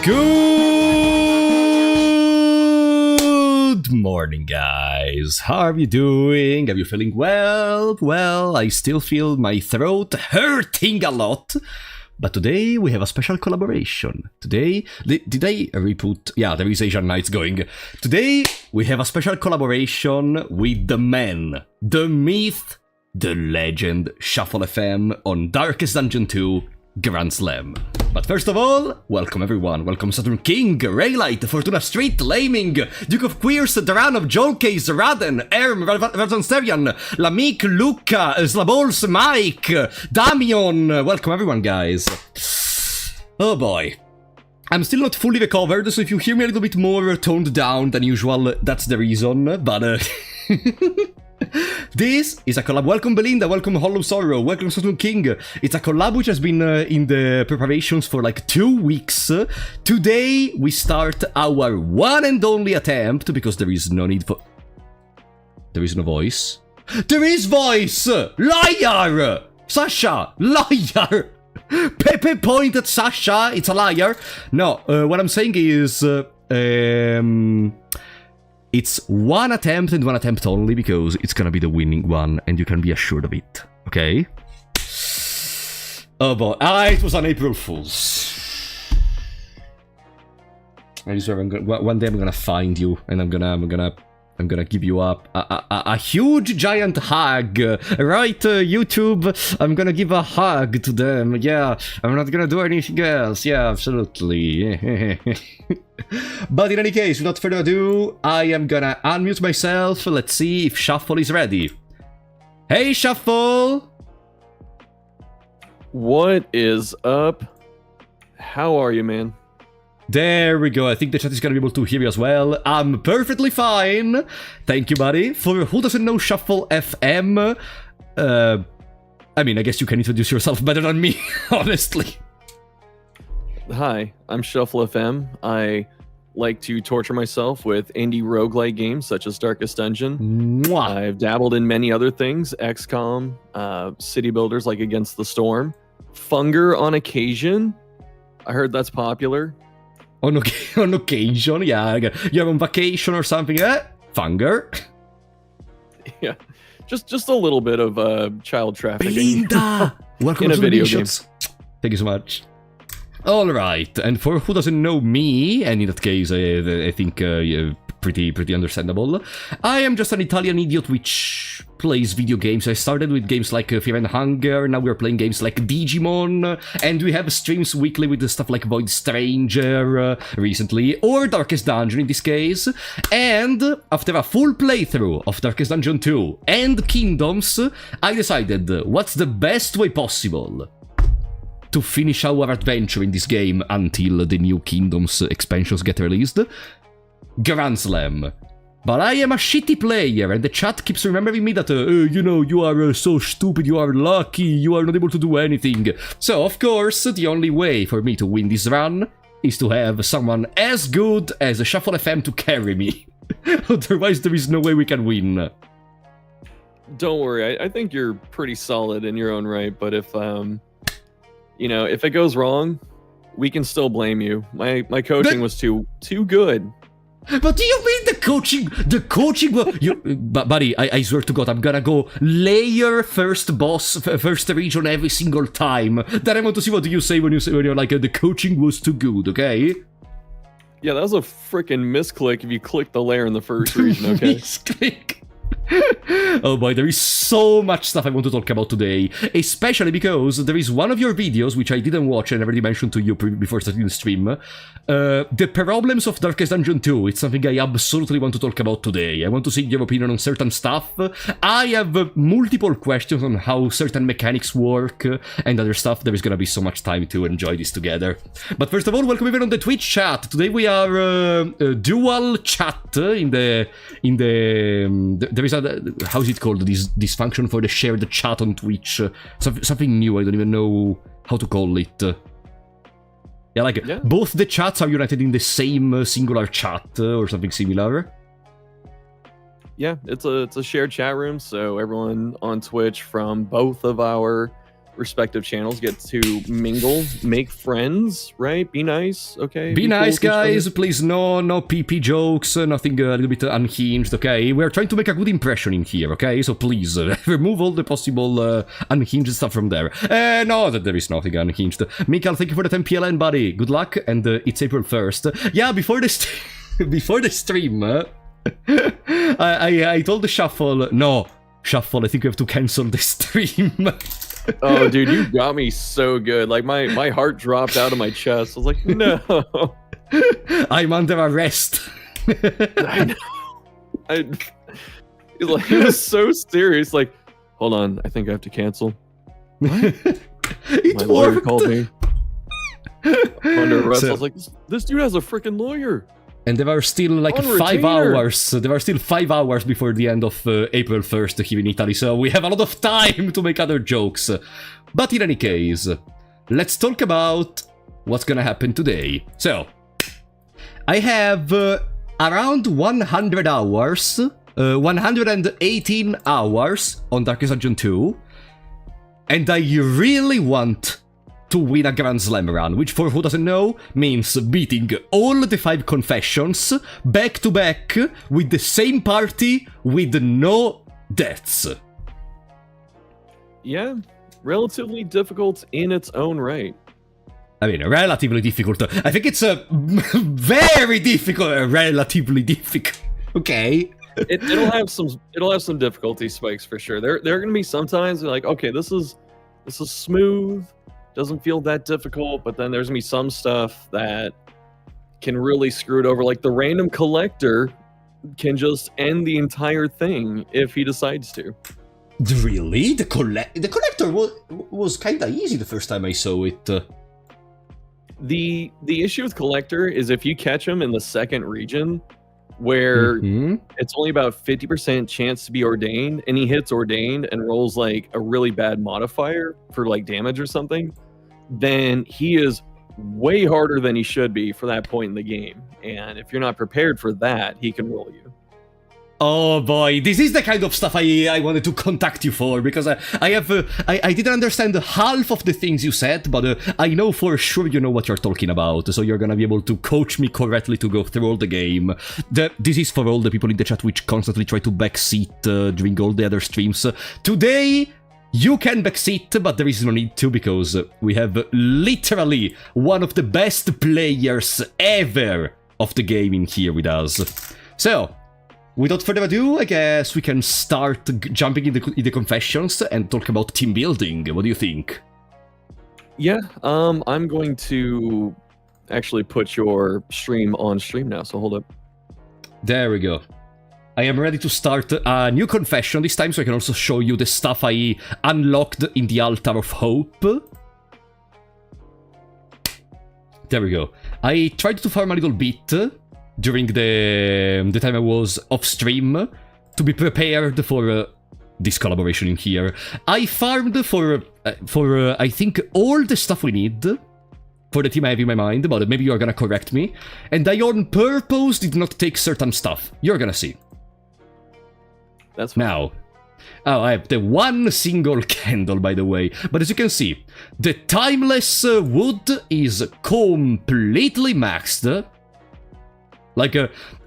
Good morning, guys. How are you doing? Are you feeling well? Well, I still feel my throat hurting a lot. But today we have a special collaboration. Today, did I reboot? Yeah, there is Asian Nights going. Today we have a special collaboration with the man, the myth, the legend, Shuffle FM on Darkest Dungeon 2 Grand Slam. But first of all, welcome everyone. Welcome Saturn King, Raylight, Fortuna Street, Laming, Duke of Queers, Duranov, Joel Case, Raden, Erm, Razonsterian, Lamik, Luca, Slabols, Mike, Damion. Welcome everyone, guys. Oh boy. I'm still not fully recovered, so if you hear me a little bit more toned down than usual, that's the reason, but this is a collab. Welcome Belinda, welcome Hollow Sorrow, welcome Saturn King. It's a collab which has been in the preparations for like 2 weeks. Today we start our one and only attempt, because there is no need for... There is no voice. There is voice! Liar! Sasha! Liar! Pepe point at Sasha, it's a liar. No, what I'm saying is... It's one attempt and one attempt only, because it's gonna be the winning one, and you can be assured of it, okay? Oh boy, it was on April Fool's. I swear, one day I'm gonna find you, and I'm gonna give you a huge giant hug, right, YouTube? I'm gonna give a hug to them, yeah. I'm not gonna do anything else, yeah, absolutely. But in any case, without further ado, I am gonna unmute myself. Let's see if Shuffle is ready. Hey, Shuffle! What is up? How are you, man? There we go. I think the chat is gonna be able to hear you as well. I'm perfectly fine. Thank you, buddy. For who doesn't know Shuffle FM, I mean, I guess you can introduce yourself better than me, honestly. Hi, I'm Shuffle FM. I like to torture myself with indie roguelike games such as Darkest Dungeon. Mwah. I've dabbled in many other things, XCOM, city builders like Against the Storm, Funger on occasion. I heard that's popular. On occasion, yeah. You're on vacation or something, Funger. Yeah, just a little bit of child trafficking. Belinda! Welcome in to a video the game. Thank you so much. Alright, and for who doesn't know me, and in that case, I think pretty understandable, I am just an Italian idiot which plays video games. I started with games like Fear and Hunger, now we're playing games like Digimon, and we have streams weekly with stuff like Void Stranger recently, or Darkest Dungeon in this case, and after a full playthrough of Darkest Dungeon 2 and Kingdoms, I decided what's the best way possible to finish our adventure in this game until the new Kingdoms expansions get released. Grand Slam. But I am a shitty player, and the chat keeps remembering me that, you know, you are so stupid, you are lucky, you are not able to do anything. So, of course, the only way for me to win this run is to have someone as good as a Shuffle FM to carry me. Otherwise, there is no way we can win. Don't worry, I think you're pretty solid in your own right, but if, you know, if it goes wrong, we can still blame you. My coaching was too good. But do you mean the coaching? Buddy, I swear to God, I'm gonna go layer first boss, first region every single time. Then I want to see what you say when you're like, the coaching was too good, okay? Yeah, that was a freaking misclick if you click the layer in the first region, okay? Misclick. Oh boy, there is so much stuff I want to talk about today, especially because there is one of your videos which I didn't watch and already mentioned to you before starting the stream. The problems of Darkest Dungeon 2. It's something I absolutely want to talk about today. I want to see your opinion on certain stuff. I have multiple questions on how certain mechanics work and other stuff. There is gonna be so much time to enjoy this together. But first of all, welcome everyone on the Twitch chat. Today we are dual chat there is a, how is it called, this function for the shared chat on Twitch, something new, I don't even know how to call it. Yeah, both the chats are united in the same singular chat or something similar. Yeah, it's a shared chat room, so everyone on Twitch from both of our respective channels get to mingle, make friends, right? Be nice, okay? Be nice, cool with each guys. other. Please, no PP jokes, nothing a little bit unhinged, okay? We're trying to make a good impression in here, okay? So please, remove all the possible unhinged stuff from there. No, there is nothing unhinged. Mikael, thank you for the 10 PLN, buddy. Good luck, and it's April 1st. Yeah, before the stream, I told the Shuffle, no, Shuffle, I think we have to cancel the stream. Oh, dude, you got me so good. Like, my heart dropped out of my chest. I was like, no. I'm under arrest. I know. It was so serious. Like, hold on, I think I have to cancel. It My lawyer worked. called me. Under arrest. So- I was like, this dude has a freaking lawyer. And there are still like On 5 retainer. hours. There are still 5 hours before the end of April 1st here in Italy, so we have a lot of time to make other jokes. But in any case, let's talk about what's gonna happen today. So, I have around 100 hours, 118 hours on Darkest Dungeon 2, and I really want to win a Grand Slam run, which for who doesn't know, means beating all the 5 confessions back to back with the same party with no deaths. Yeah, relatively difficult in its own right. I mean, relatively difficult. I think it's very difficult. Relatively difficult. Okay. It'll have some difficulty spikes for sure. There are gonna be some times you're like, okay, this is smooth, doesn't feel that difficult, but then there's gonna be some stuff that can really screw it over. Like the random collector can just end the entire thing if he decides to. Really? The collector was kinda easy the first time I saw it. The issue with collector is if you catch him in the second region, where it's only about 50% chance to be ordained, and he hits ordained and rolls like a really bad modifier for like damage or something, then he is way harder than he should be for that point in the game. And if you're not prepared for that, he can roll you. Oh boy, this is the kind of stuff I wanted to contact you for, because I didn't understand half of the things you said, but I know for sure you know what you're talking about, so you're gonna be able to coach me correctly to go through all the game. This is for all the people in the chat which constantly try to backseat during all the other streams. Today, you can backseat, but there is no need to, because we have literally one of the best players ever of the game in here with us. So, without further ado, I guess we can start jumping in the confessions and talk about team building. What do you think? Yeah, I'm going to actually put your stream on stream now, so hold up. There we go. I am ready to start a new confession this time, so I can also show you the stuff I unlocked in the Altar of Hope. There we go. I tried to farm a little bit during the time I was off stream to be prepared for this collaboration in here. I farmed for I think all the stuff we need for the team I have in my mind, but maybe you're gonna correct me. And I on purpose did not take certain stuff. You're gonna see. That's fine. Now, I have the one single candle, by the way. But as you can see, the timeless wood is completely maxed. Like,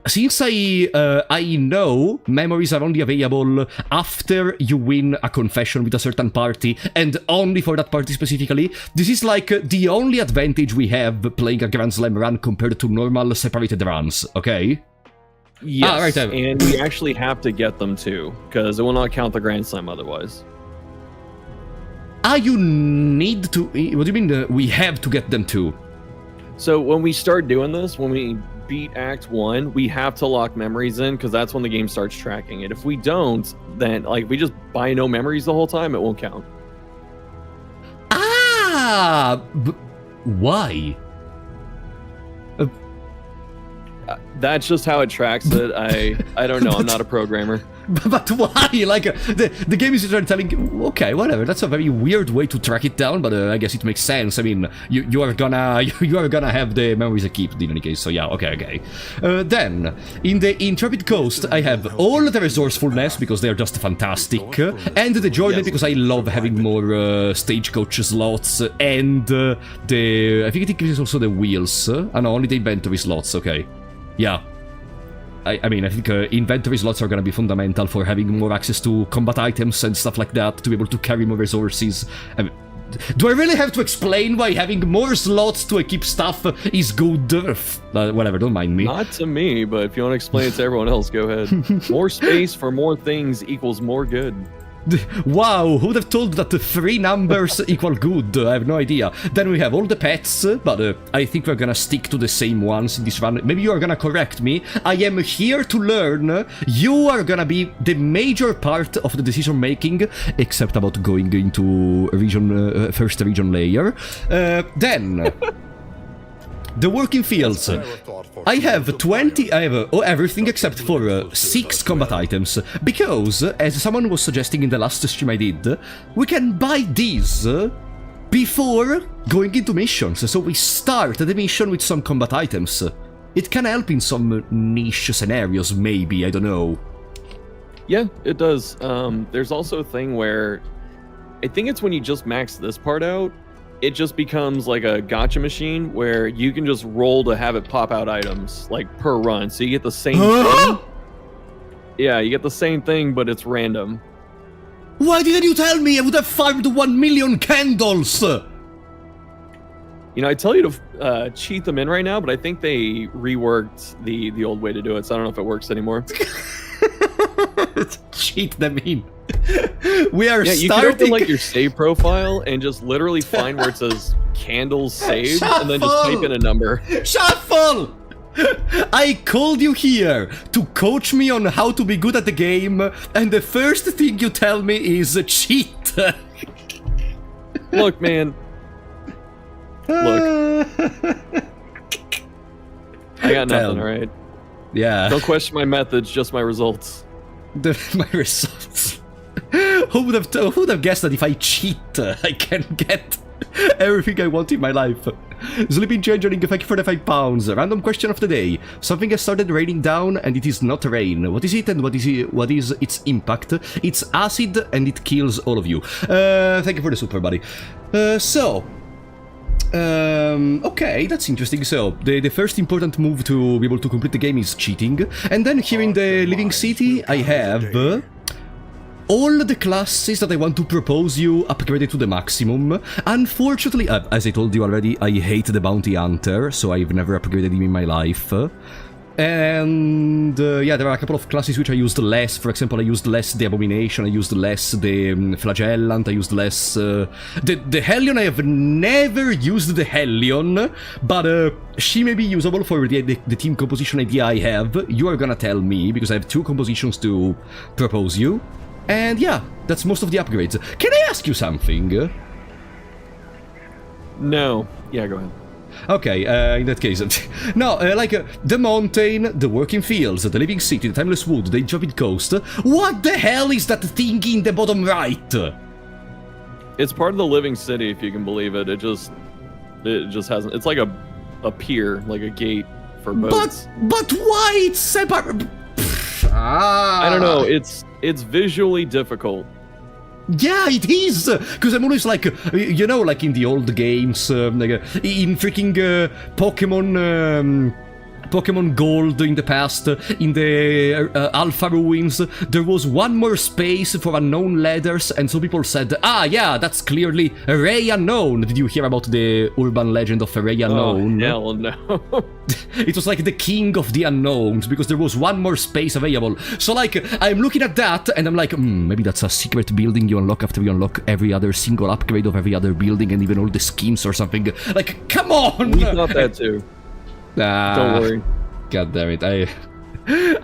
since I know memories are only available after you win a confession with a certain party, and only for that party specifically, this is like the only advantage we have playing a Grand Slam run compared to normal separated runs, okay? Yes, right, and we actually have to get them too, because it will not count the Grand Slam otherwise. You need to... What do you mean we have to get them too? So when we start doing this, when we beat Act 1, we have to lock memories in, because that's when the game starts tracking it. If we don't, then like if we just buy no memories the whole time, it won't count. Why? That's just how it tracks it. I don't know. I'm not a programmer. But why? Like, the game is literally telling, okay, whatever, that's a very weird way to track it down, but I guess it makes sense. I mean, you are gonna have the memories kept in any case, so yeah, okay. Then, in the Intrepid Coast, I have all the resourcefulness, because they are just fantastic, and the journey, because I love having more stagecoach slots, and I think it increases also the wheels, and only the inventory slots, okay. Yeah. I mean, I think inventory slots are gonna be fundamental for having more access to combat items and stuff like that, to be able to carry more resources. I mean, do I really have to explain why having more slots to equip stuff is good? Whatever, don't mind me. Not to me, but if you want to explain it to everyone else, go ahead. More space for more things equals more good. Wow, who would have told that the 3 numbers equal good? I have no idea. Then we have all the pets, but I think we're gonna stick to the same ones in this run. Maybe you are gonna correct me. I am here to learn. You are gonna be the major part of the decision making, except about going into region, first region layer. Then... The working fields. I have 20, I have everything except for 6 combat items, because, as someone was suggesting in the last stream I did, we can buy these before going into missions, so we start the mission with some combat items. It can help in some niche scenarios, maybe, I don't know. Yeah, it does. There's also a thing where, I think it's when you just max this part out, it just becomes like a gacha machine where you can just roll to have it pop out items like per run. So you get the same thing. Yeah, you get the same thing, but it's random. Why didn't you tell me? I would have farmed 1 million candles! You know, I tell you to cheat them in right now, but I think they reworked the old way to do it, so I don't know if it works anymore. Cheat them in. We are you starting... can open like your save profile and just literally find where it says candles saved and then just type in a number. Shuffle! I called you here to coach me on how to be good at the game, and the first thing you tell me is cheat. Look, man. Look. I got nothing, alright? Yeah. Don't question my methods, just my results. My results. Who would have guessed that if I cheat, I can get everything I want in my life? Sleeping Changeling, thank you for the £5. Random question of the day. Something has started raining down and it is not rain. What is it and what is its impact? It's acid and it kills all of you. Thank you for the super, buddy. Okay, that's interesting. So, the first important move to be able to complete the game is cheating. And then here in the Living City, I have... all the classes that I want to propose you upgraded to the maximum. Unfortunately, as I told you already, I hate the Bounty Hunter, so I've never upgraded him in my life. And yeah, there are a couple of classes which I used less. For example, I used less the Abomination, I used less the Flagellant, I used less... the Hellion, I have never used the Hellion, but she may be usable for the team composition idea I have. You are gonna tell me, because I have 2 compositions to propose you. And yeah, that's most of the upgrades. Can I ask you something? No. Yeah, go ahead. Okay, in that case... no, the mountain, the working fields, the living city, the timeless wood, the intrepid coast. What the hell is that thing in the bottom right? It's part of the living city, if you can believe it. It just hasn't... It's like a pier, like a gate for boats. But why it's separate? I don't know, it's visually difficult. Yeah, it is! Because I'm always like, you know, like in the old games, like in freaking Pokemon Gold in the past, in the Alpha Ruins, there was one more space for unknown ladders, and some people said, ah, yeah, that's clearly Ray Unknown. Did you hear about the urban legend of Ray Unknown? Oh, hell no. It was like the king of the unknowns, because there was one more space available. So, like, I'm looking at that, and I'm like, maybe that's a secret building you unlock after you unlock every other single upgrade of every other building, and even all the schemes or something. Like, come on! We thought that too. Don't worry. God damn it,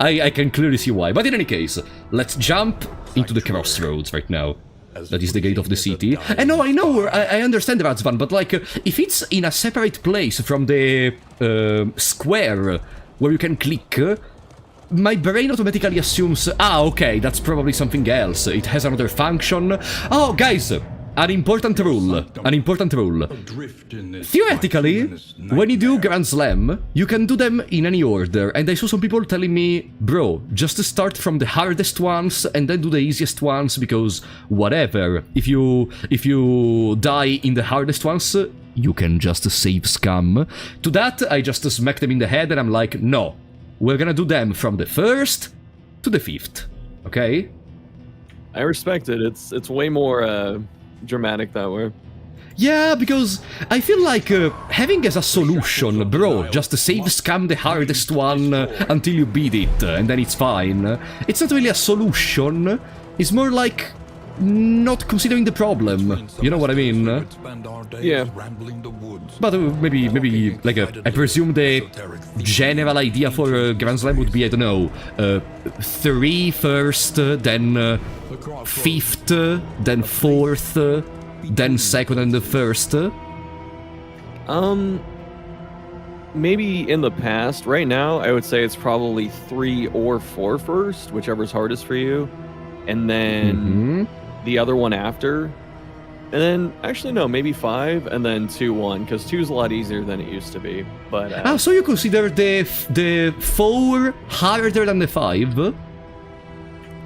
I can clearly see why. But in any case, let's jump into the crossroads right now. That is the gate of the city. And no, I understand the Radzvan, but like, if it's in a separate place from the square where you can click, my brain automatically assumes, okay, that's probably something else. It has another function. Oh, guys, an important rule. Theoretically, when you do Grand Slam, you can do them in any order, and I saw some people telling me, bro, just start from the hardest ones and then do the easiest ones, because whatever, if you die in the hardest ones, you can just save scum. To that, I just smack them in the head and I'm like, no, we're gonna do them from the 1st to the 5th, okay? I respect it. It's way more dramatic that way. Yeah, because I feel like having as a solution, bro, just save scum the hardest one until you beat it, and then it's fine. It's not really a solution, it's more like not considering the problem, you know what I mean? Yeah. But maybe, like, I presume the general idea for Grand Slam would be, I don't know, 3 first, then 5th, then 4th, then 2nd and the 1st. Maybe in the past. Right now, I would say it's probably 3 or 4 first, whichever's hardest for you, and then the other one after. And then, actually, no, maybe 5, and then 2-1, because 2's a lot easier than it used to be. But so you consider the 4 harder than the 5?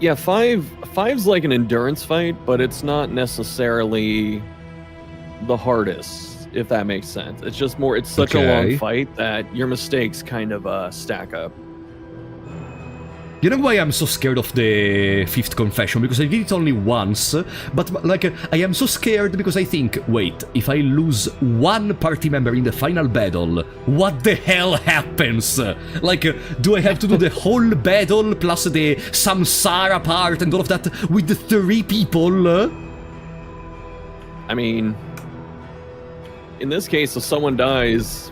Yeah, 5's like an endurance fight, but it's not necessarily the hardest, if that makes sense. It's just more, it's such a long fight that your mistakes kind of stack up. You know why I'm so scared of the 5th confession? Because I did it only once, but like I am so scared because I think, wait, if I lose one party member in the final battle, what the hell happens? Like, do I have to do the whole battle plus the samsara part and all of that with the 3 people? I mean, in this case, if someone dies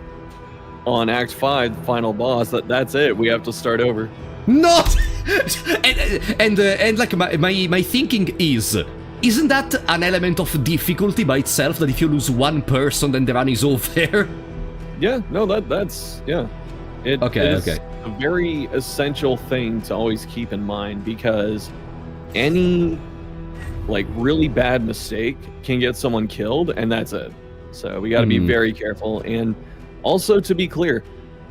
on Act 5, the final boss, that's it. We have to start over. Not! and like my thinking is, isn't that an element of difficulty by itself, that if you lose one person then the run is over? Yeah, no, that's yeah. It is a very essential thing to always keep in mind, because any like really bad mistake can get someone killed, and that's it. So we got to be very careful. And also, to be clear,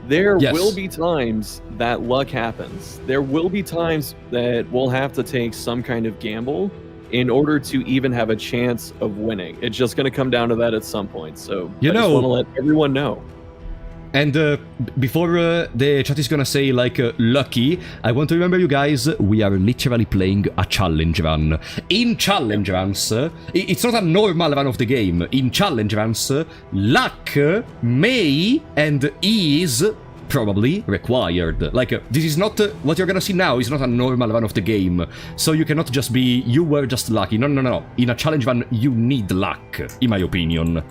there will be times that luck happens. There will be times that we'll have to take some kind of gamble in order to even have a chance of winning. It's just going to come down to that at some point. So I just want to let everyone know. And before the chat is gonna say, like, lucky, I want to remember you guys, we are literally playing a challenge run. In challenge runs, it's not a normal run of the game. In challenge runs, luck may and is probably required. Like, this is not, what you're gonna see now is not a normal run of the game. So you cannot just be, you were just lucky. No. In a challenge run, you need luck, in my opinion.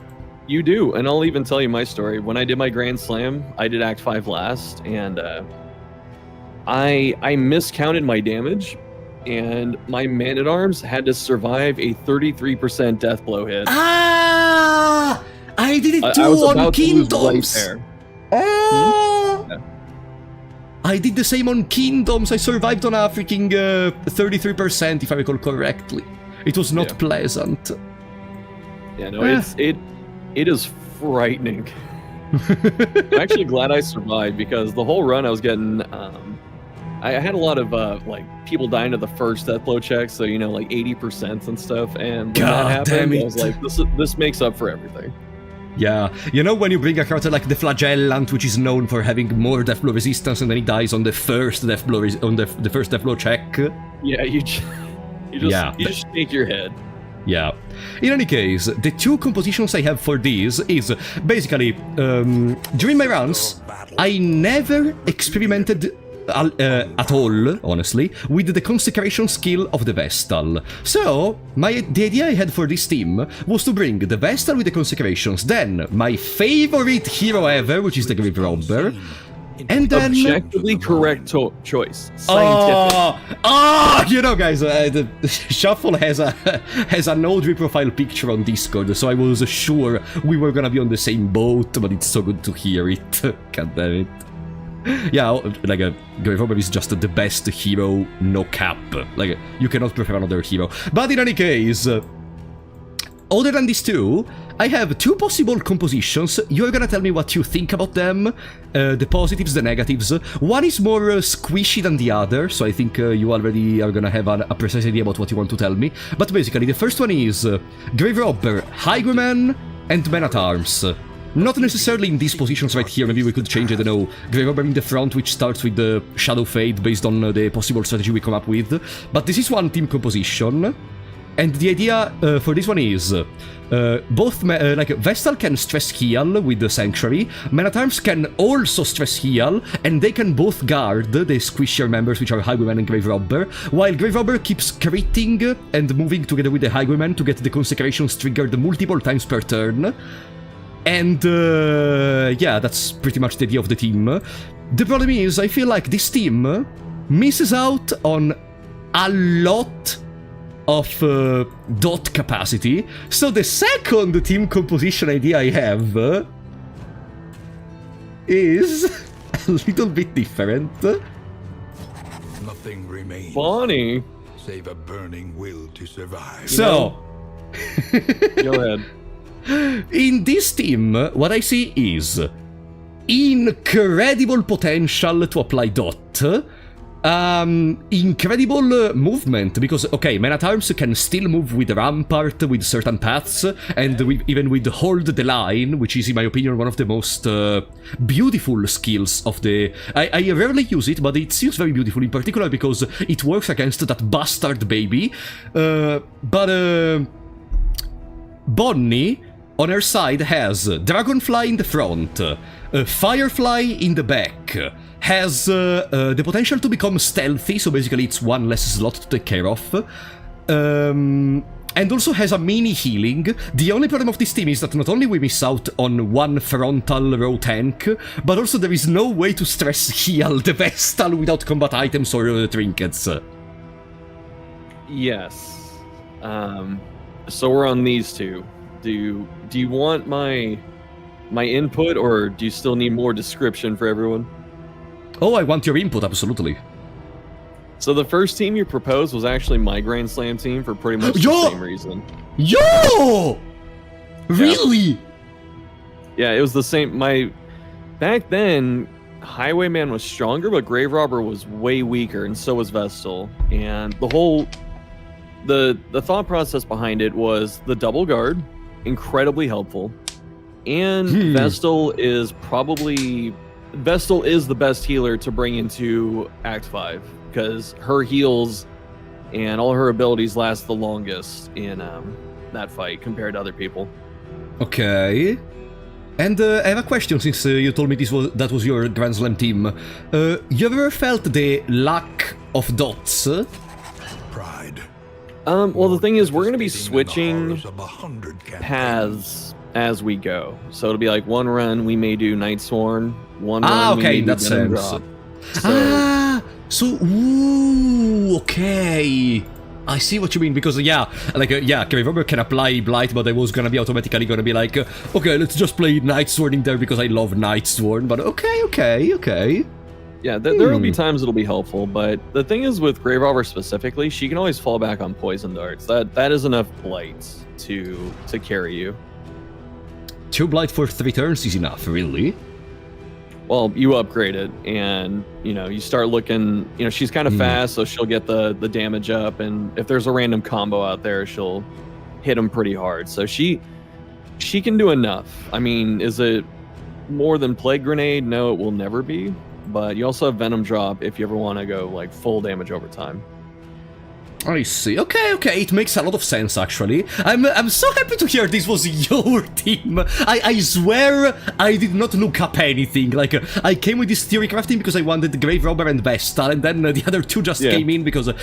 You do, and I'll even tell you my story. When I did my Grand Slam, I did Act 5 last, and I miscounted my damage, and my Man-at-Arms had to survive a 33% death blow hit. Ah! I did it too on Kingdoms! I did the same on Kingdoms. I survived on a freaking 33%, if I recall correctly. It was not pleasant. Yeah, no, it is frightening. I'm actually glad I survived, because the whole run I was getting, I had a lot of like people dying to the first death blow check, so you know, like 80% and stuff. And when that happened, I was like, this makes up for everything. Yeah, you know when you bring a character like the Flagellant, which is known for having more death blow resistance, and then he dies on the first death blow the first death blow check. Yeah, you just shake your head. Yeah. In any case, the two compositions I have for these is basically, during my runs, I never experimented at all, honestly, with the consecration skill of the Vestal. So, the idea I had for this team was to bring the Vestal with the consecrations, then my favorite hero ever, which is the Grave Robber, and then objectively correct choice. Scientific. You know, guys, the Shuffle has an OG profile picture on Discord, so I was sure we were gonna be on the same boat. But it's so good to hear it. God damn it. Yeah, like Grave Robber is just the best hero, no cap. Like, you cannot prefer another hero. But in any case, other than these two, I have two possible compositions. You're gonna tell me what you think about them, the positives, the negatives. One is more squishy than the other, so I think you already are gonna have a precise idea about what you want to tell me. But basically, the first one is Grave Robber, Highwayman, and Man-at-Arms. Not necessarily in these positions right here, maybe we could change, I don't know, Grave Robber in the front, which starts with the Shadow Fade based on the possible strategy we come up with. But this is one team composition. And the idea for this one is, both, like, Vestal can stress heal with the Sanctuary, Man-at-Arms can also stress heal, and they can both guard the squishier members, which are Highwayman and Grave Robber, while Grave Robber keeps critting and moving together with the Highwayman to get the Consecrations triggered multiple times per turn. And, yeah, that's pretty much the idea of the team. The problem is, I feel like this team misses out on a lot of dot capacity. So the second team composition idea I have is a little bit different. Nothing remains. Bonnie. Save a burning will to survive. So, Go ahead. in this team, what I see is incredible potential to apply dot. Incredible movement, because, okay, Man-at-Arms can still move with Rampart, with certain paths, and even with Hold the Line, which is, in my opinion, one of the most beautiful skills of the... I rarely use it, but it seems very beautiful, in particular because it works against that bastard baby. But Bonnie, on her side, has Dragonfly in the front, Firefly in the back, has the potential to become stealthy, so basically it's one less slot to take care of, and also has a mini healing. The only problem of this team is that not only we miss out on one frontal row tank, but also there is no way to stress heal the Vestal without combat items or trinkets. Yes. So we're on these two. Do you want my input, or do you still need more description for everyone? Oh, I want your input, absolutely. So the first team you proposed was actually my Grand Slam team for pretty much the same reason. Yo! Really? Yeah, it was the same. Back then, Highwayman was stronger, but Grave Robber was way weaker, and so was Vestal. And the thought process behind it was the double guard, incredibly helpful, and Vestal is the best healer to bring into Act 5, because her heals and all her abilities last the longest in that fight compared to other people. Okay. And I have a question, since you told me that was your Grand Slam team. You ever felt the lack of dots? Pride. Well, the thing is, we're going to be switching paths as we go. So it'll be like one run we may do Nightsworn, one run okay, we may in do that Venom sense. Drop. So, ooh, okay. I see what you mean, because, yeah, like, Grave Robber can apply Blight, but I was gonna be automatically gonna be like, okay, let's just play Nightsworn in there because I love Nightsworn, but okay. Yeah, there will be times it'll be helpful, but the thing is with Grave Robber specifically, she can always fall back on Poison Darts. That is enough Blight to carry you. 2 Blight for 3 turns is enough, really? Well, you upgrade it, and you start looking. She's kind of fast, so she'll get the damage up, and if there's a random combo out there, she'll hit him pretty hard. So she can do enough. I mean, is it more than Plague Grenade? No, it will never be. But you also have Venom Drop if you ever want to go like full damage over time. I see. Okay, it makes a lot of sense, actually. I'm so happy to hear this was your team. I swear I did not look up anything. Like, I came with this theory crafting because I wanted Grave Robber and Vestal, and then the other two just came in because... I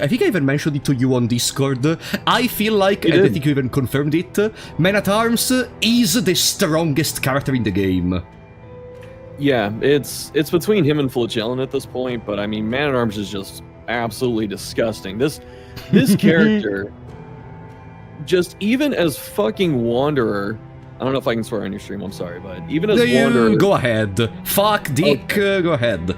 think I even mentioned it to you on Discord. I feel like, and I think you even confirmed it, Man-at-Arms is the strongest character in the game. Yeah, it's between him and Flagellin at this point, but I mean, Man-at-Arms is just absolutely disgusting. This character, just even as fucking Wanderer, I don't know if I can swear on your stream. I'm sorry, but even as You Wanderer, go ahead. Fuck, Dick, go ahead.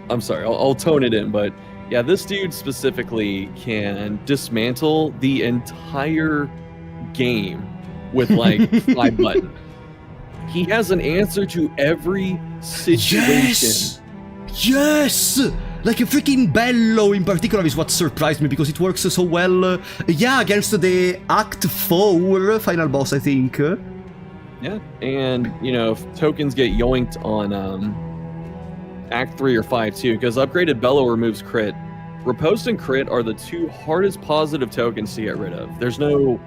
I'm sorry. I'll tone it in, but yeah, this dude specifically can dismantle the entire game with like 5 buttons. He has an answer to every situation. Yes! Like a freaking Bello in particular is what surprised me because it works so well. Yeah, against the Act 4 final boss, I think. Yeah, and you know, if tokens get yoinked on Act 3 or 5 too, because upgraded Bellow removes crit. Riposte and crit are the 2 hardest positive tokens to get rid of. There's no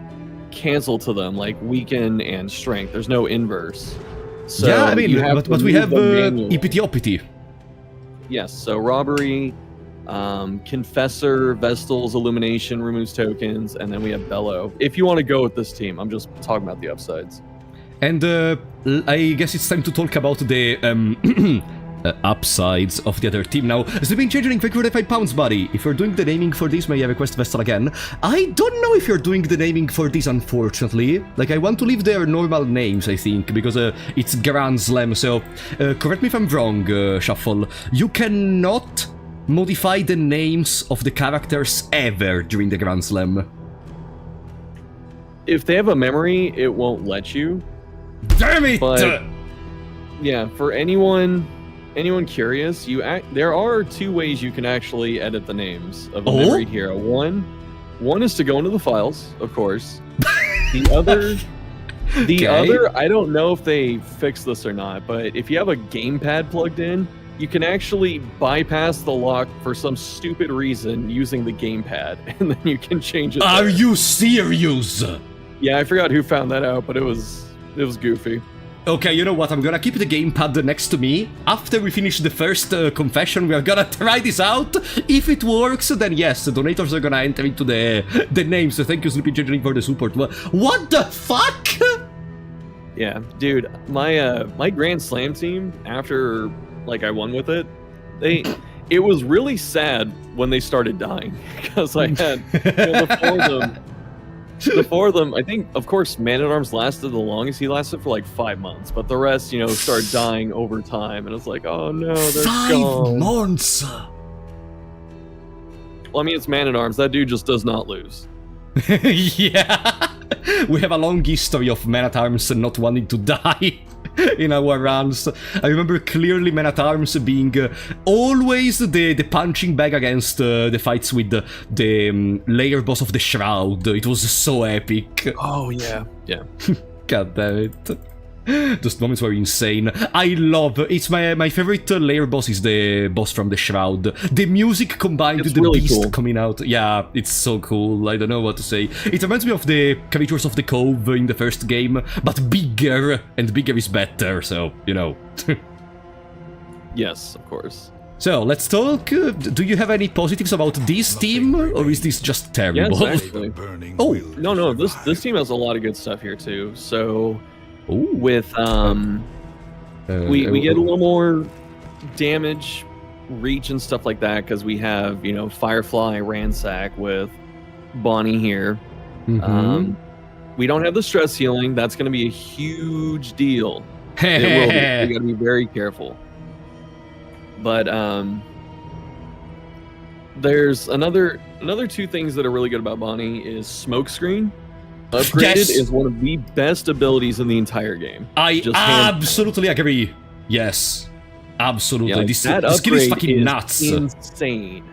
cancel to them like weaken and strength. There's no inverse. So yeah, I mean, but we have manually. Ipiti. Yes, so robbery, Confessor, Vestal's Illumination removes tokens, and then we have Bellow. If you want to go with this team, I'm just talking about the upsides. And I guess it's time to talk about the upsides of the other team now. Sleeping Changeling, thank you for the £5, buddy. If you're doing the naming for this, may I request Vestal again? I don't know if you're doing the naming for this, unfortunately. Like, I want to leave their normal names, I think, because it's Grand Slam, so correct me if I'm wrong, Shuffle. You cannot modify the names of the characters ever during the Grand Slam. If they have a memory, it won't let you. Damn it! But yeah, for anyone curious, there are 2 ways you can actually edit the names of a memoried hero. One is to go into the files, of course. The other, I don't know if they fixed this or not, but if you have a gamepad plugged in, you can actually bypass the lock for some stupid reason using the gamepad, and then you can change it. Are you serious? Yeah, I forgot who found that out, but it was goofy. Okay, you know what? I'm gonna keep the gamepad next to me. After we finish the first confession, we are gonna try this out. If it works, then yes, the donators are gonna enter into the names. So thank you, Sleepy Changeling, for the support. What the fuck? Yeah, dude, my Grand Slam team, after like I won with it, it was really sad when they started dying because I had the 4 of them, I think, of course, Man-at-Arms lasted the longest. He lasted for like 5 months, but the rest, you know, started dying over time, and it's like, oh no, they're 5 gone. months! Well, I mean, it's Man-at-Arms. That dude just does not lose. Yeah! We have a long history of Man-at-Arms not wanting to die in our runs. I remember clearly Man-at-Arms being always the punching bag against the fights with the layer boss of the Shroud. It was so epic. Oh, yeah. Yeah. God damn it. Those moments were insane. I love it's my favorite layer boss is the boss from the Shroud. The music combined with the really beast cool. coming out. Yeah, it's so cool. I don't know what to say. It reminds me of the Creatures of the Cove in the first game, but bigger, and bigger is better, so, you know. Yes, of course. So, let's talk. Do you have any positives about this team, or is this just terrible? Yes, actually. Oh, No, this team has a lot of good stuff here, too. So, Ooh. with, we get a little more damage, reach, and stuff like that, because we have, you know, Firefly, Ransack with Bonnie here. Mhm. We don't have the stress healing. That's going to be a huge deal. It will be. We got to be very careful. But there's another 2 things that are really good about Bonnie is Smokescreen. Upgraded Yes. is one of the best abilities in the entire game. I Just hands absolutely agree. Yes. Absolutely. Yeah, like, this that skill is upgrade fucking is nuts. insane.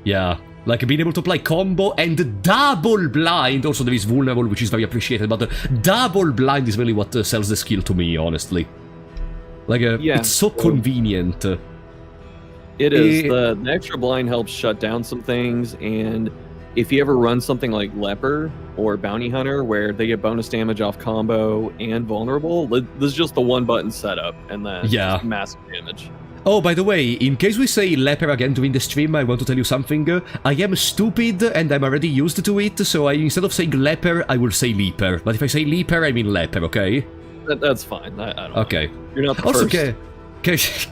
Yeah. Like being able to apply combo and double blind. Also, there is vulnerable, which is very appreciated, but double blind is really what sells the skill to me, honestly. Like, Yeah, it's so convenient. It is. The extra blind helps shut down some things, and if you ever run something like Leper or Bounty Hunter, where they get bonus damage off combo and vulnerable, this is just the 1-button setup, and then just massive damage. Oh, by the way, in case we say Leper again during the stream, I want to tell you something. I am stupid, and I'm already used to it, so instead of saying Leper, I will say Leaper. But if I say Leaper, I mean Leper, okay? That's fine. I don't Okay. know. You're not the Also, first.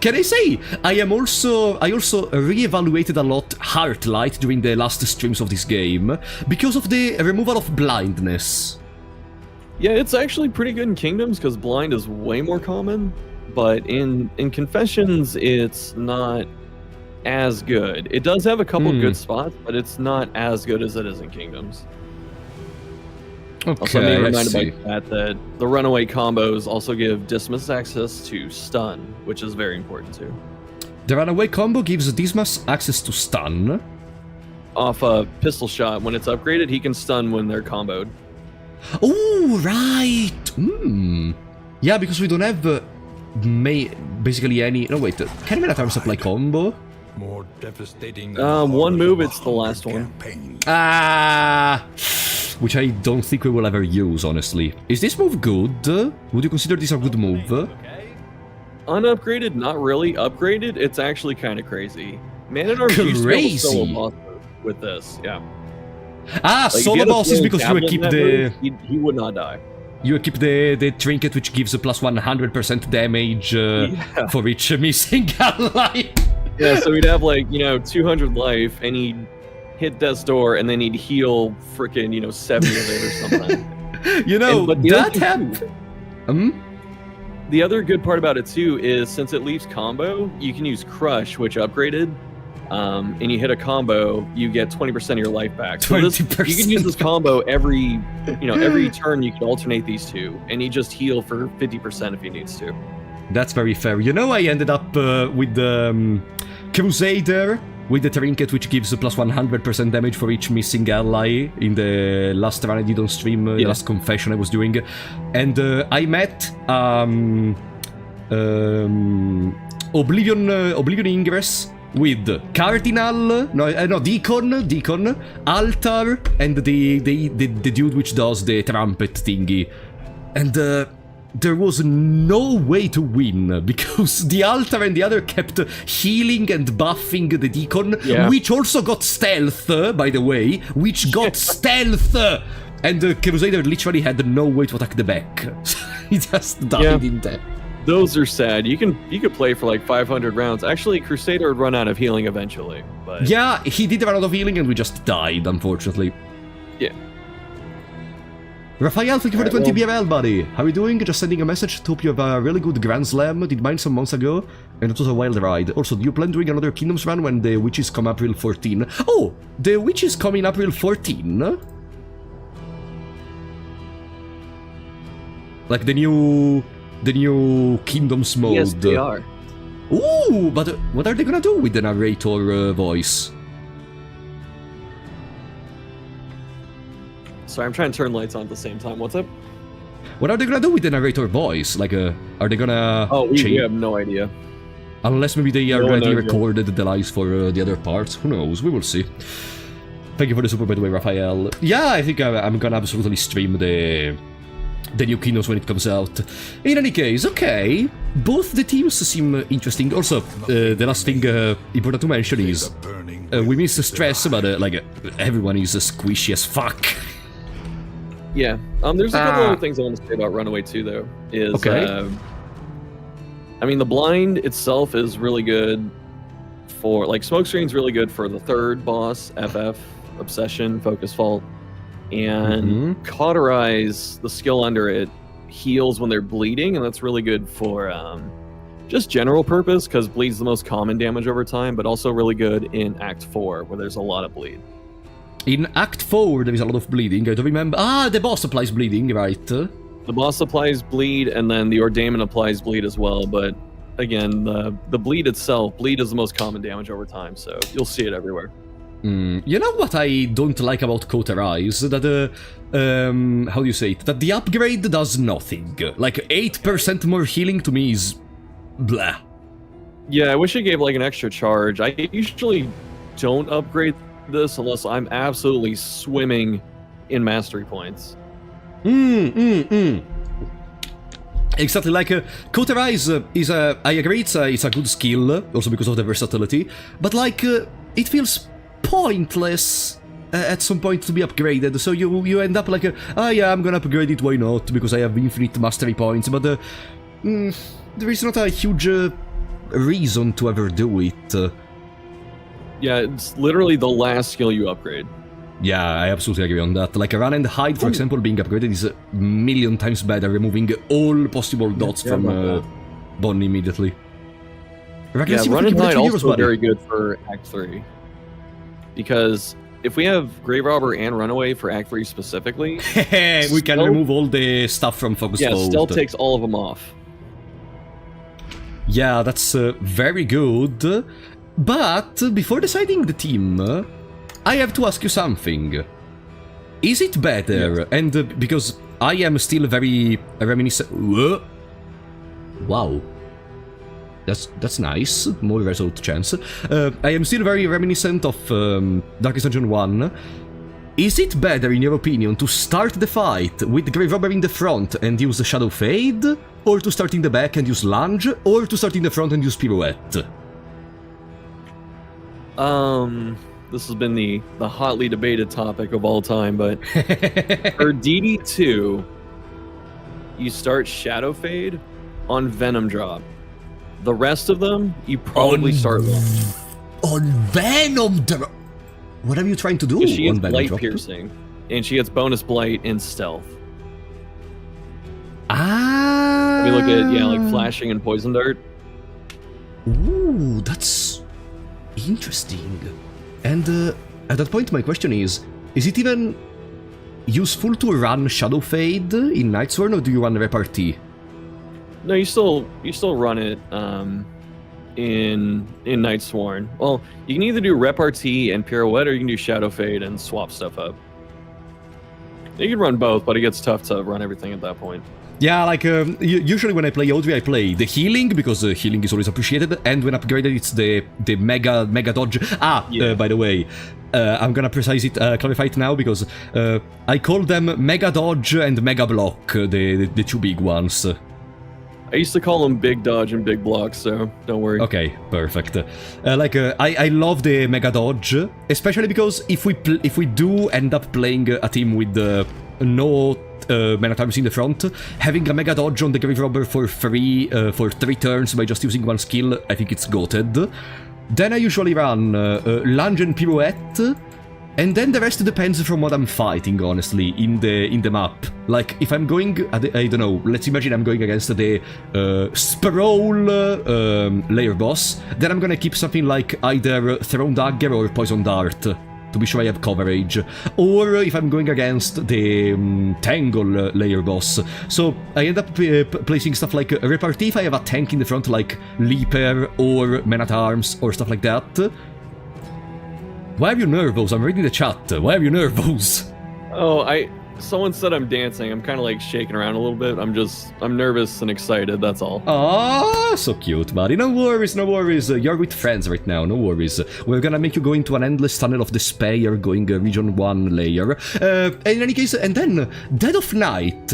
can I say, I also re-evaluated a lot Heartlight during the last streams of this game, because of the removal of blindness. Yeah, it's actually pretty good in Kingdoms because blind is way more common, but in Confessions it's not as good. It does have a couple good spots, but it's not as good as it is in Kingdoms. Also, I'm being reminded by that the runaway combos also give Dismas access to stun, which is very important too. The runaway combo gives Dismas access to stun. Off a pistol shot, when it's upgraded, he can stun when they're comboed. Oh, right! Yeah, because we don't have basically any... No, wait, can we not time supply combo? More devastating one move, it's the last one. Which I don't think we will ever use, honestly. Is this move good? Would you consider this a good move? Unupgraded, not really. Upgraded, it's actually kind of crazy. Man at Arms used to be able to solo boss with this, yeah. Like, solo boss is because you equip the... He would not die. You equip the trinket which gives a plus 100% damage for each missing ally. Yeah, so he'd have like, 200 life, and he'd hit death's door, and then he'd heal frickin', 70 of it or something. That happened. The other good part about it too is since it leaves combo, you can use Crush, which upgraded, and you hit a combo, you get 20% of your life back. So you can use this combo every turn. You can alternate these two, and you just heal for 50% if he needs to. That's very fair. I ended up with the Crusader with the trinket, which gives a plus 100% damage for each missing ally in the last run I did on stream, the last confession I was doing. And I met Oblivion Ingress with Cardinal, Deacon, Altar, and the dude which does the trumpet thingy. And there was no way to win, because the Altar and the other kept healing and buffing the Deacon, which also got stealth, by the way, stealth! And the Crusader literally had no way to attack the back. He just died in there. Those are sad. You could play for like 500 rounds. Actually, Crusader would run out of healing eventually. But... Yeah, he did run out of healing and we just died, unfortunately. Yeah. Raphael, thank you for the 20 BRL, buddy. How are you doing? Just sending a message. Hope you have a really good Grand Slam. Did mine some months ago, and it was a wild ride. Also, do you plan doing another Kingdoms run when the Witches come April 14? Oh, the Witches come in April 14? Like the new Kingdoms mode. Yes, they are. Ooh, but what are they gonna do with the narrator voice? Sorry, I'm trying to turn lights on at the same time. What's up? What are they gonna do with the narrator voice? Like, are they gonna change? We have no idea. Unless maybe they already recorded the lives for the other parts. Who knows? We will see. Thank you for the super, by the way, Raphael. Yeah, I think I'm gonna absolutely stream the new Kingdoms when it comes out. In any case, okay. Both the teams seem interesting. Also, the last thing important to mention is we miss the stress, but everyone is squishy as fuck. Yeah. There's a couple other things I want to say about Runaway 2, though. The blind itself is really good for, Smokescreen's really good for the third boss, FF, Obsession, Focus Fault, and Cauterize, the skill under it, heals when they're bleeding, and that's really good for just general purpose, because bleed's the most common damage over time, but also really good in Act 4, where there's a lot of bleed. In Act 4, there is a lot of bleeding. I don't remember. The boss applies bleeding, right? The boss applies bleed, and then the Ordainment applies bleed as well. But again, the bleed itself, bleed is the most common damage over time, so you'll see it everywhere. You know what I don't like about Cauterize? That, how do you say it? That the upgrade does nothing. Like, 8% more healing to me is blah. Yeah, I wish it gave, an extra charge. I usually don't upgrade this unless I'm absolutely swimming in mastery points. Exactly, Cauterize is I agree, it's a good skill, also because of the versatility, but it feels pointless at some point to be upgraded, so you end up I'm gonna upgrade it, why not, because I have infinite mastery points, but there is not a huge reason to ever do it. Yeah, it's literally the last skill you upgrade. Yeah, I absolutely agree on that. Like, run and hide, for example, being upgraded is a million times better, removing all possible dots from Bonnie immediately. Yeah, run and hide also very good for Act 3. Because if we have Grave Robber and Runaway for Act 3 specifically... we can remove all the stuff from Focus Fold. Yeah, Stealth takes all of them off. Yeah, that's very good. But before deciding the team, I have to ask you something. Is it better? Yes. And because I am still very reminiscent. Wow, that's nice. More result chance. I am still very reminiscent of Darkest Dungeon 1. Is it better, in your opinion, to start the fight with Grave Robber in the front and use Shadow Fade, or to start in the back and use Lunge, or to start in the front and use Pirouette? This has been the hotly debated topic of all time, but for DD2, you start Shadow Fade on Venom Drop. The rest of them, you probably start on Venom Drop. What are you trying to do? She gets Blight Piercing, and she gets bonus Blight and Stealth. We look at like Flashing and Poison Dart. Ooh, that's interesting. And at that point, my question is it even useful to run Shadow Fade in Nightsworn, or do you run Repartee? No, you still run it in Nightsworn. Well, you can either do Repartee and Pirouette, or you can do Shadow Fade and swap stuff up. You can run both, but it gets tough to run everything at that point. Yeah, like, usually when I play Audrey, I play the healing, because healing is always appreciated, and when upgraded, it's the mega dodge. By the way, I'm gonna clarify it now, because I call them Mega Dodge and Mega Block, the two big ones. I used to call them Big Dodge and Big Block, so don't worry. Okay, perfect. I love the Mega Dodge, especially because if we do end up playing a team with no mana times in the front, having a Mega Dodge on the Grave Robber for 3 turns by just using one skill, I think it's goated. Then I usually run Lunge and Pirouette, and then the rest depends from what I'm fighting, honestly, in the map. Like, if I'm going, I don't know, let's imagine I'm going against the Sprawl layer boss, then I'm gonna keep something like either Thrown Dagger or Poison Dart, to be sure I have coverage. Or if I'm going against the Tangle layer boss. So I end up placing stuff like Repartee if I have a tank in the front, like Leaper or Man at Arms or stuff like that. Why are you nervous? I'm reading the chat. Why are you nervous? Oh, someone said I'm dancing. I'm kind of like shaking around a little bit. I'm nervous and excited, that's all. Ah, so cute, buddy. No worries, no worries. You're with friends right now, no worries. We're gonna make you go into an endless tunnel of despair going region 1 layer. In any case, and then Dead of Night.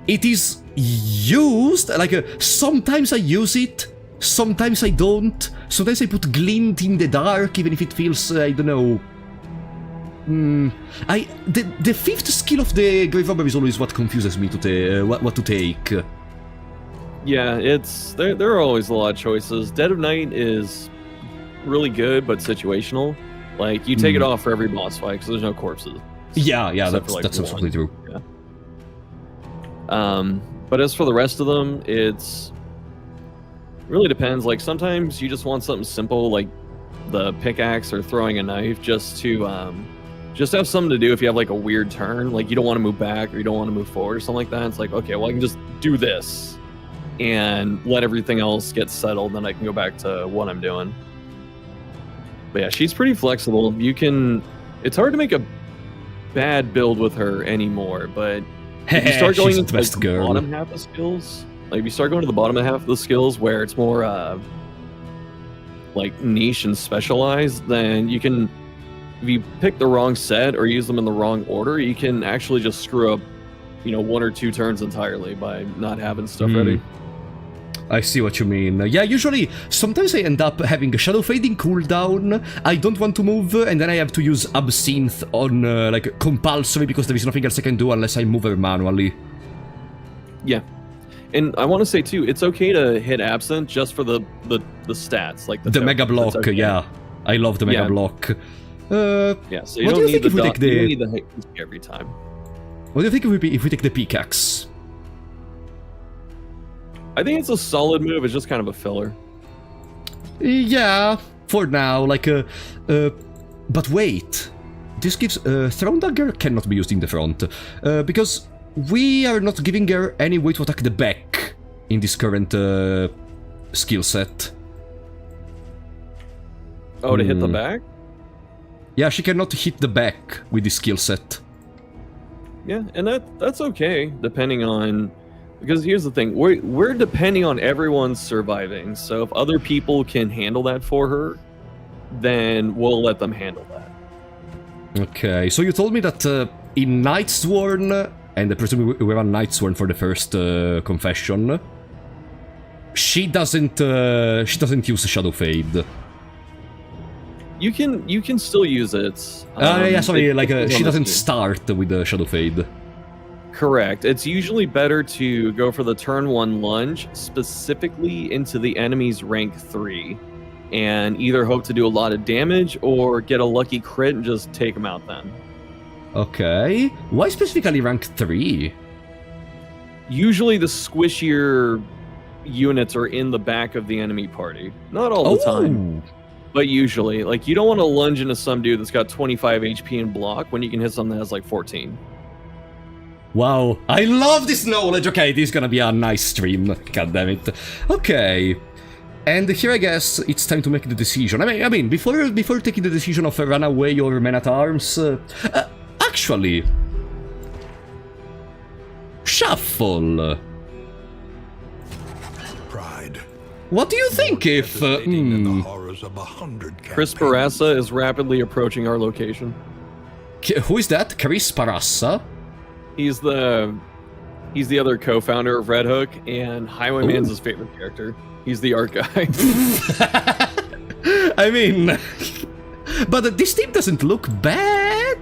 It is used, like, sometimes I use it, sometimes I don't. Sometimes I put Glint in the dark, even if it feels, I don't know. The fifth skill of the Grave Robber is always what confuses me to what to take. Yeah, there are always a lot of choices. Dead of Night is really good, but situational. Like, you take it off for every boss fight because there's no corpses. Yeah, that's absolutely true. Yeah. But as for the rest of them, it's really depends. Like, sometimes you just want something simple, like the pickaxe or throwing a knife, just to have something to do if you have like a weird turn, like you don't want to move back or you don't want to move forward or something like that. It's like, okay, well, I can just do this and let everything else get settled, then I can go back to what I'm doing. But yeah, she's pretty flexible. It's hard to make a bad build with her anymore, but if you start going into like, the bottom half of skills, like if you start going to the bottom half of the skills where it's more like niche and specialized, then you can, if you pick the wrong set or use them in the wrong order, you can actually just screw up, 1 or 2 turns entirely by not having stuff ready. I see what you mean. Yeah, usually, sometimes I end up having a Shadow Fading cooldown, I don't want to move, and then I have to use Absinthe on, like, compulsory, because there is nothing else I can do unless I move her manually. Yeah. And I want to say, too, it's okay to hit Absinthe just for the stats. Like the Mega Block, okay. Yeah. I love the Mega Block. Yeah, so you What do don't you need think if we the take the- you don't need the hit every time. What do you think if we take the pickaxe? I think it's a solid move. It's just kind of a filler. Yeah, for now, but wait. This gives... Thrown Dagger cannot be used in the front, because we are not giving her any way to attack the back in this current skill set. Oh, to hit the back? Yeah, she cannot hit the back with this skill set. Yeah, and that's okay, depending on... Because here's the thing, we're depending on everyone surviving, so if other people can handle that for her, then we'll let them handle that. Okay, so you told me that in Nightsworn, and I presume we run Nightsworn for the first confession, she doesn't use Shadow Fade. You can still use it. Yeah, sorry, she doesn't start. start with the Shadow Fade. Correct. It's usually better to go for the turn 1 lunge specifically into the enemy's rank 3 and either hope to do a lot of damage or get a lucky crit and just take them out then. Okay. Why specifically rank 3? Usually the squishier units are in the back of the enemy party. Not all the time, but usually. Like, you don't want to lunge into some dude that's got 25 HP and block when you can hit something that has like 14. Wow, I love this knowledge! Okay, this is gonna be a nice stream. God damn it. Okay. And here I guess it's time to make the decision. I mean, before taking the decision of run away or men at arms... actually... Shuffle! Pride. What do you think if... Devastating than the horrors of 100 Chris campaigns. Barassa is rapidly approaching our location. Who is that? Chris Parassa? He's the other co-founder of Red Hook, and Highwayman's Ooh. his favorite character. He's the art guy. I mean... but this team doesn't look bad.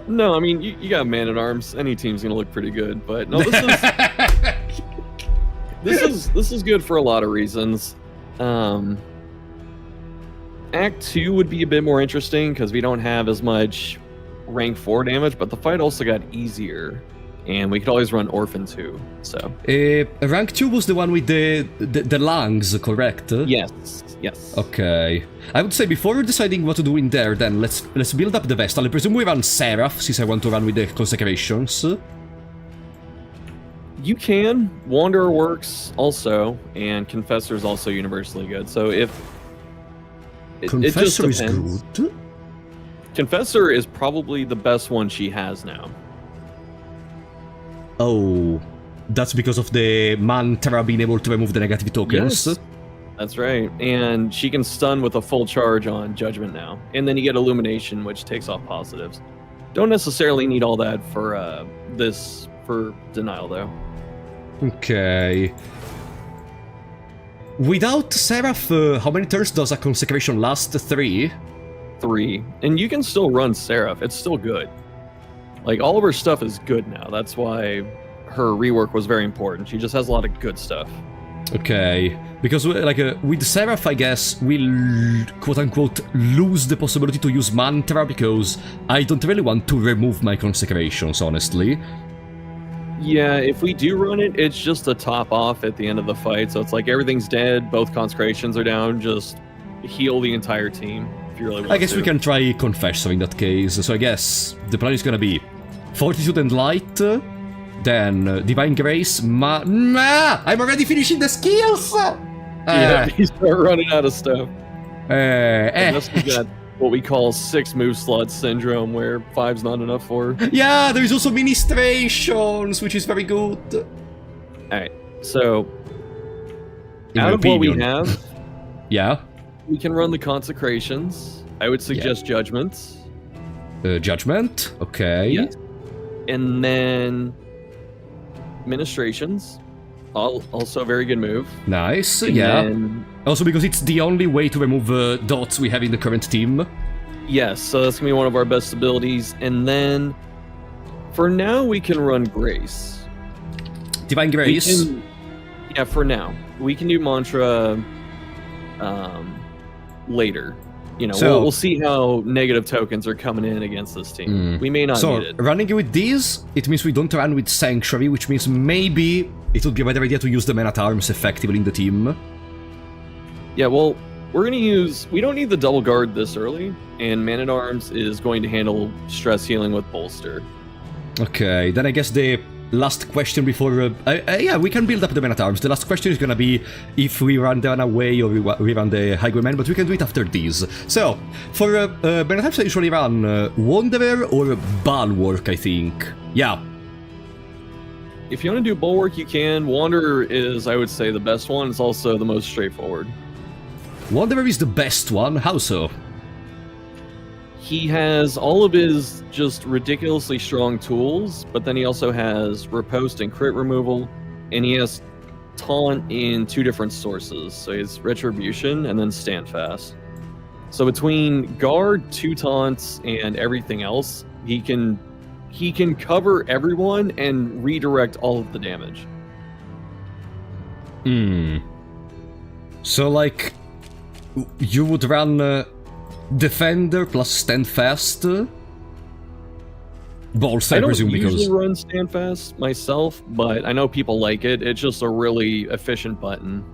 No, I mean, you got Man-at-Arms. Any team's gonna look pretty good, but no, this is good for a lot of reasons. Act 2 would be a bit more interesting because we don't have as much rank 4 damage, but the fight also got easier, and we could always run Orphan 2, so... Rank 2 was the one with the lungs, correct? Yes. Okay. I would say before deciding what to do in there, then let's build up the Vestal. I presume we run Seraph, since I want to run with the Consecrations. You can. Wanderer works also, and Confessor is also universally good, so if... It just Confessor is depends. good? Confessor is probably the best one she has now. Oh, that's because of the mantra being able to remove the negative tokens? Yes, that's right. And she can stun with a full charge on Judgment now. And then you get Illumination, which takes off positives. Don't necessarily need all that for Denial, though. Okay. Without Seraph, how many turns does a Consecration last? 3? 3. And you can still run Seraph. It's still good. Like, all of her stuff is good now. That's why her rework was very important. She just has a lot of good stuff. Okay. Because, with Seraph, I guess, we'll, quote-unquote, lose the possibility to use Mantra, because I don't really want to remove my Consecrations, honestly. Yeah, if we do run it, it's just a top off at the end of the fight. So it's like everything's dead, both Consecrations are down, just heal the entire team if you really want to. I guess we can try Confessor in that case. So I guess the plan is gonna be Fortitude and Light, then Divine Grace, I'm already finishing the skills! Yeah, you start running out of stuff. Unless we got what we call 6 move slot syndrome, where 5's not enough for. Yeah, there is also Ministrations, which is very good. Alright, so In out my of what we opinion. have, Yeah. we can run the Consecrations. I would suggest Judgments. Judgment, okay. Yes. And then Ministrations. Also a very good move. Nice, And yeah. then- Also because it's the only way to remove dots we have in the current team. yes, so that's going to be one of our best abilities. And then, for now, we can run Grace. Divine We Grace. for now. We can do Mantra later. you know, So- we'll see how negative tokens are coming in against this team. We may not So, need it. running with these, it means we don't run with Sanctuary, which means maybe it would be a better idea to use the Man-at-Arms effectively in the team. Yeah, well, we don't need the double guard this early, and Man-at-Arms is going to handle stress healing with Bolster. Okay, then I guess the last question before... yeah, we can build up the Man-at-Arms. The last question is gonna be if we run the Runaway or we run the Highwayman, but we can do it after these. So, for Man-at-Arms I usually run Wanderer or Bulwark, I think. Yeah. If you want to do Bulwark, you can. Wanderer is, I would say, the best one. It's also the most straightforward. Wanderer is the best one. How so? He has all of his just ridiculously strong tools, but then he also has Riposte and crit removal, and he has Taunt in 2 different sources. So he has Retribution and then Stand Fast. So between Guard, 2 Taunts, and everything else, he can cover everyone and redirect all of the damage. So, like, you would run Defender plus Stand Fast? Bolster, I presume, I don't usually because... run Stand Fast myself, but I know people like it. It's just a really efficient button.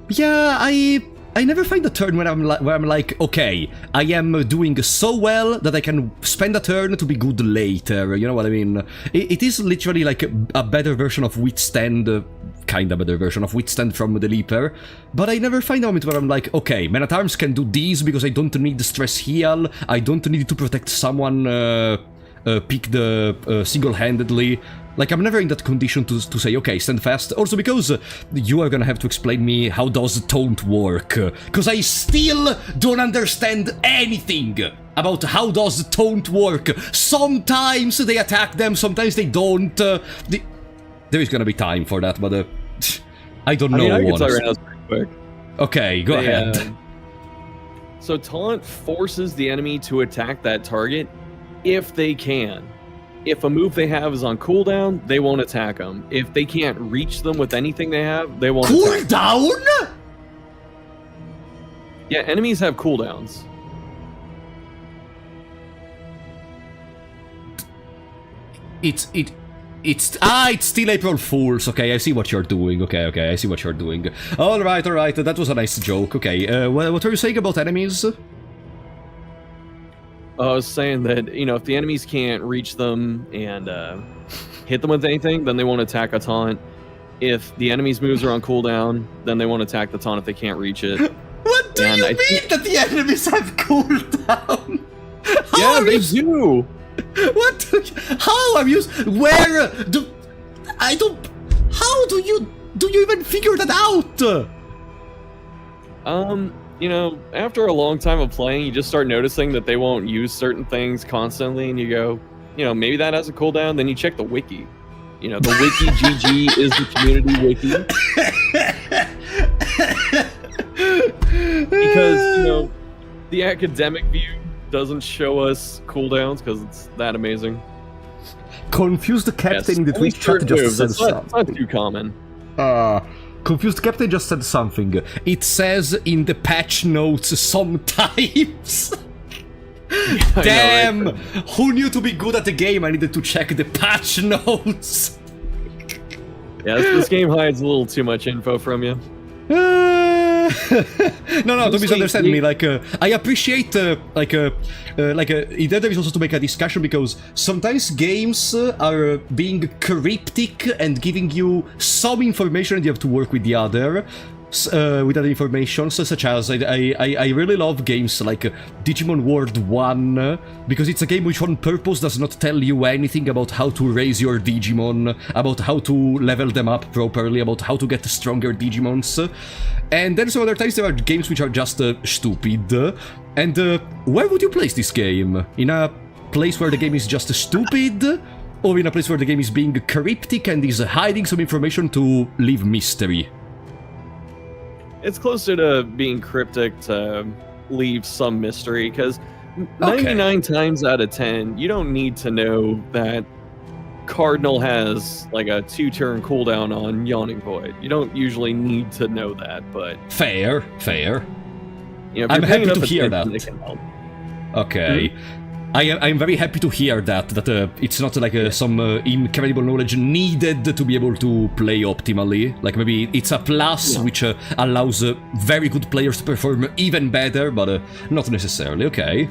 Yeah, I never find a turn where I'm like, okay, I am doing so well that I can spend a turn to be good later, you know what I mean? It is literally like a better version of Withstand, kinda better version of Withstand from the Leaper, but I never find a moment where I'm like, okay, Man-at-Arms can do these because I don't need the stress heal, I don't need to protect someone picked single-handedly. Like, I'm never in that condition to say, okay, Stand Fast. Also because you are gonna have to explain me how does Taunt work. Because I still don't understand anything about how does Taunt work. Sometimes they attack them, sometimes they don't. There is gonna be time for that, but I don't know. I can tell you right now, it's pretty quick. Okay, go ahead. So Taunt forces the enemy to attack that target if they can. If a move they have is on cooldown, they won't attack them. If they can't reach them with anything they have, they won't attack them. Cooldown? Yeah, enemies have cooldowns. It's still April Fools. Okay, I see what you're doing. Okay, I see what you're doing. All right, that was a nice joke. Okay, what were you saying about enemies? I was saying that, you know, if the enemies can't reach them and hit them with anything, then they won't attack a taunt. If the enemy's moves are on cooldown, then they won't attack the taunt if they can't reach it. What do you mean that the enemies have cooldown? Yeah, they do! What? How are you? Where? How do you even figure that out? You know, after a long time of playing, you just start noticing that they won't use certain things constantly, and you go, you know, maybe that has a cooldown. Then you check the wiki. You know, the wiki GG is the community wiki. Because, you know, the academic view doesn't show us cooldowns because it's that amazing. Confused Captain in the Twitch chat just said something. It's not too common. Confused Captain just said something. It says in the patch notes sometimes. Yeah, Damn! know, right? Who knew to be good at the game I needed to check the patch notes? Yeah, this game hides a little too much info from you. No, don't misunderstand me. Like, I appreciate, there is also to make a discussion because sometimes games are being cryptic and giving you some information and you have to work with the other. With other information, such as I really love games like Digimon World 1, because it's a game which on purpose does not tell you anything about how to raise your Digimon, about how to level them up properly, about how to get stronger Digimons. And then some other times there are games which are just stupid. And where would you place this game? In a place where the game is just stupid? Or in a place where the game is being cryptic and is hiding some information to leave mystery? It's closer to being cryptic to leave some mystery, because 99 times out of 10, you don't need to know that Cardinal has like a 2-turn cooldown on Yawning Void. You don't usually need to know that, but... Fair. You know, if I'm you're paying happy enough to hear attention, that. it can help. Okay. I'm very happy to hear that it's not like some incredible knowledge needed to be able to play optimally. Like maybe it's a plus which allows very good players to perform even better, but not necessarily. Okay.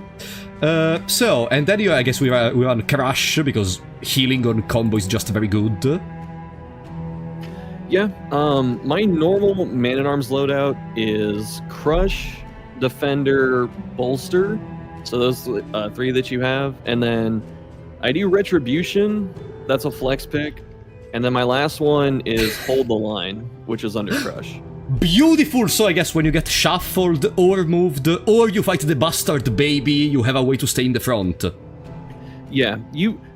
So, and then I guess we run Crash because healing on combo is just very good. Yeah, my normal Man-at-Arms loadout is Crush, Defender, Bolster. So those 3 that you have. And then I do Retribution. That's a flex pick. And then my last one is Hold the Line, which is under Crush. Beautiful! So I guess when you get shuffled or moved or you fight the bastard baby, you have a way to stay in the front. Yeah,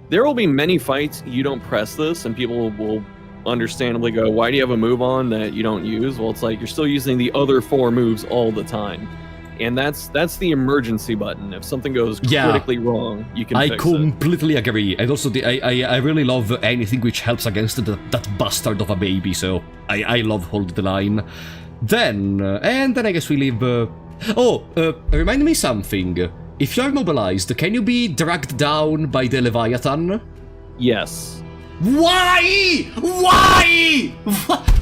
there will be many fights you don't press this and people will understandably go, why do you have a move on that you don't use? Well, it's like you're still using the other 4 moves all the time. And that's the emergency button. If something goes critically wrong, you can fix it. I completely agree. And also, I really love anything which helps against that bastard of a baby, so I love Hold the Line. Then I guess we leave... remind me something. If you're mobilized, can you be dragged down by the Leviathan? Yes. Why? Why?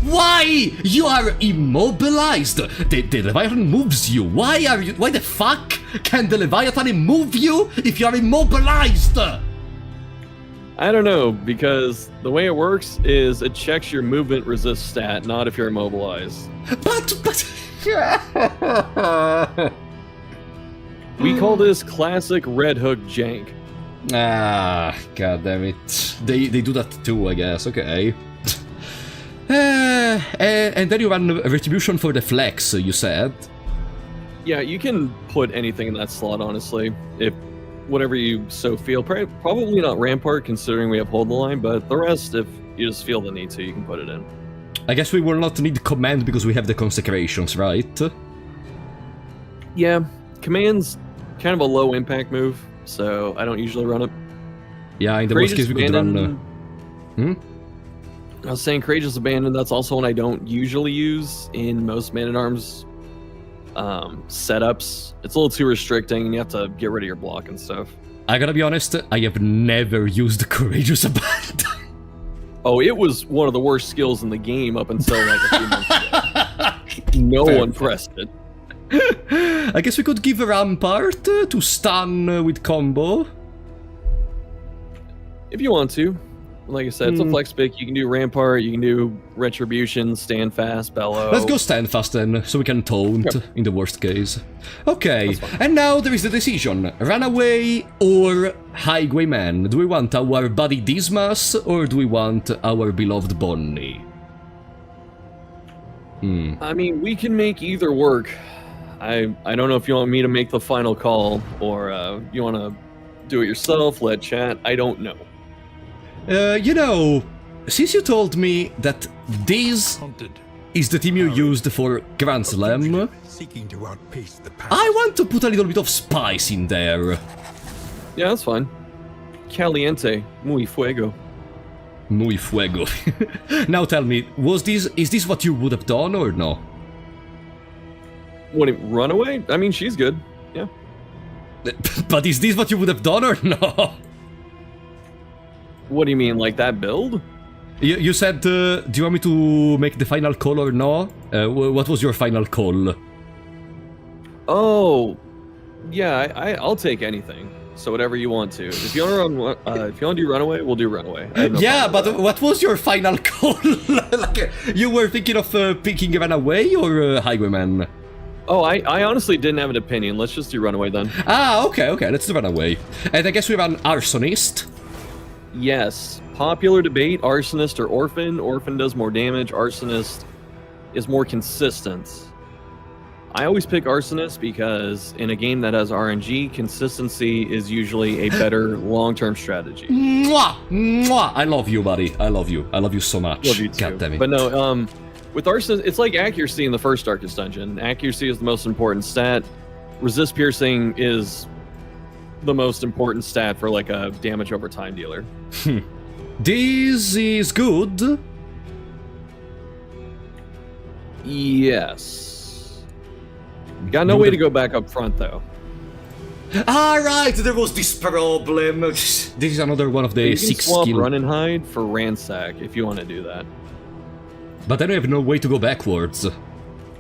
Why? You are immobilized. The Leviathan moves you. Why the fuck can the Leviathan move you if you are immobilized? I don't know, because the way it works is it checks your movement resist stat, not if you're immobilized. But... We call this classic Red Hook jank. Ah, god damn it. They do that too, I guess. Okay. And then you run Retribution for the flex, you said. Yeah, you can put anything in that slot, honestly. If whatever you so feel. Probably not Rampart, considering we have Hold the Line, but the rest, if you just feel the need to, you can put it in. I guess we will not need Command because we have the Consecrations, right? Yeah, Command's kind of a low impact move, so I don't usually run it. Yeah, in the worst case we could run... I was saying Courageous Abandon, that's also one I don't usually use in most Man-at-Arms setups. It's a little too restricting, and you have to get rid of your block and stuff. I gotta be honest, I have never used Courageous Abandon. Oh, it was one of the worst skills in the game up until like a few months ago. No one pressed it. I guess we could give Rampart to stun with combo. If you want to. Like I said, it's a flex pick. You can do Rampart, you can do Retribution, Stand Fast, Bellow. Let's go Stand Fast then, so we can taunt in the worst case. Okay, and now there is the decision. Runaway or Highwayman? Do we want our buddy Dismas or do we want our beloved Bonnie? I mean, we can make either work. I don't know if you want me to make the final call or you want to do it yourself, let chat. I don't know. You know, since you told me that this is the team you used for Grand Slam, I want to put a little bit of spice in there. Yeah, that's fine. Caliente, muy fuego. Muy fuego. Now tell me, is this what you would have done or no? What, Runaway? I mean, she's good, yeah. But is this what you would have done or no? What do you mean, like that build? You said, do you want me to make the final call or no? What was your final call? Oh, yeah, I'll take anything. So whatever you want to. If you want to do Runaway, we'll do Runaway. Yeah, but what was your final call? Like, you were thinking of picking Runaway or Highwayman? Oh, I honestly didn't have an opinion. Let's just do Runaway then. Ah, okay, let's do Runaway. And I guess we run Arsonist. Yes. Popular debate, Arsonist or Orphan. Orphan does more damage. Arsonist is more consistent. I always pick Arsonist because in a game that has RNG, consistency is usually a better long-term strategy. Mwah! Mwah! I love you, buddy. I love you. I love you so much. Love you too. God damn it. But no, with Arsonist, it's like accuracy in the first Darkest Dungeon. Accuracy is the most important stat. Resist Piercing is the most important stat for like a damage over time dealer. This is good. Yes. Got no way to go back up front though. Ah, right, there was this problem. This is another one of the You can 6 swap skill. run and hide for ransack if you want to do that. But then I have no way to go backwards.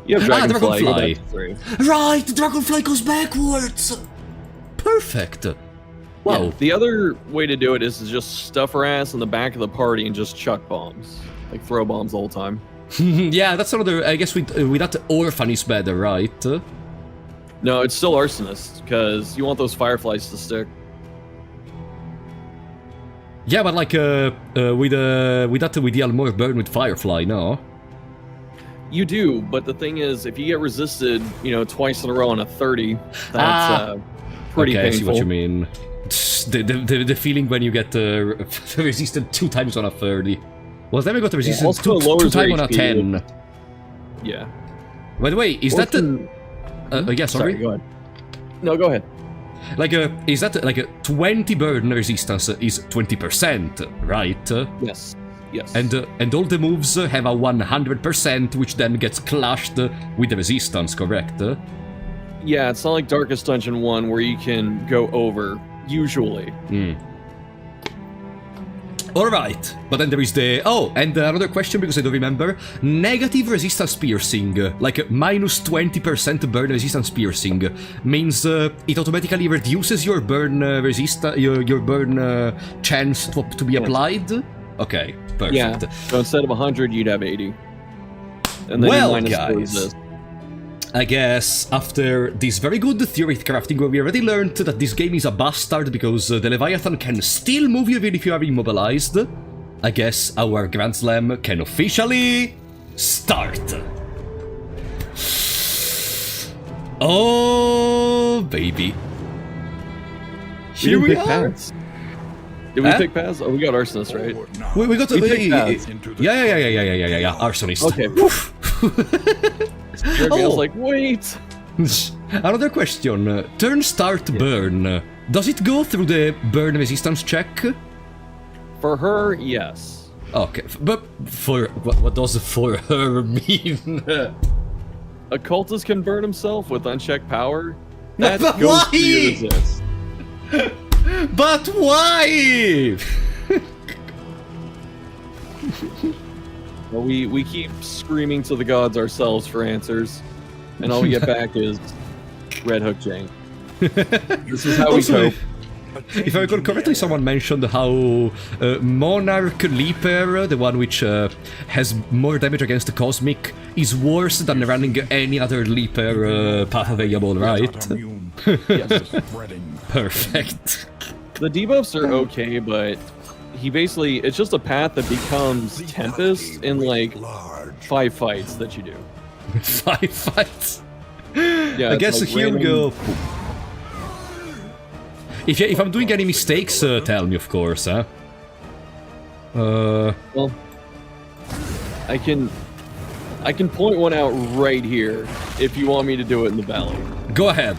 You have Dragonfly. Go Dragonfly. back to 3. Right, the Dragonfly goes backwards. Perfect. Wow. Yeah, the other way to do it is to just stuff her ass in the back of the party and just chuck bombs. Like throw bombs the whole time. Yeah, that's another. I guess with that Orphan is better, right? No, it's still Arsonist, because you want those fireflies to stick. Yeah, but like with the Almor burn with Firefly, no? You do, but the thing is, if you get resisted, twice in a row on a 30, that's pretty okay, painful. I see what you mean. The feeling when you get resisted 2 times on a 30. Well, then we got resisted also 2 times on a HP. 10. Yeah. By the way, is that the... yeah, sorry? Go ahead. No, go ahead. Like, is that like a 20 burn resistance is 20%, right? Yes. Yes. And all the moves have a 100%, which then gets clashed with the resistance, correct? Yeah, it's not like Darkest Dungeon 1 where you can go over, usually. Alright, but then there is the... Oh, and another question because I don't remember. Negative resistance piercing, like minus 20% burn resistance piercing, means it automatically reduces your burn your burn chance to be applied? Okay, perfect. Yeah, so instead of 100, you'd have 80. And then Well, you minus guys, resist. I guess after this very good theory crafting where we already learned that this game is a bastard because the Leviathan can still move you even if you are immobilized, I guess our Grand Slam can officially start. Oh, baby. Here we are. Paths. Did we Huh? pick paths? Oh, we got Arsonist, right? Forward now. We got to... We picked paths. Into the Yeah, Arsonist. Okay. I was like, wait. Another question. Turn start burn. Does it go through the burn resistance check? For her, yes. Okay, but for what does for her mean? A cultist can burn himself with unchecked power. No, That but goes why? to your resist. But why? Well, we keep screaming to the gods ourselves for answers, and all we get back is Red Hook Jank. This is how we Also, cope. if I recall correctly, someone mentioned how Monarch Leaper, the one which has more damage against the Cosmic, is worse than running any other Leaper path available, right? not immune Yes. to spreading. Perfect. The debuffs are okay, but he basically, it's just a path that becomes Tempest in like Large. 5 fights that you do. 5 fights. Yeah, I it's guess like here we random- go. If I'm doing any mistakes, tell me, of course, huh? Well, I can point one out right here if you want me to do it in the valley. Go ahead.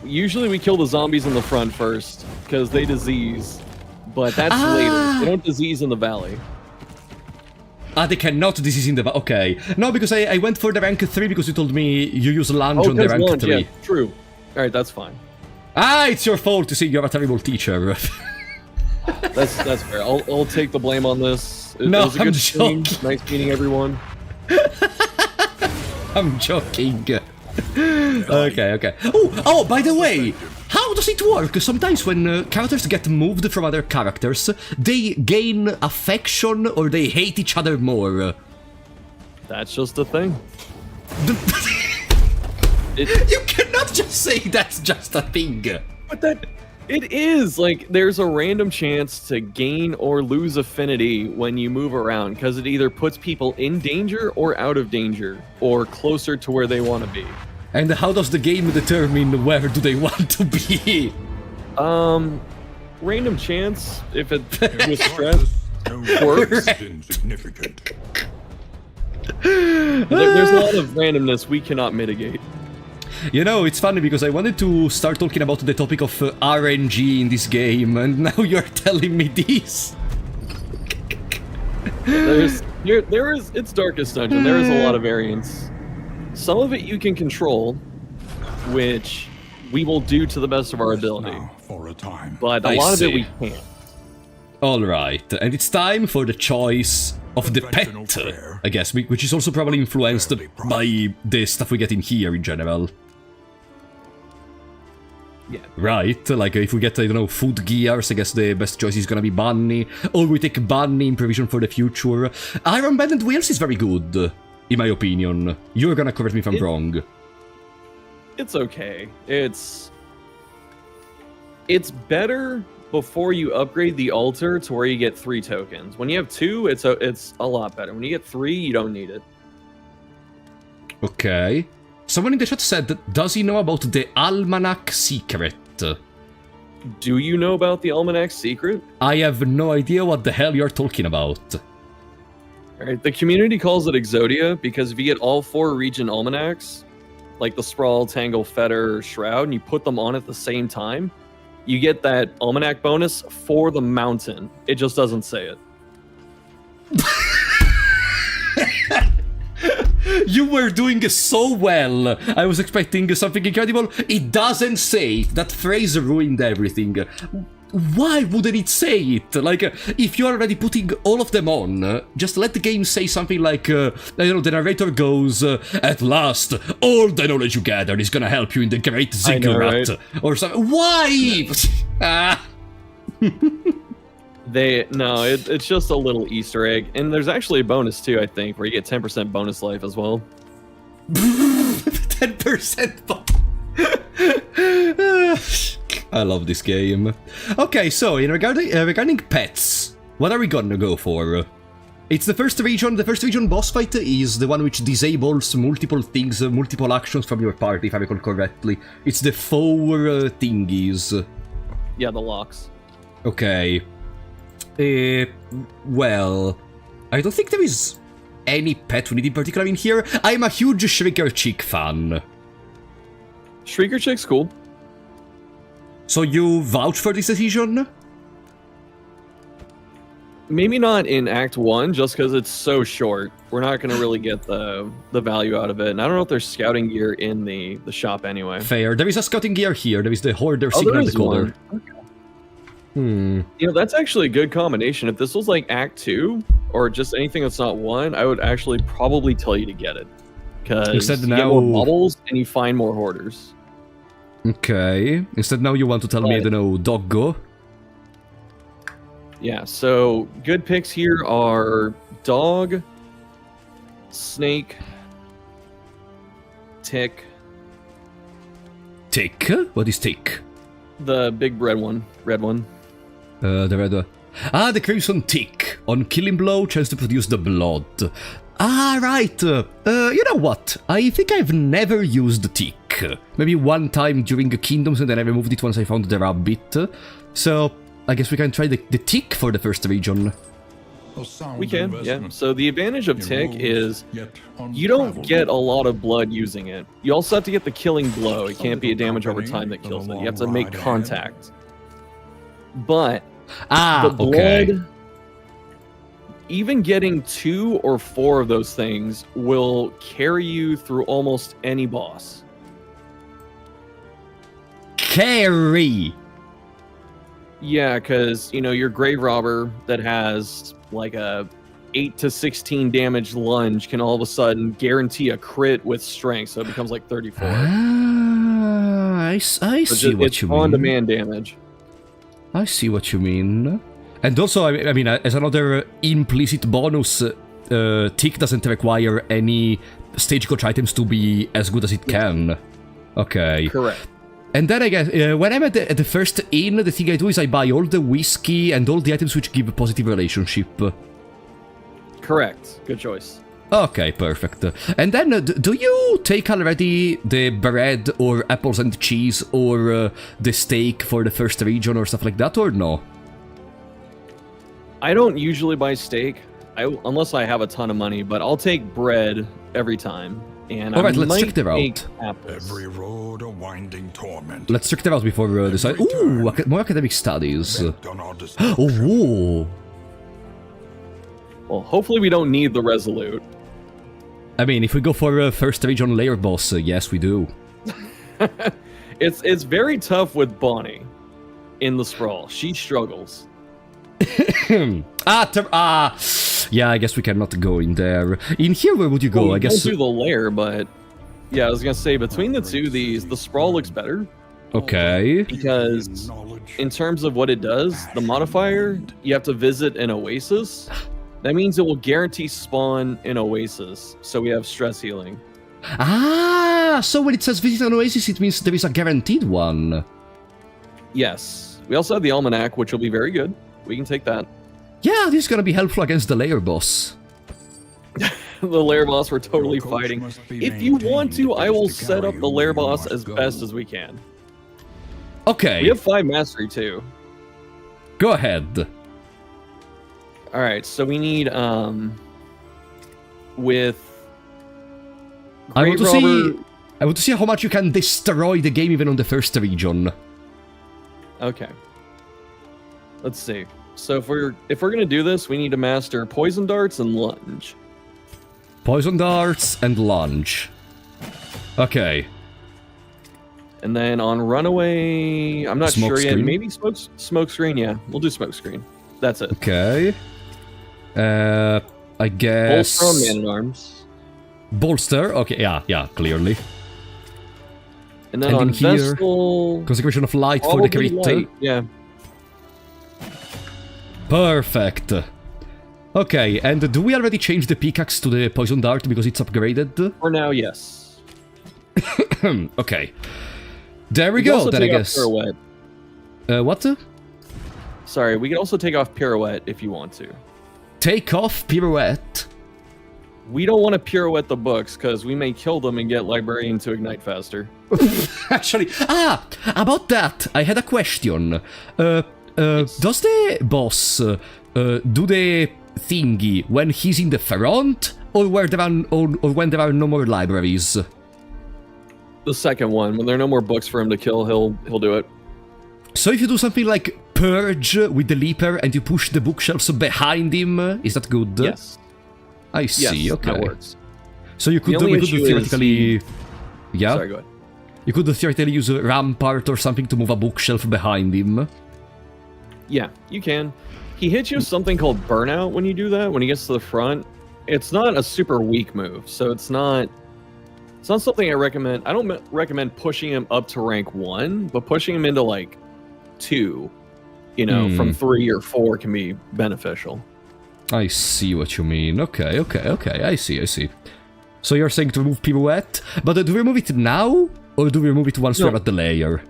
Usually we kill the zombies in the front first because they disease, but that's later. They don't disease in the valley. Ah, they cannot disease in the... Okay. No, because I went for the rank 3 because you told me you use lunge on the because rank lunge, 3. yeah, true. All right, that's fine. Ah, it's your fault to see you're a terrible teacher. That's fair. I'll take the blame on this. It No, was a I'm good stream. joking. Nice meeting everyone. I'm joking. Okay. Oh, by the way, how does it work? Sometimes when characters get moved from other characters, they gain affection or they hate each other more. That's just a thing. You cannot just say that's just a thing. But it is like there's a random chance to gain or lose affinity when you move around because it either puts people in danger or out of danger or closer to where they want to be. And how does the game determine where do they want to be? Random chance if it with stress. Works. Insignificant. There's a lot of randomness we cannot mitigate. You know, it's funny because I wanted to start talking about the topic of RNG in this game, and now you're telling me this. It's Darkest Dungeon. There is a lot of variance. some of it you can control, which we will do to the best of our ability. Now, for a time. But a I lot see. of it we can't. Alright, and it's time for the choice of the pet, Conventional fare. I guess, which is also probably influenced Fairly priced. by the stuff we get in here in general. Yeah. Right, like if we get, I don't know, food gears, I guess the best choice is gonna be Bunny, or we take Bunny in provision for the future. Iron Band and Wheels is very good, in my opinion. You're gonna correct me if I'm wrong. It's okay. It's better before you upgrade the altar to where you get 3 tokens. When you have 2, it's a lot better. When you get 3, you don't need it. Okay. Someone in the chat said, does he know about the Almanac secret? Do you know about the Almanac secret? I have no idea what the hell you're talking about. Alright, the community calls it Exodia because if you get all 4 region almanacs, like the Sprawl, Tangle, Fetter, Shroud, and you put them on at the same time, you get that almanac bonus for the mountain. It just doesn't say it. You were doing so well. I was expecting something incredible. It doesn't say it. That phrase ruined everything. Why wouldn't it say it? Like, if you're already putting all of them on, just let the game say something like, I don't know, the narrator goes, at last, all the knowledge you gathered is gonna help you in the great I know, ziggurat. right? Or something. Why? Ah. It's just a little Easter egg. And there's actually a bonus too, I think, where you get 10% bonus life as well. 10%. I love this game. Okay, so regarding pets, what are we gonna go for? It's the first region. The first region boss fight is the one which disables multiple things, multiple actions from your party, if I recall correctly. It's the 4 thingies. Yeah, the locks. Okay. Well, I don't think there is any pet we need in particular in here. I'm a huge Shrieker Chick fan. Shrieker Chick's cool. So you vouch for this decision? Maybe not in Act 1, just because it's so short. We're not going to really get the value out of it. And I don't know if there's scouting gear in the shop anyway. Fair. There is a scouting gear here. There is the Hoarder signal there in the is corner. one. Okay. Hmm. You know, that's actually a good combination. If this was like Act 2, or just anything that's not 1, I would actually probably tell you to get it. Because Instead you now- get more bubbles and you find more hoarders. Okay. Instead now you want to tell me, I don't know, Doggo? Yeah, so good picks here are Dog, Snake, Tick, Tick? What is Tick? the big red one. The red... the Crimson Tick. On killing blow, chance to produce the blood. Ah, right. You know what? I think I've never used the Tick. Maybe one time during the Kingdoms and then I removed it once I found the rabbit. So, I guess we can try the Tick for the first region. A sound We can, yeah. investment. So the advantage of In Tick roads, is yet you don't untraveled. get a lot of blood using it. You also have to get the killing blow. It can't be a damage over time that kills it. You have to make contact. But Ah, the blood, okay. even getting 2 or 4 of those things will carry you through almost any boss. Carry! Yeah, because, you know, your Grave Robber that has like a 8 to 16 damage lunge can all of a sudden guarantee a crit with strength, so it becomes like 34. Ah, I see what It's you mean. on-demand damage. I see what you mean. And also, I mean, as another implicit bonus, Tick doesn't require any stagecoach items to be as good as it can. Okay. Correct. And then I guess, when I'm at the first inn, the thing I do is I buy all the whiskey and all the items which give a positive relationship. Correct. Good choice. Okay, perfect. And then, do you take already the bread or apples and cheese or the steak for the first region or stuff like that, or no? I don't usually buy steak, unless I have a ton of money, but I'll take bread every time. And Alright, I let's might check them take out. apples. Every road a winding torment. Let's check them out before we decide. Ooh, more academic studies. Bent on our destruction. Oh, Well, hopefully we don't need the Resolute. I mean, if we go for first region layer boss, yes, we do. It's very tough with Bonnie in the sprawl. She struggles. Yeah, I guess we cannot go in there. In here, where would you go? Well, I guess. We'll do the lair, but yeah, I was gonna say between the two of these, the sprawl looks better. Okay. Because in terms of what it does, the modifier, you have to visit an oasis. That means it will guarantee spawn an oasis. So we have stress healing. Ah, so when it says visit an oasis, it means there is a guaranteed one. Yes. We also have the almanac, which will be very good. We can take that. Yeah, this is gonna be helpful against the layer boss. The lair boss we're totally fighting. If you want to, I will set up the lair boss as best as we can. Okay. We have 5 mastery too. Go ahead. All right, so we need with I want Grave to Robber- see. I want to see how much you can destroy the game even on the first region. Okay. Let's see. So if we're gonna do this, we need to master poison darts and lunge. Poison darts and lunge. Okay. And then on runaway, I'm not Smoke sure yet. screen? Maybe smoke screen. Yeah, we'll do smoke screen. That's it. Okay. I guess. Bolster on man-at-arms. Bolster. Okay. Yeah. Clearly. And then And on in here, Vestal, Consecration of light for the probably crit. light. Yeah. Perfect. Okay, and do we already change the pickaxe to the poison dart because it's upgraded? For now, yes. Okay. There we can go, also then I take off guess. Pirouette. What? Sorry, we can also take off pirouette if you want to. Take off pirouette. We don't want to pirouette the books because we may kill them and get librarian to ignite faster. Actually, about that, I had a question. Does the boss do the thingy when he's in the front, or where there are, or when there are no more libraries? The second one, when there are no more books for him to kill, he'll do it. So if you do something like purge with the leaper and you push the bookshelves behind him, is that good? Yes. I see. Yes, Okay. that works. So you could, The only we could issue is theoretically, yeah. Sorry, go ahead. You could theoretically use a rampart or something to move a bookshelf behind him. Yeah, you can. He hits you with something called burnout when you do that. When he gets to the front, it's not a super weak move, so it's not something I recommend. I don't recommend pushing him up to rank 1, but pushing him into like 2, you know, from 3 or 4 can be beneficial. I see what you mean. Okay. I see. So you're saying to remove pirouette, but do we remove it now, or do we remove it once we're at the layer?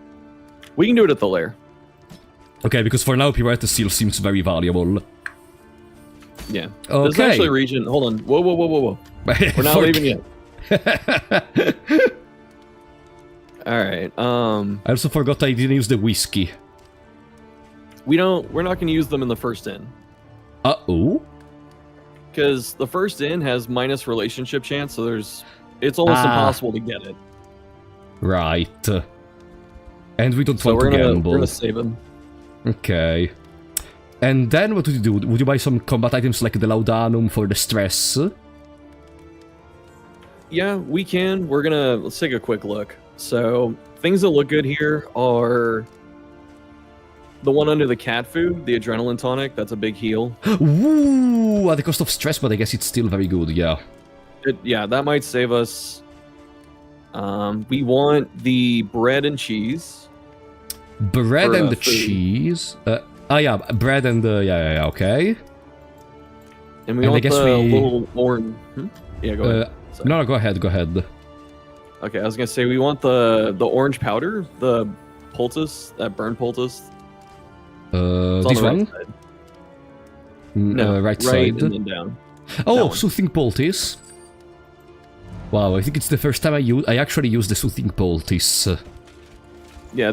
We can do it at the lair. Okay, because for now pirouette still seems very valuable. Yeah. Okay. There's actually a region. Hold on. Whoa. We're not leaving yet. All right. I also forgot I didn't use the whiskey. We're not going to use them in the first inn. Uh-oh. Because the first inn has minus relationship chance, so it's almost impossible to get it. Right. And we don't So want to gamble. we're gonna save him. Okay. And then what would you do? Would you buy some combat items like the laudanum for the stress? Yeah, we can. Let's take a quick look. So things that look good here are the one under the cat food, the adrenaline tonic. That's a big heal. Ooh, at the cost of stress, but I guess it's still very good, yeah. Yeah, that might save us. We want the bread and cheese. Bread For, and the food. cheese. Yeah, bread and yeah, okay. And we And I want guess the we- little orange. Yeah, go ahead. Sorry. No, go ahead. Okay, I was gonna say we want the orange powder, the poultice, that burn poultice. It's on This the right one? side. No, right side. and then down. Oh, that one. soothing poultice. Wow, I think it's the first time I actually used the soothing poultice. Yeah,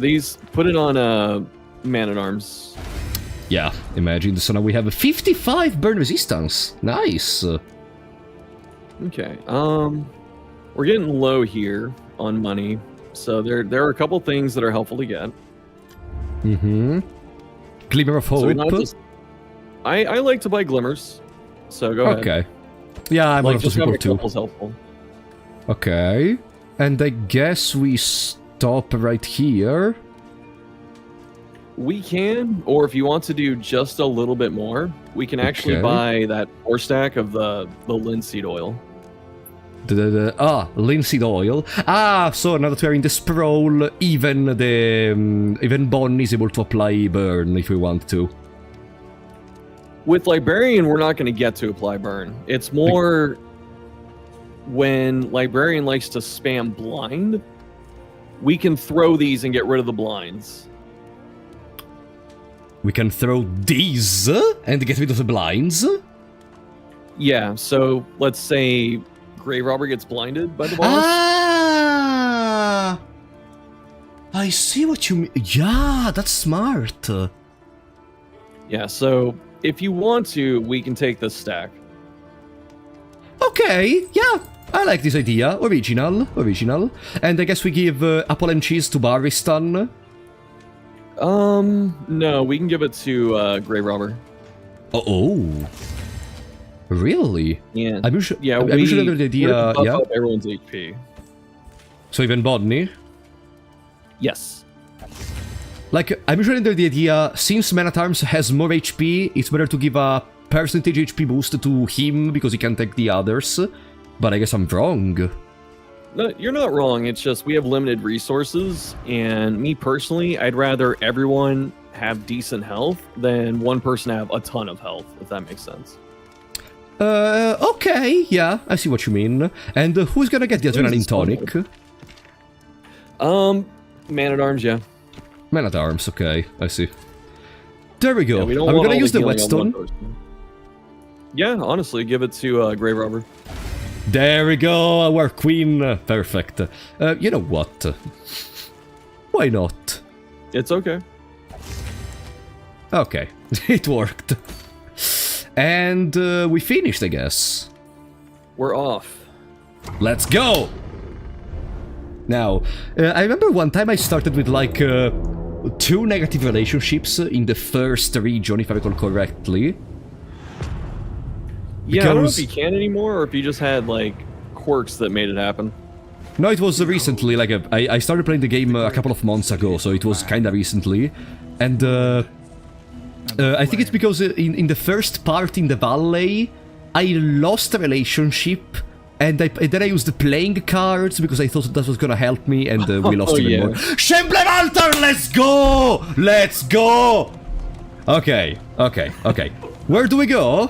put it on man-at-arms. Yeah, imagine. So now we have a 55 burn resistance. Nice. Okay. We're getting low here on money, so there are a couple things that are helpful to get. Mm-hmm. Glimmer of hope. So we don't have to, I like to buy glimmers, so go ahead. Okay. Yeah, I'm one of those just having people a too. couple's helpful. Okay. And I guess we stop right here. We can, or if you want to do just a little bit more, we can actually Okay. buy that 4-stack of the linseed oil. Linseed oil. So now that we're in the sprawl, even Bonnie is able to apply burn if we want to. With Librarian, we're not going to get to apply burn. It's more when Librarian likes to spam blind, we can throw these and get rid of the blinds. We can throw these and get rid of the blinds. Yeah, so let's say Grave Robber gets blinded by the boss. Ah! I see what you mean. Yeah, that's smart. Yeah, so if you want to, we can take this stack. Okay, yeah, I like this idea. Original. And I guess we give apple and cheese to Barristan. No, we can give it to Grave Robber. Oh. Really? Yeah. I'm usually Yeah, I'm usually under the idea, buff yeah. up everyone's HP. So even Bodney? Yes. Like, I'm usually under the idea, since Man at Arms has more HP, it's better to give a percentage HP boost to him because he can take the others. But I guess I'm wrong. No, you're not wrong. It's just we have limited resources, and me personally, I'd rather everyone have decent health than one person have a ton of health, if that makes sense. Okay, yeah, I see what you mean. And who's gonna get the adrenaline tonic? Man at Arms, yeah. Man at Arms, okay, I see. There we go. Yeah, we don't Are we want gonna all use the healing on one whetstone? person. Yeah, honestly, give it to Grave Robber. There we go, our queen. Perfect. You know what? Why not? It's okay. Okay, it worked. And we finished, I guess. We're off. Let's go! Now, I remember one time I started with like 2 negative relationships in the first region, if I recall correctly. Yeah, I don't know Because- if you can anymore, or if you just had like quirks that made it happen. No, it was recently, like, I started playing the game a couple of months ago, so it was kinda recently. And I think it's because in the first part in the valley, I lost a relationship, and then I used the playing cards because I thought that was gonna help me, and we lost even yeah. more. Shambler altar, let's go! Let's go! Okay. Where do we go?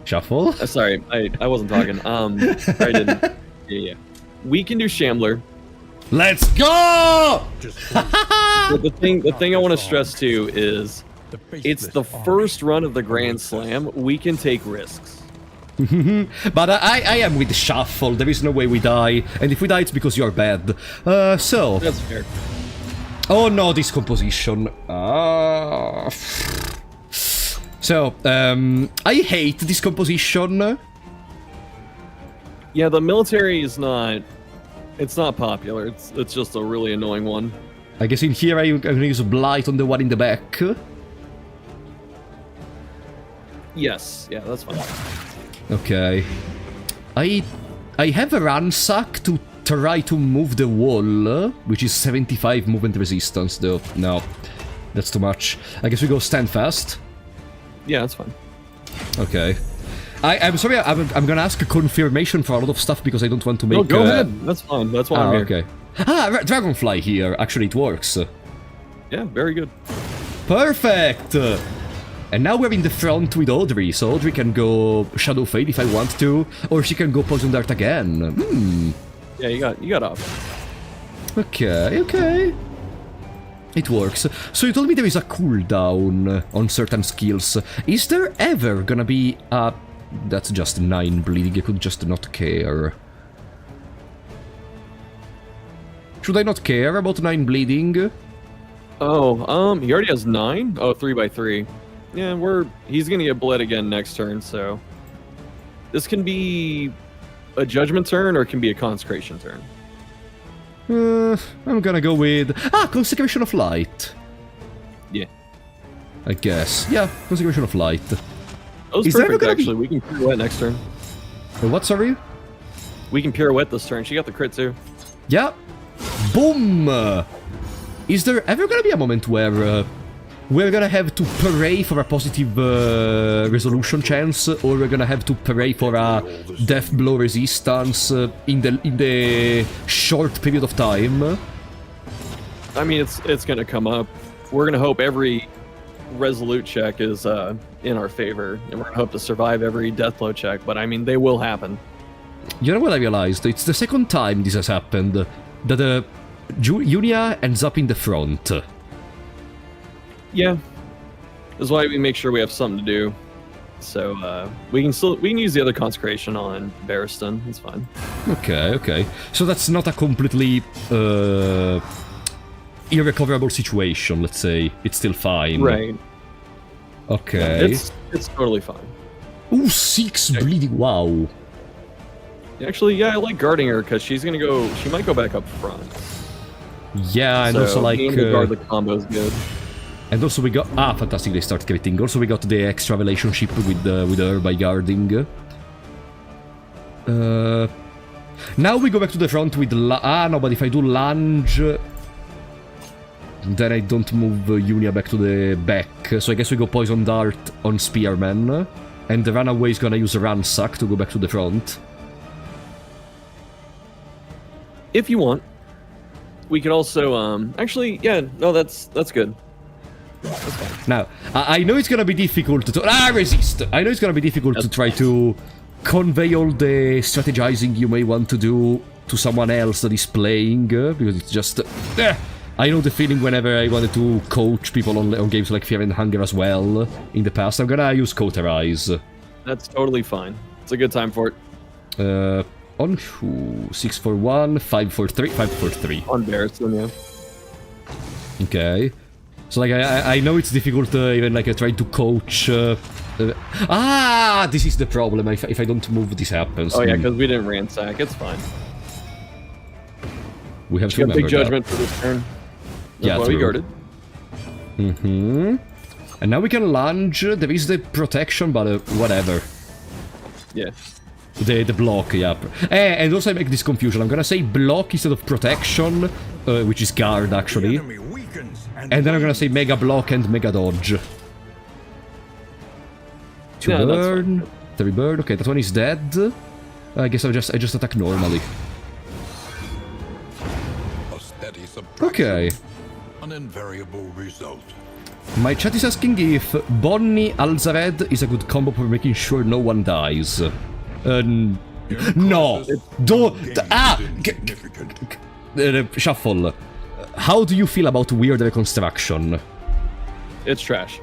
Shuffle? Sorry, I wasn't talking. I didn't. Yeah. We can do Shambler. Let's go! Just But the thing I want to stress too is it's the first run of the Grand Slam. We can take risks. But I am with Shuffle, there is no way we die, and if we die it's because you're bad. So... That's fair. Oh no, this composition. So, I hate this composition. Yeah, the military is not. It's not popular. It's just a really annoying one. I guess in here I'm gonna use Blight on the one in the back. Yes, yeah, that's fine. Okay. I have a ransack to try to move the wall, which is 75 movement resistance though. No, that's too much. I guess we go stand fast. Yeah, that's fine. Okay. I'm sorry, I'm gonna ask a confirmation for a lot of stuff because I don't want to make... No, go ahead. That's fine. That's why I'm here. Okay. Dragonfly here. Actually, it works. Yeah, very good. Perfect! And now we're in the front with Audrey, so Audrey can go Shadow Fade if I want to, or she can go Poison Dart again. Yeah, you got off. Okay. It works. So you told me there is a cooldown on certain skills. Is there ever gonna be a... That's just 9 bleeding, I could just not care. Should I not care about 9 bleeding? Oh, he already has 9? Oh, 3x3. Yeah, he's gonna get bled again next turn, so... This can be a judgment turn, or it can be a consecration turn. I'm gonna go with... Consecration of Light. Yeah. I guess. Yeah, Consecration of Light. That was Is there ever perfect, gonna actually. We can pirouette next turn. What, sorry? We can pirouette this turn. She got the crit, too. Yeah. Boom! Is there ever gonna be a moment where we're gonna have to pray for a positive resolution chance, or we're gonna have to pray for a death blow resistance in the short period of time? I mean, it's gonna come up. We're gonna hope every resolute check is in our favor, and we're gonna hope to survive every death blow check. But I mean, they will happen. You know what I realized? It's the second time this has happened that Junia ends up in the front. Yeah, that's why we make sure we have something to do. So we can use the other consecration on Barristan. It's fine. Okay. So that's not a completely irrecoverable situation. Let's say it's still fine. Right. Okay. Yeah, it's totally fine. Ooh, 6 bleeding. Wow. Actually, yeah, I like guarding her because she's gonna go. She might go back up front. Yeah, and so also like. being able to guard the combo is good. And also we got fantastic. They start critting. Also we got the extra relationship with her by guarding. Now we go back to the front with no, but if I do lunge, then I don't move Junia back to the back. So I guess we go poison dart on Spearman, and the runaway is gonna use a ransack to go back to the front. If you want, we could also actually, yeah, no, that's good. That's fine. Now, I know it's gonna be difficult to resist. I know it's gonna be difficult to try to convey all the strategizing you may want to do to someone else that is playing, because it's just... I know the feeling whenever I wanted to coach people on games like Fear and Hunger as well in the past. I'm gonna use Cauterize. That's totally fine. It's a good time for it. On who? 6 for 1, 5 for 3, 5 for 3. On Barristan, yeah. Okay. So like I know it's difficult even like trying to coach. This is the problem. If I don't move, this happens. Oh yeah, because we didn't ransack. It's fine. We have She to got big remember judgment for this turn. That's Yeah, why we true. guarded. And now we can lunge. There is the protection, but whatever. Yeah. The block, yeah. And also I make this confusion. I'm gonna say block instead of protection, which is guard actually. Enemy weakens And then I'm gonna say mega block and mega dodge. Two Yeah, that's burn, 3 burn. Okay, that one is dead. I guess I just attack normally. a steady subtraction, Okay. an invariable result. My chat is asking if Bonnie Alzared is a good combo for making sure no one dies. No! Don't... Shuffle. How do you feel about weird reconstruction? It's trash.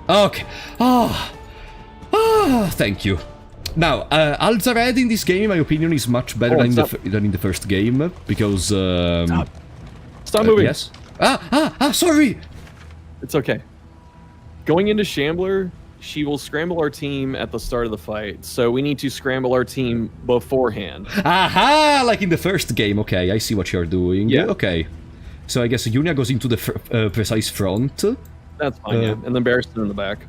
Okay. Thank you. Now, Alzared in this game, in my opinion, is much better than in the first game, because... Stop moving. Yes? Sorry! It's okay. Going into Shambler, she will scramble our team at the start of the fight, so we need to scramble our team beforehand. Aha! Like in the first game. Okay, I see what you're doing. Yeah. Okay. So I guess Junia goes into the precise front. That's fine, yeah. And then Barristan in the back.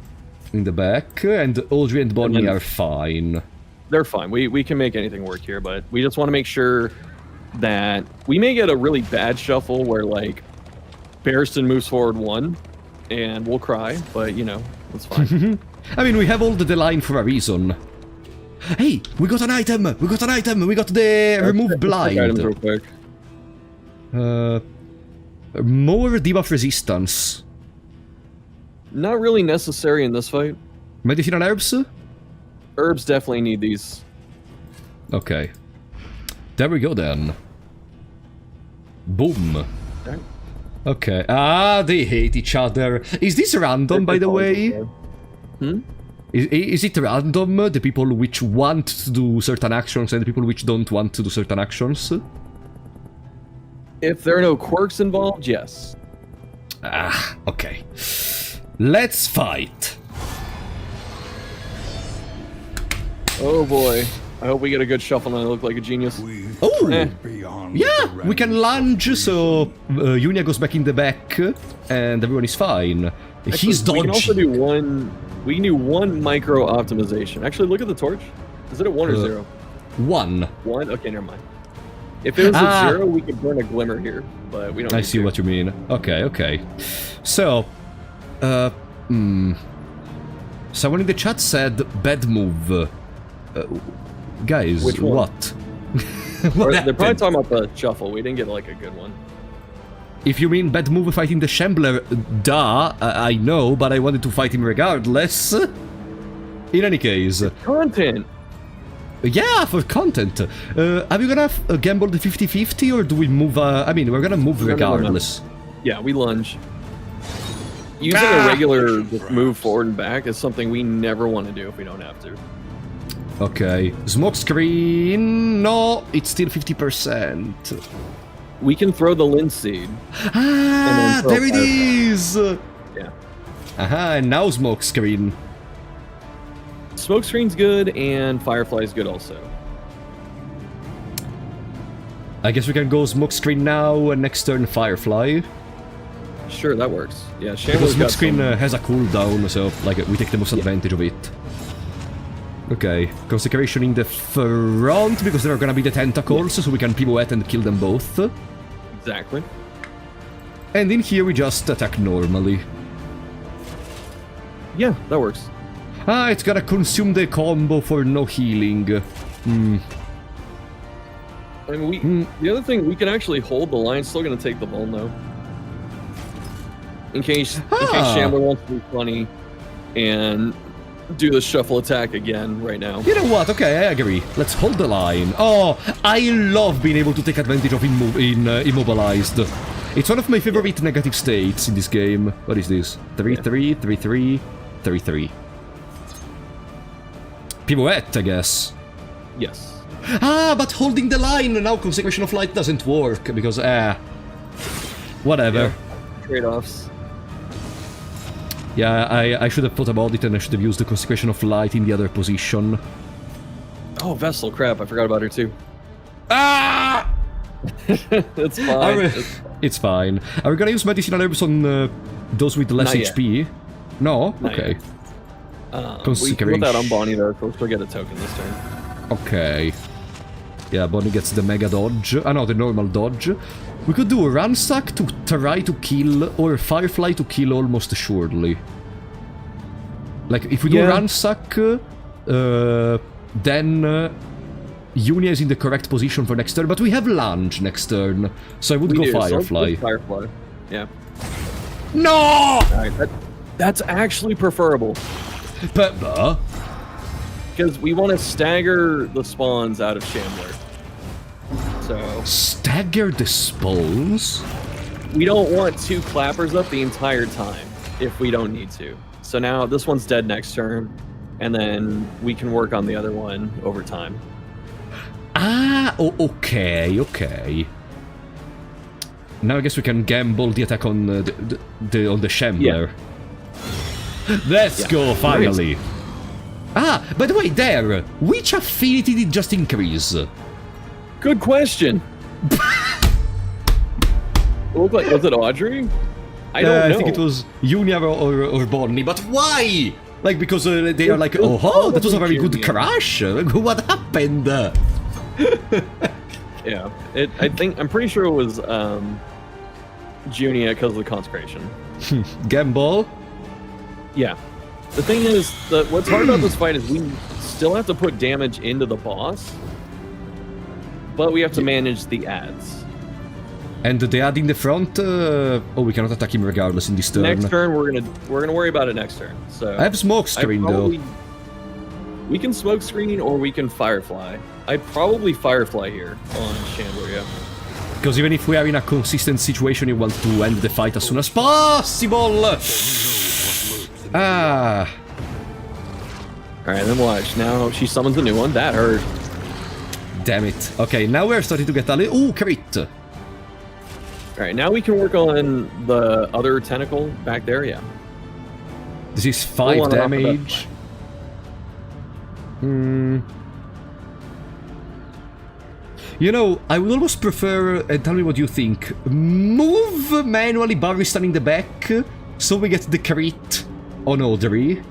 In the back, and Audrey and Bonnie then- are fine. They're fine. We can make anything work here, but we just want to make sure that we may get a really bad shuffle where, like, Barristan moves forward 1, and we'll cry, but, you know, it's fine. I mean, we have all the line for a reason. Hey, we got an item! We got an item! We got the remove Let's check items real blind. quick. More debuff resistance. Not really necessary in this fight. Medicinal herbs? Herbs definitely need these. Okay. There we go then. Boom. Alright. Okay. They hate each other. Is this random, by the way? Hmm? Is it random, the people which want to do certain actions and the people which don't want to do certain actions? If there are no quirks involved, yes. Okay. Let's fight. Oh boy. I hope we get a good shuffle and I look like a genius. We Oh! travel beyond Yeah, the we can realms of lunge, so Junia goes back in the back, and everyone is fine. He's We can also dodgy. do one. We can do one micro optimization. Actually, look at the torch. Is it at 1 or 0? 1. 1. Okay, never mind. If it was at 0, we could burn a glimmer here, but we don't. I need see to. what you mean. Okay. So, someone in the chat said bad move. Guys, Which one? what? Or What they're probably happened? talking about the shuffle. We didn't get like a good one. If you mean bad move fighting the Shambler, duh, I know, but I wanted to fight him regardless. In any case. Content. Yeah, for content. Are we gonna gamble the 50-50 or do we move? I mean, we're gonna move No. regardless. Yeah, we lunge. Using a regular just move forward and back is something we never want to do if we don't have to. Okay. Smoke screen. No, it's still 50%. We can throw the linseed. Ah, throw there it fire is. Yeah. Aha, and now smoke screen. Smoke screen's good and firefly's good also. I guess we can go smoke screen now and next turn firefly. Sure, that works. Yeah, Because Shambler's smoke got screen some. has a cooldown, so like we take the most advantage of it. Okay, consecration in the front because there are gonna be the tentacles, so we can pirouette and kill them both. Exactly. And in here we just attack normally. Yeah, that works. Ah, it's gonna consume the combo for no healing. Hmm. I mean, the other thing, we can actually hold the line. Still gonna take the ball though. In case Shambler wants to be funny and do the shuffle attack again right now. You know what? Okay, I agree. Let's hold the line. Oh, I love being able to take advantage of immobilized. It's one of my favorite negative states in this game. What is this? 3-3, 3-3, 3-3. Pirouette, I guess. Yes. Ah, but holding the line now, Consecration of Light doesn't work because, whatever. Trade-offs. Yeah, I should have thought about it and I should have used the Consecration of Light in the other position. Oh, Vessel, crap, I forgot about her too. Ah! It's fine. It's fine. Are we gonna use Medicinal Herbs on those with less Not yet. HP? No? Not Okay. We put that on Bonnie though, so she'll get a token this turn. Okay. Yeah, Bonnie gets the Mega Dodge. Ah, no, the normal dodge. We could do a Ransack to try to kill, or Firefly to kill almost assuredly. Like, if we do Ransack, then Unia is in the correct position for next turn, but we have Lunge next turn, so I would go So let's Firefly. go Firefly. Yeah. No! Alright, that's actually preferable. But, Because we want to stagger the spawns out of Shambler. So stagger the spawns? we don't want 2 clappers up the entire time if we don't need to. So now this one's dead next turn, and then we can work on the other one over time. Ah, okay. Now I guess we can gamble the attack on the Shambler. Let's go, finally. Ah, by the way, there, which affinity did just increase? Good question. It looked like, was it Audrey? I don't know. I think it was Unia or Bonnie, but why? Like, because they are like, oh, that was a very good crash. What happened? Yeah, I'm pretty sure it was Junia because of the consecration. Gamble? Yeah. The thing is, what's hard about this fight is we still have to put damage into the boss, but we have to manage the ads. And the ad in the front, we cannot attack him regardless in this turn. Next turn, we're gonna worry about it next turn. So I have smoke screen though. We can smoke screen or we can firefly. I'd probably firefly here on Shambler, yeah. Because even if we are in a consistent situation, you want to end the fight as soon as possible. Ah. Alright, then watch. Now she summons a new one. That hurt. Damn it. Okay, now we're starting to get a little... Ooh, crit. Alright, now we can work on the other tentacle back there, yeah. This is 5 damage. You know, I would almost prefer, and tell me what you think, move manually Barristan in the back So we get the crit on Audrey.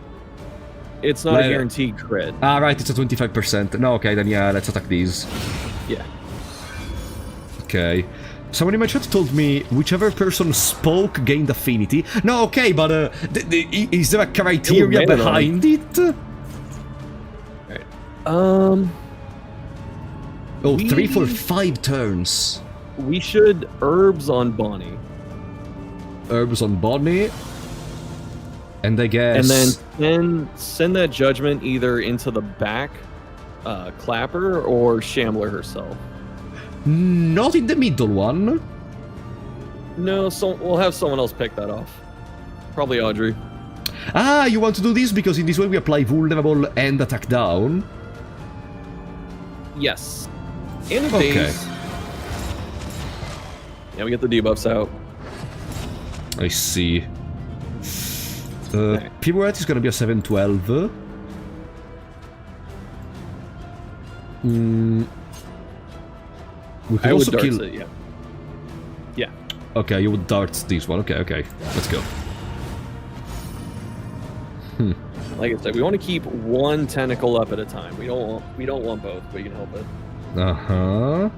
It's not a guaranteed crit. Ah, right, it's a 25%. No, okay, then yeah, let's attack these. Yeah. Okay. Someone in my chat told me whichever person spoke gained affinity. No, okay, but is there a criteria behind it? Alright. Oh, 3 for 5 turns. We should herbs on Bonnie. Herbs on Bonnie. And I guess... And then send that judgment either into the back Clapper or Shambler herself. Not in the middle one. No, so we'll have someone else pick that off. Probably Audrey. Ah, you want to do this because in this way we apply vulnerable and attack down? Yes. And a daze. Yeah, we get the debuffs out. I see. Pirouette is gonna be a 7-12. We could also kill... it, yeah. Yeah. Okay, you would dart this one. Okay. Let's go. Like I said, we want to keep one tentacle up at a time. We don't want both, but you can help it. Uh-huh.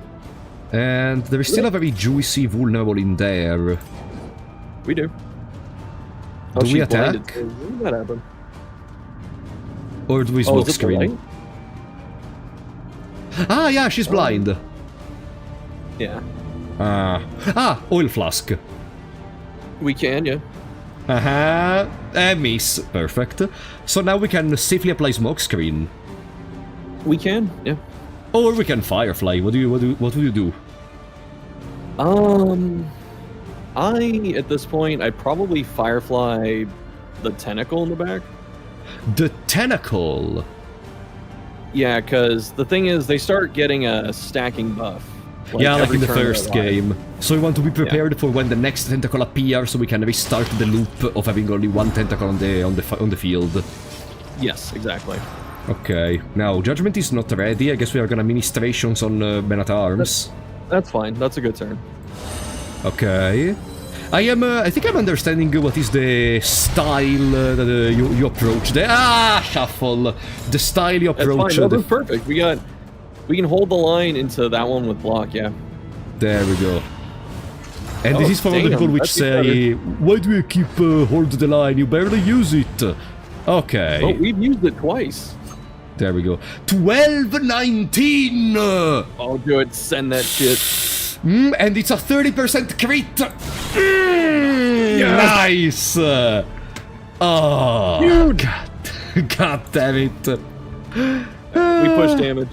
And there is still a very juicy vulnerable in there. We do. Do we attack? When did that happen? Or do we smoke screen? Ah, yeah, she's blind. Yeah. Oil flask. We can, yeah. Miss. Perfect. So now we can safely apply smoke screen. We can, yeah. Or we can firefly. What do you do? At this point, I'd probably firefly the tentacle in the back. The tentacle? Yeah, because the thing is, they start getting a stacking buff. Like in the first game. So we want to be prepared for when the next tentacle appears, so we can restart the loop of having only one tentacle on the field. Yes, exactly. Okay. Now, Judgment is not ready. I guess we are gonna ministrations on Men at Arms. That's fine. That's a good turn. Okay. I think I'm understanding what is the style that you approach there. Shuffle. The style you approach. That's fine. That's perfect. We can hold the line into that one with block, yeah. There we go. And this is for all the people which say, why do you keep hold the line? You barely use it. Okay. Well, we've used it twice. There we go. 12-19! Oh, do it. Send that shit. And it's a 30% crit! Nice! Oh, dude! God damn it. We push damage.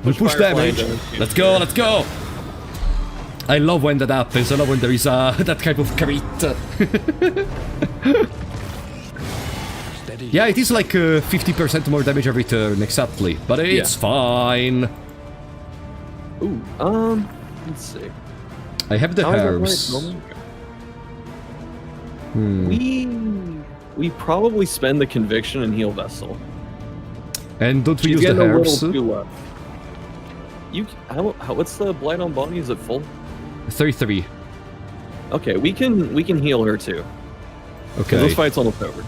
We push damage. Let's go, let's go! I love when that happens. I love when there is that type of crit. Yeah, it is like 50% more damage every turn, exactly. But it's fine. Ooh, let's see. I have the herbs. We probably spend the conviction and heal vessel. And don't we use the herbs? What's the blight on Bonnie? Is it full? 33. Okay, we can heal her too. Okay. This fight's almost over.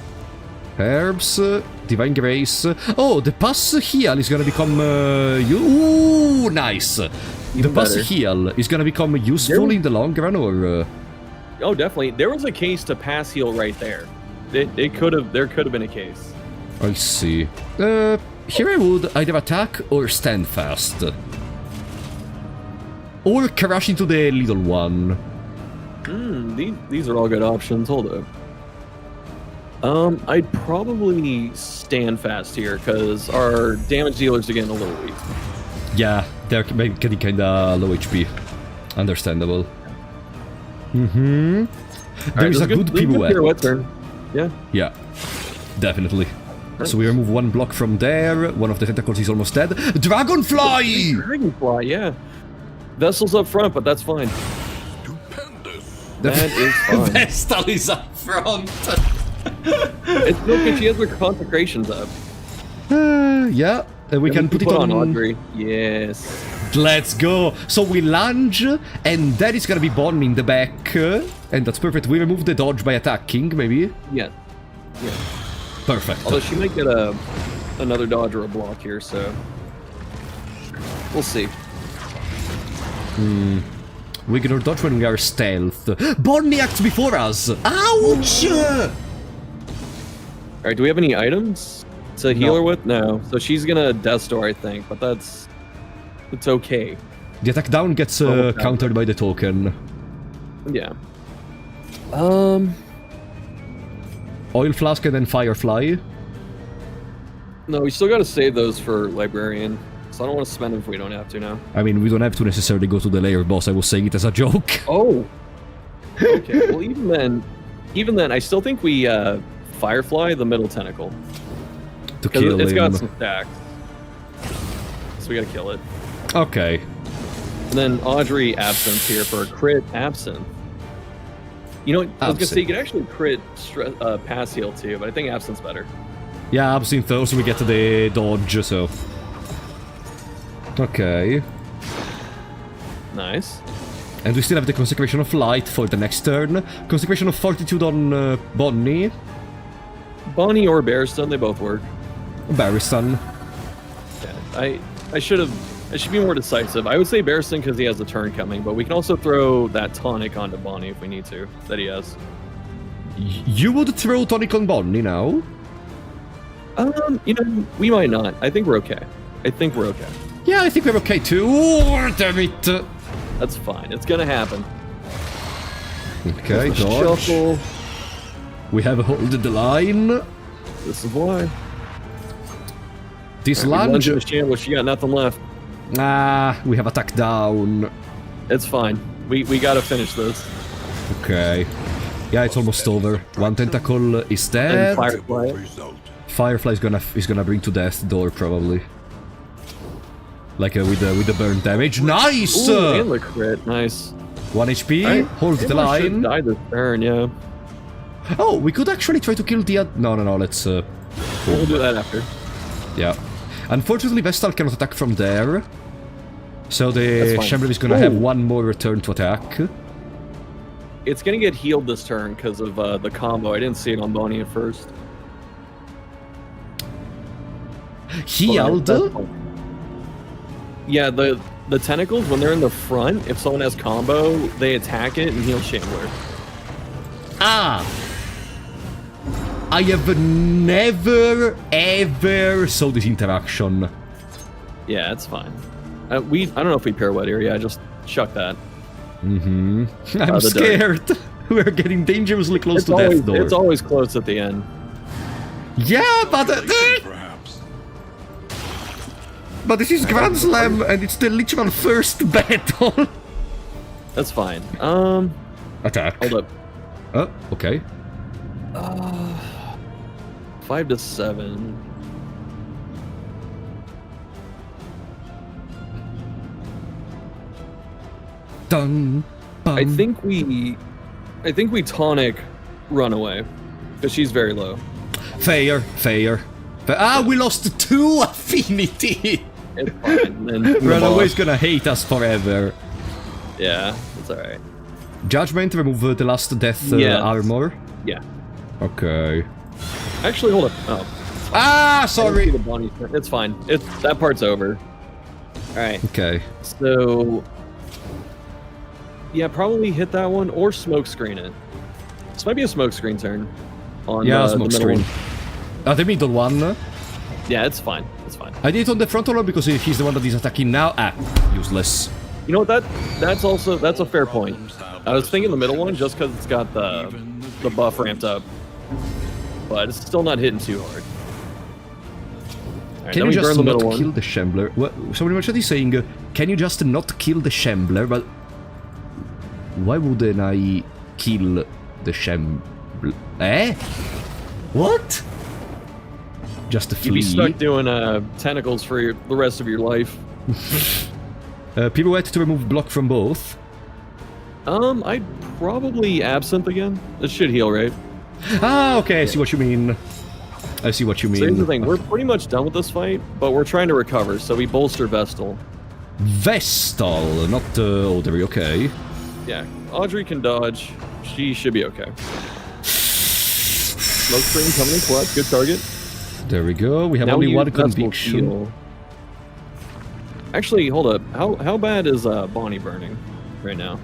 Herbs, Divine Grace. Oh, the pass heal is gonna become ooh, nice. The pass heal is gonna become useful in the long run, or? Oh, definitely. There was a case to pass heal right there. There could have been a case. I see. Here I would either attack or stand fast. Or crash into the little one. These are all good options. Hold up. I'd probably stand fast here because our damage dealers are getting a little weak. Yeah, they're getting kinda low HP. Understandable. There's a good pirouette. Turn. Yeah. Yeah, definitely. So we remove one block from there. One of the tentacles is almost dead. Dragonfly! Dragonfly, yeah. Vessel's up front, but that's fine. Stupendous. That is fine. Vestal is up front. It's okay, she has her consecrations up. Yeah, we can put it on Audrey. Yes. Let's go. So we lunge, and that is gonna be Bonnie in the back. And that's perfect. We remove the dodge by attacking, maybe? Yeah. Yeah. Perfect. Although she might get another dodge or a block here, so we'll see. We ignore dodge when we are stealth. Bonnie acts before us. Ouch! Alright, do we have any items to heal her with? No. So she's gonna Death Store, I think, but it's okay. The attack down gets countered by the token. Yeah. Oil flask and then firefly. No, we still gotta save those for Librarian. So I don't want to spend them if we don't have to now. I mean, we don't have to necessarily go to the layer boss. I was saying it as a joke. Oh! Okay, well even then, I still think we Firefly the middle tentacle. To kill it's him. got some stacks. So we gotta kill it. Okay. And then Audrey Absinthe here for a crit Absinthe. You know what? I was gonna say you could actually crit pass heal too, but I think Absinthe's better. Yeah, Absinthe also we get the dodge, so... Okay. Nice. And we still have the Consecration of Light for the next turn. Consecration of Fortitude on Bonnie. Bonnie or Bearstone, they both work. Barristan. Yeah, I should be more decisive. I would say Bearstone because he has a turn coming, but we can also throw that tonic onto Bonnie if we need to, that he has. You would throw tonic on Bonnie now? You know, we might not. I think we're okay. Yeah, I think we're okay too. Oh, damn it. That's fine. It's gonna happen. Okay, dodge. Shuffle. We have hold the line. This is why. This Lunge lunge. into Shambler, she got nothing left. Ah, we have attack down. It's fine. We gotta finish this. Okay. Yeah, it's almost over. One tentacle is And dead. Firefly. Result. Firefly is gonna bring to death door probably. Like with the burn damage. Nice! Ooh, and the crit. Nice. 1 HP. Right. Hold the Shambler should line. die this turn, yeah. Oh, we could actually try to kill the... No, let's... We'll do that after. Yeah. Unfortunately, Vestal cannot attack from there. So the That's fine. Shambler is gonna have one more return to attack. It's gonna get healed this turn because of the combo. I didn't see it on Bonnie at first. Healed? Yeah, the tentacles, when they're in the front, if someone has combo, they attack it and heal Shambler. Ah! I have never, ever saw this interaction. Yeah, it's fine. I don't know if we pirouette here. Yeah, just chuck that. Mm-hmm. I'm the scared. We're getting dangerously close to death door. It's always close at the end. Yeah, but Perhaps. but this is Grand Slam and it's the literal first battle. That's fine. Attack. Hold up. Oh, okay. 5 to 7. Dun. I think we tonic runaway because she's very low. Fair. We lost 2 affinity. It's fine. And then Runaway's gonna hate us forever. Yeah, it's all right. Judgment, remove the last death Yes. armor. Yeah. Okay. Actually, hold up. Oh, Ah, I didn't see sorry. the Bonnie turn. It's fine. That part's over. All right. Okay. So, yeah, probably hit that one or smoke screen it. This might be a smoke screen turn. On Yeah, the smoke middle screen. one. The middle one. Yeah, it's fine. It's fine. I did it on the front one because he's the one that is attacking now. Ah, useless. You know what? That's a fair point. I was thinking the middle one just because it's got the buff ramped up, but it's still not hitting too hard. Right, Can then you we burn just the not middle kill one. the Shambler? Well, somebody in the chat is saying, can you just not kill the Shambler? But why wouldn't I kill the Shambler? Eh? What? Just a You'd be flea. stuck doing tentacles for the rest of your life. Pirouette to remove block from both. I'd probably Absinthe again. This should heal, right? Ah, okay, I see what you mean. I see what you mean. So here's the thing, we're pretty much done with this fight, but we're trying to recover, so we bolster Vestal. Vestal, not Audrey, okay. Yeah, Audrey can dodge. She should be okay. Smoke screen coming in clutch. Good target. There we go. We have Now only we one use Vestal conviction. heal. Actually, hold up. How bad is Bonnie burning right now?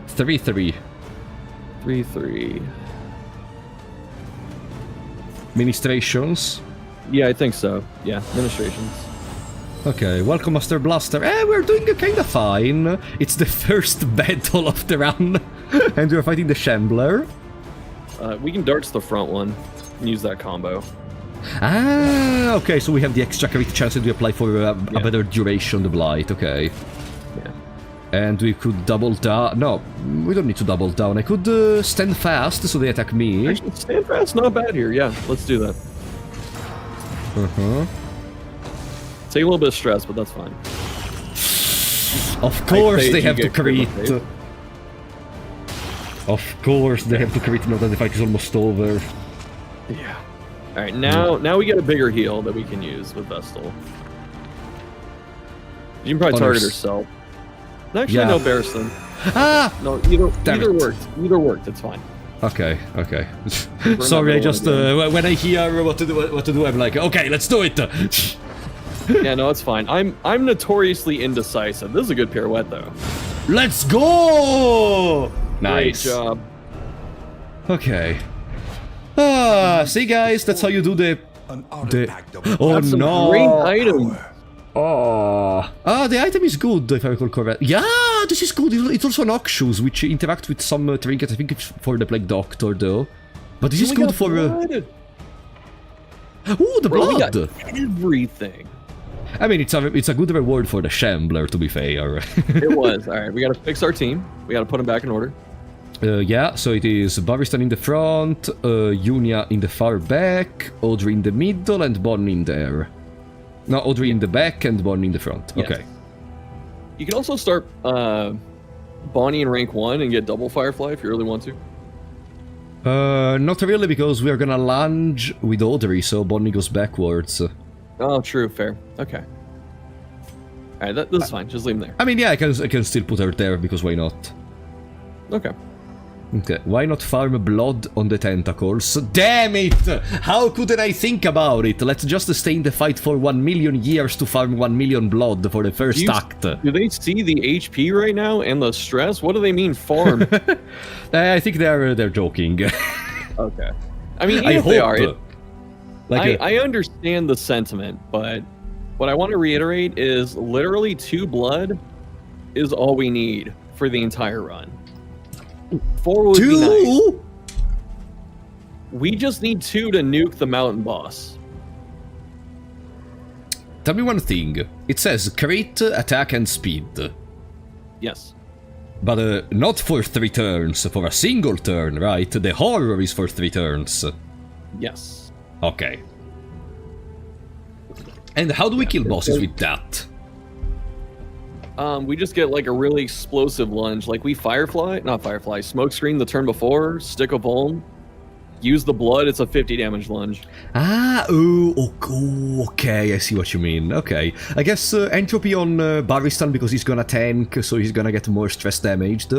3-3. 3-3. Ministrations. Yeah, I think so. Yeah, administrations. Okay, welcome Master Blaster. We're doing kinda fine. It's the first battle of the run, and we're fighting the Shambler. We can darts the front one and use that combo. Ah, okay, so we have the extra crit chance to apply for a better duration the blight, okay. Yeah. And we could double down. No, we don't need to double down. I could stand fast so they attack me. Actually, stand fast, not bad here. Yeah, let's do that. Uh-huh. Take a little bit of stress, but that's fine. Of course say they you have to get crit crit. save. Of course they have to crit now that the fight is almost over. Yeah. All right, now we get a bigger heal that we can use with Vestal. You can probably target herself. Actually, Yeah. no, Barristan. Ah! No, Damn either it. worked. Either worked. It's fine. Okay, okay. We're Sorry, I not just when I hear what to do, I'm like, okay, let's do it. Yeah, no, it's fine. I'm notoriously indecisive. This is a good pirouette, though. Let's go! Nice. Great job. Okay. See guys, that's how you do the... An artifact of Oh That's some no! great item. Oh. The item is good, if I recall correctly. Yeah, this is good. It's also Noxious, which interact with some trinkets. I think it's for the Plague Doctor, though. But this is We good got for... blood. Ooh, the Bro, we blood! got everything. I mean, it's a good reward for the Shambler, to be fair. It was. All right, we got to fix our team. We got to put them back in order. Yeah, so it is Barristan in the front, Unia in the far back, Audrey in the middle, and Bonnie in there. No, Audrey in the back and Bonnie in the front. Yes. Okay. You can also start Bonnie in rank 1 and get double Firefly if you really want to. Not really, because we are gonna lunge with Audrey, so Bonnie goes backwards. Oh, true, fair. Okay. All right, this is fine. Just leave him there. I mean, yeah, I can still put her there, because why not? Okay. Okay, why not farm blood on the tentacles? Damn it! How couldn't I think about it? Let's just stay in the fight for 1 million years to farm 1 million blood for the first act. Do they see the HP right now and the stress? What do they mean farm? I think they're joking. Okay. I mean, even I if they hope. are, Like I understand the sentiment, but what I want to reiterate is literally 2 blood is all we need for the entire run. 4 would be nice. 2? We just need 2 to nuke the mountain boss. Tell me one thing. It says crit, attack, and speed. Yes. But not for 3 turns, for a single turn, right? The horror is for 3 turns. Yes. Okay. And how do we kill bosses with that? We just get like a really explosive lunge. Like we smoke screen the turn before, stick a vuln, use the blood, it's a 50 damage lunge. Ah, okay, I see what you mean. Okay. I guess entropy on Barristan because he's gonna tank, so he's gonna get more stress damaged.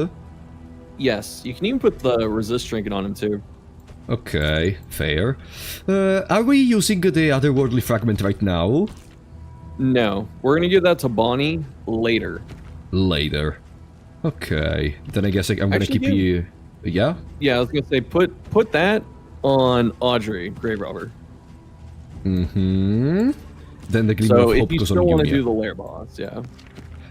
Yes, you can even put the resist trinket on him too. Okay, fair. Are we using the otherworldly fragment right now? No, we're gonna give that to Bonnie later. Later. Okay, then I guess I'm gonna Actually, keep you... Yeah? Yeah, I was gonna say put that on Audrey, Grave Robber. Mm-hmm. Then the Gleam So of if Hope you goes still on want to Unia. do the lair boss, yeah.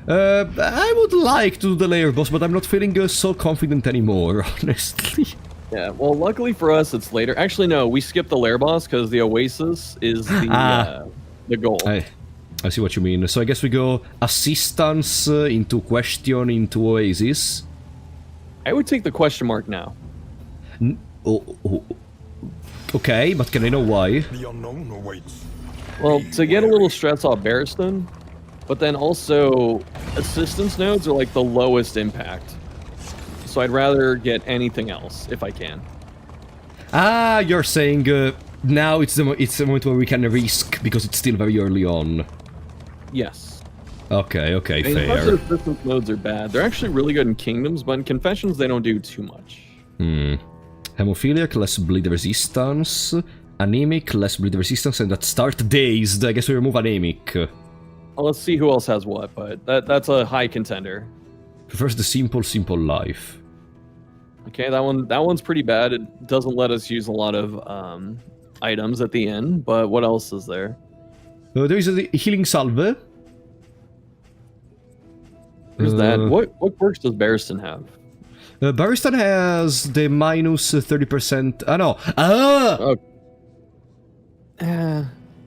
I would like to do the layer boss, but I'm not feeling so confident anymore, honestly. Yeah, well, luckily for us, it's later. Actually, no, we skipped the lair boss because the Oasis is the goal. I see what you mean. So I guess we go assistance into question into Oasis. I would take the question mark now. Okay, but can I know why? The unknown awaits. Well, to get a little stress off Barristan, but then also assistance nodes are like the lowest impact. So I'd rather get anything else if I can. Ah, you're saying now it's the moment where we can risk because it's still very early on. Yes. Okay, okay, I mean, most fair. of the resistance modes are bad. They're actually really good in Kingdoms, but in Confessions they don't do too much. Hemophiliac, less bleed resistance. Anemic, less bleed resistance, and at start dazed. I guess we remove anemic. Well, let's see who else has what, but that's a high contender. Prefers the simple life. Okay, that one's pretty bad. It doesn't let us use a lot of items at the end, but what else is there? There is a healing salve. There's that. What quirks does Barristan have? Barristan has the minus 30%. Ah, no. Ah! Oh.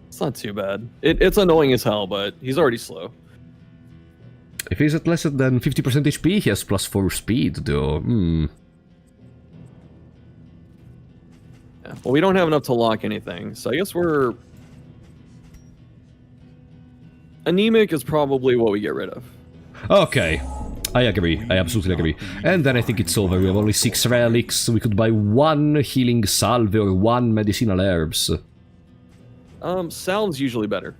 It's not too bad. It's annoying as hell, but he's already slow. If he's at less than 50% HP, he has plus 4 speed, though. Yeah. Well, we don't have enough to lock anything, so I guess we're... Anemic is probably what we get rid of. Okay. I agree. I absolutely agree. And then I think it's over. We have only 6 relics. We could buy 1 healing salve or 1 medicinal herbs. Salve's usually better.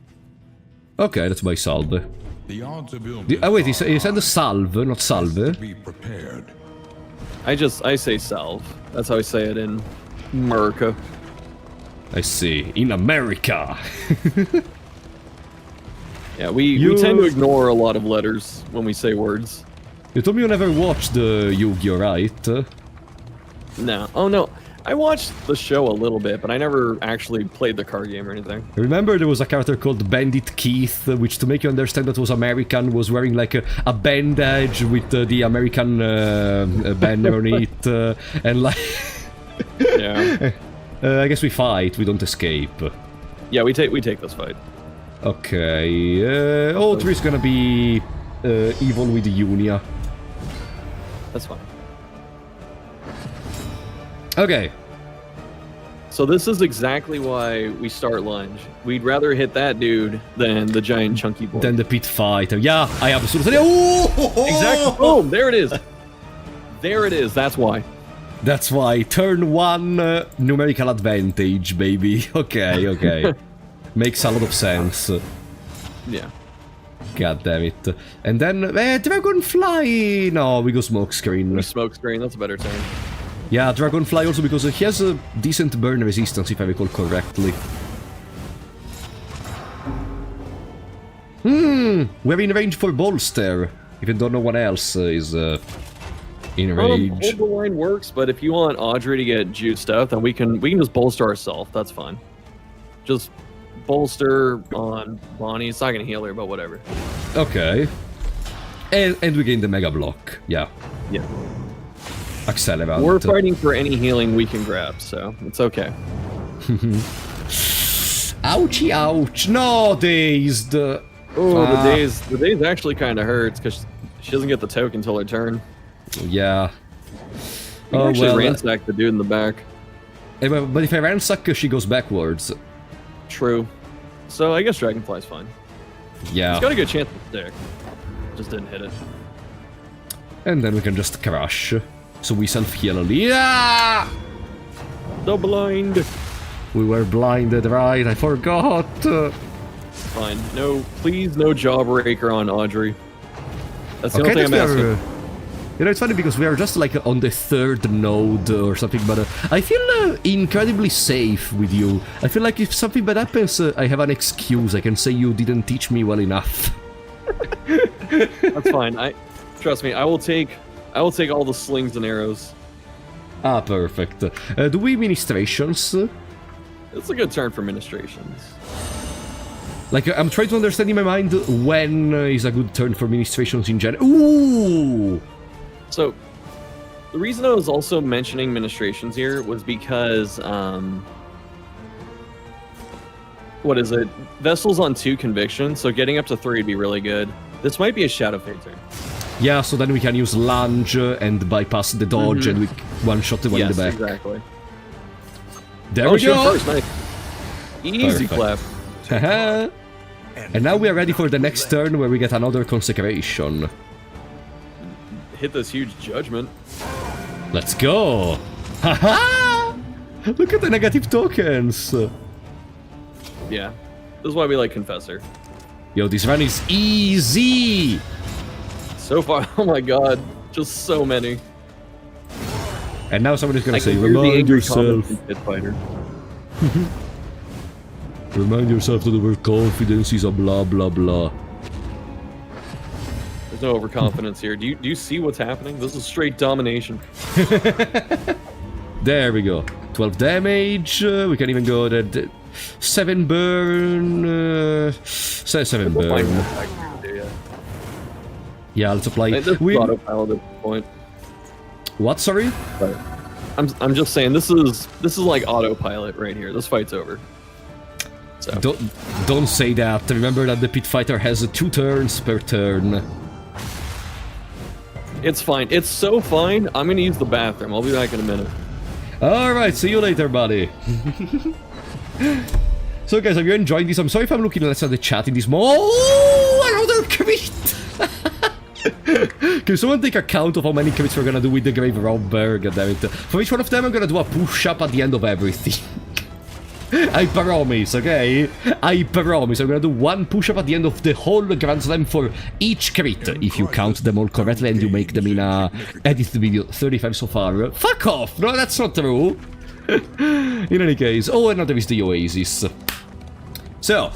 Okay, let's buy salve. The odds of Oh wait, he said salve, not salve. be prepared. I say salve. That's how I say it in America. I see. In America. Yeah, we tend to ignore a lot of letters when we say words. You told me you never watched the Yu-Gi-Oh, right? No. Oh, no. I watched the show a little bit, but I never actually played the card game or anything. Remember there was a character called Bandit Keith, which to make you understand that was American, was wearing like a bandage with the American banner on it, and like... Yeah. I guess we fight, we don't escape. Yeah, we take this fight. Okay, Audrey is gonna be evil with Unia. That's fine. Okay. So this is exactly why we start lunge. We'd rather hit that dude than the giant chunky boy. Then the pit fighter. Yeah, I absolutely... Oh! Exactly. Boom! There it is. There it is. That's why. That's why. Turn 1 numerical advantage, baby. Okay, okay. Makes a lot of sense. Yeah. God damn it. And then, Dragonfly! No, we go Smokescreen. Smoke screen. That's a better turn. Yeah, Dragonfly also because he has a decent burn resistance, if I recall correctly. We're in range for Bolster, even though no one else is in range. Hold the line works, but if you want Audrey to get juiced up, then we can just bolster ourselves. That's fine. Just bolster on Bonnie. It's not gonna heal her, but whatever. Okay. And we gain the Mega Block. Yeah. Yeah. Accelerant. We're fighting for any healing we can grab, so it's okay. Ouchie, ouch. No, dazed. Oh, the days actually kind of hurts because she doesn't get the token until her turn. Yeah. You can actually ransack the dude in the back. But if I ransack, she goes backwards. True. So I guess Dragonfly's fine. Yeah. It's got a good chance to stick. Just didn't hit it. And then we can just crush. So we self-heal. Yeah! The blind. We were blinded, right? I forgot. Fine. No, please, no Jawbreaker on Audrey. That's the only thing I'm asking. You know, it's funny because we are just like on the 3rd node or something, but I feel incredibly safe with you. I feel like if something bad happens, I have an excuse. I can say you didn't teach me well enough. That's fine. Trust me. I will take all the slings and arrows. Ah, perfect. Do we ministrations? It's a good turn for ministrations. Like, I'm trying to understand in my mind when is a good turn for ministrations in general. Ooh! So, the reason I was also mentioning ministrations here was because, what is it? Vessel's on 2 convictions, so getting up to 3 would be really good. This might be a Shadow Fade turn. Yeah, so then we can use lunge and bypass the dodge and we one-shot the one in the back. Exactly. There we go! First, nice. Easy clap. Haha. And now we are ready for the next turn where we get another consecration. Hit this huge judgment. Let's go! Haha! Look at the negative tokens! Yeah. This is why we like Confessor. Yo, this run is easy! So far, oh my god, just so many. And now somebody's gonna I say, can hear the remind angry yourself. comments from Pit Fighter. Remind yourself that the word confidence is a blah blah blah. There's no overconfidence here. Do you see what's happening? This is straight domination. There we go. 12 damage. We can even go to 7 burn. 7 burn. Yeah, let's apply. This is autopilot at this point. What? Sorry? But I'm just saying this is like autopilot right here. This fight's over. So Don't say that. Remember that the pit fighter has 2 turns per turn. it's fine. It's so fine. I'm gonna use the bathroom. I'll be back in a minute. Alright, see you later, buddy. So guys, are you enjoying this? I'm sorry if I'm looking less at the chat in this Oh, another crit! Can someone take account of how many crits we're gonna do with the Grave Robber? Goddammit. For each one of them, I'm gonna do a push-up at the end of everything. I promise, okay? I promise. I'm gonna do 1 push-up at the end of the whole Grand Slam for each crit, if you count them all correctly and you make them in a edited video. 35 so far. Fuck off! No, that's not true! In any case. Oh, and now there is the Oasis. So,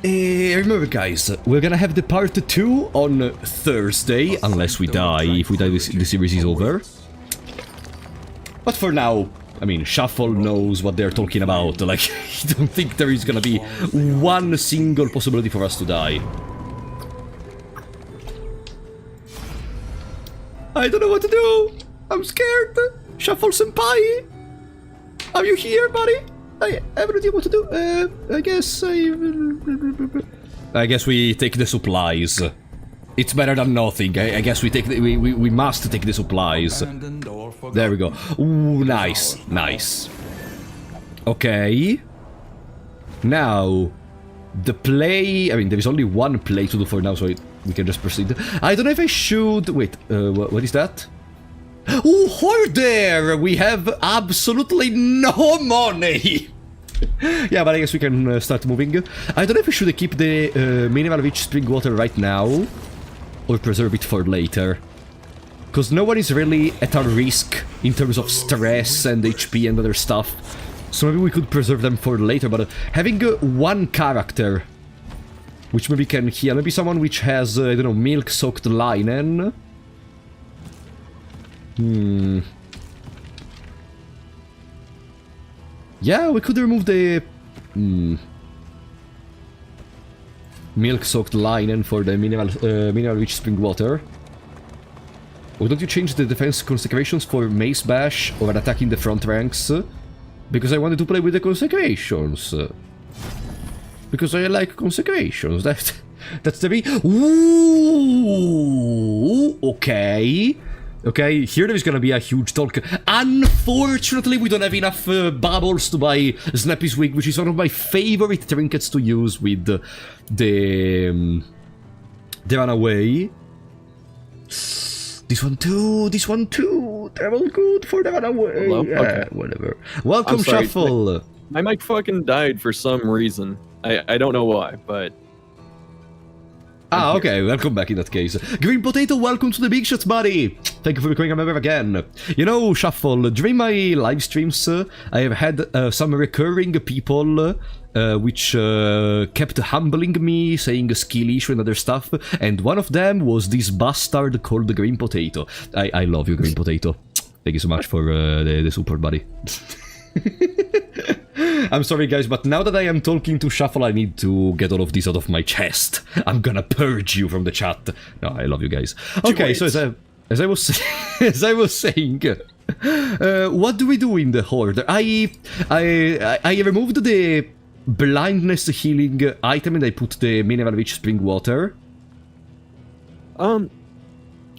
remember guys, we're gonna have the part 2 on Thursday, unless we die. If we die, the series is over. But for now, I mean, Shuffle knows what they're talking about. Like, I don't think there is gonna be one single possibility for us to die. I don't know what to do. I'm scared. Shuffle Senpai, are you here, buddy? I have no idea what to do. I guess we take the supplies. It's better than nothing. I guess we take we must take the supplies. There we go. Ooh, nice, nice. Okay. Now, the play. I mean, there is only 1 play to do for now, so we can just proceed. I don't know if I should. Wait. What is that? Oh, Hoarder! We have absolutely no money! Yeah, but I guess we can start moving. I don't know if we should keep the mineral rich spring water right now, or preserve it for later. Because no one is really at a risk in terms of stress and HP and other stuff. So maybe we could preserve them for later, but having 1 character, which maybe can heal, maybe someone which has, I don't know, milk-soaked linen. Yeah, we could remove the milk-soaked linen for the mineral-rich spring water. Or don't you change the defense consecrations for Mace Bash or an attack in the front ranks? Because I wanted to play with the consecrations. Because I like consecrations. That's the Ooh, okay. Okay, here there is gonna be a huge talk. Unfortunately, we don't have enough bubbles to buy Snappy's Wig, which is one of my favorite trinkets to use with the Runaway. This one too, they're all good for the Runaway. Hello? Yeah, Okay. whatever. Welcome, I'm sorry, Shuffle. My mic fucking died for some reason. I don't know why, but... Ah, okay, welcome back in that case. Green Potato, welcome to the Big Shots, buddy! Thank you for becoming a member again. You know, Shuffle, during my live streams, I have had some recurring people which kept humbling me, saying skill issue and other stuff, and one of them was this bastard called Green Potato. I love you, Green Potato. Thank you so much for the support, buddy. I'm sorry guys, but now that I am talking to Shuffle, I need to get all of this out of my chest. I'm gonna purge you from the chat. No, I love you guys. Okay, so as I was saying, what do we do in the Horde? I removed the blindness healing item and I put the mineral rich spring water.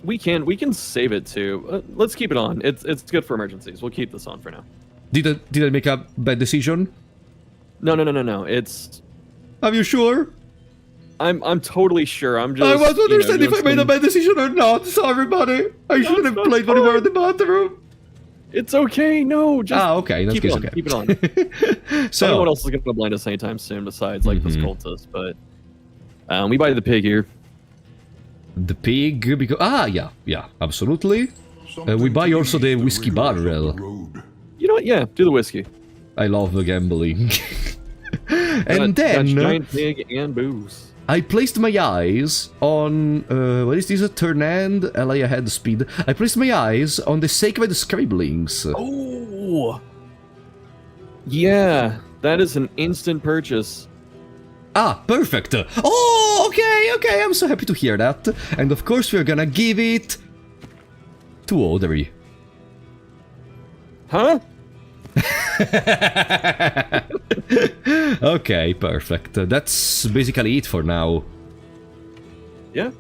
We can save it too. Let's keep it on. It's good for emergencies. We'll keep this on for now. Did I make a bad decision? No. It's... Are you sure? I'm totally sure. I'm just... I want to understand if I made a some... bad decision or not. Sorry, buddy. I shouldn't have played when we were in the bathroom. It's okay. No, just okay. That's keep it on. okay. Keep it on. So, I don't know what else is going to blind us anytime soon besides like this cultist, but... We buy the pig here. The pig, because... yeah, absolutely. We buy also the whiskey barrel. You know what? Yeah, do the whiskey. I love the gambling. And Got then... giant pig and booze. I placed my eyes on... what is this? A turn and ally ahead speed. I placed my eyes on the sacred scribblings. Oh! Yeah, that is an instant purchase. Ah, perfect. Oh, okay, I'm so happy to hear that. And of course we're gonna give it... to Audrey. Huh? Okay, perfect. That's basically it for now. Yeah.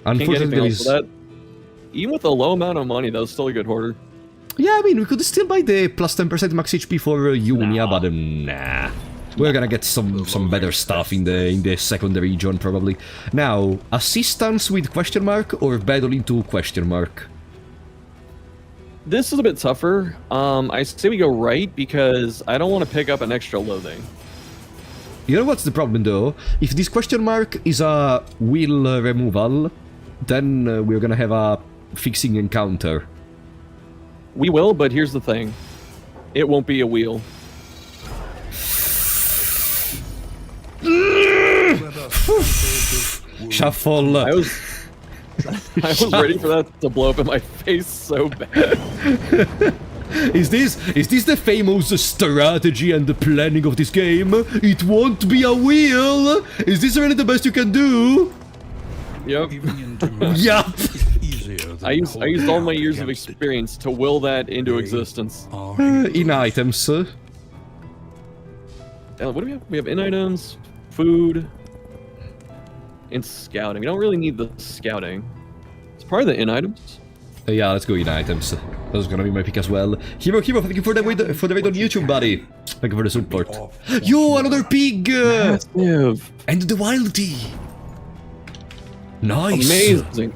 Unfortunately, there is... that. Even with a low amount of money, that was still a good hoarder. Yeah, I mean, we could still buy the plus 10% max HP for Unia, but nah. We're gonna get some better stuff in the second region, probably. Now, assistance with question mark or battle into question mark? This is a bit tougher. I say we go right because I don't want to pick up an extra loathing. You know what's the problem, though? If this question mark is a wheel removal, then we're gonna have a fixing encounter. We will, but here's the thing. It won't be a wheel. Shuffle. I was ready for that to blow up in my face so bad. Is this the famous strategy and the planning of this game? It won't be a wheel. Is this really the best you can do? Yep. Yep. I used all my years of experience to will that into existence. In items. What do we have? We have in items, food, and scouting. We don't really need the scouting. It's part of the in items. Yeah, let's go in items. That was gonna be my pick as well. Hero, thank you for the raid on YouTube, buddy. Thank you for the support. Yo, another pig! Massive. And the wild tea. Nice. Amazing.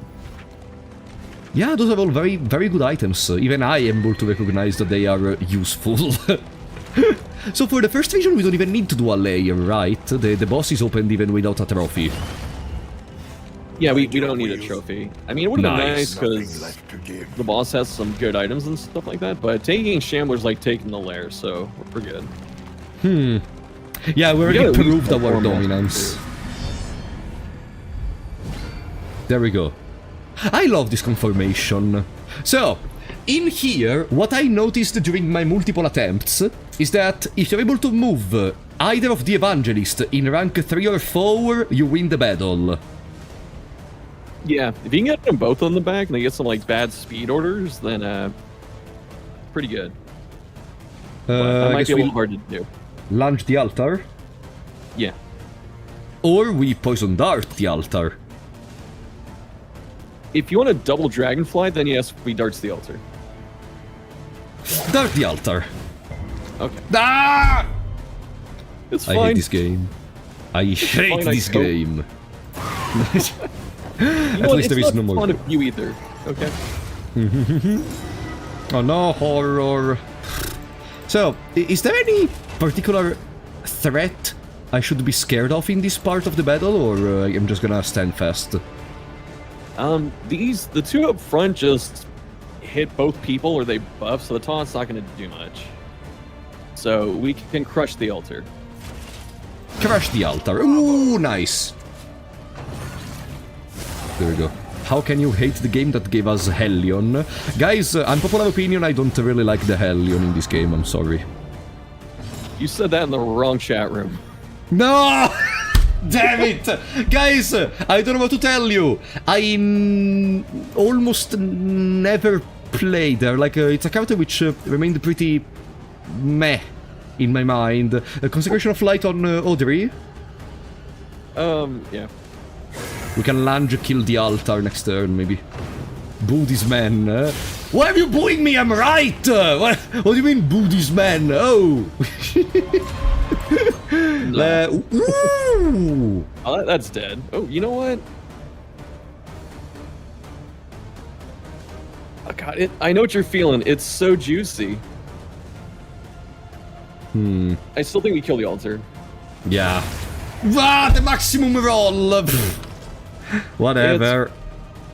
Yeah, those are all very, very good items. Even I am able to recognize that they are useful. So for the first region, we don't even need to do a layer, right? The boss is opened even without a trophy. Yeah, we don't need a trophy. I mean, it would have been Nice. nice because the boss has some good items and stuff like that, but taking Shambler's like taking the lair, so we're good. Yeah, we already gotta proved our perform that. dominance. There we go. I love this conformation. So, in here, what I noticed during my multiple attempts is that if you're able to move either of the Evangelist in rank 3 or 4, you win the battle. Yeah, if you can get them both on the back and they get some like bad speed orders, then pretty good. But that I might guess be a we little hard to do. launch the altar, Yeah. or we poison dart the altar. If you want a double dragonfly, then yes, we darts the altar. Dart the altar. Okay. Ah! It's I fine. hate this game. I hate fine, this I game. You know At what, least there it's is not no more. fun of you either. Okay. Oh no, horror. So, is there any particular threat I should be scared of in this part of the battle, or I'm just gonna stand fast? The two up front just hit both people or they buff, so the taunt's not gonna do much. So we can crush the altar. Crush the altar. Ooh, nice. There we go. How can you hate the game that gave us Hellion? Guys, unpopular opinion, I don't really like the Hellion in this game, I'm sorry. You said that in the wrong chat room. No! Damn it! Guys, I don't know what to tell you. I almost never played there. Like, it's a character which remained pretty meh in my mind. Consecration of Light on Audrey. Yeah. We can lunge kill the altar next turn, maybe. Boo this man. Why are you booing me? I'm right! What do you mean, boo this man? Oh! Ooh! Oh, that's dead. Oh, you know what? Oh, God, I know what you're feeling. It's so juicy. I still think we kill the altar. Yeah. Ah, the maximum roll! Whatever.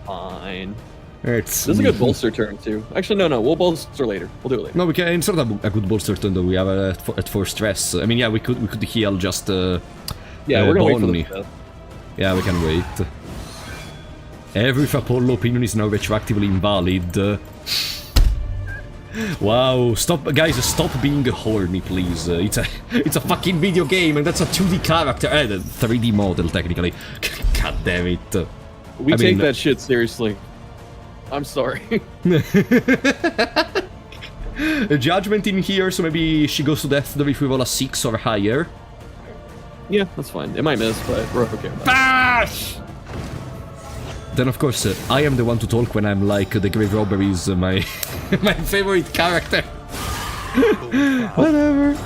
Fine. It's... This is a good bolster turn, too. Actually, no, we'll bolster later. We'll do it later. No, we can. It's not a good bolster turn though. We have at 4 stress. I mean, yeah, we could heal just. Yeah, we're gonna wait for Bonnie. the death. Yeah, we can wait. Every Apollo opinion is now retroactively invalid. Wow, stop, guys! Stop being horny, please. It's a fucking video game, and that's a 2D character, the 3D model technically. God damn it! We I take mean, that shit seriously. I'm sorry. A judgment in here, so maybe she goes to death if we roll a 6 or higher. Yeah, that's fine. It might miss, but we're okay with that. Bash! Then of course, I am the one to talk when I'm like, the grave robber is my my favorite character. Whatever.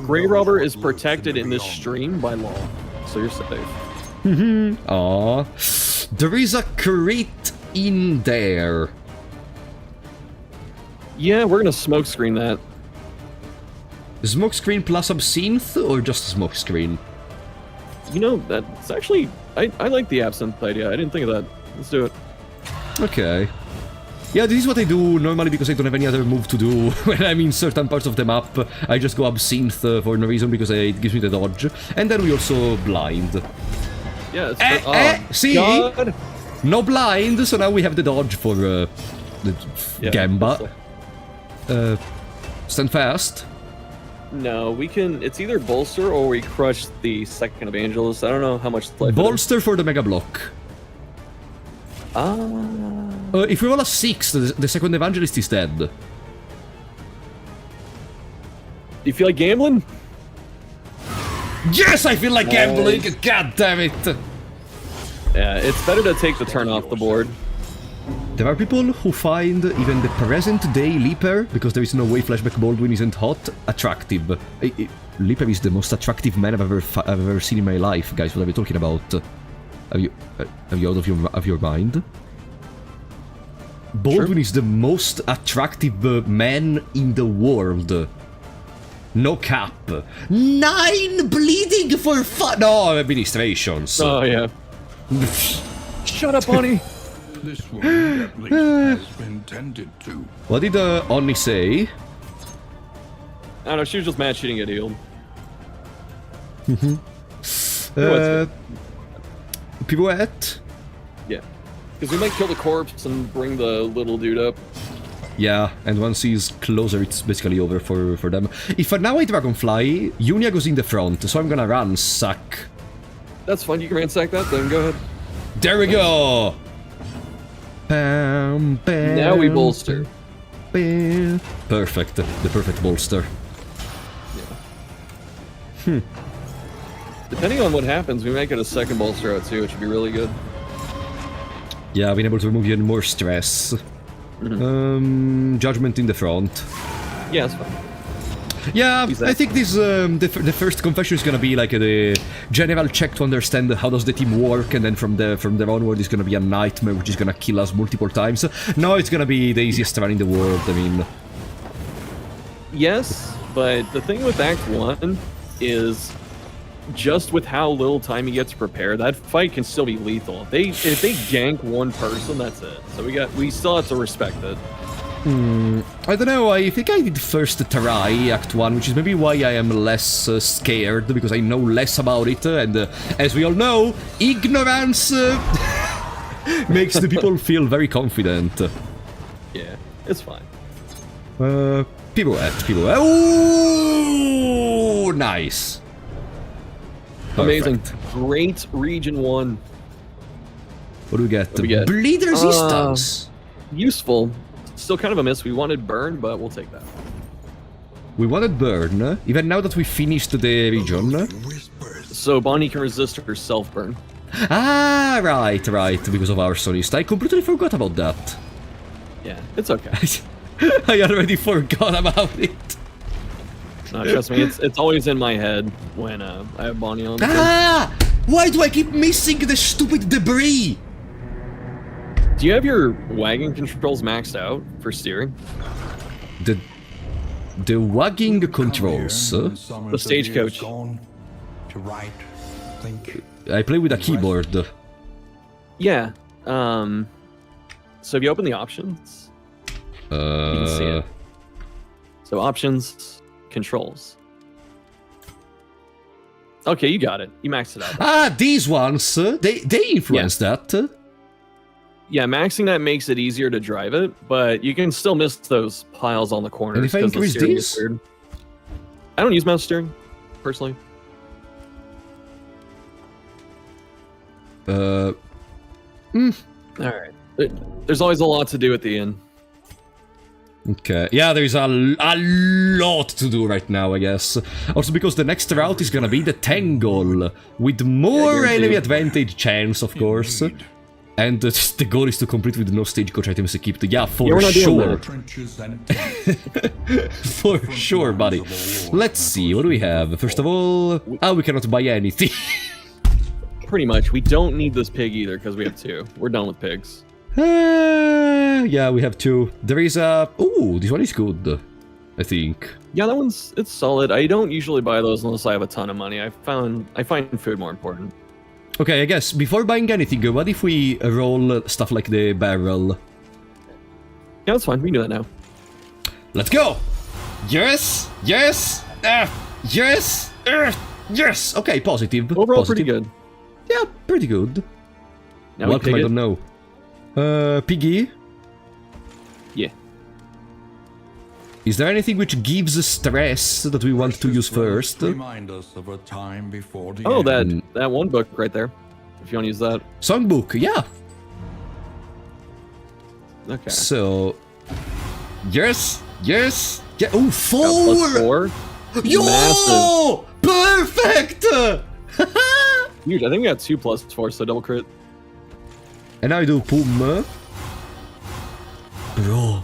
Grave Robber is protected in this stream by law, so you're safe. Aww. There is a crit in there. Yeah, we're gonna smoke screen that. Smoke screen plus absinthe, or just smoke screen? You know, that's actually... I like the absinthe idea. I didn't think of that. Let's do it. Okay. Yeah, this is what I do normally because I don't have any other move to do when I'm in certain parts of the map. I just go absinthe for no reason because it gives me the dodge. And then we also blind. Yeah, it's... See? God. No blind, so now we have the dodge for the Gamba. Stand fast. No, we can... It's either bolster or we crush the second evangelist. I don't know how much life Bolster for the Mega Block. If we roll a 6, the second evangelist is dead. Do you feel like gambling? Yes, I feel like gambling! God damn it! Yeah, it's better to take the turn off the board. There are people who find even the present-day Leaper, because there is no way Flashback Baldwin isn't hot, attractive. Leaper is the most attractive man I've ever seen in my life, guys. What are we talking about? Are you out of your mind? Baldwin is the most attractive man in the world. No cap. 9 bleeding for fun. No, administrations. Oh yeah. Shut up, Bonnie. This one at least has been tended to. What did Onni say? I don't know, she was just mad she didn't get healed. Pirouette? Yeah. Because we might kill the corpse and bring the little dude up. Yeah, and once he's closer, it's basically over for them. If now I Dragonfly, Yunia goes in the front, so I'm gonna ransack. That's fine, you can ransack that then, go ahead. There we go! Bam, bam, Now we bolster. bam. Perfect, the perfect bolster. Yeah. Depending on what happens, we might get a second bolster out too, which would be really good. Yeah, being able to remove even more stress. Judgment in the front. Yeah, that's fine. Yeah, I think this the first confession is gonna be like the general check to understand how does the team work, and then from there onward it's gonna be a nightmare which is gonna kill us multiple times. No, it's gonna be the easiest run in the world. I mean, Yes, but the thing with Act 1 is just with how little time you get to prepare, that fight can still be lethal. If they gank one person, that's it. So we still have to respect it. I don't know, I think I did first try Act 1, which is maybe why I am less scared, because I know less about it, and as we all know, ignorance makes the people feel very confident. Yeah, it's fine. Pirouette. Ooh, nice. Amazing. Perfect. Great Region 1. What do we get? What do we get? Bleed resistance. Useful. Still kind of a miss. We wanted burn, but we'll take that. We wanted burn, even now that we finished the region. Whispers. So Bonnie can resist her self-burn. Ah, right, because of Arsonist. I completely forgot about that. Yeah, it's okay. I already forgot about it. No, trust me, it's always in my head when I have Bonnie on. Ah! Why do I keep missing the stupid debris? Do you have your wagon controls maxed out for steering? The wagging controls. The stagecoach. To right, think. I play with a keyboard. Yeah. So if you open the options, you can see it. So options, controls. Okay, you got it. You maxed it out. Ah, these ones, they influence that. Yeah, maxing that makes it easier to drive it, but you can still miss those piles on the corners. And if I 'cause the increase steering is these? weird. I don't use mouse steering, personally. All right. There's always a lot to do at the end. Okay, yeah, there's a lot to do right now, I guess. Also because the next route is gonna be the Tangle, with more enemy advantage chance, of course. Indeed. And the goal is to complete with no stagecoach items equipped. Yeah, for Yeah, we're not doing sure. that. Trenches and tents. For sure, buddy. Let's see, what do we have? First of all, we cannot buy anything. Pretty much. We don't need this pig either, because we have 2. We're done with pigs. Yeah, we have 2. There is a... Ooh, this one is good, I think. Yeah, that one's it's solid. I don't usually buy those unless I have a ton of money. I find food more important. Okay, I guess, before buying anything, what if we roll stuff like the barrel? Yeah, that's fine. We can do that now. Let's go! Yes! Yes! Yes! Yes! Okay, positive. Overall, positive. pretty good. Yeah, pretty good. Now we Welcome, pig I it. don't know. Piggy? Yeah. Is there anything which gives stress that we want to use first? Remind us of a time before the Oh, end. that one book right there. If you want to use that. Songbook, yeah. Okay. So... Yes! Yes! Yeah, oh, Got +4. Yo! Massive. Perfect! Huge. I think we got 2 +4, so double crit. And now I do Pum. Bro,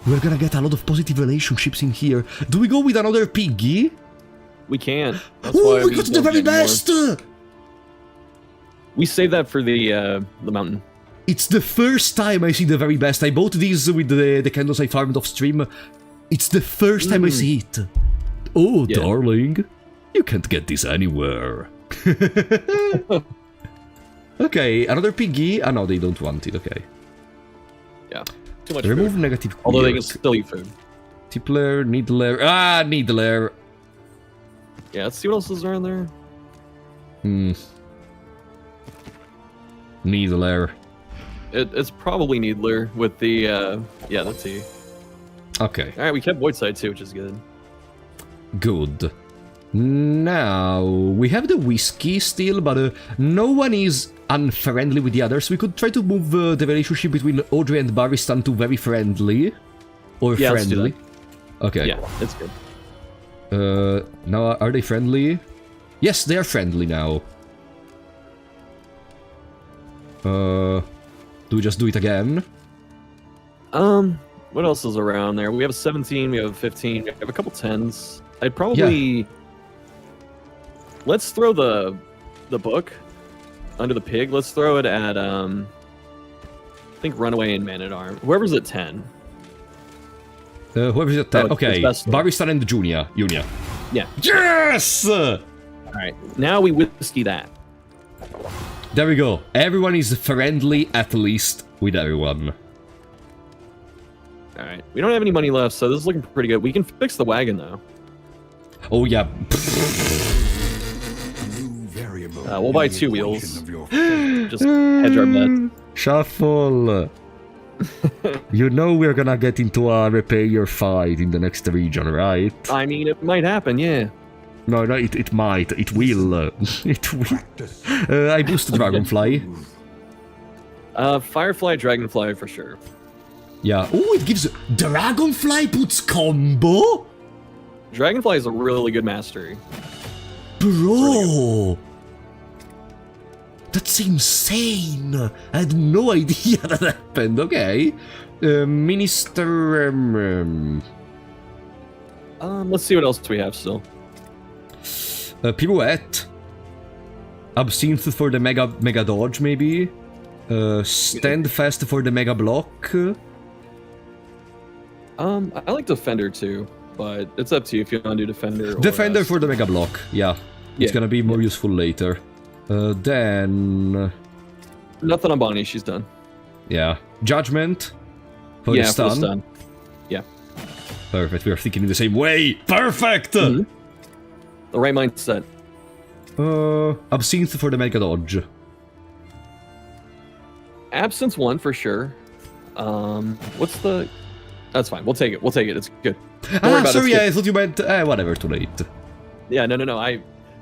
we're gonna get a lot of positive relationships in here. Do we go with another piggy? We can. That's Oh, why we got the don't very get more. best! We saved that for the mountain. It's the first time I see the very best. I bought these with the candles I farmed off stream. It's the first time I see it. Oh, Yeah. darling. You can't get this anywhere. Okay, another piggy. Ah, no, they don't want it. Okay. Yeah. Too much Remove food. negative Although they quirk. can still eat food. Tippler, Needler. Ah, Needler. Yeah, let's see what else is around there. Needler. It's probably Needler with the, yeah, that's T. Okay, Alright, we kept Void Side too, which is good. good. Now, we have the whiskey still, but no one is unfriendly with the others. We could try to move the relationship between Audrey and Baristan to very friendly. Or Yeah, let's do friendly. Okay. Yeah, it's good. Now, are they friendly? Yes, they are friendly now. Do we just do it again? What else is around there? We have a 17, we have a 15, we have a couple 10s. I'd probably... Let's throw the book under the pig. Let's throw it at, I think Runaway and Man-at-Arm. Whoever's at 10. Whoever's at 10. it's Okay, best one. Baristan and Junia. Yeah. Yes! Alright, now we whiskey that. There we go. Everyone is friendly, at least, with everyone. Alright, we don't have any money left, so this is looking pretty good. We can fix the wagon, though. Oh, yeah. New variable We'll buy in the 2 equation wheels. of your Just hedge our bet. Shuffle. You know we're gonna get into a repair fight in the next region, right? I mean, it might happen, yeah. No, it might. It will. It will. practice. I boost Dragonfly. Firefly, Dragonfly for sure. Yeah. Oh, it gives... Dragonfly puts combo? Dragonfly is a really good mastery. Bro! That's insane! I had no idea that happened. Okay. Minister... Let's see what else we have still. Pirouette. Absinthe for the mega dodge, maybe. Stand fast for the mega block. I like Defender too, but it's up to you if you want to do Defender. Defender for the mega block. Yeah. It's Yeah. gonna be more useful later. Then... Nothing on Bonnie, she's done. Yeah. Judgment? For Yeah, the for stun? the stun. Yeah. Perfect, we are thinking in the same way! Perfect! Mhm. The right mindset. Absinthe for the Mega Dodge. Absence 1 for sure. What's the... That's fine, we'll take it, it's good. Don't worry about it, Sorry, it's I good. thought you meant... whatever, too late. Yeah, no,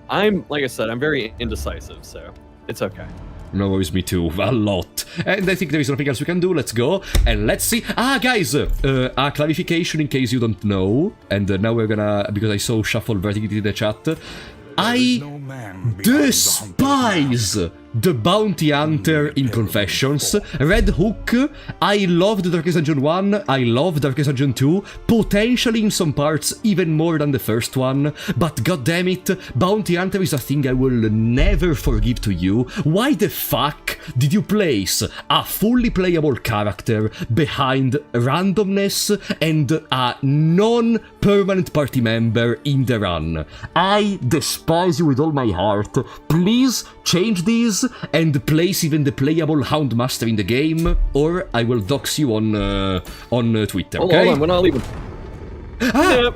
I'm, like I said, I'm very indecisive, so it's okay. No worries, me too. A lot. And I think there is nothing else we can do. Let's go. And let's see. Guys, a clarification in case you don't know. And now we're gonna... Because I saw Shuffle vertically in the chat. I despise the Bounty Hunter in Confessions. Red Hook, I loved Darkest Dungeon 1, I love Darkest Dungeon 2, potentially in some parts even more than the first one, but goddammit, Bounty Hunter is a thing I will never forgive to you. Why the fuck did you place a fully playable character behind randomness and a non-permanent party member in the run? I despise you with all my heart. Please change these and place even the playable Houndmaster in the game, or I will dox you on Twitter, okay? Hold on, we're not leaving. Yep.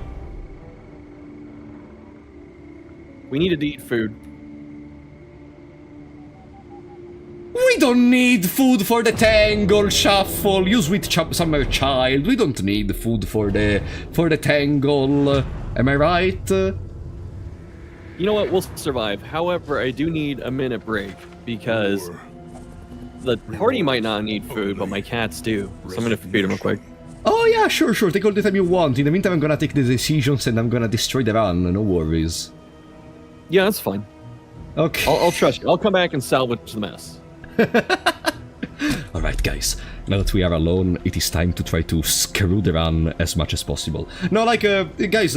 We needed to eat food. We don't need food for the Tangle, Shuffle. You sweet summer child. We don't need food for the Tangle. Am I right? You know what? We'll survive. However, I do need a minute break because the party might not need food, but my cats do. So I'm gonna feed them real quick. Oh yeah, sure. Take all the time you want. In the meantime, I'm gonna take the decisions and I'm gonna destroy the run. No worries. Yeah, that's fine. Okay. I'll trust you. I'll come back and salvage the mess. Alright, guys. Now that we are alone, it is time to try to screw the run as much as possible. No, like, guys,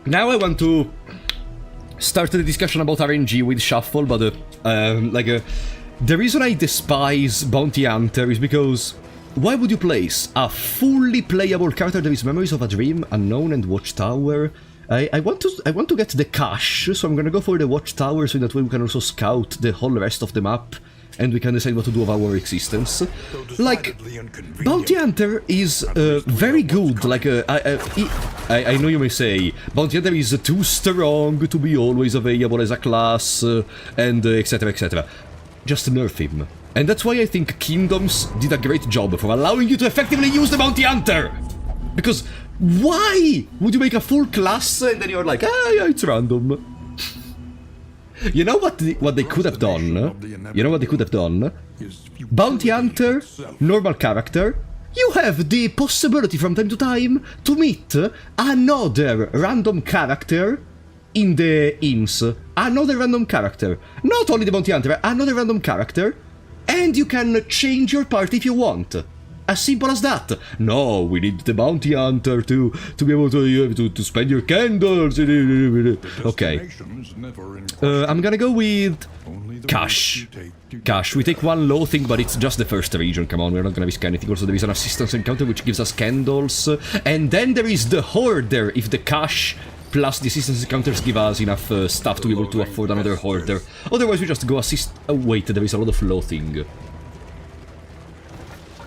now I want to start the discussion about RNG with Shuffle, but, the reason I despise Bounty Hunter is because why would you place a fully playable character that is Memories of a Dream, Unknown, and Watchtower? I want to get the cash, so I'm gonna go for the Watchtower so that way we can also scout the whole rest of the map and we can decide what to do with our existence. Like, Bounty Hunter is very good. Like, I know you may say, Bounty Hunter is too strong to be always available as a class, and etc, etc. Just nerf him. And that's why I think Kingdoms did a great job for allowing you to effectively use the Bounty Hunter! Because why would you make a full class and then you're like, yeah, it's random? You know what they could have done? You know what they could have done? Bounty Hunter, normal character. You have the possibility from time to time to meet another random character in the inns. Another random character. Not only the Bounty Hunter, another random character. And you can change your party if you want. As simple as that. No, we need the Bounty Hunter to be able to spend your candles. Okay. I'm gonna go with cash. Cash. We take one low thing, but it's just the first region. Come on, we're not gonna risk anything. Also, there is an assistance encounter which gives us candles. And then there is the Hoarder. If the cash plus the assistance encounters give us enough stuff to be able to afford another Hoarder. Otherwise, we just go assist... Oh, wait, there is a lot of low thing.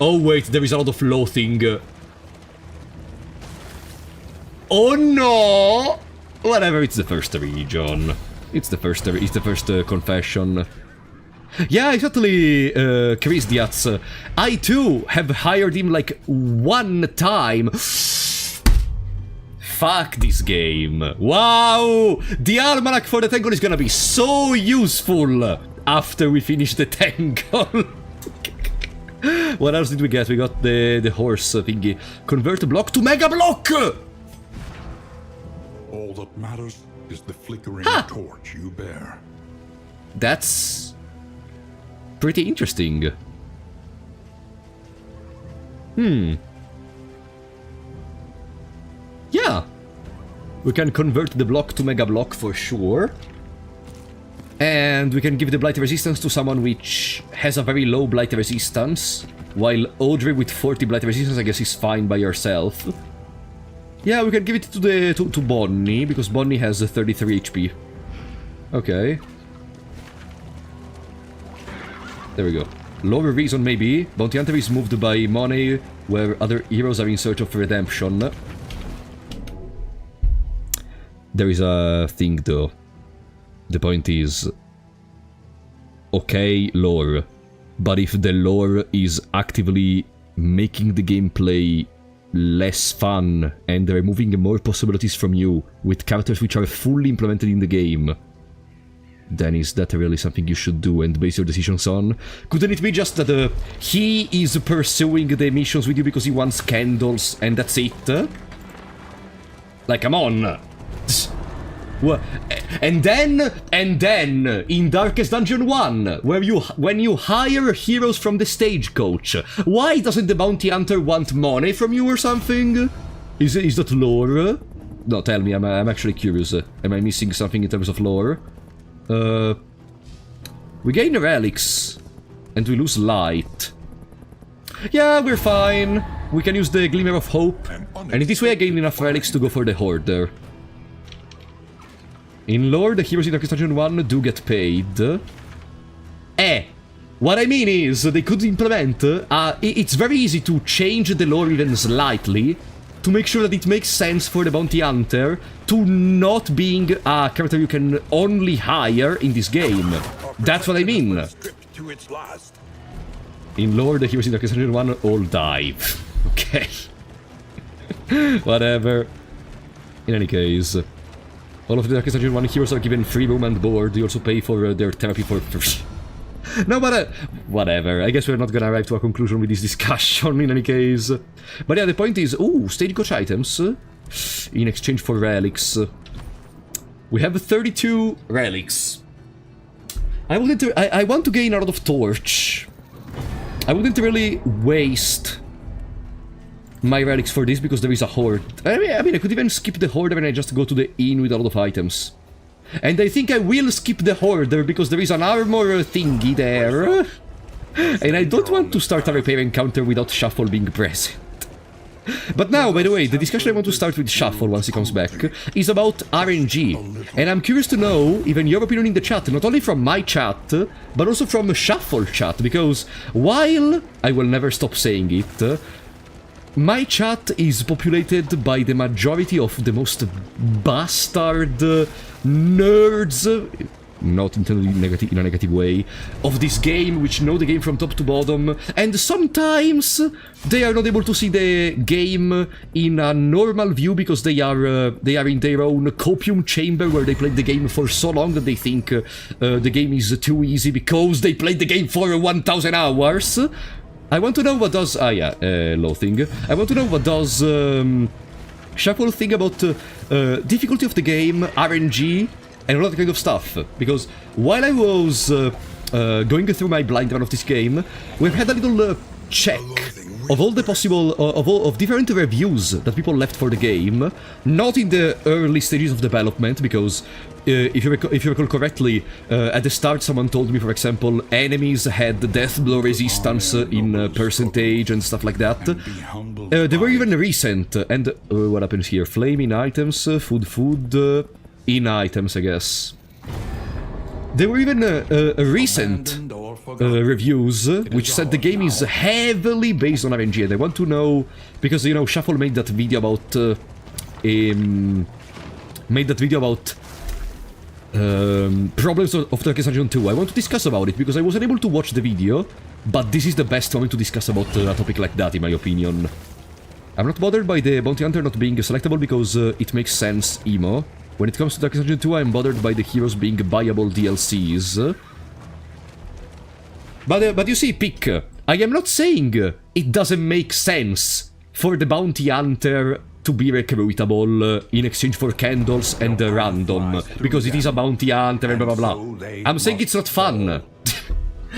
Oh wait, there is a lot of loathing. Oh no! Whatever, it's the first region. It's the first confession. Yeah, exactly, Chris Diaz. I too have hired him like one time. Fuck this game. Wow! The Almanac for the Tangle is gonna be so useful after we finish the Tangle. What else did we get? We got the horse thingy. Convert a block to Mega Block! All that matters is the flickering torch you bear. That's pretty interesting. Yeah. We can convert the block to Mega Block for sure. And we can give the Blight Resistance to someone which has a very low Blight Resistance, while Audrey with 40 Blight Resistance I guess is fine by herself. Yeah, we can give it to Bonnie, because Bonnie has 33 HP. Okay. There we go. Lower reason maybe. Bounty Hunter is moved by money, where other heroes are in search of redemption. There is a thing though. The point is... Okay, lore. But if the lore is actively making the gameplay less fun and removing more possibilities from you with characters which are fully implemented in the game, then is that really something you should do and base your decisions on? Couldn't it be just that he is pursuing the missions with you because he wants candles and that's it? Like, come on! And then, in Darkest Dungeon 1, when you hire heroes from the stagecoach, why doesn't the bounty hunter want money from you or something? Is that lore? No, tell me, I'm actually curious. Am I missing something in terms of lore? We gain relics, and we lose light. Yeah, we're fine. We can use the Glimmer of Hope, and in this way I gain enough relics to go for the Hoarder. In lore, the heroes in Darkest Dungeon 1 do get paid. What I mean is, they could implement... it's very easy to change the lore even slightly to make sure that it makes sense for the bounty hunter to not being a character you can only hire in this game. That's what I mean. In lore, the heroes in Darkest Dungeon 1 all die. Okay. Whatever. In any case... All of the Darkest Dungeon 1 heroes are given free room and board. You also pay for their therapy for free. No, but whatever. I guess we're not gonna arrive to a conclusion with this discussion in any case. But yeah, the point is, ooh, stagecoach items in exchange for relics. We have 32 relics. I want to gain a lot of torch. I wouldn't really waste my relics for this because there is a horde. I mean, I could even skip the hoarder and I just go to the inn with a lot of items. And I think I will skip the hoarder because there is an armor thingy there. And I don't want to start a repair encounter without Shuffle being present. But now, by the way, the discussion I want to start with Shuffle once he comes back is about RNG. And I'm curious to know even your opinion in the chat, not only from my chat, but also from Shuffle chat, because while I will never stop saying it, my chat is populated by the majority of the most bastard nerds, not intended in a negative way, of this game, which know the game from top to bottom, and sometimes they are not able to see the game in a normal view because they are in their own copium chamber where they played the game for so long that they think the game is too easy because they played the game for 1000 hours. I want to know what does... low thing. I want to know what does Shuffle think about difficulty of the game, RNG, and all that kind of stuff. Because while I was going through my blind run of this game, we've had a little check of all the possible... of different reviews that people left for the game. Not in the early stages of development, because... if you recall correctly, at the start someone told me, for example, enemies had death blow resistance in percentage and stuff like that. They were even recent, and what happens here? Flame in items, food, in items, I guess. There were even recent reviews which said the game is heavily based on RNG, and I want to know, because, you know, Shuffle made that video about... problems of Darkest Dungeon 2. I want to discuss about it because I wasn't able to watch the video, but this is the best moment to discuss about a topic like that, in my opinion. I'm not bothered by the bounty hunter not being selectable because it makes sense, emo. When it comes to Darkest Dungeon 2, I'm bothered by the heroes being buyable DLCs. But you see, Pick, I am not saying it doesn't make sense for the bounty hunter to be recruitable in exchange for candles and random, because it is a bounty hunter and blah blah blah. I'm saying it's not fun.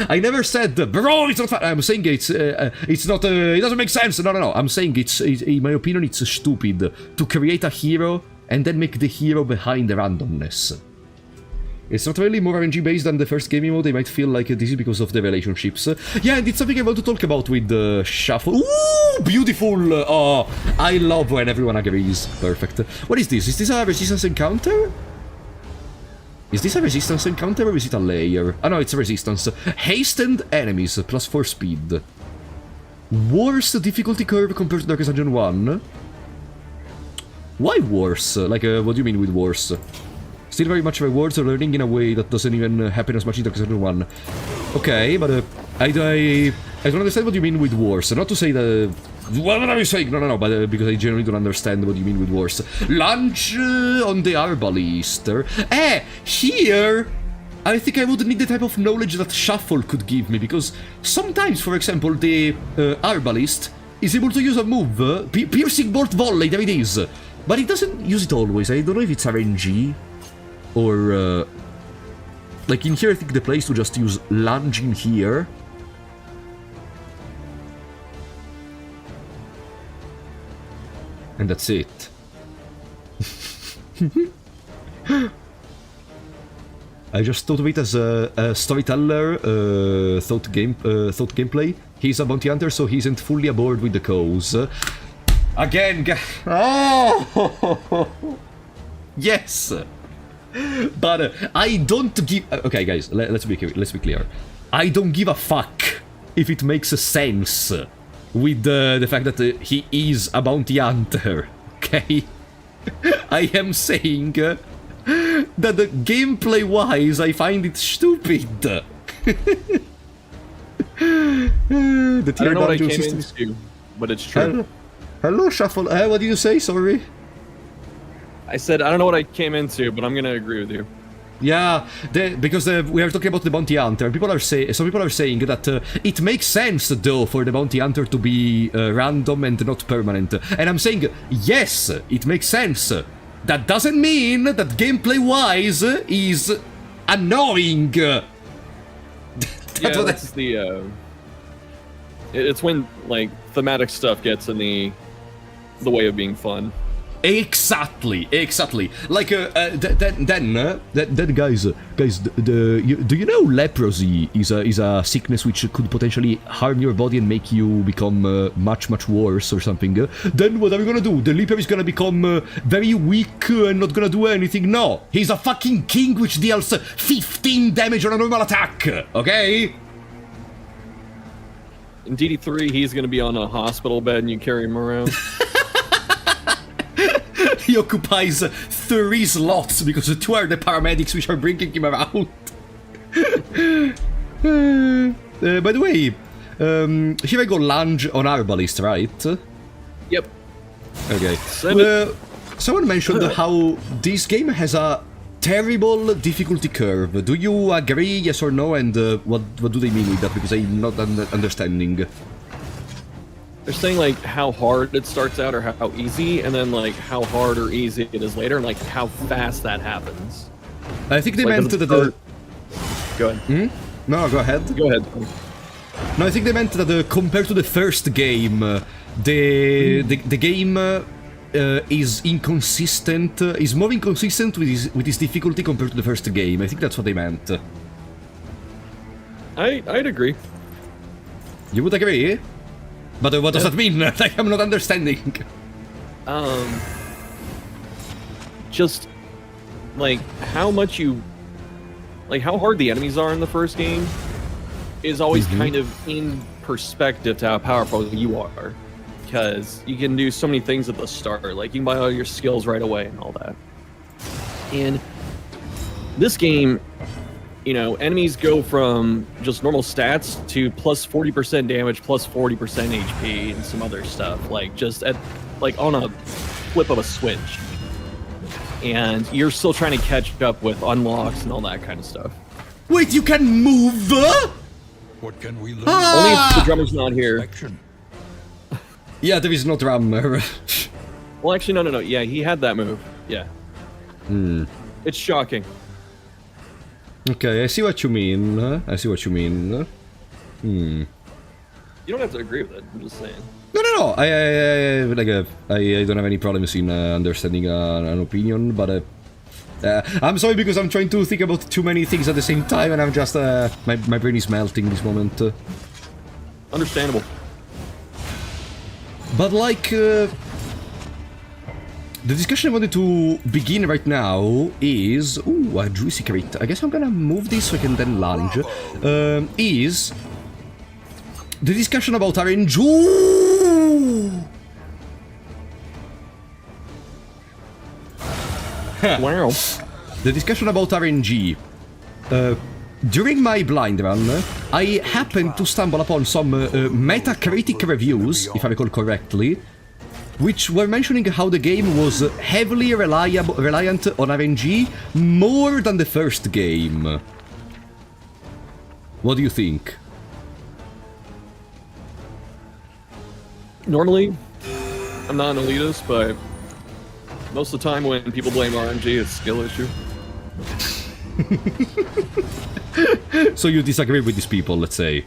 I never said, bro, it's not fun. I'm saying it's not, it doesn't make sense. No. I'm saying it's, in my opinion, it's stupid to create a hero and then make the hero behind the randomness. It's not really more RNG based than the first game mode. They might feel like this is because of the relationships. Yeah, and it's something I want to talk about with Shuffle. Ooh, beautiful! Oh, I love when everyone agrees. Perfect. What is this? Is this a resistance encounter? Is this a resistance encounter or is it a layer? Oh no, it's a resistance. Hastened enemies, plus 4 speed. Worse difficulty curve compared to Darkest Dungeon 1. Why worse? Like, what do you mean with worse? Still very much rewards or learning in a way that doesn't even happen as much in Darkest Dungeon 1. Okay, but I don't understand what you mean with worse. Not to say that... What are you saying? No, but because I genuinely don't understand what you mean with worse. Lunge on the Arbalist. Here... I think I would need the type of knowledge that Shuffle could give me, because sometimes, for example, the Arbalist is able to use a move, Piercing Bolt Volley, there it is, but he doesn't use it always. I don't know if it's RNG, or... like, in here I think the place to just use Lunge in here. And that's it. I just thought of it as a storyteller thought gameplay. He's a bounty hunter, so he isn't fully aboard with the cause. Again, oh! Yes! But I don't give... Okay, guys, let's be clear. I don't give a fuck if it makes sense with the fact that he is a bounty hunter, okay? I am saying that gameplay-wise, I find it stupid. The I don't know what I came into, but it's true. Hello, Shuffle. What did you say? Sorry. I said I don't know what I came into, but I'm gonna agree with you. Yeah, because we are talking about the bounty hunter. Some people are saying that it makes sense, though, for the bounty hunter to be random and not permanent. And I'm saying, yes, it makes sense. That doesn't mean that gameplay-wise is annoying. That's the... it's when, like, thematic stuff gets in the way of being fun. Exactly. Like, then guys, do you know leprosy is a sickness which could potentially harm your body and make you become much worse or something? Then what are we gonna do? The leper is gonna become very weak and not gonna do anything? No, he's a fucking king which deals 15 damage on a normal attack, okay? In DD3, he's gonna be on a hospital bed and you carry him around. He occupies 3 slots because the 2 are the paramedics which are bringing him around. By the way, here I go lunge on Arbalist, right? Yep. Okay. Someone mentioned how this game has a terrible difficulty curve. Do you agree, yes or no? And what do they mean with that? Because I'm not understanding. They're saying, like, how hard it starts out or how easy, and then, like, how hard or easy it is later, and, like, how fast that happens. I think they meant that Go ahead. No, go ahead. Go ahead. No, I think they meant that compared to the first game, the game is inconsistent, is more inconsistent with his difficulty compared to the first game. I think that's what they meant. I'd agree. You would agree? But what does that mean? Like, I'm not understanding. Just, like, how much you... Like, how hard the enemies are in the first game is always kind of in perspective to how powerful you are. Because you can do so many things at the start. Like, you can buy all your skills right away and all that. In this game, you know, enemies go from just normal stats to plus 40% damage, plus 40% HP, and some other stuff. Like, just at, like, on a flip of a switch. And you're still trying to catch up with unlocks and all that kind of stuff. Wait, you can move? What can we learn? Only if the drummer's not here. Yeah, there is no drummer. Well, actually, no. Yeah, he had that move. Yeah. It's shocking. Okay, I see what you mean. You don't have to agree with it. I'm just saying. No. I don't have any problems in understanding an opinion, but I'm sorry because I'm trying to think about too many things at the same time, and I'm just my brain is melting this moment. Understandable. But like, The discussion I wanted to begin right now is... Ooh, a juicy crate. I guess I'm gonna move this so I can then lunge. Is... the discussion about RNG... Wow. The discussion about RNG. During my blind run, I happened to stumble upon some Metacritic reviews, if I recall correctly, which were mentioning how the game was heavily reliant on RNG more than the first game. What do you think? Normally, I'm not an elitist, but most of the time when people blame RNG, it's a skill issue. So you disagree with these people, let's say?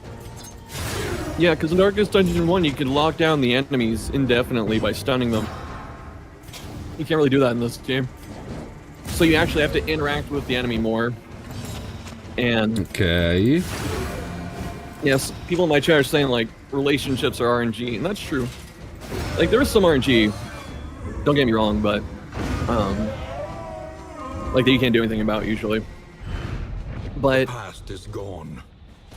Yeah, because in Darkest Dungeon 1, you can lock down the enemies indefinitely by stunning them. You can't really do that in this game. So you actually have to interact with the enemy more. And Okay. yes, people in my chat are saying, like, relationships are RNG, and that's true. Like, there is some RNG, don't get me wrong, but, like, that you can't do anything about, usually. But Past is gone.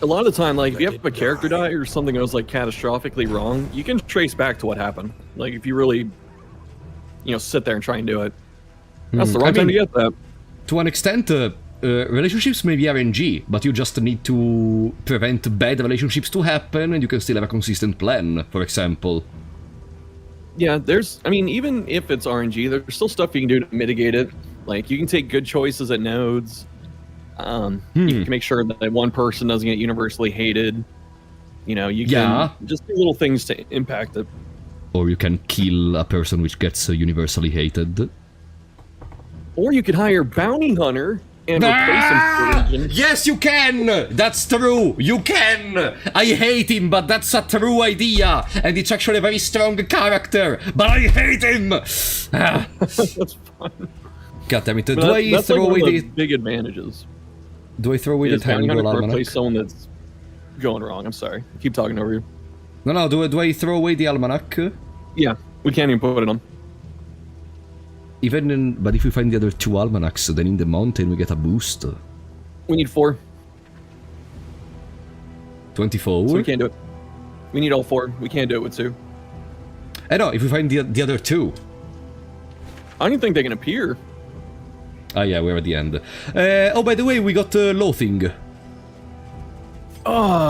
a lot of the time, like, if you have a character die or something goes, like, catastrophically wrong, you can trace back to what happened. Like, if you really, you know, sit there and try and do it. That's the wrong time to get that. To an extent, relationships may be RNG, but you just need to prevent bad relationships to happen, and you can still have a consistent plan, for example. Yeah, there's, I mean, even if it's RNG, there's still stuff you can do to mitigate it. Like, you can take good choices at nodes. You can make sure that one person doesn't get universally hated. You know, you can just do little things to impact it. Or you can kill a person which gets universally hated. Or you could hire Bounty Hunter and replace him for religion. Yes, you can! That's true! You can! I hate him, but that's a true idea! And it's actually a very strong character, but I hate him! That's fun. God damn it, do But I that's throw like one away of the... big advantages. Do I throw away the Is Bounty Tangle Hunter Almanac? replace someone that's going wrong. I'm sorry. Keep talking over you. No, do I throw away the Almanac? Yeah, we can't even put it on. But if we find the other 2 Almanacs, then in the mountain we get a boost. We need 4, 24? so we can't do it. We need all 4. We can't do it with 2. I know, if we find the other 2. I don't even think they can appear. Ah yeah, we're at the end. Oh, by the way, we got Loathing. Loathing.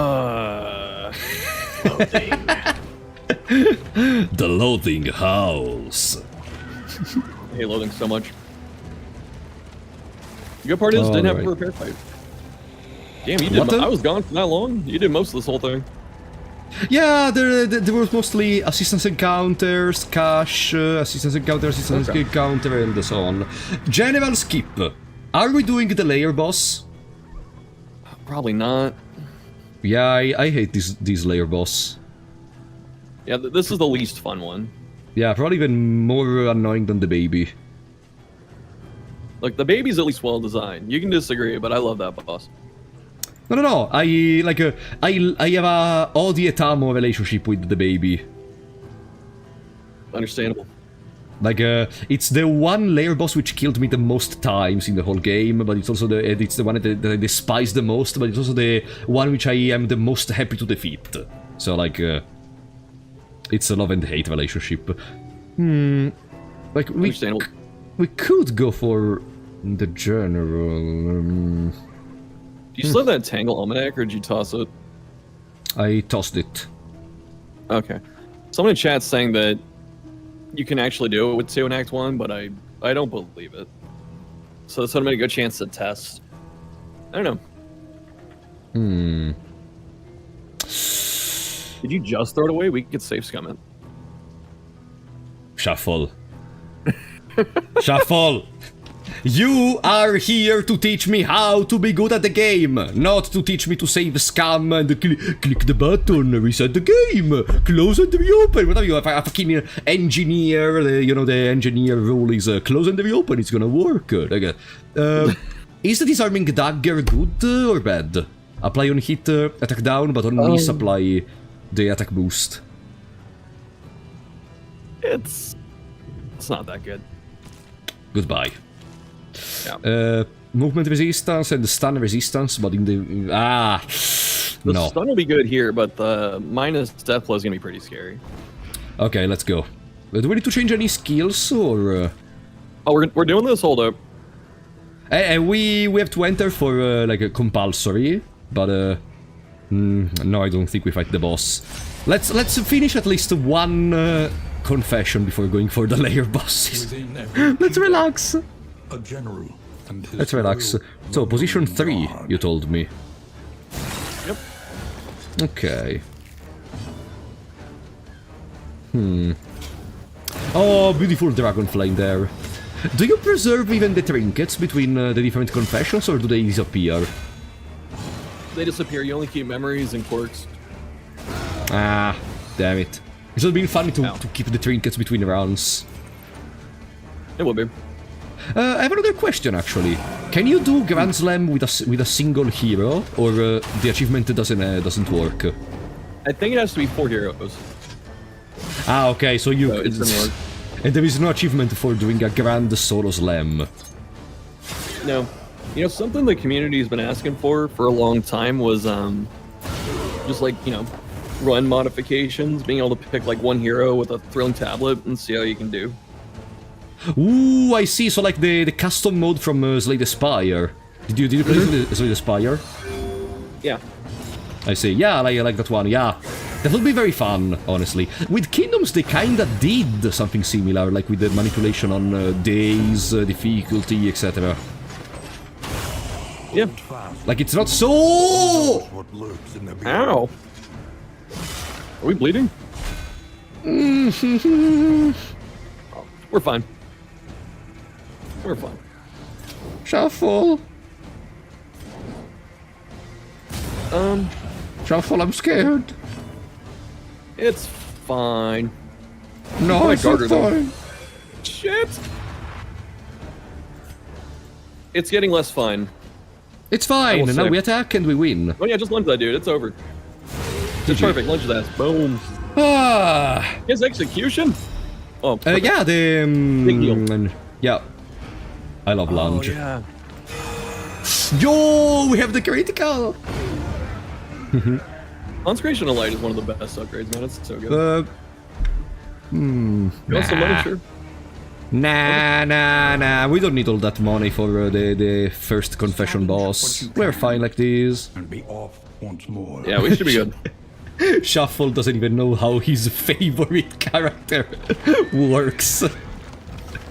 The Loathing House. I hate Loathing so much. The good part is, didn't have a repair fight. Damn, you did. I was gone for that long. You did most of this whole thing. Yeah, there was mostly assistance encounters, cash, assistance encounter, and so on. General skip. Are we doing the layer boss? Probably not. Yeah, I hate this layer boss. Yeah, this is the least fun one. Yeah, probably even more annoying than the baby. Look, the baby's at least well designed. You can disagree, but I love that boss. No. I have a odietamo relationship with the baby. Understandable. Like, it's the one layer boss which killed me the most times in the whole game, but it's also the one that I despise the most, but it's also the one which I am the most happy to defeat. So, like, it's a love and hate relationship. Like, we could go for the general. Do you still have that Tangle Almanac, or did you toss it? I tossed it. Okay. Someone in chat's saying that you can actually do it with 2 in Act 1, but I don't believe it. So this would have been a good chance to test. I don't know. Did you just throw it away? We could save scum it. Shuffle. Shuffle! You are here to teach me how to be good at the game, not to teach me to save scum and click the button, reset the game, close and reopen. Whatever you have, a fucking engineer, you know, the engineer rule is close and reopen, it's gonna work. Like, is the disarming dagger good or bad? Apply on hit, attack down, but on miss apply the attack boost. It's not that good. Goodbye. Yeah. Movement resistance and stun resistance, but in the... The no. stun will be good here, but the minus death blow is gonna be pretty scary. Okay, let's go. Do we need to change any skills, or... Oh, we're doing this. Hold up. we have to enter for, like, a compulsory, but, no, I don't think we fight the boss. Let's finish at least one confession before going for the layer bosses. Within every Let's kingdom, relax. a general and his Let's relax. loyal So, position Roman 3, guard. you told me. Yep. Okay. Oh, beautiful dragonfly there. Do you preserve even the trinkets between the different confessions, or do they disappear? They disappear. You only keep memories and quirks. Ah, damn it. It would be funny Ow. to keep the trinkets between rounds. It will be. I have another question, actually. Can you do Grand Slam with a single hero, or the achievement doesn't work? I think it has to be 4 heroes. Ah, okay, so you... So it doesn't work. And there is no achievement for doing a Grand Solo Slam. No. You know, something the community's been asking for a long time was, just like, you know, run modifications, being able to pick like one hero with a thrilling tablet and see how you can do. Ooh, I see. So like the custom mode from Slay the Spire. Did you play Slay the Spire? Yeah. I see. Yeah, I like that one. Yeah, that will be very fun. Honestly, with Kingdoms they kinda did something similar, like with the manipulation on days, difficulty, etc. Yeah. Like it's not so. What lurks in the Ow. Are we bleeding? We're fine. We're fine. Shuffle. Shuffle. I'm scared. It's fine. No, my it's not garter, though. fine. Shit. It's getting less fine. It's fine. will Now say. we attack and we win. Oh yeah, just lunge that dude. It's over. It's GG. perfect. Lunge his ass. Boom. Ah. His execution. Oh. perfect. Yeah, the... Big deal. Yeah. I love Oh, lunge. yeah. Yo, we have the critical! Consecration of Light is one of the best upgrades, man. It's so good. Hmm. You want some money, sure? Nah. We don't need all that money for the first confession boss. We're fine like this. and be off once more. Yeah, we should be good. Shuffle doesn't even know how his favorite character works.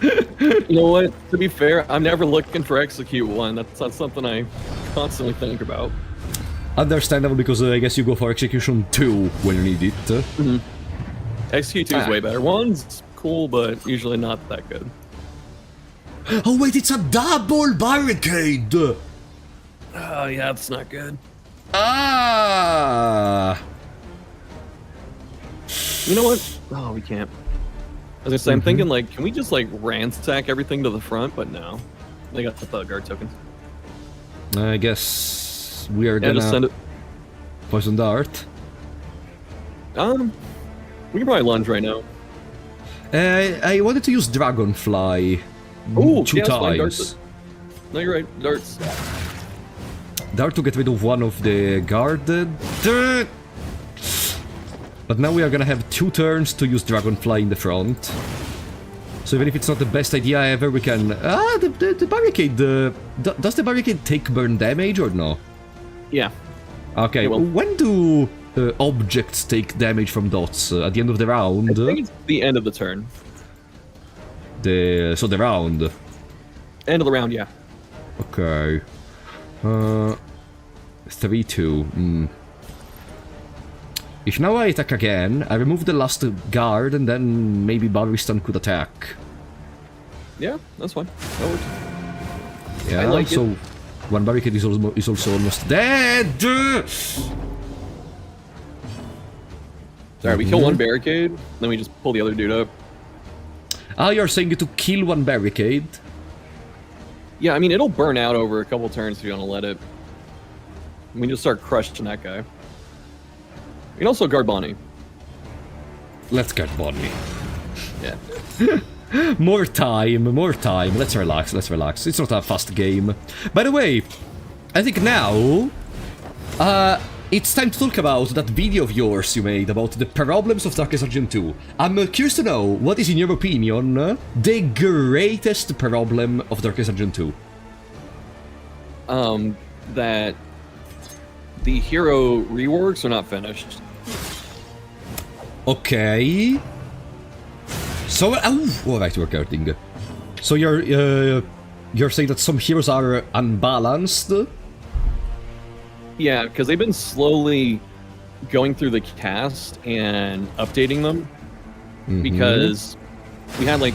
You know what? To be fair, I'm never looking for Execute 1. That's not something I constantly think about. Understandable, because I guess you go for Execution 2 when you need it. Execute 2 is way better. 1's cool, but usually not that good. Oh wait, it's a double barricade! Oh, yeah, that's not good. Ah! You know what? Oh, we can't. As I say, I'm thinking, like, can we just, like, ransack everything to the front? But no. They got the guard tokens. I guess we are Yeah, just send gonna it. poison dart. We can probably lunge right now. I wanted to use Dragonfly Ooh, two yeah, that's fine, times. darts. No, you're right. Darts. Dart to get rid of one of the guarded. But now we are gonna have 2 turns to use Dragonfly in the front. So even if it's not the best idea ever, we can... the barricade... does the barricade take burn damage or no? Yeah. Okay, It will. when do objects take damage from dots? At the end of the round? I think it's the end of the turn. So the round. End of the round, yeah. Okay. 3-2. If now I attack again, I remove the last guard, and then maybe Barristan could attack. Yeah, that's fine. That works. Yeah, I like so one barricade is also almost dead! Sorry, we kill one barricade, then we just pull the other dude up. Ah, you're saying to kill one barricade? Yeah, I mean, it'll burn out over a couple turns if you want to let it. We can just start crushing that guy. You can also guard Bonnie. Let's get Bonnie. Yeah. More time, more time. Let's relax, let's relax. It's not a fast game. By the way, I think now... it's time to talk about that video of yours you made about the problems of Darkest Dungeon 2. I'm curious to know, what is in your opinion the greatest problem of Darkest Dungeon 2? That the hero reworks are not finished. Okay. So, alright, we're counting. So you're saying that some heroes are unbalanced? Yeah, because they've been slowly going through the cast and updating them. Because we had, like,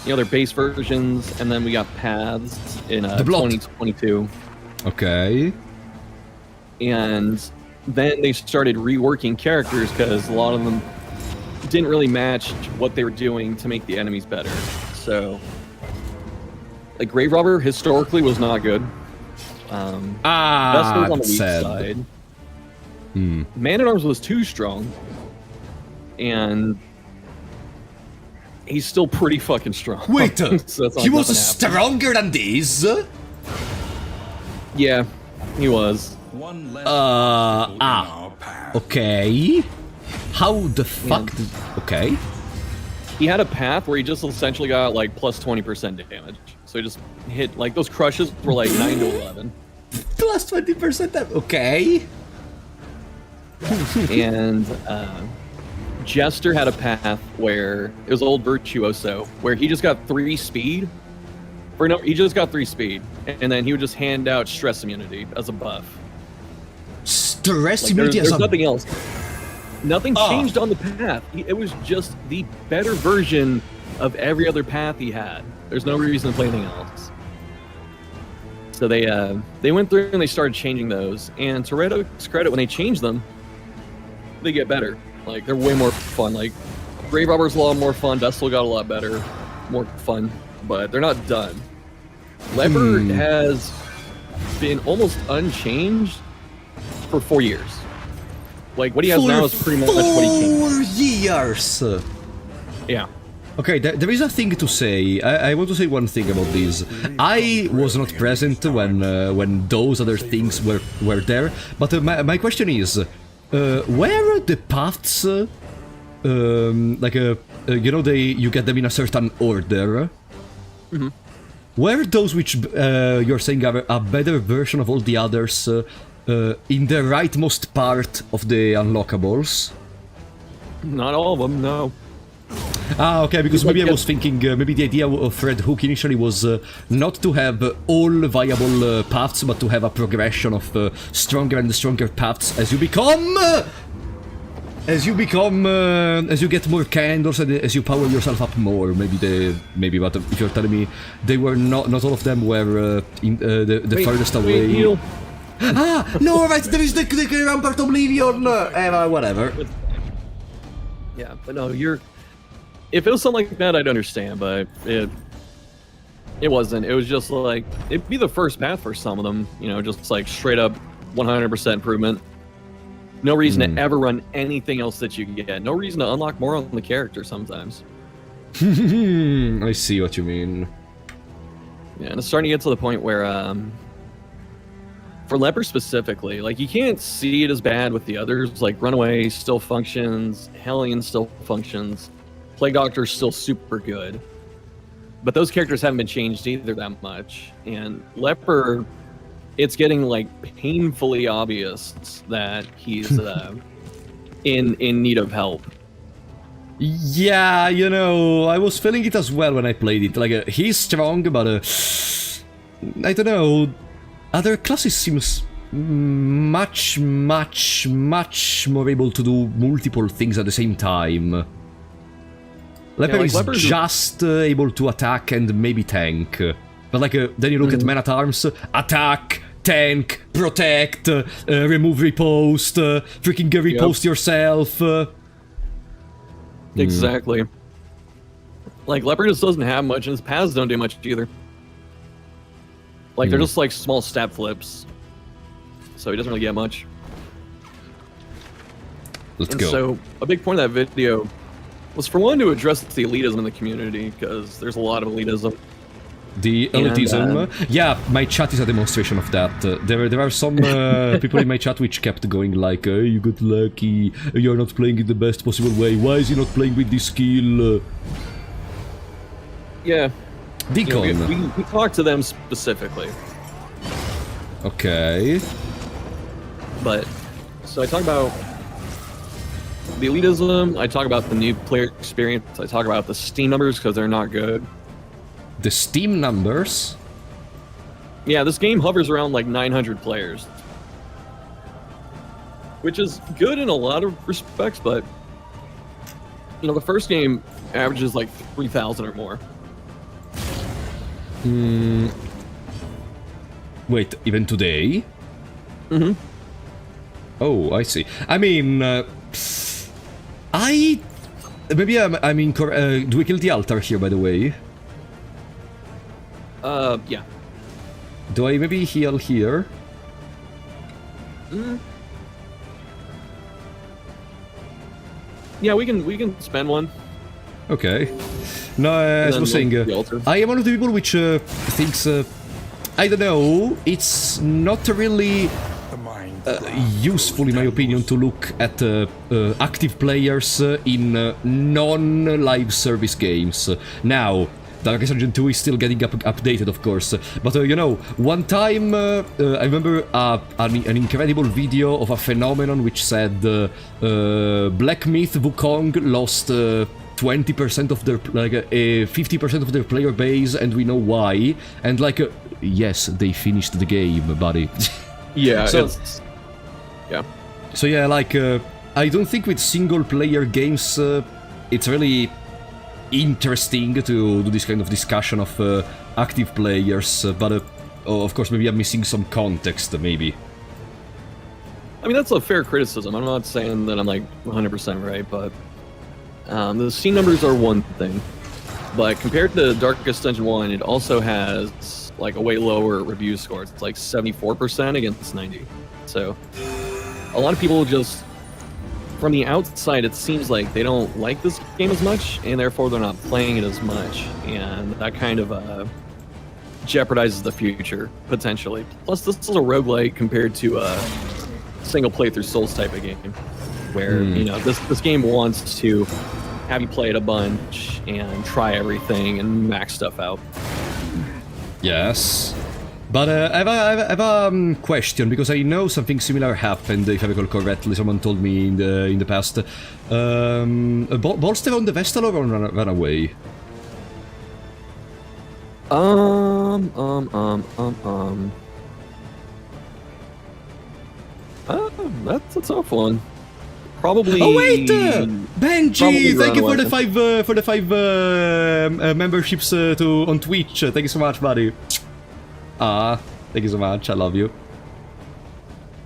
you know, their base versions, and then we got paths in 2022. Okay. And then they started reworking characters because a lot of them didn't really match what they were doing to make the enemies better. So, like, Grave Robber historically was not good. Vesper was on the weak side. Man-at-Arms was too strong. And he's still pretty fucking strong. Wait, So he was stronger than this? Yeah, he was. One less obstacle in our path. Okay. How the fuck did... Okay. He had a path where he just essentially got like plus 20% damage. So he just hit, like, those crushes were like 9 to 11. Plus 20% damage. Okay. And Jester had a path where it was old Virtuoso, where he just got 3 speed. He just got 3 speed, and then he would just hand out stress immunity as a buff. Stress immunity there's as a... nothing else. Nothing changed on the path. It was just the better version of every other path he had. There's no reason to play anything else. So they went through and they started changing those. And to Red's credit, when they changed them, they get better. Like, they're way more fun. Like, Grave Robber's a lot more fun. Vestal got a lot better, more fun. But they're not done. Leper has been almost unchanged for 4 years. Like, what he has now is pretty much what he came. 4 years! Yeah. Okay, there is a thing to say. I want to say one thing about this. I was not present when those other things were there, but my question is, where the paths, you know, you get them in a certain order? Were those which you're saying are a better version of all the others in the rightmost part of the unlockables? Not all of them, no. Ah, okay, because maybe I was thinking, maybe the idea of Red Hook initially was not to have all viable paths, but to have a progression of stronger and stronger paths as you become... As you get more candles and as you power yourself up more, maybe. But if you're telling me they were not all of them were in the farthest away. Ah, no, right, there is the Rampart Oblivion. Whatever. Yeah, but no, if it was something like that, I'd understand, but it wasn't. It was just like, it'd be the first path for some of them, you know, just like straight up 100% improvement. No reason to ever run anything else that you can get. No reason to unlock more on the character sometimes. I see what you mean. Yeah, and it's starting to get to the point where, for Leper specifically, like, you can't see it as bad with the others. Like, Runaway still functions, Hellion still functions, Plague Doctor's still super good. But those characters haven't been changed either that much. And Leper... it's getting, like, painfully obvious that he's in need of help. Yeah, you know, I was feeling it as well when I played it. Like, he's strong, but I don't know. Other classes seems much more able to do multiple things at the same time. Leper is just able to attack and maybe tank. But, like, then you look at Man-at-Arms, attack, tank, protect, remove riposte, freaking riposte yourself. Exactly. Like, Leper just doesn't have much, and his paths don't do much either. Like, they're just like small stab flips. So he doesn't really get much. Let's go. So, a big point of that video was for one to address the elitism in the community, because there's a lot of elitism. The elitism. Yeah, my chat is a demonstration of that. There are some people in my chat which kept going like, oh, you got lucky, you're not playing it the best possible way, why is he not playing with this skill? Yeah. Deacon. You know, we talked to them specifically. Okay. But, so I talk about the elitism, I talk about the new player experience, I talk about the Steam numbers because they're not good. The Steam numbers? Yeah, this game hovers around like 900 players. Which is good in a lot of respects, but you know, the first game averages like 3,000 or more. Wait, even today? Mm-hmm. Oh, I see. I mean, maybe I'm incorrect. Do we kill the altar here, by the way? Yeah. Do I maybe heal here? Yeah, we can spend one. Okay. No, as I was saying, I am one of the people which thinks, I don't know, it's not really useful, in my opinion, to look at active players in non-live service games. Now, Darkest Dungeon 2 is still getting updated, of course, but you know, one time I remember an incredible video of a phenomenon which said Black Myth Wukong lost 20% of their, like, 50% of their player base, and we know why, and like, yes, they finished the game, buddy. Yeah, so, yeah. So yeah, like, I don't think with single-player games it's really interesting to do this kind of discussion of active players, but of course maybe I'm missing some context, maybe. I mean, that's a fair criticism. I'm not saying that I'm like 100% right, but the Steam numbers are one thing. But compared to Darkest Dungeon 1, it also has like a way lower review score. It's like 74% against 90. So a lot of people just, from the outside, it seems like they don't like this game as much, and therefore they're not playing it as much, and that kind of jeopardizes the future, potentially. Plus, this is a roguelite compared to a single playthrough Souls type of game, where, you know, this game wants to have you play it a bunch and try everything and max stuff out. Yes. But I have a question, because I know something similar happened, if I recall correctly, someone told me in the past. Bolster on the Vestal or run away? That's a tough one. Probably. Oh wait, Benji, thank you for the five memberships on Twitch. Thank you so much, buddy. Thank you so much. I love you.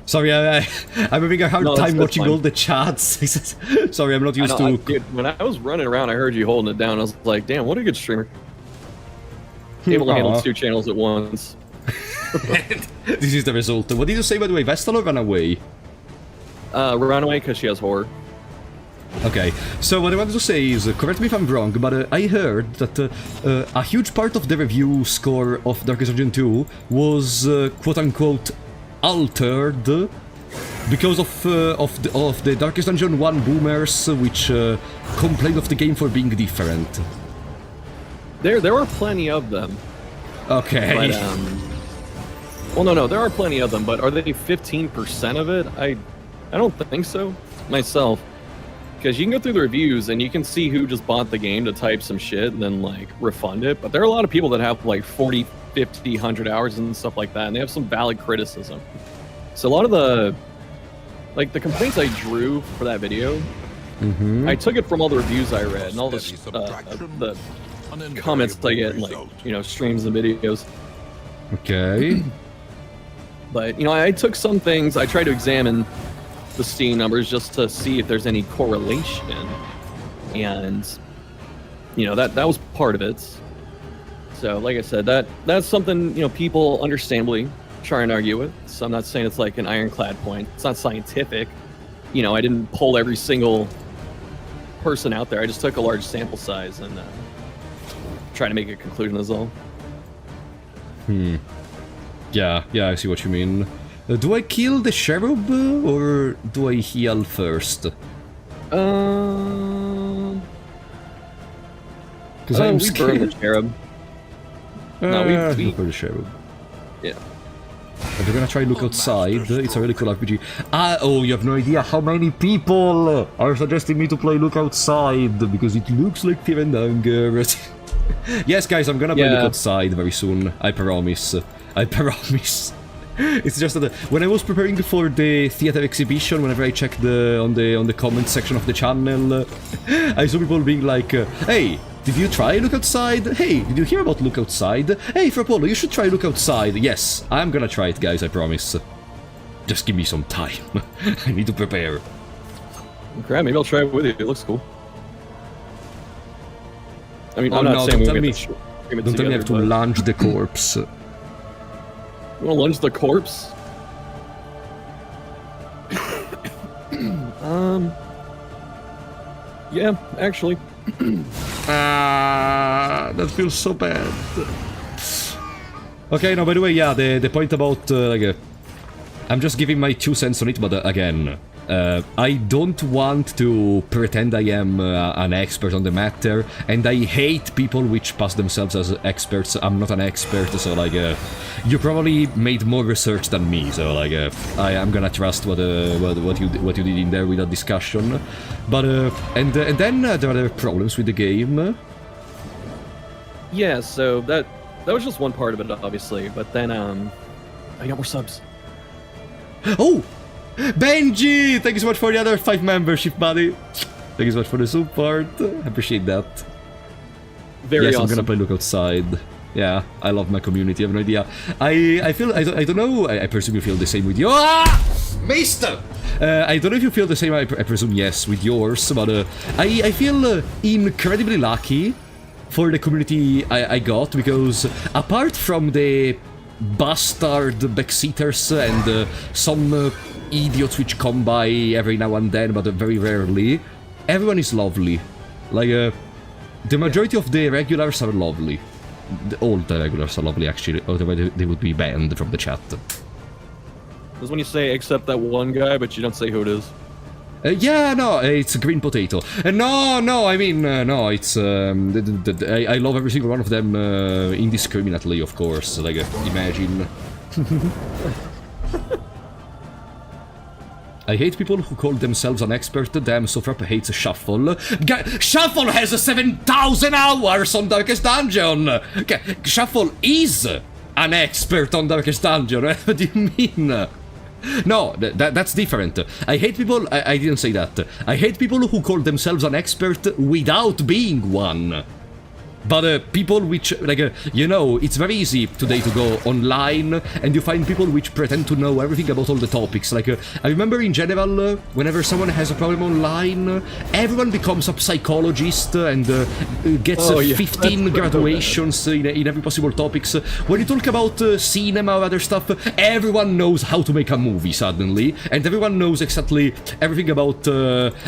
Sorry, I'm having a hard time watching all the chats. Sorry, I'm not used to. Dude, when I was running around, I heard you holding it down. I was like, "Damn, what a good streamer!" Able to handle 2 channels at once. This is the result. What did you say, by the way? Vestal or Runaway? Runaway, because she has horror. Okay, so what I wanted to say is, correct me if I'm wrong, but I heard that a huge part of the review score of Darkest Dungeon 2 was quote-unquote altered because of the Darkest Dungeon 1 boomers, which complained of the game for being different. There are plenty of them. Okay. But, well, no, there are plenty of them, but are they 15% of it? I don't think so, myself. Because you can go through the reviews and you can see who just bought the game to type some shit and then, like, refund it. But there are a lot of people that have, like, 40, 50, 100 hours and stuff like that, and they have some valid criticism. So a lot of the, like, the complaints I drew for that video, I took it from all the reviews I read and all the comments I get in, like, you know, streams and videos. Okay. But, you know, I took some things, I tried to examine the Steam numbers just to see if there's any correlation, and you know, that was part of it. So like I said, that's something, you know, people understandably try and argue with. So I'm not saying it's like an ironclad point. It's not scientific. You know, I didn't pull every single person out there. I just took a large sample size and try to make a conclusion is all. Yeah, I see what you mean. Do I kill the cherub or do I heal first? Because I'm we scared. burned the cherub. No, we for the cherub. Yeah. If you're gonna try look outside, it's a really cool RPG. Oh, you have no idea how many people are suggesting me to play look outside because it looks like Fear and Hunger. Yes, guys, I'm gonna play look outside very soon. I promise. I promise. It's just that when I was preparing for the theater exhibition, whenever I checked on the comment section of the channel, I saw people being like, "Hey, did you try Look Outside? Hey, did you hear about Look Outside? Hey, Frapolo, you should try Look Outside." Yes, I'm gonna try it, guys, I promise. Just give me some time. I need to prepare. Okay, maybe I'll try it with you. It looks cool. I mean, I'm not no, saying don't we tell me I have to lunge the corpse. You wanna lunge the corpse? Yeah, actually. That feels so bad. Okay, no, by the way, yeah, the point about, I'm just giving my 2 cents on it, but again, I don't want to pretend I am an expert on the matter, and I hate people which pass themselves as experts. I'm not an expert, so like, you probably made more research than me, so like, I'm gonna trust what you did in there without discussion. But and then there are other problems with the game. Yeah, so that was just one part of it, obviously. But then I got more subs. Oh! Benji! Thank you so much for the other 5 membership, buddy. Thank you so much for the support. I appreciate that. Very yes, awesome. I'm gonna play Look Outside. Yeah, I love my community, I have no idea. I feel, I don't know, I presume you feel the same with you. Ah! Mister! I don't know if you feel the same, I presume yes, with yours, but I feel incredibly lucky for the community I got, because apart from the bastard backseaters and some idiots which come by every now and then, but very rarely, everyone is lovely. Like, the majority of the regulars are lovely. All the regulars are lovely, actually, otherwise they would be banned from the chat. That's when you say except that one guy, but you don't say who it is. Yeah, no, it's a green potato. No, I mean, no, it's, I love every single one of them indiscriminately, of course, like, imagine. I hate people who call themselves an expert. Damn, Sofrap hates Shuffle. Shuffle has 7,000 hours on Darkest Dungeon! Shuffle is an expert on Darkest Dungeon. What do you mean? No, that's different. I hate people... I didn't say that. I hate people who call themselves an expert without being one. But people which, like, you know, it's very easy today to go online and you find people which pretend to know everything about all the topics. Like, I remember in general, whenever someone has a problem online, everyone becomes a psychologist and gets 15 graduations in every possible topics. When you talk about cinema or other stuff, everyone knows how to make a movie suddenly, and everyone knows exactly everything about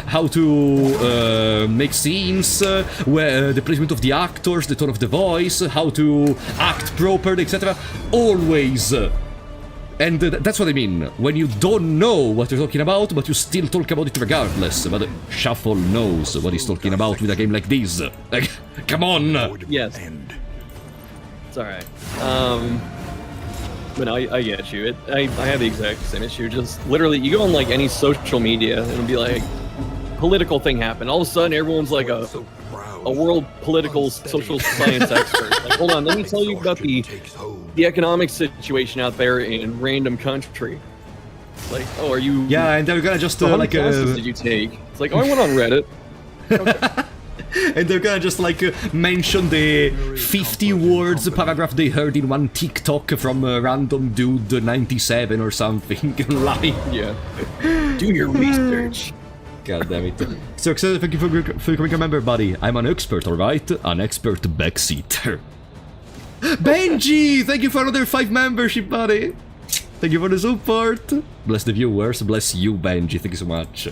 how to make scenes, where the placement of the actor, the tone of the voice, how to act properly, etc. Always. And that's what I mean. When you don't know what you're talking about, but you still talk about it regardless. But Shuffle knows what he's talking about with a game like this. Like, come on! Yes. It's alright. But no, I get you. I have the exact same issue. Just literally, you go on like any social media, and it'll be like, political thing happened. All of a sudden, everyone's like a world political social science expert. Like, hold on, let me tell you about the economic situation out there in random country. Like, oh, are you? Yeah, and they're gonna just how many like classes did you take? It's like, oh, I went on Reddit. Okay. And they're gonna just like mention the 50 words paragraph they heard in one TikTok from random dude 97 or something. Like, Yeah. Do your research. God damn it. So excited, thank you for becoming a member, buddy. I'm an expert, alright? An expert backseater. Benji! Thank you for another 5 membership, buddy. Thank you for the support. Bless the viewers, bless you, Benji. Thank you so much.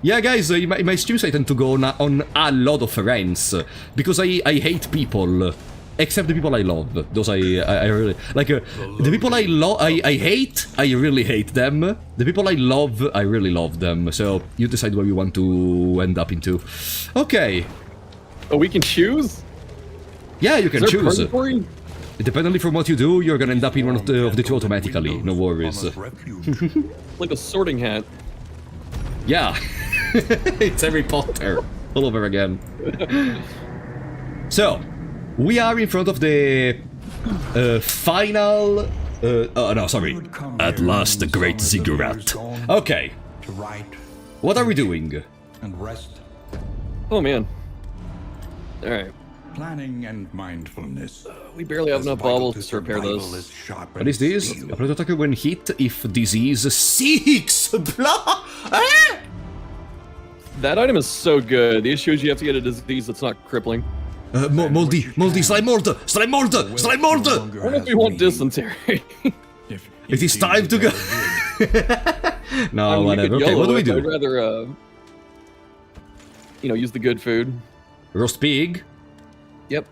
Yeah, guys, in my streams I tend to go on a lot of rants because I hate people, except the people I love. Those I really like. The people I hate, I really hate them. The people I love, I really love them. So you decide where you want to end up into. Okay. Oh, we can choose? Yeah, you can Is there choose. purgatory? Depending from what you do, you're gonna end up in one of the two automatically. No worries. Like a sorting hat. Yeah. It's Harry Potter all over again. So, we are in front of the final... oh, no, sorry. At last, the great ziggurat. Okay. What are we doing? And rest. Oh, man. Alright. Planning and mindfulness. We barely have enough baubles to repair this. What is this? Apply to attacker when hit if disease 6! Blah! Ah! That item is so good. The issue is you have to get a disease that's not crippling. Moldy, slime mortar! I don't know if we want dysentery. It is time to go! No, I mean, whatever. Okay, what do we do? I'd rather, use the good food. Roast pig. Yep.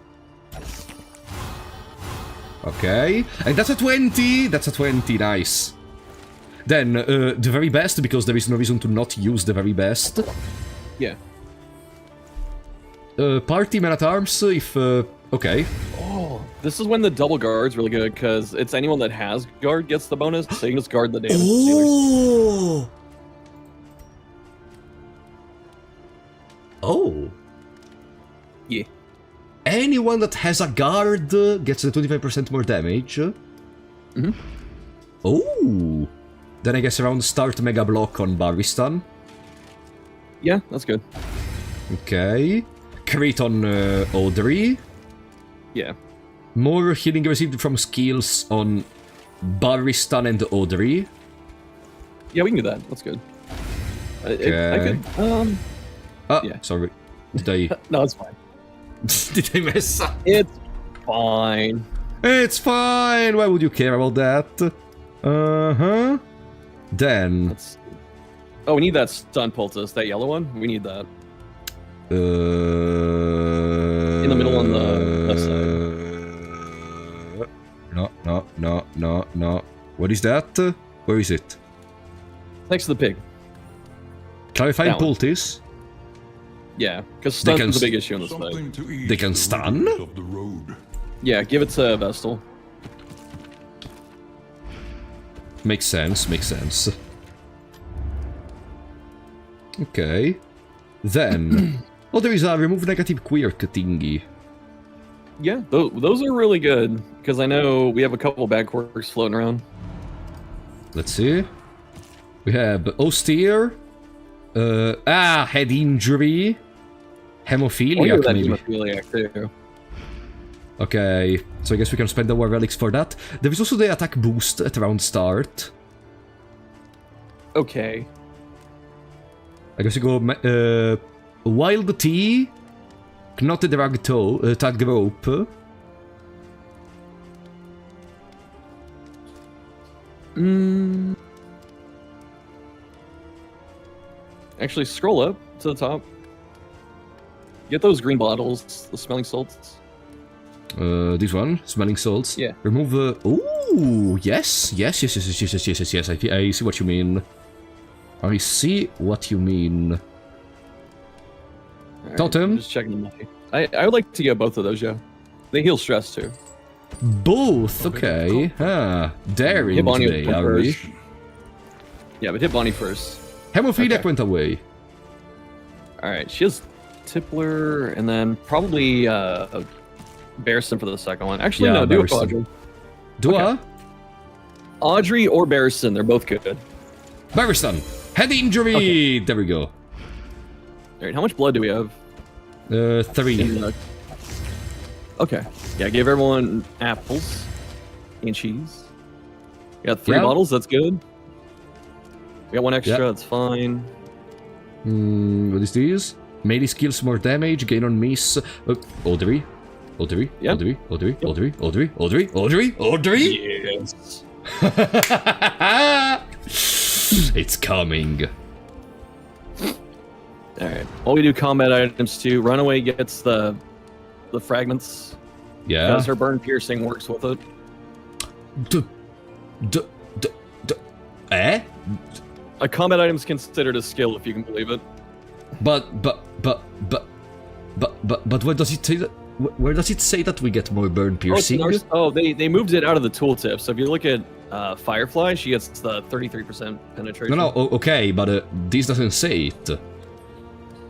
Okay, and that's a 20! That's a 20, nice. Then, the very best, because there is no reason to not use the very best. Yeah. Party man at arms, if... okay. Oh, this is when the double guard's really good, because it's anyone that has guard gets the bonus, so you can just guard the damage dealers. Oh! Yeah. Anyone that has a guard gets the 25% more damage. Mm-hmm. Oh! Then I guess around start Mega Block on Barristan. Yeah, that's good. Okay. Crit on Audrey. Yeah. More healing received from skills on Barristan and Audrey. Yeah, we can do that. That's good. Okay. I could, yeah. Sorry. Did I... No, it's fine. Did I mess up? It's fine. It's fine! Why would you care about that? Uh-huh. Then... Oh, we need that stun poultice, that yellow one. We need that. In the middle on the left side. No. What is that? Where is it? Next to the pig. Clarifying That one. poultice? Yeah, because stun's the big issue on this side. They can stun? Yeah, give it to Vestal. Makes sense. Okay. Then... oh, there is a remove negative quirk thingy. Yeah, those are really good, because I know we have a couple bad quirks floating around. Let's see. We have austere, head injury, hemophiliac that maybe. hemophiliac too. Okay, so I guess we can spend our relics for that. There is also the attack boost at round start. Okay. I guess you go wild tea, knotted tag rope. Actually, scroll up to the top. Get those green bottles, the smelling salts. This one, smelling salts. Yeah. Remove. Ooh, yes. I see what you mean. I see what you mean. Right, Totem. Just checking the money. I would like to get both of those, yeah. They heal stress too. Both, okay. Daring Hit Bonnie today, are we? first. Yeah, but hit Bonnie first. Hemophiliac went away. Alright, she has Tippler, and then probably Barristan for the second one. Actually, Yeah, no, do it Barristan. Audrey. Do Okay. Audrey or Barristan, they're both good. Barristan, head injury! Okay. There we go. Alright, how much blood do we have? 3. Okay. Yeah, give everyone apples and cheese. We got 3 Yeah. bottles, that's good. We got 1 extra, Yeah. that's fine. What is this? Melee skills more damage, gain on miss. Audrey. Yeah. Audrey? Yes. It's coming. All right. Well, we do combat items too. Runaway gets the fragments. Yeah. Because her burn piercing works with it. Eh? A combat item is considered a skill, if you can believe it. But where does it say that? Where does it say that we get more burn piercing? They moved it out of the tooltip. So if you look at Firefly, she gets the 33% penetration. No, okay, but this doesn't say it.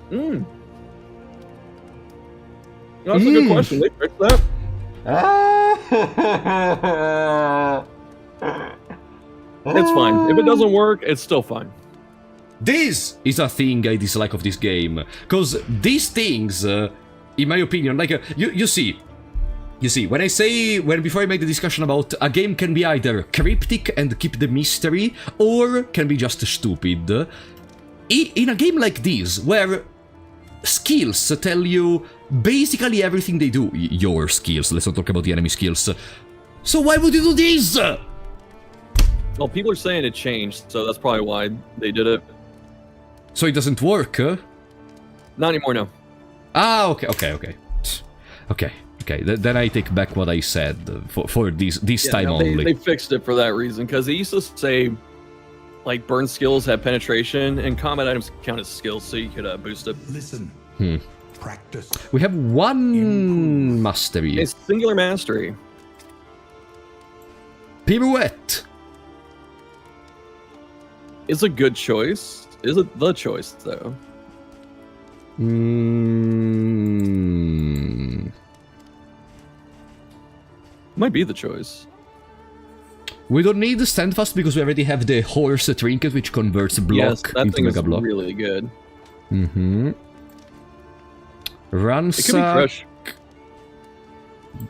No, that's a good question. They fixed that. It's fine. If it doesn't work, it's still fine. This is a thing I dislike of this game, because these things, in my opinion, like you see, before I made the discussion about a game can be either cryptic and keep the mystery, or can be just stupid. In a game like this, where skills tell you basically everything they do, your skills, let's not talk about the enemy skills. So why would you do this? Well, people are saying it changed, so that's probably why they did it. So it doesn't work, huh? Not anymore, no. Ah, okay. Then I take back what I said for this time only. They fixed it for that reason, because they used to say, like, burn skills have penetration, and combat items count as skills, so you could boost it. Listen. Practice. We have one mastery. It's singular mastery. Pirouette. It's a good choice. Is it the choice, though? Might be the choice. We don't need the standfast because we already have the horse trinket, which converts block that into thing mega is block. really good. Ransack. It could be crush.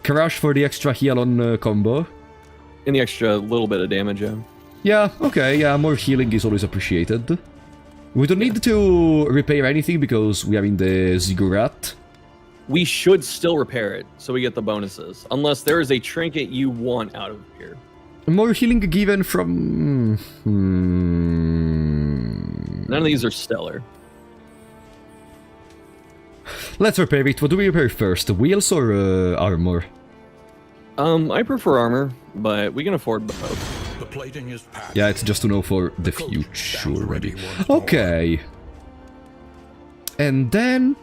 Crush for the extra heal on combo. And the extra little bit of damage, yeah. Yeah, okay, yeah, more healing is always appreciated. We don't need to repair anything because we are in the ziggurat. We should still repair it, so we get the bonuses. Unless there is a trinket you want out of here. More healing given from... None of these are stellar. Let's repair it. What do we repair first? Wheels or armor? I prefer armor, but we can afford both. The plating is packed. Yeah, it's just to know for the future already. Okay. And then...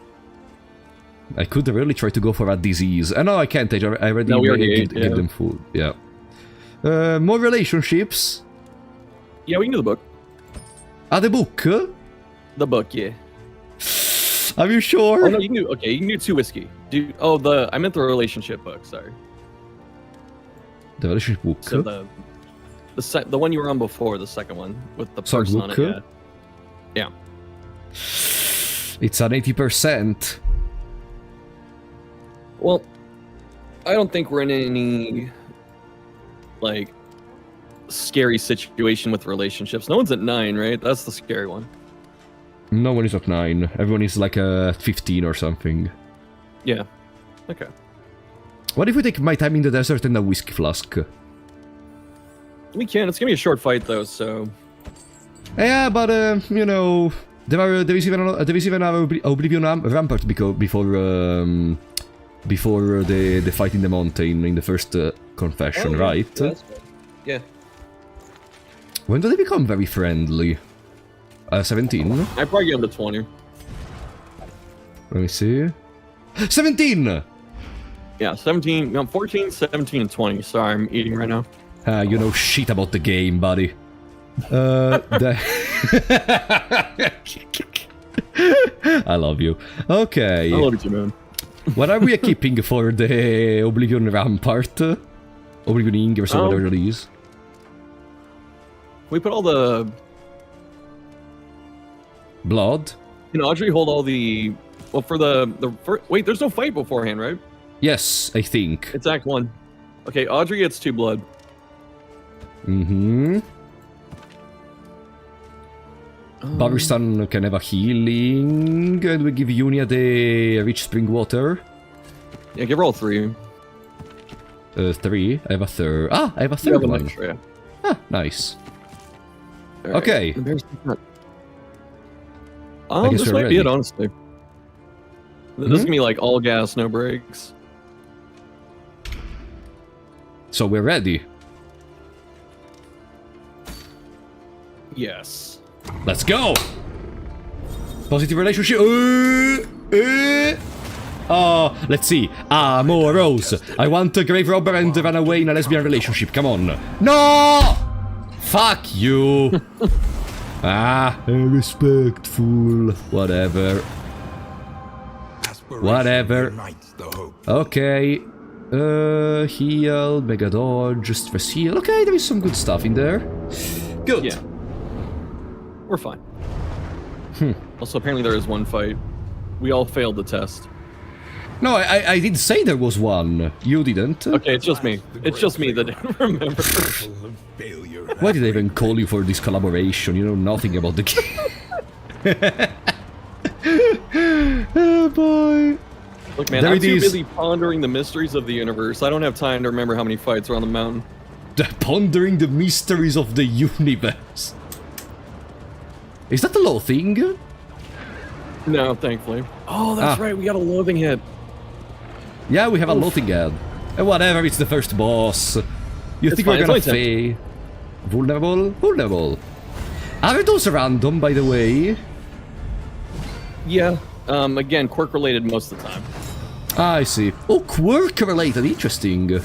I could really try to go for a disease. No, I can't. I already gave them food. Yeah. More relationships. Yeah, we can do the book. Ah, the book? The book, yeah. Are you sure? Oh, no, you can do... Okay, you can do 2 whiskey. I meant the relationship book, sorry. The relationship book? So the one you were on before, the second one, with the person on it, yeah. It's an 80%. Well, I don't think we're in any, like, scary situation with relationships. No one's at 9, right? That's the scary one. No one is at 9. Everyone is like 15 or something. Yeah. Okay. What if we take my time in the desert and a whiskey flask? We can. It's gonna be a short fight, though, so... Yeah, but, you know... There is even our Oblivion Rampart before the fight in the mountain in the first confession, right? Yeah, that's right. Yeah. When do they become very friendly? 17? I probably give them to 20. Let me see. 17! Yeah, 17, no, 14, 17, and 20. Sorry, I'm eating right now. You know shit about the game, buddy. I love you. Okay. I love you too, man. What are we equipping for the Oblivion Rampart? Oblivion Ingress or whatever it is? We put all the... Blood? Can Audrey hold all the... Well, for the wait, there's no fight beforehand, right? Yes, I think. It's Act 1. Okay, Audrey gets 2 blood. Mm-hmm. Baristan can have a healing, and we give Unia the rich spring water. Yeah, give her all 3. 3. I have a third. Ah, I have a third one. Extra, yeah. Ah, nice. All Okay. Right. guess This we're might be it, ready. honestly. This is gonna be like all gas, no brakes. So we're ready. Yes. Let's go! Positive relationship. Oh, let's see. Rose. I want a grave robber and run away in a lesbian relationship. Come on. No! Fuck you. Respectful. Whatever. Whatever. Unites the hope. Okay. Heal, Mega Dodge, Stress Heal. Okay, there is some good stuff in there. Good. Yeah. We're fine. Also, apparently there is one fight. We all failed the test. No, I did say there was one. You didn't. Okay, it's just me. It's just me that didn't remember. Circle of failure. Why did I even call you for this collaboration? You know nothing about the game. Oh boy. Look, man, There I'm it too is. busy pondering the mysteries of the universe. I don't have time to remember how many fights are on the mountain. Pondering the mysteries of the universe. Is that a low thing? No, thankfully. Oh, that's right. We got a loathing hit. Yeah, we have a loading ad. Whatever, it's the first boss. You think fine, we're gonna it's only fail? Vulnerable? Vulnerable. Are those random, by the way? Yeah. Again, quirk related most of the time. I see. Oh, quirk related, interesting.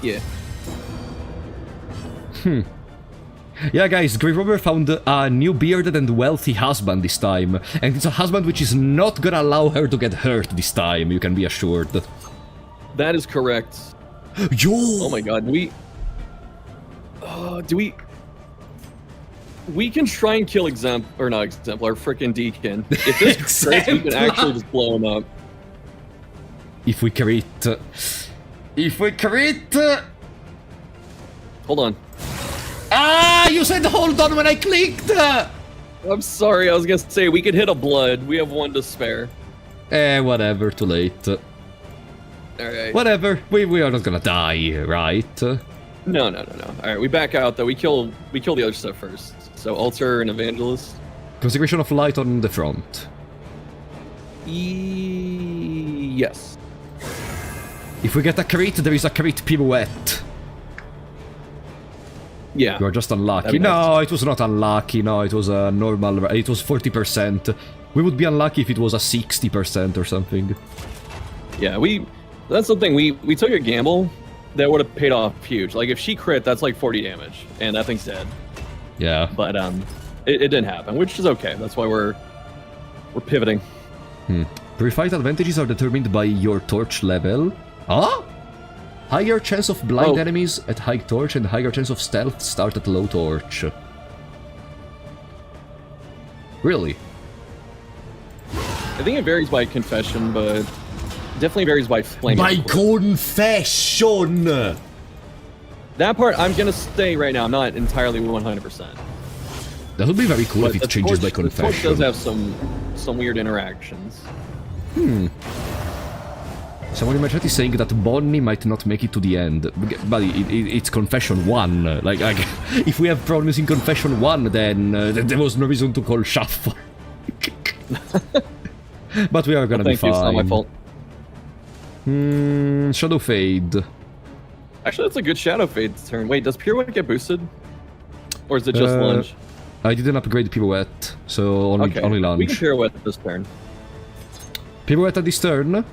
Yeah. Yeah, guys, Grave Robber found a new bearded and wealthy husband this time. And it's a husband which is not gonna allow her to get hurt this time, you can be assured. That is correct. Yo! Oh my god, do we... We can try and kill Exemplar, frickin' Deacon. If this crits, we can actually just blow him up. If we crit... If we crit... Hold on. Ah! You said hold on when I clicked! I'm sorry, I was gonna say, we could hit a blood. We have one to spare. Whatever, too late. Alright. Whatever, we are not gonna die, right? No. Alright, we back out, though. We kill the other stuff first. So, Altar and Evangelist. Consecration of Light on the front. Yes. If we get a crit, there is a crit pirouette. Yeah. You are just unlucky. That'd be No, nice. it was not unlucky. No, it was a normal... It was 40%. We would be unlucky if it was a 60% or something. Yeah, that's the thing. We took a gamble that would have paid off huge. Like, if she crit, that's like 40 damage, and that thing's dead. Yeah. But it didn't happen, which is okay. That's why we're pivoting. Purified advantages are determined by your torch level. Huh? Higher chance of blind enemies at high torch and higher chance of stealth start at low torch. Really? I think it varies by confession, but definitely varies by flame. confession! That part, I'm gonna say right now, I'm not entirely 100%. That would be very cool But if the it changes by torch does confession. have some weird interactions. Someone in my chat is saying that Bonnie might not make it to the end. But it's confession 1. Like, if we have problems in confession 1, then there was no reason to call shuffle. But we are gonna be Thank you, it's not my fine. fault. Shadow Fade. Actually, that's a good Shadow Fade turn. Wait, does Pirouette get boosted? Or is it just lunge? I didn't upgrade Pirouette, so only Okay, only we can lunge. Pirouette this turn. Pirouette at this turn?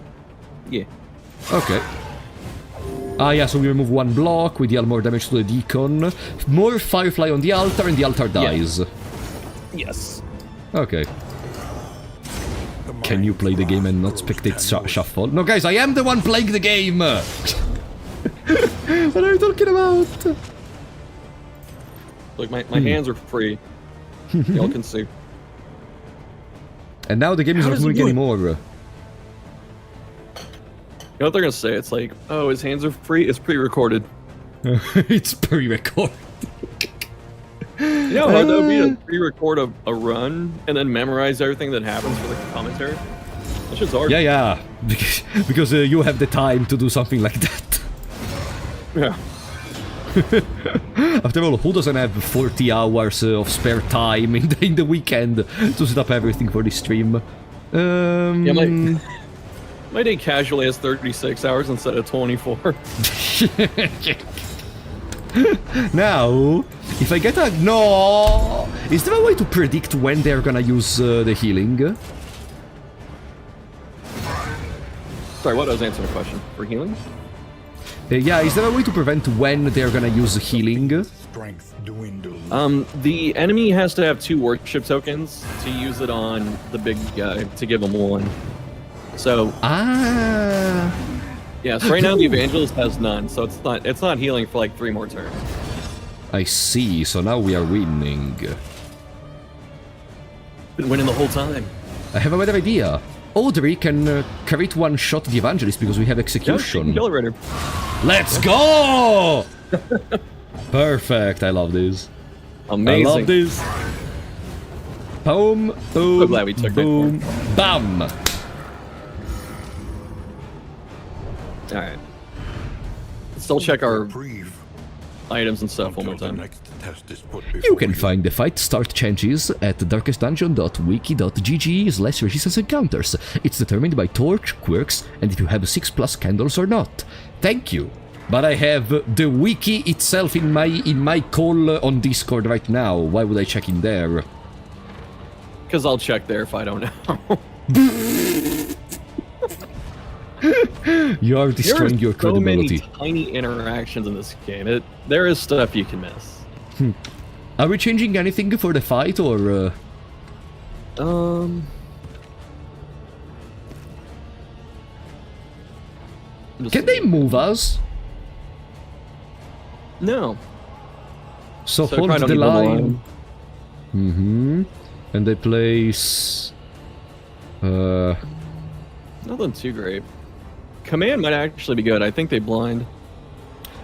Yeah. Okay. Yeah, so we remove one block, we deal more damage to the Deacon. More Firefly on the altar, and the altar dies. Yes. Okay. Can you play the game and not spectate shuffle? No, guys, I am the one playing the game! What are you talking about? Look, my hands are free. Y'all can see. And now the game is How not does it moving do it? anymore. You know what they're gonna say? It's like, oh, his hands are free. It's pre-recorded. It's pre-recorded. You know how hard that would be to pre-record a run and then memorize everything that happens for the commentary? That shit's hard. Yeah. Because you have the time to do something like that. Yeah. After all, who doesn't have 40 hours of spare time in the weekend to set up everything for this stream? Yeah, my day casually has 36 hours instead of 24. Now, if I get a... No! Is there a way to predict when they're gonna use the healing? Sorry, what? I was answering a question. For healing? Yeah, is there a way to prevent when they're gonna use healing? Strength dwindles. The enemy has to have 2 worship tokens to use it on the big guy to give him 1. So... Ah... Yeah, so right now the evangelist has none, so it's not healing for like 3 more turns. I see, so now we are winning. Been winning the whole time. I have a better idea. Audrey can crit one-shot the evangelist because we have execution. Kill it right here. Let's go! Perfect, I love this. Amazing. I love this. Boom, boom, So glad we took boom, bam! Alright. Still check our Reprieve items and stuff one more until the time. next test is put You before can find the fight start changes at darkestdungeon.wiki.gg/resistance encounters. It's determined by torch, quirks, and if you have 6+ candles or not. Thank you. But I have the wiki itself in my call on Discord right now. Why would I check in there? Because I'll check there if I don't know. You are destroying your credibility. So many tiny interactions in this game. There is stuff you can miss. Are we changing anything for the fight, or...? Can they move us? No. So So hold probably the don't need the line. Mm-hmm. And they place... Nothing too great. Command might actually be good. I think they blind.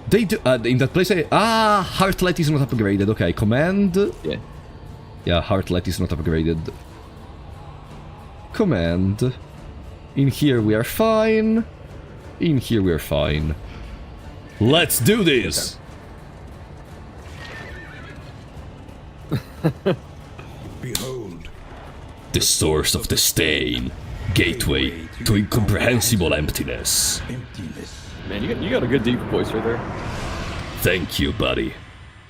They do... in that place... Heartlight is not upgraded. Okay, command... Yeah. Yeah, Heartlight is not upgraded. Command... In here we are fine. In here we are fine. Let's do this! Behold, The source of the stain. Gateway to incomprehensible emptiness. emptiness. Man, you got a good deep voice right there. Thank you, buddy.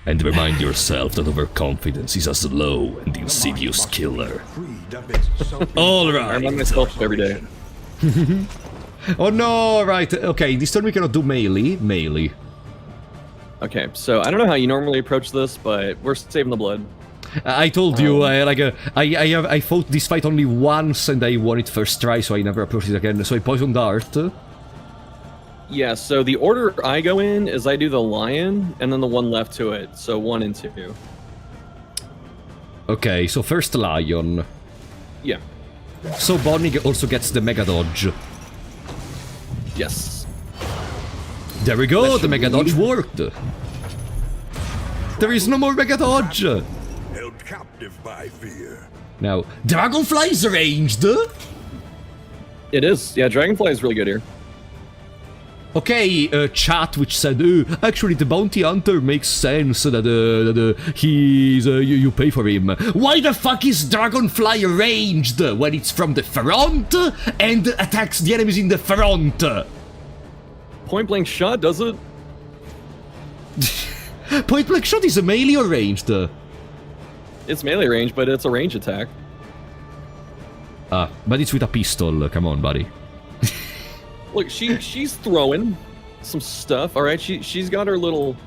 And remind yourself that overconfidence is a slow and insidious killer. Freed of its All I right. remind myself every day. Oh no, right. Okay, this turn we cannot do melee. Melee. Okay, so I don't know how you normally approach this, but we're saving the blood. I told you, I fought this fight only once and I won it first try, so I never approached it again. So I poison dart. Yeah, so the order I go in is I do the lion and then the one left to it. So 1 and 2. Okay, so first lion. Yeah. So Bonnie also gets the mega dodge. Yes. There we go, the mega dodge worked. There is no more mega dodge. held captive by fear. Now, Dragonfly is ranged. It is. Yeah, Dragonfly is really good here. Okay, chat which said, actually the bounty hunter makes sense that you pay for him. Why the fuck is Dragonfly ranged when it's from the front and attacks the enemies in the front? Point blank shot, does it? Point blank shot is a melee or ranged? It's melee range, but it's a range attack. But it's with a pistol, come on buddy. Look, she's throwing some stuff. All right, she's got her little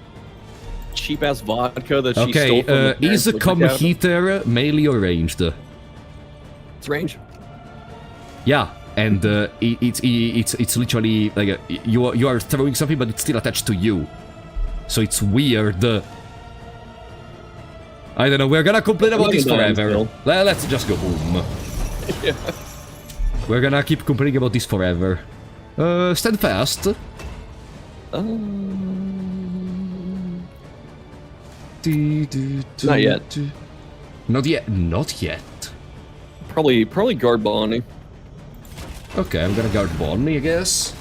cheap ass vodka that she stole from the is a parents' cum liquor cabinet. heater melee or ranged? It's range. Yeah, and it's literally like you are throwing something, but it's still attached to you, so it's weird. I don't know. We're gonna complain about this forever. Let's just go boom. Yeah. We're gonna keep complaining about this forever. Stand fast. Not yet. Not yet. Not yet. Probably guard Bonnie. Okay, I'm gonna guard Bonnie, I guess.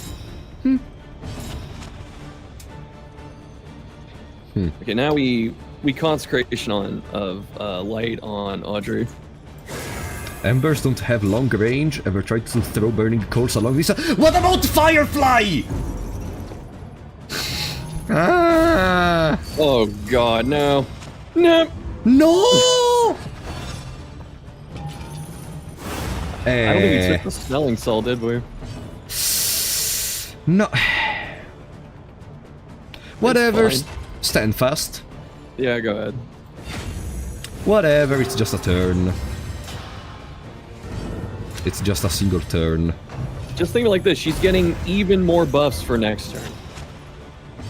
Okay, now we consecration of light on Audrey. Embers don't have long range. Ever tried to throw burning coals along this? What about Firefly? Ah! Oh God, no, no. No! I don't think we took the smelling cell, did we? No. Whatever. fine. Stand fast. Yeah, go ahead. Whatever. It's just a turn. It's just a single turn. Just think like this: she's getting even more buffs for next turn.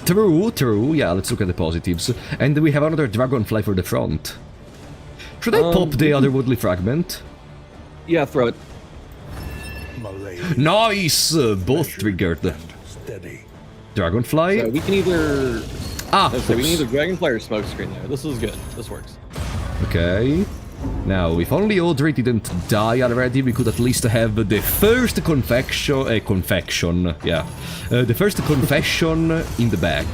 True. Yeah, let's look at the positives. And we have another dragonfly for the front. Should I pop the otherworldly fragment? Yeah, throw it. Malay. Nice! Both triggered. And steady. Dragonfly. So we can either. Ah, We can either dragonfly or smoke screen there. This is good. This works. okay. Now, if only Audrey didn't die already, we could at least have the first confection, yeah. The first confession in the bag.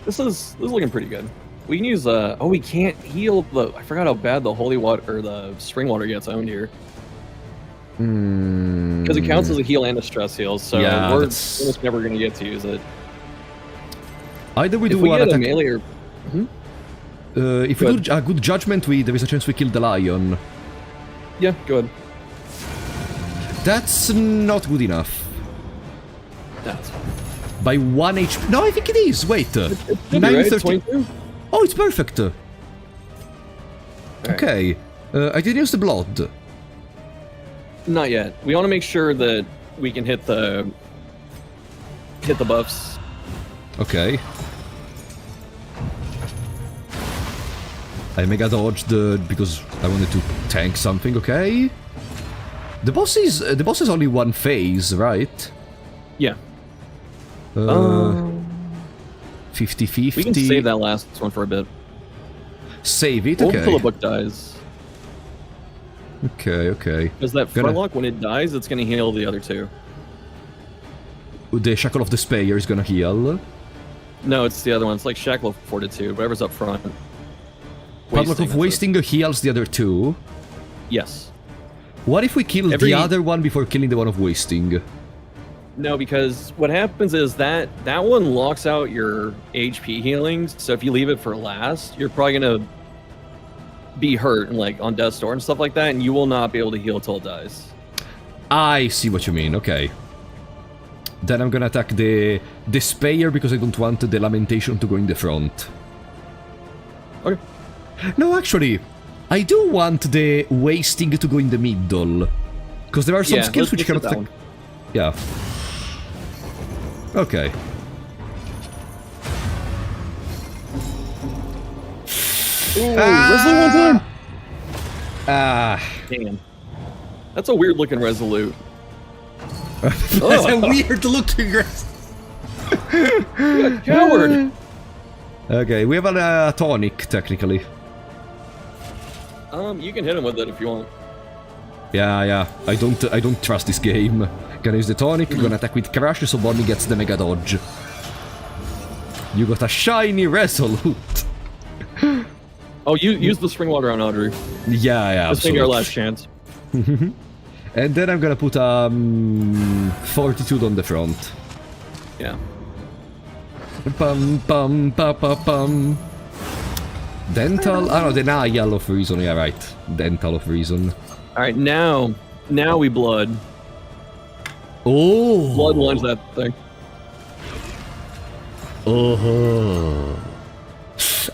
This is looking pretty good. We can use oh, we can't heal the. I forgot how bad the holy water or the spring water gets owned here. Because it counts as a heal and a stress heal, so Yeah, we're that's- almost never going to get to use it. Either we If do we one get a attack. melee or If we do a good judgment, there is a chance we kill the lion. yeah, go ahead. That's not good enough. That's fine. By 1 HP. No, I think it is. Wait. Should be right, 930. 22? Oh, it's perfect. Alright. Okay. I didn't use the blood. Not yet. We want to make sure that we can hit the buffs. Okay. I mega dodged because I wanted to tank something, okay? The boss is only one phase, right? Yeah. 50-50. We can save that last one for a bit. Save it, Hold until the okay. book dies. Okay. Because that Gonna- furlock, when it dies, it's going to heal the other two. The Shackle of Despair is gonna heal. No, it's the other one. It's like Shackle of Fortitude, whatever's up front. Padlock that's of it. Wasting heals the other two. Yes. What if we kill the other one before killing the one of Wasting? No, because what happens is that one locks out your HP healings. So if you leave it for last, you're probably gonna be hurt and like on Death's Door and stuff like that, and you will not be able to heal till it dies. I see what you mean, okay. Then I'm gonna attack the Despair because I don't want the Lamentation to go in the front. Okay. No, actually, I do want the Wasting to go in the middle. Because there are some Yeah, skills let's which cannot hit that attack. Yeah. Okay. Ooh, Resolute one time. Ah. Damn. That's a weird looking Resolute. That's a weird looking rest. Coward. Okay, we have a tonic, technically. You can hit him with it if you want. Yeah. I don't trust this game. Gonna use the tonic, gonna attack with Crash, so Bonnie gets the Mega Dodge. You got a shiny Resolute. Oh, you use the spring water on Audrey. Yeah, This may be our absolutely. last chance. And then I'm gonna put Fortitude on the front. Yeah. Bum bum ba ba bum. Dental? Ah no, Denial of Reason, yeah right. Dental of Reason. Alright, now we blood. Oh! Blood lunge that thing. Oh.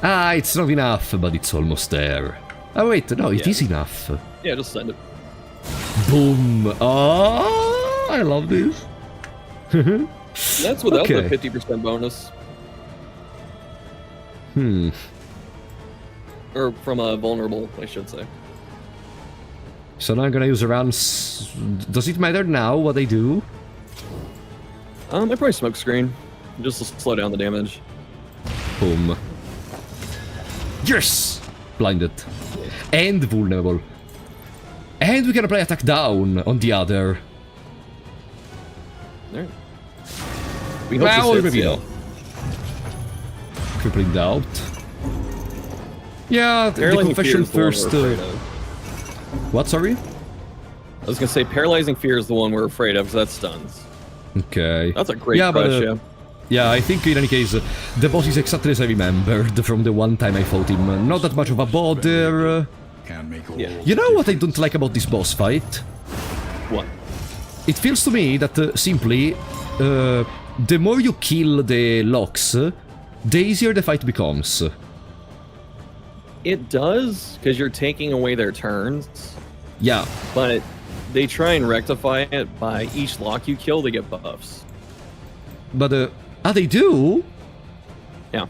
Ah, it's not enough, but it's almost there. Oh wait, no, it Yeah. is enough. Yeah, just send it. Boom! Oh, I love this. That's without Okay. the 50% bonus. Or from a vulnerable, I should say. So now I'm gonna use around. Does it matter now what I do? I probably smoke screen, just to slow down the damage. Boom. Yes! Blinded. And vulnerable. And we can apply attack down on the other. Alright. We hope Well, this hits, maybe yeah. not. Crippling Doubt. Yeah, the Paralyzing confession Fear is the first... one we're afraid of. What, sorry? I was gonna say Paralyzing Fear is the one we're afraid of, because that stuns. Okay. That's a great Yeah, crush, but, yeah. Yeah, I think in any case, the boss is exactly as I remembered from the one time I fought him. Not that much of a bother. Can make a Yeah. world You of know what I difference. don't like about this boss fight? What? It feels to me that simply, the more you kill the locks, the easier the fight becomes. It does, because you're taking away their turns, Yeah, but they try and rectify it by each lock you kill, they get buffs. but they do? Yeah.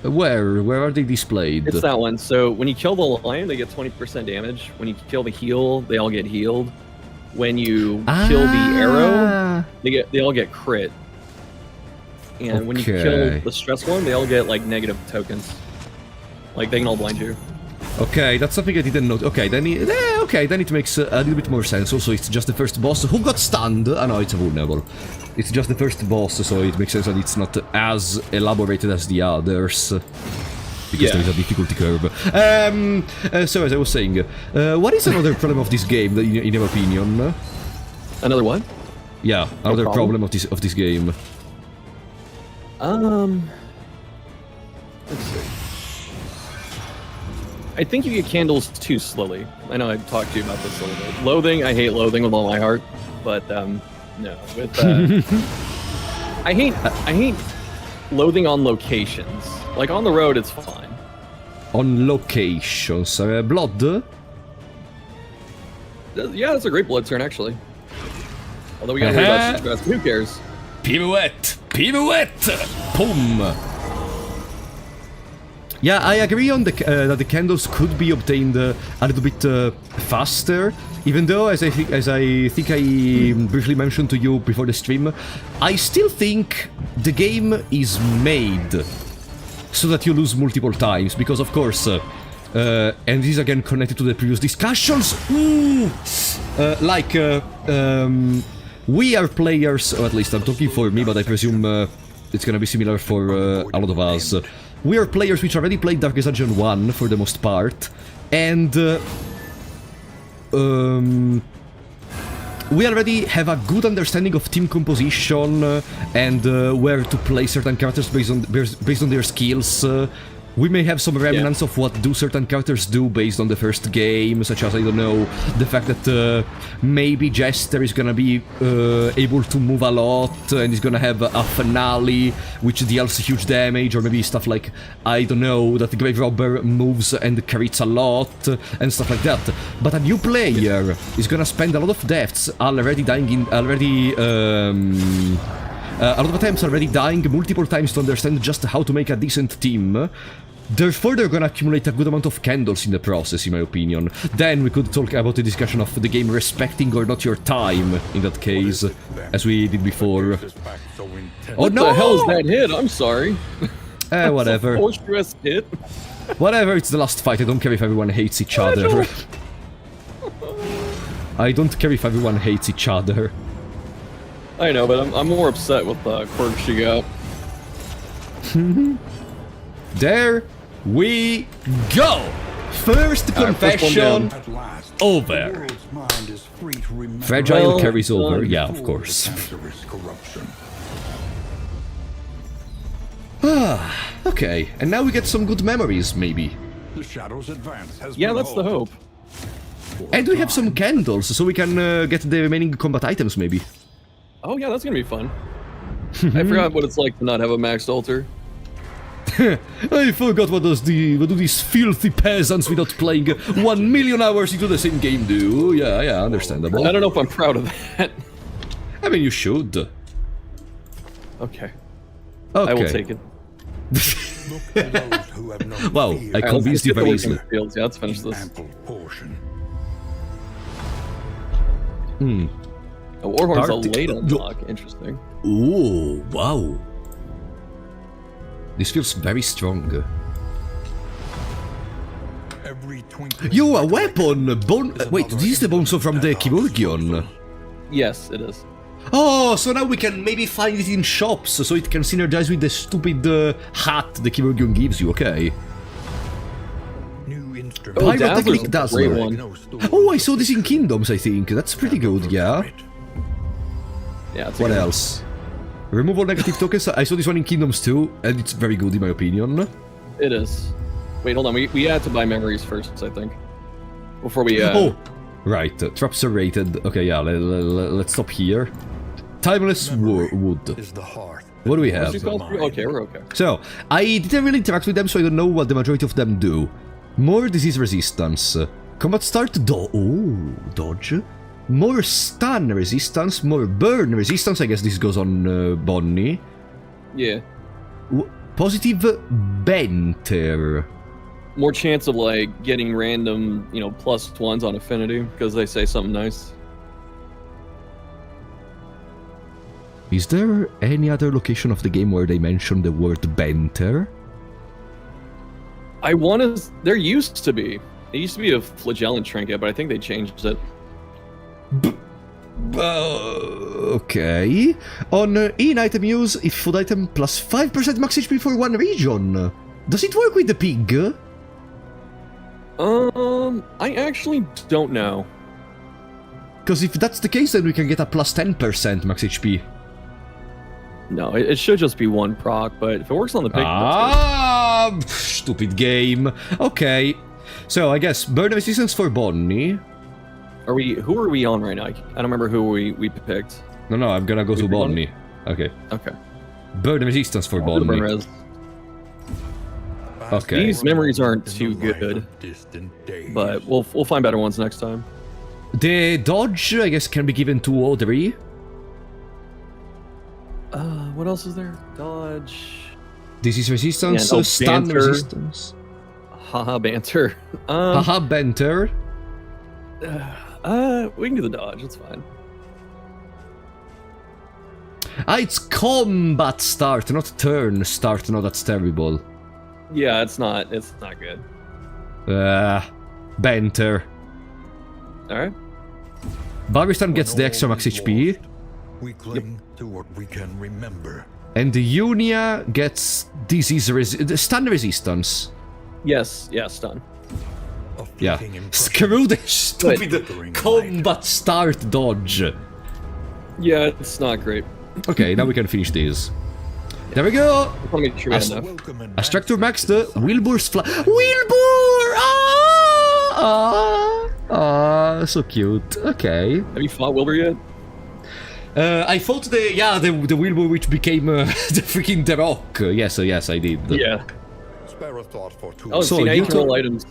Where are they displayed? It's that one. So when you kill the lion, they get 20% damage. When you kill the heal, they all get healed. When you kill the arrow, they all get crit. And when you Okay. kill the stress one, they all get like negative tokens. Like they can all blind you. Okay, that's something I didn't know. Okay, then it makes a little bit more sense. Also, it's just the first boss who got stunned. Ah, no, it's vulnerable. It's just the first boss, so it makes sense that it's not as elaborated as the others. Because there is a difficulty curve. So as I was saying, what is another problem of this game, in your opinion? Another one? Yeah, another problem? problem of this game. Let's see. I think you get candles too slowly. I know I talked to you about this a little bit. Loathing, I hate loathing with all my heart, but no. With I hate loathing on locations. Like on the road, it's fine. On locations, blood. Yeah, that's a great blood turn actually. Although we gotta worry about stress. Who cares? Pirouette! Boom! Yeah, I agree on that the candles could be obtained a little bit faster. Even though, as I think I briefly mentioned to you before the stream, I still think the game is made so that you lose multiple times. Because of course, and this is again connected to the previous discussions. We are players, or at least I'm talking for me, but I presume it's gonna be similar for a lot of us. We are players which already played Darkest Dungeon 1 for the most part, and we already have a good understanding of team composition and where to place certain characters based on their skills. We may have some remnants of what do certain characters do based on the first game, such as, I don't know, the fact that maybe Jester is gonna be able to move a lot and is gonna have a finale which deals huge damage, or maybe stuff like, I don't know, that the Grave Robber moves and crits a lot and stuff like that. But a new player is gonna spend a lot of deaths already dying a lot of attempts already dying multiple times to understand just how to make a decent team. Therefore, they're gonna accumulate a good amount of candles in the process, in my opinion. Then we could talk about the discussion of the game respecting or not your time, in that case, as we did before. Oh What no! the hell's that hit? I'm sorry. Whatever. Fortress hit. Whatever, it's the last fight. I don't care if everyone hates each other. I don't care if everyone hates each other. I know, but I'm more upset with the quirks you got. There we go! First confession At last, over. the world's mind is free to remember Fragile Well carries over, done. yeah, of course. cancerous corruption. Okay, and now we get some good memories, maybe. The shadows advance has Yeah, been that's the halted. hope. And we have some candles, so we can get the remaining combat items, maybe. Oh yeah, that's gonna be fun. I forgot what it's like to not have a maxed altar. I forgot what do these filthy peasants without playing 1 million hours into the same game do. Yeah, understandable. I don't know if I'm proud of that. I mean, you should. Okay, Okay. I will take it. Look to those who have known Wow, fear I Alright, convinced you let's get the very working easily. fields. Yeah, let's finish in this. ample portion. Oh, Warhorn's Partic- a late unlock. Interesting. Ooh, wow. This feels very strong. Every twinkling Yo, a weapon! Bone... wait, this is the bones from the Chirurgion. Yes, it is. Oh, so now we can maybe find it in shops, so it can synergize with the stupid hat the Keyboard gives you, okay. New instrument. Oh, Pyrotechnic Dazzler's a great Dazzler. one. Oh, I saw this in Kingdoms, I think. That's pretty good, yeah. Yeah, it's a What good one. else? Remove all negative tokens. I saw this one in Kingdoms too, and it's very good in my opinion. It is. Wait, hold on. We had to buy memories first, I think. Before we... Oh, right. Traps are rated. Okay, yeah, let's stop here. Timeless wood. Is the hearth. What do we have? What's it called? Okay, we're okay. So, I didn't really interact with them, so I don't know what the majority of them do. More disease resistance. Combat start, dodge. More stun resistance, more burn resistance. I guess this goes on Bonnie. Yeah. Positive banter. More chance of, like, getting random, you know, +1s on affinity, because they say something nice. Is there any other location of the game where they mention the word banter? I want to... There used to be. It used to be a flagellant trinket, but I think they changed it. Okay. On in-item use, if food item plus 5% max HP for one region. Does it work with the pig? I actually don't know. Because if that's the case, then we can get a plus 10% max HP. No, it should just be one proc, but if it works on the pig, Stupid game. Okay. So, I guess burn resistance for Bonnie. Who are we on right now? I don't remember who we picked. No, I'm gonna go to picked Bonnie. Okay. Okay. Burn resistance for I'll do the burn Bonnie. res. Okay. These memories aren't In too the light good, of distant days. but we'll find better ones next time. The dodge, I guess, can be given to Audrey. What else is there? Dodge. Disease resistance, Yeah, no, stun banter. resistance. Haha, banter. Haha, banter. We can do the dodge. It's fine. It's combat start, not turn start. No, that's terrible. Yeah, it's not good. Banter. All right. Barristan gets When the extra all max is HP, lost, we cling to what we can remember. and the Unia gets stun resistance. Yes, stun. A Yeah. fleeting impression. Screw the stupid Flickering combat start dodge. Yeah, it's not great. Okay, now we can finish this. There we go! I want to make sure we have enough. Welcome and Astractor Max the Wilbur's fly. Wilbur! So cute. Okay. Have you fought Wilbur yet? I fought the Wilbur which became the freaking The Rock. Yes, I did. Yeah. spare a thought for two. Oh, So see, now you you can roll told- items.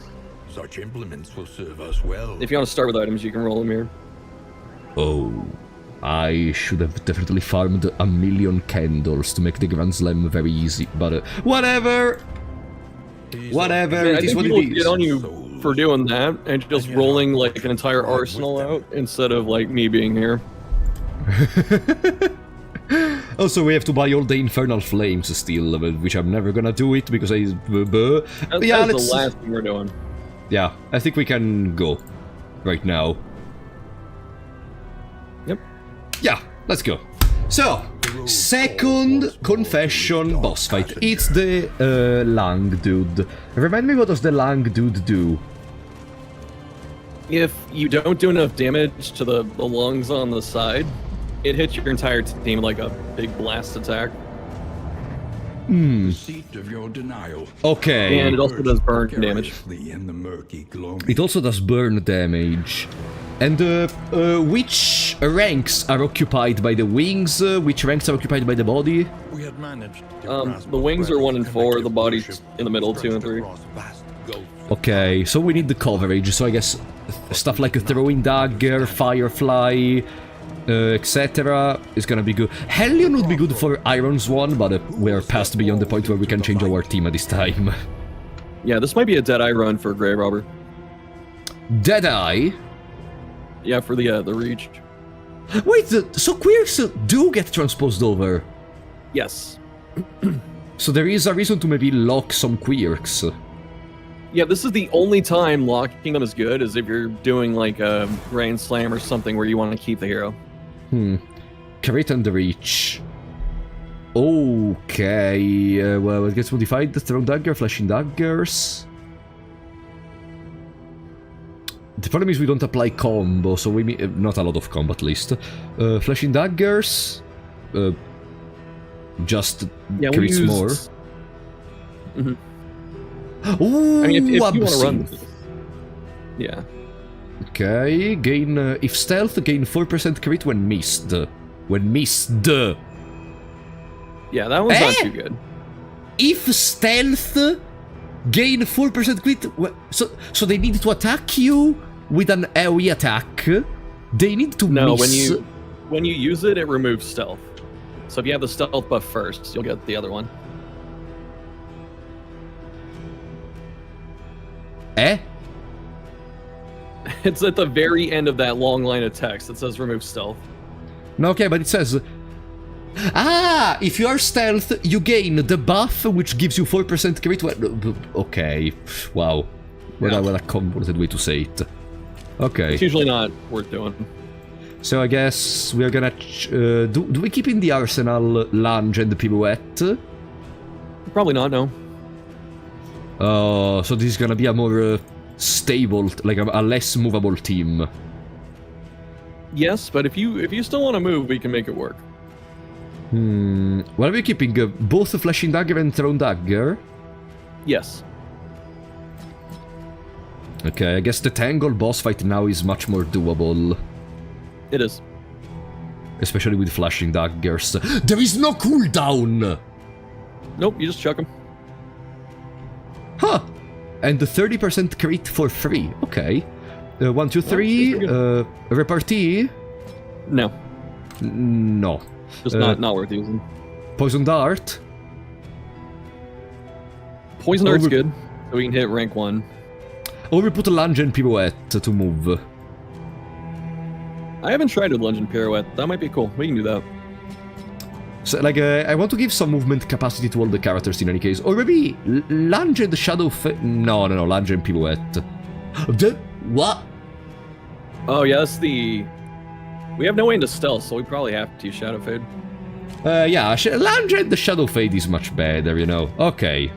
Such implements will serve us well. If you want to start with items, you can roll them here. Oh, I should have definitely farmed 1,000,000 candles to make the Grand Slam very easy, but whatever. These Whatever, Yeah, I it is think what people it get is. on you for doing that and just rolling like an entire Right with arsenal them. out instead of like me being here. Also, we have to buy all the Infernal Flames still, which I'm never gonna do it because I... That's, yeah, that's let's... the last thing we're doing. Yeah, I think we can go right now. Yep. Yeah, let's go. So, second confession boss fight. It's the Lang dude. Remind me, what does the Lang dude do? If you don't do enough damage to the lungs on the side, it hits your entire team like a big blast attack. Hmm. The seat of your denial. Okay. And it also does burn damage. Precariously in the murky gloaming. It also does burn damage. And which ranks are occupied by the wings? Which ranks are occupied by the body? We had managed to grasp The wings are 1 and 4, the connective body's worship in the middle, 2 and stretched 3. across vast gulfs. Okay, so we need the coverage. So I guess stuff like a throwing dagger, firefly, etc. is gonna be good. Hellion would be good for Iron's one, but we're past beyond the point where we can change our team at this time. Yeah, this might be a Deadeye run for Grey Robber. Deadeye? Yeah, for the Reach. Wait, so queers do get transposed over. Yes. So there is a reason to maybe lock some quirks. Yeah, this is the only time locking them is good, is if you're doing like a Grand Slam or something where you want to keep the hero. Crit and reach. Okay, well, it gets modified. Thrown dagger, flashing daggers. The problem is we don't apply combo, so we not a lot of combo at least. Flashing daggers, just crits more. Ooh, I mean, if you want to obscene. run this. Yeah. Okay, gain if stealth, gain 4% crit when missed. When missed. Yeah, that one's not too good. If stealth, gain 4% crit. So they need to attack you with an AoE attack. They need to miss. when you use it, it removes stealth. So if you have the stealth buff first, you'll get the other one. It's at the very end of that long line of text that says remove stealth. No, okay, but it says... if you are stealth, you gain the buff, which gives you 4% crit. Okay, wow. What a convoluted way to say it. Okay. It's usually not worth doing. So I guess we are gonna... do we keep in the arsenal lunge and the pirouette? Probably not, no. So this is gonna be a more stable, like a less movable team. Yes, but if you still want to move, we can make it work. What are we keeping? Both the flashing dagger and thrown dagger? Yes. Okay, I guess the Tangle boss fight now is much more doable. It is. Especially with flashing daggers. There is no cooldown! Nope, you just chuck them. Huh! And the 30% crit for free. Okay. 1, 2, 3. Repartee? No. No. Just not worth using. Poison dart? Poison dart's good, so we can hit rank 1. Or we put a lunge and pirouette to move. I haven't tried with lunge and pirouette. That might be cool. We can do that. So, like, I want to give some movement capacity to all the characters in any case. Or maybe lunge and shadow No, lunge and pirouette. What? Oh, yeah, that's the... We have no way into stealth, so we probably have to use Shadow Fade. Yeah, lunge and the shadow fade is much better, you know. Okay.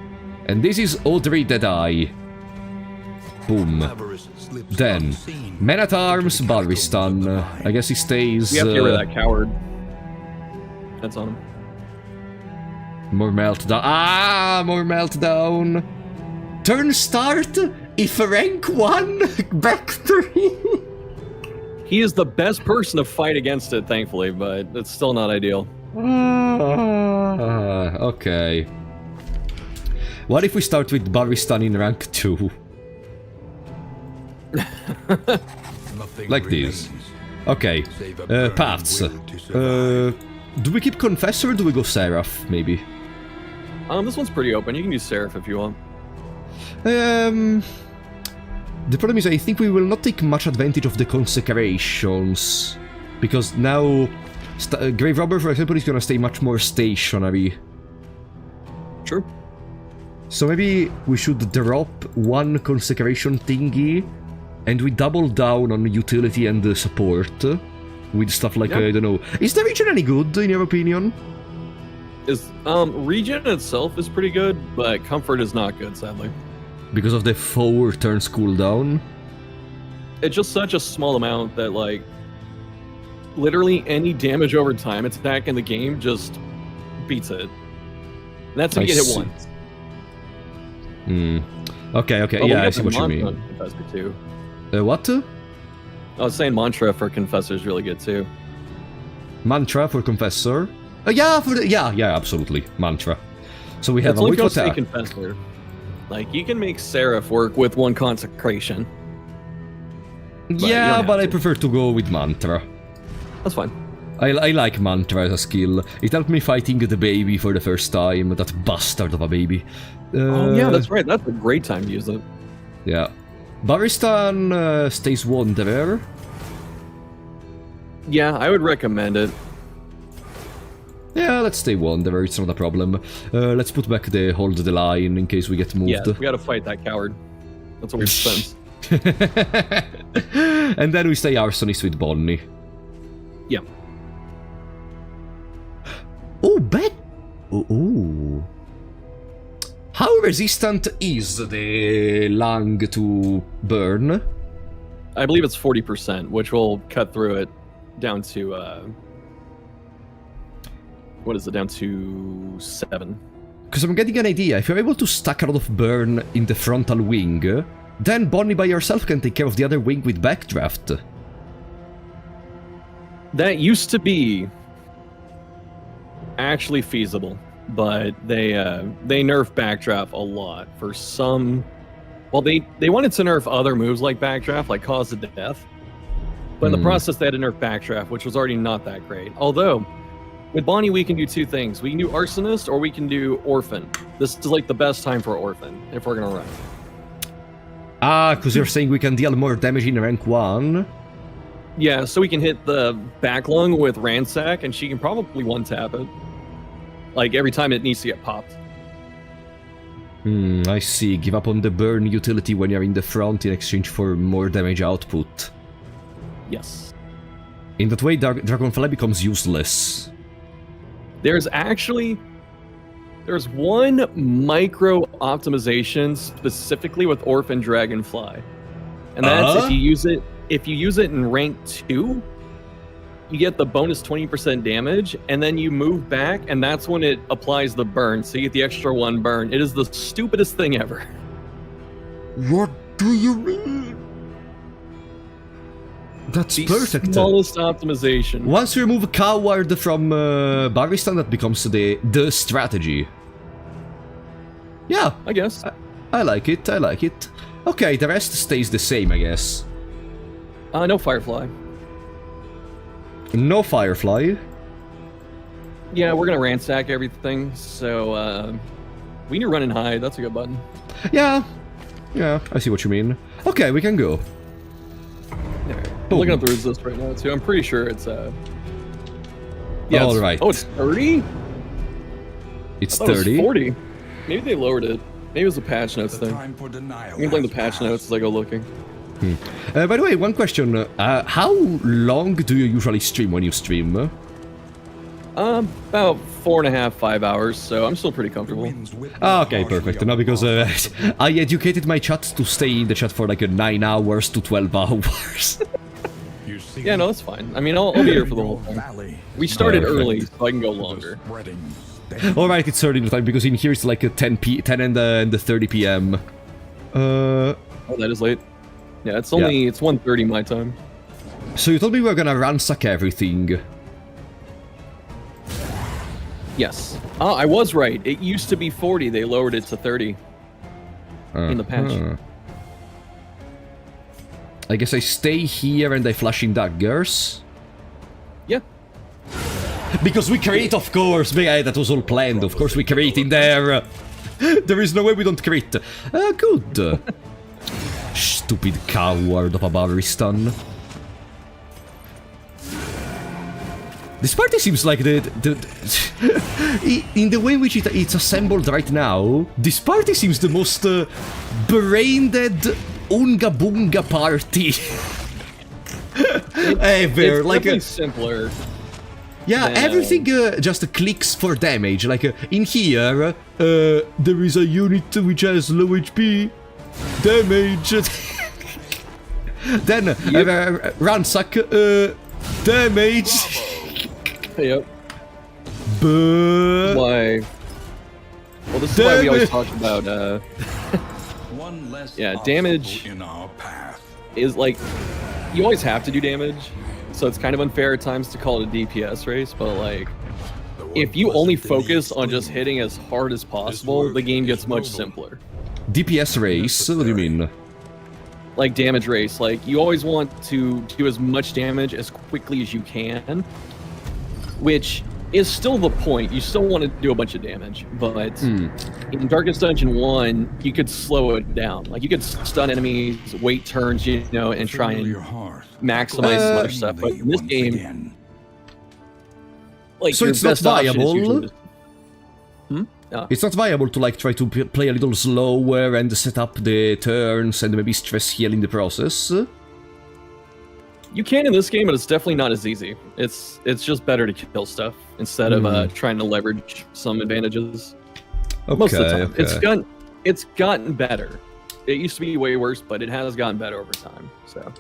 And this is Audrey Deadeye. Boom. Then, Man-at-Arms, Barristan. I guess he stays... We have to get rid of that coward. That's on him. More meltdown. More meltdown. Turn start. If rank 1, back 3. He is the best person to fight against it, thankfully, but it's still not ideal. Okay. What if we start with Barristan in rank 2? Like this. Okay. Paths. Do we keep Confessor or do we go Seraph, maybe? This one's pretty open. You can use Seraph if you want. The problem is I think we will not take much advantage of the consecrations. Because now... Grave Robber, for example, is gonna stay much more stationary. True. So maybe we should drop one consecration thingy and we double down on utility and support. With stuff like, I don't know... Is the region any good, in your opinion? Regen itself is pretty good, but Comfort is not good, sadly. Because of the 4 turns cooldown? It's just such a small amount that, like... Literally any damage over time attack in the game just beats it. And that's if you get hit once. Okay, Oh, yeah, I see what you mean. Confessor too. What? I was saying Mantra for Confessor is really good too. Mantra for Confessor? Yeah, absolutely. Mantra. So we have it's a only weak goes to attack. Confessor. Like, you can make Seraph work with one consecration. Yeah, but I prefer to go with Mantra. That's fine. I like Mantra as a skill. It helped me fighting the baby for the first time, that bastard of a baby. Oh yeah, that's right. That's a great time to use it. Yeah. Barristan stays Wanderer. Yeah, I would recommend it. Yeah, let's stay Wanderer, it's not a problem. Let's put back the Hold the Line in case we get moved. Yeah, we gotta fight that coward. That's what we spent. And then we stay Arsonist with Bonnie. Yeah. Oh, bet. Oh. How resistant is the lung to burn? I believe it's 40%, which will cut through it down to what is it? Down to 7. Because I'm getting an idea. If you're able to stack a lot of burn in the frontal wing, then Bonnie by yourself can take care of the other wing with backdraft. That used to be actually feasible, but they nerf backdraft a lot for some. Well, they wanted to nerf other moves like backdraft, like cause of death, but in the process they had to nerf backdraft, which was already not that great. Although with Bonnie we can do 2 things: we can do Arsonist or we can do Orphan. This is like the best time for Orphan if we're gonna run. Ah, because you're saying we can deal more damage in rank 1. Yeah, so we can hit the back lung with Ransack, and she can probably one-tap it. Like, every time it needs to get popped. I see. Give up on the burn utility when you're in the front in exchange for more damage output. Yes. In that way, Dragonfly becomes useless. There's one micro optimization specifically with Orphan Dragonfly. And that's if you use it in rank 2, you get the bonus 20% damage, and then you move back, and that's when it applies the burn, so you get the extra 1 burn. It is the stupidest thing ever. What do you mean? That's the perfect. Smallest optimization. Once you remove Coward from Baristan, that becomes the strategy. Yeah, I guess. I like it, I like it. Okay, the rest stays the same, I guess. No Firefly. No Firefly. Yeah, we're gonna ransack everything, so we need to run and hide. That's a good button. Yeah, I see what you mean. Okay, we can go. I'm looking up the resist right now too. I'm pretty sure it's yeah. All right. Oh, it's 30. It's I thought 30. It was 40. Maybe they lowered it. Maybe it was a patch notes thing. Time for denial I'm gonna blame the has patch passed. notes as I go looking. By the way, one question. How long do you usually stream when you stream? About 4.5, 5 hours, so I'm still pretty comfortable. Okay, perfect. No, because I educated my chat to stay in the chat for like 9 hours to 12 hours. Yeah, no, that's fine. I mean, I'll be here for the whole thing. We started early, so I can go longer. Alright, it's early in the time, because in here it's like 10 and 30 p.m. Oh, that is late. Yeah, it's only it's 1:30 my time. So you told me we were gonna ransack everything. Yes. Oh, I was right. It used to be 40. They lowered it to 30 in the patch. I guess I stay here and I flash in daggers. Yeah. Because we create, of course. Yeah, that was all planned. Of course we create in there. There is no way we don't create. Good. Stupid coward of a Baristan. This party seems like in the way in which it's assembled right now, this party seems the most brain-dead Unga Boonga party ever. It's like definitely simpler. Yeah, everything just clicks for damage. Like in here, there is a unit which has low HP damage. Then ransack damage. Yep. Why? Well, this is why we always talk about. One less yeah, damage in our path. is like you always have to do damage, so it's kind of unfair at times to call it a DPS race. But like, if you only focus on just hitting as hard as possible, the game gets much simpler. DPS race? What do you mean? Like damage race, like you always want to do as much damage as quickly as you can, which is still the point. You still want to do a bunch of damage, but in Darkest Dungeon 1, you could slow it down. Like you could stun enemies, wait turns, you know, and try and maximize as much stuff. But in this game, like so your it's not best option is viable. usually just- It's not viable to like try to play a little slower and set up the turns and maybe stress heal in the process. You can in this game, but it's definitely not as easy. It's just better to kill stuff instead of trying to leverage some advantages. Okay, Most of the time. okay. It's gotten better. It used to be way worse, but it has gotten better over time. So.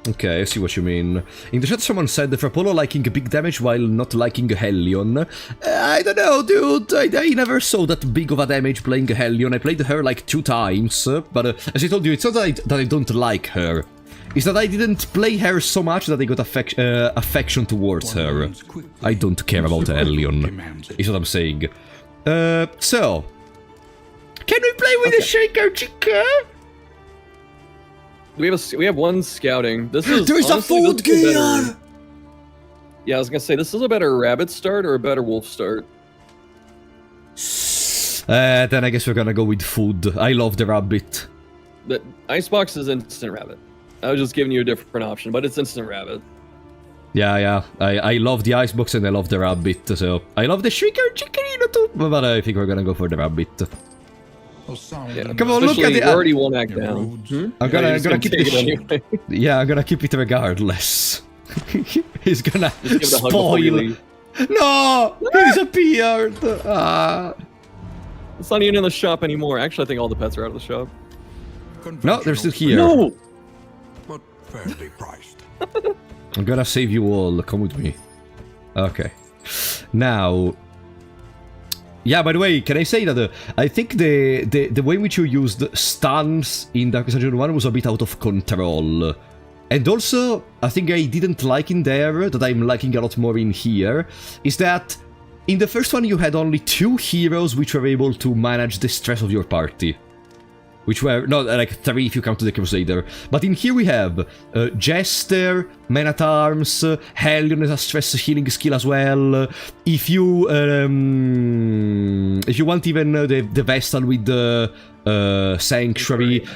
Okay, I see what you mean. In the chat, someone said for Apollo liking big damage while not liking Hellion. I don't know, dude. I never saw that big of a damage playing Hellion. I played her like 2 times, but as I told you, it's not that I don't like her. It's that I didn't play her so much that I got affection towards her. I don't care about Hellion, is what I'm saying. So... Can we play with the Shaker Chica? We have one scouting. This is There's a food gear! Yeah, I was gonna say, this is a better rabbit start or a better wolf start? Then I guess we're gonna go with food. I love the rabbit. The icebox is instant rabbit. I was just giving you a different option, but it's instant rabbit. Yeah. I love the icebox and I love the rabbit, so... I love the Shaker Chickerino too, but I think we're gonna go for the rabbit. Yeah, come on, look at it. You're already one act down. I'm gonna keep it it anyway. Yeah, I'm gonna keep it regardless. He's gonna Just give it a hug before you spoil. leave. No! He disappeared! It's not even in the shop anymore. Actually, I think all the pets are out of the shop. No, they're still here. No! But fairly priced. I'm gonna save you all. Come with me. Okay. Now... Yeah, by the way, can I say that I think the way in which you used stuns in Darkest Dungeon 1 was a bit out of control. And also, I think I didn't like in there, that I'm liking a lot more in here, is that in the first one you had only 2 heroes which were able to manage the stress of your party. Which were, no, like 3 if you count the Crusader. But in here we have Jester, Man-at-Arms, Hellion has a stress healing skill as well. If you want even the Vestal with the Sanctuary,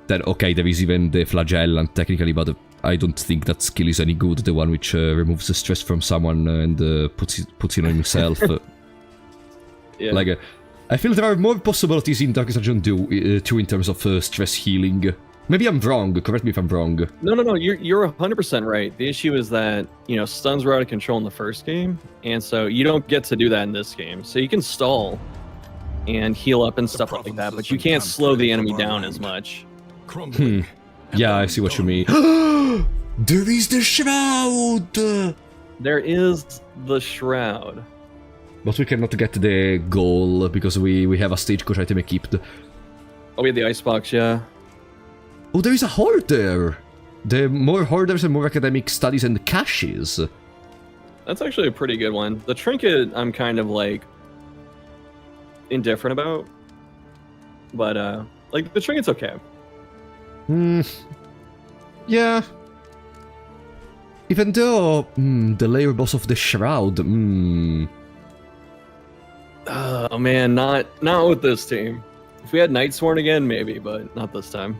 then okay, there is even the Flagellant technically, but I don't think that skill is any good, the one which removes the stress from someone and puts it on himself. Yeah. Like... I feel there are more possibilities in Darkest Dungeon 2 in terms of stress healing. Maybe I'm wrong, correct me if I'm wrong. No, you're 100% right. The issue is that, stuns were out of control in the first game, and so you don't get to do that in this game. So you can stall and heal up and stuff like that, but you can't slow the enemy down as much. Yeah, I see what you mean. There is the Shroud! There is the Shroud. But we cannot get the goal because we have a stagecoach item equipped. Oh, we have the icebox, yeah. Oh, there is a hoarder! The more hoarders and more academic studies and caches. That's actually a pretty good one. The trinket, I'm kind of like indifferent about, but like the trinket's okay. Yeah. Even though the layer boss of the Shroud. Oh man, not with this team. If we had Nightsworn again, maybe, but not this time.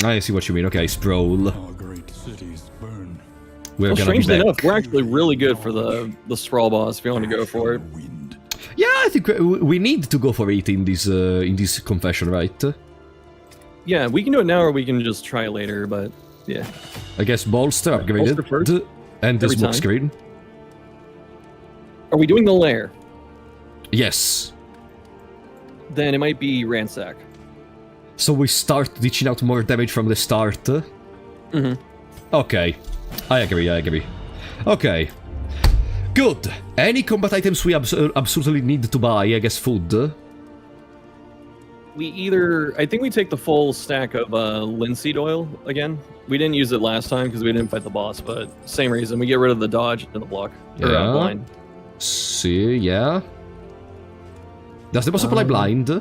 I see what you mean. Okay, Sprawl. Our great cities burn. We're gonna strangely be back. enough, we're actually really good for the Sprawl boss if you want to go for it. Wind. Yeah, I think we need to go for it in this confession, right? Yeah, we can do it now or we can just try it later, but yeah. I guess Bolster upgraded. Bolster first? And the Every smoke time. screen. Are we doing the lair? Yes. Then it might be Ransack. So we start ditching out more damage from the start. Mm-hmm. Okay. I agree. Okay. Good. Any combat items we absolutely need to buy? I guess food. I think we take the full stack of linseed oil again. We didn't use it last time because we didn't fight the boss, but same reason. We get rid of the dodge and the block. Or Yeah. blind. See, yeah. Does the boss apply blind?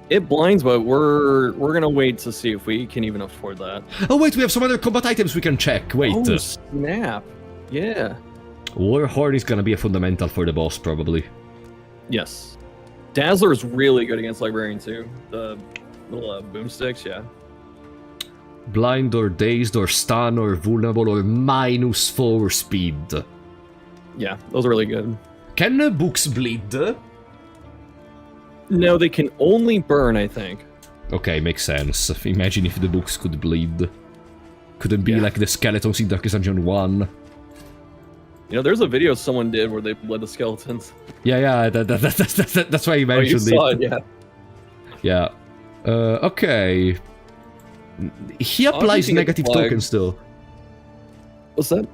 It blinds, but we're gonna wait to see if we can even afford that. Oh wait, we have some other combat items we can check. Wait. Oh, snap. Yeah. Warhorn is gonna be a fundamental for the boss, probably. Yes. Dazzler is really good against Librarian too. The little boomsticks, yeah. Blind or dazed or stun or vulnerable or -4 speed. Yeah, those are really good. Can books bleed? No, they can only burn, I think. Okay, makes sense. Imagine if the books could bleed. Couldn't be like the skeletons in Darkest Dungeon 1. You know, there's a video someone did where they bled the skeletons. Yeah, that's why you mentioned you saw it, yeah. Yeah. Okay. He applies negative tokens though. What's that?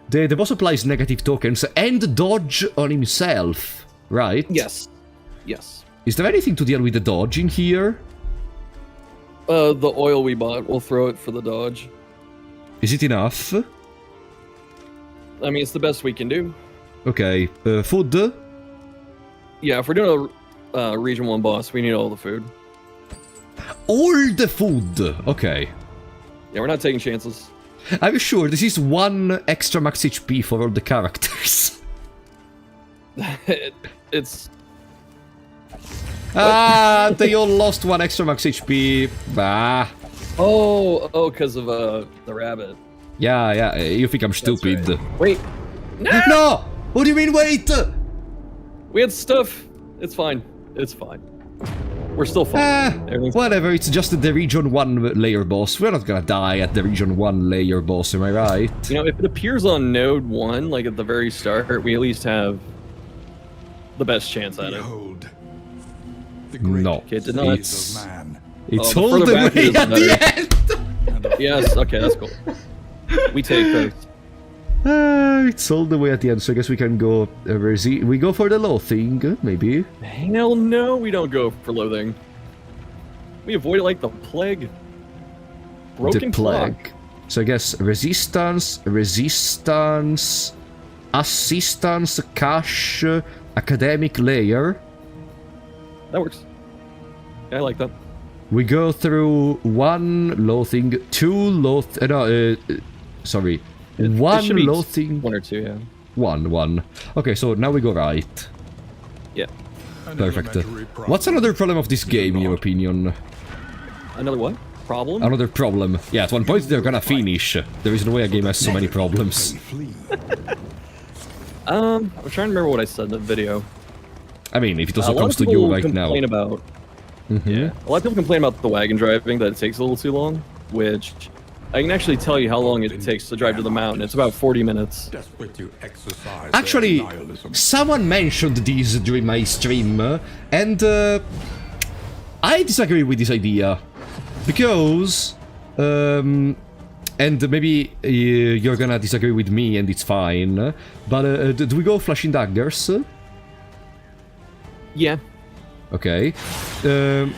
The boss applies negative tokens and dodge on himself, right? Yes. Yes. Is there anything to deal with the dodge in here? The oil we bought, we'll throw it for the dodge. Is it enough? I mean, it's the best we can do. Okay. Food? Yeah, if we're doing a Region 1 boss, we need all the food. All the food! Okay. Yeah, we're not taking chances. Are you sure this is 1 extra max HP for all the characters? It's... Ah, they all lost 1 extra max HP. Bah. Oh, because of the rabbit. Yeah, you think I'm stupid. Right. Wait. No! No! What do you mean, wait? We had stuff. It's fine. It's fine. We're still fine. Whatever, it's just the Region 1 layer boss. We're not gonna die at the Region 1 layer boss, am I right? You know, if it appears on Node 1, like at the very start, we at least have the best chance at it. Behold, the great No. Okay, it did not. deeds of man. It's Oh, all the the further back way it is, at the the end! Yes, okay, that's cool. We take those. It's all the way at the end, so I guess we can go... we go for the low thing, maybe? Hell no, we don't go for loathing. We avoid it like the plague. Broken The plague. clock. So I guess resistance, assistance, cash, academic layer. That works. Yeah, I like that. We go through 1 loathing, 2 sorry. It 1 should be loathing. 1 or 2, yeah. 1. Okay, so now we go right. Yeah. An Perfect. elementary problem. What's another problem of this game, in your opinion? Another what? Problem? Another problem. Yeah, at one point they're gonna finish. There is no way a game has so many problems. Flee. I'm trying to remember what I said in the video. I mean, if it A also lot comes of to you people right now. complain about, yeah, a lot of people complain about the wagon driving, that it takes a little too long, which I can actually tell you how long it takes to drive to the mountain. It's about 40 minutes. Desperate to exercise Actually, their nihilism. someone mentioned this during my stream, and I disagree with this idea. Because, and maybe you're gonna disagree with me and it's fine, but do we go flashing daggers? Yeah. Okay. The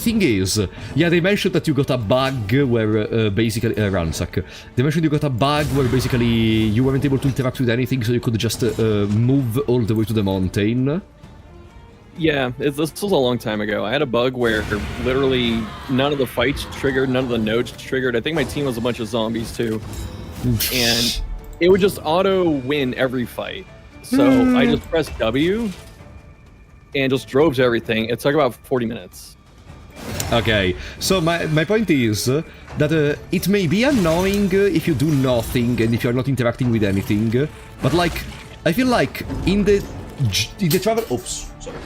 thing is, yeah, they mentioned that you got a bug where basically ransack. They mentioned you got a bug where basically you weren't able to interact with anything, so you could just move all the way to the mountain. Yeah, this was a long time ago. I had a bug where literally none of the fights triggered, none of the nodes triggered. I think my team was a bunch of zombies too. And it would just auto win every fight. So I just pressed W and just drove to everything. It took about 40 minutes. Okay, so my point is that it may be annoying if you do nothing and if you're not interacting with anything, but like, I feel like in the travel... Oops, sorry.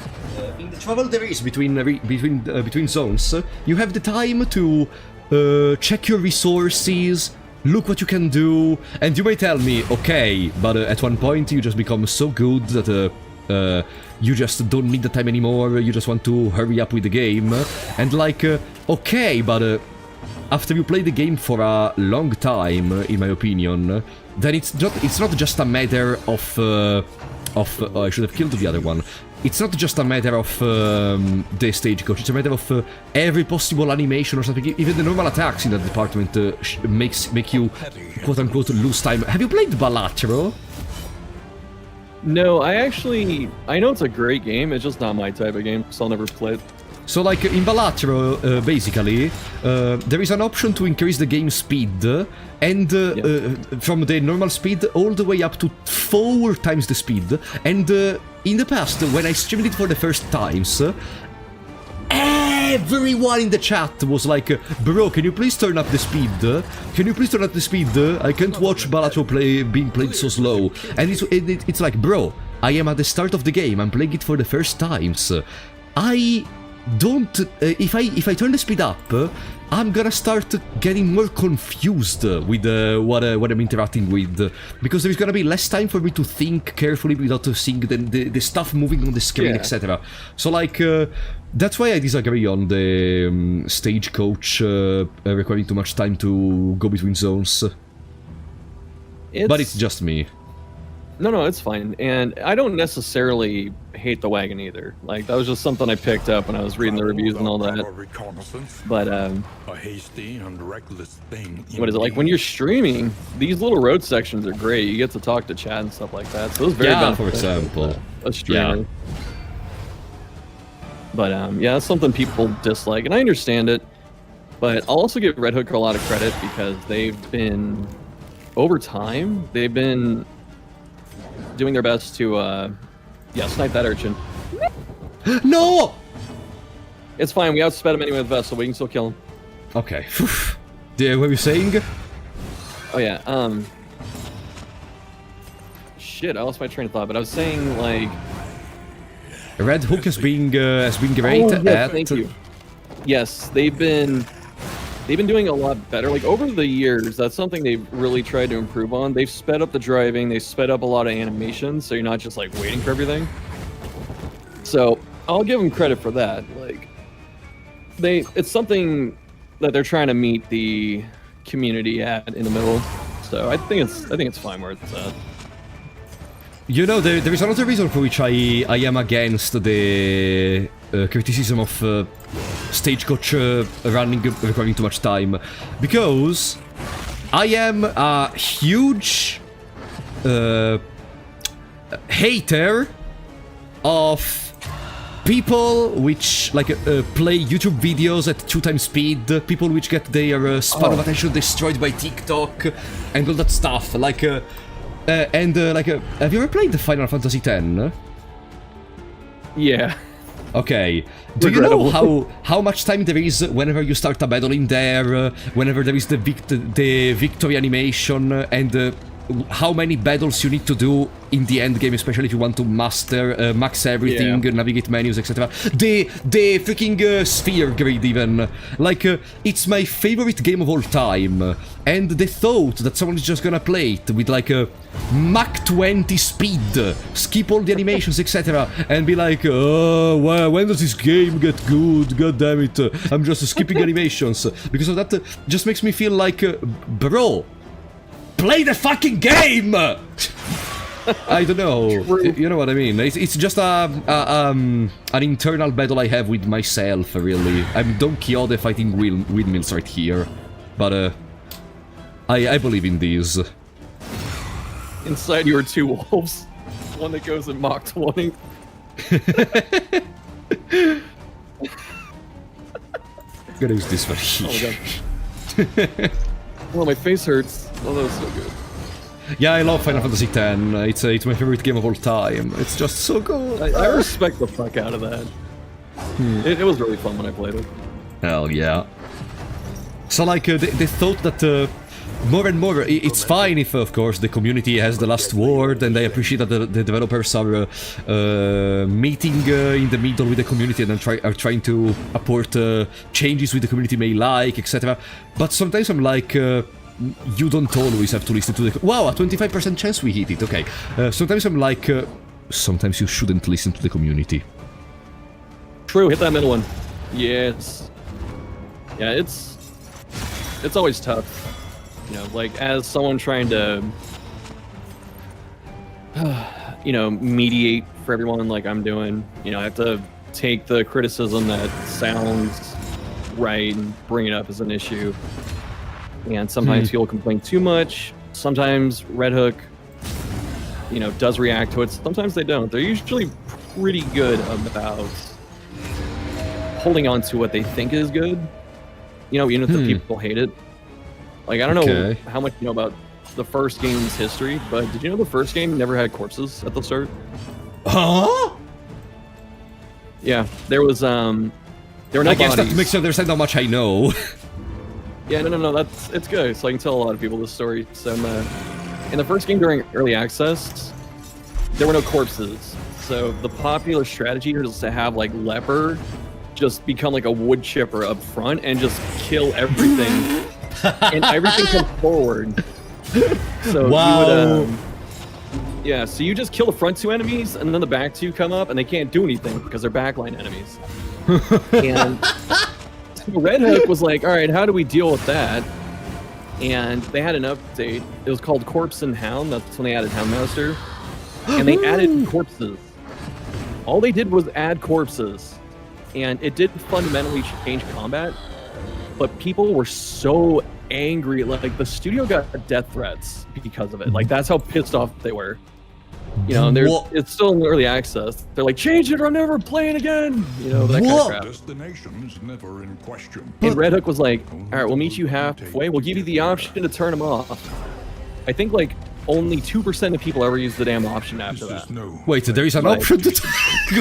In the travel there is between zones, you have the time to check your resources, look what you can do, and you may tell me, okay, but at one point you just become so good that you just don't need the time anymore, you just want to hurry up with the game, and like, okay, but after you play the game for a long time, in my opinion, then it's not just a matter of oh, I should have killed the other one. It's not just a matter of the stagecoach, it's a matter of every possible animation or something. Even the normal attacks in that department make you, quote-unquote, lose time. Have you played Balatro? No, I know it's a great game, it's just not my type of game, so I'll never play it. So, like, in Balatro, basically, there is an option to increase the game speed, and from the normal speed all the way up to 4 times the speed. And in the past, when I streamed it for the first times, everyone in the chat was like, bro, can you please turn up the speed? Can you please turn up the speed? I can't watch Balatro being played so slow. And it's like, bro, I am at the start of the game, I'm playing it for the first times. I don't. If I turn the speed up, I'm gonna start getting more confused with what I'm interacting with, because there's gonna be less time for me to think carefully without seeing the stuff moving on the screen, etc. So like that's why I disagree on the stagecoach requiring too much time to go between zones. But it's just me. No, it's fine. And I don't necessarily hate the wagon either. Like, that was just something I picked up when I was reading the reviews and all that. But, a hasty and reckless thing. What is it, like, when you're streaming, these little road sections are great. You get to talk to chat and stuff like that. So it's very beneficial for example. A streamer. Yeah. But, yeah, that's something people dislike, and I understand it. But I'll also give Red Hook a lot of credit because they've been, over time, they've been doing their best to, snipe that urchin. No! It's fine, we outsped him anyway with Vest, so we can still kill him. Okay. Yeah, what were you saying? Oh yeah, shit, I lost my train of thought, but I was saying, like... Red Hook has been great at... Thank you. Yes, they've been doing a lot better. Like, over the years, that's something they've really tried to improve on. They've sped up the driving, they sped up a lot of animations, so you're not just, like, waiting for everything. So, I'll give them credit for that. Like, it's something that they're trying to meet the community at in the middle. So, I think it's fine where it's at. You know, there is another reason for which I am against the criticism of stagecoach running requiring too much time, because I am a huge hater of people which like play YouTube videos at 2 times speed, people which get their span of attention destroyed by TikTok and all that stuff. Like, have you ever played the Final Fantasy X? Yeah. Okay. Do you know how much time there is whenever you start a battle in there, whenever there is the victory animation, and how many battles you need to do in the end game, especially if you want to master, max everything, navigate menus, etc. The freaking sphere grid even. Like, it's my favorite game of all time. And the thought that someone is just gonna play it with like a Mach 20 speed, skip all the animations, etc. and be like, oh, wow, when does this game get good? God damn it. I'm just skipping animations. Because of that, just makes me feel like, bro, play the fucking game! I don't know. You know what I mean? It's just an internal battle I have with myself, really. I'm Don Quixote fighting windmills right here. But, I believe in these. Inside you are 2 wolves. One that goes in Mach 20. Gonna use this for here. Oh my god. Oh, my face hurts. Oh, that was so good. Yeah, I love Final Fantasy X. It's my favorite game of all time. It's just so good. I respect the fuck out of that. It was really fun when I played it. Hell yeah. So like, the thought that more and more, it's fine if, of course, the community has the last word, and I appreciate that the developers are meeting in the middle with the community and then are trying to apport changes with the community may like, etc. But sometimes I'm like, you don't always have to listen to the... Wow, a 25% chance we hit it, okay. Sometimes I'm like, sometimes you shouldn't listen to the community. True, hit that middle one. Yes. Yeah, it's always tough. You know, like, as someone trying to, you know, mediate for everyone like I'm doing, you know, I have to take the criticism that sounds right and bring it up as an issue. And sometimes people complain too much. Sometimes Red Hook, you know, does react to it. Sometimes they don't. They're usually pretty good about holding on to what they think is good. You know, even if the people hate it. Like, I don't know how much you know about the first game's history, but did you know the first game never had corpses at the start? Huh? Yeah, there was, there were no I guess bodies. that makes understand how much I know. Yeah, no, it's good. So I can tell a lot of people this story. So, in the first game during early access, there were no corpses. So the popular strategy was to have, like, leper just become like a wood chipper up front and just kill everything, and everything comes forward. So Wow. you would, yeah, so you just kill the front 2 enemies, and then the back 2 come up, and they can't do anything because they're backline enemies. And so Red Hook was like, all right, how do we deal with that? And they had an update. It was called Corpse and Hound. That's when they added Houndmaster. And they added corpses. All they did was add corpses. And it did fundamentally change combat. But people were so angry. Like, the studio got death threats because of it. Like, that's how pissed off they were. You know, and it's still in early access. They're like, change it or I'm never playing again. You know, that kind of crap. Destination's never in question. And Red Hook was like, all right, we'll meet you halfway. We'll give you the option to turn them off. I think, like, only 2% of people ever use the damn option after that. Wait, there is an option to...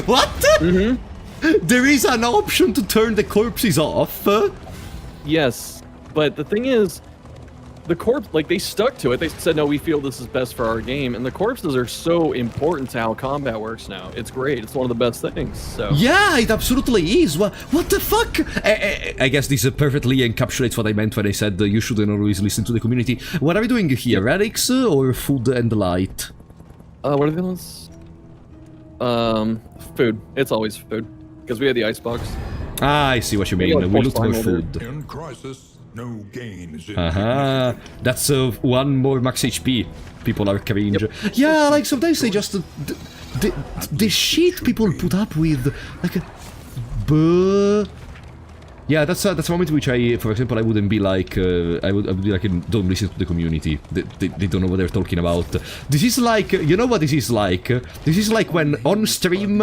What? Mm-hmm. There is an option to turn the corpses off? Yes, but the thing is, the corpse, like, they stuck to it. They said, no, we feel this is best for our game. And the corpses are so important to how combat works now. It's great. It's one of the best things, so... Yeah, it absolutely is. What the fuck? I guess this perfectly encapsulates what I meant when I said you shouldn't always listen to the community. What are we doing here? Relics or food and light? What are the ones? Food. It's always food. Because we had the icebox. Ah, I see what you mean. We look for food. In crisis, no gain is in That's one more max HP. People are cringe. Yep. Yeah, like sometimes they just the shit people put up with, like, yeah, that's a moment which I, for example, I wouldn't be like, I would be like, don't listen to the community. They don't know what they're talking about. This is like, you know what this is like? This is like when on stream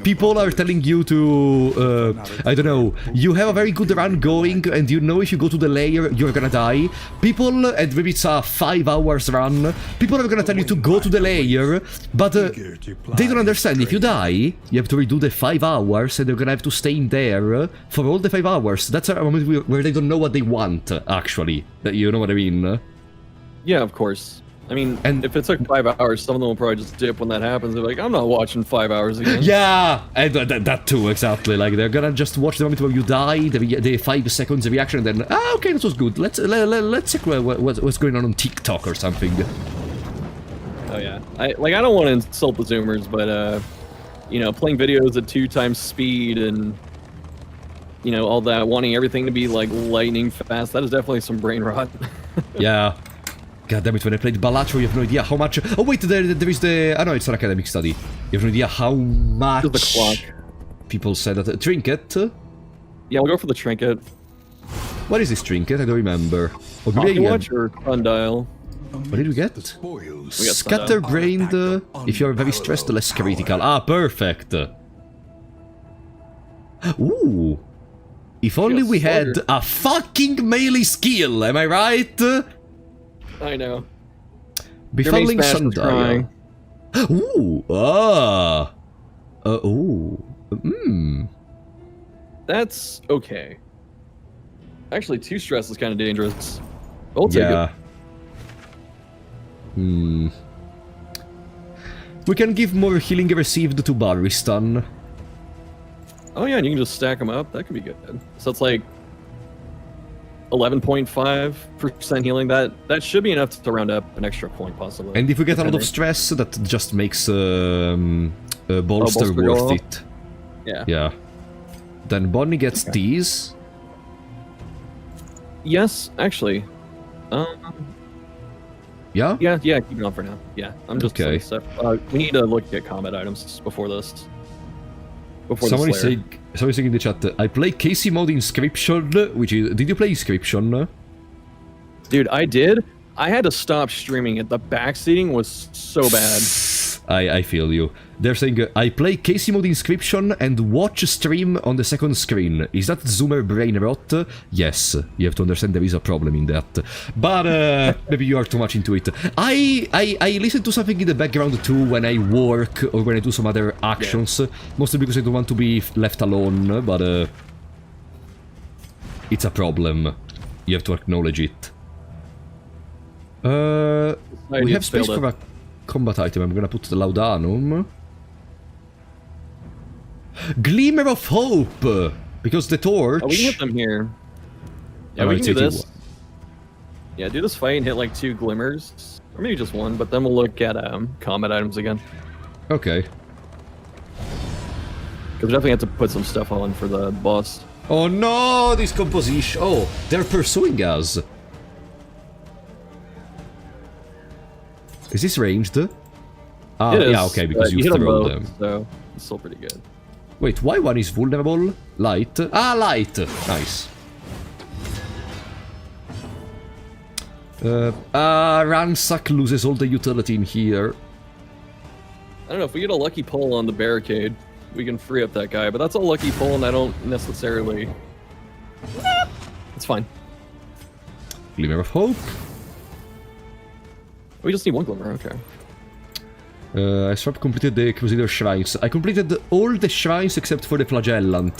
people are telling you to, I don't know, you have a very good run going, and you know if you go to the lair you're gonna die. People, and maybe it's a 5 hours run, people are gonna tell you to go to the lair, but they don't understand. If you die, you have to redo the 5 hours, and they're gonna have to stay in there for all the 5 hours. That's a moment where they don't know what they want, actually. You know what I mean? Yeah, of course. I mean, and if it took 5 hours, some of them will probably just dip when that happens. They're like, I'm not watching 5 hours again. Yeah, and that too, exactly. Like, they're gonna just watch the moment where you die, the 5 seconds of reaction, and then, okay, that was good. Let's check what's going on TikTok or something. Oh yeah, I don't want to insult the Zoomers, but you know, playing videos at 2 times speed and, you know, all that, wanting everything to be like lightning fast, that is definitely some brain rot. Yeah. God damn it, when I played Balatro, you have no idea how much... Oh wait, there is the... Oh no, it's an academic study. You have no idea how much... The clock. People said that... Trinket? Yeah, we'll go for the trinket. What is this trinket? I don't remember. Oh, Pocket watch or sundial? What did we get? Scatterbrained. If you're very stressed, less critical. Ah, perfect. Ooh. If only we had a fucking melee skill, am I right? I know. Befalling sundial. Ooh. Ooh. That's okay. Actually, 2 stress is kind of dangerous. We'll take it. We can give more healing received to Baristan. Oh yeah, and you can just stack them up. That could be good. So it's like 11.5% healing. That should be enough to round up an extra point, possibly. And if we get a lot of stress, that just makes bolster worth it. Yeah. Yeah. Then Bonnie gets these. Yes, actually. Yeah? Yeah, keep it on for now. Yeah, I'm just okay. We need to look at combat items before this. Someone is saying in the chat, I play Casey mode Inscription, which is... Did you play Inscription? Dude, I did. I had to stop streaming it. The backseating was so bad. I feel you. They're saying, I play Casey mode Inscription and watch stream on the second screen. Is that Zoomer brain rot? Yes. You have to understand there is a problem in that. But maybe you are too much into it. I listen to something in the background too when I work or when I do some other actions. Mostly because I don't want to be left alone, but it's a problem. You have to acknowledge it. We have space for a combat item. I'm gonna put the Laudanum. Glimmer of Hope! Because the torch... Oh, we can hit them here. Yeah, Oh, we it's can do 81. this. Yeah, do this fight and hit like 2 glimmers. Or maybe just 1, but then we'll look at combat items again. Okay. Because we definitely have to put some stuff on for the boss. Oh no, this composition. Oh, they're pursuing us. Is this ranged? Ah, It is, yeah, okay, because you hit throw both, them. So it's still pretty good. Wait, why one is vulnerable? Light? Ah, light! Nice. Ransack loses all the utility in here. I don't know, if we get a lucky pull on the barricade, we can free up that guy, but that's a lucky pull and I don't necessarily... It's fine. Glimmer of Hope. We just need 1 glimmer, okay. I sort of completed the Crusader Shrines. I completed all the shrines except for the Flagellant.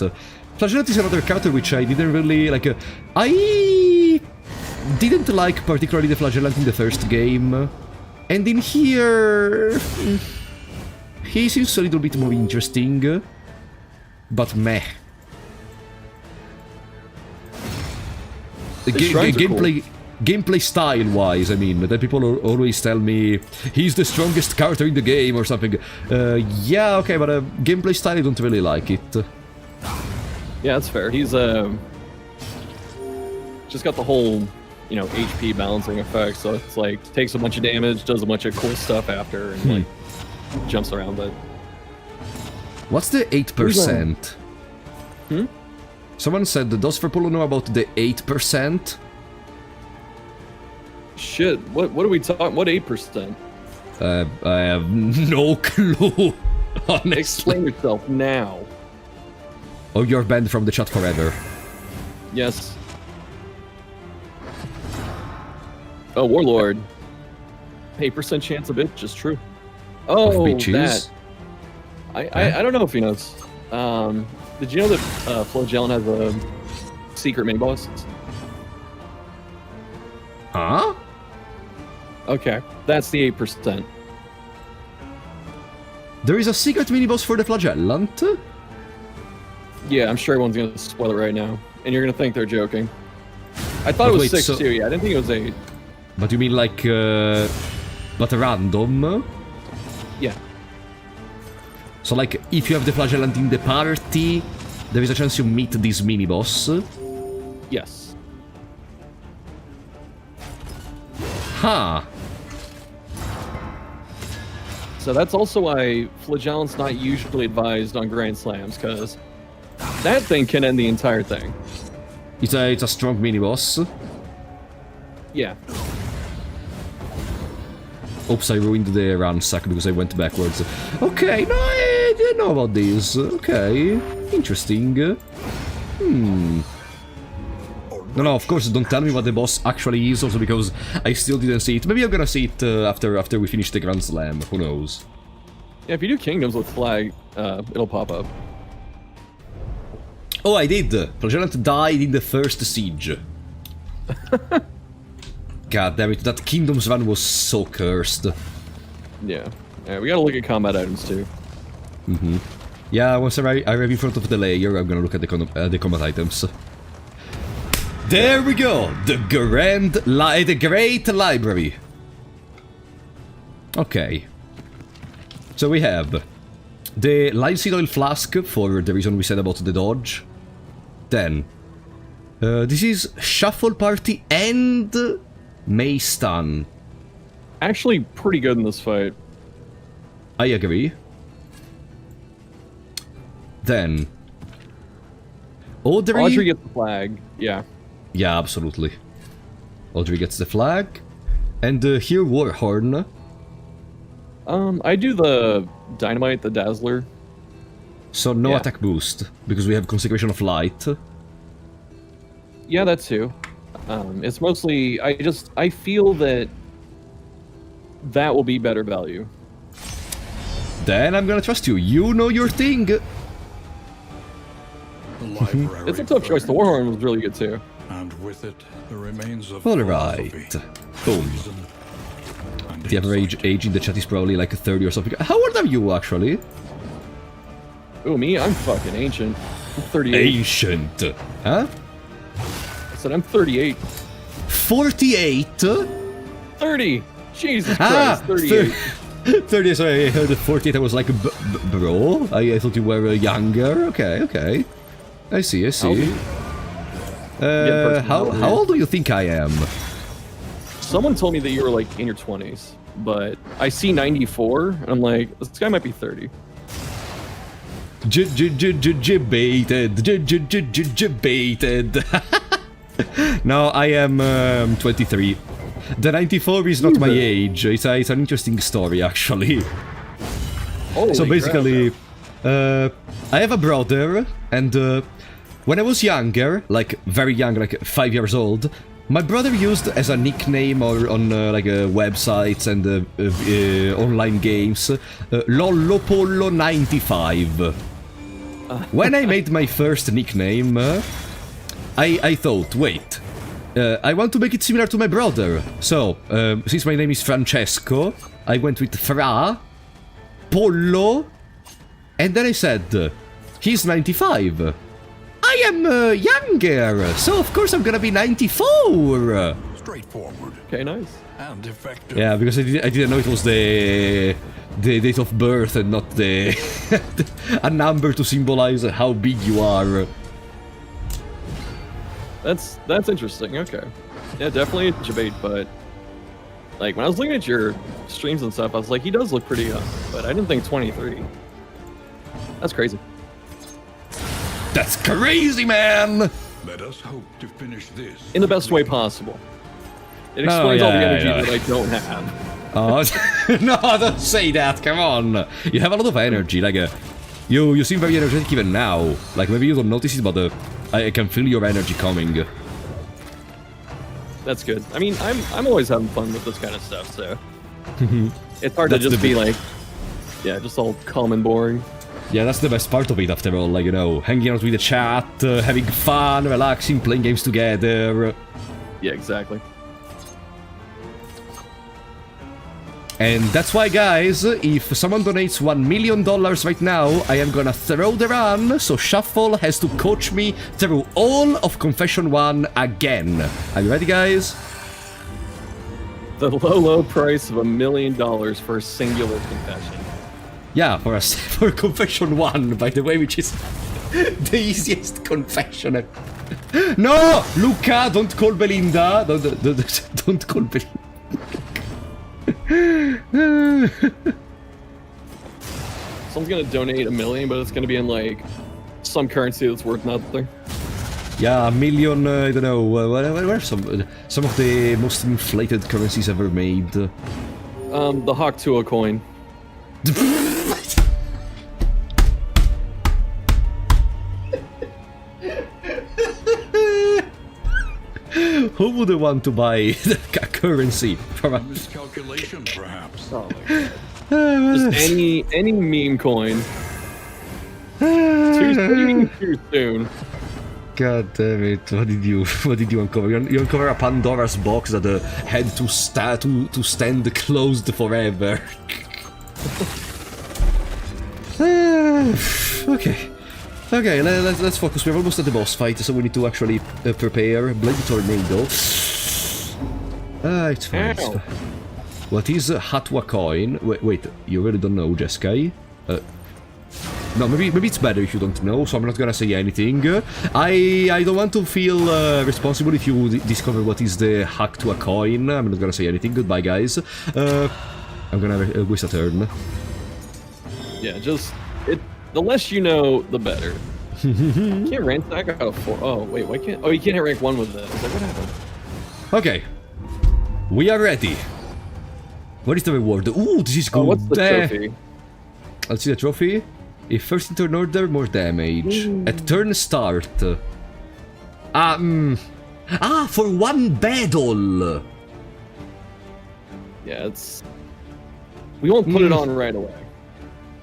Flagellant is another character which I didn't really like. I didn't like particularly the Flagellant in the first game. And in here... he seems a little bit more interesting. But meh. The shrines are Gameplay... cool. Gameplay style-wise, I mean, that people always tell me he's the strongest character in the game or something. Yeah, okay, but gameplay style, I don't really like it. Yeah, that's fair. He's just got the whole, you know, HP balancing effect. So it's like takes a bunch of damage, does a bunch of cool stuff after, and like jumps around. But What's the 8%? Someone said, does Verpolo know about the 8%? shit, what are we talking? What 8%? I have no clue, honestly. Explain yourself now. Oh, you're banned from the chat forever. Yes. Oh, Warlord. 8% chance of it, just true. Oh, Of bitches? that. I don't know if he knows. Did you know that Flagellant has a secret mini boss? Huh? Okay, that's the 8%. There is a secret mini-boss for the Flagellant? Yeah, I'm sure everyone's gonna spoil it right now, and you're gonna think they're joking. I thought But it was wait, 6 so- too. Yeah, I didn't think it was 8. But you mean like, but random? Yeah. So like, if you have the Flagellant in the party, there is a chance you meet this mini-boss? Yes. Huh. So that's also why Flagellant's not usually advised on Grand Slams, because that thing can end the entire thing. It's a strong mini-boss. Yeah. Oops, I ruined the ransack because I went backwards. Okay, no, I didn't know about this. Okay, interesting. No, of course, don't tell me what the boss actually is, also because I still didn't see it. Maybe I'm gonna see it after we finish the Grand Slam, who knows. Yeah, if you do Kingdoms with Flag, it'll pop up. Oh, I did! Flagellant died in the first siege. God damn it, that Kingdoms run was so cursed. Yeah. Yeah, we gotta look at combat items too. Yeah, once I arrive in front of the layer, I'm gonna look at the combat items. There we go! The Great Library! Okay. So we have the linseed oil flask, for the reason we said about the dodge. Then, this is Shuffle Party and May Stun. Actually, pretty good in this fight. I agree. Then, Audrey gets the flag. Yeah. Yeah, absolutely. Audrey gets the flag. And here Warhorn. I do the Dynamite, the Dazzler. So no Yeah. attack boost, because we have Consecration of Light. Yeah, that too. It's mostly, I feel that will be better value. Then I'm gonna trust you. You know your thing. The library It's a tough choice. The Warhorn was really good too. and with it the remains of Alright. philosophy, Boom. reason, and The average insight. age in the chat is probably like 30 or something. How old are you, actually? Ooh, me? I'm fucking ancient. 38. Ancient. Huh? I said I'm 38. 48? 30. Jesus Ah, Christ, 38. 30, sorry, I heard 48, I was like, bro? I thought you were younger? Okay. I see. How old do you think I am? Someone told me that you were like in your 20s, but I see 94, and I'm like, this guy might be 30. Baited. No, I am 23. The 94 is not my age. It's an interesting story, actually. Holy So basically, crap. I have a brother, and when I was younger, like very young, like 5 years old, my brother used as a nickname or on like websites and online games, Lollopollo95. When I made my first nickname, I thought, wait, I want to make it similar to my brother. So, since my name is Francesco, I went with Fra, Pollo, and then I said, he's 95. I am younger, so of course I'm gonna be 94. Straightforward Okay, nice. and effective. Yeah, because I didn't know it was the date of birth and not the a number to symbolize how big you are. That's interesting. Okay. Yeah, definitely a debate, but like when I was looking at your streams and stuff, I was like, he does look pretty young, but I didn't think 23. That's crazy. That's crazy, man! Let us hope to finish this In the best way possible. It No, explains all the yeah, energy yeah. that I don't have. Oh, no, don't say that, come on! You have a lot of energy, like, you seem very energetic even now. Like, maybe you don't notice it, but I can feel your energy coming. That's good. I mean, I'm always having fun with this kind of stuff, so it's hard That's to just the be like, yeah, just all calm and boring. Yeah, that's the best part of it, after all, like, you know, hanging out with the chat, having fun, relaxing, playing games together. Yeah, exactly. And that's why, guys, if someone donates $1 million right now, I am gonna throw the run, so Shuffle has to coach me through all of Confession 1 again. Are you ready, guys? The low price of $1 million for a singular confession. Yeah, for Confession 1, by the way, which is the easiest confession. No! Luca, don't call Belinda! Don't call Belinda. Someone's gonna donate $1 million, but it's gonna be in like some currency that's worth nothing. Yeah, $1 million, I don't know, what are some of the most inflated currencies ever made? The Hawk Tua coin. Who would want to buy a currency from a... Miscalculation, perhaps. Oh my god. Just any meme coin. Too soon. God damn it! What did you uncover? You uncover a Pandora's box that had to stand closed forever. Okay, let's focus. We're almost at the boss fight, so we need to actually prepare. Bloody tornado. It's fine. Ow. What is Hatwa coin? Wait, you really don't know, Jeskai? No, maybe it's better if you don't know, so I'm not gonna say anything. I don't want to feel responsible if you discover what is the hack to a coin. I'm not gonna say anything. Goodbye, guys. I'm gonna waste a turn. Yeah, just the less you know, the better. Can't rank that guy out of 4. Oh wait, why can't? Oh, you can't hit rank 1 with this. Like, what happened? Okay, we are ready. What is the reward? Ooh, this is good. Oh, what's the trophy? Let's see the trophy. If first in turn order, more damage. At turn start. For 1 battle. Yeah, it's. We won't put it on right away.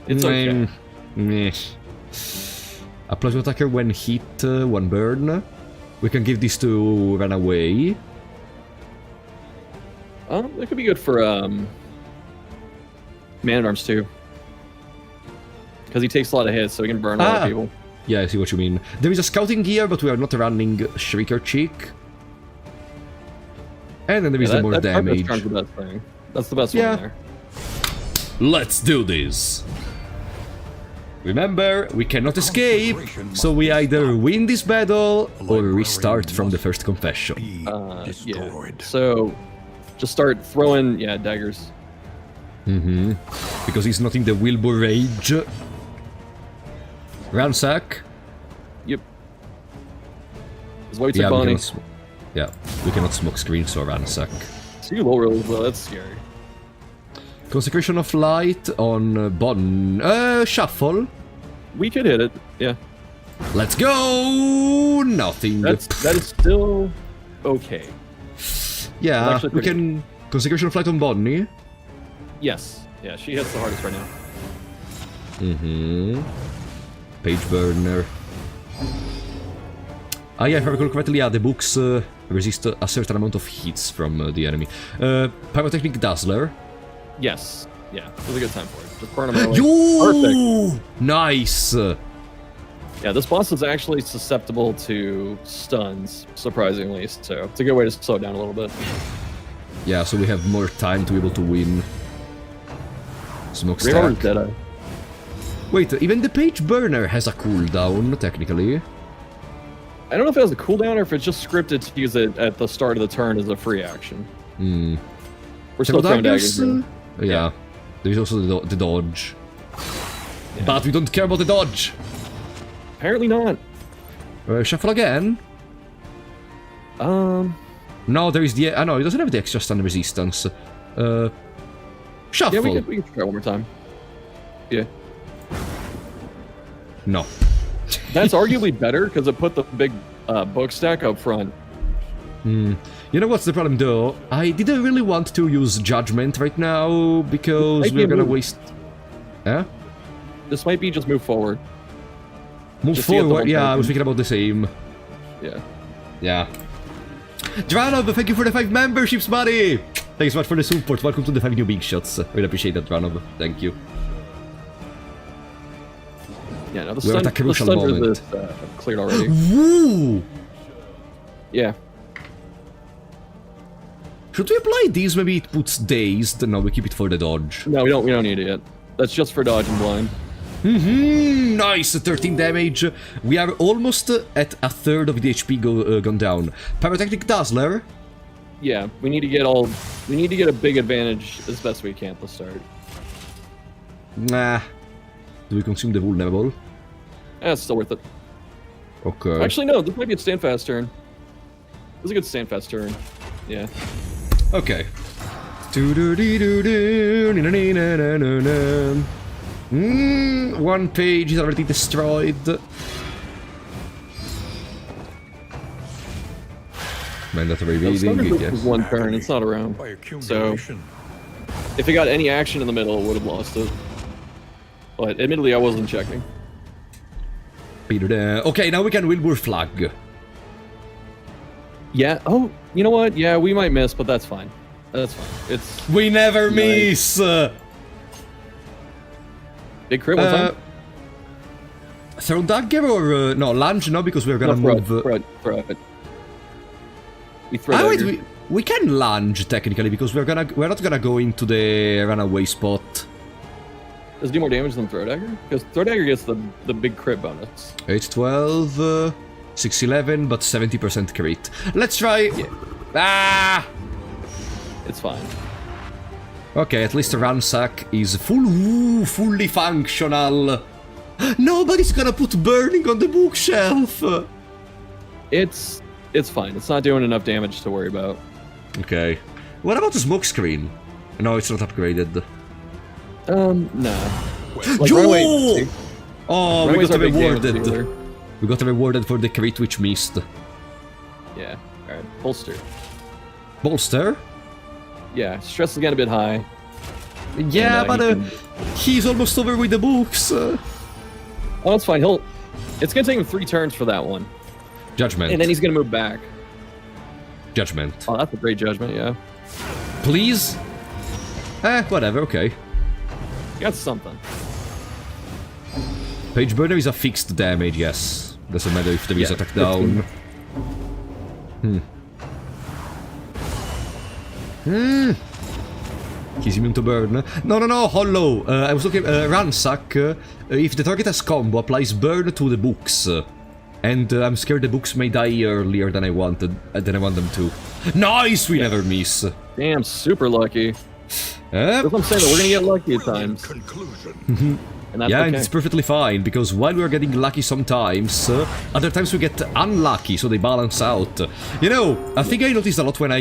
It's okay. A plasma attacker when hit, 1 burn. We can give this to run away. That could be good for Man-at-Arms too. Because he takes a lot of hits, so he can burn a lot of people. Yeah, I see what you mean. There is a scouting gear, but we are not running Shrieker Cheek. And then there is the more damage. That's the best thing. That's the best Yeah. one there. Let's do this! Remember, we cannot escape, so we either win this battle or restart from the first confession. Yeah. Destroyed. So, just start throwing, daggers. Mm-hmm. Because he's not in the Wilbur Rage. Ransack. Yep. It's way too Yeah, funny. we cannot smoke screen, so Ransack. So you low roll as well, that's scary. Consecration of Light on Shuffle. We could hit it, yeah. Let's go! Nothing. That is still okay. Yeah, actually we pretty can... Consecration of Light on Bonnie. Yes. Yeah, she hits the hardest right now. Mm-hmm. Page Burner. Ah, yeah, if I recall correctly, the books resist a certain amount of hits from the enemy. Pyrotechnic Dazzler. Yes. Yeah, it was a good time for it. Just burn them early. Yo! Perfect. Nice! Yeah, this boss is actually susceptible to stuns, surprisingly, so it's a good way to slow it down a little bit. Yeah, so we have more time to be able to win. Smokestack. Reorder's Deadeye. Wait, even the Page Burner has a cooldown, technically. I don't know if it has a cooldown or if it's just scripted to use it at the start of the turn as a free action. Hmm. We're still throwing daggers. Yeah. There's also the dodge. Yeah. But we don't care about the dodge! Apparently not. Shuffle again? No, there is the... no, it doesn't have the extra stun resistance. Shuffle! Yeah, we can try one more time. Yeah. No. That's arguably better because it put the big book stack up front. You know what's the problem though? I didn't really want to use Judgment right now because we're gonna waste... Eh? This might be just move forward. Move Just to get the forward? one Yeah, I person. was thinking about the same. Yeah. Yeah. Dranov, thank you for the 5 memberships, buddy! Thanks so much for the support. Welcome to the 5 new big shots. Really appreciate that, Dranov. Thank you. Yeah, no, the We're at stun, a crucial the stun moment. resist, cleared already. Woo! Yeah. Should we apply these? Maybe it puts dazed. No, we keep it for the dodge. No, we don't need it yet. That's just for dodge and blind. Nice! 13 damage. We are almost at a third of the HP gone down. Pyrotechnic Dazzler. Yeah, we need to get a big advantage as best we can at the start. Nah. Do we consume the vulnerable? It's still worth it. Okay. Actually, no, this might be a stand fast turn. This is a good stand fast turn. Yeah. Okay. One page is already destroyed. Mandatory The stun reading, resist yes. is one turn, it's not around. By So, accumulation. if it got any action in the middle, it would have lost it. But admittedly, I wasn't checking. Okay, now we can Wilbur Flag. Yeah. Oh, you know what? Yeah, we might miss, but that's fine. That's fine. It's We never Nice. miss! big crit one time. Throw dagger or... no, lunge, no, because we're gonna move... Throw it. We throw Ah, wait, dagger. we can lunge, technically, because we're not gonna go into the runaway spot. Does it do more damage than throw dagger? Because throw dagger gets the big crit bonus. 8-12, 6-11, but 70% crit. Let's try... Yeah. Ah! It's fine. Okay, at least Ransack is fully functional. Nobody's gonna put burning on the bookshelf. It's fine. It's not doing enough damage to worry about. Okay. What about the smoke screen? No, it's not upgraded. Nah. Like, Yo! runaway, Oh, we runaways got are big damage rewarded. dealer. We got rewarded for the crit which missed. Yeah. Alright. Holster. Bolster? Yeah. Stress is getting a bit high. Yeah, And, but he can- he's almost over with the books. Oh, it's fine. It's gonna take him 3 turns for that one. Judgment. And then he's gonna move back. Judgment. Oh, that's a great judgment, yeah. Please? Whatever, okay. You got something. Page Burner is a fixed damage, yes. Doesn't matter if there is attack down. He's immune to burn. No, Hollow. I was looking. Ransack. If the target has combo, applies burn to the books. And I'm scared the books may die earlier than I wanted. Than I want them to. Nice! We never miss. Damn, super lucky. That's what I'm saying, we're gonna get lucky at times. Conclusion. And that's Yeah, okay. and it's perfectly fine, because while we are getting lucky sometimes, other times we get unlucky, so they balance out. You know, a thing I noticed a lot when I,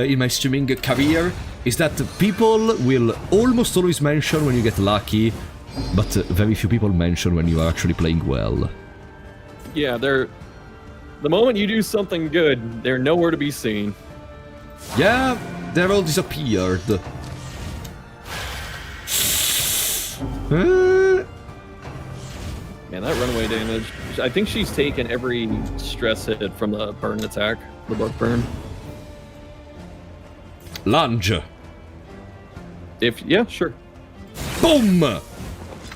in my streaming career, is that people will almost always mention when you get lucky, but very few people mention when you are actually playing well. Yeah, they're... The moment you do something good, they're nowhere to be seen. Yeah, they're all disappeared. Man, that runaway damage. I think she's taken every stress hit from the burn attack, the book burn. Lunge. Yeah, sure. Boom!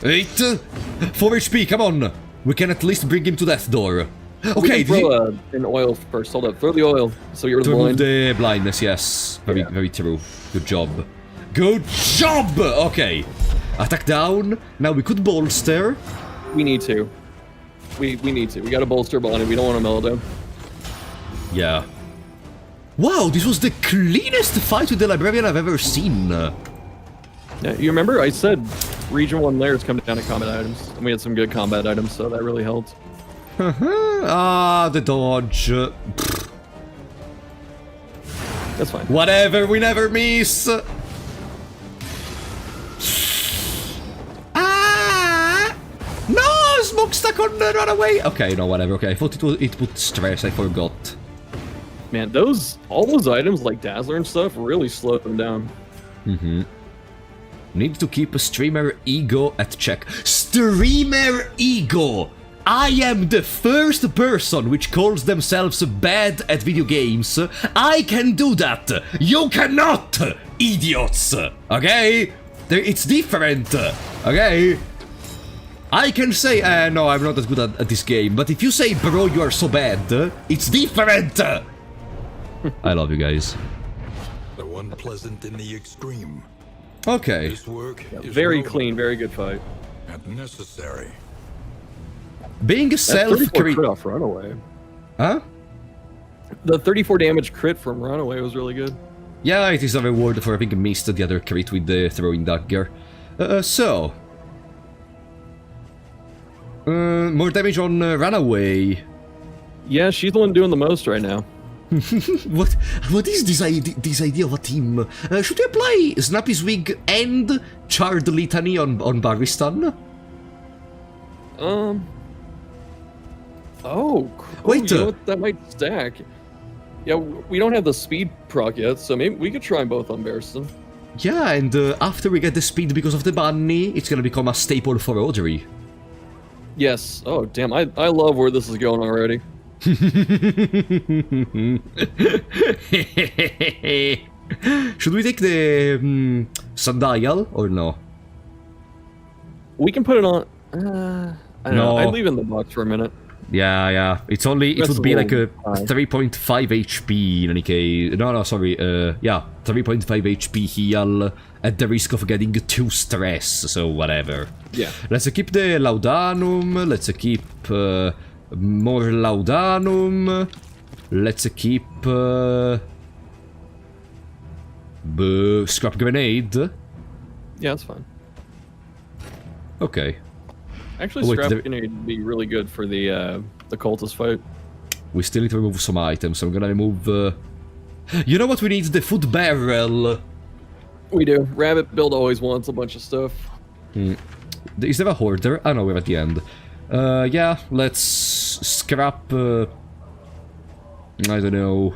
8. 4 HP, come on! We can at least bring him to death door. Okay, throw an oil first. Hold up, throw the oil so you're to remove blind. the blindness, yes. Very true. Good job. Good job! Okay. Attack down. Now we could bolster. We need to. We need to. We gotta bolster Bonnie. We don't want to mellow down. Yeah. Wow, this was the cleanest fight with the librarian I've ever seen. Yeah, you remember I said Region 1 layers come down to combat items, and we had some good combat items, so that really helped. Ah, the dodge. That's fine. Whatever, we never miss. Ah! No, smokestack on the runaway. Okay, no, whatever. Okay, I thought it put stress. I forgot. Man, all those items like Dazzler and stuff really slowed them down. Need to keep a streamer ego at check. Streamer ego! I am the first person which calls themselves bad at video games. I can do that. You cannot, idiots. Okay? It's different. Okay? I can say, no, I'm not as good at this game. But if you say, bro, you are so bad, it's different. I love you guys. So unpleasant in the extreme. Okay. This work is Very noble clean, very good fight. and necessary. Being That 34 self-crit... crit off Runaway. Huh? The 34 damage crit from Runaway was really good. Yeah, it is a reward for having missed the other crit with the throwing dagger. More damage on Runaway. Yeah, she's the one doing the most right now. What is this idea of a team? Should we apply Snappy's Wig and Charred Litany on Barristan? Oh, cool. Wait, you know what? That might stack. Yeah, we don't have the speed proc yet, so maybe we could try both on Barristan. Yeah, and after we get the speed because of the bunny, it's gonna become a staple for Audrey. Yes. Oh, damn. I love where this is going already. Should we take the sundial or no? We can put it on... I don't know. I'd leave it in the box for a minute. Yeah. It would be like a 3.5 HP in any case. No, sorry. Yeah, 3.5 HP heal at the risk of getting too stress, so whatever. Yeah. Let's keep the Laudanum. Let's keep more Laudanum. Let's keep Scrap Grenade. Yeah, that's fine. Okay. Actually, wait, Scrap Grenade would be really good for the cultist fight. We still need to remove some items, so I'm gonna remove... You know what we need? The food barrel. We do. Rabbit Build always wants a bunch of stuff. Is there a hoarder? Oh no, we're at the end. Yeah, let's scrap... I don't know...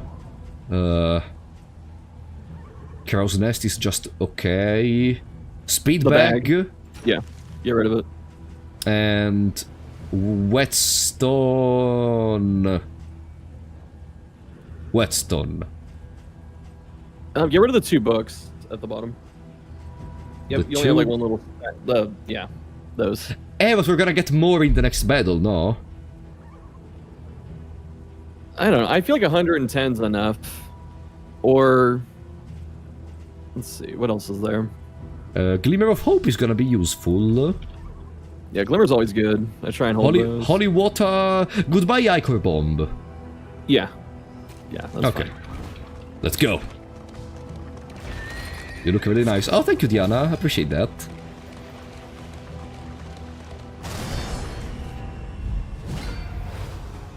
Crow's Nest is just okay. Speed The bag. Yeah, get rid of it. And... Whetstone... Whetstone. Get rid of the 2 books at the bottom. Yep, The you only have like two? one little... yeah, those. but we're gonna get more in the next battle, no? I don't know. I feel like 110's enough. Or let's see, what else is there? Glimmer of Hope is gonna be useful. Yeah, Glimmer's always good. I try and hold those. Holy Water. Goodbye, Ichor Bomb. Yeah. Yeah, that's Okay. fine. Let's go. You look really nice. Oh, thank you, Diana. I appreciate that.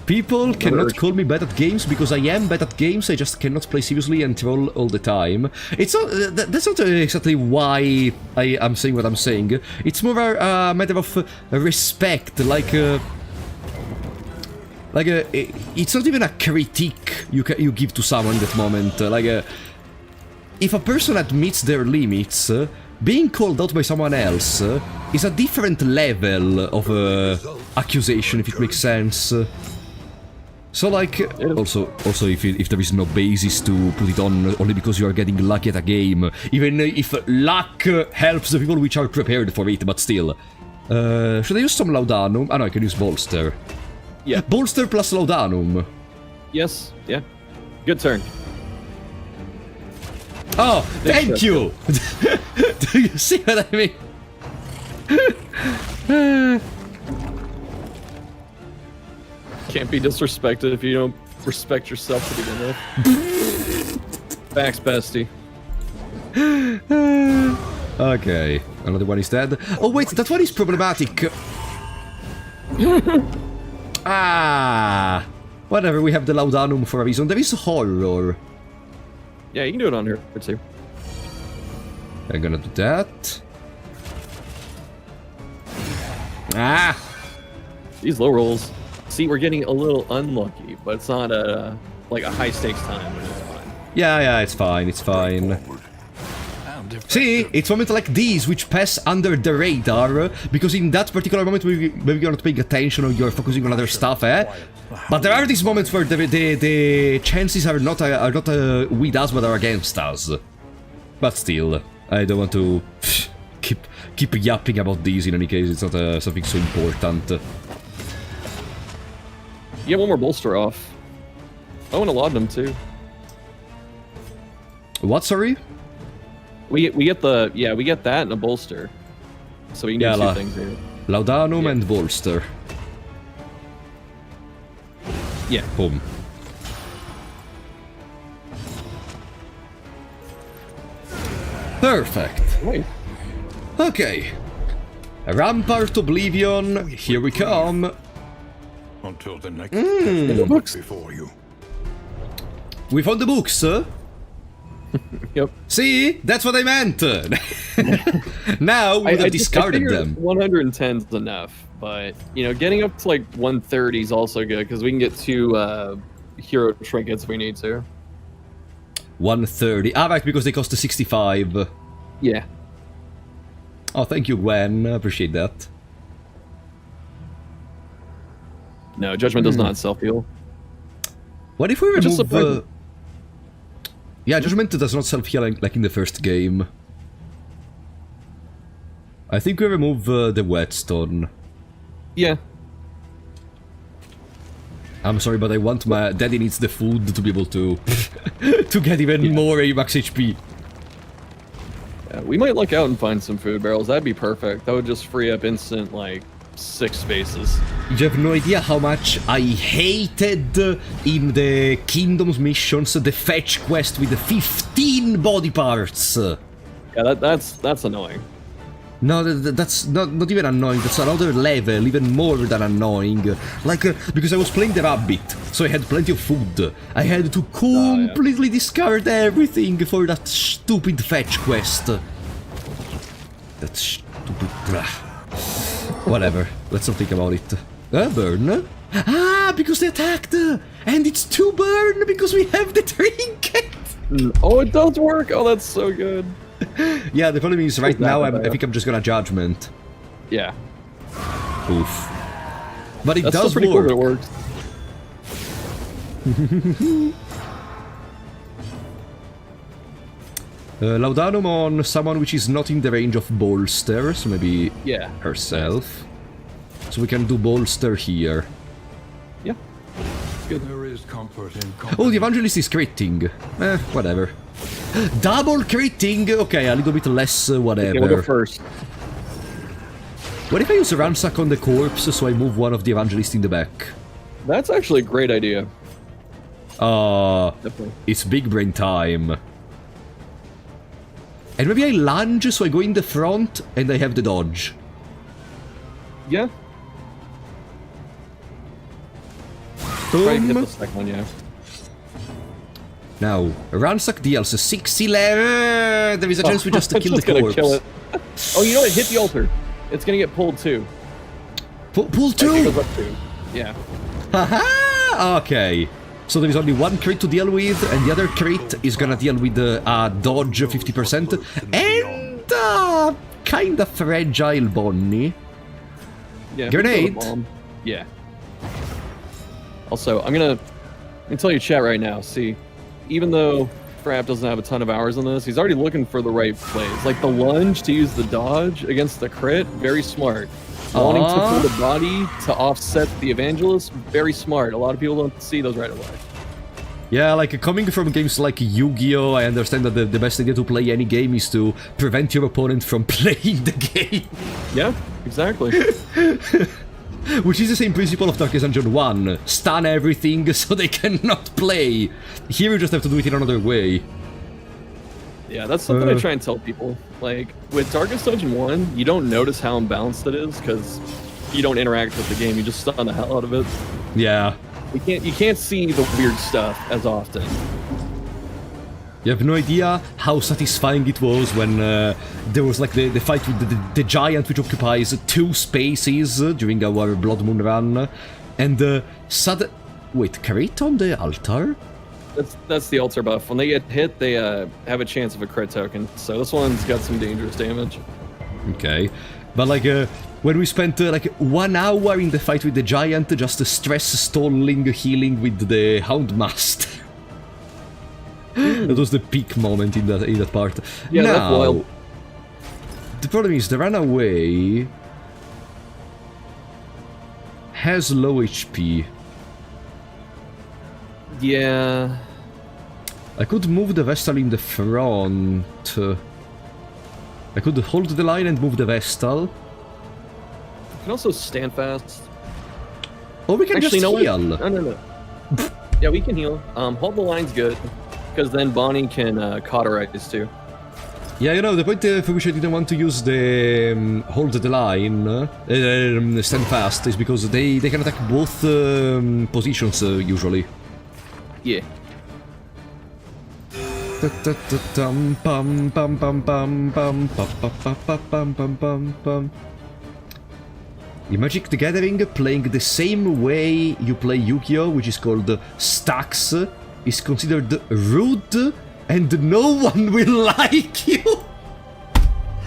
People cannot call me bad at games because I am bad at games. I just cannot play seriously and troll all the time. It's not. That's not exactly why I'm saying what I'm saying. It's more a matter of respect. It's not even a critique you give to someone in that moment. If a person admits their limits, being called out by someone else is a different level of accusation, if it makes sense. So, also if there is no basis to put it on only because you are getting lucky at a game, even if luck helps the people which are prepared for it, but still. Should I use some Laudanum? Ah no, I can use Bolster. Yeah. Bolster plus Laudanum. Yes, yeah. Good turn. Oh, thank you! Do you see what I mean? Can't be disrespected if you don't respect yourself to begin with. Facts, bestie. Okay, another one is dead. Oh wait, that one is problematic. Ah, whatever, we have the Laudanum for a reason. There is horror. Yeah, you can do it on here too. I'm gonna do that. Ah! These low rolls. See, we're getting a little unlucky, but it's not like a high stakes time, which is fine. Yeah, it's fine, it's fine. See, it's moments like these which pass under the radar, because in that particular moment maybe you're not paying attention or you're focusing on other stuff, eh? But there are these moments where the chances are not with us but are against us. But still, I don't want to keep yapping about these in any case, it's not something so important. You have one more bolster off. I want to laudanum too. What, sorry? We get that and a bolster. So we can do two things here. Laudanum and bolster. Yeah. Boom. Perfect. Wait. Okay. Rampart Oblivion, here we come. Until the next Books. before you. We found the books, huh? Yep. See? That's what I meant! Now we would have discarded them. 110 is enough, but, you know, getting up to like 130 is also good, because we can get 2 hero trinkets if we need to. 130. Ah, right, because they cost 65. Yeah. Oh, thank you, Gwen. I appreciate that. No, Judgment does not self-heal. What if we Just remove... Yeah, Judgment does not self-heal like in the first game. I think we remove the Whetstone. Yeah. I'm sorry, but I want my... Daddy needs the food to be able to... to get even more max HP. Yeah, we might luck out and find some food barrels. That'd be perfect. That would just free up instant, like, 6 spaces. You have no idea how much I hated in the Kingdoms missions the fetch quest with the 15 body parts. Yeah, that's annoying. No, that's not even annoying, that's another level, even more than annoying. Like, because I was playing the rabbit, so I had plenty of food. I had to completely discard everything for that stupid fetch quest. That stupid... Whatever, let's not think about it. Burn? Ah, because they attacked! And it's 2 burn because we have the trinket! Oh, it does work! Oh, that's so good. Yeah, the problem is right now I think I'm just gonna Judgment. Yeah. Oof. But it That's does still pretty work. cool that it works. Laudanum on someone which is not in the range of bolster, so maybe herself. So we can do bolster here. Yeah. Good. There is comfort in Oh, the Evangelist is critting. Whatever. Double critting! Okay, a little bit less whatever. Okay, we'll go first. What if I use Ransack on the corpse so I move one of the Evangelists in the back? That's actually a great idea. Definitely. It's big brain time. And maybe I lunge so I go in the front and I have the dodge. Yeah. Probably hit Boom. the second one, yeah. Now, Ransack deals 611. There is a chance we just kill the gonna corpse. kill it. Oh, you know what? Hit the altar. It's gonna get pulled too. Pull Like, it two! goes up two. Yeah. Haha! Okay. So there is only one crit to deal with, and the other crit is gonna deal with the dodge 50% and kinda fragile Bonnie. Yeah. Grenade? Bomb. Yeah. Also, I'm gonna tell you, chat right now. See, even though Frapp doesn't have a ton of hours on this, he's already looking for the right plays. Like the lunge to use the dodge against the crit, very smart. Wanting to pull the body to offset the Evangelist, very smart. A lot of people don't see those right away. Yeah, like coming from games like Yu-Gi-Oh, I understand that the best idea to play any game is to prevent your opponent from playing the game. Yeah, exactly. Which is the same principle of Darkest Dungeon 1. Stun everything so they cannot play. Here you just have to do it in another way. Yeah, that's something I try and tell people. Like, with Darkest Dungeon 1, you don't notice how imbalanced it is, because you don't interact with the game, you just stun the hell out of it. Yeah. You can't see the weird stuff as often. You have no idea how satisfying it was when there was like the fight with the giant which occupies 2 spaces during our Blood Moon run, and sudden... Wait, crit on the altar? That's the altar buff. When they get hit, they have a chance of a crit token. So this one's got some dangerous damage. Okay, but like when we spent like 1 hour in the fight with the giant, just stress stalling, healing with the Houndmaster. That was the peak moment in that part. Yeah, now, that's wild. The problem is the runaway has low HP. Yeah. I could move the Vestal in the front. I could hold the line and move the Vestal. You can also stand fast. Or we can Actually, just no, heal. No. Yeah, we can heal. Hold the line's good, because then Bonnie can cauterize too. Yeah, you know, the point for which I didn't want to use the hold the line, stand fast, is because they can attack both positions usually. Yeah. In Magic the Gathering, playing the same way you play Yu-Gi-Oh, which is called stacks, is considered rude, and no one will like you.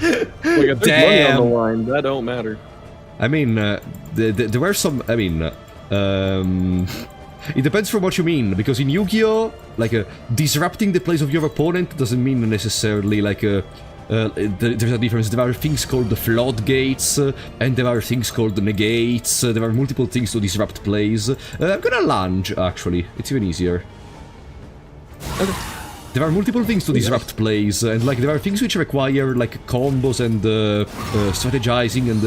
Look, if there's money on the line, that don't matter. I mean, there were some. I mean, it depends from what you mean, because in Yu-Gi-Oh, like disrupting the plays of your opponent doesn't mean necessarily like there's a difference. There are things called the floodgates, and there are things called negates. There are multiple things to disrupt plays. I'm gonna lunge, actually. It's even easier. Okay. There are multiple things to disrupt plays, and like there are things which require like combos and strategizing and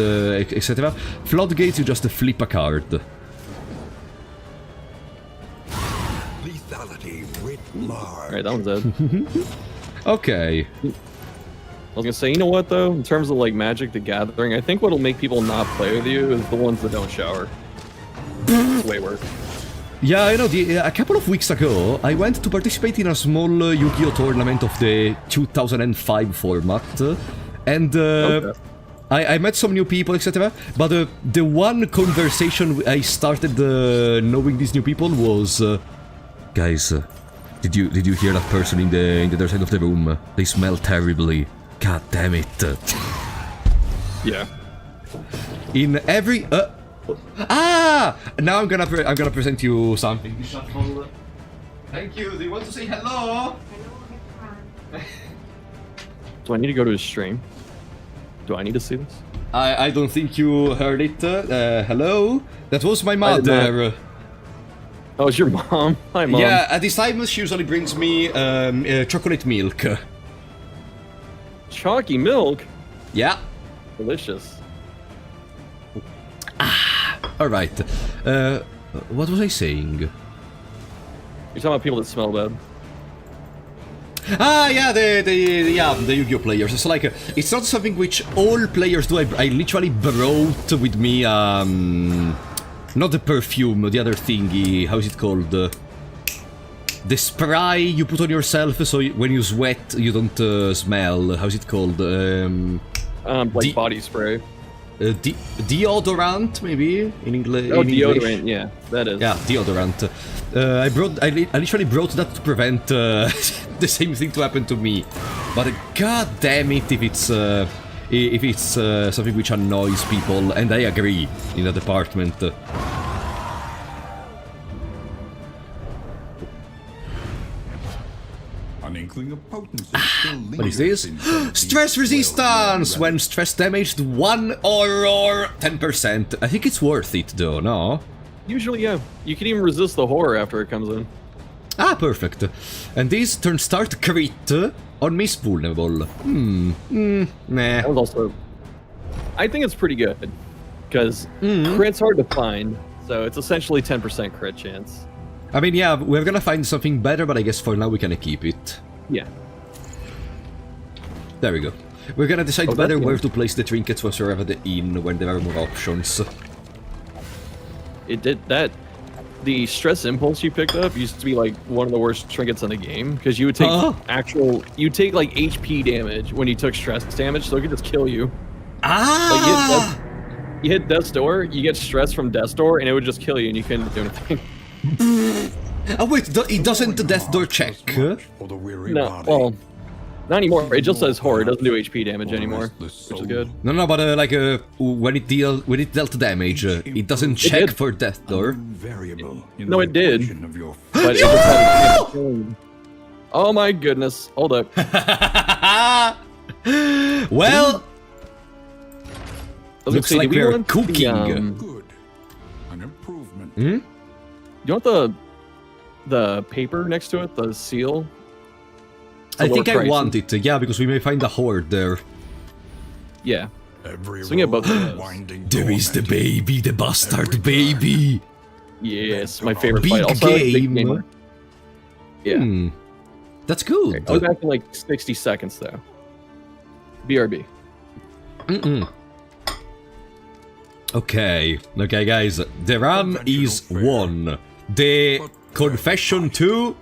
etc. Floodgates, you just flip a card. lethality writ large. Alright, that one's dead. Okay. I was gonna say, you know what though? In terms of like Magic the Gathering, I think what'll make people not play with you is the ones that don't shower. It's way worse. Yeah, you know, a couple of weeks ago, I went to participate in a small Yu-Gi-Oh tournament of the 2005 format, and Okay. I met some new people, etc. But the one conversation I started knowing these new people was, guys, did you hear that person in the other side of the room? They smell terribly. God damn it! Yeah. In every now I'm gonna present you something. Shuffle. Thank you. Do you want to say hello? Do I need to go to his stream? Do I need to see this? I don't think you heard it. Hello? That was my mother. Oh, it's your mom? Hi, Mom. Yeah, at this time she usually brings me chocolate milk. Chalky milk? Yeah. Delicious. Alright. What was I saying? You're talking about people that smell bad. Ah, yeah, the Yu-Gi-Oh players. It's like it's not something which all players do. I literally brought with me not the perfume, the other thingy. How is it called? The spray you put on yourself so when you sweat you don't smell. How's it called? Like body spray. Deodorant, maybe in English. Oh, deodorant. Yeah, that is. Yeah, deodorant. I literally brought that to prevent the same thing to happen to me. But god damn it, if it's something which annoys people, and I agree in that department. An inkling of potency still What is lingers this? inside Stress the resistance! well-known When stress damaged 1 or 10%. I think it's worth it though, no? Usually, yeah. You can even resist the horror after it comes in. Ah, perfect. And this turn start crit on Miss Vulnerable. Nah. That was also... I think it's pretty good. Because crit's hard to find. So it's essentially 10% crit chance. I mean, yeah, we're gonna find something better, but I guess for now we can keep it. Yeah. There we go. We're gonna decide that's better good. where to place the trinkets once we're at the inn, when there are more options. It did that. The stress impulse you picked up used to be like one of the worst trinkets in the game because you would take you take like HP damage when you took stress damage, so it could just kill you. Ah! Like you hit death's door, you get stress from death's door, and it would just kill you, and you couldn't do anything. Oh wait, it doesn't the death door check? For the weary No, body. well, not anymore. It just says horror. It doesn't do HP damage anymore, which is good. No, but when it dealt damage, it doesn't check did. for death door. Variable in No, the it did. proportion of your But it just had killing. Oh my goodness! Hold up. Well, I was looks gonna say, like do we we're want cooking. good. An improvement. You want the paper next to it, the seal? It's a I lower think I price. want it, yeah, because we may find a horde there. Yeah. Every Swing it both road ways. winding There is the torment. baby, the bastard baby. Yes, my favorite Big fight. Also, big game. gamer. Yeah. That's good. I'll be back in like 60 seconds though. BRB. Okay, guys. The run is 1. The confession 2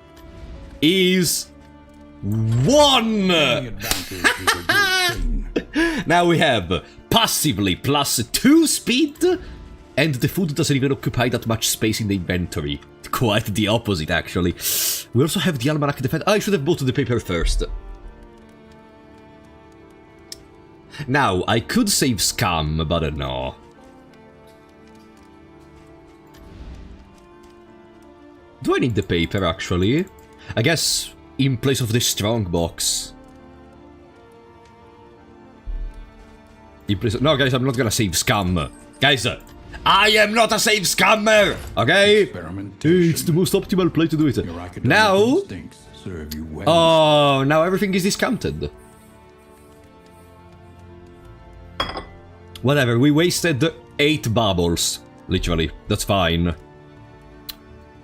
is 1. Any advantage is a good thing. Now we have passively plus 2 speed, and the food doesn't even occupy that much space in the inventory. Quite the opposite, actually. We also have the Almanac Defense. I should have bought the paper first. Now, I could save Scum, but no. Do I need the paper, actually? I guess in place of the strong box. In place of... No, guys, I'm not gonna save Scum. Guys, I am not a save scammer! Okay? Experimentation. It's the most optimal play to do it. Your academic Now... instincts serve you well. Oh, now everything is discounted. Whatever, we wasted 8 bubbles. Literally. That's fine.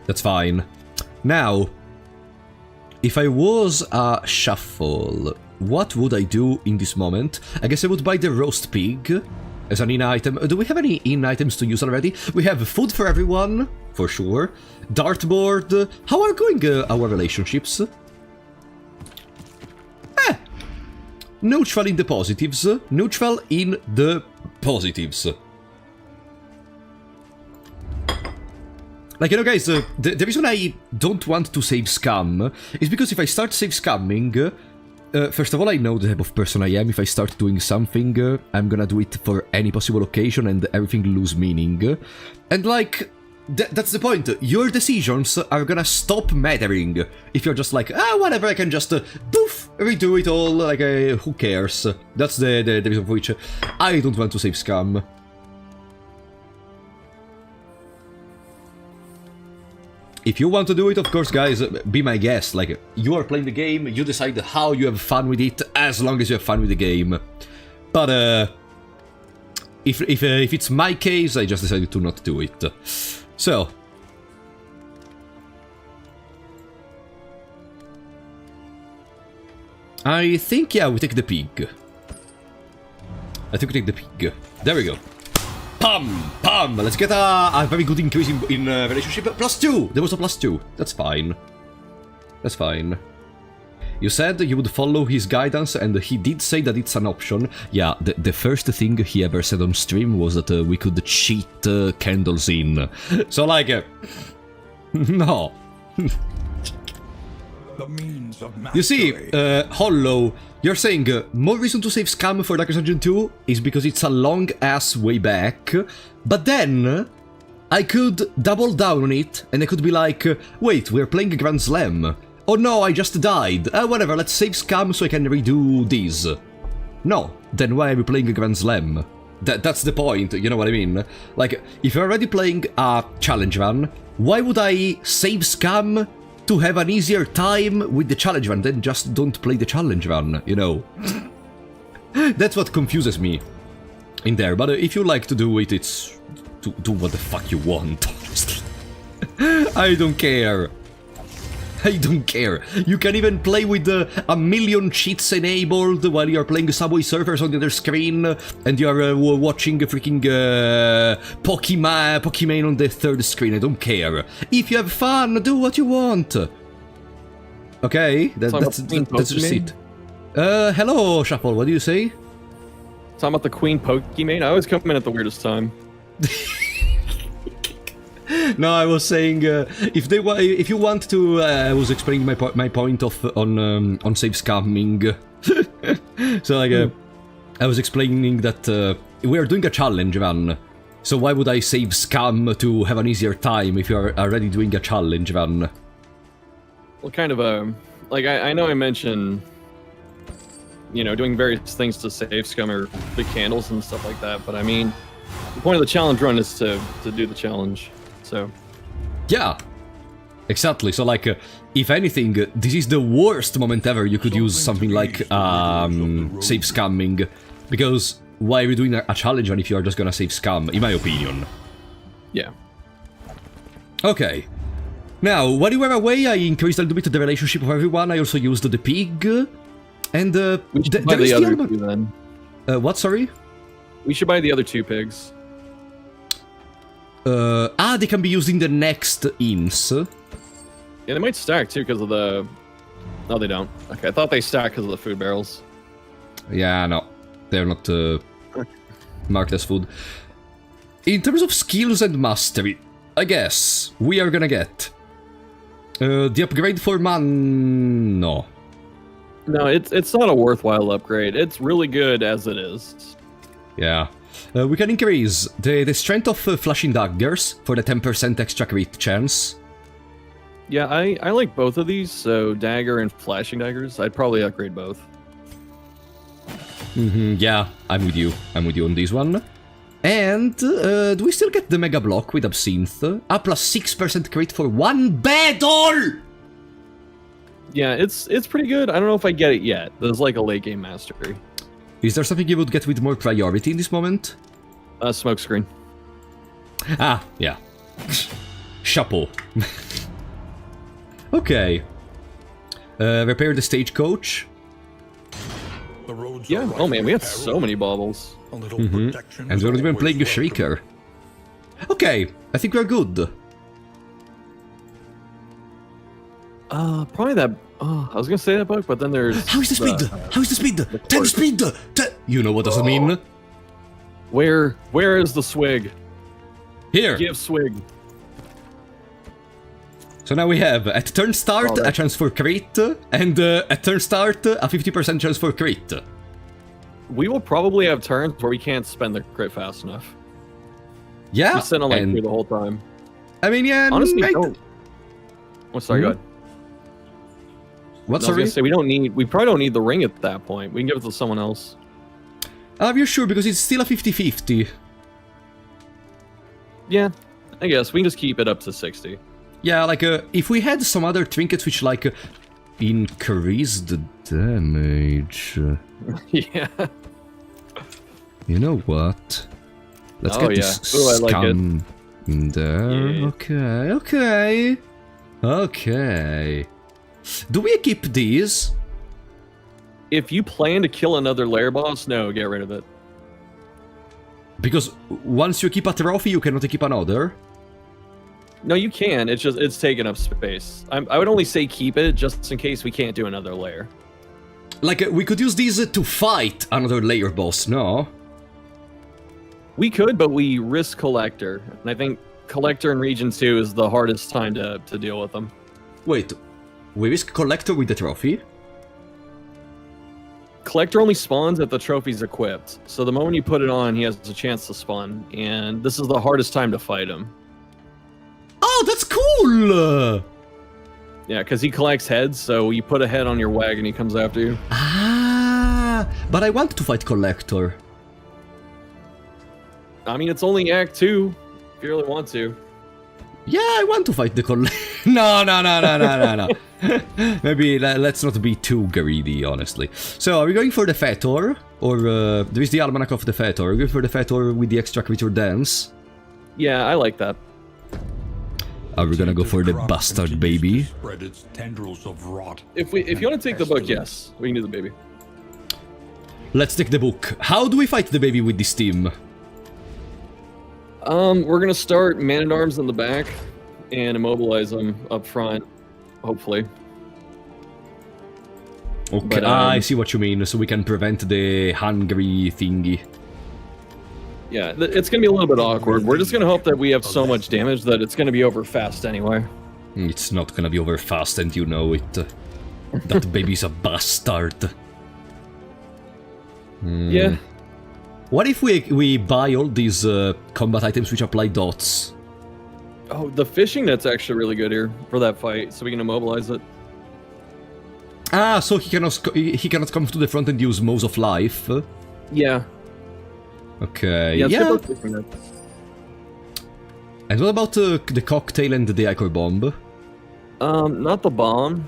That's fine. Now, if I was a shuffle, what would I do in this moment? I guess I would buy the roast pig as an in item. Do we have any in items to use already? We have food for everyone, for sure. Dartboard. How are going our relationships? Neutral in the positives. Neutral in the positives. Like, you know, guys, the reason I don't want to save Scum is because if I start save scumming, first of all, I know the type of person I am. If I start doing something, I'm gonna do it for any possible occasion and everything lose meaning. And, like, that's the point. Your decisions are gonna stop mattering if you're just like, whatever, I can just poof, redo it all, like, who cares? That's the reason for which I don't want to save scum. If you want to do it, of course, guys, be my guest. Like, you are playing the game, you decide how you have fun with it, as long as you have fun with the game. But, if it's my case, I just decided to not do it. So. I think, yeah, we take the pig. I think we take the pig. There we go. Pam! Pam! Let's get a very good increase in relationship. +2! There was a +2. That's fine. That's fine. You said you would follow his guidance, and he did say that it's an option. Yeah, the first thing he ever said on stream was that we could cheat candles in. So, like, no. The means of You see, mastery. Hollow, you're saying more reason to save scum for Darkest Dungeon 2 is because it's a long-ass way back, but then I could double down on it, and I could be like, wait, we're playing a Grand Slam. Oh no, I just died. Whatever, let's save scum so I can redo these. No, then why are we playing a Grand Slam? That's the point, you know what I mean? Like, if you're already playing a challenge run, why would I save scum to have an easier time with the challenge run, then just don't play the challenge run, you know? That's what confuses me in there, but if you like to do it, it's... do what the fuck you want, honestly. I don't care. I don't care. You can even play with a million cheats enabled while you're playing Subway Surfers on the other screen, and you're watching a freaking Pokemon on the third screen. I don't care. If you have fun, do what you want. Okay, that's just it. Hello, Shuffle. What do you say? Talking about the Queen Pokemon, I always come in at the weirdest time. No, I was saying if you want to, I was explaining my point on save scamming. So like, I was explaining that we are doing a challenge run. So why would I save scam to have an easier time if you are already doing a challenge run? Well, kind of like I know I mentioned, you know, doing various things to save scum or the candles and stuff like that, but I mean, the point of the challenge run is to do the challenge. So, yeah, exactly. So like, if anything, this is the worst moment ever you could use something like save scamming, because why are we doing a challenge run if you are just gonna save scam, in my opinion? Yeah. Okay. Now, while you were away, I increased a little bit the relationship of everyone. I also used the pig, and We should buy there is the the other other... two then. What, sorry? We should buy the other 2 pigs. They can be used in the next inns. Yeah, they might stack too because of the... No, they don't. Okay, I thought they stacked because of the food barrels. Yeah, no. They're not marked as food. In terms of skills and mastery, I guess we are gonna get the upgrade for man... No. No, it's not a worthwhile upgrade. It's really good as it is. Yeah. We can increase the strength of flashing daggers for the 10% extra crit chance. Yeah, I like both of these, so dagger and flashing daggers. I'd probably upgrade both. Yeah, I'm with you. I'm with you on this one. And do we still get the Mega Block with Absinthe? A plus 6% crit for 1 battle! Yeah, it's pretty good. I don't know if I get it yet. There's like a late game mastery. Is there something you would get with more priority in this moment? Smoke screen. Ah, yeah. Chapeau. Okay. Repair the stagecoach. The roads Yeah. are Oh man, we have rife with so many baubles. peril. A little protection And is we're not even always playing a welcome. Shrieker. Okay, I think we're good. Probably that. Oh, I was gonna say that book, but then there's. How is the speed? How is the speed? 10 speed! You know what does it mean? Where is the swig? Here. Give swig. So now we have at turn start a chance for crit, and at turn start a 50% chance for crit. We will probably have turns where we can't spend the crit fast enough. Yeah, We're sitting on like and 3 the whole time. I mean, yeah. Honestly, don't. Oh, sorry. Go ahead. What's I was sorry? gonna say we probably don't need the ring at that point. We can give it to someone else. Are you sure? Because it's still a 50-50. Yeah, I guess we can just keep it up to 60. Yeah, like, if we had some other trinkets which, like, increase the damage... Yeah. You know what? Let's Oh, get this yeah. Ooh, I like scum in there. Yeah. Okay. Do we keep these? If you plan to kill another lair boss, no, get rid of it. Because once you keep a trophy, you cannot keep another. No, you can. It's taking up space. I would only say keep it just in case we can't do another lair. Like, we could use these to fight another layer boss, no? We could, but we risk Collector. And I think Collector in Region 2 is the hardest time to deal with them. Wait, we risk Collector with the trophy? Collector only spawns if the trophy's equipped. So the moment you put it on, he has a chance to spawn. And this is the hardest time to fight him. Oh, that's cool! Yeah, because he collects heads, so you put a head on your wagon, he comes after you. Ah, but I want to fight Collector. I mean, it's only Act 2, if you really want to. Yeah, I want to fight the Collector. No. Maybe let's not be too greedy, honestly. So, are we going for the Fetor? Or, there is the Almanac of the Fetor. Are we going for the Fetor with the extra creature dance? Yeah, I like that. Are we gonna go for the bastard baby? Spread its tendrils of rot. If you want to take the book, yes, we can do the baby. Let's take the book. How do we fight the baby with this team? We're gonna start Man-at-Arms in the back and immobilize them up front, hopefully. Okay, But, I see what you mean, so we can prevent the hungry thingy. Yeah, it's gonna be a little bit awkward. We're just gonna hope that we have so much damage that it's gonna be over fast anyway. It's not gonna be over fast, and you know it. That baby's a bastard. Yeah. What if we buy all these combat items which apply dots? Oh, the fishing net's actually really good here for that fight, so we can immobilize it. Ah, so he cannot come to the front and use Mows of Life. Yeah. Okay, Yeah. yeah. It's good fishing net. And what about the cocktail and the Ichor Bomb? Not the bomb,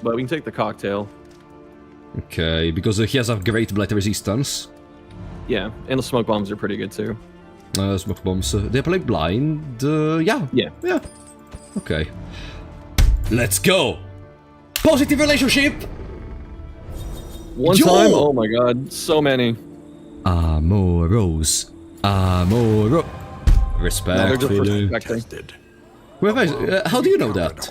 but we can take the cocktail. Okay, because he has a great blight resistance. Yeah, and the smoke bombs are pretty good too. Smoke bombs. They apply blind. Yeah. Yeah. Okay. Let's go. Positive relationship. One Yo! time? Oh my god, so many. Amoros. Respect. No, they're just Philly. respecting. Tested. How do you know that?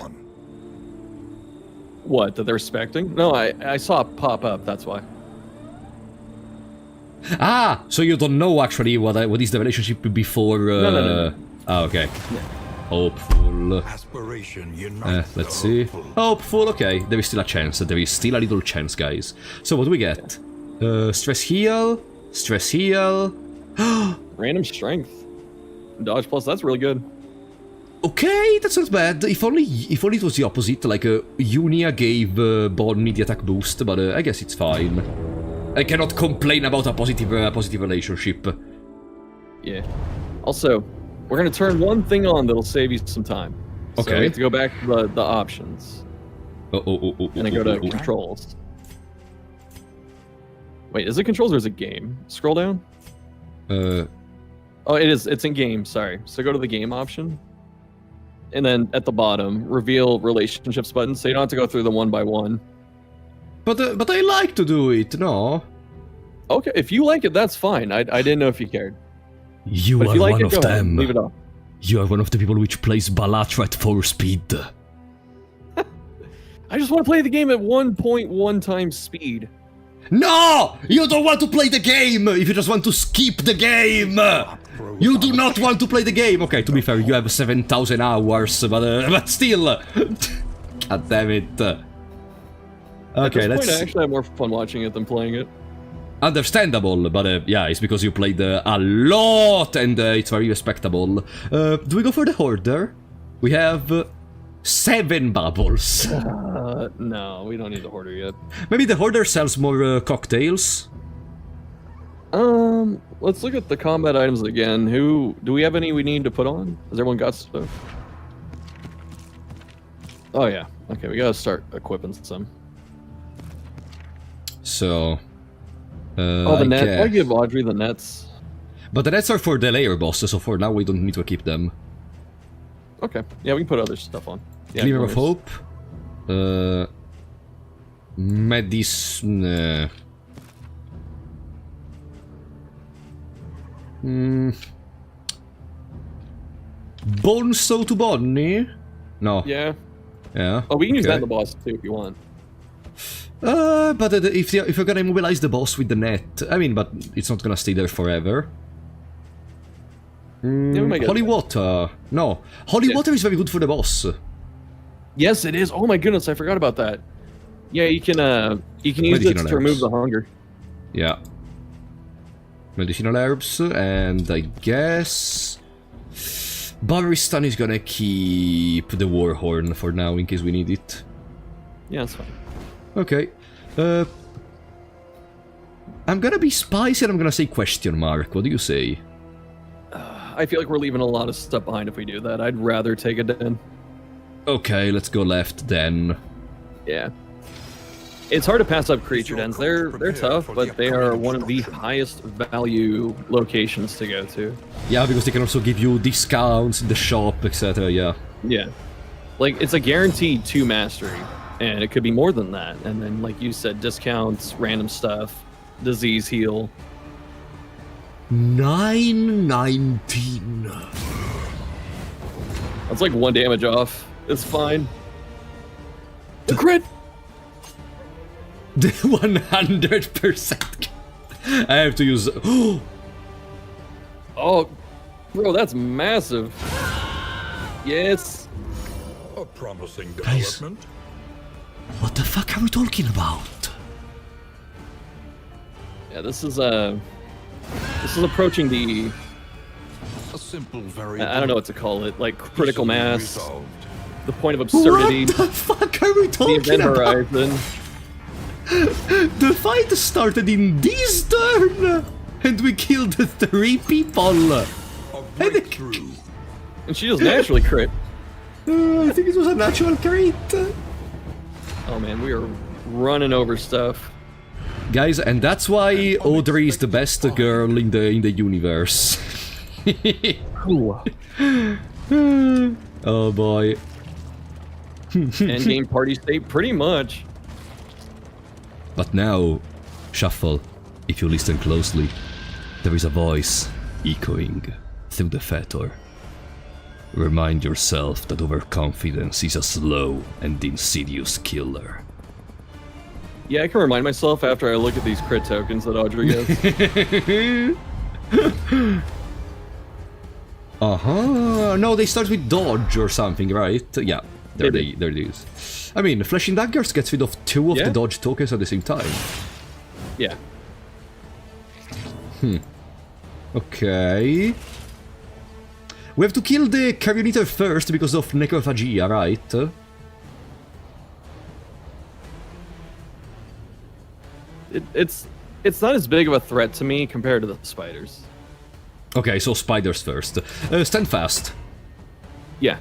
What, that they're respecting? No, I saw it pop up, that's why. Ah, so you don't know actually what is the relationship before? No. Ah, okay. Hopeful. Aspiration unites Let's the see. hopeful. Hopeful. Okay, there is still a chance. There is still a little chance, guys. So what do we get? Stress heal. Stress heal. Random strength. Dodge plus, that's really good. Okay, that's not bad. If only it was the opposite. Like Unia gave Bonnie the attack boost, but I guess it's fine. I cannot complain about a positive relationship. Yeah. Also, we're gonna turn one thing on that'll save you some time. So Okay. we have to go back to the options. Oh. And then go to controls. Wait, is it controls or is it game? Scroll down. Oh, it is. It's in game. Sorry. So go to the game option. And then at the bottom, reveal relationships button, so you don't have to go through them one by one. But I like to do it, no? Okay, if you like it, that's fine. I didn't know if you cared. You But if are you like one it, of go ahead. them. Leave it off. You are one of the people which plays Balatra at 4 speed. I just want to play the game at 1.1 times speed. No! You don't want to play the game! If you just want to skip the game! You do not want to play the game! Okay, to be fair, you have 7,000 hours, but still! God damn it. At Okay, this let's... point, I actually have more fun watching it than playing it. Understandable, but yeah, it's because you played a lot, and it's very respectable. Do we go for the Hoarder? We have 7 bubbles. No, we don't need the hoarder yet. Maybe the hoarder sells more cocktails. Let's look at the combat items again. Do we have any we need to put on? Has everyone got stuff? Oh yeah. Okay, we gotta start equipping some. So... oh, the I net. guess. I give Audrey the nets. But the nets are for the layer bosses, so for now we don't need to equip them. Okay. Yeah, we can put other stuff on. Yeah, Glimmer of glimmers. Hope. Medicine... Bone Sow to Bonnie? No. Yeah. Yeah. Oh, we can use okay. that in the boss too if you want. But if you're gonna immobilize the boss with the net, I mean, but it's not gonna stay there forever. Yeah, we might get Holy it. water. No. Holy Yeah. water is very good for the boss. Yes, it is. Oh my goodness, I forgot about that. Yeah, you can use it Medicinal to remove herbs. the hunger. Yeah. Medicinal herbs, and I guess... Baristan is gonna keep the war horn for now in case we need it. Yeah, that's fine. Okay. I'm gonna be spicy and I'm gonna say question mark. What do you say? I feel like we're leaving a lot of stuff behind if we do that. I'd rather take a den. Okay, let's go left then. Yeah. It's hard to pass up creature dens. They're tough, but they are one of the highest value locations to go to. Yeah, because they can also give you discounts in the shop, etc. Yeah. Yeah. Like, it's a guaranteed 2 mastery, and it could be more than that. And then, like you said, discounts, random stuff, disease heal. 919. That's like 1 damage off. It's fine. The crit! The 100%. I have to use... Oh, bro, that's massive. Yes. A promising Guys. development. What the fuck are we talking about? Yeah, this is approaching the... A simple variable. I don't know what to call it. Like, critical easily mass. resolved. The point of absurdity. What the fuck are we The talking event about? horizon. The fight started in this turn! And we killed 3 people! A breakthrough. And she just naturally crit. I think it was a natural crit. Oh man, we are running over stuff. Guys, and that's why Audrey is the best girl in the universe. Ooh. Oh boy. Endgame party state, pretty much. But now, Shuffle, if you listen closely, there is a voice echoing through the fetor. Remind yourself that overconfidence is a slow and insidious killer. Yeah, I can remind myself after I look at these crit tokens that Audrey gets. Uh-huh. No, they start with dodge or something, right? Yeah, there it is. I mean, Flashing Daggers gets rid of 2 of Yeah. the dodge tokens at the same time. Yeah. Okay. We have to kill the Carrion first because of Necrophagia, right? It's not as big of a threat to me compared to the spiders. Okay, so spiders first. Stand fast. Yeah.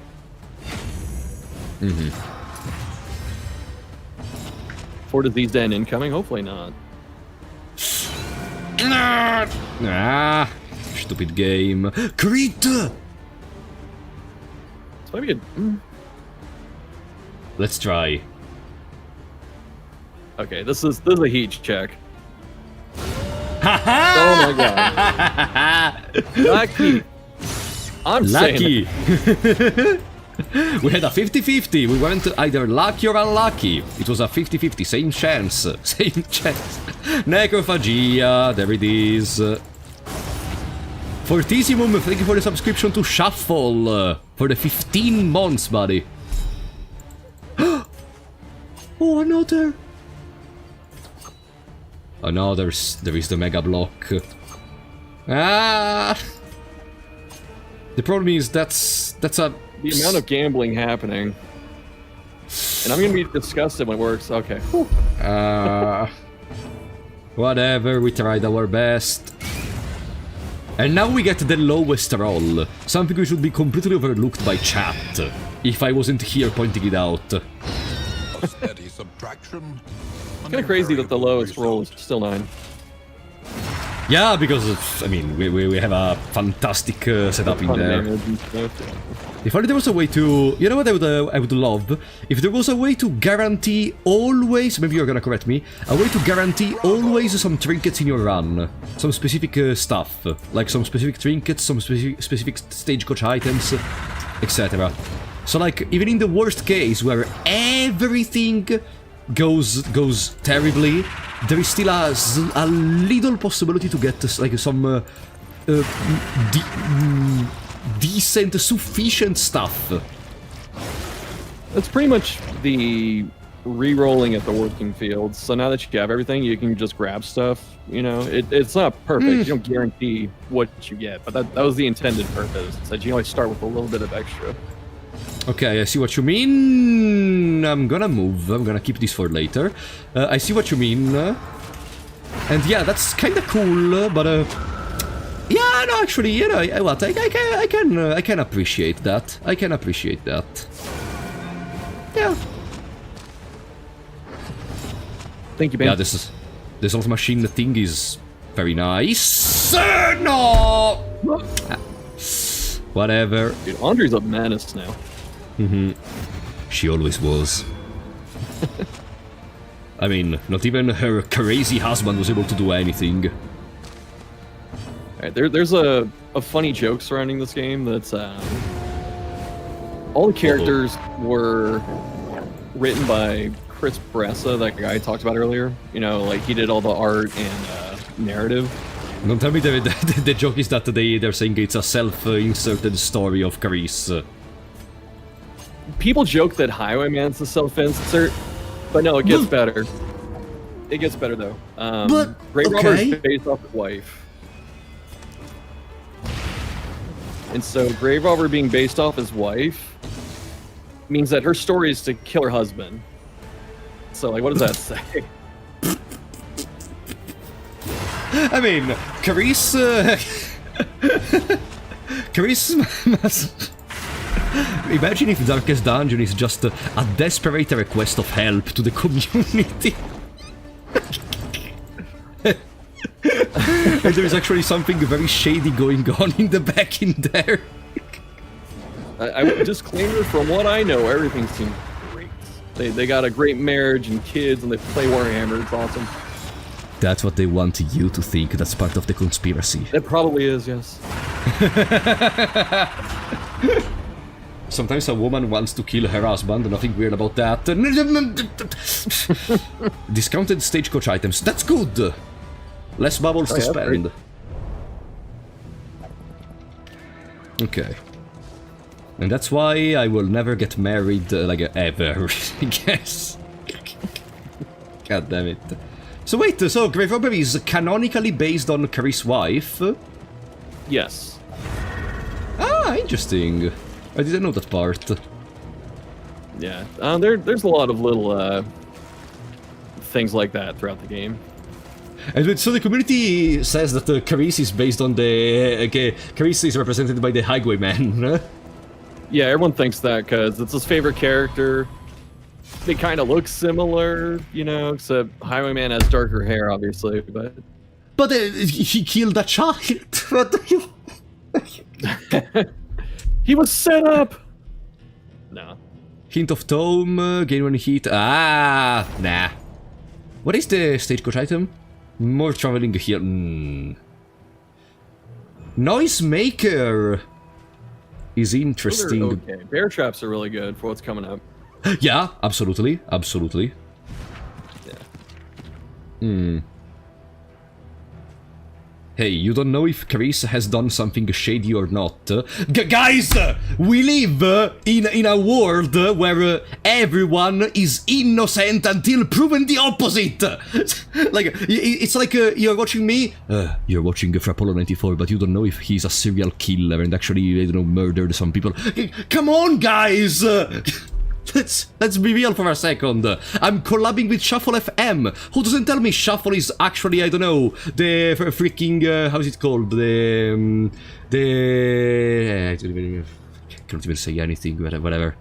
For disease den incoming? Hopefully not. Ah, stupid game. Crit! This might be a... Let's try. Okay, this is a heat check. Haha! Oh my god. Lucky. I'm saying Lucky! We had a 50-50. We weren't either lucky or unlucky. It was a 50-50. Same chance. Same chance. Necrophagia. There it is. Fortissimum, thank you for the subscription to Shuffle. For the 15 months, buddy. Oh, another. Oh no, there is the Mega Block. Ah! The problem is that's a The amount of gambling happening. And I'm gonna be disgusted when it works. Okay. Whatever, we tried our best. And now we get the lowest roll. Something which would be completely overlooked by chat. If I wasn't here pointing it out. A steady subtraction. Kind of crazy that the lowest roll is still 9. Yeah, because I mean, we have a fantastic setup in there. If only there was a way to, you know what I would love? If there was a way to guarantee always, maybe you're gonna correct me, a way to guarantee always some trinkets in your run, some specific stuff, like some specific trinkets, some specific stagecoach items, etc. So like, even in the worst case where everything goes terribly, there is still a little possibility to get like some decent, sufficient stuff. That's pretty much the re-rolling at the working fields. So now that you have everything, you can just grab stuff. You know, it's not perfect. You don't guarantee what you get, but that was the intended purpose. That you always start with a little bit of extra. Okay, I see what you mean. I'm gonna move. I'm gonna keep this for later. I see what you mean. And yeah, that's kind of cool, but yeah, no, actually, you know, what? I can appreciate that. I can appreciate that. Yeah. Thank you, Ben. Yeah, this old machine thing is very nice. No. Whatever. Dude, Andre's a menace now. She always was. I mean, not even her crazy husband was able to do anything. Alright, there's a funny joke surrounding this game that's all the characters were written by Chris Bressa, that guy I talked about earlier. You know, like he did all the art and narrative. Don't tell me the joke is that they're saying it's a self-inserted story of Carice. People joke that Highwayman's the self-insert, but no, it gets better. It gets better though. But Grave Robber okay. is based off his wife, and so Grave Robber being based off his wife means that her story is to kill her husband. So, like, what does that say? I mean, Carice must... Imagine if Darkest Dungeon is just a desperate request of help to the community. And there is actually something very shady going on in the back in there. I would disclaimer, from what I know, everything seems great. They got a great marriage and kids, and they play Warhammer. It's awesome. That's what they want you to think. That's part of the conspiracy. It probably is, yes. Sometimes a woman wants to kill her husband, nothing weird about that. Discounted stagecoach items, that's good! Less bubbles to spend. Okay. And that's why I will never get married, like, ever, I guess. God damn it. So wait, so Grave Robber is canonically based on Carice's wife? Yes. Ah, interesting. I didn't know that part. Yeah, there's a lot of little things like that throughout the game. And so the community says that Carice is based on the... Carice is represented by the Highwayman. Yeah, everyone thinks that because it's his favorite character. They kind of look similar, you know, except Highwayman has darker hair, obviously, but... But he killed a child! What do you... He was set up! No. Hint of Tome, gain one hit... Ah, nah. What is the stagecoach item? More traveling here... Noisemaker is interesting. Okay, bear traps are really good for what's coming up. Yeah, absolutely, absolutely. Yeah. Hey, you don't know if Chris has done something shady or not? Guys, we live in a world where everyone is innocent until proven the opposite. Like, it's like you're watching me. You're watching for Apollo 94, but you don't know if he's a serial killer and actually, I don't know, murdered some people. Come on, guys. Let's be real for a second. I'm collabing with Shuffle FM. Who doesn't tell me Shuffle is actually, I don't know, the freaking how is it called? I can't even say anything. Whatever.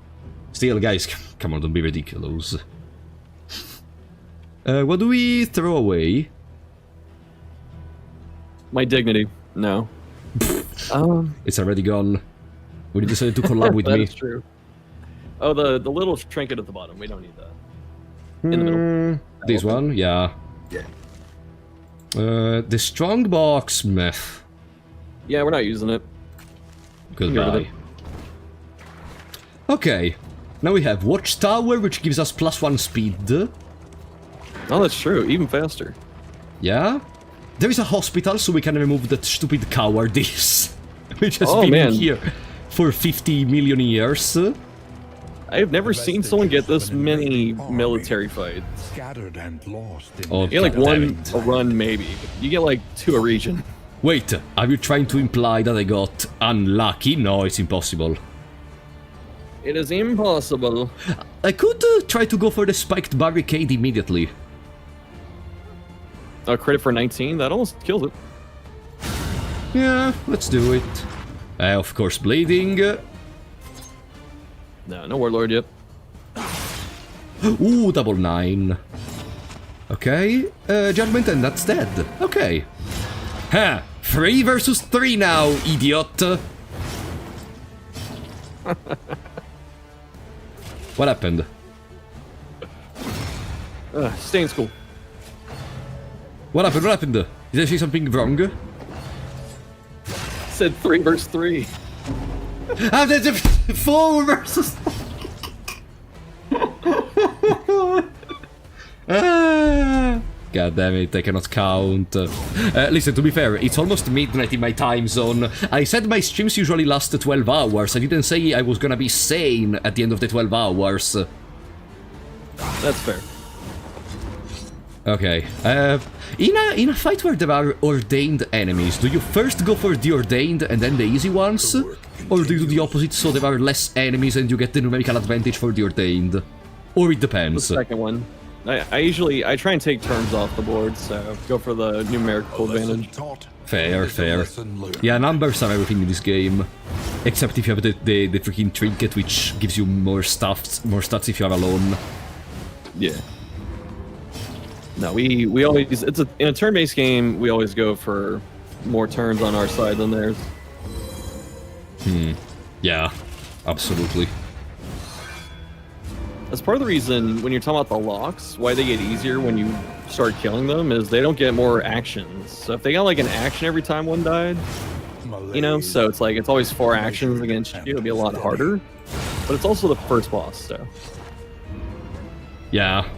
Still, guys, come on, don't be ridiculous. What do we throw away? My dignity. No. It's already gone. When you decided to collab with me. That's true. Oh, the little trinket at the bottom. We don't need that. In the middle. This one, yeah. Yeah. The strong box, meh. Yeah, we're not using it. Goodbye. Okay. Now we have Watchtower, which gives us +1 speed. Oh, that's true. Even faster. Yeah. There is a hospital, so we can remove that stupid cowardice, which has been in here for 50 million years. I have never seen someone get this many military fights. Scattered and lost in Oh, You get like one a run, maybe. You get like 2 a region. Wait, are you trying to imply that I got unlucky? No, it's impossible. It is impossible. I could try to go for the spiked barricade immediately. A credit for 19? That almost kills it. Yeah, let's do it. Of course, bleeding. No Warlord yet. Ooh, double 9. Okay, Judgment, and that's dead. Okay. Ha! 3 versus 3 now, idiot! What happened? Stay in school. What happened? What happened? Did I say something wrong? Said 3 versus 3. Ah, that's 4 versus... God damn it, I cannot count. Listen, to be fair, it's almost midnight in my time zone. I said my streams usually last 12 hours. I didn't say I was gonna be sane at the end of the 12 hours. That's fair. Okay. In a fight where there are ordained enemies, do you first go for the ordained and then the easy ones? Or do you do the opposite so there are less enemies and you get the numerical advantage for the ordained? Or it The depends. second one. I try and take turns off the board, so go for the numerical advantage. Fair, fair. Yeah, numbers are everything in this game. Except if you have the freaking trinket, which gives you more stats if you are alone. Yeah. No, we always in a turn-based game, we always go for more turns on our side than theirs. Yeah, absolutely. That's part of the reason when you're talking about the locks, why they get easier when you start killing them is they don't get more actions. So if they got like an action every time one died, you know, so it's like it's always 4 actions against you, it'll be a lot harder. But it's also the first boss, so. Yeah.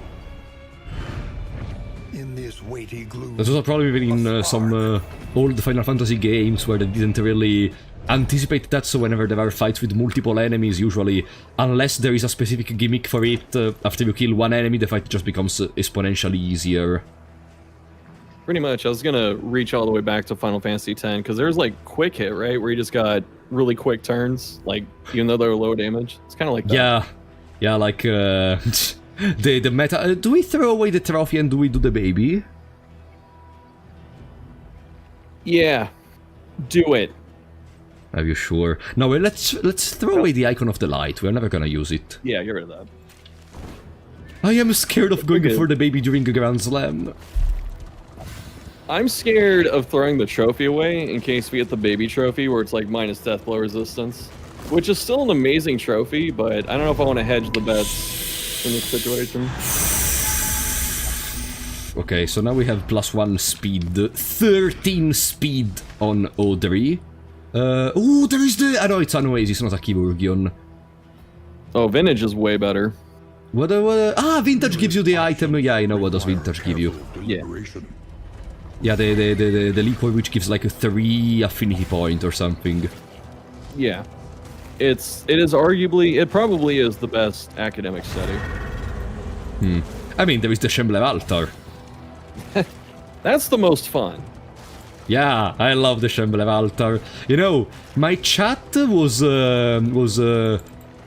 In this weighty gloom. This was probably been in some old Final Fantasy games where they didn't really anticipate that, so whenever there are fights with multiple enemies, usually, unless there is a specific gimmick for it, after you kill one enemy, the fight just becomes exponentially easier. Pretty much. I was gonna reach all the way back to Final Fantasy X, because there's like quick hit, right? Where you just got really quick turns, like, even though they're low damage. It's kind of like that. Yeah. Yeah, like, the meta... do we throw away the trophy and do we do the baby? Yeah. Do it. Are you sure? No, let's throw away the Icon of the Light. We're never gonna use it. Yeah, get rid of that. I am scared of going Okay. for the baby during a Grand Slam. I'm scared of throwing the trophy away in case we get the baby trophy where it's like minus death blow resistance. Which is still an amazing trophy, but I don't know if I want to hedge the bets in this situation. Okay, so now we have +1 speed, 13 speed on Audrey. Oh, there is the... I know it's an Oasis, not a Kiburgion. Oh, Vintage is way better. What, Vintage gives you the item. Yeah, I know what does Vintage give you. Yeah. Yeah, the liquor which gives like a 3 affinity point or something. Yeah. It probably is the best academic study. I mean, there is the Shambler altar. That's the most fun. Yeah, I love the Shambler altar. You know, my chat was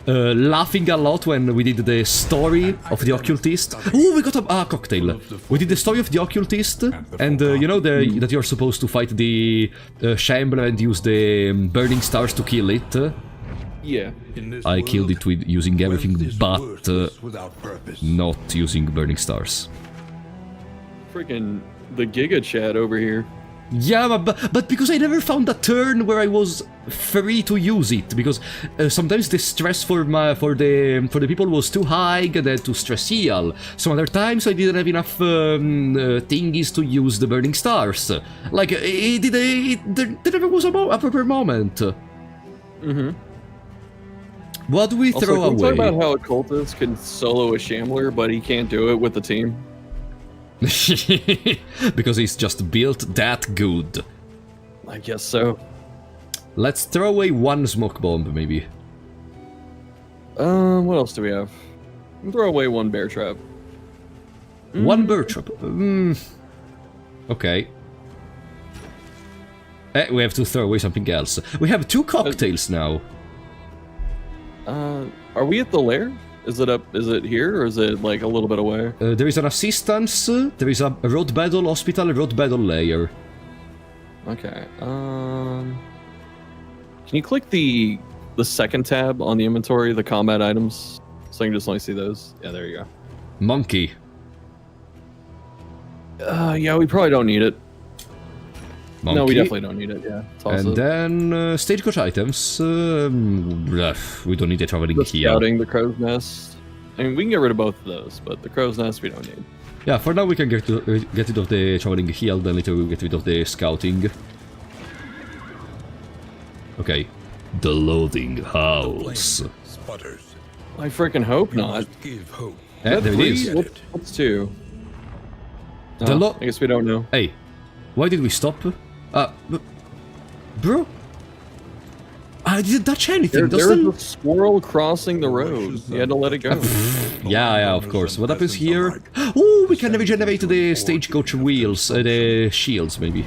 laughing a lot when we did the story of the occultist. Oh, we got a cocktail. We did the story of the occultist, and you know that you're supposed to fight the Shambler and use the burning stars to kill it. Yeah. I killed it with using everything but not using burning stars. Freaking the Giga Chat over here. Yeah, but because I never found a turn where I was free to use it, because sometimes the stress for the people was too high and then to stress heal. Some other times I didn't have enough thingies to use the burning stars. Like there never was a proper moment. Mm-hmm. What do we Also, throw can we away? talk about how a cultist can solo a Shambler, but he can't do it with the team? Because he's just built that good. I guess so. Let's throw away one smoke bomb, maybe. What else do we have? Throw away one bear trap. One bear trap. Okay. We have to throw away something else. We have 2 cocktails now. Are we at the lair? Is it up? Is it here, or is it like a little bit away? There is an assistance, there is a road battle hospital, a road battle layer. Okay. Can you click the second tab on the inventory, the combat items, so I can just only see those? Yeah, there you go. Monkey. Yeah, we probably don't need it. Monkey. No, we definitely don't need it. Yeah. Toss And it. then stagecoach items. We don't need a traveling The here. scouting, the crow's nest. I mean, we can get rid of both of those, but the crow's nest we don't need. Yeah, for now we can get rid of the traveling heal, then later we'll get rid of the scouting. Okay. The loading house. Sputters. I freaking hope not. Give hope. Yeah, there it is. What's 2? The Oh, lo- I guess we don't know. Hey, why did we stop? Bro? I didn't touch anything. There was a squirrel crossing the road. You had to let it go. Yeah, of course. What happens here? Oh, we can regenerate the stagecoach wheels, the shields, maybe.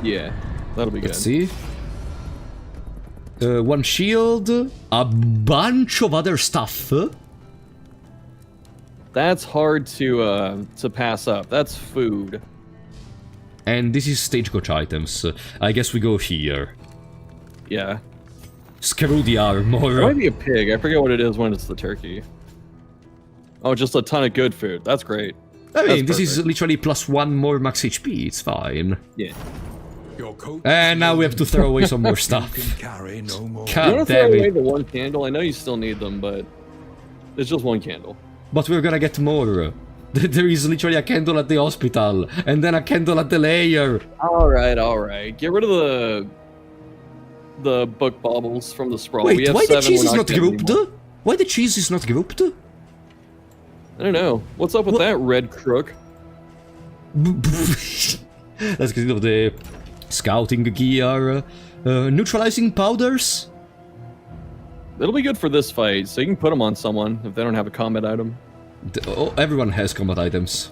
Yeah, that'll be good. Let's see. 1 shield, a bunch of other stuff. That's hard to pass up. That's food. And this is stagecoach items. I guess we go here. Yeah. Screw the It armor. might be a pig. I forget what it is when it's the turkey. Oh, just a ton of good food. That's great. I mean, That's this is perfect. literally +1 more max HP. It's fine. Yeah. Your coat And now we have to throw away some more can stuff. carry no more. You God want to throw damn away it. the one candle? I know you still need them, but it's just one candle. But we're gonna get more. There is literally a candle at the hospital, and then a candle at the layer. All right. Get rid of the book baubles from the sprawl. we Wait, have why the 7, cheese we're is not getting grouped? anymore. Why the cheese is not grouped? I don't know. What's up with What? that, red crook? Let's get rid of the scouting gear. Neutralizing powders? It'll be good for this fight, so you can put them on someone if they don't have a combat item. Oh, everyone has combat items.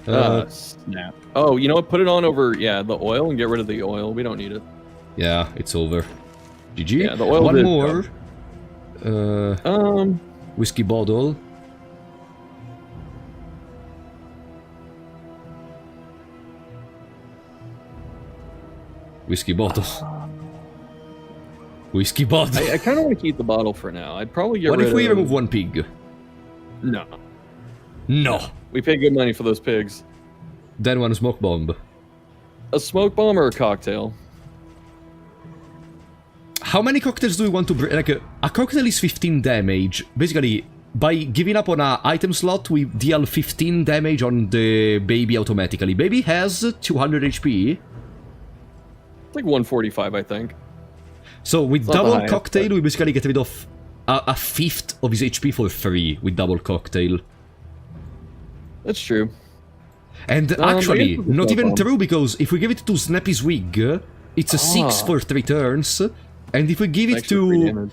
Snap. Oh, you know what? Put it on over, the oil and get rid of the oil. We don't need it. Yeah, it's over. GG. Yeah, the oil One did more. Um, Whiskey bottle. Whiskey bottle. Whiskey bottle. I kind of want to keep the bottle for now. I'd probably get What rid if we of... remove 1 pig? No. No. We pay good money for those pigs. Then 1 smoke bomb. A smoke bomb or a cocktail? How many cocktails do we want to bring? Like, a cocktail is 15 damage. Basically, by giving up on an item slot, we deal 15 damage on the baby automatically. Baby has 200 HP. It's like 145, I think. So with It's not the double highest, cocktail, but- we basically get rid of a fifth of his HP for free with double cocktail. That's true. And I actually, guess it's a not smoke even bomb. true, because if we give it to Snappy Swig, it's a 6 for 3 turns. And if we give it Extra free damage.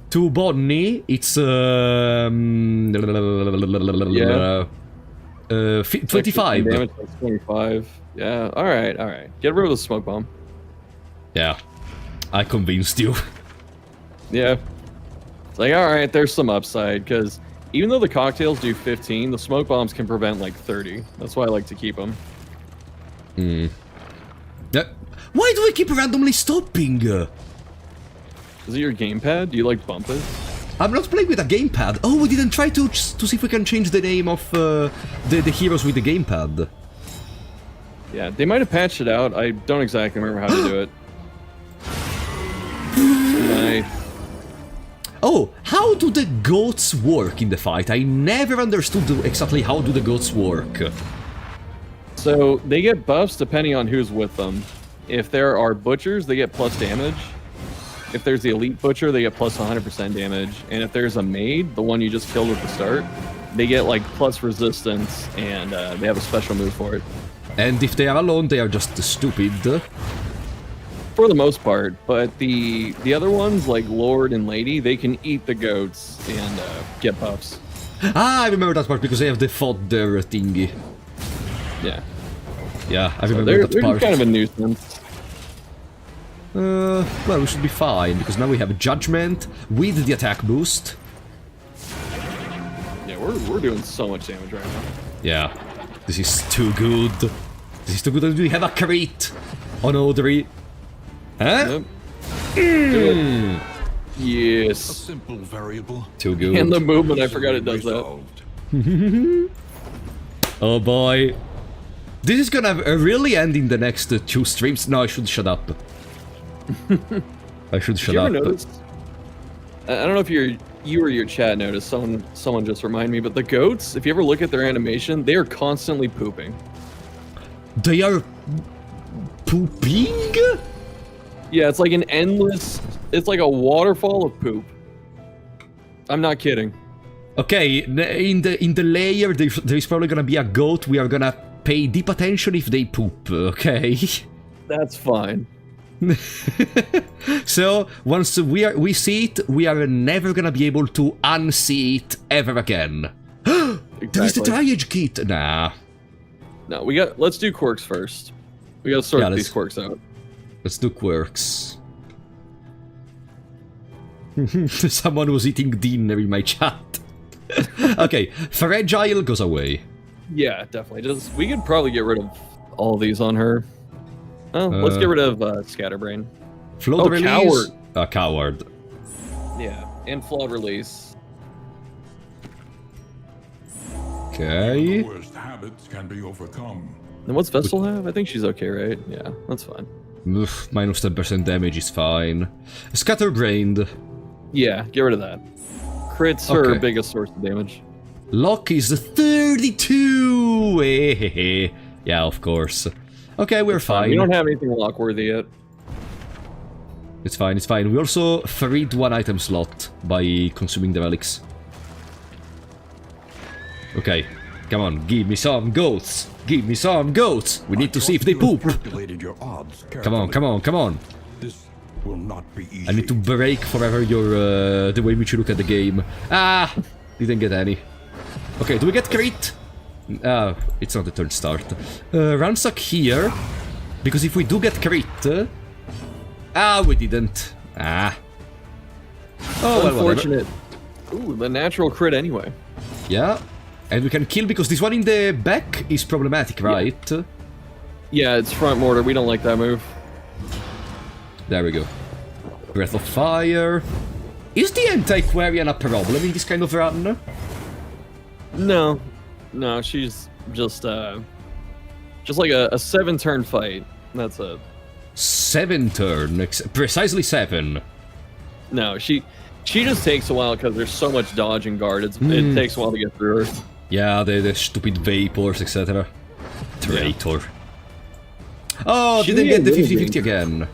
to Bonnie, it's 25. Damage plus 25. Yeah, alright. Get rid of the smoke bomb. Yeah, I convinced you. Yeah. It's like, alright, there's some upside, because even though the cocktails do 15, the smoke bombs can prevent like 30. That's why I like to keep them. Why do we keep randomly stopping? Is it your gamepad? Do you like bump it? I'm not playing with a gamepad. Oh, we didn't try to see if we can change the name of the heroes with the gamepad. Yeah, they might have patched it out. I don't exactly remember how to do it. Nice. Oh, how do the goats work in the fight? I never understood exactly how do the goats work. So they get buffs depending on who's with them. If there are butchers, they get plus damage. If there's the elite butcher, they get plus 100% damage. And if there's a maid, the one you just killed at the start, they get like plus resistance, and they have a special move for it. And if they are alone, they are just stupid. For the most part, but the other ones, like Lord and Lady, they can eat the goats and get buffs. Ah, I remember that part because they have the fodder thingy. Yeah. Yeah, I So remember that they're part. kind of a nuisance. Well, we should be fine, because now we have Judgment with the attack boost. Yeah, we're doing so much damage right now. Yeah, this is too good. This is too good that we have a crit on Audrey. Huh? Yep. Do it. A Yes. simple variable. Too good. And the movement, I forgot it does that. Resolved. Oh boy. This is gonna really end in the next 2 streams. No, I should shut up. I should Did shut you up. ever notice? I don't know if you or your chat noticed. Someone just reminded me, but the goats, if you ever look at their animation, they are constantly pooping. They are pooping? Yeah, it's like an endless. It's like a waterfall of poop. I'm not kidding. Okay, in the layer, there is probably gonna be a goat. We are gonna pay deep attention if they poop. Okay. That's fine. So once we see it, we are never gonna be able to unsee it ever again. There is the Exactly. triage kit. Nah. No, let's do quirks first. We gotta sort these quirks out. Let's do quirks. Someone was eating dinner in my chat. Okay, fragile goes away. Yeah, definitely. We could probably get rid of all these on her. Oh, let's get rid of Scatterbrain. Float release. Coward. Coward. Yeah, and flawed release. Okay. The worst habits can be overcome. And what's Vessel have? I think she's okay, right? Yeah, that's fine. Oof, minus 10% damage is fine. Scatterbrained. Yeah, get rid of that. Crit's her Okay. biggest source of damage. Lock is 32! Yeah, of course. Okay, we're fine. We don't have anything lock-worthy yet. It's fine, it's fine. We also freed 1 item slot by consuming the relics. Okay, come on, give me some goats! Give me some goats! We need to see if they poop! Calculated your odds Come on, come on, come on! This will not be easy. I need to break forever your, the way in which you look at the game. Ah! Didn't get any. Okay, do we get crit? Ah, it's not the turn start. Ransack here. Because if we do get crit... we didn't. Ah. Oh, well, Unfortunate. Ooh, the natural crit anyway. Yeah. And we can kill because this one in the back is problematic, right? Yeah, it's front mortar. We don't like that move. There we go. Breath of Fire. Is the Antiquarian a problem in this kind of run? No. No, she's just like a 7-turn fight. That's it. 7 turn. Precisely 7. No, she just takes a while because there's so much dodge and guard. It takes a while to get through her. Yeah, the stupid vapors, etc. Traitor. Oh, She didn't get the really 50-50 again.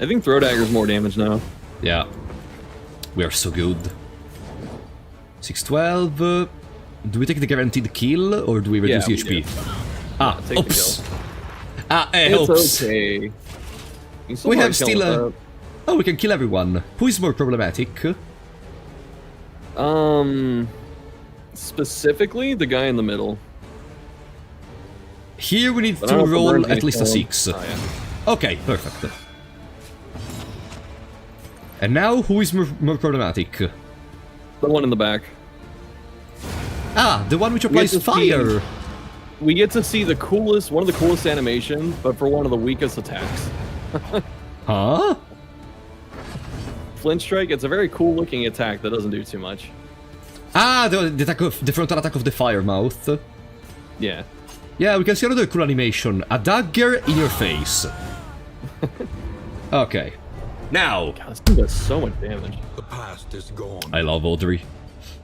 I think Throw Dagger's more damage now. Yeah. We are so good. 612. Do we take the guaranteed kill, or do we reduce we HP? do. Ah, Take the oops. kill. Oops. It's okay. You can still We probably have kill still him a... with Oh, we can kill everyone. Who is more problematic? that. Specifically, the guy in the middle. Here we need But I to don't know if the roll burn's at gonna least a kill him. 6. Oh, yeah. Okay, perfect. And now, who is more problematic? The one in the back. Ah, the one which applies to see- fire! We get to see one of the coolest animations, but for one of the weakest attacks. Huh? Flint Strike, it's a very cool looking attack that doesn't do too much. Ah, the frontal attack of the fire mouth. Yeah. Yeah, we can see another cool animation. A dagger in your face. Okay. Now, God, this thing does so much damage. The past is gone. I love Audrey.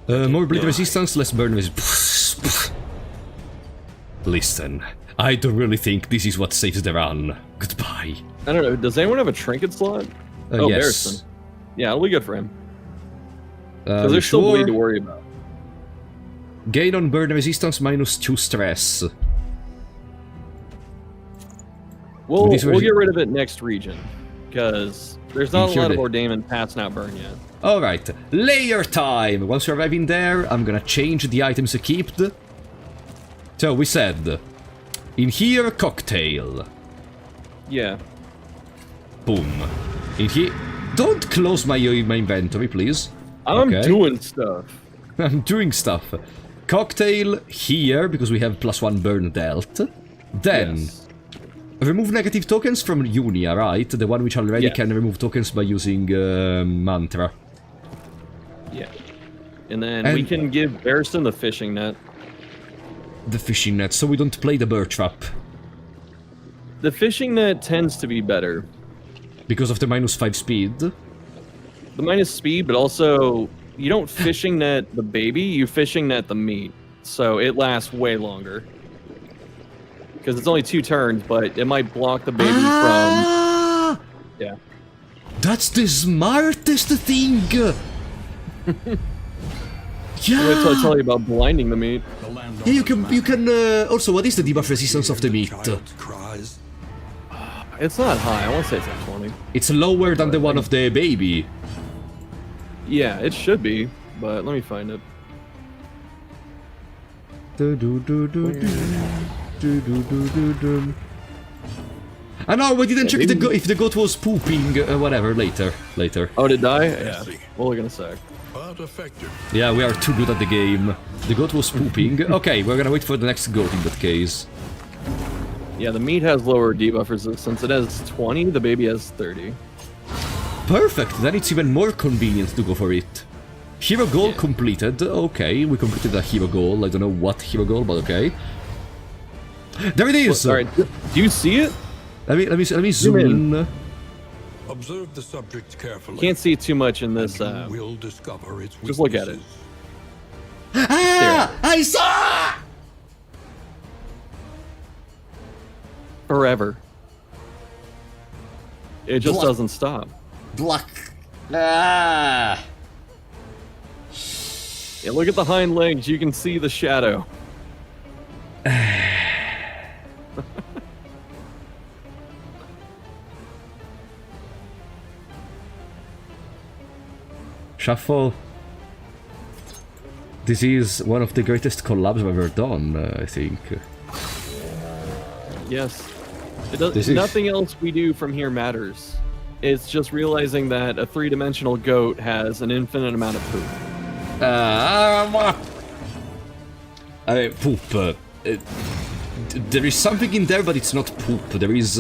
More bleed resistance, less burn resistance. Listen, I don't really think this is what saves the run. Goodbye. I don't know, does anyone have a trinket slot? Yes. Barristan. Yeah, it'll be good for him. Because there's still bleed to worry about. Gain on burn resistance minus 2 stress. We'll These were- get rid of it next region. Because there's not a Here lot of they- ordainment past not burn yet. Alright, layer time! Once you arrive in there, I'm gonna change the items equipped. So, we said, in here, cocktail. Yeah. Boom. In here... Don't close my inventory, please. I'm Okay. doing stuff. I'm doing stuff. Cocktail here, because we have +1 burn dealt. Then, Yes. remove negative tokens from Unia, right? The one which already Yeah. can remove tokens by using mantra. Yeah. And then we And- can give Barristan the fishing net. The fishing net, so we don't play the bird trap. The fishing net tends to be better. Because of the -5 speed. The minus speed, but also you don't fishing net the baby, you fishing net the meat. So it lasts way longer. Because it's only 2 turns, but it might block the baby Ah! from... Yeah. That's the smartest thing! Yeah! Wait till I tell you about blinding the meat. The land Yeah, you can, also, what is the debuff resistance of the meat? Child's cries. It's not high, I want to say it's like 20. It's lower than the one of the baby. Yeah, it should be, but let me find it. Ah no, we didn't check if the goat was pooping, whatever, later. Oh, did it die? Yeah. Messy, We'll look in a sec. but effective. Yeah, we are too good at the game. The goat was pooping. Okay, we're gonna wait for the next goat in that case. Yeah, the meat has lower debuff resistance. It has 20, the baby has 30. Perfect, then it's even more convenient to go for it. Hero goal completed. Okay, we completed a hero goal. I don't know what hero goal, but okay. There it is! Alright, do you see it? Let me zoom in. Observe the subject carefully. Can't see it too much in this. You will discover its just look at it. weaknesses. Ah! I saw! Forever. It just Block. doesn't stop. Block. Ah! Yeah, look at the hind legs. You can see the shadow. Shuffle. This is one of the greatest collabs I've ever done, I think. Yes. It does, This is- nothing else we do from here matters. It's just realizing that a 3-dimensional goat has an infinite amount of poop. Poop. There is something in there, but it's not poop. There is...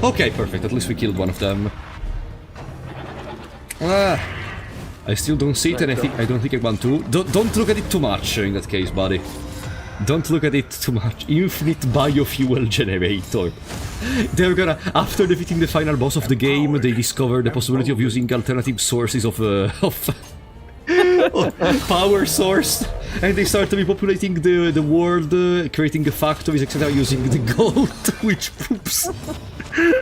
Okay, perfect. At least we killed one of them. I still don't see it, and I don't think I want to. Don't look at it too much in that case, buddy. Don't look at it too much. Infinite biofuel generator. They're gonna, after defeating the final boss of the game, they discover the possibility of using alternative sources of power source, and they start to be populating the world, creating factories, etc., using the goat, which poops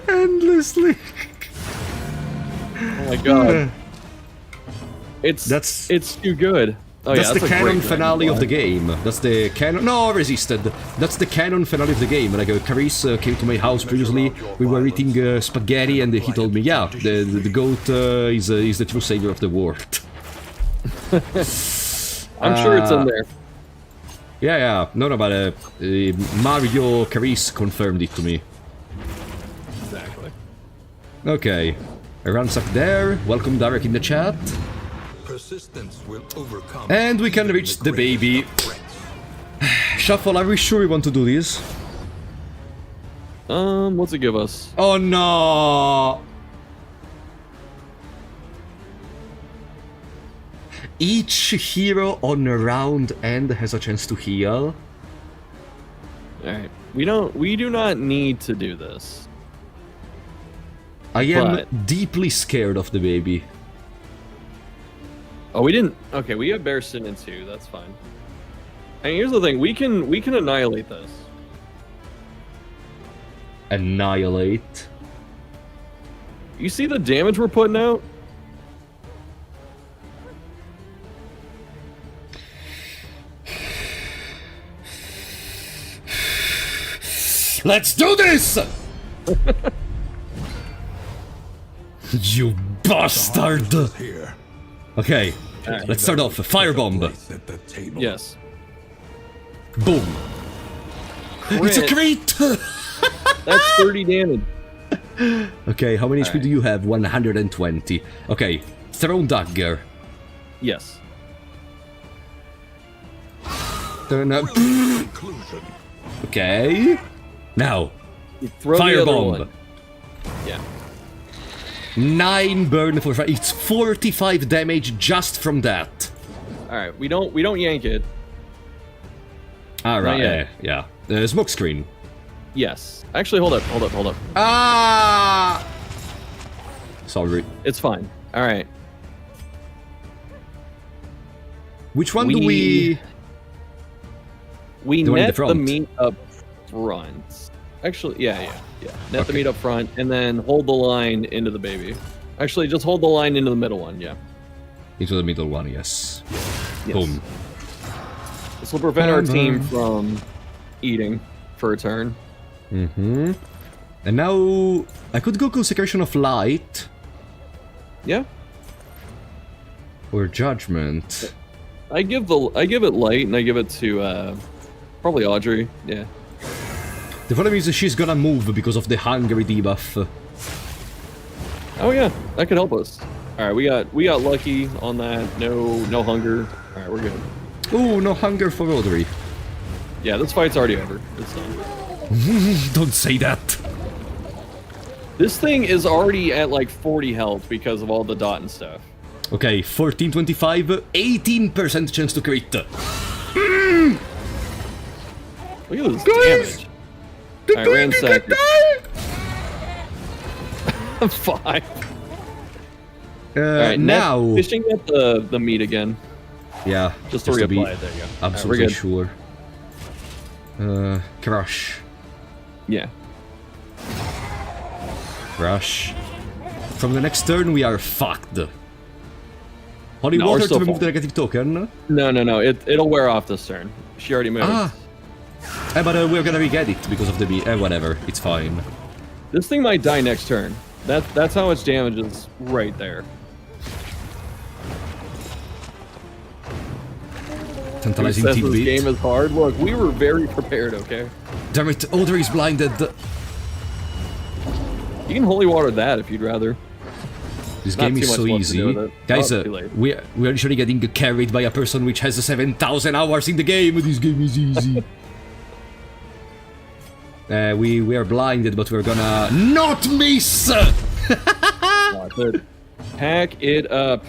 endlessly. Oh my god. It's too good. Oh, That's yeah, the a canon great finale of the dragonfly. game. That's the canon. No, I resisted. That's the canon finale of the game. Like, Carice came to my house previously. We were eating spaghetti, and he told me, "Yeah, the goat is the true savior of the world." I'm sure it's in there. Yeah. No, but Mario Carice confirmed it to me. Exactly. Okay, I ransack there. Welcome, Derek, in the chat. Persistence will overcome. And we can even reach the the baby. greatest of threats. Shuffle, are we sure we want to do this? What's it give us? Oh no! Each hero on a round end has a chance to heal. Alright. We do not need to do this. I am But- deeply scared of the baby. Oh, we didn't. Okay, we have Bear sitting in 2. That's fine. And here's the thing: we can annihilate this. Annihilate. You see the damage we're putting out? Let's do this! You bastard! Here. Okay, Alright. let's start off. Firebomb. Place at the table. Yes. Boom. It's a Crit. crit! That's 30 damage. Okay, how many HP Alright. do you have? 120. Okay, thrown dagger. Yes. Turn up. Conclusion. Okay. Now, You throw the other firebomb. one. Yeah. 9 burn for fire. It's 45 damage just from that. All right. We don't yank it. Alright, yet. yeah. Smoke screen. Yes. Actually, hold up. Ah! Sorry. It's fine. All right. Which one do we... We The one in the net the front. meat up front. Actually, yeah. Net the Okay. meat up front, and then hold the line into the baby. Actually, just hold the line into the middle one. Yeah. Into the middle one, yes. Yes. Boom. This will prevent our team from eating for a turn. Mm-hmm. And now... I could go Consecration of Light. Yeah. Or Judgment. I give it light, and I give it to probably Audrey. Yeah. The problem is that she's gonna move because of the hungry debuff. Oh yeah, that could help us. All right, we got lucky on that. No hunger. All right, we're good. Ooh, no hunger for Audrey. Yeah, this fight's already over. It's done. Don't say that. This thing is already at like 40 health because of all the dot and stuff. Okay, 1425, 18% chance to crit. Look at this damage. All right, ransack. 5. All right, now... fishing at the meat again. Yeah, Just to be reapply it. There you go. All right, absolutely we're good. sure. Crush. Yeah. Crush. From the next turn, we are fucked. Holy No, we're water to still remove fine. the negative token. No. It'll wear off this turn. She already moved. But we're gonna re-get it because of the whatever. It's fine. This thing might die next turn. That's how much damage is right there. Tantalizing Says this tidbit. game is hard. Look, we were very prepared. Okay. Damn it, Audrey is blinded. You can holy water that if you'd rather. This Not game too is much so left to easy. do with it. Guys, Oh, too late. we're literally getting carried by a person which has 7,000 hours in the game. This game is easy. We are blinded, but we're gonna not miss! That's it. Pack it up.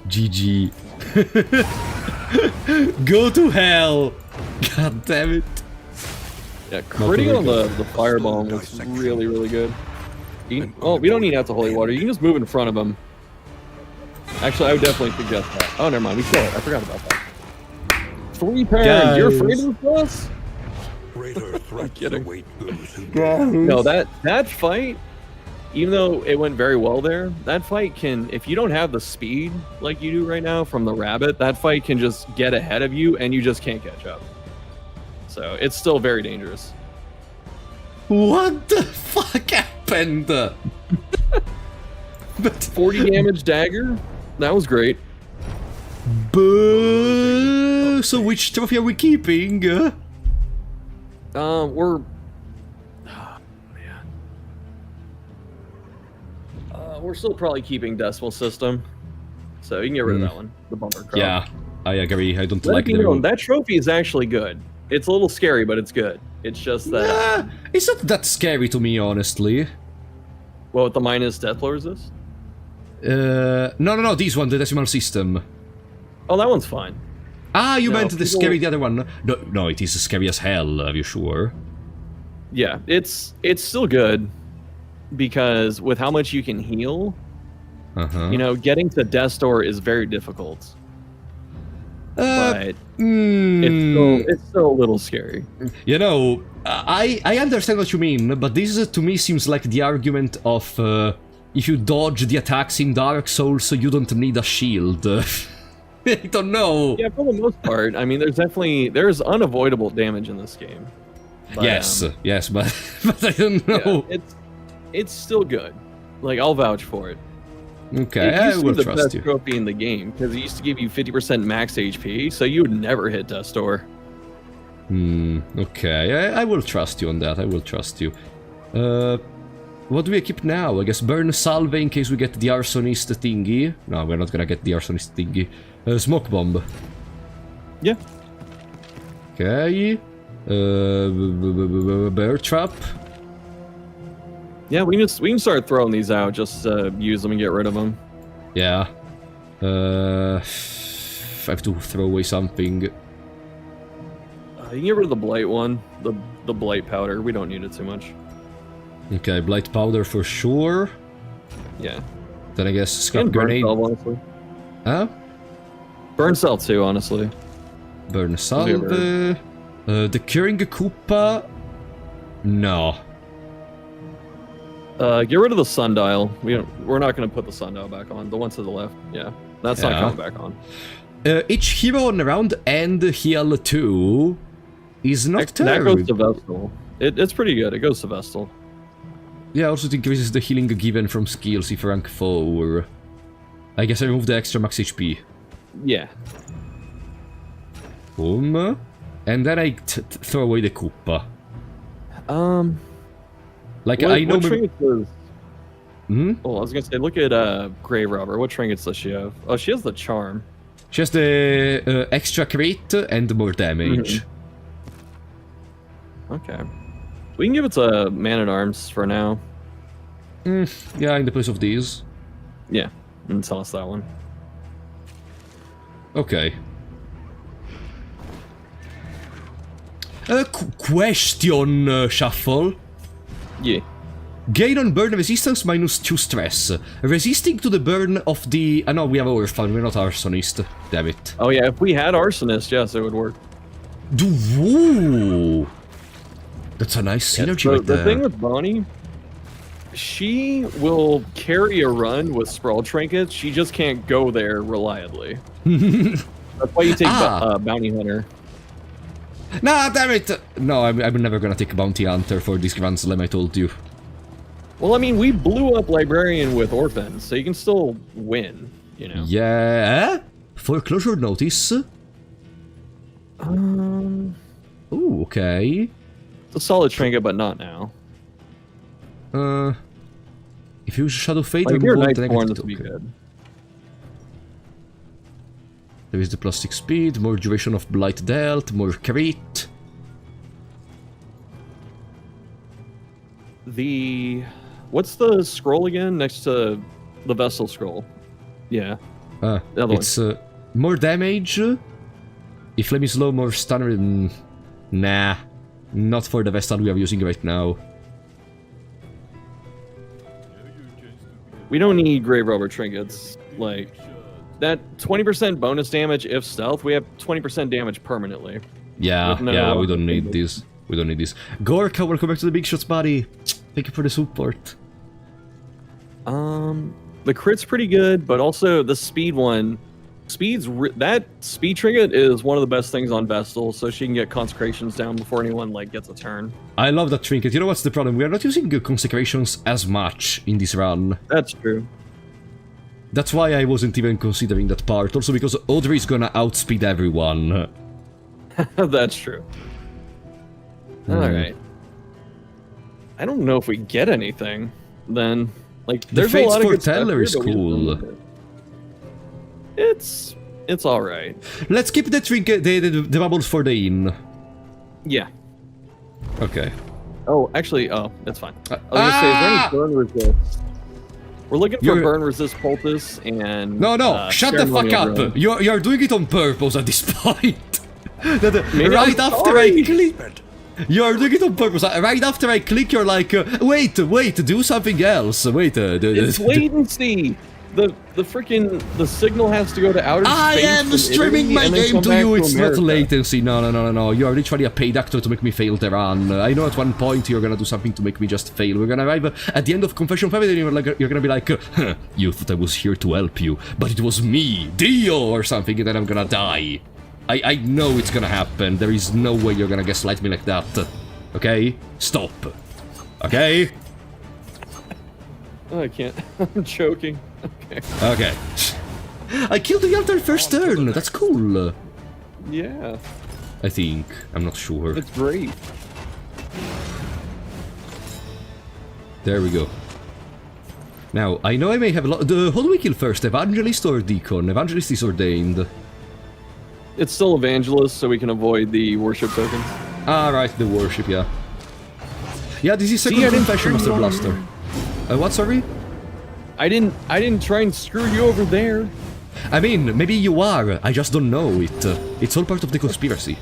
GG. Go to hell! God damn it. Yeah, critting on very the firebomb was really, really good. We don't need out to holy water. You can just move in front of him. Actually, I would definitely suggest that. Oh, never mind. We kill it. I forgot about that. 3 pounds. You're afraid of this? Greater threats kidding. await those who dare. No, that fight even though it went very well there, that fight can, if you don't have the speed like you do right now from the rabbit, that fight can just get ahead of you and you just can't catch up. So it's still very dangerous. What the fuck happened? But 40 damage dagger? That was great. So which trophy are we keeping? We're... we're still probably keeping Decimal System. So you can get rid of that one. The bumper crop. Yeah, I agree. I don't Let like it be known, the... that trophy is actually good. It's a little scary, but it's good. It's just that... it's not that scary to me, honestly. Well, with the minus death blow resist? No, this one, the decimal system. Oh, that one's fine. Ah, you No, meant the people- scary, the other one. No, it is scary as hell, are you sure? Yeah, it's still good because with how much you can heal, Uh-huh. you know, getting to Death's Door is very difficult. But it's still a little scary. You know, I understand what you mean, but this to me seems like the argument of if you dodge the attacks in Dark Souls, you don't need a shield. I don't know. Yeah, for the most part. I mean, there's unavoidable damage in this game. But, Yes, but but I don't know. yeah, it's still good. Like, I'll vouch for it. Okay, It I used to will be the trust best you. trophy in the game because it used to give you 50% max HP, so you would never hit Death's Door. Okay, I will trust you on that. I will trust you. What do we equip now? I guess Burn Salve in case we get the Arsonist thingy. No, we're not gonna get the Arsonist thingy. Smoke Bomb. Yeah. Okay. Bear Trap. Yeah, we can start throwing these out, just use them and get rid of them. Yeah. I have to throw away something. You can get rid of the Blight one, the Blight powder. We don't need it too much. Okay, Blight Powder for sure. Yeah. Then I guess Scud And Burn Grenade. Cell, honestly. Huh? Burn Cell too, honestly. Burn Salve. The Curing Koopa. No. Get rid of the sundial. We're not going to put the sundial back on. The one to the left. Yeah. That's not Yeah. coming back on. Each hero on round and heal 2 is not That terrible. goes to Vestal. It's pretty good. It goes to Vestal. Yeah, also it increases the healing given from skills if rank 4. I guess I remove the extra max HP. Yeah. Boom. And then I throw away the Koopa. Like, I know... What trinkets does... Hmm? Oh, I was going to say, look at Grave Robber. What trinkets does she have? Oh, she has the Charm. She has the extra crit and more damage. Okay. We can give it to Man-at-Arms for now. Yeah, in the place of these. Yeah. And tell us that one. Okay. Question, Shuffle. Yeah. Gain on burn resistance -2 stress. Resisting to the burn of the... no, we have Orphan, we're not Arsonist. Damn it. Oh, yeah, if we had Arsonist, yes, it would work. Woo! That's a nice synergy So right there. the thing with Bonnie, she will carry a run with Sprawl Trinkets. She just can't go there reliably. That's why you take Bounty Hunter. Nah, damn it! No, I'm never gonna take Bounty Hunter for this Grand Slam, I told you. Well, I mean, we blew up Librarian with Orphans, so you can still win, you know? Yeah? Foreclosure Notice? Ooh, okay. It's a solid trinket, but not now. If you use Shadow Fate, Like, if you're remove all the Nightborn, negative this would be token. good. There is the +6 speed, more duration of Blight dealt, more crit. What's the scroll again next to the Vessel scroll? Yeah. The other It's more damage. If flame is low, more stun. Nah, not for the Vestal we are using right now. We don't need Grave Robber trinkets. Like, that 20% bonus damage if stealth, we have 20% damage permanently. Yeah, With no, yeah, we don't need damage. this. We don't need this. Gorka, welcome back to the Big Shots, buddy. Thank you for the support. The crit's pretty good, but also the speed one. That speed trinket is one of the best things on Vestal, so she can get consecrations down before anyone like gets a turn. I love that trinket. You know what's the problem? We are not using consecrations as much in this run. That's true. That's why I wasn't even considering that part. Also because Audrey's gonna outspeed everyone. That's true. Alright. I don't know if we get anything, then. Like, The there's a Fates lot of good Foreteller stuff is here, but we cool. don't- It's alright. Let's keep the trinket, the bubbles for the inn. Yeah. Okay. Oh, actually, that's fine. I was gonna say, is there any burn resist? We're looking for burn resist poultice and... No, shut the fuck up! ceremonial robe. You're doing it on purpose at this point. Maybe Right I'm after sorry. I click... You're doing it on purpose. Right after I click, you're like, wait, do something else. Wait, It's latency! The freaking... The signal has to go to outer I space am from streaming Italy my and then game come to back you, it's not America. latency. No. You're literally a paid actor to make me fail the run. I know at one point you're gonna do something to make me just fail. We're gonna arrive at the end of Confession 5 and you're gonna be like, huh, you thought I was here to help you, but it was me, Dio, or something, and then I'm gonna die. I know it's gonna happen. There is no way you're gonna gaslight me like that. Okay? Stop. Okay? Oh, I can't. I'm choking. Okay. Okay. I killed the altar first turn. That's cool. Yeah. I think. I'm not sure. It's great. There we go. Now, I know I may have a lot... Who do we kill first? Evangelist or Deacon? Evangelist is ordained. It's still Evangelist, so we can avoid the worship tokens. Ah, right, the worship, yeah. Yeah, this is second I didn't confession, Master turn you Blaster. What, sorry? I didn't try and screw you over there. I mean, maybe you are, I just don't know it. It's all part of the conspiracy.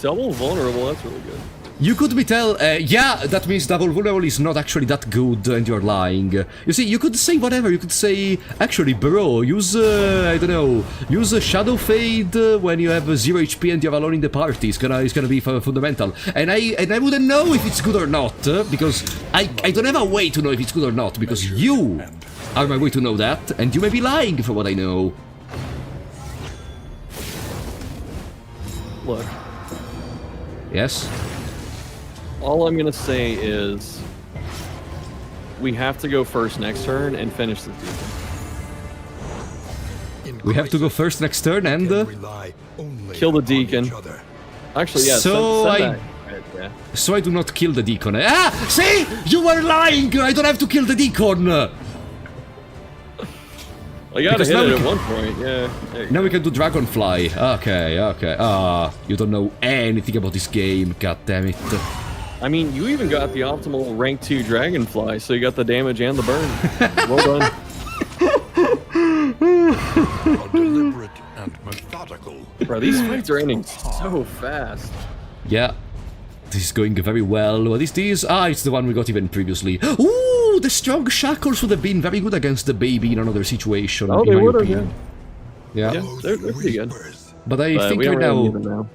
Double vulnerable, that's really good. You could be yeah, that means double vulnerable is not actually that good and you're lying. You see, you could say whatever, you could say, actually, bro, use, I don't know, use a Shadow Fade when you have 0 HP and you're alone in the party, it's gonna be fundamental. And I wouldn't know if it's good or not, because I don't have a way to know if it's good or not, because you are my way to know that, and you may be lying for what I know. Look, Yes? all I'm gonna say is we have to go first next turn and finish the Deacon. We have to go first next turn and... Kill the Deacon. Actually, yeah, So send I- back. Right, yeah. So I do not kill the Deacon. Ah! See? You were lying! I don't have to kill the Deacon! I gotta Because hit now it we at can- one point, yeah. There you Now go. we can do Dragonfly. Okay. Ah, you don't know anything about this game, god damn it. I mean, you even got the optimal rank 2 Dragonfly, so you got the damage and the burn. Well done. How deliberate and methodical. Bro, these fights are ending so fast. Yeah. This is going very well. What is this? Ah, it's the one we got even previously. Ooh, the strong shackles would have been very good against the baby in another situation. Oh, in they my would have, opinion. Yeah. Yeah, they're pretty good. But I But think we right don't really need now... them now.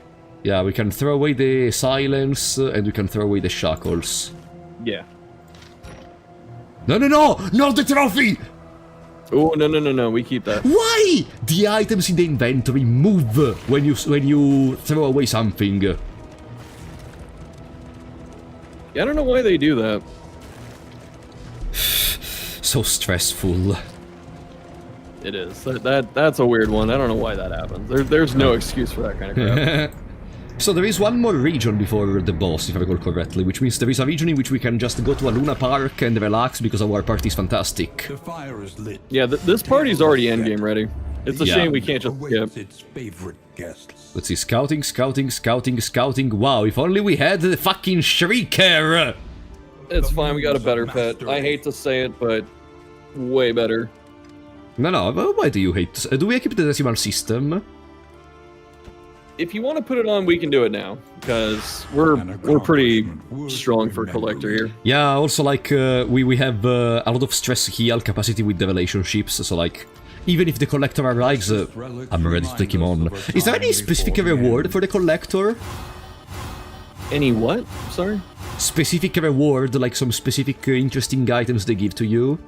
Yeah, we can throw away the silence and we can throw away the shackles. Yeah. No! Not the trophy! Oh, no, we keep that. Why? The items in the inventory move when you throw away something. Yeah, I don't know why they do that. So stressful. It is. That's a weird one. I don't know why that happens. There's no excuse for that kind of crap. So there is one more region before the boss, if I recall correctly, which means there is a region in which we can just go to a Luna Park and relax because our party is fantastic. The fire is lit. Yeah, this party's already endgame ready. It's a Yeah. shame we can't just skip. Awaits its favorite guests. Let's see, scouting. Wow, if only we had the fucking Shrieker! It's fine, we got a better pet. I hate to say it, but way better. No, why do you hate... Do we keep the decimal system? If you want to put it on, we can do it now, because we're pretty strong for collector here. Yeah, also like, we have a lot of stress heal capacity with the relationships, so like... Even if the collector arrives, I'm ready to take him on. Is there any specific reward for the collector? Any what? Sorry? Specific reward, like some specific interesting items they give to you?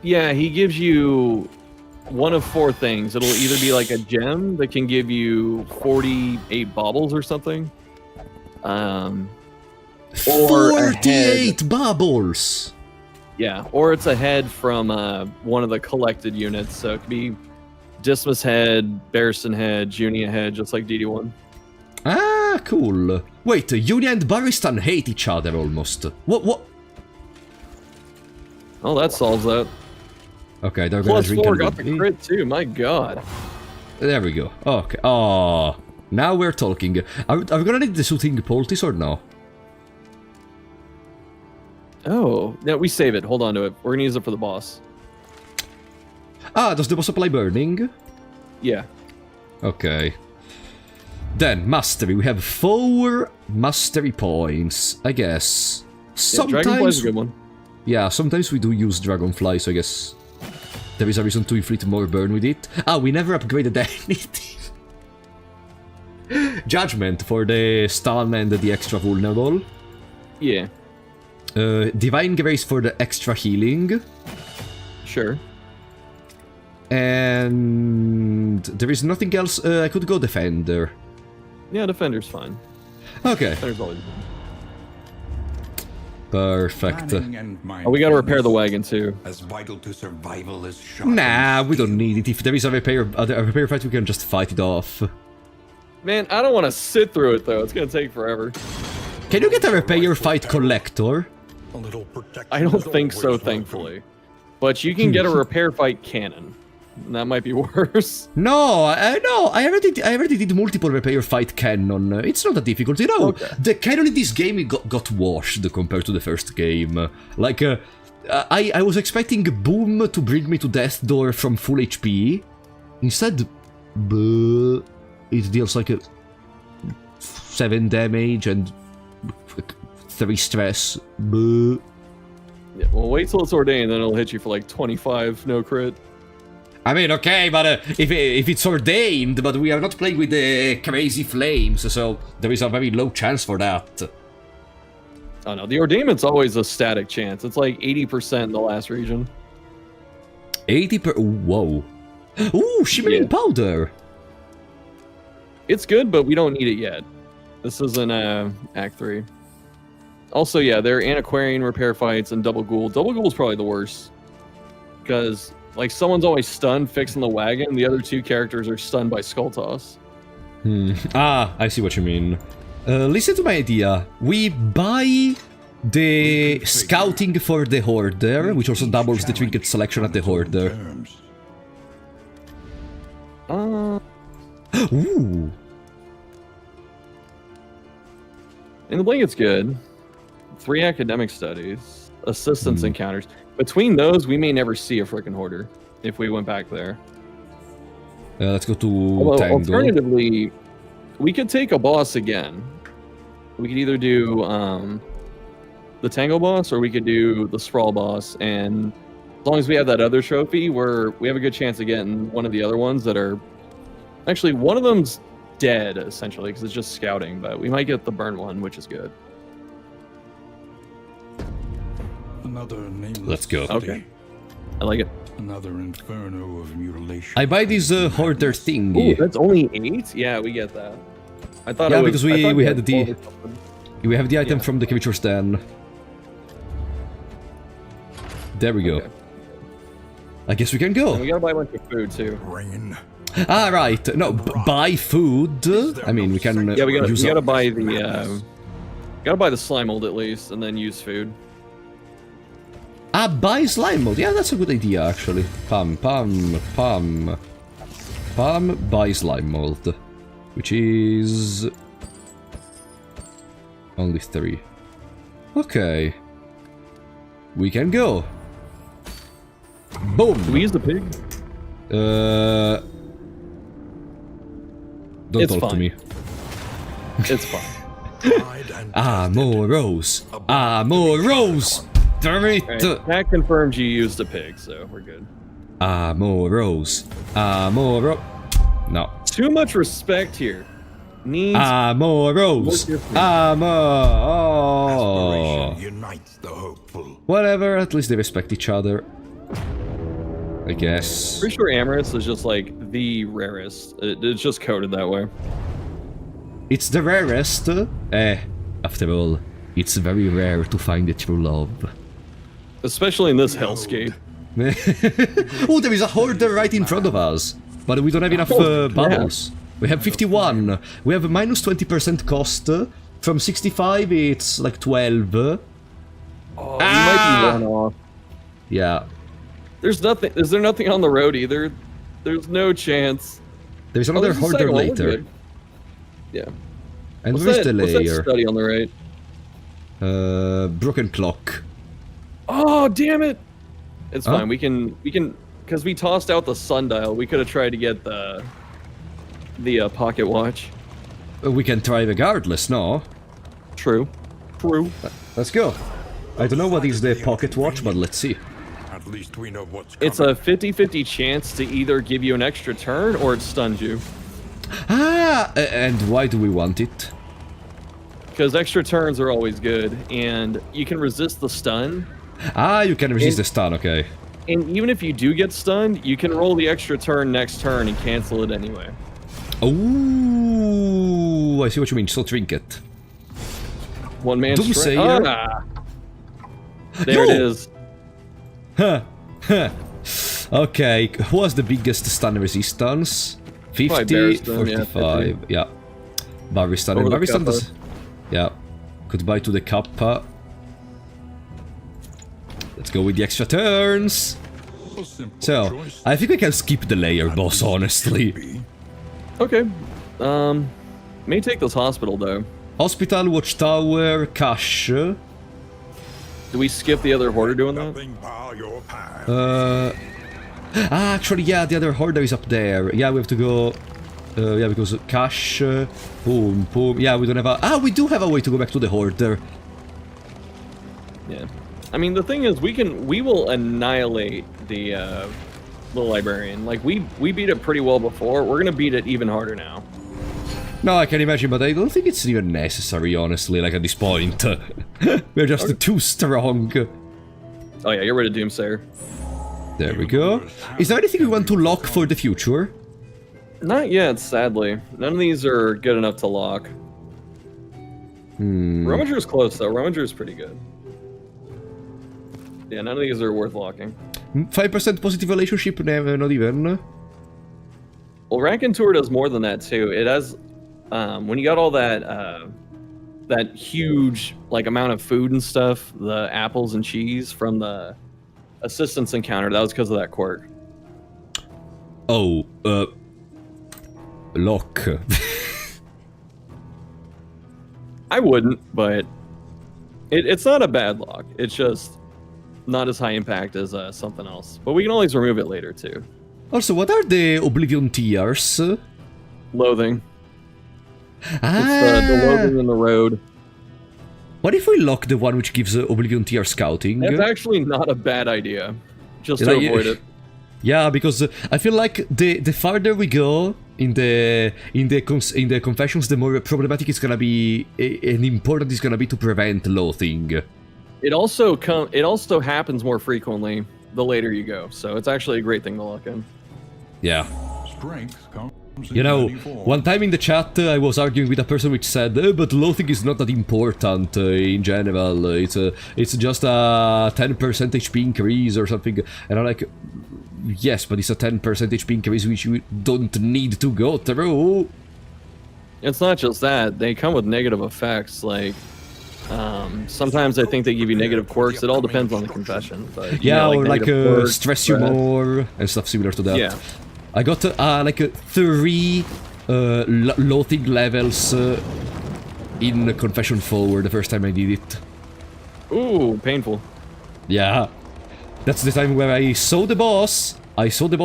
Yeah, he gives you one of 4 things. It'll either be like a gem that can give you 48 baubles or something. Or a 48 head. bubbles! Yeah, or it's a head from one of the collected units. So it could be Dismas head, Barristan head, Junia head, just like DD1. Ah, cool. Wait, Junia and Barristan hate each other almost. What? Oh, that solves that. Okay, they're gonna Plus drink 4 and got the leave. crit too, my god. There we go. Okay. Oh, now we're talking. Are we gonna need the shooting poultice or no? Oh, no, we save it. Hold on to it. We're gonna use it for the boss. Ah, does the boss apply burning? Yeah. Okay. Then, mastery. We have 4 mastery points, I guess. Yeah, Dragonfly's a good one. Yeah, sometimes we do use Dragonfly, so I guess there is a reason to inflict more burn with it. Ah, we never upgraded anything. Judgment for the stun and the extra vulnerable. Yeah. Divine Grace for the extra healing. Sure. And there is nothing else. I could go Defender. Yeah, Defender's fine. Okay, Defender's always. perfect. Planning and Oh, we gotta repair the mindfulness, wagon too. as vital to survival as shot Nah, and we don't steel. need it. If there is a repair fight, we can just fight it off. Man, I don't want to sit through it though. It's gonna take forever. Can you get a repair fight collector? A little protection I don't is think so, always thankfully. But you can get a repair fight cannon. And that might be worse. No, no. I already did multiple repair fight cannon. It's not that difficult. You know, Okay. the cannon in this game got washed compared to the first game. Like, I was expecting Boom to bring me to Death Door from full HP. Instead, it deals like 7 damage and 3 stress. Buh. Yeah, well, wait till it's ordained, then it'll hit you for like 25 no crit. I mean, okay, but if it's ordained, but we are not playing with the crazy flames, so there is a very low chance for that. Oh no, the ordainment's always a static chance. It's like 80% in the last region. 80 per... Whoa. Ooh, shimmering Yeah. powder. It's good, but we don't need it yet. This is in Act 3. Also, yeah, there are antiquarian repair fights and double ghoul. Double ghoul is probably the worst. Because, like, someone's always stunned fixing the wagon. The other 2 characters are stunned by skull toss. Ah, I see what you mean. Listen to my idea. We buy the scouting for the Hoarder, which also doubles the trinket selection at the Hoarder. Terms. Ooh. In the blanket's good. 3 academic studies. Assistance encounters. Between those, we may never see a frickin' hoarder if we went back there. Let's go to Although, Tango. alternatively, we could take a boss again. We could either do the Tango boss or we could do the Sprawl boss. And as long as we have that other trophy, we have a good chance of getting one of the other ones that are... Actually, one of them's dead, essentially, because it's just scouting. But we might get the burn one, which is good. Another nameless Let's go. city, Okay. I like it. Another inferno of mutilation. I buy this Hoarder Ooh, thingy. that's only 8? Yeah, we get that. I thought Yeah, it was, because I thought we had had 12 the- or something. We have the item Yeah. from the Creature's Den. There we go. Okay. I guess we can And go. we gotta buy a bunch of food too. Rain. Ah, right. No, buy food. I mean, we can Yeah, we use gotta up. buy the slime mold at least, and then use food. Ah, buy slime mold. Yeah, that's a good idea, actually. Pam, buy slime mold. Which is... only 3. Okay. We can go. Boom! Do we use the pig? Don't It's talk to fine. me. It's fine. Tried and Ah, more rose. Ah, more rose! Damn it! Alright, that confirms you used a pig, so we're good. Ah, more rose. Ah, more rose. No. Too much respect here. Needs Ah, more rose. What's your food? Ah, more. Oh. aspiration unites the hopeful. Whatever, at least they respect each other. I guess. Pretty sure Amorous is just like the rarest. It's just coded that way. It's the rarest. After all, it's very rare to find a true love. Especially in this hellscape. Oh, there is a hoarder right in front of us. But we don't have enough bubbles. We have 51. We have a minus 20% cost. From 65, it's like 12. Oh, you might be one off. Yeah. There's nothing. Is there nothing on the road either? There's no chance. There's another there's a hoarder second one, later. good. Yeah. And What's where's the what's that layer? study on the right? Broken clock. Oh, damn it! It's Huh? fine. We can, because we tossed out the sundial. We could have tried to get the pocket watch. We can try regardless, no? True. True. Let's go. I don't know what is the pocket watch, but let's see. At least we know what's coming. It's a 50-50 chance to either give you an extra turn or it stuns you. Ah, and why do we want it? Because extra turns are always good, and you can resist the stun. Ah, you can resist the stun, okay. And even if you do get stunned, you can roll the extra turn next turn and cancel it anyway. Oh, I see what you mean. So trinket. One man Doomsayer. strength. Ah. There No! it is. Huh. Huh. Okay, who has the biggest stun resistance? 50, Barristan, yeah, 45. Yeah. Barristan. And Over the Barristan Kappa. does. Yeah. Goodbye to the Kappa. Let's go with the extra turns. A simple So, choice. I think I can skip the layer At boss, least it honestly. should be. Okay. May take this hospital though. Hospital, Watchtower, Cash. Do we skip the other hoarder doing that? Nothing par your path. Actually, yeah, the other hoarder is up there. Yeah, we have to go... yeah, because Cash... boom, boom... Yeah, we don't have a... Ah, we do have a way to go back to the hoarder. Yeah. I mean, the thing is, we will annihilate the librarian. Like we beat it pretty well before. We're gonna beat it even harder now. No, I can imagine, but I don't think it's even necessary, honestly, like at this point. We're just too strong. Oh yeah, get rid of Doomsayer. There we go. Is there anything we want to lock for the future? Not yet, sadly. None of these are good enough to lock. Romager's close though. Romager's pretty good. Yeah, none of these are worth locking. 5% positive relationship, never, not even. Well, Raconteur does more than that too. It has, when you got all that that huge like amount of food and stuff, the apples and cheese from the assistance encounter, that was because of that quirk. Oh, lock. I wouldn't, but it's not a bad lock. It's just not as high impact as something else. But we can always remove it later too. Also, what are the Oblivion tiers? Loathing. Ah, It's the loathing in the road. what if we lock the one which gives Oblivion tier scouting? That's actually not a bad idea. Just to Like, avoid it. Yeah, because I feel like the farther we go in the confessions, the more problematic it's gonna be, and important it's gonna be to prevent loathing. It also happens more frequently the later you go, so it's actually a great thing to lock in. Yeah. Strength comes in You know, many forms. one time in the chat I was arguing with a person which said, but loathing is not that important in general, it's just a 10% HP increase or something, and I'm like, yes, but it's a 10% HP increase which you don't need to go through. It's not just that, they come with negative effects, like sometimes I think they give you negative quirks. It all depends on the confession, but you Yeah, know, or like negative quirks, stress you stress. more and stuff similar to that. Yeah. I got like 3 loathing levels in Confession Forward the first time I did it. Ooh, painful. Yeah. That's the time where I saw the boss,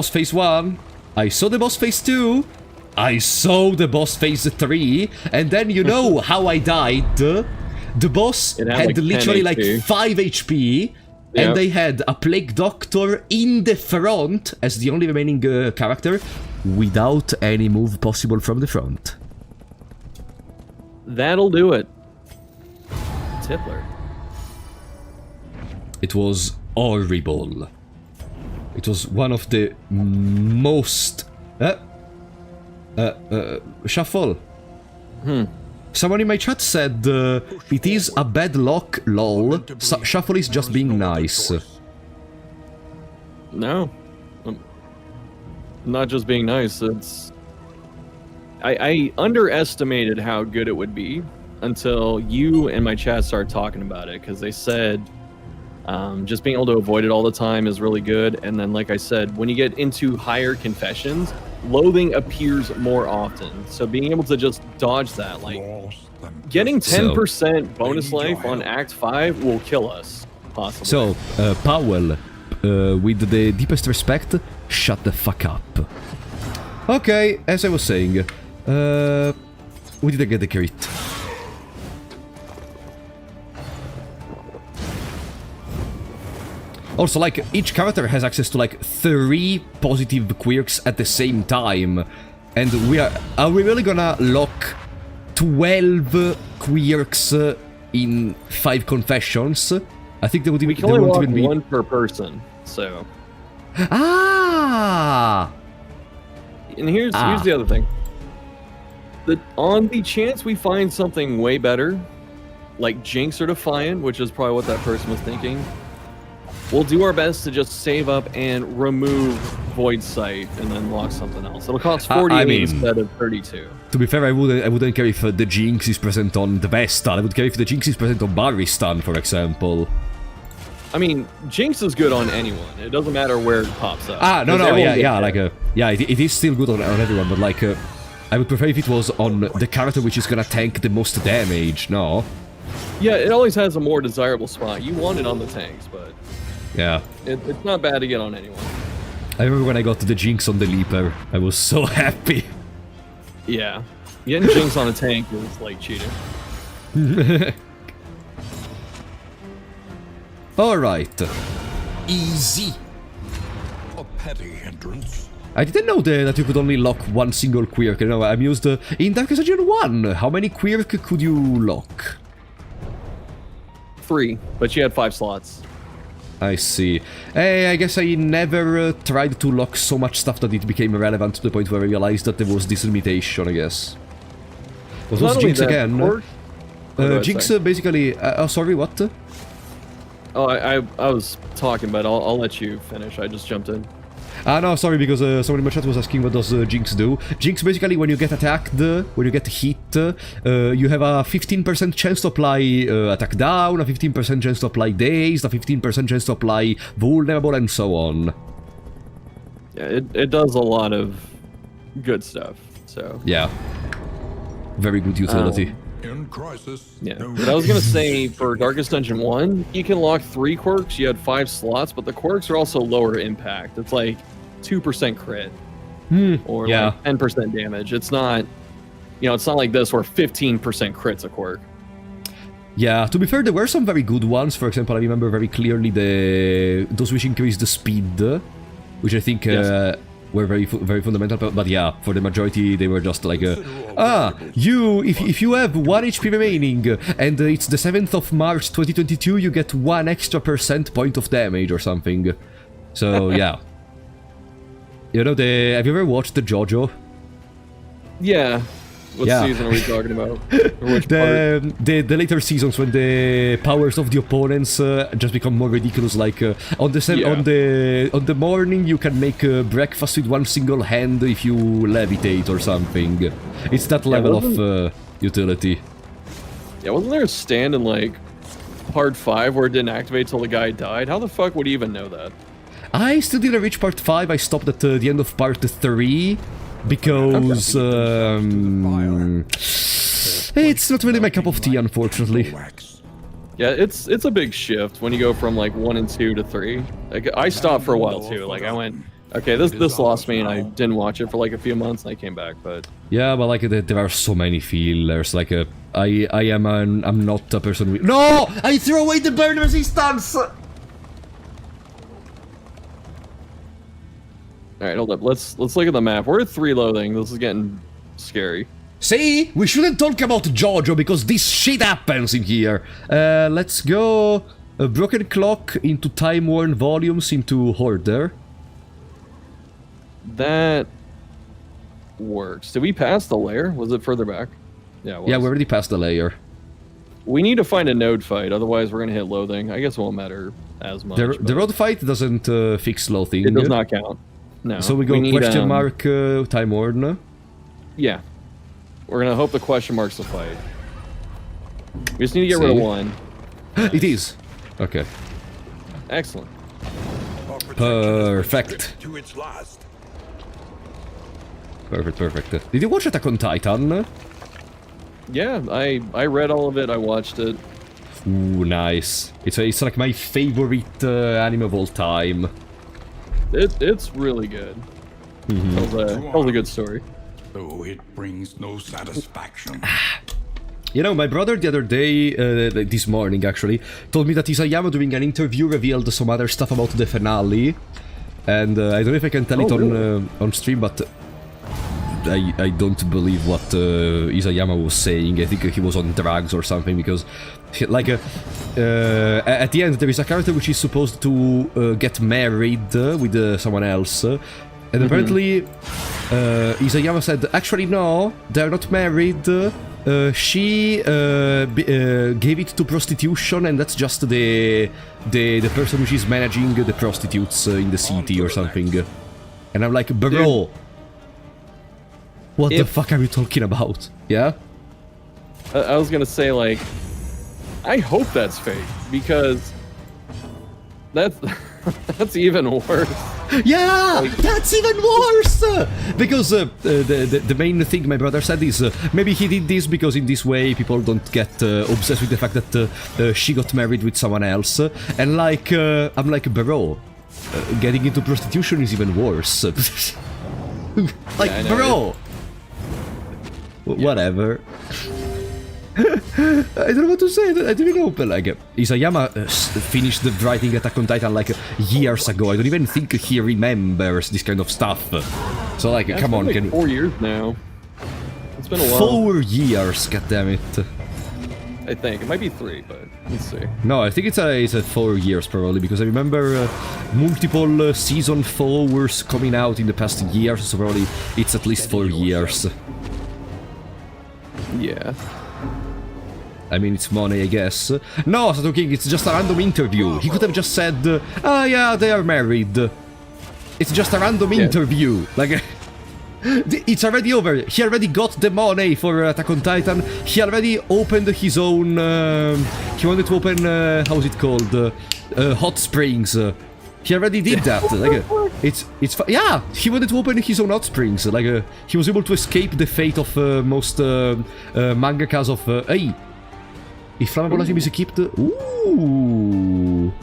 phase 1, I saw the boss phase 2, I saw the boss phase 3, and then you know how I died. The boss It had, had like, 10 literally like HP. 5 HP, Yep. and they had a Plague Doctor in the front as the only remaining character, without any move possible from the front. That'll do it. Tippler. It was horrible. It was one of the most... Shuffle. Someone in my chat said, it is a bad lock, lol. Shuffle is just being nice. No. Not just being nice, it's... I underestimated how good it would be until you and my chat started talking about it, because they said just being able to avoid it all the time is really good, and then like I said, when you get into higher confessions, loathing appears more often, so being able to just dodge that, like getting 10% bonus life on Act 5 will kill us, possibly. So, Powell, with the deepest respect, shut the fuck up. Okay, as I was saying, we didn't get the crit. Also, like, each character has access to, like, 3 positive quirks at the same time. And are we really gonna lock 12 quirks in 5 confessions? I think they would we can only lock one per person, so... Ah! And here's the other thing. On the chance we find something way better, like Jinx or Defiant, which is probably what that person was thinking, we'll do our best to just save up and remove Void Sight and then lock something else. It'll cost 48 instead of 32. To be fair, I wouldn't care if the Jinx is present on the best stun. I would care if the Jinx is present on Barry's stun, for example. I mean, Jinx is good on anyone. It doesn't matter where it pops up. It is still good on everyone, but like, I would prefer if it was on the character which is gonna tank the most damage, no? Yeah, it always has a more desirable spot. You want it on the tanks, but... Yeah. It's not bad to get on anyone. I remember when I got the Jinx on the Leaper, I was so happy. Yeah. Getting Jinx on a tank is like cheating. Alright. Easy. A petty hindrance. I didn't know that you could only lock one single quirk. You know, I'm used to... In Darkest Dungeon 1, how many quirk could you lock? 3, but you had 5 slots. I see. I guess I never tried to lock so much stuff that it became irrelevant to the point where I realized that there was this limitation, I guess. What was Jinx again? Jinx basically... oh, sorry, what? Oh, I was talking, but I'll let you finish. I just jumped in. Ah, no, sorry, because someone in my chat was asking what does Jinx do. Jinx, basically, when you get attacked, when you get hit, you have a 15% chance to apply attack down, a 15% chance to apply dazed, a 15% chance to apply vulnerable, and so on. Yeah, it does a lot of good stuff, so... Yeah. Very good utility. In crisis. Yeah, but I was gonna say, for Darkest Dungeon 1, you can lock 3 quirks, you had 5 slots, but the quirks are also lower impact. It's like 2% crit. Or like 10% damage. It's not, it's not like this where 15% crit's a quirk. Yeah, to be fair, there were some very good ones. For example, I remember very clearly those which increase the speed, which I think were very fundamental, but yeah, for the majority they were just like, if you have 1 HP remaining and it's the 7th of March 2022, you get 1 extra % point of damage or something. So yeah. You know, have you ever watched the JoJo? Yeah. What season are we talking about? Or which part? The later seasons when the powers of the opponents just become more ridiculous. Like on the morning you can make breakfast with 1 single hand if you levitate or something. It's that level of utility. Yeah, wasn't there a stand in like part 5 where it didn't activate till the guy died? How the fuck would he even know that? I still didn't reach part 5. I stopped at the end of part 3. Because it's not really my cup of tea, unfortunately. Yeah, it's a big shift when you go from like 1 and 2 to 3. Like I stopped for a while too. Like I went, okay, this lost me, and I didn't watch it for like a few months, and I came back. But yeah, but like there are so many fillers. Like I'm not a person. No, I threw away the burn resistance. Alright, hold up. Let's look at the map. We're at 3 loathing. This is getting scary. See? We shouldn't talk about JoJo because this shit happens in here. Let's go Broken Clock into Time Worn Volumes into Hoarder. That works. Did we pass the layer? Was it further back? Yeah, it was. Yeah, we already passed the layer. We need to find a node fight, otherwise we're gonna hit loathing. I guess it won't matter as much. The road fight doesn't fix loathing. It does not count. No. So we go need, question mark time warn. Yeah. We're gonna hope the question mark's the fight. We just need to get rid of one. It is. Okay. Excellent. Perfect. To its last. Perfect. Did you watch Attack on Titan? Yeah, I read all of it. I watched it. Ooh, nice. It's like my favorite anime of all time. It's really good. Tells a good story. Though it brings no satisfaction. You know, my brother the other day, this morning actually, told me that Isayama doing an interview revealed some other stuff about the finale. And I don't know if I can tell it on stream, but I don't believe what Isayama was saying. I think he was on drugs or something, because like at the end there is a character which is supposed to get married with someone else, and apparently Isayama said, actually no, they're not married. She gave it to prostitution, and that's just the person which is managing the prostitutes in the city or something. And I'm like, bro, dude, what the fuck are you talking about? Yeah? I was gonna say, like, I hope that's fake, because that's even worse. Yeah, that's even worse! Because the main thing my brother said is maybe he did this because in this way people don't get obsessed with the fact that she got married with someone else. And like, I'm like, bro, getting into prostitution is even worse. Like, yeah, bro! Whatever. I don't know what to say. I don't even know. But like, Isayama finished writing Attack on Titan like years ago. I don't even think he remembers this kind of stuff. So like, come on, like 4 years now. It's been a while. 4 years, goddammit. I think it might be 3, but let's see. No, I think it's a 4 years probably, because I remember multiple season 4s coming out in the past years. So probably it's at least 4 years. Yeah. I mean, it's money, I guess. No, Sato King, it's just a random interview. He could have just said, oh yeah, they are married. It's just a random interview. Like, it's already over. He already got the money for Attack on Titan. He already opened his own... he wanted to open, how's it called? Hot Springs. He already did that. Like, yeah, he wanted to open his own hot springs. Like, he was able to escape the fate of most mangakas of... hey! If flammable item is equipped... Ooh!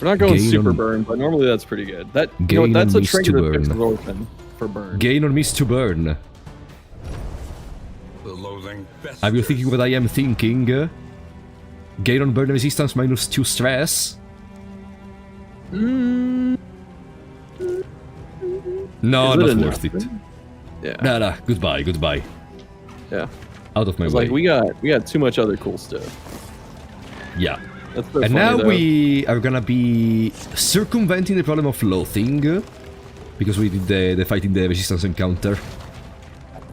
We're not going super burn, but normally that's pretty good. That, you know what, that's a trigger that fixes orphan for burn. Gain on miss to burn. The loathing Are you thinking what I am thinking? Gain on burn resistance minus 2 stress? No, not worth it. Yeah. Nah, goodbye. Yeah. Out of my way. Like, we got too much other cool stuff. Yeah. That's so and funny, now though. we are gonna be circumventing the problem of loathing, because we did the fight in the resistance encounter.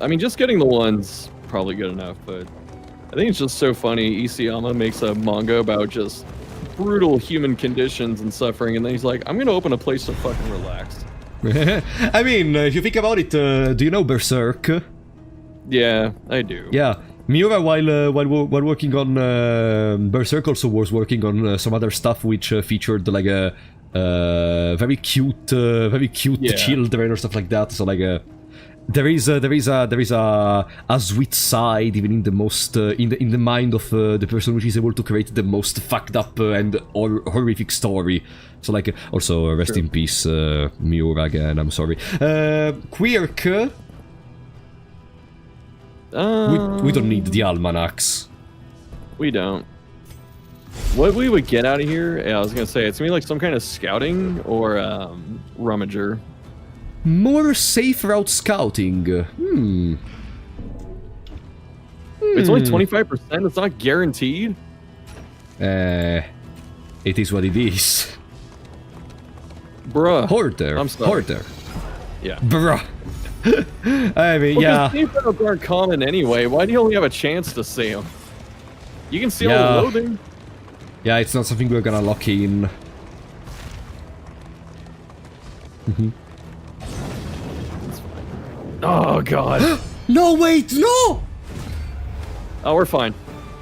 I mean, just getting the one's probably good enough, but I think it's just so funny. Isayama makes a manga about just brutal human conditions and suffering, and then he's like, I'm gonna open a place to fucking relax. I mean, if you think about it, do you know Berserk? Yeah, I do. Yeah, Miura, while working on Berserk, also was working on some other stuff which featured like a very cute children or stuff like that. So like, there is a sweet side even in the most in the mind of the person which is able to create the most fucked up and horrific story. So like, also rest in peace, Miura again. I'm sorry. Quirk. We don't need the almanacs. We don't. What we would get out of here, yeah, I was gonna say, it's gonna be like some kind of scouting or rummager. More safe route scouting. It's only 25%, it's not guaranteed. It is what it is. Bruh. Hoarder. I'm sorry. Hoarder. Yeah. Bruh. I mean, Well, yeah. these things aren't common anyway. Why do you only have a chance to see them? You can see all Yeah. the loathing. Yeah, it's not something we're gonna lock in. Oh, God. No, wait, no! Oh, we're fine.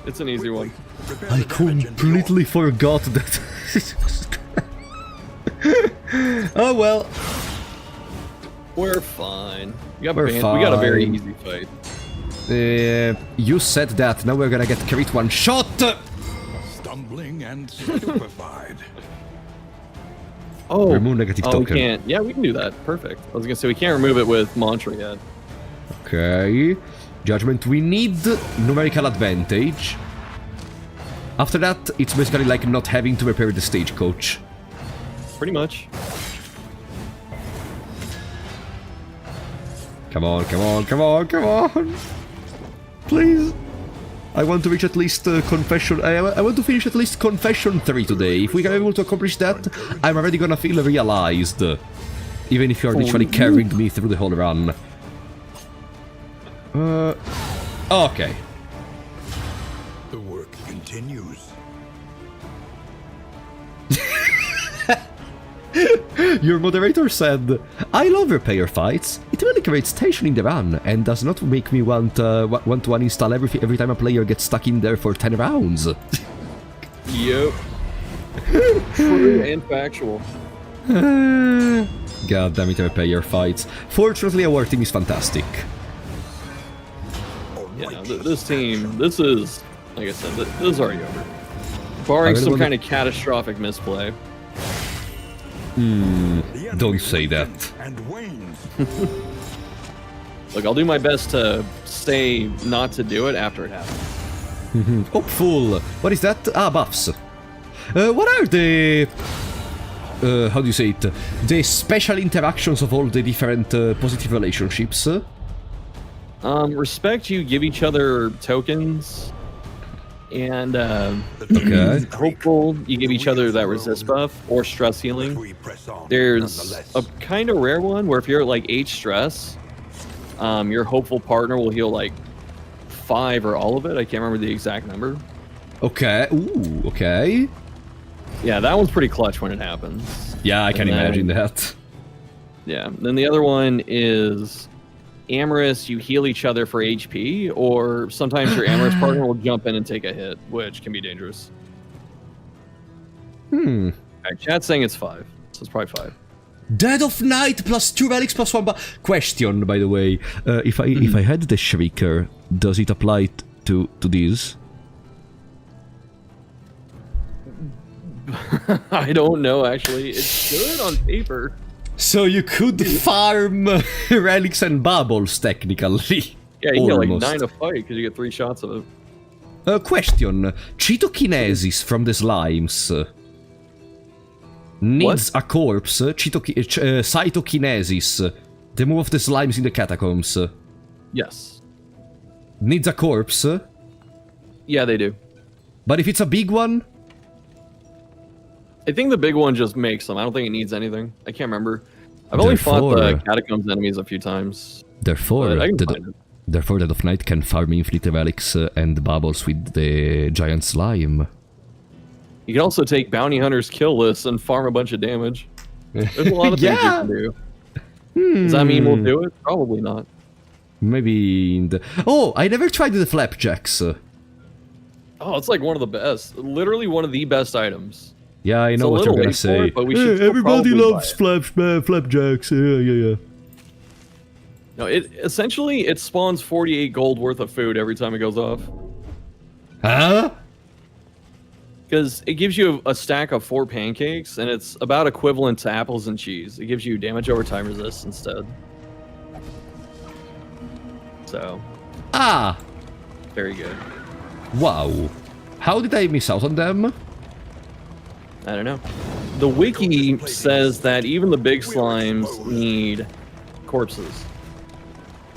It's an easy one. Prepare I the damage and completely forgot that. Oh well. We're fine. We got, We're we got a very fine. easy fight. You said that. Now we're gonna get crit one shot. stumbling and stupefied. Oh, Remove negative we token. can't. Yeah, we can do that. Perfect. I was gonna say we can't remove it with mantra yet. Okay. Judgment. We need numerical advantage. After that, it's basically like not having to repair the stagecoach. Pretty much. Come on, come on, come on, come on. Please. I want to reach at least Confession... I want to finish at least Confession 3 today. If we are able to accomplish that, I'm already gonna feel realized. Even if you're literally carrying me through the whole run. Okay. The work continues. Your moderator said, I love repair fights. It really creates tension in the run and does not make me want to uninstall every time a player gets stuck in there for 10 rounds. Yep. True and factual. God damn it, repair fights. Fortunately, our team is fantastic. Yeah, no, this team, this is, like I said, this is already over. Barring some kind of catastrophic misplay. Don't say that. And wanes. Look, I'll do my best to say not to do it after it happens. Hopeful. What is that? Ah, buffs. What are the... how do you say it? The special interactions of all the different positive relationships? Respect, you give each other tokens. And, Okay. hopeful, you give each other that resist buff or stress healing. We press on, There's nonetheless. a kind of rare one where if you're at like 8 stress, your hopeful partner will heal like 5 or all of it. I can't remember the exact number. Okay. Ooh, okay. Yeah, that one's pretty clutch when it happens. Yeah, I can And then- imagine that. Yeah. Then the other one is amorous, you heal each other for HP, or sometimes your amorous partner will jump in and take a hit, which can be dangerous. Alright, chat's saying it's 5, so it's probably 5. Dead of Night plus 2 relics plus 1 question, by the way. If I had the Shrieker, does it apply to these? I don't know, actually. It should on paper. So you could farm relics and bubbles, technically. Yeah, you get like Almost. 9 a fight because you get 3 shots of it. Question. Cytokinesis from the slimes needs a corpse. Cytokinesis. The move of the slimes in the catacombs. Yes. Needs a corpse. Yeah, they do. But if it's a big one... I think the big one just makes them. I don't think it needs anything. I can't remember. I've only fought the catacombs enemies a few times. Therefore, I can find it. Therefore, Dead of Night can farm infinite relics and bubbles with the giant slime. You can also take bounty hunters' kill lists and farm a bunch of damage. There's a lot of things you can do. Does that mean we'll do it? Probably not. Maybe in the... Oh, I never tried the flapjacks. Oh, it's like one of the best. Literally one of the best items. Yeah, I It's know a what you're little gonna late for say. it, but we should still Everybody probably loves buy it. flapjacks. Yeah. No, it spawns 48 gold worth of food every time it goes off. Huh? Because it gives you a stack of 4 pancakes, and it's about equivalent to apples and cheese. It gives you damage over time resist instead. So, Ah! very good. Wow. How did I miss out on them? I don't know. The wiki says that even the big slimes need corpses.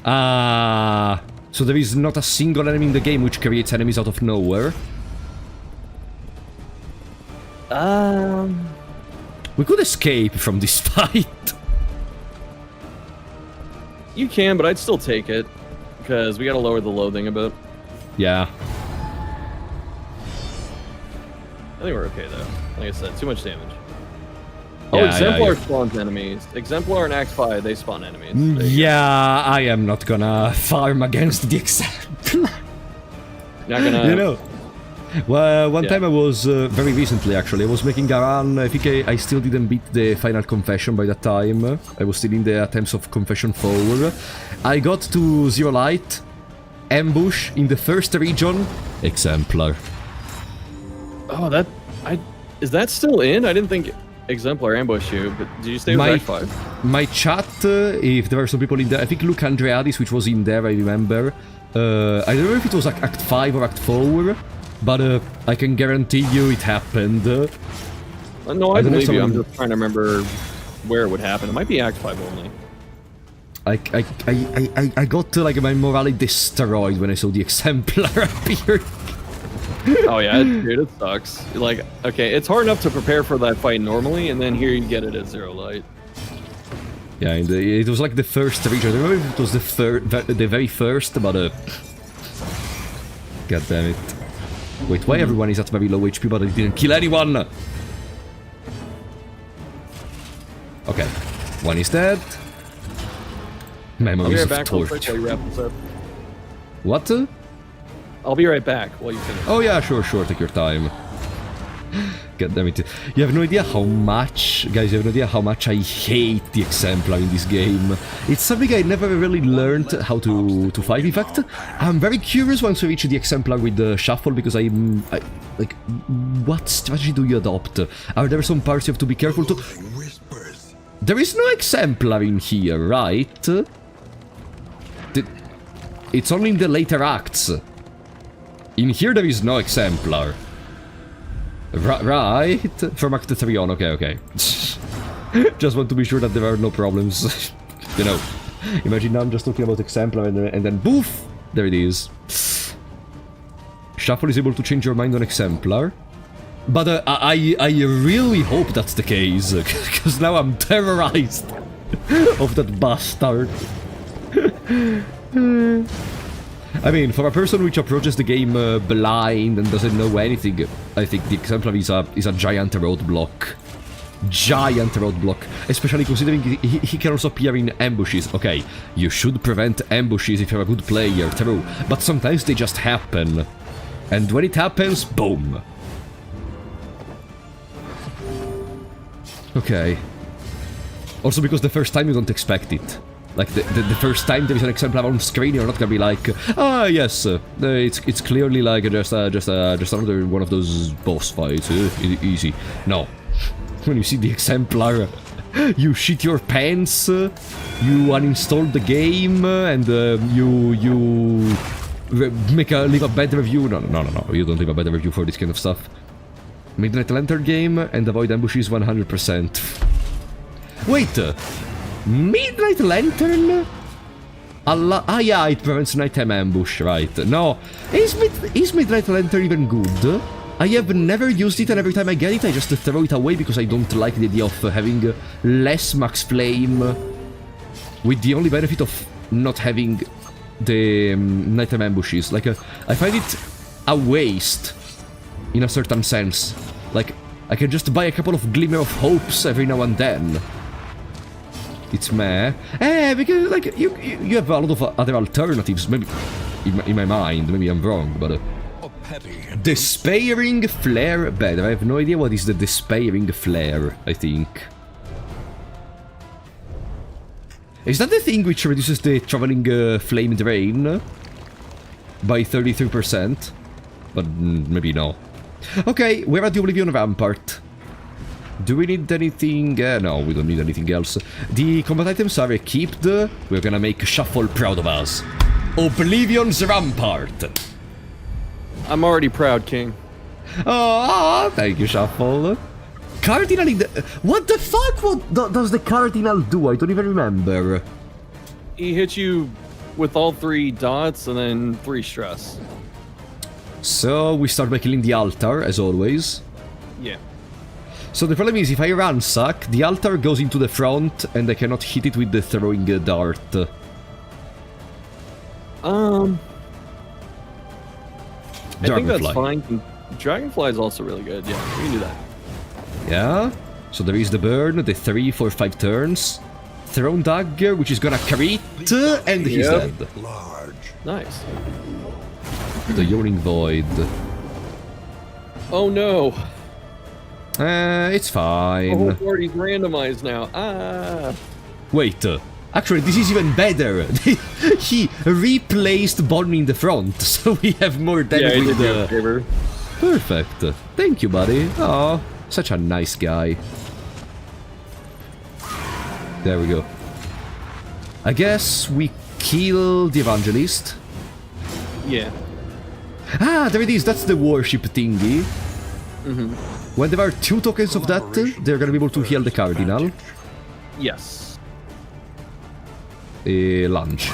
Ah. So there is not a single enemy in the game which creates enemies out of nowhere? We could escape from this fight. You can, but I'd still take it. Because we gotta lower the loathing a bit. Yeah. I think we're okay, though. Like I said, too much damage. Yeah, Oh, Exemplar yeah. spawns enemies. Exemplar and Act 5, they spawn enemies. Mm, There you yeah, I am not gonna farm against the Exemplar. go. Not gonna... You know. Well, one Yeah. time I was, very recently actually, I was making a run. I think I still didn't beat the final confession by that time. I was still in the attempts of confession 4. I got to Zero Light, ambush in the first region, Exemplar. Oh, that... Is that still in? I didn't think Exemplar ambushed you, but did you stay with Act 5? My chat, if there were some people in there, I think Luke Andreadis, which was in there, I remember. I don't know if it was like Act 5 or Act 4, but I can guarantee you it happened. No, I don't know believe you. I'm someone- just trying to remember where it would happen. It might be Act 5 only. I got like my morale destroyed when I saw the Exemplar appear. Oh yeah, dude, it sucks. Like, okay, it's hard enough to prepare for that fight normally, and then here you get it at Zero Light. Yeah, and it was like the first region. I don't remember if it was the very first, but god damn it. Wait, why everyone is at very low HP but I didn't kill anyone? Okay, one is dead. I'll be Memories right of back real quick torture. while you wrap this up. What? I'll be right back while you finish. Oh yeah, sure, take your time. God damn it. You have no idea how much, guys, you have no idea how much I hate the Exemplar in this game. It's something I never really learned how to fight. In fact, I'm very curious once we reach the Exemplar with the Shuffle, because I like, what strategy do you adopt? Are there some parts you have to be careful to... Whispers. There is no Exemplar in here, right? It's only in the later acts. In here there is no Exemplar. Right? From Act 3 on, okay. Just want to be sure that there are no problems. You know, imagine now I'm just talking about Exemplar and then boof! There it is. Shuffle is able to change your mind on Exemplar. But I really hope that's the case, because now I'm terrorized of that bastard. I mean, for a person which approaches the game blind and doesn't know anything, I think the Exemplar is a giant roadblock. Giant roadblock. Especially considering he can also appear in ambushes. Okay, you should prevent ambushes if you're a good player, true. But sometimes they just happen. And when it happens, boom. Okay. Also because the first time you don't expect it. Like, the first time there is an Exemplar on screen, you're not gonna be like, ah, yes, it's clearly like just another one of those boss fights, easy. No. When you see the Exemplar, you shit your pants, you uninstall the game, and you leave a bad review. No, you don't leave a bad review for this kind of stuff. Midnight Lantern game, and avoid ambushes 100%. Wait! Midnight Lantern? Yeah, it prevents nighttime ambush, right. No, is Midnight Lantern even good? I have never used it, and every time I get it, I just throw it away because I don't like the idea of having less max flame, with the only benefit of not having the nighttime ambushes. Like, I find it a waste, in a certain sense. Like, I can just buy a couple of Glimmer of Hopes every now and then. It's meh. Because, like, you have a lot of other alternatives, maybe, in my mind, maybe I'm wrong, but... Despairing Flare Bed. I have no idea what is the Despairing Flare, I think. Is that the thing which reduces the traveling flame drain by 33%? But maybe no. Okay, we're at the Oblivion Rampart. Do we need anything? No, we don't need anything else. The combat items are equipped. We're gonna make Shuffle proud of us. Oblivion's Rampart. I'm already proud, King. Oh, thank you, Shuffle. Cardinal in the... What the fuck? What does the Cardinal do? I don't even remember. He hits you with all 3 dots and then 3 stress. So, we start by killing the altar, as always. Yeah. So the problem is, if I ransack, the altar goes into the front, and I cannot hit it with the throwing dart. I think that's Dragonfly. fine. Dragonfly is also really good. Yeah, we can do that. Yeah? So there is the burn, the 3 for 5 turns. Thrown dagger, which is gonna crit, and he's Yep. dead. Large. Nice. The Yawning Void. Oh no. It's The whole fine. party's randomized now. Ah. Wait, actually, this is even better. He replaced Bonn in the front, so we have more Yeah, damage I with did you a the... favor. Perfect. Thank you, buddy. Oh, such a nice guy. There we go. I guess we kill the Evangelist. Yeah. Ah, there it is. That's the worship thingy. When there are 2 tokens of that, they're gonna be able to heal the Cardinal. Yes. Lunge.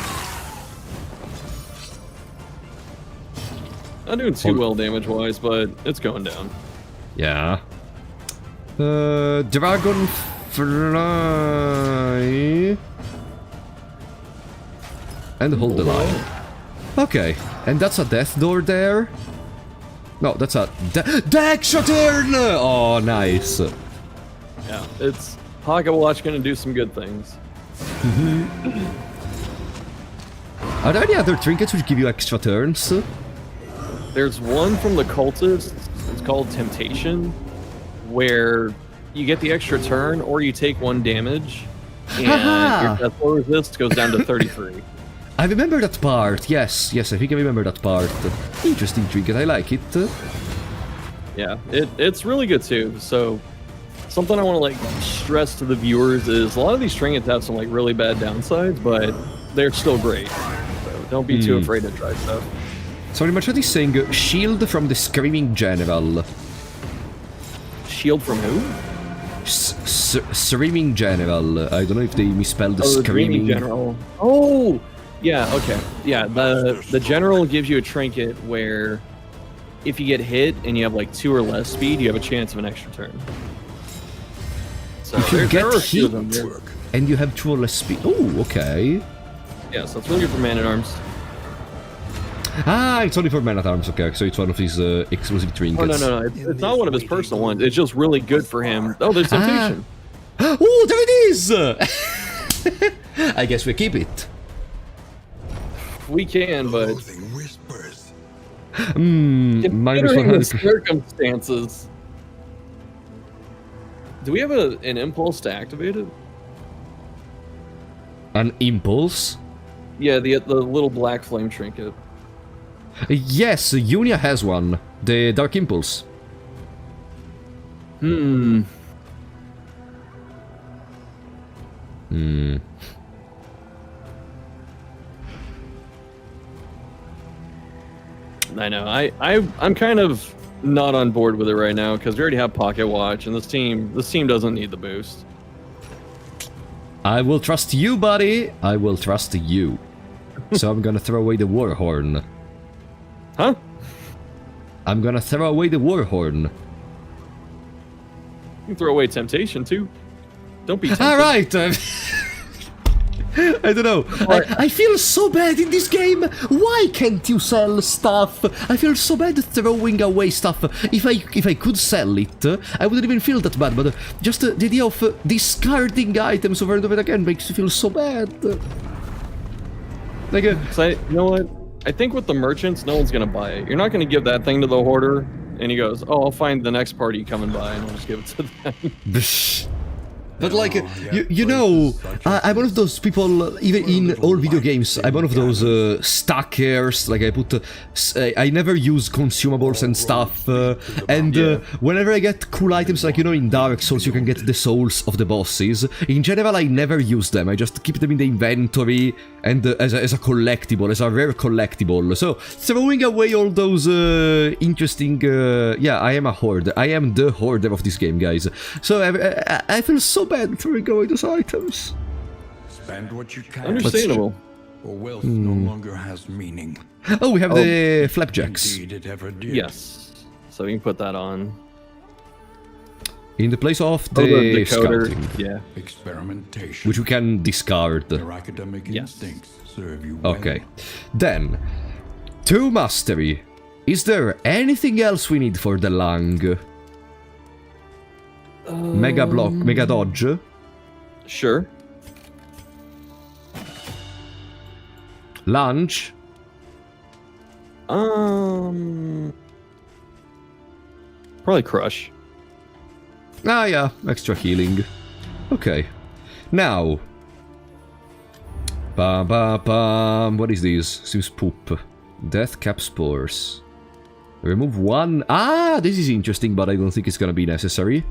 Not doing too well damage-wise, but it's going down. Yeah. Dragonfly. And hold the line. Okay, and that's a death door there. No, that's a extra turn! Oh, nice. Yeah, it's Pocket Watch gonna do some good things. Are there any other trinkets which give you extra turns? There's one from the cultists. It's called Temptation, where you get the extra turn, or you take 1 damage, and Haha! your death blow resist goes down to 33. I remember that part. Yes, I think I remember that part. Interesting trinket, I like it. Yeah, it's really good too. So something I want to like stress to the viewers is a lot of these trinkets have some like really bad downsides, but they're still great. So don't be too afraid to try stuff. Sorry, Machete is saying shield from the Screaming General. Shield from who? Screaming General. I don't know if they misspelled the The Screaming General. Oh, yeah. Okay. Yeah. The General gives you a trinket where if you get hit and you have like 2 or less speed, you have a chance of an extra turn. So If you there get are a few of them. hit There- and you have 2 or less speed. Oh, okay. Yeah, so it's really good for Man-at-Arms. Ah, it's only for Man-at-Arms, okay, so it's one of his exclusive Oh, trinkets. no. It's not one of his personal ones. It's just really good for him. Oh, there's Temptation. Oh, there it is! I guess we keep it. We can, but Loathing whispers. Minus considering the 100. circumstances... Do we have an impulse to activate it? An impulse? Yeah, the little black flame trinket. Yes, Unia has one. The Dark Impulse. Hmm. I know. I'm kind of not on board with it right now because we already have Pocket Watch, and this team doesn't need the boost. I will trust you, buddy. I will trust you. So I'm gonna throw away the Warhorn. Huh? I'm gonna throw away the Warhorn. You can throw away Temptation too. Don't be tempted. Alright! I don't know. I feel so bad in this game. Why can't you sell stuff? I feel so bad throwing away stuff. If I could sell it, I wouldn't even feel that bad. But just the idea of discarding items over and over again makes you feel so bad. Like, So you know what? I think with the merchants, no one's gonna buy it. You're not gonna give that thing to the hoarder, and he goes, "Oh, I'll find the next party coming by, and I'll just give it to them." But like, you know, I'm one of those people, even in all video games, I'm one of those stackers, like I never use consumables and stuff, and whenever I get cool items, like, you know, in Dark Souls you can get the souls of the bosses, in general I never use them, I just keep them in the inventory, and as a collectible, as a rare collectible, so throwing away all those interesting, yeah, I am a hoarder, I am the hoarder of this game, guys, so I feel so bad throwing away those items. Spend what you can. Understandable. Or wealth no longer has meaning. Oh, we have the flapjacks. Indeed, it ever did. Yes. So you can put that on. In the place of Oh, the decoder. scouting, Yeah. Experimentation. which we can discard. Your academic Yes. instincts serve you well. Okay. Then, 2 mastery. Is there anything else we need for the Lang? Mega block, mega dodge. Sure. Lunge. Probably crush. Ah, yeah, extra healing. Okay. Now. Bam, bam, bam. What is this? Seems poop. Death cap spores. Remove 1. Ah, this is interesting, but I don't think it's gonna be necessary.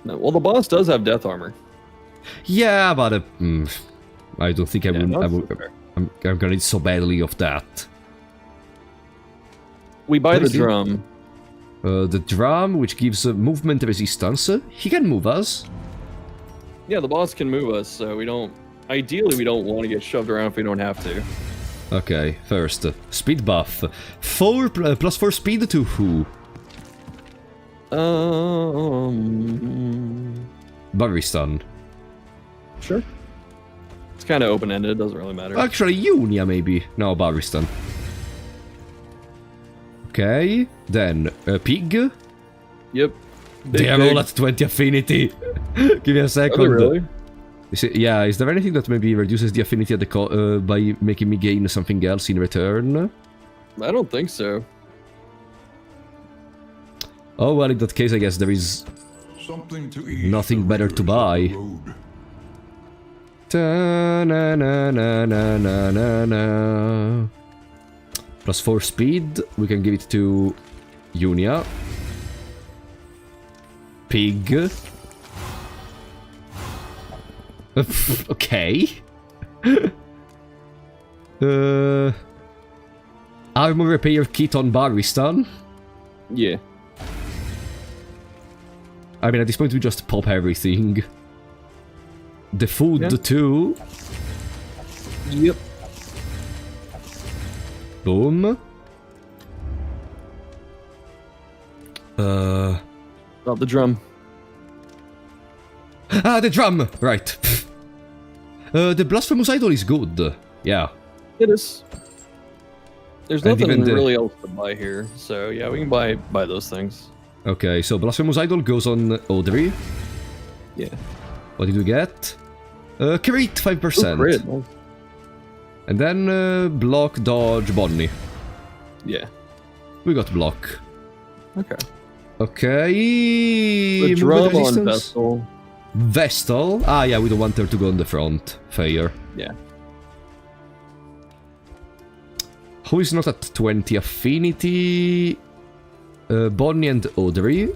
No, well, the boss does have death armor. Yeah, but I don't think I Yeah, would. no, I that's would fair. I'm gonna need so badly of that. We buy What the is it? drum. The drum, which gives movement resistance. He can move us. Yeah, the boss can move us, so we don't... Ideally, we don't want to get shoved around if we don't have to. Okay, first, speed buff. 4 plus 4 speed to who? Barry stun. Sure. It's kind of open-ended, it doesn't really matter. Actually, Unia maybe. No, Barry stun. Okay, then pig. Yep. They are all at 20 affinity. Give me a Are second. they really? Yeah, is there anything that maybe reduces the affinity at the by making me gain something else in return? I don't think so. Oh, well, in that case, I guess there is Something to ease nothing the better to rigors of buy. the road. Ta-na-na-na-na-na-na. Plus 4 speed, we can give it to Unia. Pig. Okay. Armor repair kit on Barristan. Yeah. I mean, at this point we just pop everything. The food Yeah. too. Yep. Boom. Oh, the drum. Ah, the drum! Right. The Blasphemous Idol is good. Yeah. It is. There's And nothing even the- really else to buy here, so yeah, we can buy those things. Okay, so Blasphemous Idol goes on Audrey. Yeah. What did we get? Crit, 5%. Ooh, crit. Nice. And then block, dodge, Bonnie. Yeah. We got block. Okay. Okay. The movement drum on resistance. Vestal. Vestal. Ah, yeah, we don't want her to go on the front. Fair. Yeah. Who is not at 20 affinity? Bonnie and Audrey.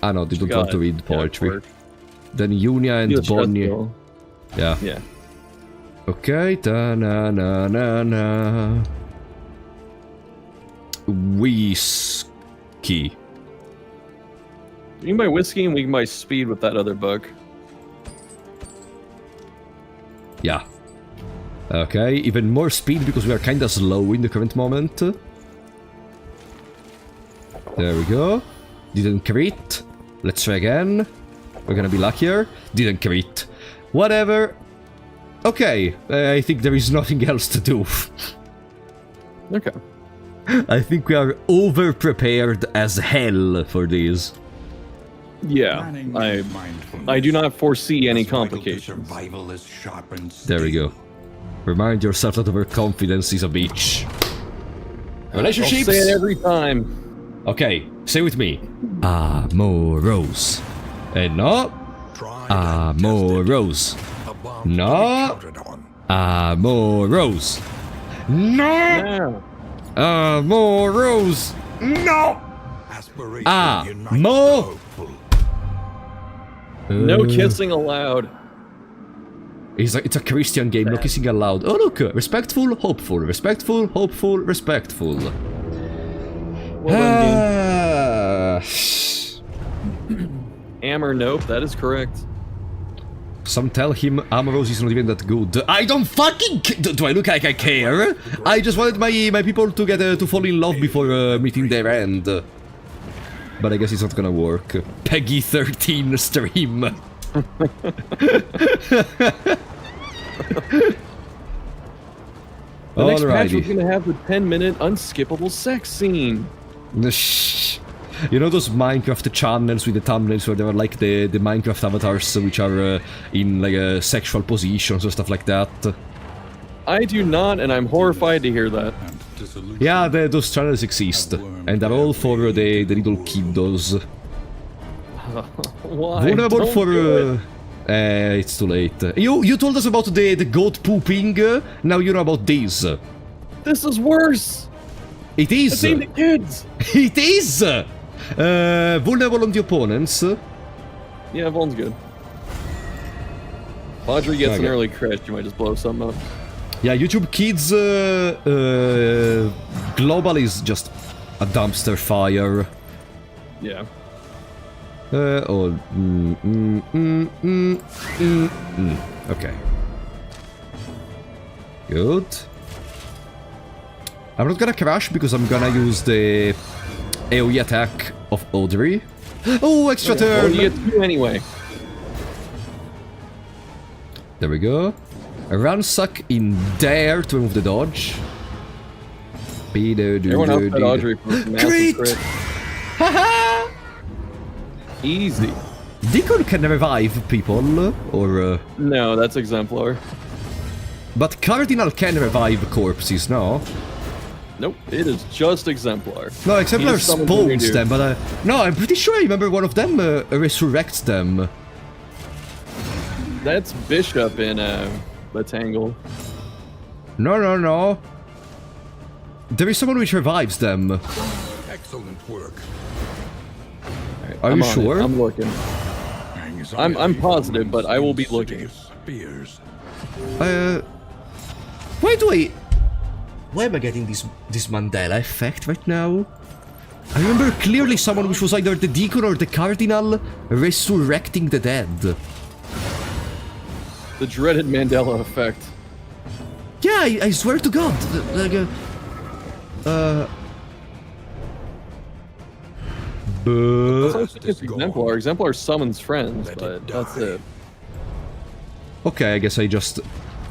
Ah, no, they don't want to read poetry. Then Unia and Bonnie. Yeah. Yeah. Okay. Ta-na-na-na-na. Whiskey. You can buy whiskey and we can buy speed with that other book. Yeah. Okay, even more speed because we are kinda slow in the current moment. There we go. Didn't crit. Let's try again. We're gonna be luckier. Didn't crit. Whatever. Okay, I think there is nothing else to do. Okay. I think we are over-prepared as hell for this. Yeah. Planning I and mindfulness do not foresee any is vital to complications. survival as sharp and There we stable. go. Remind yourself that overconfidence is a bitch. I'll Relationships? say it every time. Okay, say with me. Amorose. And no. Tried and Amorose. tested, a bomb to be No. counted on. Amorose. No. Yeah. Amorose. No. Aspiration unites Mo. the hopeful. No kissing allowed. It's a Christian game, no kissing allowed. Oh look, respectful, hopeful, respectful, hopeful, respectful. Well Ah. done, Am or nope, that is correct. Some tell him Amorose is not even that good. I don't fucking do I look like I care? I just wanted my people to get to fall in love before meeting their end. But I guess it's not gonna work. Peggy 13 stream. The next patch we're Alrighty. gonna have the 10-minute unskippable sex scene. You know those Minecraft channels with the thumbnails where they are like the Minecraft avatars which are in like sexual positions or stuff like that? I do not, and I'm horrified to hear that. And dissolution. Yeah, those channels exist. And they're all for the little kiddos. Why? Vulnerable Don't for... do it. It's too late. You told us about the goat pooping, now you know about this. This is worse. It It's is! aimed at kids. It is! Vulnerable on the opponents. Yeah, Vaughn's good. If Audrey gets an Okay. early crit, you might just blow something up. Yeah, YouTube Kids Global is just a dumpster fire. Yeah. Okay. Good. I'm not gonna crash because I'm gonna use the AoE attack of Audrey. Oh, extra Well, turn! you get 2 anyway. There we go. Ransack in there to remove the dodge. Everyone else had Audrey for a massive Crit! crit. Haha! Easy. Deacon can revive people, or... No, that's Exemplar. but Cardinal can revive corpses, no? Nope, it is just Exemplar. No, Exemplar He just summons when you spawns do. them, but... no, I'm pretty sure I remember one of them resurrects them. That's Bishop in the Tangle. No. There is someone which revives them. Excellent work. Are I'm you on it. sure? I'm looking. I'm positive, but I will be looking. Spears. Why am I getting this Mandela effect right now? I remember clearly someone which was either the Deacon or the Cardinal resurrecting the dead. The dreaded Mandela effect. Yeah, I swear to God. It's Exemplar. Exemplar summons friends, Let but it that's die. it. Okay, I guess I just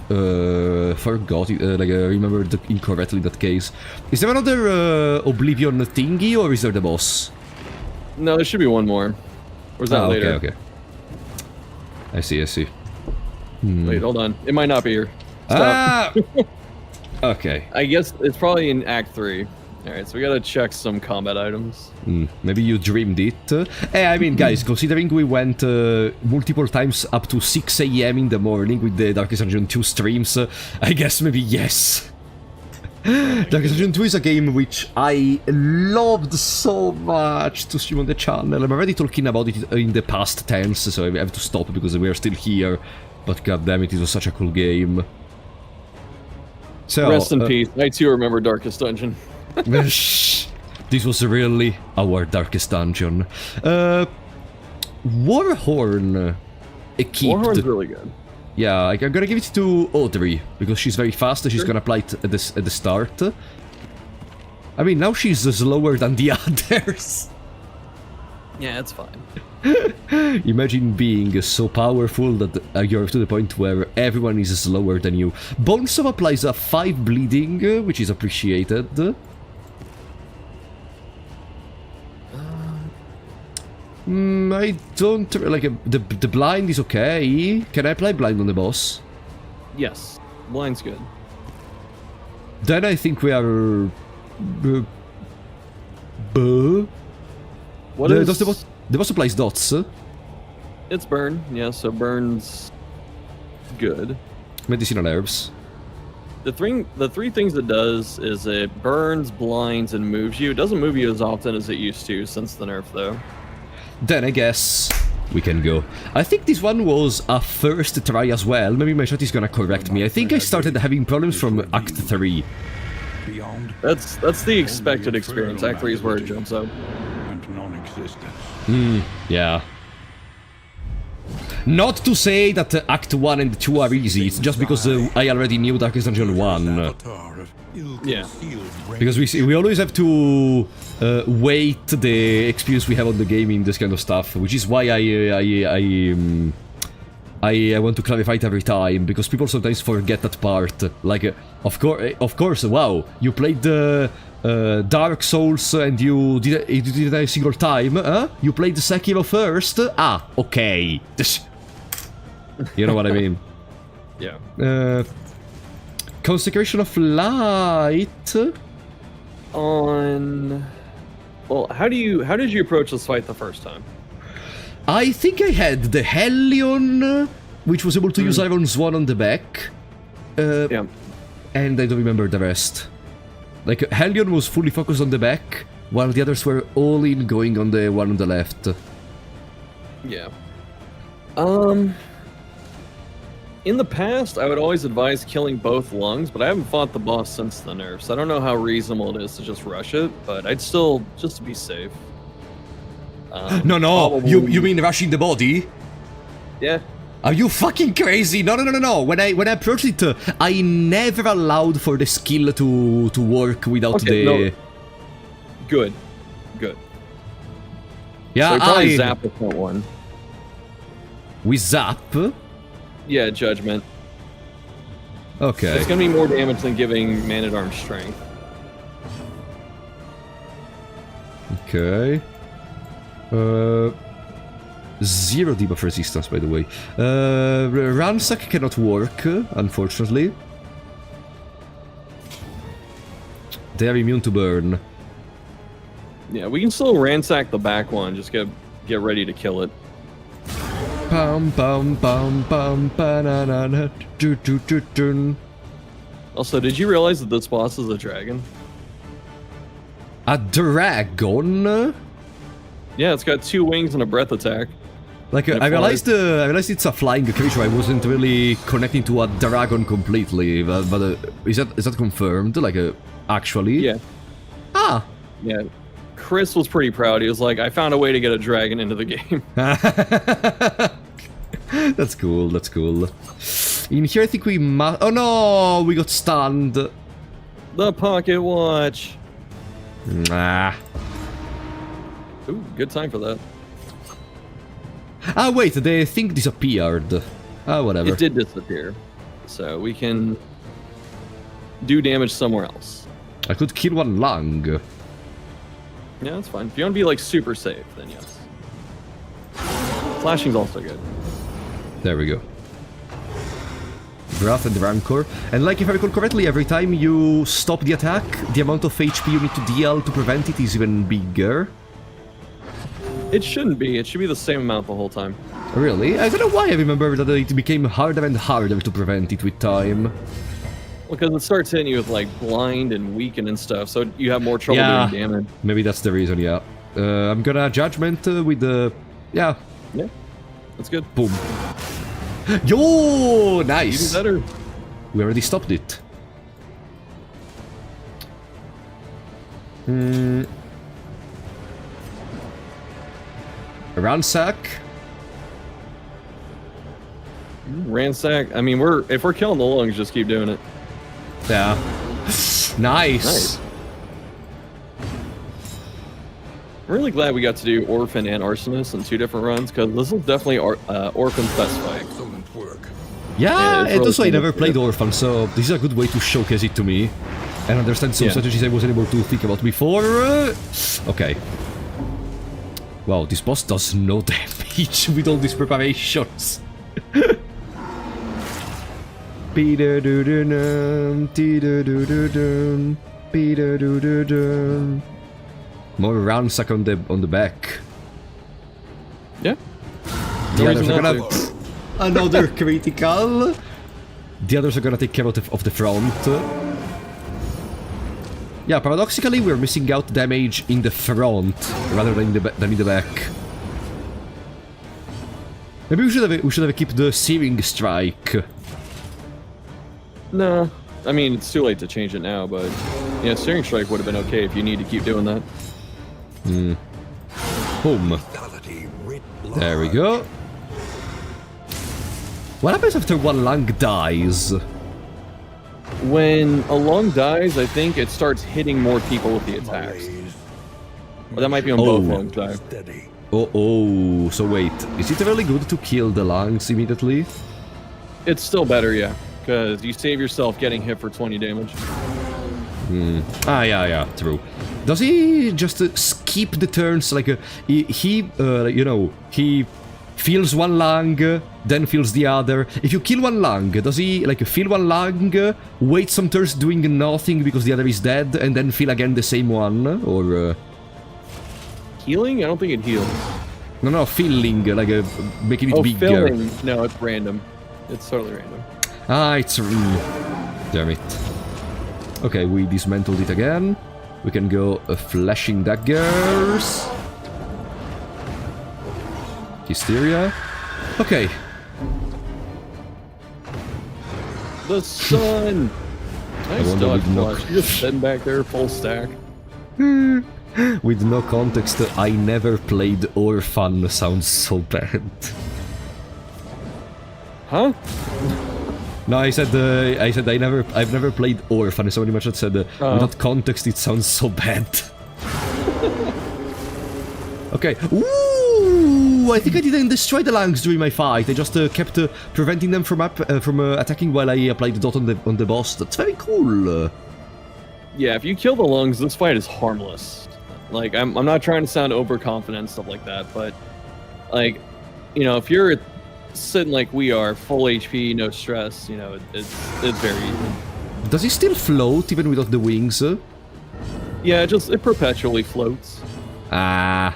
forgot it, remembered incorrectly in that case. Is there another Oblivion thingy, or is there the boss? No, there should be one more. Or is that Ah, later? okay. I see. Wait, hold on. It might not be here. Ah! Okay. I guess it's probably in Act 3. Alright, so we gotta check some combat items. Maybe you dreamed it. I mean, guys, considering we went multiple times up to 6 AM in the morning with the Darkest Dungeon 2 streams, I guess maybe yes. Darkest Dungeon 2 is a game which I loved so much to stream on the channel. I'm already talking about it in the past tense, so I have to stop because we are still here. But goddammit, it was such a cool game. So, Rest in peace. I too remember Darkest Dungeon. This was really our Darkest Dungeon. Warhorn equipped. Warhorn's really good. Yeah, I'm gonna give it to Audrey because she's very fast and she's gonna apply it at the start. I mean, now she's slower than the others. Yeah, it's fine. Imagine being so powerful that you're to the point where everyone is slower than you. Bonesaw applies a 5 bleeding, which is appreciated. I don't... like, the blind is okay. Can I apply blind on the boss? Yes, blind's good. Then I think we are... What is... Does the boss applies dots? It's burn. Yeah, so burn's good. Medicinal herbs. The three things it does is it burns, blinds, and moves you. It doesn't move you as often as it used to since the nerf, though. Then I guess we can go. I think this one was a first try as well. Maybe my chat is gonna correct me. I think I started having problems from Act 3. Beyond That's the expected experience. Act 3 is where it jumps up. and non-existence. Yeah. Not to say that Act 1 and 2 are easy, it's just because I already knew Darkest Dungeon 1. Avatar of Yeah. Because we always have to weight the experience we have on the game in this kind of stuff, which is why I want to clarify it every time, because people sometimes forget that part. Like, of course, wow, you played the Dark Souls and you did it a single time, huh? You played the Sekiro first? Ah, okay. You know what I mean? Yeah. Consecration of Light? Well, how did you approach this fight the first time? I think I had the Hellion, which was able to use Iron Swan on the back. Yeah. And I don't remember the rest. Like, Hellion was fully focused on the back, while the others were all in going on the one on the left. Yeah. In the past, I would always advise killing both lungs, but I haven't fought the boss since the nerfs. I don't know how reasonable it is to just rush it, but I'd still, just to be safe. No, probably- you mean rushing the body? Yeah. Are you fucking crazy? No. When I approached it, I never allowed for the skill to work without Okay, the... no. Good. Yeah, So we probably zap the front one. We zap? Yeah, Judgment. Okay. It's gonna be more damage than giving Man-at-Arms strength. Okay. 0 debuff resistance, by the way. Ransack cannot work, unfortunately. They are immune to burn. Yeah, we can still ransack the back one. Just get ready to kill it. Bum bum bum bum banana do do do do. Also, did you realize that this boss is a dragon? A dragon? Yeah, it's got 2 wings and a breath attack. Like, And it I realized it's a flying creature. I wasn't really connecting to a dragon completely, but is that confirmed? Like, actually? Yeah. Ah. Yeah. Chris was pretty proud. He was like, I found a way to get a dragon into the game. That's cool. In here, I think we must. Oh no, we got stunned. The pocket watch. Nah. Ooh, good time for that. Ah, wait, the thing disappeared. Ah, whatever. It did disappear. So we can do damage somewhere else. I could kill one lung. Yeah, that's fine. If you want to be like super safe, then yes. Flashing's also good. There we go. Wrath and Rancor. And like, if I recall correctly, every time you stop the attack, the amount of HP you need to deal to prevent it is even bigger. It shouldn't be. It should be the same amount the whole time. Really? I don't know why I remember that it became harder and harder to prevent it with time. Because it starts hitting you with like blind and weaken and stuff, so you have more trouble Yeah. doing damage. Maybe that's the reason, yeah. I'm gonna Judgment with the... Yeah. Yeah, that's good. Boom. Yo! Nice! Even better. We already stopped it. Ransack. Ransack. I mean, if we're killing the lungs, just keep doing it. Yeah. Nice. Nice. I'm really glad we got to do Orphan and Arsonist in 2 different runs, because this is definitely Orphan's best fight. Excellent work. Yeah, it's and really also I cool. never played Orphan, so this is a good way to showcase it to me. And understand some Yeah. strategies I wasn't able to think about before. Okay. Wow, this boss does no damage with all these preparations. More Ransack on the back. Yeah. The No others reason are not gonna... to. Another critical. The others are gonna take care of the front. Yeah, paradoxically, we're missing out damage in the front rather than in the back. Maybe we should have kept the Searing Strike. No. I mean, it's too late to change it now, but yeah, Steering Strike would have been okay if you need to keep doing that. Boom. Lethality writ There we large. go. What happens after one lung dies? When a lung dies, I think it starts hitting more people with the attacks. But that might be on both lungs, though. Steady. Oh, so wait, is it really good to kill the lungs immediately? It's still better, yeah, because you save yourself getting hit for 20 damage. Yeah, true. Does he just skip the turns, like, you know, he feels one lung, then feels the other. If you kill one lung, does he, like, feel one lung, wait some turns doing nothing because the other is dead, and then feel again the same one, or... Healing? I don't think it heals. No, filling, like, making it bigger. Filling. No, it's random. It's totally random. It's... damn it. Okay, we dismantled it again. We can go flashing daggers. Hysteria. Okay. The sun! Nice wonder dodge with no- flush. You're just sitting back there, full stack. With no context, I never played Orphan sounds so bad. Huh? No, I've never played Orphan. Somebody much that said, without context, it sounds so bad. Okay. Ooh, I think I didn't destroy the lungs during my fight. I just kept preventing them from attacking while I applied the dot on the boss. That's very cool. Yeah, if you kill the lungs, this fight is harmless. Like, I'm not trying to sound overconfident and stuff like that, but, like, you know, if you're sitting like we are, full HP, no stress, you know, it's very easy. Does he still float even without the wings? Yeah, it perpetually floats. It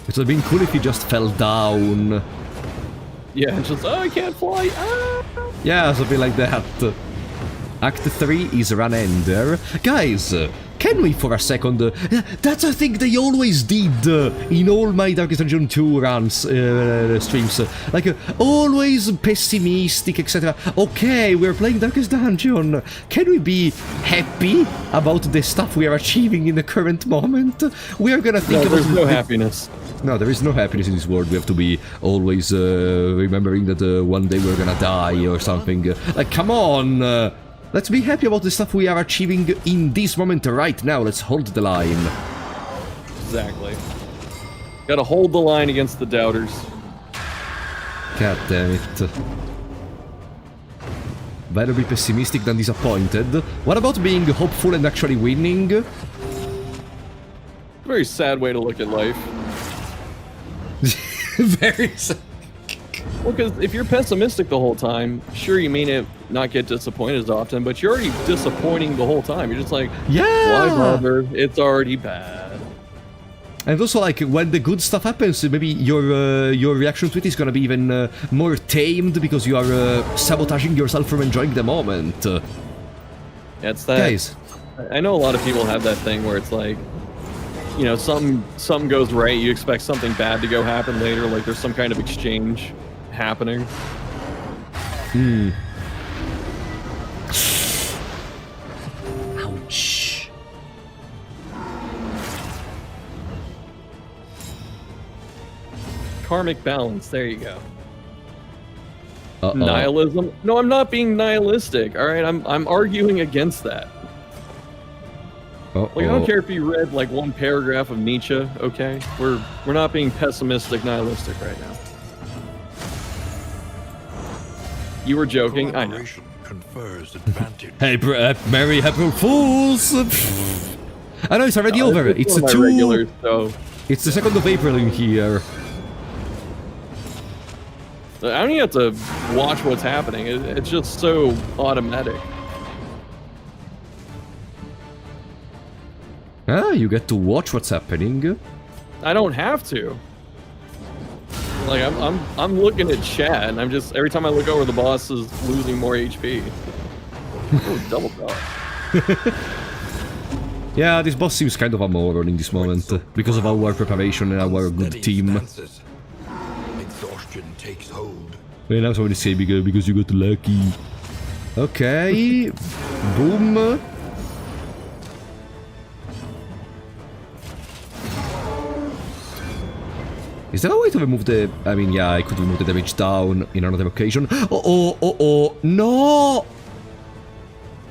would have been cool if he just fell down. Yeah, it's just, oh, I can't fly. Ah! Yeah, something like that. Act 3 is Run-Ender. Guys, can we for a second... that's a thing they always did in all my Darkest Dungeon 2 runs, streams. Like, always pessimistic, etc. Okay, we're playing Darkest Dungeon. Can we be happy about the stuff we are achieving in the current moment? We are gonna think about... There's no happiness. No, there is no happiness in this world. We have to be always remembering that one day we're gonna die or something. Like, come on! Let's be happy about the stuff we are achieving in this moment right now. Let's hold the line. Exactly. Gotta hold the line against the doubters. God damn it. Better be pessimistic than disappointed. What about being hopeful and actually winning? Very sad way to look at life. Very sad. Well, because if you're pessimistic the whole time, sure, you may not get disappointed as often, but you're already disappointing the whole time. You're just like, yeah, why bother? It's already bad. And also, like, when the good stuff happens, maybe your reaction to it is gonna be even more tamed because you are sabotaging yourself from enjoying the moment. Yeah, it's that. Guys, I know a lot of people have that thing where it's like, you know, something goes right, you expect something bad to go happen later, like there's some kind of exchange happening. Ouch. Karmic balance, there you go. Uh-oh. Nihilism? No, I'm not being nihilistic, alright? I'm arguing against that. Like, I don't care if you read like one paragraph of Nietzsche, okay? We're not being pessimistic, nihilistic right now. You were joking, I know. Collaboration confers advantage. Hey, Merry April Fools! I know it's already over. It's one of my regulars, so It's the 2nd of April in here. I don't even have to watch what's happening. It's just so automatic. Ah, you get to watch what's happening. I don't have to. Like I'm looking at chat, and I'm just every time I look over, the boss is losing more HP. Oh, double dog. Yeah, this boss seems kind of a moron in this moment because of our preparation and our good team. Exhaustion takes hold. Well, now somebody say because you got lucky. Okay, boom. Is there a way to remove the... I mean, yeah, I could remove the damage down in another occasion. Oh, no!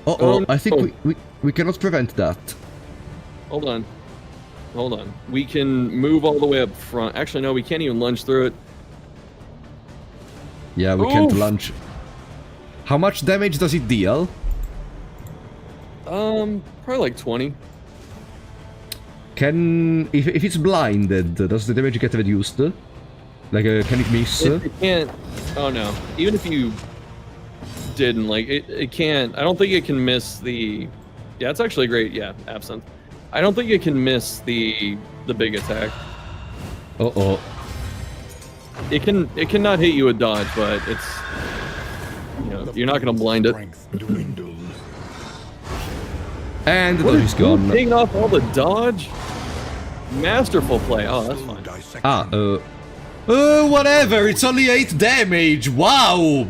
Uh-oh, I think we cannot prevent that. Hold on. Hold on. We can move all the way up front. Actually, no, we can't even lunge through it. Yeah, we can't launch. How much damage does it deal? Probably like 20. If it's blinded, does the damage get reduced? Like, can it miss? It can't. Oh no. Even if you didn't, like, it can't. I don't think it can miss the. Yeah, it's actually great. Yeah, absinthe. I don't think it can miss the big attack. Uh-oh. It cannot hit you with dodge, but it's, you know, you're not gonna blind it. And the dodge is gone. Taking off all the dodge? Masterful play. Oh, that's fine. Ah, whatever, it's only 8 damage, wow!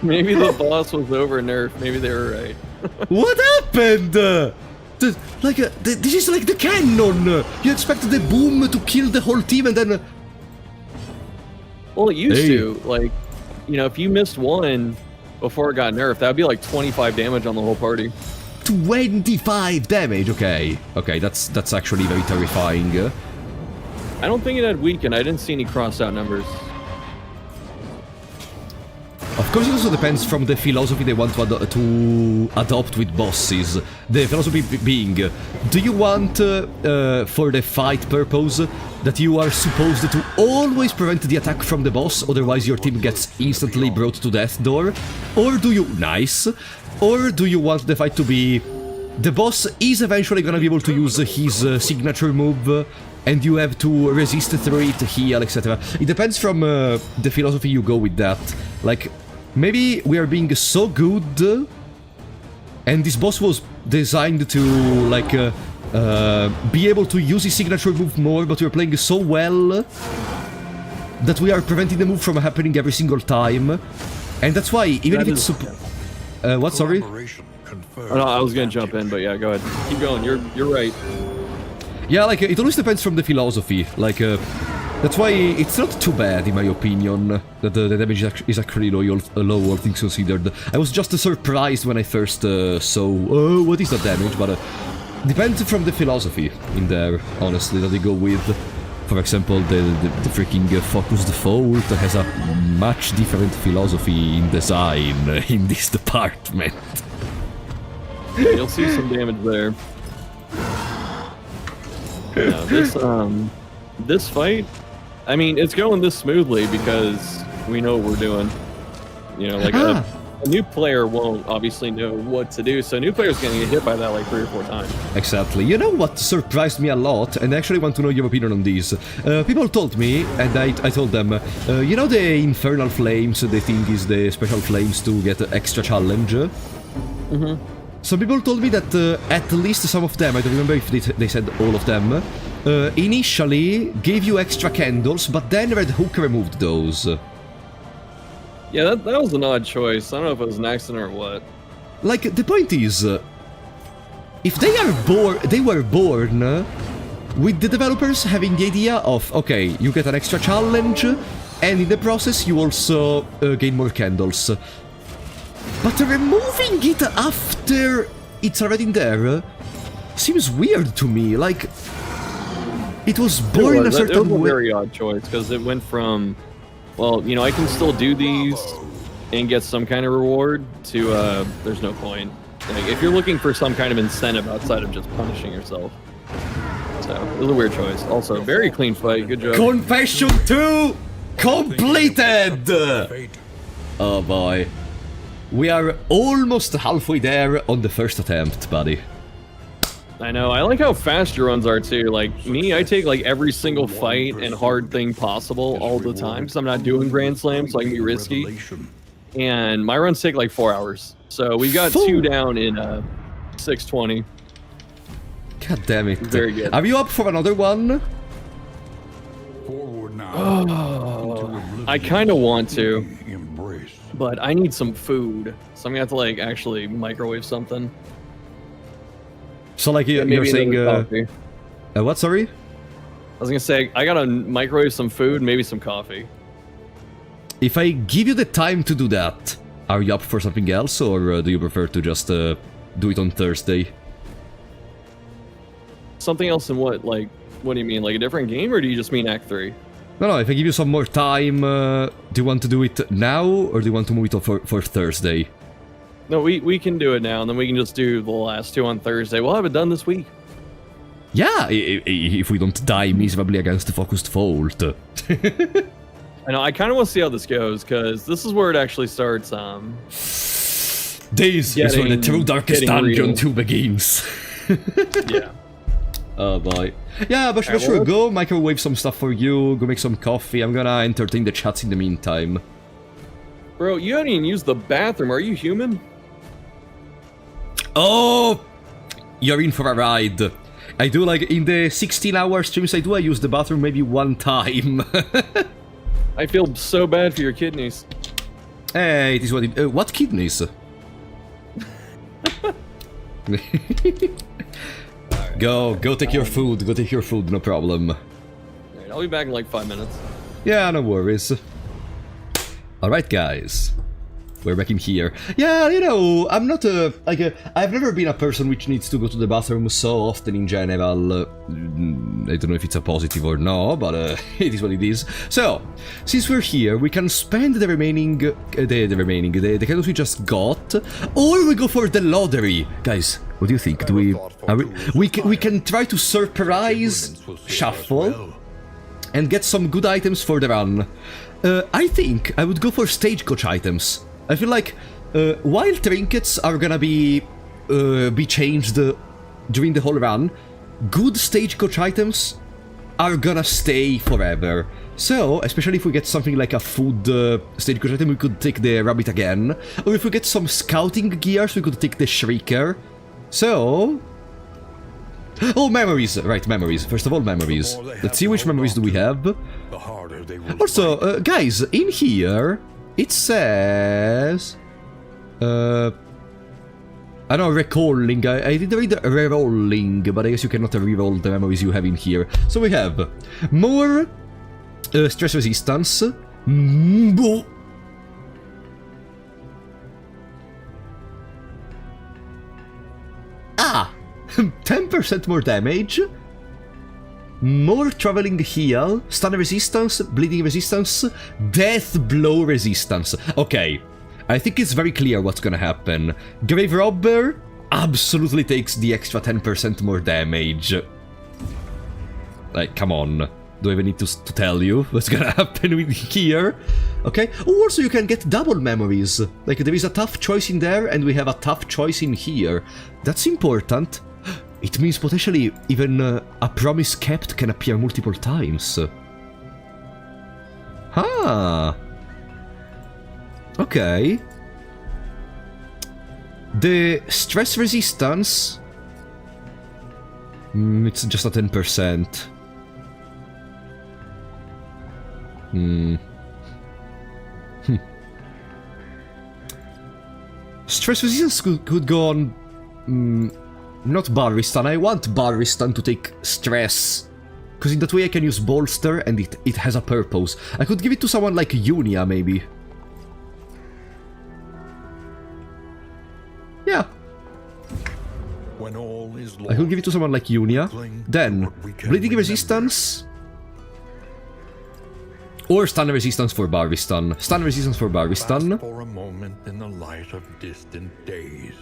Maybe the boss was over nerfed, maybe they were right. What happened? This is like the cannon! You expected the boom to kill the whole team and then... Well, it used to, like, you know, if you missed one before it got nerfed, that would be like 25 damage on the whole party. 25 damage, okay. Okay, that's actually very terrifying. I don't think it had weakened, I didn't see any crossed out numbers. Of course, it also depends from the philosophy they want to adopt with bosses. The philosophy being, do you want, for the fight purpose, that you are supposed to always prevent the attack from the boss, otherwise your team gets instantly brought to death door? Or do you... Nice. Or do you want the fight to be... The boss is eventually gonna be able to use his signature move, and you have to resist through it, heal, etc. It depends from the philosophy you go with that. Like, maybe we are being so good, and this boss was designed to, like, be able to use his signature move more, but we're playing so well that we are preventing the move from happening every single time. And that's why, even if it's... what, sorry? Oh, no, I was gonna jump in, but yeah, go ahead. Keep going, you're right. Yeah, like, it always depends from the philosophy. Like, that's why it's not too bad, in my opinion, that the damage is actually low, all things considered. I was just surprised when I first saw, oh, what is that damage, but depends from the philosophy in there, honestly, that they go with. For example, the freaking Focused Fault has a much different philosophy in design in this department. You'll see some damage there. Yeah, this fight, I mean, it's going this smoothly because we know what we're doing. You know, like a new player won't obviously know what to do, so a new player's gonna get hit by that like 3 or 4 times. Exactly. You know what surprised me a lot, and I actually want to know your opinion on this. People told me, and I told them, you know the Infernal Flames, the thing is the special flames to get extra challenge? Mm-hmm. Some people told me that at least some of them, I don't remember if they said all of them, initially gave you extra candles, but then Red Hook removed those. Yeah, that was an odd choice. I don't know if it was an accident or what. Like, the point is, if they were born with the developers having the idea of, okay, you get an extra challenge, and in the process you also gain more candles. But removing it after it's already in there seems weird to me. Like, it was born in a certain way. It was a very odd choice because it went from, well, you know, I can still do these and get some kind of reward to there's no point. Like, if you're looking for some kind of incentive outside of just punishing yourself. So, it was a weird choice. Also, very clean fight. Good job. Confession 2 completed! Oh boy. We are almost halfway there on the first attempt, buddy. I know, I like how fast your runs are too. Like, me, I take like every single fight and hard thing possible all the time, because I'm not doing Grand Slams, so I can be risky. And my runs take like 4 hours. So we got 2 down in 6:20. God damn it. Very good. Are you up for another one? I kind of want to. But I need some food, so I'm gonna have to like actually microwave something. So like you're saying, what? Sorry? I was gonna say I gotta microwave some food, maybe some coffee. If I give you the time to do that, Are you up for something else, or do you prefer to just do it on Thursday? Something else in what? Like, what do you mean? Like a different game, or do you just mean Act 3? No, if I give you some more time, do you want to do it now, or do you want to move it for Thursday? No, we can do it now, and then we can just do the last 2 on Thursday. We'll have it done this week. Yeah, if we don't die miserably against the Focused Fault. I know, I kind of want to see how this goes, because this is where it actually starts, This is where the true darkest dungeon real. 2 begins. Yeah. Oh boy. Yeah, but sure, go microwave some stuff for you, go make some coffee. I'm gonna entertain the chats in the meantime. Bro, you haven't even used the bathroom. Are you human? Oh! You're in for a ride. I do, like, in the 16-hour streams I do, I use the bathroom maybe 1 time. I feel so bad for your kidneys. Hey, it is what it... what kidneys? Go take your food, no problem. Alright, I'll be back in like 5 minutes. Yeah, no worries. Alright, guys. We're back in here. Yeah, you know, I'm not I've never been a person which needs to go to the bathroom so often in general. I don't know if it's a positive or no, but it is what it is. So, since we're here, we can spend the remaining, the candles we just got, or we go for the lottery. Guys, what do you think? Do we can try to surprise Shuffle and get some good items for the run. I think I would go for stagecoach items. I feel like while trinkets are gonna be changed during the whole run, good stagecoach items are gonna stay forever. So, especially if we get something like a food stagecoach item, we could take the rabbit again. Or if we get some scouting gears, we could take the shrieker. So... oh, memories! Right, memories. First of all, memories. Let's see which memories do we have. Also, guys, in here, it says... I know, recalling. I did read re-rolling, but I guess you cannot re-roll the memories you have in here. So we have more stress resistance. Ah! 10% more damage. More traveling heal, stun resistance, bleeding resistance, death blow resistance. Okay, I think it's very clear what's gonna happen. Grave Robber absolutely takes the extra 10% more damage. Like, come on. Do I even need to tell you what's gonna happen with here? Okay. Oh, also you can get double memories. Like, there is a tough choice in there, and we have a tough choice in here. That's important. It means potentially even a promise kept can appear multiple times. Huh. Okay. The stress resistance... it's just a 10%. Stress resistance could go on... not Barristan. I want Barristan to take stress. Because in that way I can use Bolster and it has a purpose. I could give it to someone like Unia, maybe. Yeah. When all is I could give it to someone like Unia. Then, Bleeding Resistance. Or Stun Resistance for Barristan. Stun Resistance for Barristan. for a moment in the light of distant days.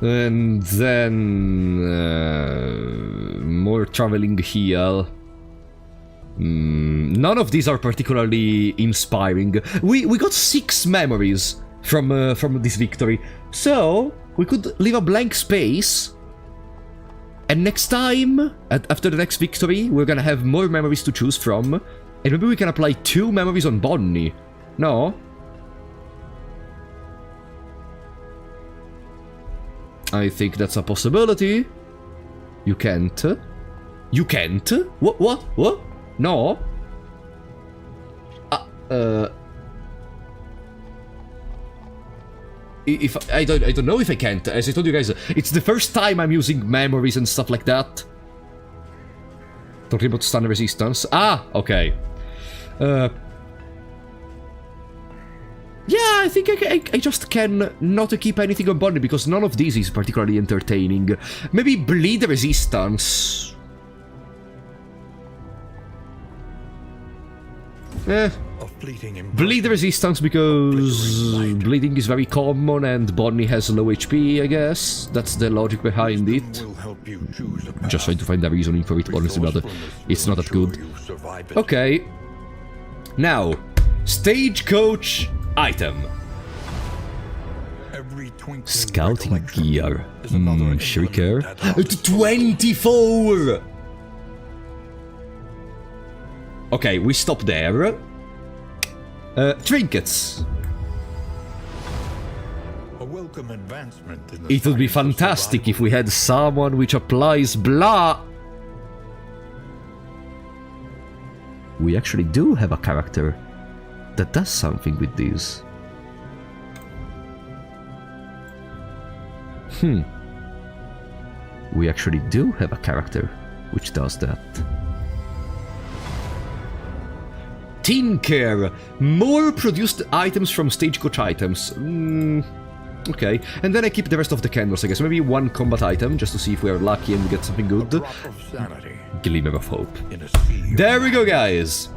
And then... more traveling heal. None of these are particularly inspiring. We got 6 memories from this victory. So, we could leave a blank space. And next time, after the next victory, we're gonna have more memories to choose from. And maybe we can apply 2 memories on Bonnie. No? I think that's a possibility. You can't. You can't? What? No? If I don't know if I can't. As I told you guys, it's the first time I'm using memories and stuff like that. Talking about stun resistance. Ah, okay. I think I just can not keep anything on Bonnie because none of these is particularly entertaining. Maybe Bleed Resistance. Bleed Resistance because bleeding is very common and Bonnie has low HP, I guess. That's the logic behind it. Just trying to find a reasoning for it, honestly, but it's not that good. Okay. Now, Stagecoach item. Scouting gear. Shrieker. 24! Okay, we stop there. Trinkets. A welcome advancement in the It would be fantastic if we had someone which applies blah. We actually do have a character that does something with these. We actually do have a character which does that. Teen Care. More produced items from Stagecoach items. Okay. And then I keep the rest of the candles, I guess. Maybe one combat item, just to see if we are lucky and we get something good. Glimmer of hope. There we go, guys.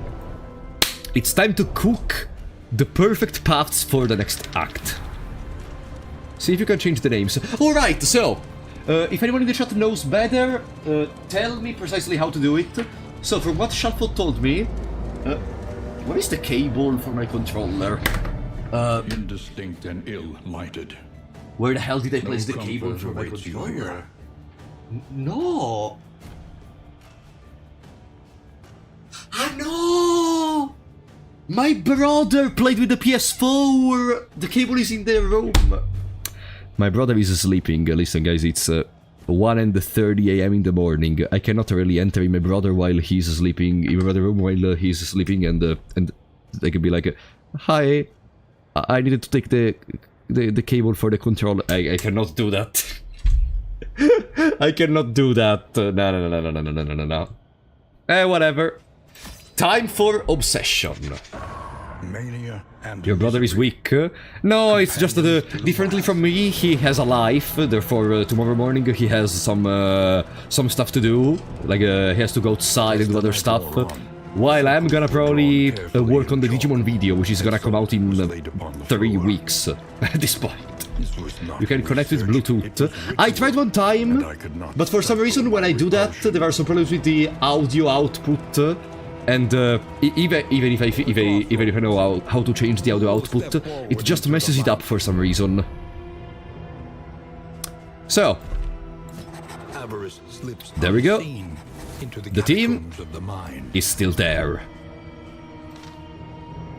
It's time to cook the perfect paths for the next act. See if you can change the names. Alright, so... if anyone in the chat knows better, tell me precisely how to do it. So, from what Shuffle told me... where is the cable for my controller? indistinct and ill-lighted. Where the hell did I place No the cable comfort for my awaits you controller? here. No! Ah, no! My brother played with the PS4! The cable is in the room! My brother is sleeping. Listen, guys, it's 1:30 a.m. in the morning. I cannot really enter my brother while he's sleeping, in my brother's room while he's sleeping, and they can be like, "Hi, I needed to take the cable for the controller." I cannot do that. I cannot do that. No. Whatever. Time for obsession. Mania and Your brother is weak. No, it's just that differently from me, he has a life. Therefore, tomorrow morning he has some stuff to do. Like he has to go outside and do other stuff. While I'm gonna probably work on the Digimon video, which is gonna come out in 3 weeks at this point. You can connect with Bluetooth. I tried one time, but for some reason when I do that, there are some problems with the audio output. And even if I know how to change the audio output, it just messes it up for some reason. So, there we go. The team is still there.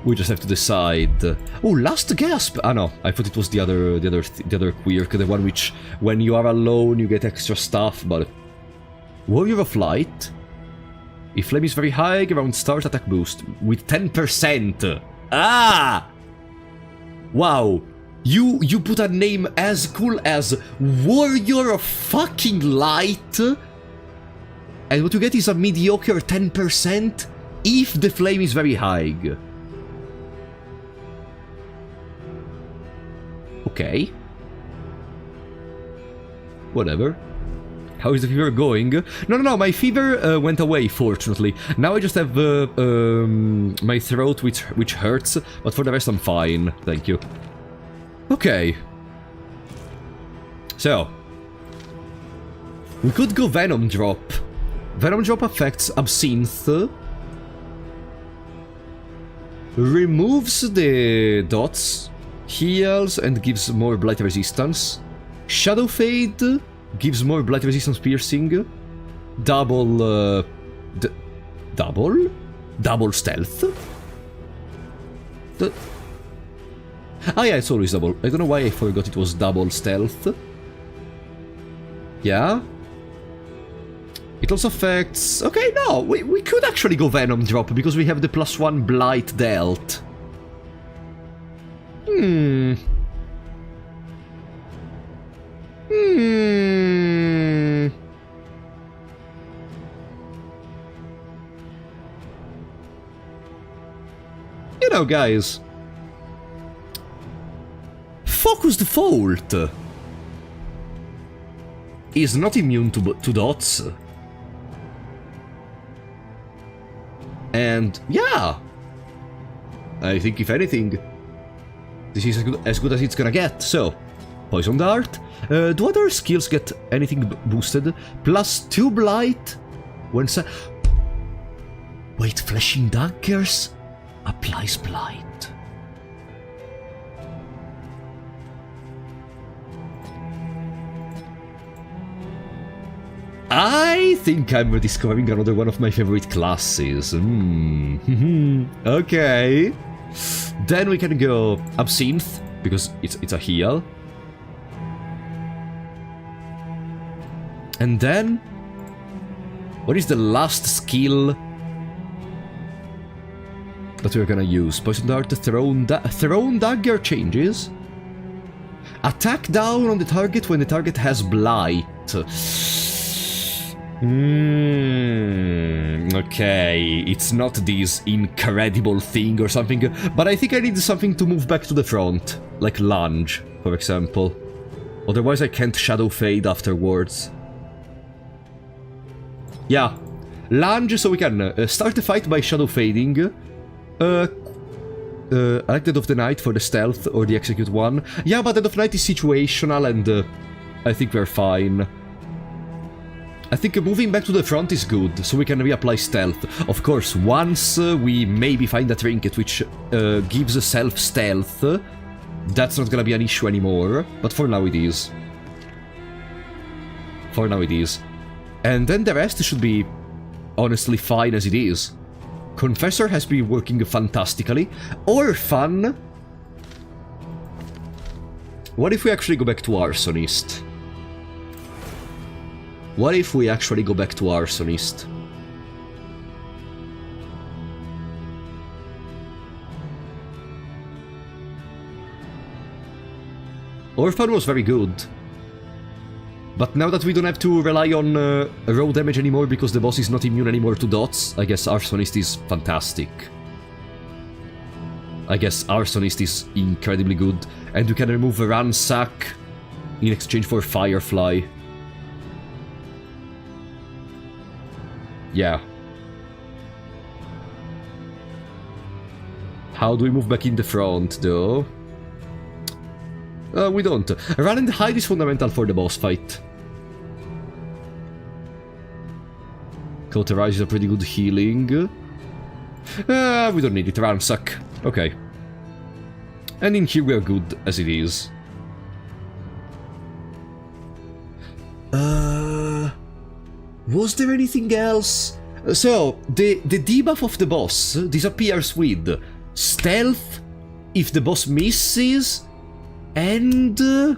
We just have to decide. Oh, last gasp! Ah no, I thought it was the other quirk, the one which when you are alone you get extra stuff. But Warrior of Light. If flame is very high, around start attack boost with 10%. Ah! Wow. You put a name as cool as Warrior of fucking Light, and what you get is a mediocre 10% if the flame is very high. Okay. Whatever. How is the fever going? No, my fever went away, fortunately. Now I just have my throat which hurts, but for the rest I'm fine, thank you. Okay. So. We could go Venom Drop. Venom Drop affects Absinthe. Removes the dots. Heals and gives more blight resistance. Shadow Fade gives more blight resistance piercing. Double stealth. Ah yeah, it's always double. I don't know why I forgot it was double stealth. Yeah. It also affects... Okay, no, we could actually go Venom Drop because we have the +1 blight dealt. You know, guys, Focused Fault is not immune to dots. And yeah, I think if anything, this is as good as it's gonna get. So, Poison Dart. Do other skills get anything boosted? +2 Blight when wait, Flashing Daggers applies Blight. I think I'm discovering another one of my favorite classes. Okay. Then we can go Absinthe, because it's a heal. And then... what is the last skill that we're gonna use? Poison Dart, Thrown Dagger changes. Attack down on the target when the target has Blight. Okay, it's not this incredible thing or something, but I think I need something to move back to the front, like Lunge, for example. Otherwise I can't Shadow Fade afterwards. Yeah, Lunge, so we can start the fight by Shadow Fading. Dead of the Night for the stealth or the execute one. Yeah, but Dead of Night is situational and I think we're fine. I think moving back to the front is good, so we can reapply stealth. Of course, once we maybe find a trinket which gives self-stealth, that's not gonna be an issue anymore, but for now it is. For now it is. And then the rest should be honestly fine as it is. Confessor has been working fantastically. Orphan... what if we actually go back to Arsonist? What if we actually go back to Arsonist? Orphan was very good. But now that we don't have to rely on raw damage anymore because the boss is not immune anymore to dots, I guess Arsonist is fantastic. I guess Arsonist is incredibly good. And we can remove Ransack in exchange for Firefly. Yeah. How do we move back in the front, though? We don't. Run and hide is fundamental for the boss fight. Cauterize is a pretty good healing. We don't need it. Ransack. Okay. And in here we are good as it is. Was there anything else? So, the debuff of the boss disappears with stealth if the boss misses, and... there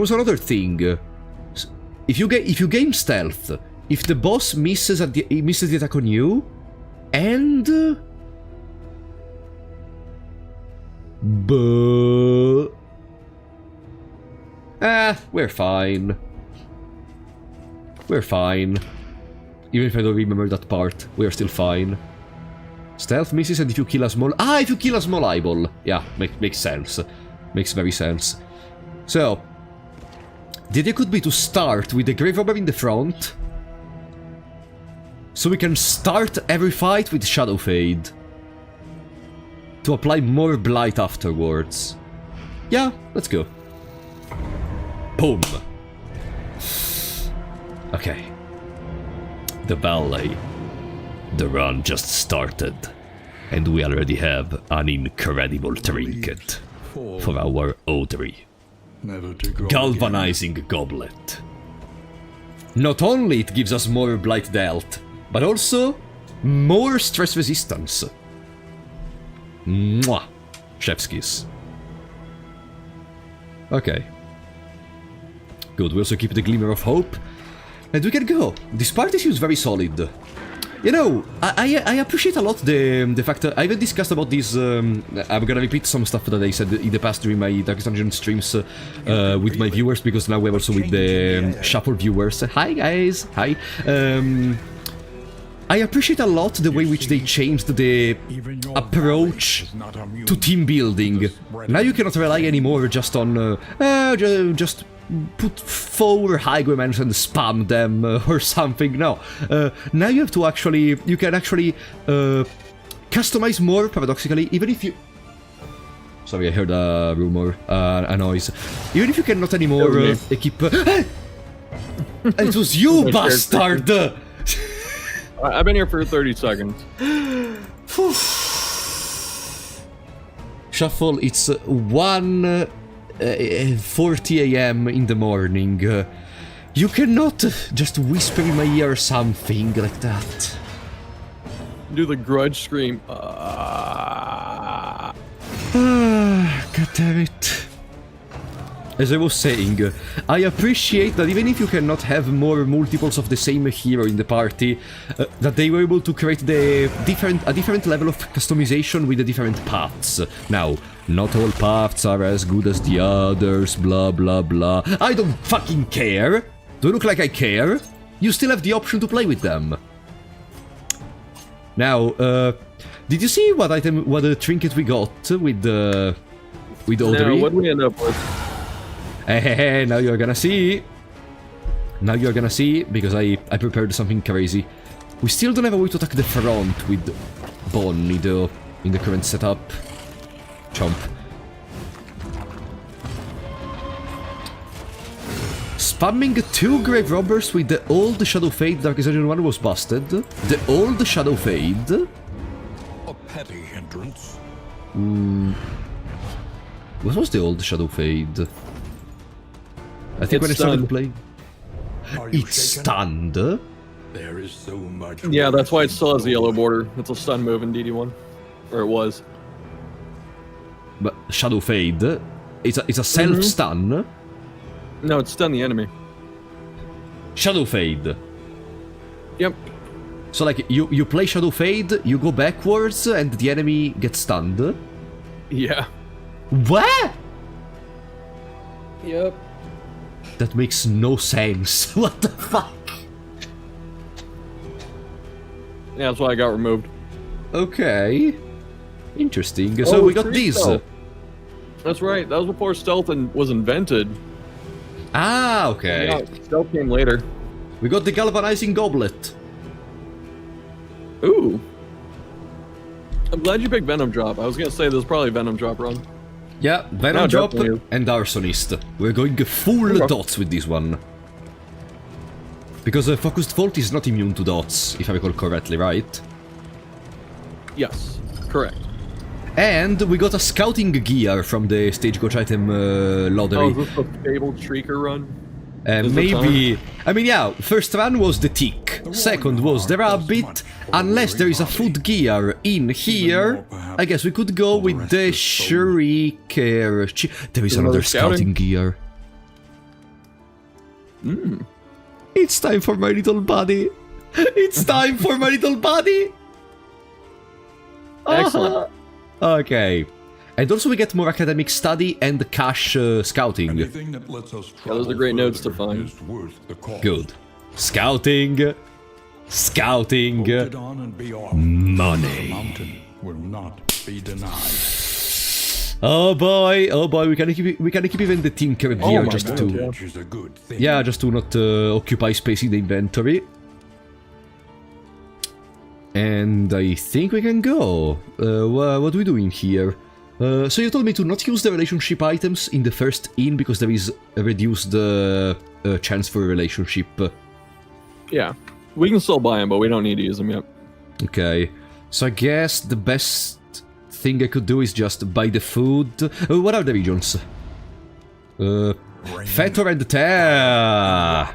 was another thing. If you gain stealth, if the boss misses the attack on you, and... we're fine. We're fine. Even if I don't remember that part, we're still fine. Stealth misses and if you kill a small... if you kill a small eyeball. Yeah, makes sense. Makes very sense. So, the idea could be to start with the Grave Robber in the front, so we can start every fight with Shadow Fade, to apply more Blight afterwards. Yeah, let's go. Boom. Okay. The ballet. The run just started, and we already have an incredible trinket for our Audrey. Galvanizing Goblet. Not only it gives us more Blight dealt, but also more stress resistance. Mwah! Chef's kiss. Okay. Good, we also keep the Glimmer of Hope. And we can go. This party seems very solid. You know, I appreciate a lot the fact that I even discussed about this. I'm gonna repeat some stuff that I said in the past during my Darkest Dungeon streams with my viewers, because now we're also with the Shuffle viewers. Hi guys, hi. I appreciate a lot the way which they changed the Even your approach valley is not immune to team building. the spread Now of you cannot rely anymore just on just put 4 highwaymans and spam them or something. No, now you have to actually, you can actually customize more, paradoxically, even if you... Sorry, I heard a rumor, a noise. Even if you cannot anymore equip... It was you, bastard! I've been here for 30 seconds. Shuffle, it's 1:40 a.m. in the morning. You cannot just whisper in my ear something like that. Do the grudge scream. God damn it. As I was saying, I appreciate that even if you cannot have more multiples of the same hero in the party, that they were able to create a different level of customization with the different paths. Now, not all paths are as good as the others, blah blah blah. I don't fucking care! Do I look like I care? You still have the option to play with them. Now, did you see what trinket we got with Audrey? Now, what do we end up with? Hey, now you're gonna see. Now you're gonna see, because I prepared something crazy. We still don't have a way to attack the front with Bonnie, though, in the current setup. Chomp. Spamming 2 Grave Robbers with the old Shadow Fade Darkest Dungeon 1 was busted. The old Shadow Fade. a petty hindrance. What was the old Shadow Fade? I think It's when I started stunned. playing... Are you It's shaken? stunned. There is so much. Yeah, that's why it waiting still has the for yellow you. border. It's a stun move in DD1. Or it was. But Shadow Fade, it's a self-stun. No, it's stun the enemy. Shadow Fade. Yep. So like, you play Shadow Fade, you go backwards, and the enemy gets stunned. Yeah. What? Yep. That makes no sense. What the fuck? Yeah, that's why I got removed. Okay. Interesting. So Oh, we got tree these. stealth. That's right. That was before stealth was invented. Ah, okay. Yeah, stealth came later. We got the Galvanizing Goblet. Ooh. I'm glad you picked Venom Drop. I was gonna say there's probably Venom Drop wrong. Yeah, Venom No, Drop definitely. and Arsonist. We're going full Okay. dots with this one. Because Focused Volt is not immune to dots, if I recall correctly, right? Yes, correct. And we got a scouting gear from the Stagecoach item Oh, lottery. is this the fabled Shrieker run? is it Maybe... I mean, yeah, first run was the tick, second was the rabbit. Unless there is a food gear in here, I guess we could go with the Shrieker. There is another scouting gear. It's time for my little buddy. It's time for my little buddy. Excellent. Okay. And also we get more academic study and cash scouting. Anything that lets us Yeah, those are travel great notes to further find. is worth the cost. Good. Scouting. Scouting. Hold it on and be off. Money. The mountain will not be denied. Oh boy, we can keep even the Tinker gear my just God, to... yeah. Which is a good thing. Yeah, just to not occupy space in the inventory. And I think we can go. What are we doing here? So you told me to not use the relationship items in the first inn because there is a reduced chance for a relationship. Yeah. We can still buy them, but we don't need to use them yet. Okay. So I guess the best thing I could do is just buy the food. What are the regions? Fetor and Tear.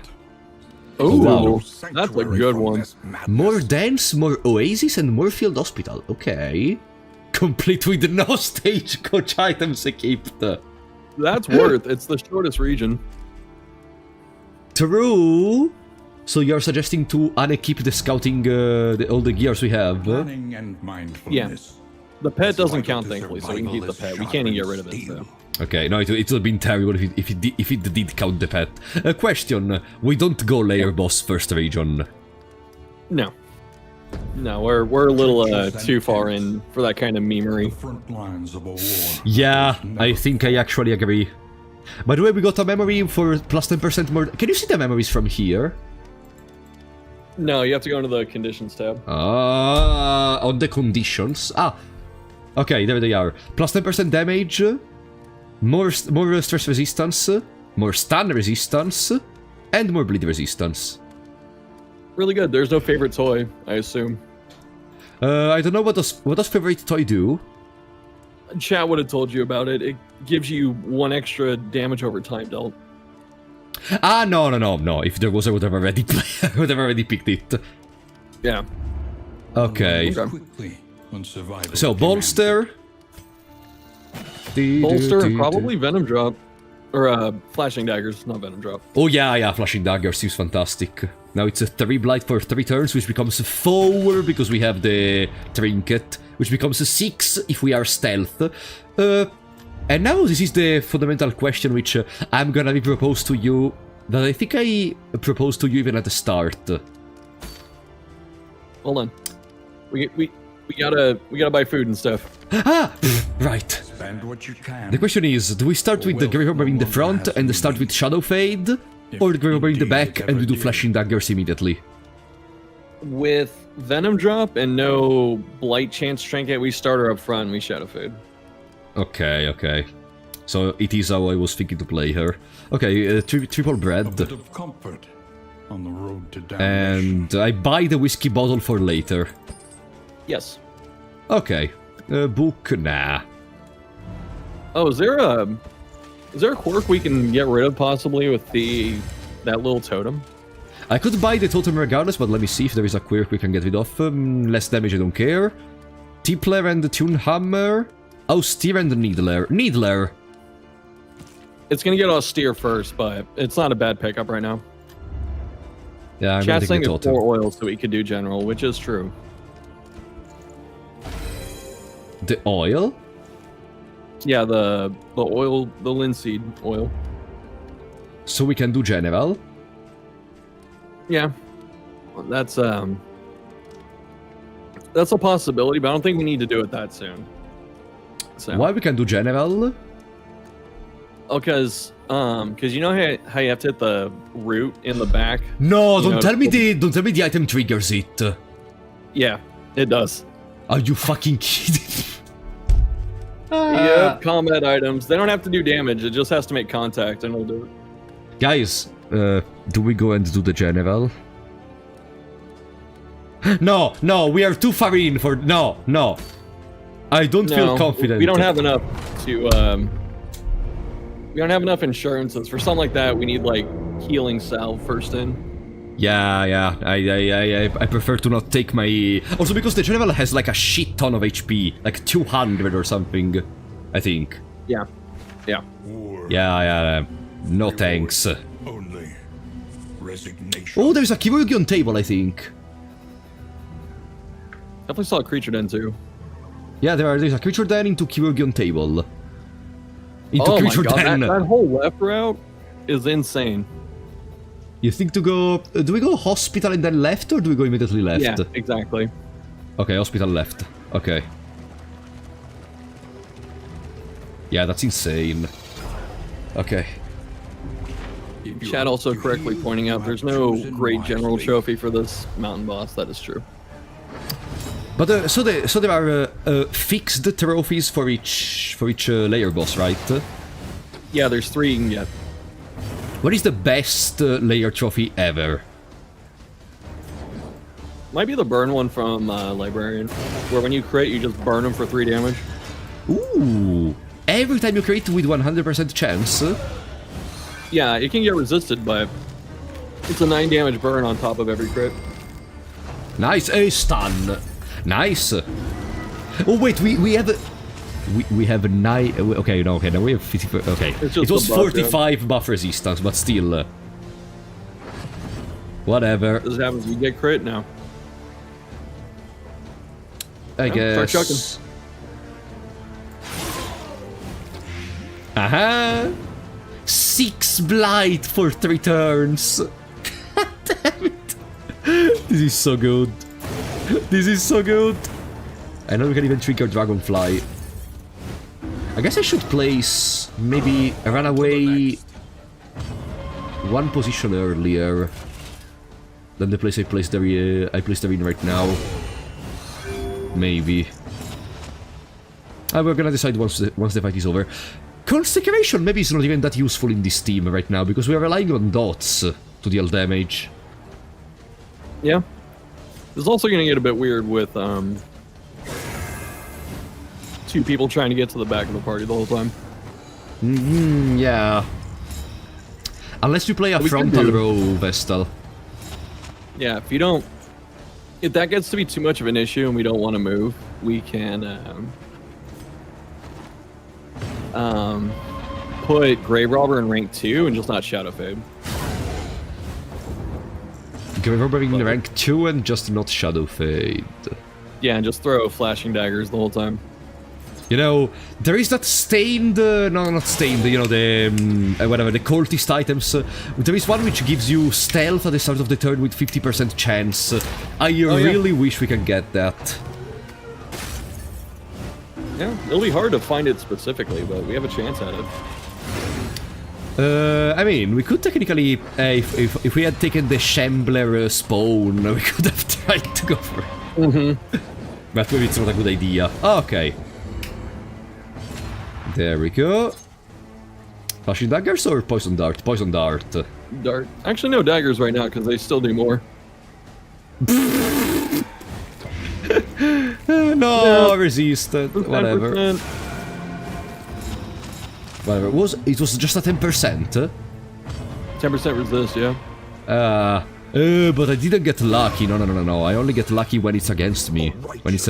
Oh, wow. That's a good one. More dance, more oasis, and more field hospital. Okay. Complete with no stagecoach items equipped. That's worth. It's the shortest region. True. So you're suggesting to unequip the scouting, all the gears we have? Planning and mindfulness. The pet is doesn't vital count, to thankfully, so we can keep the survival pet. We as can't even get sharp rid of as it, steel. so. Okay, no, it would have been terrible if it did count the pet. Question, we don't go layer boss first region. No. No, we're a little too far in for that kind of The memery. front lines of a war. Yeah, must I never think I actually agree. By the way, we got a memory for plus 10% more. Can you see the memories from here? No, you have to go into the conditions tab. On the conditions. Okay, there they are. Plus 10% damage, more stress resistance, more stun resistance, and more bleed resistance. Really good. There's no favorite toy, I assume. I don't know what does favorite toy do? Chat would have told you about it. It gives you 1 extra damage over time dealt. No. If there was, I would have already picked it. Yeah. Okay. Quickly when survival So bolster. Bolster and probably Venom Drop. Or Flashing Daggers, not Venom Drop. Oh yeah, Flashing Dagger seems fantastic. Now it's a 3 blight for 3 turns, which becomes a 4 because we have the trinket, which becomes a 6 if we are stealth. And now this is the fundamental question which I'm gonna be proposed to you, that I think I proposed to you even at the start. Hold on. We gotta buy food and stuff. Right. Spend what you can. The question is, do we start with the Grey Harbor in the front and start with Shadow Fade? Or the Grey Harbor in the back and we do Flashing Daggers immediately? With Venom Drop and no Blight Chance Trinket, we start her up front and we Shadow Fade. Okay. So it is how I was thinking to play her. Okay, triple A bread. bit of comfort on the road to damnation. And I buy the whiskey bottle for later. Yes. Okay. Book, nah. Oh, is there a quirk we can get rid of possibly with that little totem? I could buy the totem regardless, but let me see if there is a quirk we can get rid of. Less damage, I don't care. Tippler and Tune Hammer. Austere and Needler. Needler! It's gonna get austere first, but it's not a bad pickup right now. Yeah, I'm Chat's gonna saying take the it's totem. 4 oils so we could do general, which is true. The oil? Yeah, the oil, the linseed oil. So we can do general? Yeah, that's a possibility, but I don't think we need to do it that soon. So, Why we can do general? Oh, because you know how you have to hit the root in the back. No, You don't know, tell me the item triggers it. Yeah, it does. Are you fucking kidding? Yep, combat items. They don't have to do damage. It just has to make contact, and it'll do it. Guys, do we go and do the general? No, we are too far in for... No. I don't feel confident. We don't have enough to, we don't have enough insurances. For something like that, we need, like, healing salve first in. Yeah. I prefer to not take my... Also because the general has like a shit ton of HP. Like 200 or something, I think. Yeah. War. Yeah. No thanks. Only resignation. Oh, there's a Chirurgion table, I think. Definitely saw a creature den, too. Yeah, there's a creature den into Chirurgion table. Into Oh my creature god, den. that whole left route is insane. You think to go... do we go hospital and then left, or do we go immediately left? Yeah, exactly. Okay, hospital left. Okay. Yeah, that's insane. Okay. Chad also correctly pointing out there's no great general trophy for this mountain boss. That is true. But so there are fixed trophies for each layer boss, right? Yeah, there's 3 you can get. What is the best layer trophy ever? Might be the burn one from Librarian, where when you crit, you just burn them for 3 damage. Ooh! Every time you crit with 100% chance. Yeah, it can get resisted, but it's a 9 damage burn on top of every crit. Nice, a stun. Nice. Oh wait, we have. We have a 9. Okay, no, okay, now we have 50. Okay, It's just it was the buff, 45 buff resistance, but still. Whatever. Does it happen? You get crit now. I Start chucking. guess. Aha! 6 blight for 3 turns. God damn it! This is so good. This is so good. I know we can even trigger Dragonfly. I guess I should place maybe a runaway one position earlier than the place I placed her in right now. Maybe. We're gonna decide once the fight is over. Consecration maybe is not even that useful in this team right now because we are relying on dots to deal damage. Yeah. It's also gonna get a bit weird with two people trying to get to the back of the party the whole time. Yeah. Unless you play a frontal row Vestal. Yeah, if that gets to be too much of an issue and we don't want to move, we can put Grave Robber in rank 2 and just not Shadow Fade. Grave Robber in rank 2 and just not Shadow Fade. Yeah, and just throw flashing daggers the whole time. You know, there is that stained, no, not stained, you know, the, whatever, the cultist items. There is one which gives you stealth at the start of the turn with 50% chance. I really wish we can get that. Yeah, it'll be hard to find it specifically, but we have a chance at it. I mean, we could technically, if we had taken the Shambler spawn, we could have tried to go for it. But maybe it's not a good idea. Okay. There we go. Flashing daggers or poison dart? Poison dart. Dart. Actually, no daggers right now because they still do more. No, resisted. Whatever. 10%. Whatever. It was just a 10%? 10% resist, yeah. But I didn't get lucky. No. I only get lucky when it's against me. When it's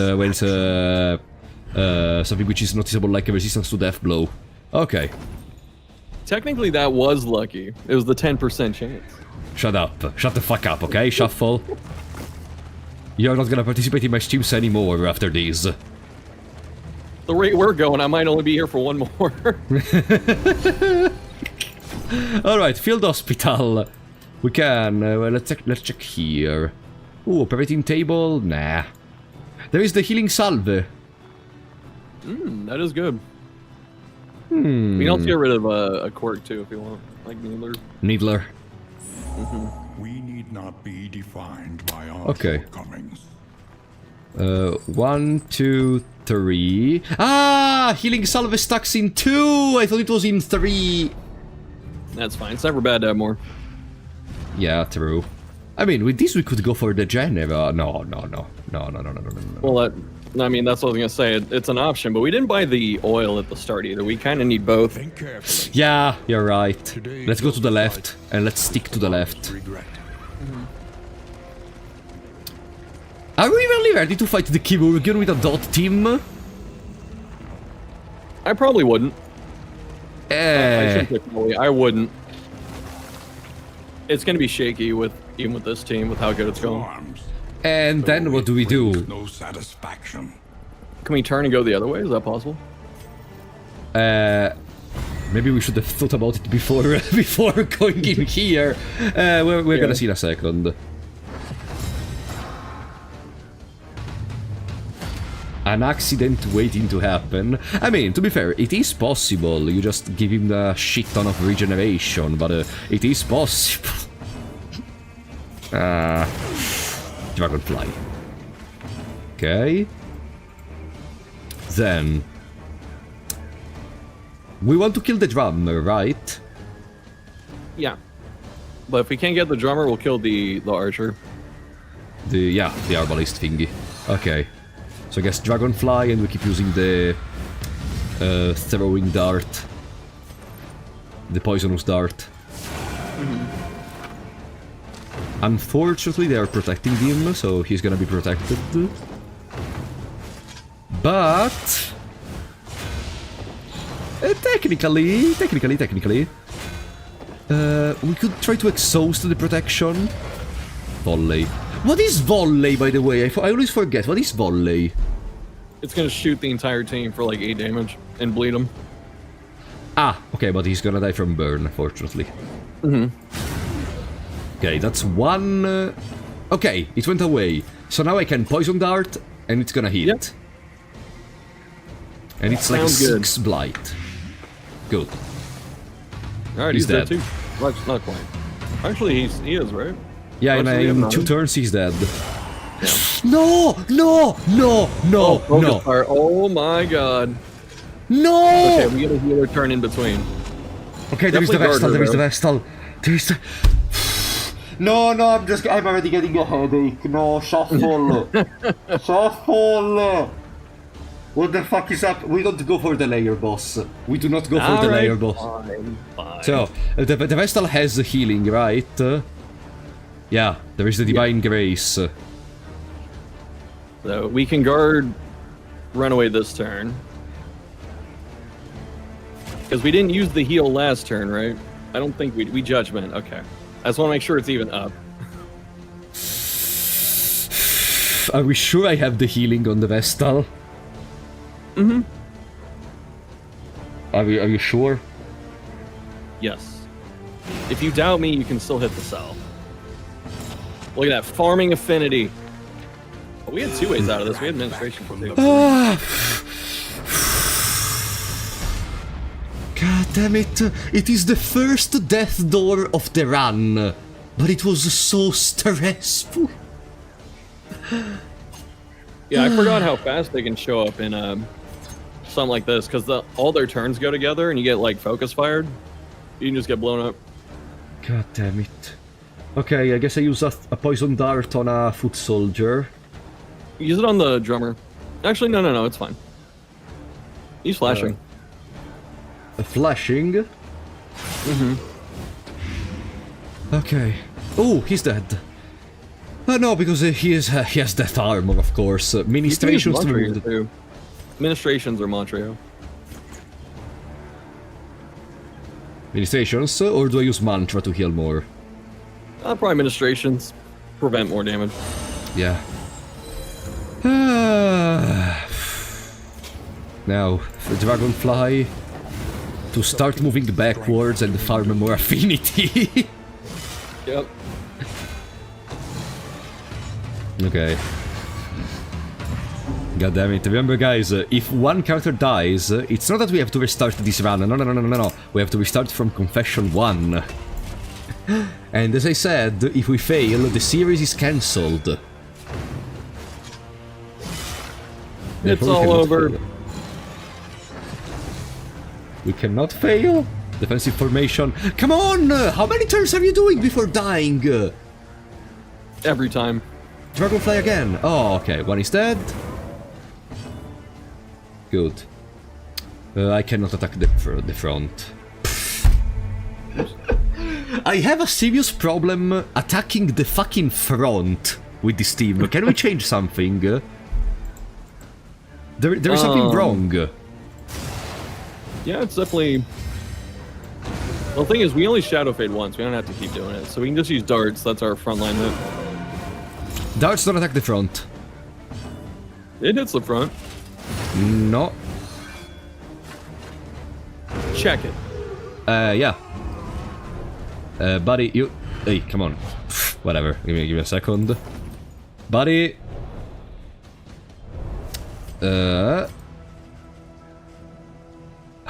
something which is noticeable like a resistance to death blow. Okay. Technically, that was lucky. It was the 10% chance. Shut up. Shut the fuck up, okay? Shuffle. You're not gonna participate in my streams anymore after these. The rate we're going, I might only be here for one more. Alright, field hospital. We can. Well, let's check here. Ooh, operating table? Nah. There is the healing salve. That is good. We can also get rid of a quirk too if you want, like Needler. Needler. We need not be defined by our shortcomings. 1, 2, 3. Ah! Healing salve stacks in 2! I thought it was in 3. That's fine. It's never bad to have more. Yeah, true. I mean, with this we could go for the Geneva. No. Well, I mean, that's what I was gonna say. It's an option, but we didn't buy the oil at the start either. We kind of need both. Think carefully. Yeah, you're right. Let's go to the left, and let's stick to the left. Are we really ready to fight the Chirurgeon with a dot team? I probably wouldn't. I wouldn't. It's gonna be shaky even with this team, with how good it's going. And then what do we do? No satisfaction. Can we turn and go the other way? Is that possible? Maybe we should have thought about it before going in here. We're gonna see in a second. An accident waiting to happen. I mean, to be fair, it is possible. You just give him a shit ton of regeneration, but it is possible. Dragonfly. Okay. Then we want to kill the drummer, right? Yeah. But if we can't get the drummer, we'll kill the archer. The arbalist thingy. Okay. So I guess Dragonfly, and we keep using the throwing dart. The poisonous dart. Unfortunately, they are protecting him, so he's gonna be protected. But technically, we could try to exhaust the protection. Volley. What is volley, by the way? I always forget. What is volley? It's gonna shoot the entire team for like 8 damage and bleed them. Ah, okay, but he's gonna die from burn, unfortunately. Okay, that's one Okay, it went away. So now I can poison dart, and it's gonna hit. Yep. And it's like Sounds good. 6 blight. Good. Alright, He's he's dead dead. too. Well, not quite. Actually, he is, right? Yeah, Actually, in I'm 2 not. turns he's dead. Yeah. No! No! No! No! Focus No! fire. Oh my god. No! Okay, we get a healer turn in between. Okay, there is the Definitely Vestal, guard there is her, the Vestal. There is the... No, I'm already getting a headache. No, shuffle. Shuffle. What the fuck is up? We don't go for the layer boss. We do not go for the Alright, layer boss. fine. So, the Vestal has healing, right? Yeah, there is the Divine Grace. So we can guard Runaway this turn. Because we didn't use the heal last turn, right? I don't think we Judgment. Okay. I just want to make sure it's even up. Are we sure I have the healing on the Vestal? Mm-hmm. Are you sure? Yes. If you doubt me, you can still hit the cell. Look at that. Farming affinity. Oh, we had 2 ways out of this. We had administration for 2. God damn it. It is the first death door of the run. But it was so stressful. Yeah, I forgot how fast they can show up in something like this, because all their turns go together and you get like focus fired. You can just get blown up. God damn it. Okay, I guess I use a poison dart on a foot soldier. Use it on the drummer. Actually, no, it's fine. He's flashing. Flashing? Mm-hmm. Okay. Oh, he's dead. No, because he has death armor, of course. Ministrations to remove the... too. Ministrations or Montreal. Ministrations, or do I use mantra to heal more? Probably Ministrations. Prevent more damage. Yeah. Now, the Dragonfly to start moving backwards and farm more affinity. Yep. Okay. God damn it. Remember, guys, if one character dies, it's not that we have to restart this run. No. We have to restart from Confession 1. And as I said, if we fail, the series is cancelled. It's all over. Fail. We cannot fail. Defensive formation. Come on! How many turns are you doing before dying? Every time. Dragonfly again. Oh, okay. One is dead. Good. I cannot attack the front. I have a serious problem attacking the fucking front with this team. Can we change something? There is something wrong. Yeah, it's definitely... Well, the thing is, we only Shadow Fade once. We don't have to keep doing it. So we can just use darts. That's our frontline hit. Darts don't attack the front. It hits the front. No. Check it. Yeah. Buddy, you... Hey, come on. Whatever. Give me a second. Buddy.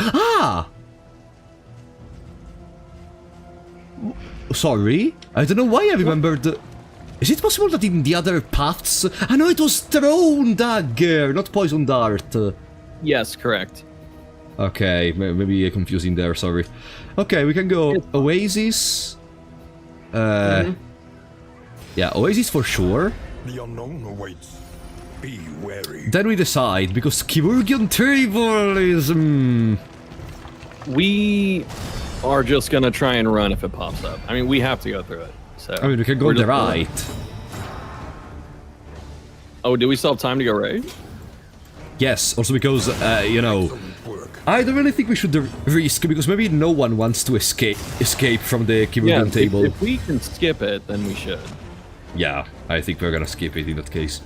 Ah! Sorry? I don't know why I remembered... Is it possible that in the other paths... I know it was thrown dagger, not poison dart. Yes, correct. Okay, maybe confusing there, sorry. Okay, we can go Oasis. Yeah, Oasis for sure. The unknown awaits. Be wary. Then we decide, because Chirurgian Table is... We are just gonna try and run if it pops up. I mean, we have to go through it. So I mean, we can go we're on the just right. Oh, do we still have time to go right? Yes, also because, you know... I don't really think we should risk, because maybe no one wants to escape from the Chirurgian Table. If we can skip it, then we should. Yeah, I think we're gonna skip it in that case.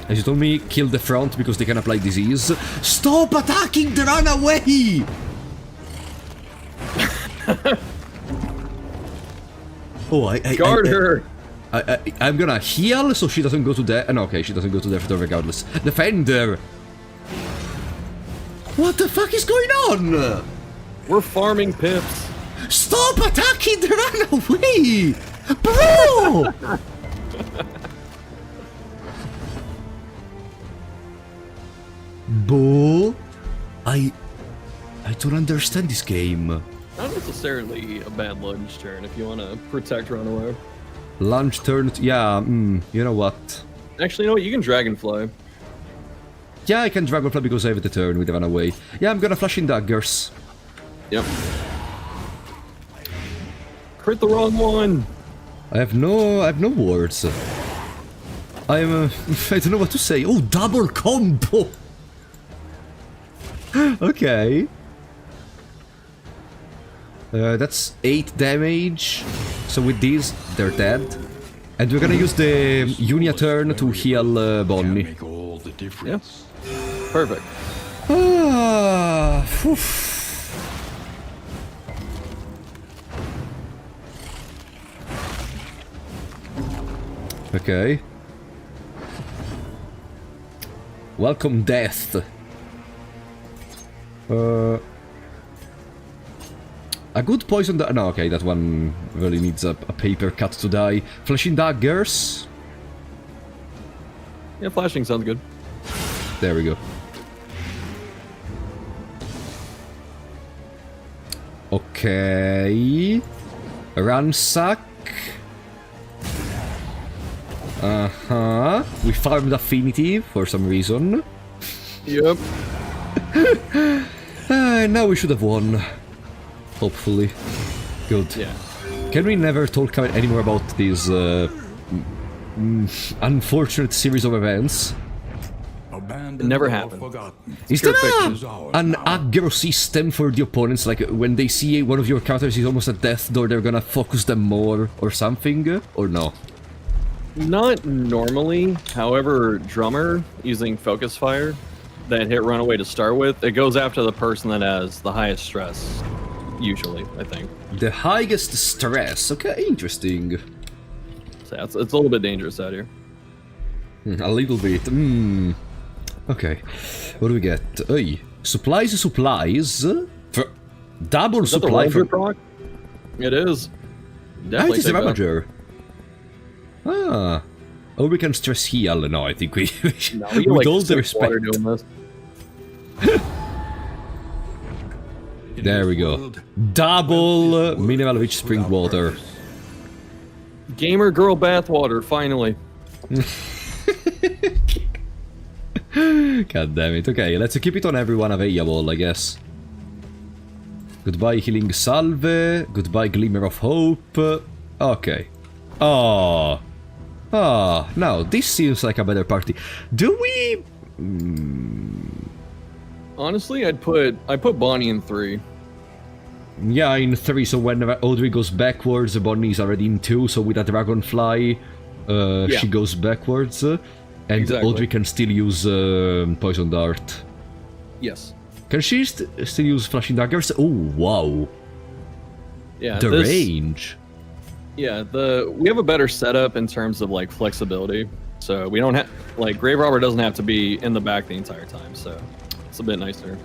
As you told me, kill the front because they can apply disease. Stop attacking the runaway! Oh, Guard her! I'm gonna heal so she doesn't go to death. No, okay, she doesn't go to death regardless. Defender! What the fuck is going on? We're farming pips. Stop attacking! Run away! Bro! Bo? I don't understand this game. Not necessarily a bad lunge turn if you want to protect runaway. Lunge turn, yeah, you know what? Actually, you know what? You can dragonfly. Yeah, I can dragonfly because I have the turn with the runaway. Yeah, I'm gonna flash in daggers. Yep. Crit the wrong one. I have no words. I don't know what to say. Oh, double combo. Okay. That's 8 damage. So with these, they're dead. And we're gonna use the Unia turn to heal Bonnie. Make all the difference. Perfect. Ah, okay. Welcome, death. A good poison. No, okay, that one really needs a paper cut to die. Flashing daggers. Yeah, flashing sounds good. There we go. Okay. Ransack. We farmed Affinity for some reason. Yep. Now we should have won. Hopefully. Good. Yeah. Can we never talk anymore about these unfortunate series of events? Abandoned It never or happened. forgotten. Is Pure there fiction. an aggro system for the opponents? Like when they see one of your counters is almost at death door, they're gonna focus them more or something? Or no? Not normally. However, drummer using focus fire that hit runaway to start with, it goes after the person that has the highest stress. Usually, I think. The highest stress. Okay, interesting. So it's a little bit dangerous out here. A little bit. Okay. What do we get? Oi. Supplies. For double Is that the supply Ranger for. proc? It is. Ah, Definitely it is a take that. Ravager. Ah. Or we can stress heal. No, I think we. No, we get, with like, all the 6 water respect. doing this. There we go. Double mineral rich spring water. Gamer girl bathwater, finally. God damn it. Okay, let's keep it on everyone available, I guess. Goodbye, healing salve. Goodbye, glimmer of hope. Okay. Oh. Oh, now this seems like a better party. Do we? Honestly, I put Bonnie in 3. Yeah, in 3. So when Audrey goes backwards, Bonnie's already in 2. So with a dragonfly, she goes backwards, and Exactly. Audrey can still use poison dart. Yes. Can she still use flashing daggers? Oh wow, Yeah. the range. Yeah, we have a better setup in terms of like flexibility. So we don't have like Grave Robber doesn't have to be in the back the entire time. So it's a bit nicer.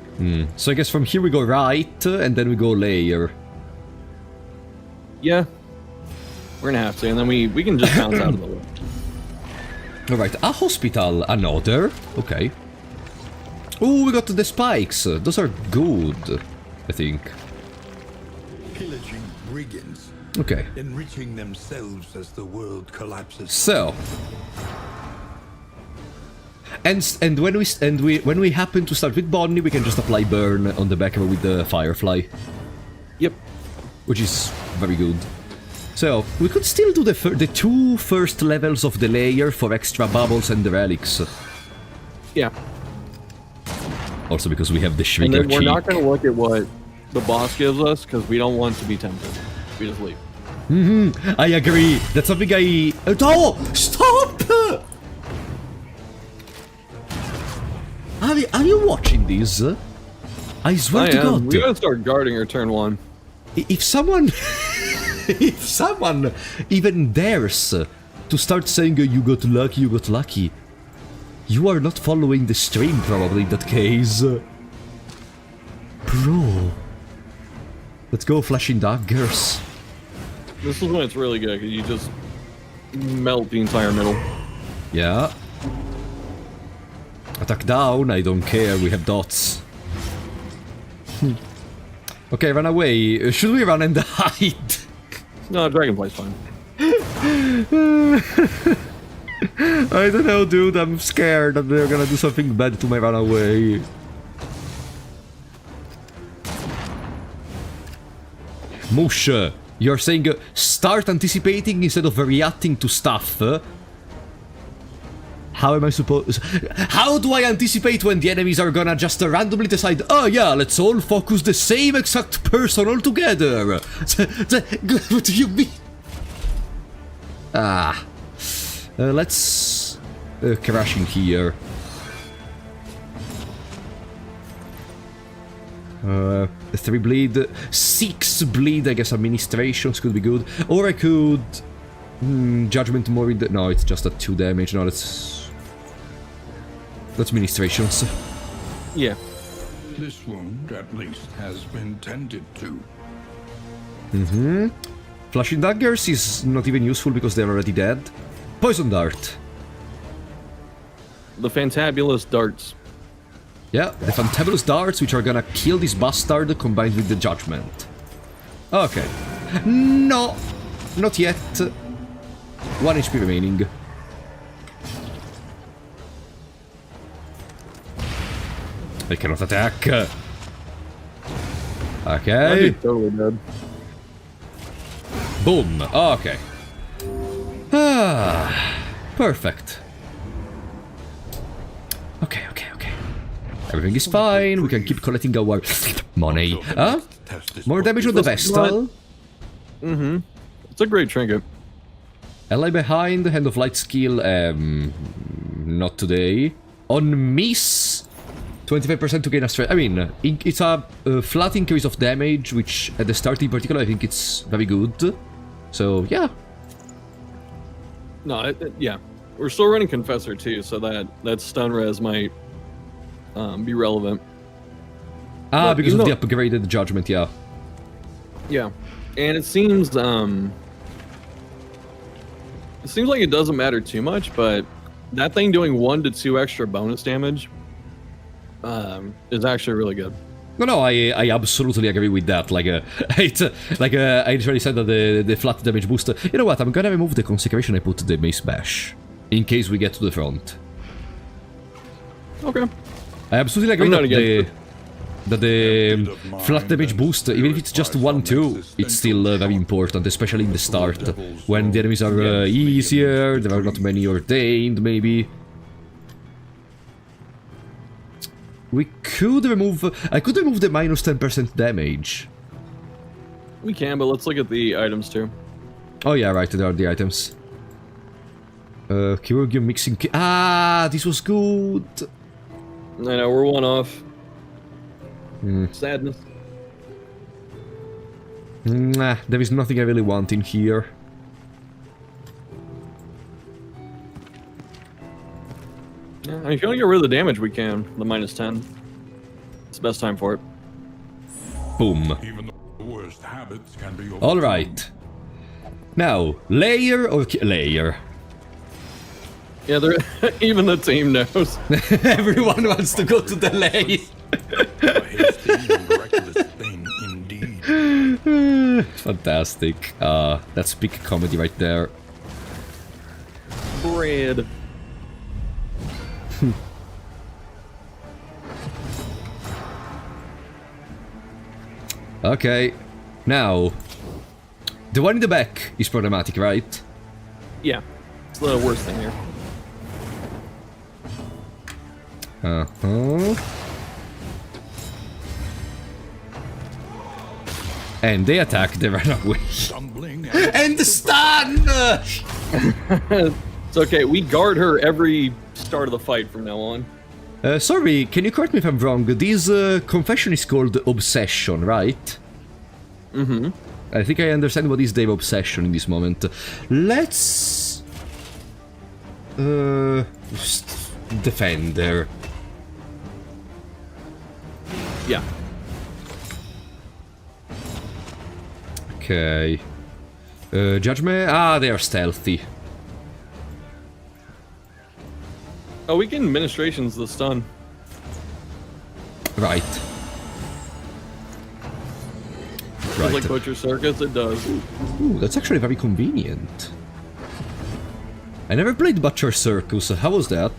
So I guess from here we go right, and then we go layer. Yeah. We're gonna have to, and then we can just bounce out of the way. Alright, a hospital, another. Okay. Oh, we got the spikes. Those are good, I think. Pillaging brigands, Okay. enriching themselves as the world collapses. So. And when we happen to start with Bonnie, we can just apply burn on the back of her with the firefly, Yep. which is very good. So we could still do the 2 first levels of the layer for extra bubbles and the relics. Yeah. Also because we have the And Shrieker then we're cheek. not gonna look at what the boss gives us because we don't want to be tempted. We just leave. I agree. That's something I. Oh! Stop! Are you watching this? I swear to God. We gotta start guarding her turn 1. If someone. If someone even dares to start saying you got lucky, you got lucky. You are not following the stream, probably, in that case. Bro. Let's go, flashing daggers. This is when it's really good, because you just melt the entire middle. Yeah. Attack down, I don't care, we have dots. Okay, run away. Should we run and hide? No, Dragonfly's fine. I don't know, dude, I'm scared that they're gonna do something bad to my runaway. Mush, you're saying start anticipating instead of reacting to stuff. How am I supposed... How do I anticipate when the enemies are gonna just randomly decide, oh yeah, let's all focus the same exact person all together? What do you mean? Ah. Let's... crash in here. 3 bleed, 6 bleed, I guess administrations could be good. Or I could... Judgment more in the... No, it's just a 2 damage, no, that's ministrations. Yeah. This wound, at least, has been tended to. Flashing daggers is not even useful because they're already dead. Poison dart. The fantabulous darts. Yeah, the fantabulous darts, which are gonna kill this bastard combined with the judgment. Okay. No, not yet. 1 HP remaining. I cannot attack. Okay. I'd be totally dead. Boom. Okay. Ah, perfect. Okay. Everything is fine. We can keep collecting our money. Huh? More damage on the Vestal. It's a great trinket. Ally behind, Hand of Light skill, not today. On Miss, 25% to gain a strength. I mean, it's a flat increase of damage, which at the start in particular, I think it's very good. So, yeah. No, yeah. We're still running Confessor too, so that stun res might be relevant. Ah, but because of the upgraded judgment, yeah. Yeah. And it seems like it doesn't matter too much, but that thing doing 1 to 2 extra bonus damage is actually really good. No, I absolutely agree with that. Like, I already said that the flat damage boost. You know what? I'm gonna remove the consecration. I put the mace bash in case we get to the front. Okay. I absolutely agree that the flat damage boost, even if it's just 1-2, it's still very important, especially in the start, when the enemies are easier, there are not many ordained, maybe. We could remove... I could remove the minus 10% damage. We can, but let's look at the items too. Oh yeah, right, there are the items. Chirurgium mixing... Ah, this was good! I know, we're 1 off. Sadness. Nah, there is nothing I really want in here. Yeah, I mean, if you want to get rid of the damage, we can. The minus 10. It's the best time for it. Boom. Even the worst habits can be overcome. Alright. Now, layer or... layer. Yeah, they're even the team knows. Everyone wants to go to the layer. A hasty and reckless thing indeed. Fantastic. That's peak comedy right there. Bread. Okay. Now, the one in the back is problematic, right? Yeah. It's the worst thing here. Uh-huh. And they attack, they run away. Stumbling And the stun! It's okay, we guard her every start of the fight from now on. Sorry, can you correct me if I'm wrong? This confession is called Obsession, right? Mm-hmm. I think I understand what is their obsession in this moment. Let's Defender. Yeah. Okay. Judgment? Ah, they are stealthy. Oh, we can Ministrations the stun. Right. Just like Butcher Circus, it does. Ooh, that's actually very convenient. I never played Butcher Circus. How was that?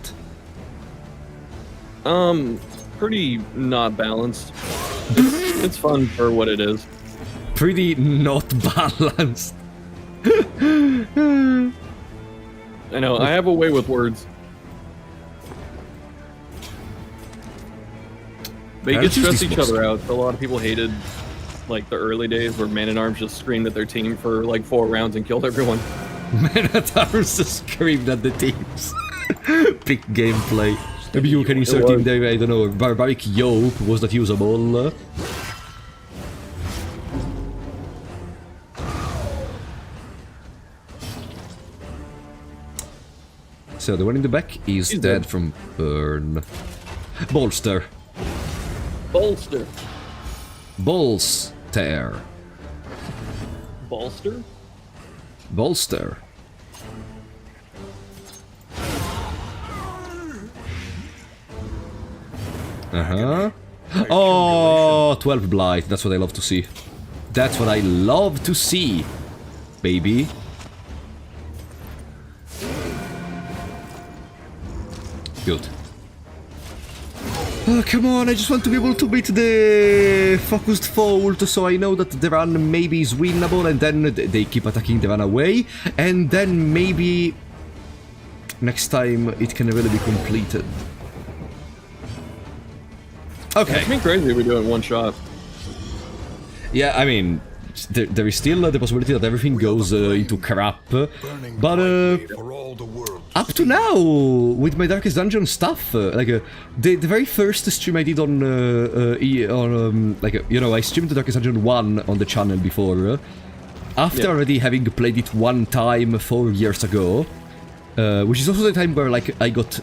Pretty not balanced. It's fun for what it is. Pretty not balanced. I know, I have a way with words. They get stress each other out. A lot of people hated, like, the early days where Man-at-Arms just screamed at their team for, like, 4 rounds and killed everyone. Man-at-Arms just screamed at the teams. Big gameplay. Maybe you can insert in there, I don't know, Barbaric Yoke, was that usable? So the one in the back is dead from burn. Bolster. Bolster. Bolster. Bolster? Bolster. Uh-huh. Oh, 12 Blight. That's what I love to see. That's what I love to see, baby. Good. Oh, come on, I just want to be able to beat the focused fault so I know that the run maybe is winnable and then they keep attacking the run away and then maybe next time it can really be completed. Okay. It's been crazy if we do it in one shot. Yeah, I mean, there is still the possibility that everything goes into crap, but up to now, with my Darkest Dungeon stuff, the very first stream I did on, I streamed the Darkest Dungeon 1 on the channel before, after already having played it one time 4 years ago, which is also the time where, like, I got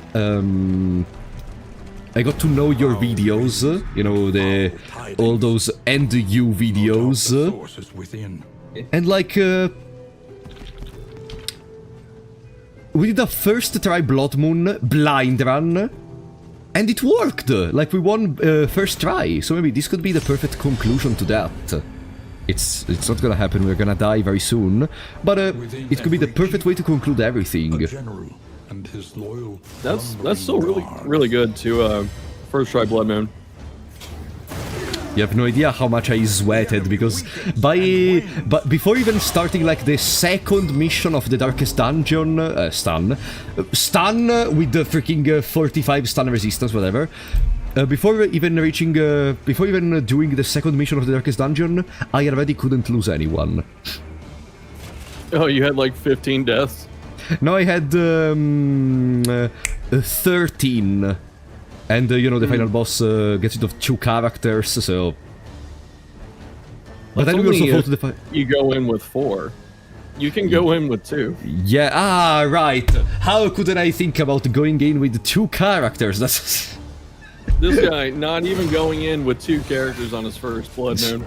to know your videos, you know, all those End You videos, and like, we did a first try Blood Moon blind run, and it worked, like we won first try, so maybe this could be the perfect conclusion to that. It's not gonna happen, we're gonna die very soon, but it could be the perfect way to conclude everything. And his loyal That's still really good to first try Blood Moon. You have no idea how much I sweated because before even starting like the second mission of the Darkest Dungeon, stun with the freaking 45 stun resistance, whatever. Before even doing the second mission of the Darkest Dungeon, I already couldn't lose anyone. Oh, you had like 15 deaths. No, I had 13, and you know the final boss gets rid of 2 characters, so. But then we also fought the you go in with 4. You can go in with 2. Yeah, right. How couldn't I think about going in with 2 characters? That's. This guy not even going in with 2 characters on his first Blood Moon.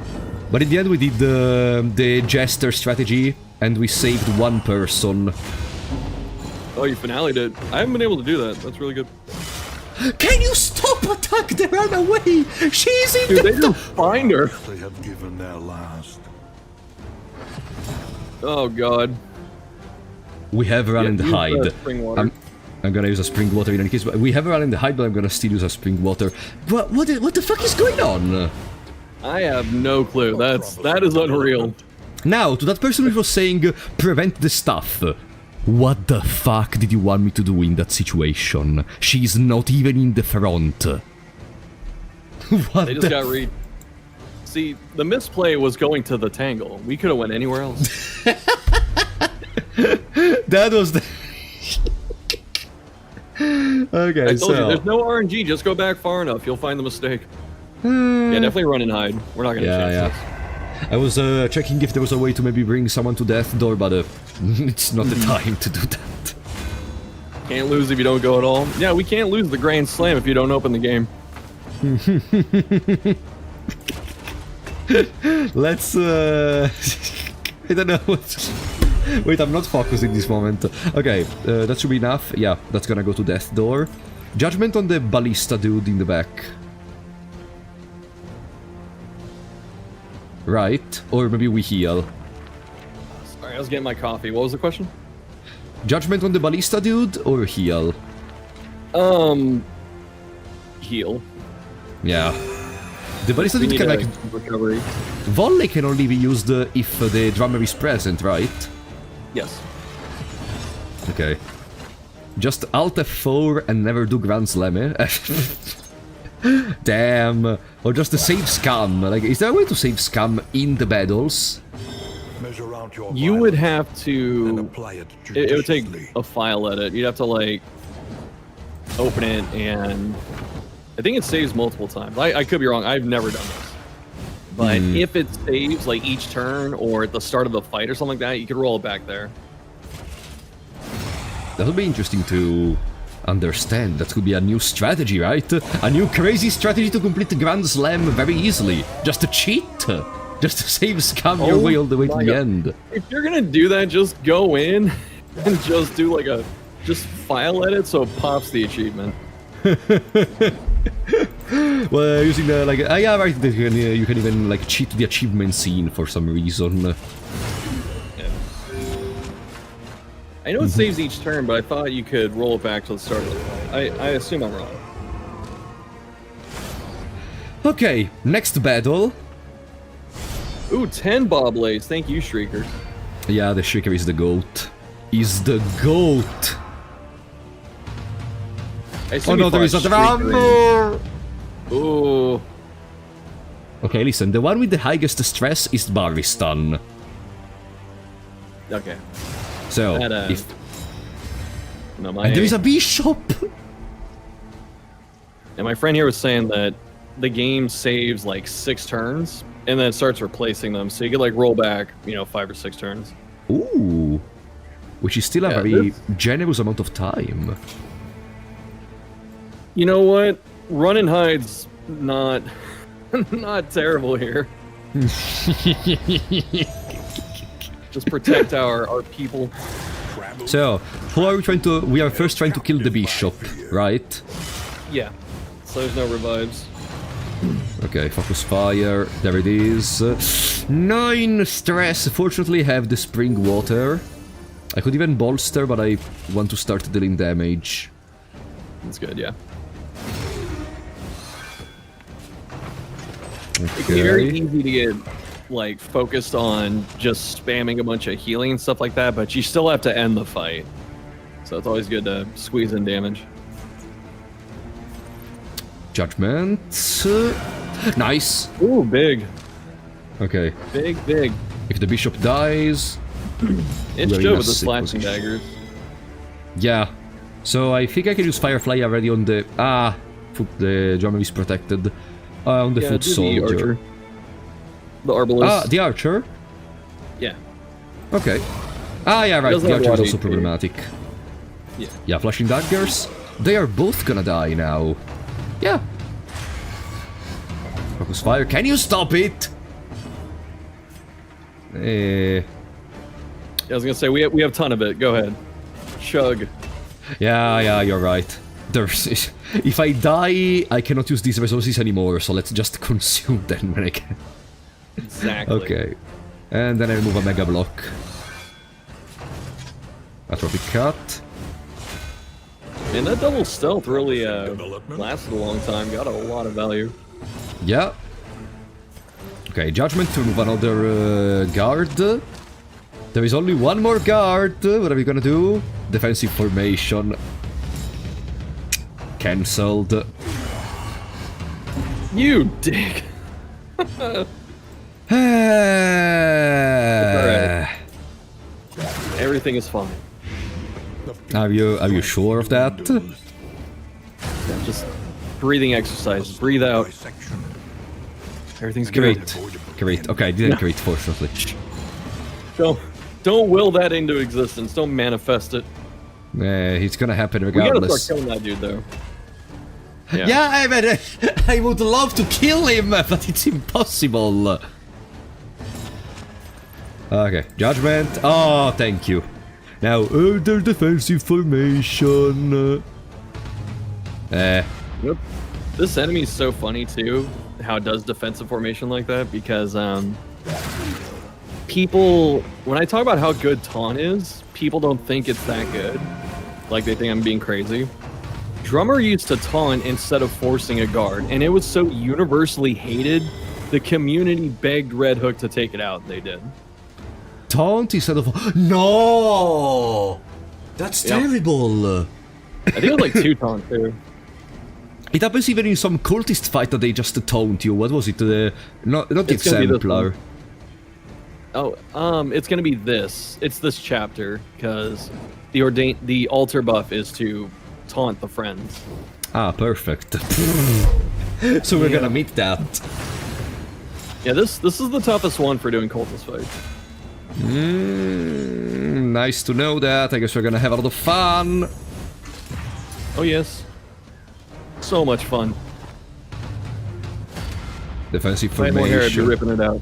But in the end, we did the Jester strategy, and we saved 1 person. Oh, you finale did. I haven't been able to do that. That's really good. Can you stop attack the runaway? She's in Dude, they just find her. they have given their last. Oh god. We have Run and Hide. Spring water. I'm gonna use a Spring Water in any case, but we have Run and Hide, but I'm gonna still use a Spring Water. What the fuck is going on? I have no clue. That is unreal. Now, to that person who was saying, prevent the stuff. What the fuck did you want me to do in that situation? She's not even in the front. What They just got read. See, the misplay was going to the Tangle. We could have went anywhere else. That was the... Okay, I told you, there's no RNG. Just go back far enough. You'll find the mistake. Yeah, definitely run and hide. We're not gonna chance this. I was checking if there was a way to maybe bring someone to Death Door, but it's not the time to do that. Can't lose if you don't go at all. Yeah, we can't lose the Grand Slam if you don't open the game. Let's I don't know what. Wait, I'm not focusing this moment. Okay, that should be enough. Yeah, that's gonna go to death door. Judgment on the ballista dude in the back. Right, or maybe we heal. Sorry, I was getting my coffee. What was the question? Judgment on the ballista dude or heal? Heal. Yeah. The ballista dude can like... recovery. Volley can only be used if the drummer is present, right? Yes. Okay. Just Alt F4 and never do Grand Slam, eh? Damn. Or just the save scam. Like, is there a way to save scam in the battles? Measure out your You would violence have and to... apply it It would take judiciously. a file edit. You'd have to, like, open it and... I think it saves multiple times. I could be wrong. I've never done this. But if it saves, like, each turn or at the start of the fight or something like that, you could roll it back there. That would be interesting to understand. That could be a new strategy, right? A new crazy strategy to complete the Grand Slam very easily. Just to cheat. Just to save scam your way all the way to my the God. end. If you're gonna do that, just go in and just do, like, a... Just file edit so it pops the achievement. Well, using the, like... yeah, right, you can even, like, cheat the achievement scene for some reason. Yeah. I know it saves each turn, but I thought you could roll it back to the start of the fight. I assume I'm wrong. Okay, next battle. Ooh, 10 Bobblades. Thank you, Shrieker. Yeah, the Shrieker is the GOAT. Is the GOAT. Oh no, there is a drummer! Ooh. Okay, listen, the one with the highest stress is Barristan. Okay. So, That, if... No, And there is a bishop! And my friend here was saying that the game saves like 6 turns, and then it starts replacing them, so you could like roll back, 5 or 6 turns. Ooh. Which is still a Yeah, very this- generous amount of time. You know what? Run and hide's not not terrible here. Just protect our people. So, who are we trying to... We are first trying to kill the bishop, right? Yeah. So there's no revives. Okay, focus fire, there it is. 9 stress, fortunately I have the spring water. I could even bolster, but I want to start dealing damage. That's good, yeah. It can be very Okay. easy to get like focused on just spamming a bunch of healing and stuff like that, but you still have to end the fight. So it's always good to squeeze in damage. Judgment. Nice. Ooh, big. Okay. Big. If the bishop dies... It's we're in Joe a with the sick slashing position. daggers. Yeah. So I think I can use Firefly already on the... Ah! The drummer is protected. On the Yeah, foot do the soldier. archer. The arbalist. Ah, the archer? Yeah. Okay. Ah, yeah, right. Doesn't The have a archer is lot of also HP. problematic. Yeah. Yeah, flashing daggers. They are both gonna die now. Yeah. Focus fire. Can you stop it? I was gonna say we have a ton of it. Go ahead. Chug. Yeah, you're right. There's, if I die, I cannot use these resources anymore, so let's just consume them when I can. Exactly. Okay. And then I remove a mega block. Atrophic cut. And that double stealth really Development. lasted a long time. Got a lot of value. Yeah. Okay, judgment to remove another guard. There is only one more guard. What are we gonna do? Defensive formation. Cancelled. You dick. Everything is fine. Are you sure of that? Yeah, just breathing exercise. Breathe out. Dissection. Everything's good. Great. Okay, I didn't crit, fortunately. Don't will that into existence. Don't manifest it. It's gonna happen We gotta regardless. start killing that dude, though. Yeah, I mean, I would love to kill him, but it's impossible. Okay, judgment. Oh, thank you. Now, their defensive formation. Yep. This enemy is so funny too. How it does defensive formation like that because people, when I talk about how good taunt is, people don't think it's that good. Like they think I'm being crazy. Drummer used to taunt instead of forcing a guard, and it was so universally hated. The community begged Red Hook to take it out. They did. Taunt instead of... No! That's terrible! I think it was like 2 taunts too. It happens even in some cultist fight that they just taunt you. What was it? Not the It's gonna be this Exemplar. Oh, it's gonna be this. It's this chapter because the altar buff is to taunt the friends. Ah, perfect. So we're gonna meet that. Yeah, this is the toughest one for doing cultist fights. Nice to know that. I guess we're gonna have a lot of fun. Oh yes. So much fun. Defensive If I had more hair, I'd be formation. ripping it out.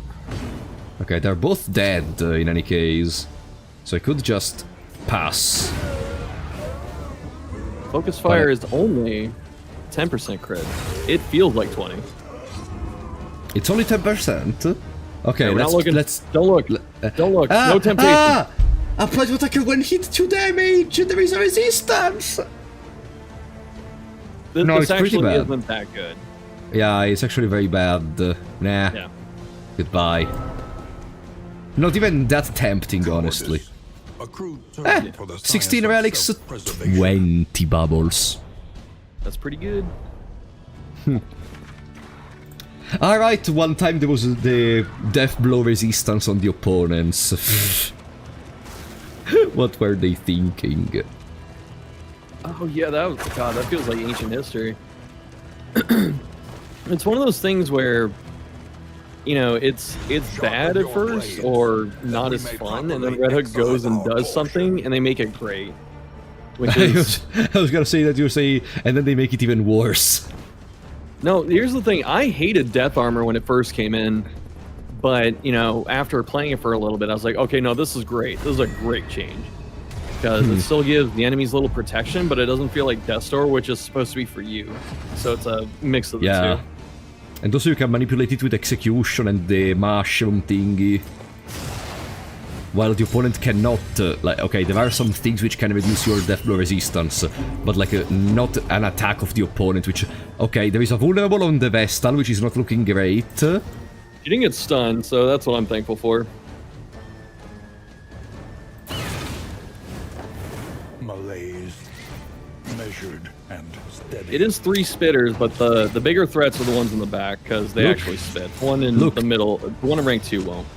Okay, they're both dead in any case. So I could just pass. Focus fire is only 10% crit. It feels like 20. It's only 10%. Okay, Yeah, we're not looking. let's... Don't look. Don't look. No temptation. Applied attacker when hit 2 damage. There is a resistance. This, No, this it's pretty actually bad. isn't that good. Yeah, it's actually very bad. Nah. Yeah. Goodbye. Not even that tempting, honestly. A crude term for the 16 science of relics, self-preservation. 20 bubbles. That's pretty good. Alright, one time there was the death blow resistance on the opponents. What were they thinking? Oh yeah, that was God. That feels like ancient history. It's one of those things where, you know, it's bad at first or not as fun, and then Red Hook goes and does something, and they make it great. Which is I was gonna say that you say, and then they make it even worse. no. Here's the thing: I hated Death Armor when it first came in, but you know, after playing it for a little bit, I was like, okay, no, this is great. This is a great change because it still gives the enemies little protection, but it doesn't feel like Death Store, which is supposed to be for you. So it's a mix of the two. And also you can manipulate it with execution and the mushroom thingy. While the opponent cannot, like, okay, there are some things which can reduce your death blow resistance, but like, not an attack of the opponent, which, okay, there is a vulnerable on the Vestal, which is not looking great. You didn't get stunned, so that's what I'm thankful for. Malaise, measured and steady. It is 3 spitters, but the bigger threats are the ones in the back, because they Look. actually spit. One in Look. the middle, the one in rank 2 won't.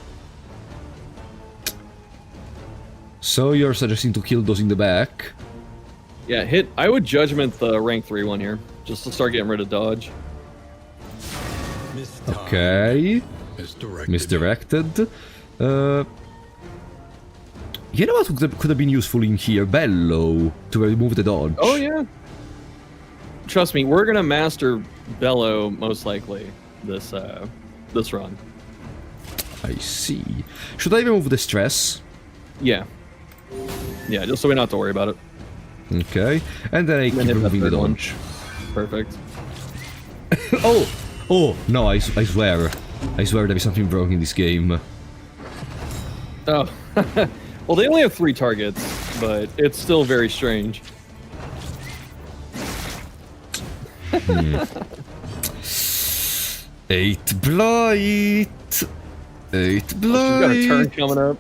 So you're suggesting to kill those in the back? Yeah, I would judgment the rank 3 one here, just to start getting rid of dodge. Mistimed, Okay. misdirected. Misdirected. You know what could have been useful in here? Bellow, to remove the dodge. Oh yeah. Trust me, we're gonna master Bellow most likely this run. I see. Should I remove the stress? Yeah. Yeah, just so we don't have to worry about it. Okay. And then I And then keep hit that removing the third one. dodge. Perfect. Oh! Oh, no, I swear. I swear there is something wrong in this game. Oh. Well, they only have 3 targets, but it's still very strange. 8 blight! 8 She's got a turn blight! coming up.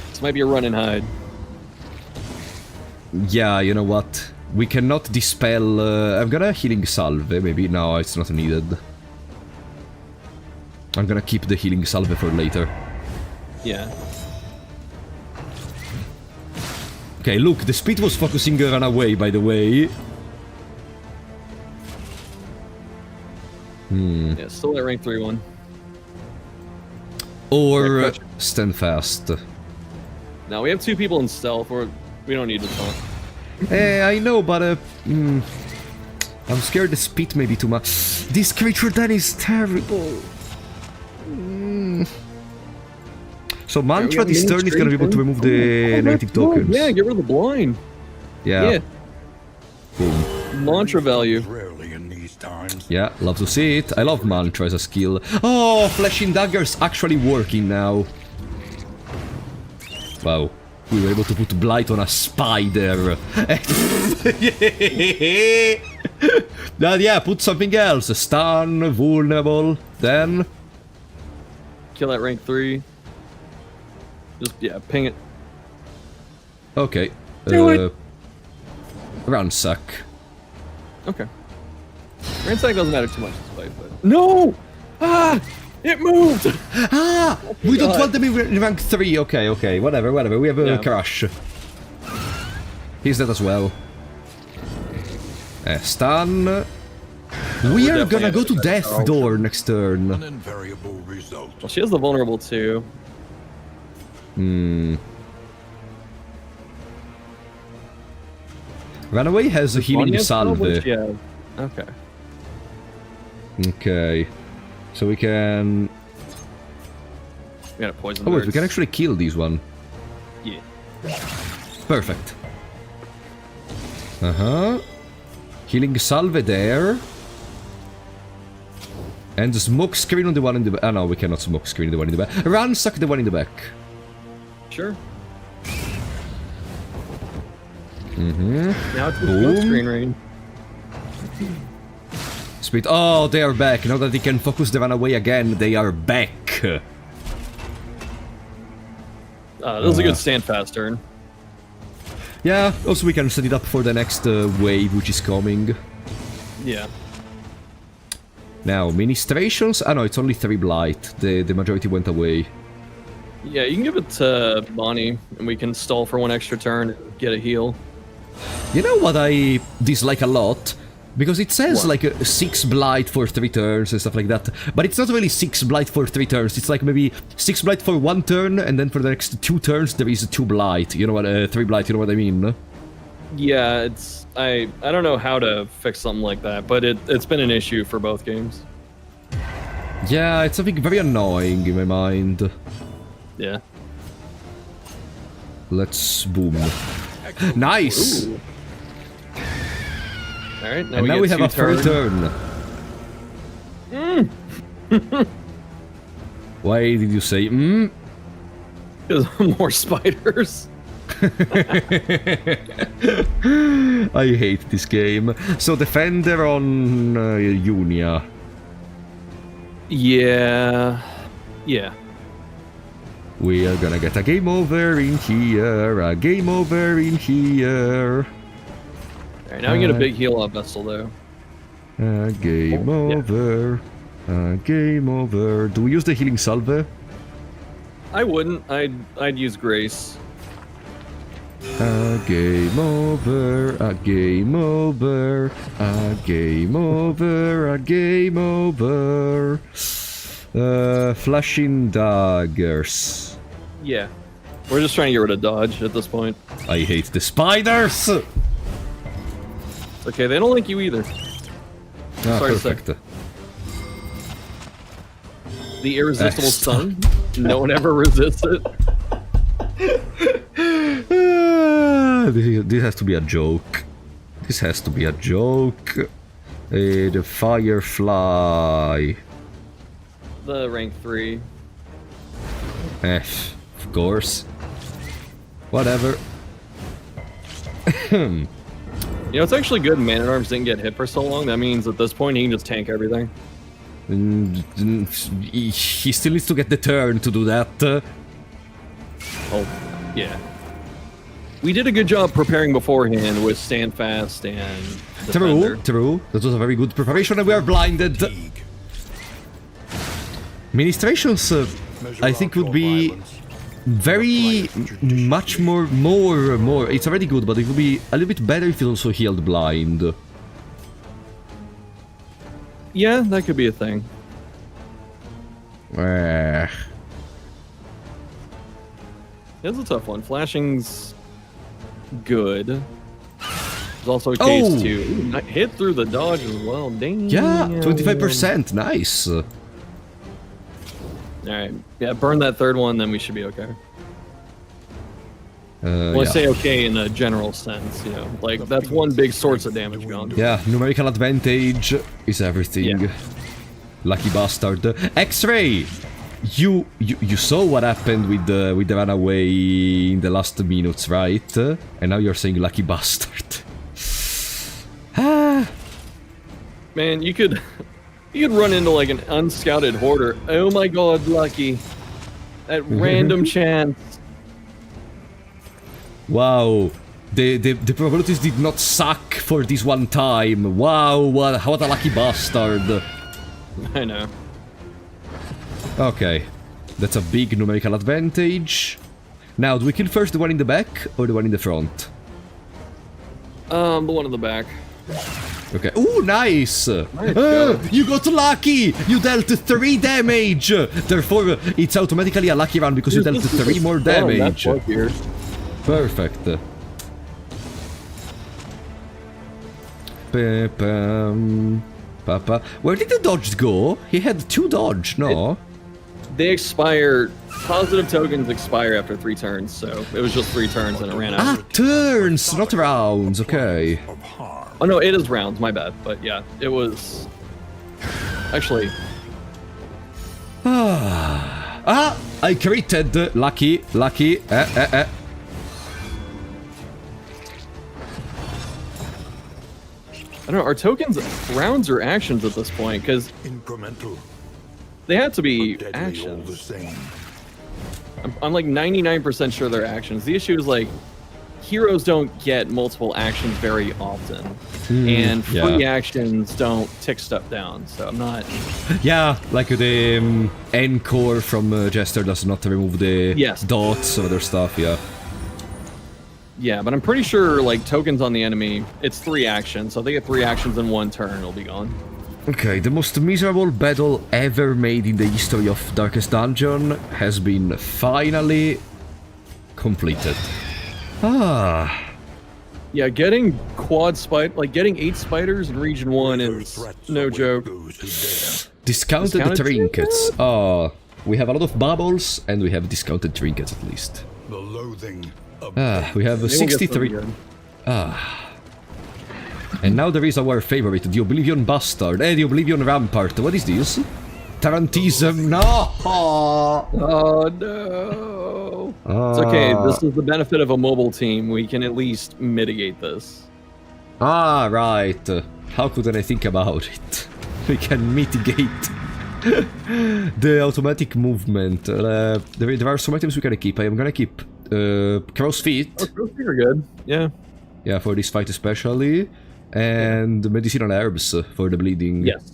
This might be a run and hide. Yeah, you know what? We cannot dispel... I'm gonna healing salve, maybe. No, it's not needed. I'm gonna keep the healing salve for later. Yeah. Okay, look, the speed was focusing run away, by the way. Yeah, still that rank 3 one. Or Yeah, stand fast. Now we have 2 people in stealth. We don't need to talk. I know, but I'm scared the speed may be too much. This creature then is terrible. So Mantra this turn is gonna be able to remove the negative tokens. Yeah, get rid of the blind. Yeah. Boom. Mantra value. Rarely in these times. Yeah, love to see it. I love Mantra as a skill. Oh, Flashing Dagger's actually working now. Wow. We were able to put Blight on a spider. Yeah, put something else. Stun, vulnerable, then... Kill that rank 3. Just, yeah, ping it. Okay. Do it! Ransack. Okay. Ransack doesn't matter too much this fight, but... No! Ah! It moved! Ah! We don't want them in rank 3. Okay, whatever. We have a crush. He's dead as well. Stun. We are gonna go to Death Door next turn. An invariable result. Well, she has the vulnerable too. Runaway has a healing salve. Yeah. Okay. Okay. So we can... We got a poison. Oh wait, we can actually kill this one. Yeah. Perfect. Healing salve there. And smoke screen on the one in the back. Oh no, we cannot smoke screen the one in the back. Ransack the one in the back. Sure. Mm-hmm. Now it's the screen range. Speed. Oh, they are back. Now that they can focus the runaway again, they are back. That was a good stand fast turn. Yeah, also we can set it up for the next wave which is coming. Yeah. Now, ministrations? Ah no, it's only 3 blight. The majority went away. Yeah, you can give it to Bonnie, and we can stall for 1 extra turn and get a heal. You know what I dislike a lot? Because it says like 6 blight for 3 turns and stuff like that, but it's not really 6 blight for 3 turns. It's like maybe 6 blight for 1 turn, and then for the next 2 turns there is 2 blight. You know what? 3 blight. You know what I mean? Yeah, it's I don't know how to fix something like that, but it's been an issue for both games. Yeah, it's something very annoying in my mind. Yeah. Let's boom. Nice. Ooh. All right, and now we have a full turn. Why did you say Because more spiders. I hate this game. So Defender on Unia. Yeah. We are gonna get a game over in here. A game over in here. Alright, now we get a big heal off Vestal though. A game over. A game over. Do we use the healing salve? I wouldn't. I'd use Grace. A game over. A game over. A game over. A game over. Flashing daggers. Yeah. We're just trying to get rid of dodge at this point. I hate the spiders! It's okay, they don't like you either. Sorry perfect. to say. The irresistible stun. No one ever resists it. This has to be a joke. This has to be a joke. The Firefly. The rank 3. Of course. Whatever. You know, it's actually good Man-at-Arms didn't get hit for so long. That means at this point he can just tank everything. He still needs to get the turn to do that. Oh, yeah. We did a good job preparing beforehand with Stand Fast and Defender. True. That was a very good preparation and we are blinded. Ministrations, I think, would be very much more. It's already good, but it would be a little bit better if it also healed blind. Yeah, that could be a thing. Eh. It's a tough one. Flashing's good. There's also a case too. Ooh, hit through the dodge as well. Dang. Yeah, 25%. Nice. All right. Yeah, burn that third one, then we should be okay. Well, I say okay in a general sense, you know, like that's one big source of damage gone. Yeah, numerical advantage is everything. Yeah. Lucky bastard. X-ray. You saw what happened with the runaway in the last minutes, right? And now you're saying lucky bastard. Ah. Man, you could run into like an unscouted hoarder. Oh my god, lucky. At random chance. Wow. The probabilities did not suck for this one time. Wow, what a lucky bastard. I know. Okay. That's a big numerical advantage. Now, do we kill first the one in the back or the one in the front? The one in the back. Okay. Ooh, nice! Nice You got lucky! You dealt 3 damage! Therefore, it's automatically a lucky round because you dealt 3 more damage. Perfect. Papa. Where did the dodge go? He had 2 dodge, no? They expire. Positive tokens expire after 3 turns, so it was just 3 turns and it ran out. Ah, turns, not rounds. Okay. Oh no, it is rounds. My bad. But yeah, it was. Actually. I critted. Lucky, lucky. I don't know. Are tokens rounds or actions at this point? Because Incremental. they have to be Deadly all the actions. same. I'm like 99% sure they're actions. The issue is like heroes don't get multiple actions very often, and free actions don't tick stuff down. So I'm not. Yeah, like the Encore from Jester does not remove the dots or other stuff. Yeah. Yeah, but I'm pretty sure like tokens on the enemy, it's 3 actions. So if they get 3 actions in 1 turn, it'll be gone. Okay, the most miserable battle ever made in the history of Darkest Dungeon has been finally completed. Ah. Yeah, getting getting 8 spiders in region 1 is no joke. Discounted trinkets. Oh, we have a lot of bubbles and we have discounted trinkets at least. The loathing of We have 63. And now there is our favorite, the Oblivion Bastard. The Oblivion Rampart. What is this? Tarantism. No! Oh no! It's okay, this is the benefit of a mobile team. We can at least mitigate this. Ah, right. How couldn't I think about it? We can mitigate the automatic movement. There are some items we can keep. I am gonna keep crow's feet. Oh, crow's feet are good. Yeah. Yeah, for this fight especially. And medicinal herbs for the bleeding. Yes.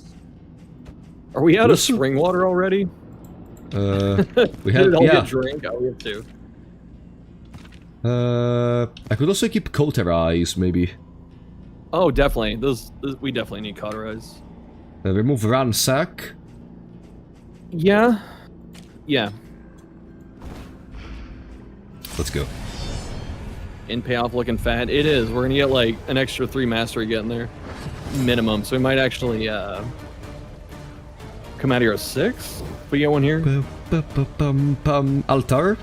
Are we out of spring water already? We have, get drink. Oh, we have 2. I could also keep cauterize, maybe. Oh, definitely. We definitely need cauterize. Remove ransack. Yeah. Yeah. Let's go. In payoff looking fat. It is. We're gonna get like an extra 3 mastery getting there. Minimum. So we might actually come out here at 6. If we get one here. Altar.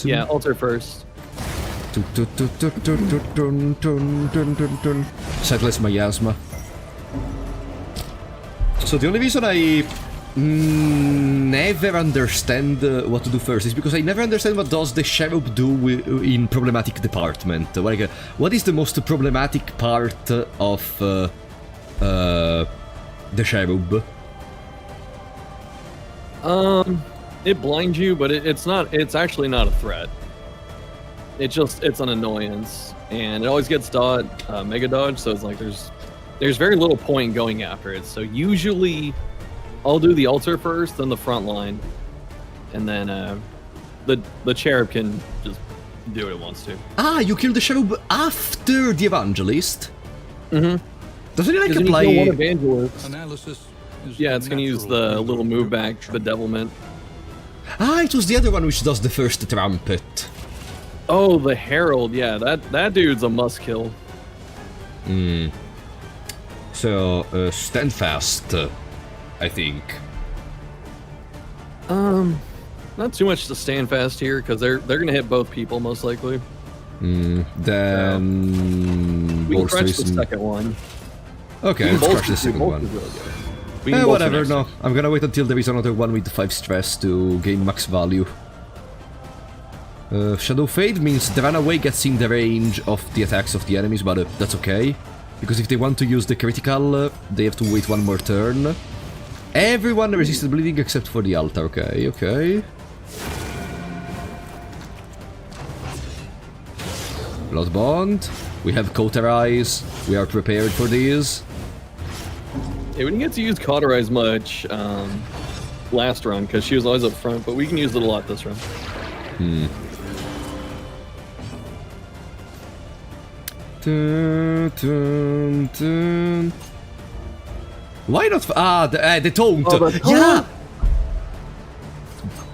Yeah, altar first. Sightless miasma. So the only reason I never understand what to do first is because I never understand what does the cherub do in problematic department. Like, what is the most problematic part of the cherub? It blinds you, but it's not. It's actually not a threat. It's an annoyance, and it always gets mega dodge. So it's like there's very little point going after it. So usually, I'll do the altar first, then the front line, and then the cherub can just do what it wants to. Ah, you kill the cherub after the evangelist. Mm-hmm. Doesn't it like apply? One evangelist. Analysis. Yeah, it's gonna use the little move back, bedevilment. Ah, it was the other one which does the first trumpet. Oh, the Herald. Yeah, that dude's a must kill. So, stand fast, I think. Not too much to stand fast here because they're gonna hit both people most likely. Then We can crunch the Bolster is- second one. Okay, let's crush the second one. Whatever, no. I'm gonna wait until there is another one with 5 stress to gain max value. Shadow Fade means the runaway gets in the range of the attacks of the enemies, but that's okay. Because if they want to use the critical, they have to wait one more turn. Everyone resisted bleeding except for the altar, okay, okay. Blood Bond. We have Cauterize. We are prepared for these. Yeah, we didn't get to use Cauterize much last run because she was always up front, but we can use it a lot this run. Dun, dun, dun. Why not? The taunt. Oh, the taunt. Yeah.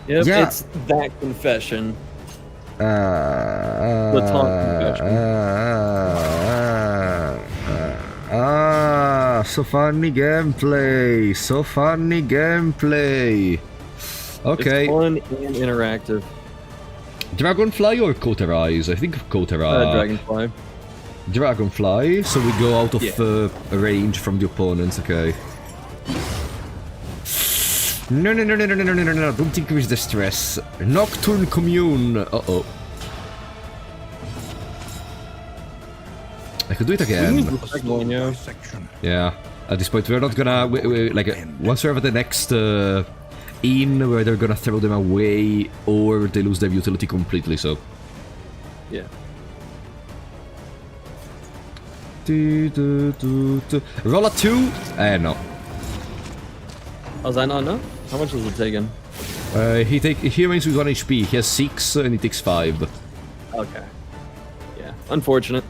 Yep, Yeah. it's that confession. The taunt confession. So funny gameplay. So funny gameplay. Okay. It's fun and interactive. Dragonfly or Cauterize? I think Cauterize. Dragonfly. Dragonfly, so we go out of range from the opponents, okay. No, don't increase the stress. Nocturne Commune, uh-oh. I could do it again. Section. Yeah, at this point we're not gonna, once we're at the next inn where they're gonna throw them away or they lose their utility completely, so. Yeah. Roll a 2? No. Was that not enough? How much was it taking? He remains with 1 HP. He has 6 and he takes 5. Okay. Yeah. Unfortunate.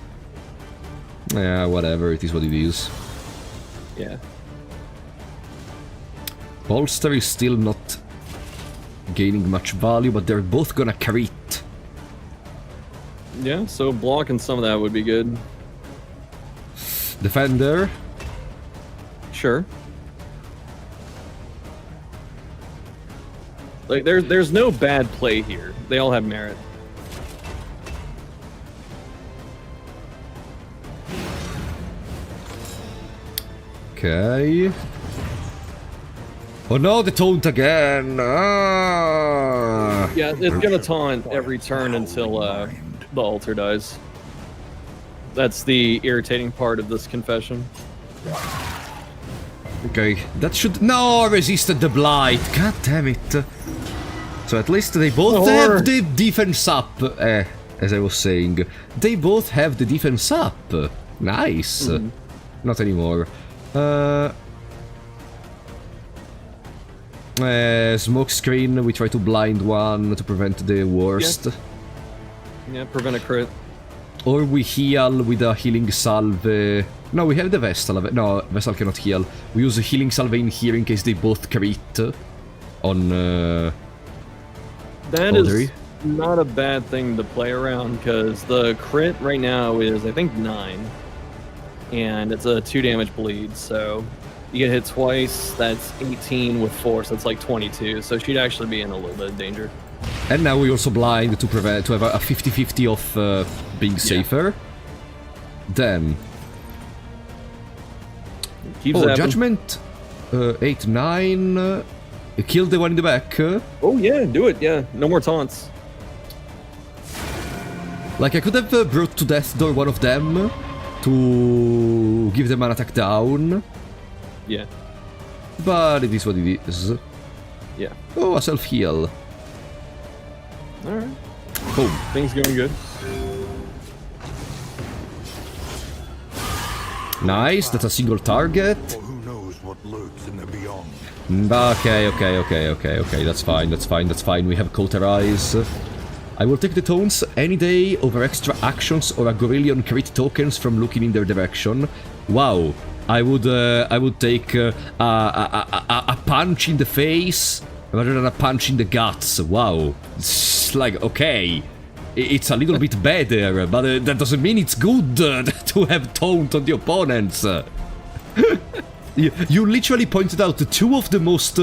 Yeah, whatever. It is what it is. Yeah. Bolster is still not gaining much value, but they're both gonna crit. Yeah, so blocking some of that would be good. Defender. Sure. Like, there's no bad play here. They all have merit. Okay. Oh no, the taunt again. Yeah, it's gonna taunt every turn until the altar dies. That's the irritating part of this confession. Okay, that should... No, resisted the blight. God damn it. So at least they both have the defense up. As I was saying. They both have the defense up. Nice. Not anymore. Smoke screen, we try to blind one to prevent the worst. Yeah, prevent a crit. Or we heal with a healing salve. No, we have the Vestal. No, Vestal cannot heal. We use a healing salve in here in case they both crit on That Audrey. is not a bad thing to play around because the crit right now is, I think, 9. And it's a 2 damage bleed, so you get hit twice, that's 18 with 4, so it's like 22. So she'd actually be in a little bit of danger. And now we also blind to have a 50-50 of being safer. Then Keeps oh, happening. Judgment 8, 9. Kill the one in the back. Oh yeah, do it, yeah. No more taunts. Like I could have brought to death door one of them to give them an attack down. Yeah. But it is what it is. Yeah. Oh, a self-heal. Alright. Boom. Things going good. Nice, that's a single target. For who knows what lurks in the beyond. Okay, that's fine. We have Cauterize. I will take the taunts any day over extra actions or a Gorillion crit tokens from looking in their direction. Wow. I would take a punch in the face rather than a punch in the guts. Wow. It's like, okay. it's a little bit better, but that doesn't mean it's good to have taunt on the opponents. You literally pointed out two of the most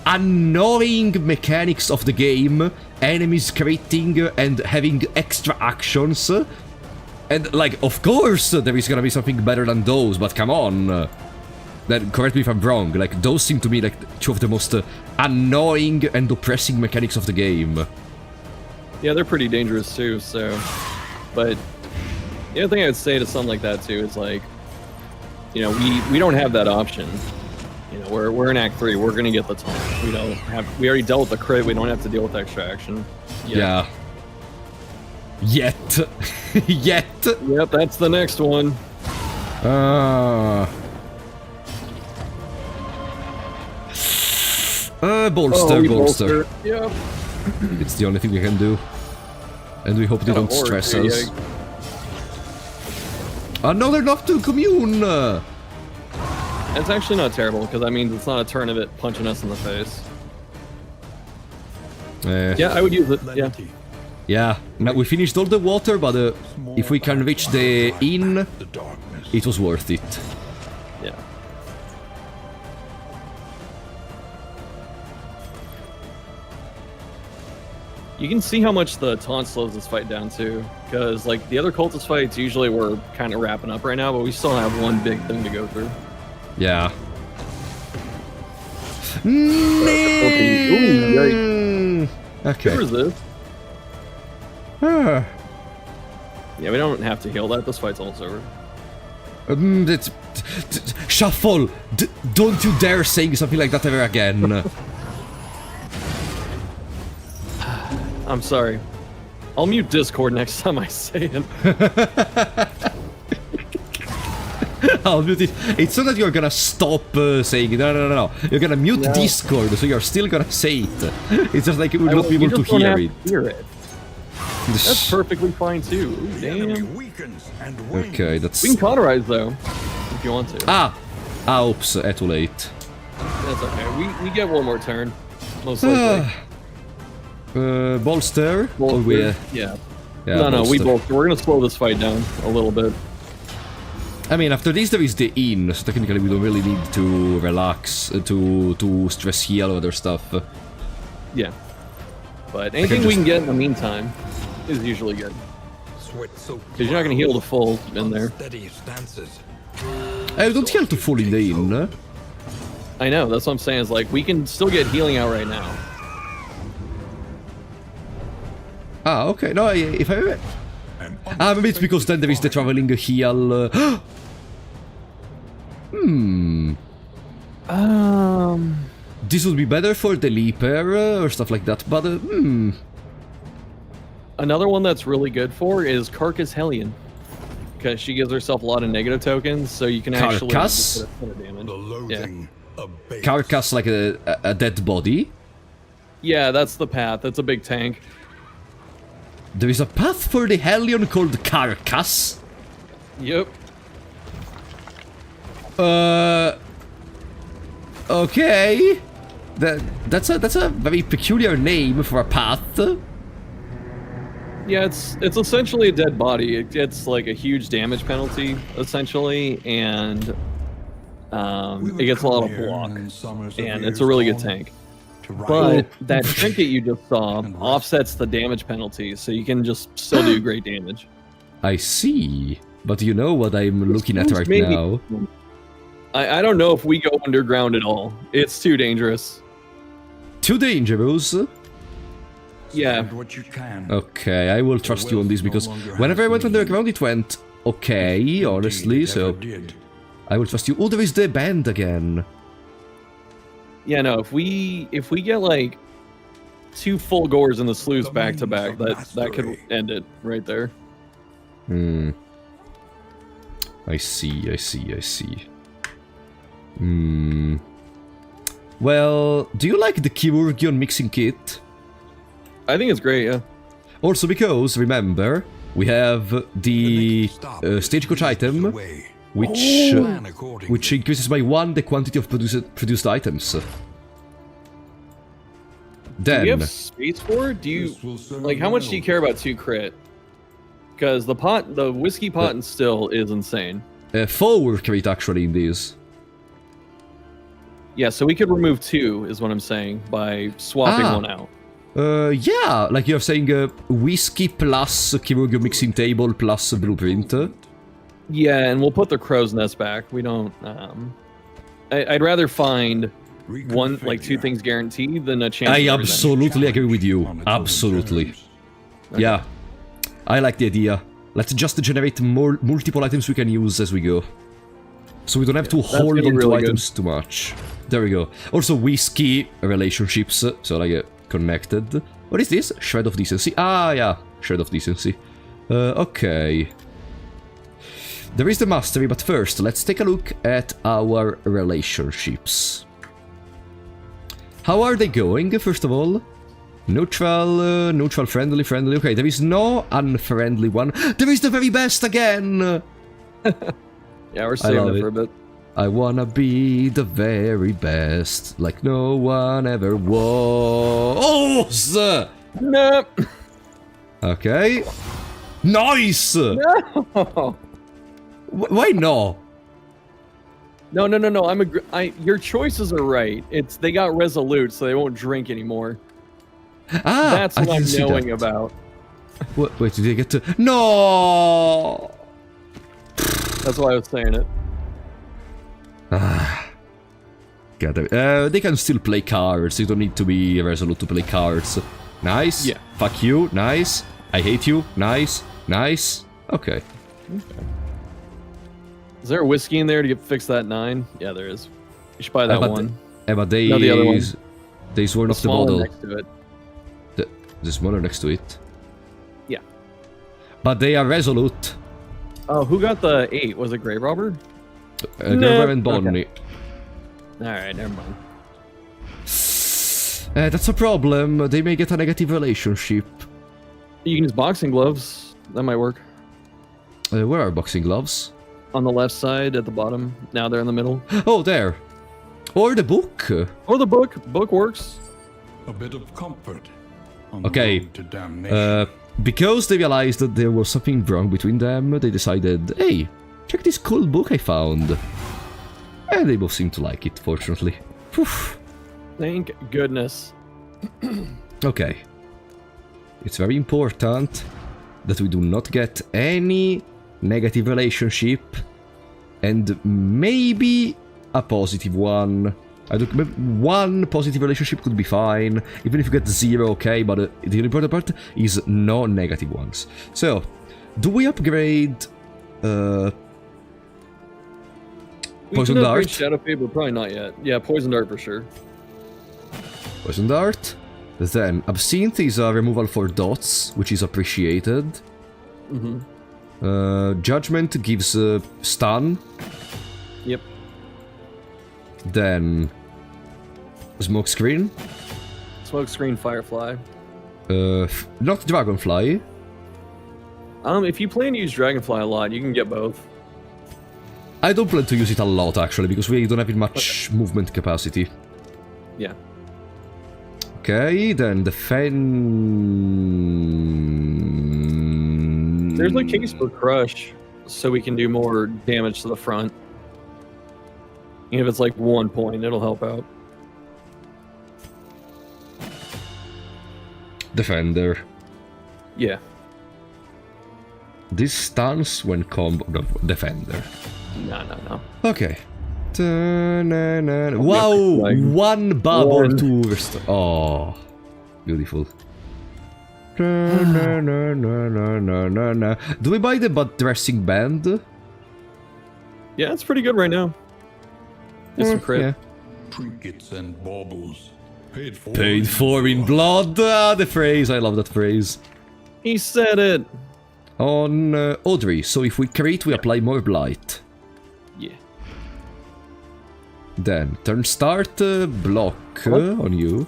annoying mechanics of the game, enemies critting and having extra actions. And, like, of course there is gonna be something better than those, but come on. Then, correct me if I'm wrong, like, those seem to me like two of the most annoying and oppressing mechanics of the game. Yeah, they're pretty dangerous too, so... But, the other thing I would say to something like that too is, like, you know, we don't have that option. You know, we're in Act 3, we're gonna get the taunt. We already dealt with the crit, we don't have to deal with extra action. Yeah. Yet. Yet. Yep, that's the next one. Bolster. Yep. It's the only thing we can do. And we hope they don't stress us. Another Nocturne Commune! It's actually not terrible, because that means it's not a turn of it punching us in the face. Yeah, I would use it, yeah. Yeah, now we finished all the water, but if we can reach the inn, it was worth it. Yeah. You can see how much the taunt slows this fight down too, because like the other cultist fights usually we're kind of wrapping up right now, but we still have one big thing to go through. Yeah. Ooh, okay. Who is this? Yeah, we don't have to heal that. This fight's almost over. Shuffle! Don't you dare say something like that ever again. I'm sorry. I'll mute Discord next time I say it. I'll mute it. It's not that you're gonna stop saying it. No. You're gonna mute Discord, so you're still gonna say it. It's just like you will not be able to hear it. That's perfectly fine too. Ooh, damn. Okay, that's... We can cauterize though, if you want to. Oops, too late. That's okay. We get one more turn, most likely. Bolster? Yeah. No, we bolster. We're gonna slow this fight down a little bit. I mean, after this there is the inn, so technically we don't really need to relax, to stress heal or other stuff. Yeah. But anything we can get in the meantime is usually good. Because you're not gonna heal the full in there. I don't heal to full in the inn. I know, that's what I'm saying, is like, we can still get healing out right now. Okay, no, if I... maybe it's because then there is the traveling heal... This would be better for the Leaper or stuff like that, but Another one that's really good for is Carcass Hellion. Because she gives herself a lot of negative tokens, so you can actually... Carcass? Get a ton of damage. Yeah. Carcass like a dead body? Yeah, that's the path. That's a big tank. There is a path for the Hellion called Carcass? Yep. Okay. That's a very peculiar name for a path. Yeah, it's essentially a dead body. It gets like a huge damage penalty, essentially, and it gets a lot of block. And it's a really good tank. But that trinket you just saw offsets the damage penalty, so you can just still do great damage. I see. But you know what I'm looking at right now? I don't know if we go underground at all. It's too dangerous. Too dangerous? Yeah. Okay, I will trust you on this, because whenever I went underground it went okay, honestly, so... I will trust you. Oh, there is the band again. Yeah, no, if we get like 2 full gores in the sluice back to back, that could end it right there. I see. Well, do you like the Chirurgion mixing kit? I think it's great, yeah. Also because, remember, we have the stagecoach item, which increases by 1 the quantity of produced items. Do we have Then, space for it? Do you This will serve like how much do you well. care about 2 crit? Because the whiskey pot and still is insane. 4 crit actually in this. Yeah, so we could remove 2, is what I'm saying, by swapping Ah. one out. Yeah, like you're saying, whiskey plus Chirurgia mixing table plus blueprint. Yeah, and we'll put the crow's nest back. We don't. I'd rather find one, like 2 things guaranteed than a chance. I of everything. absolutely agree with you. On its own Absolutely. terms. Yeah, I like the idea. Let's just generate more multiple items we can use as we go. So we don't have to hold gonna on be to really good. items too much. There we go. Also, whiskey relationships, so like connected. What is this? Shred of decency. Ah, yeah, shred of decency. Okay. There is the mastery, but first, let's take a look at our relationships. How are they going, first of all? Neutral, neutral, friendly, friendly. Okay, there is no unfriendly one. There is the very best again! Yeah, we're I saving love it for it. a bit. I wanna be the very best, like no one ever was. Nope. Okay. Nice! No. Why no? No. Your choices are right. It's they got resolute, so they won't drink anymore. Ah, That's I what I'm didn't see knowing that. about. Wait, did they get to... No! That's why I was saying it. God damn it. They can still play cards. You don't need to be resolute to play cards. Nice. Yeah. Fuck you. Nice. I hate you. Nice. Nice. Okay. Is there a whiskey in there to fix that 9? Yeah, there is. You should buy that but one. but they... No, the other one. They swore off the small one bottle. next to it. The smaller next to it. Yeah. But they are resolute. Oh, who got the 8? Was it Grave Robber? Gerber and Bonnie. All right, never mind. That's a problem. They may get a negative relationship. You can use boxing gloves. That might work. Where are boxing gloves? On the left side at the bottom. Now they're in the middle. Oh, there. Or the book. Or the book. Book works. A bit of comfort. On the Okay. road to damnation. Because they realized that there was something wrong between them, they decided, hey, check this cool book I found. And they both seem to like it, fortunately. Whew. Thank goodness. Okay. It's very important that we do not get any negative relationship and maybe a positive one. I don't. One positive relationship could be fine, even if you get 0, okay. But the important part is no negative ones. So, do we upgrade? We Poison can upgrade Dart. Shadow Fade, but probably not yet. Yeah, Poison Dart for sure. Poison Dart. Then Absinthe is a removal for dots, which is appreciated. Judgment gives stun. Yep. Then Smoke Screen. Smokescreen Firefly. Not Dragonfly. If you plan to use Dragonfly a lot, you can get both. I don't plan to use it a lot actually, because we don't have much movement capacity. Yeah. Okay, then defend. There's a case for Crush, so we can do more damage to the front. Even if it's like 1 point, it'll help out. Defender. Yeah. This stuns when combo. No, Defender. No. Okay. Wow! Like, 1 bubble one. to restore. Oh, beautiful. Do we buy the butt dressing band? Yeah, it's pretty good right now. Get some crit. Yeah. Trinkets and baubles. Paid for. Paid for in blood. Ah, the phrase. I love that phrase. He said it. On Audrey. So if we crit, we apply more blight. Yeah. Then turn start block on you.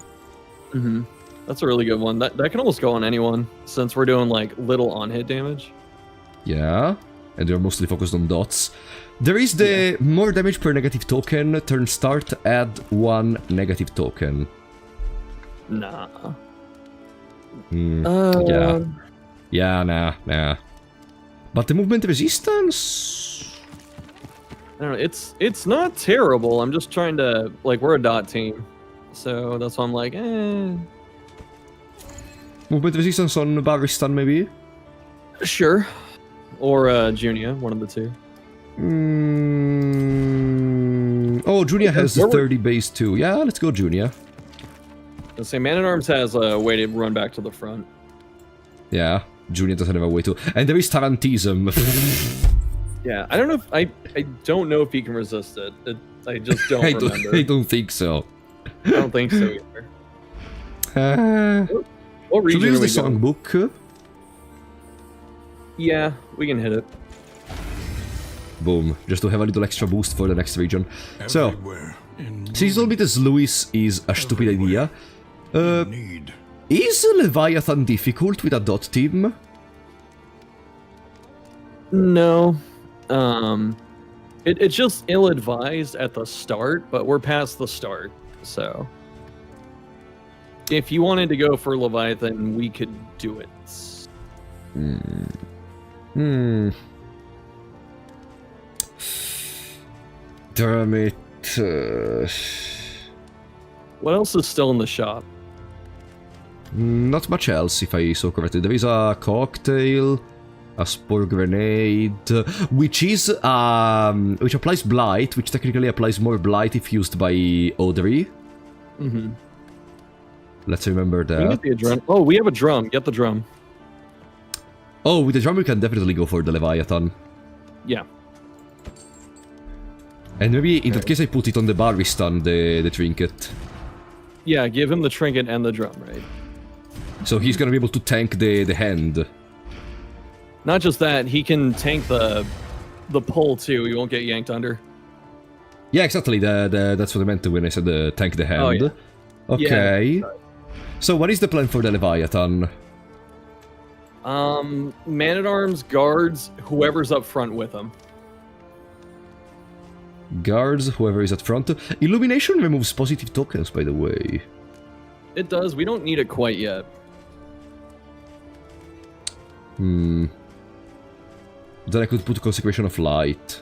Mm-hmm. That's a really good one. That can almost go on anyone, since we're doing like little on-hit damage. Yeah, and they're mostly focused on dots. There is the more damage per negative token. Turn start, add 1 negative token. Nah. Yeah. Yeah, nah. But the movement resistance? I don't know. It's not terrible. I'm just trying to, like, we're a dot team, so that's why I'm like, Movement resistance on Baristan, maybe? Sure. Or Junia, one of the two. Oh, Junia has 30 base too. Yeah, let's go Junia. Let's say Man-at-Arms has a way to run back to the front. Yeah, Junia doesn't have a way to. And there is Tarantism. Yeah, I don't know if I don't know if he can resist it. I just don't remember. I don't think so. I don't think so either. What region should we use the going? songbook? Yeah, we can hit it. Boom, just to have a little extra boost for the next region. Everywhere So, since all bit as Lewis is a stupid idea, need. is Leviathan difficult with a dot team? No. It's just ill-advised at the start, but we're past the start, so... If you wanted to go for Leviathan, we could do it. Damn it. What else is still in the shop? Not much else, if I saw correctly. There is a cocktail, a spore grenade, which is which applies blight, which technically applies more blight if used by Audrey. Mm-hmm. Let's remember We can that. get the drum. Oh, we have a drum. Get the drum. Oh, with the drum we can definitely go for the Leviathan. Yeah. And maybe in that case I put it on the Baristan, the trinket. Yeah, give him the trinket and the drum, right? So he's gonna be able to tank the hand. Not just that, he can tank the pull too. He won't get yanked under. Yeah, exactly. That's what I meant when I said tank the hand. Oh, yeah. Okay. Yeah. So what is the plan for the Leviathan? Man-at-Arms, guards, whoever's up front with him. Guards, whoever is at front. Illumination removes positive tokens, by the way. It does. We don't need it quite yet. Then I could put Consecration of Light.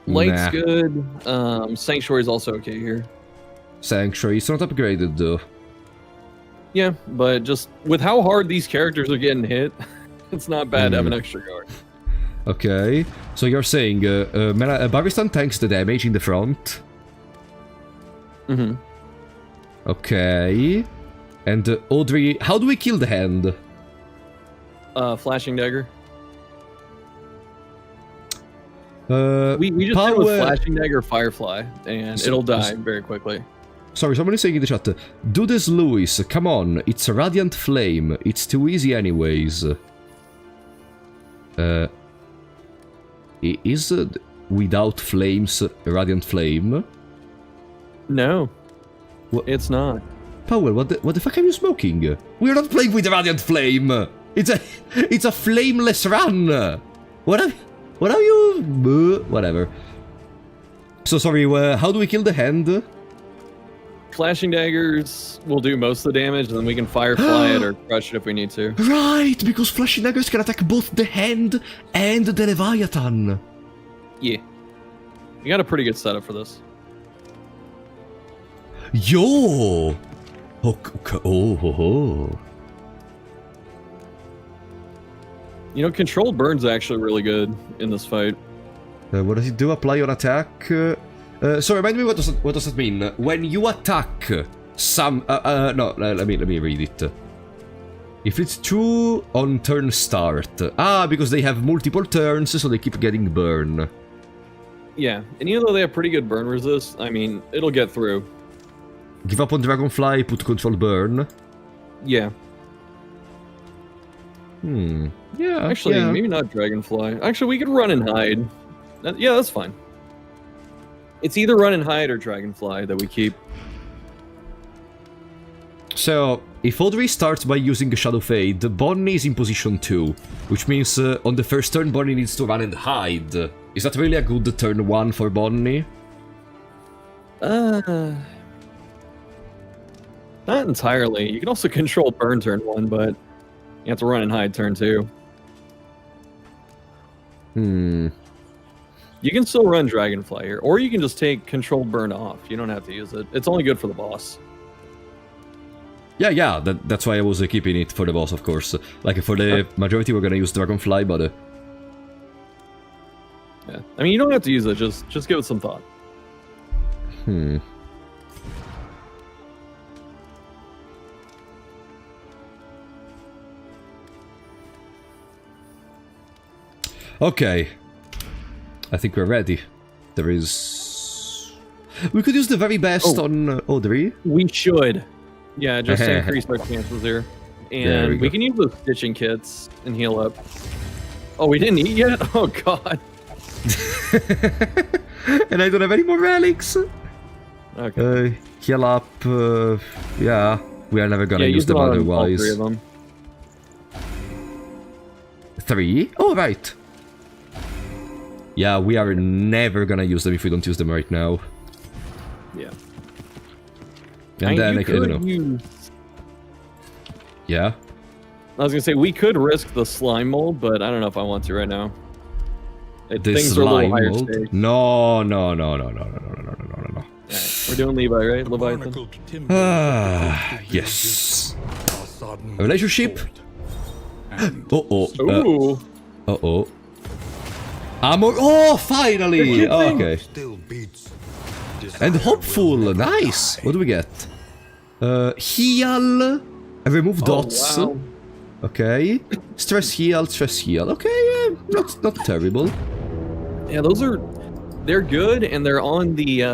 Light's Nah. good. Sanctuary's also okay here. Sanctuary, it's not upgraded though. Yeah, but just with how hard these characters are getting hit, it's not bad to have an extra guard. Okay, so you're saying Baristan tanks the damage in the front. Mm-hmm. Okay. And Audrey, how do we kill the hand? Flashing dagger. We We just hit with flashing dagger Firefly, and it'll die very quickly. Sorry, someone is saying in the chat, do this, Lewis, come on, it's a Radiant Flame, it's too easy anyways. Is without flames Radiant Flame? No, What? it's not. Powell, what the fuck are you smoking? We're not playing with Radiant Flame! It's a flameless run! What are you... Whatever. So sorry, how do we kill the hand? Flashing daggers will do most of the damage, and then we can Firefly it or crush it if we need to. Right, because flashing daggers can attack both the hand and the Leviathan. Yeah. We got a pretty good setup for this. Yo! Oh. You know, controlled burn's actually really good in this fight. What does it do? Apply on attack? So remind me, what does that mean? When you attack some... no, let me read it. If it's true on turn start. Because they have multiple turns, so they keep getting burn. Yeah, and even though they have pretty good burn resist, I mean, it'll get through. Give up on Dragonfly, put control burn. Yeah. Yeah, Actually, yeah. maybe not Dragonfly. Actually, we could run and hide. Yeah, that's fine. It's either run and hide or Dragonfly that we keep. So, if Audrey starts by using Shadow Fade, Bonnie is in position 2, which means on the first turn Bonnie needs to run and hide. Is that really a good turn 1 for Bonnie? Not entirely. You can also control burn turn 1, but you have to run and hide turn 2. You can still run Dragonfly here, or you can just take controlled burn off. You don't have to use it. It's only good for the boss. Yeah, that's why I was keeping it for the boss, of course. Like, for the majority, we're gonna use Dragonfly, but... Yeah, I mean, you don't have to use it, just give it some thought. Okay. I think we're ready. There is... We could use the very best on Audrey. We should. Yeah, just to increase our chances here. And we can use those stitching kits and heal up. Oh, we didn't eat yet? Oh, God. And I don't have any more relics. Okay. Heal up. Yeah, we are never gonna use them otherwise. All 3 of them. 3? Oh, right. Yeah, we are never gonna use them if we don't use them right now. Yeah. And then I don't know. Yeah. I was gonna say we could risk the slime mold, but I don't know if I want to right now. Things are a little higher stakes. No. Right, we're doing Levi, right? Leviathan. Yes. A relationship. Ooh. Armor. Oh, finally. Okay. And hopeful. Nice. What do we get? Heal. Remove dots. Wow. Okay. Stress heal. Okay, not terrible. Yeah, they're good, and they're on the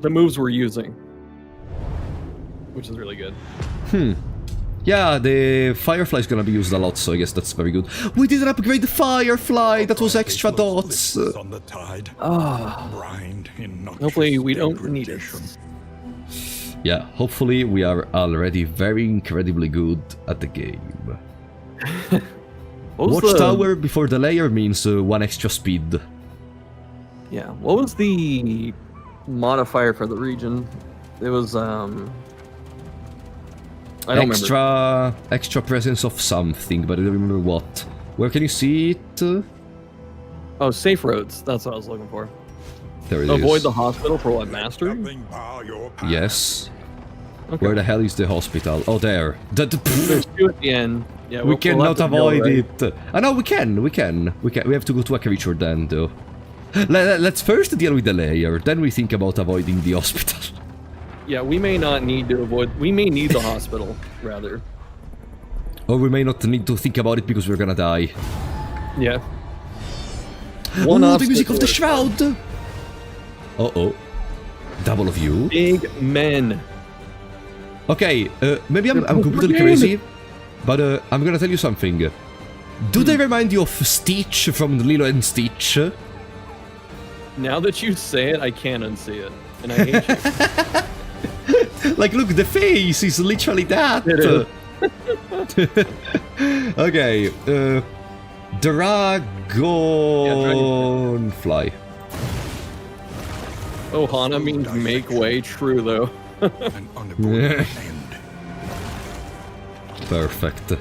moves we're using, which is really good. Yeah, the Firefly's gonna be used a lot, so I guess that's very good. We didn't upgrade the Firefly. That was extra dots. Hopefully we don't need it. Yeah, hopefully we are already very incredibly good at the game. Watchtower before the layer means 1 extra speed. Yeah, what was the modifier for the region? It was, I don't remember. Extra presence of something, but I don't remember what. Where can you see it? Oh, safe roads. That's what I was looking for. There it is. Avoid the hospital for what, mastery? Yes. Okay. Where the hell is the hospital? Oh, there. There's 2 at the end. Yeah, we cannot avoid right? it. No, we can. We have to go to a creature then, though. Let's first deal with the layer, then we think about avoiding the hospital. Yeah, we may not need to avoid... We may need the hospital, rather. Or we may not need to think about it because we're gonna die. Yeah. Oh, the music of the shroud! Uh-oh. Double of you. Big men. Okay, maybe I'm completely crazy, but I'm gonna tell you something. Do they remind you of Stitch from Lilo and Stitch? Now that you say it, I can't unsee it. And I hate you. Like, look, the face is literally that. It is. Okay, Dragonfly. Oh, Hana means make way, true though. Perfect.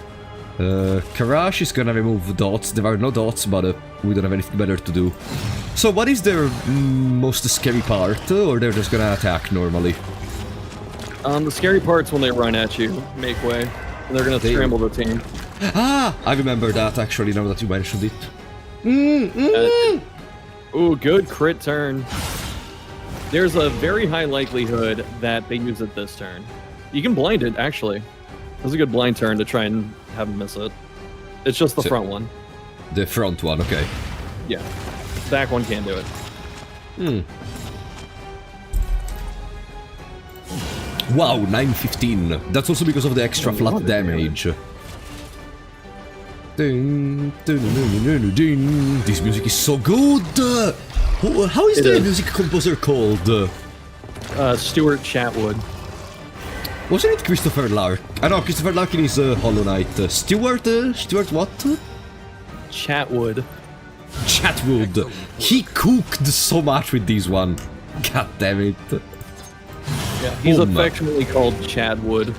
Karash is gonna remove dots. There are no dots, but we don't have anything better to do. So what is their most scary part? Or they're just gonna attack normally? The scary part's when they run at you, make way. And they're gonna scramble the team. Ah! I remember that actually, now that you mentioned it. Ooh, good crit turn. There's a very high likelihood that they use it this turn. You can blind it, actually. It was a good blind turn to try and have them miss it. It's just the front one. The front one, okay. Yeah. Back one can't do it. Wow, 915. That's also because of the extra flat damage. Ding, ding, ding, ding, ding. This music is so good! How is the music composer called? Stuart Chatwood. Wasn't it Christopher Larkin? No, Christopher Larkin is Hollow Knight. Stuart what? Chatwood. Chatwood. He cooked so much with this one. God damn it. Yeah, he's affectionately called Chadwood.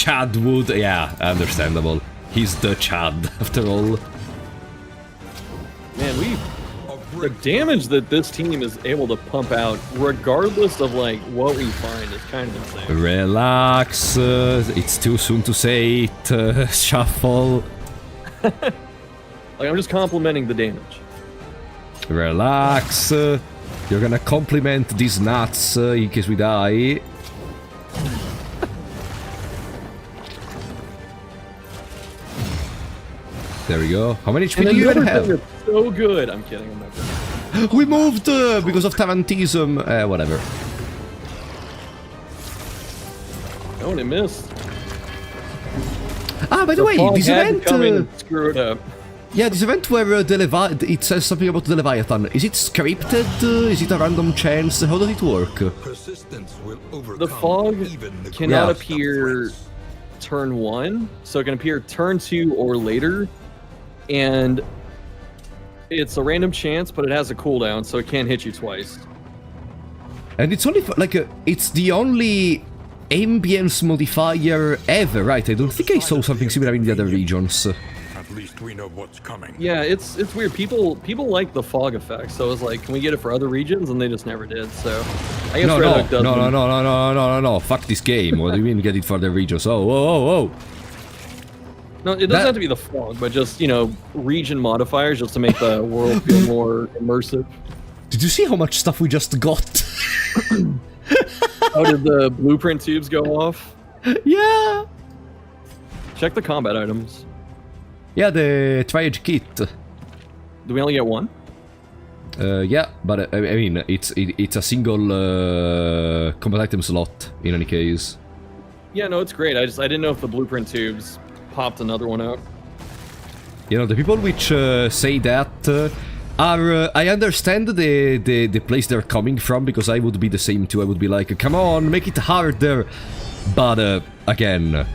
Chad would... Yeah, understandable. He's the Chad, after all. Man, the damage that this team is able to pump out, regardless of like what we find, is kind of insane. Relax, it's too soon to say it, Shuffle. Like, I'm just complimenting the damage. Relax, you're gonna compliment these nuts in case we die. There we go. How many HP do you even have? So good. I'm kidding. I'm not kidding. We moved because of Tarantism. Whatever. Oh, and it missed. Ah, by the way, this event. Screw it up. Yeah, this event where it says something about the Leviathan. Is it scripted? Is it a random chance? How does it work? The fog cannot appear turn 1, so it can appear turn 2 or later, and it's a random chance, but it has a cooldown, so it can't hit you twice. And it's only it's the only ambience modifier ever, right? I don't think I saw something similar in the other regions. At least we know what's coming. Yeah, it's weird. People like the fog effect, so it's like, can we get it for other regions? And they just never did. So I guess Red Hook doesn't. No! Fuck this game. What do you mean get it for the regions? Oh! No, it doesn't have to be the fog, but just, you know, region modifiers just to make the world feel more immersive. Did you see how much stuff we just got? How did the blueprint tubes go off? Yeah. Check the combat items. Yeah, the triage kit. Do we only get one? Yeah, but I mean, it's a single combat item slot in any case. Yeah, no, it's great. I didn't know if the blueprint tubes popped another one out. You know, the people which say that are I understand the place they're coming from, because I would be the same too. I would be like, come on, make it harder. But again,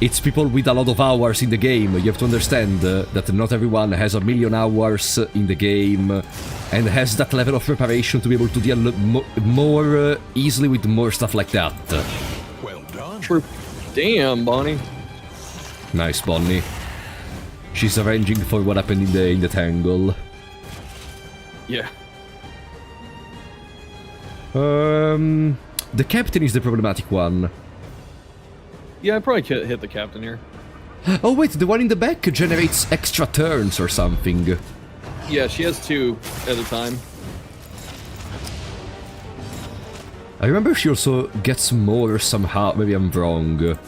it's people with a lot of hours in the game. You have to understand that not everyone has a million hours in the game and has that level of preparation to be able to deal more easily with more stuff like that. Well done. True. Damn, Bonnie. Nice, Bonnie. She's arranging for what happened in the tangle. Yeah. The captain is the problematic one. Yeah, I probably could hit the captain here. Oh wait, the one in the back generates extra turns or something. Yeah, she has 2 at a time. I remember she also gets more somehow. Maybe I'm wrong.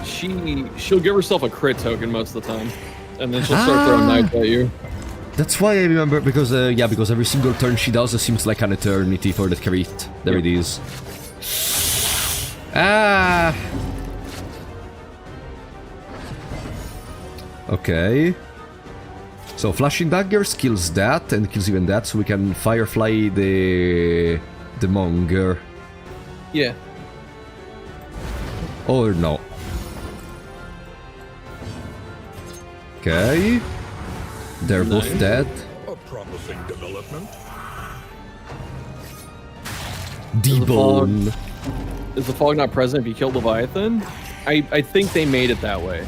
She'll give herself a crit token most of the time, and then she'll start throwing knives at you. That's why I remember, because yeah, because every single turn she does seems like an eternity for that crit. There it is. Ah. Okay. So flashing daggers kills that and kills even that, so we can firefly the monger. Yeah. Or no. Okay. They're both dead. A promising development. Debone. Is the fog not present if you kill Leviathan? I think they made it that way.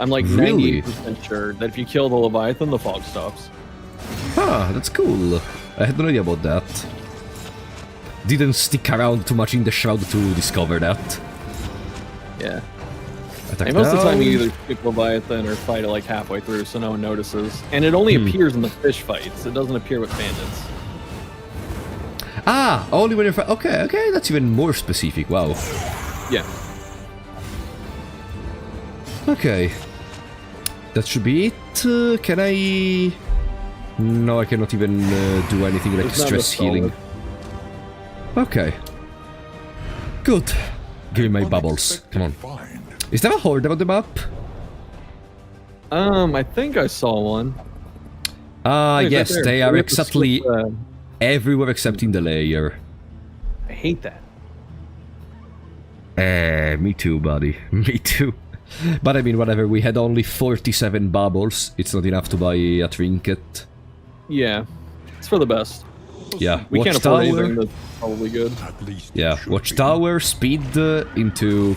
I'm like Really? 98% sure that if you kill the Leviathan, the fog stops. Huh, that's cool. I had no idea about that. Didn't stick around too much in the shroud to discover that. Yeah. Attack And most of the time you down. either skip Leviathan or fight it like halfway through so no one notices. And it only appears in the fish fights. It doesn't appear with bandits. Ah, only when you're... Okay, that's even more specific. Wow. Yeah. Okay. That should be it. Can I... No, I cannot even do anything like It's not stress a solid. healing. Okay. Good. Give me my bubbles. Come on. Find. Is there a horde on the map? I think I saw one. Ah, Hey, right yes, there. they are We have to exactly skip, everywhere except in the layer. I hate that. Me too, buddy. Me too. But I mean, whatever, we had only 47 bubbles. It's not enough to buy a trinket. Yeah. It's for the best. Yeah, We can't afford anything watchtower. that's probably good. At least Yeah, it should be. watchtower, speed into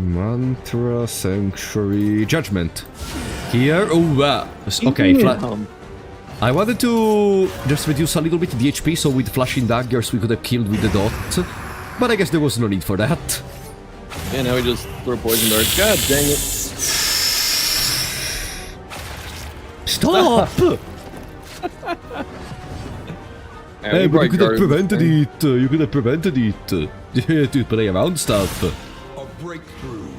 Mantra, Sanctuary, Judgment. Here, oh, okay, I wanted to just reduce a little bit the HP, so with flashing daggers we could have killed with the dot. But I guess there was no need for that. Yeah, now we just throw poison darts. God dang it. Stop! Hey, but you could have prevented it. You could have prevented it. To play around stuff. A breakthrough.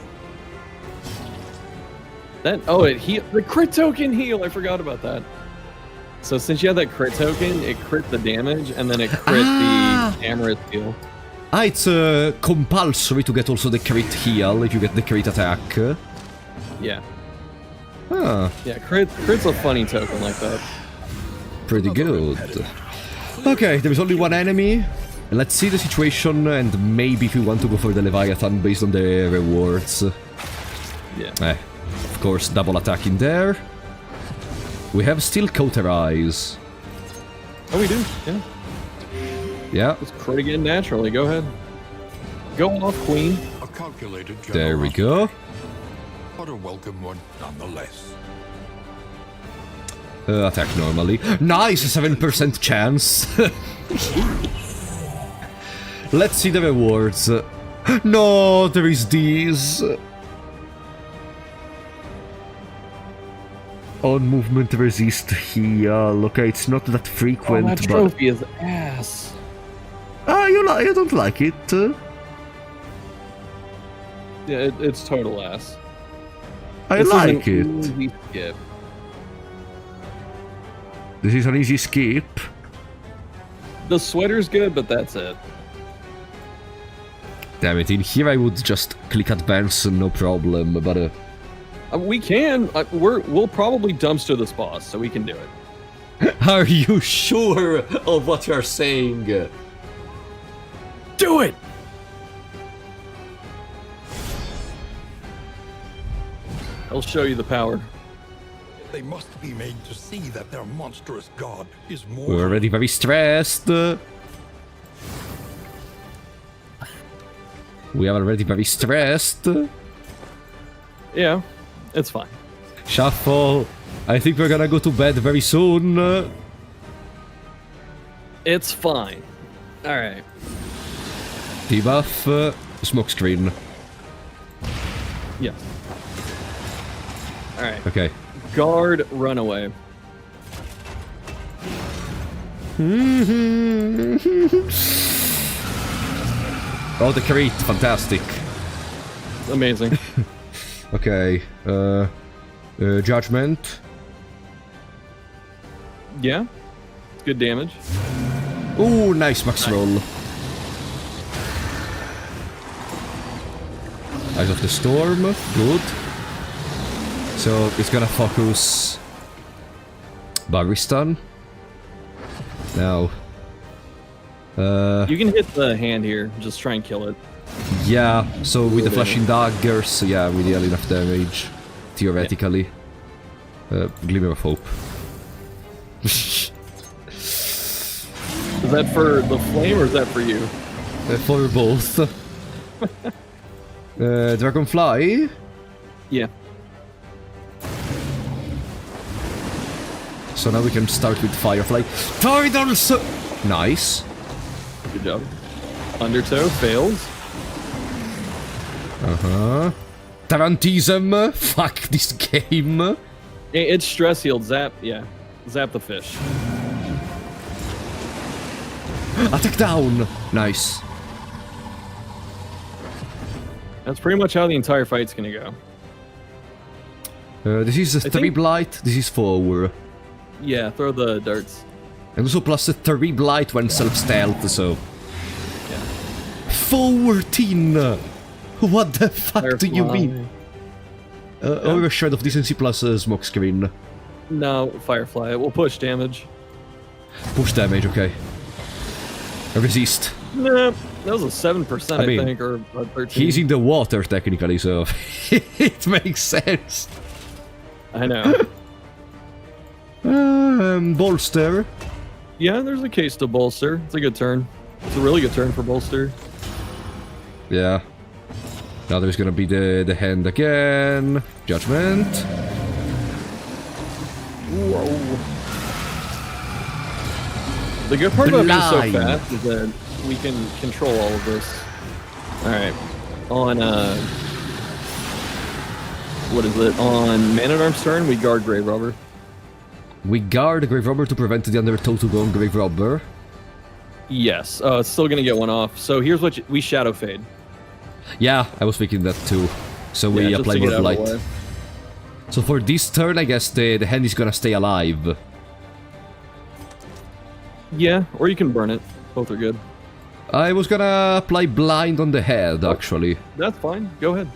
The crit token heal. I forgot about that. So since you have that crit token, it crit the damage and then it crit the Amorous heal. It's compulsory to get also the crit heal if you get the crit attack. Yeah. Ah. Yeah, crit's a funny token like that. Pretty good. Okay, there is only one enemy. Let's see the situation and maybe if we want to go for the Leviathan based on the rewards. Yeah. Of course, double attack in there. We have still Cauterize. Oh, we do, yeah. Yeah. Just crit again naturally, go ahead. Go off, Queen. A calculated There we go. But a welcome one nonetheless. Attack normally. Nice, 7% chance. Let's see the rewards. No, there is these. On movement resist heal. Okay, it's not that frequent, that but... trophy is ass. You don't like it? Yeah, it's total ass. I like it. Easy skip. This is an easy skip. The sweater's good, but that's it. Damn it, in here I would just click advance, no problem, but... We can. We'll probably dumpster this boss, so we can do it. Are you sure of what you're saying? Do it! I'll show you the power. They must be made to see that their monstrous god is more... We're already very stressed. We are already very stressed. Yeah, it's fine. Shuffle. I think we're gonna go to bed very soon. It's fine. Alright. Debuff. Smoke screen. Yes. Alright. Okay. Guard runaway. Oh, the crit. Fantastic. Amazing. Okay. Judgment. Yeah. It's good damage. Ooh, nice max roll. Eyes of the Storm. Good. So it's gonna focus Baristan. Now. You can hit the hand here. Just try and kill it. Yeah, so with the flashing daggers, yeah, we deal enough damage. Theoretically. Glimmer of Hope. Is that for the flame or is that for you? For both. Dragonfly. Yeah. So now we can start with Firefly. Tidals! Nice. Good job. Undertow fails. Uh-huh. Tarantism. Fuck this game. It's stress healed. Zap, yeah. Zap the fish. Attack down. Nice. That's pretty much how the entire fight's gonna go. This is a 3 blight. This is 4. Yeah, throw the darts. And also plus a 3 blight when self-stealth, so... Yeah. 14! What the fuck do you mean? Or a Shred of Decency plus smoke screen. No, Firefly. It will push damage. Push damage, okay. Resist. Nah, that was a 7%, I mean, think, or a 13. He's in the water, technically, so... it makes sense. I know. Bolster. Yeah, there's a case to bolster. It's a good turn. It's a really good turn for bolster. Yeah. Now there's gonna be the hand again. Judgment. Whoa. The good part about being so Blind. fast is that we can control all of this. Alright. On, what is it? On Man-at-Arm's turn, we guard Grave Robber. We guard the Grave Robber to prevent the Undertow to go on Grave Robber. Yes. It's still gonna get one off. So here's what we Shadow Fade. Yeah, I was thinking that too. So we Yeah, just apply to get more out of the blight. way. So for this turn, I guess the hand is gonna stay alive. Yeah, or you can burn it. Both are good. I was gonna apply blind on the head, actually. That's fine. Go ahead.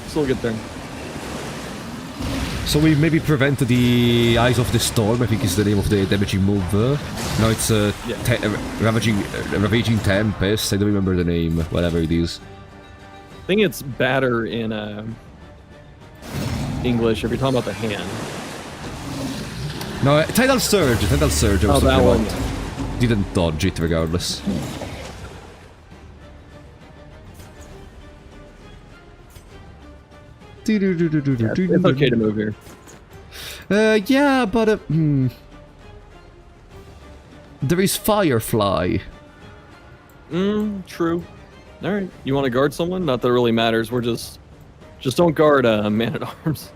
Still a good turn. So we maybe prevent the Eyes of the Storm, I think is the name of the damaging move. No, it's Ravaging Tempest, I don't remember the name, whatever it is. I think it's batter in English if you're talking about the hand. No, Tidal Surge I was Oh, talking that about. one. Didn't dodge it regardless. It's okay to move here. Yeah, but there is Firefly. True. All right. You want to guard someone? Not that it really matters. We're just don't guard Man-at-Arms.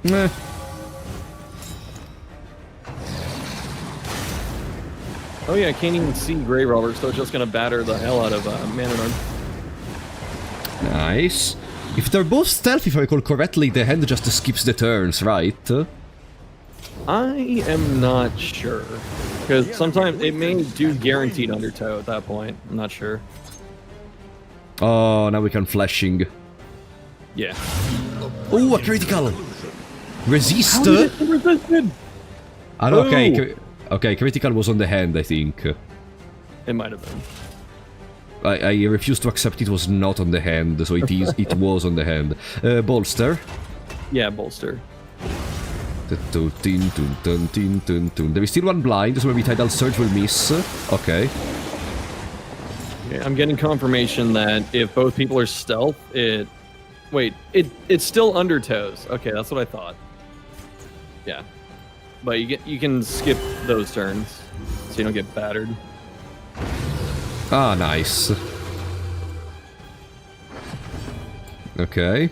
Meh. Oh yeah, I can't even see Grave Robber, so it's just gonna batter the hell out of Man-at-Arms. Nice. If they're both stealthy, if I recall correctly, the hand just skips the turns, right? I am not sure. Because sometimes it may do guaranteed Undertow at that point. I'm not sure. Oh, now we can flashing. Yeah. Oh, a critical! Resist! How did it resisted? Okay, Ooh. okay, critical was on the hand, I think. It might have been. I refuse to accept it was not on the hand, so it was on the hand. Bolster. Yeah, bolster. There is still one blind, so maybe Tidal Surge will miss. Okay. Okay, I'm getting confirmation that if both people are stealth, it's still Undertows. Okay, that's what I thought. Yeah. But you can skip those turns, so you don't get battered. Ah, nice. Okay.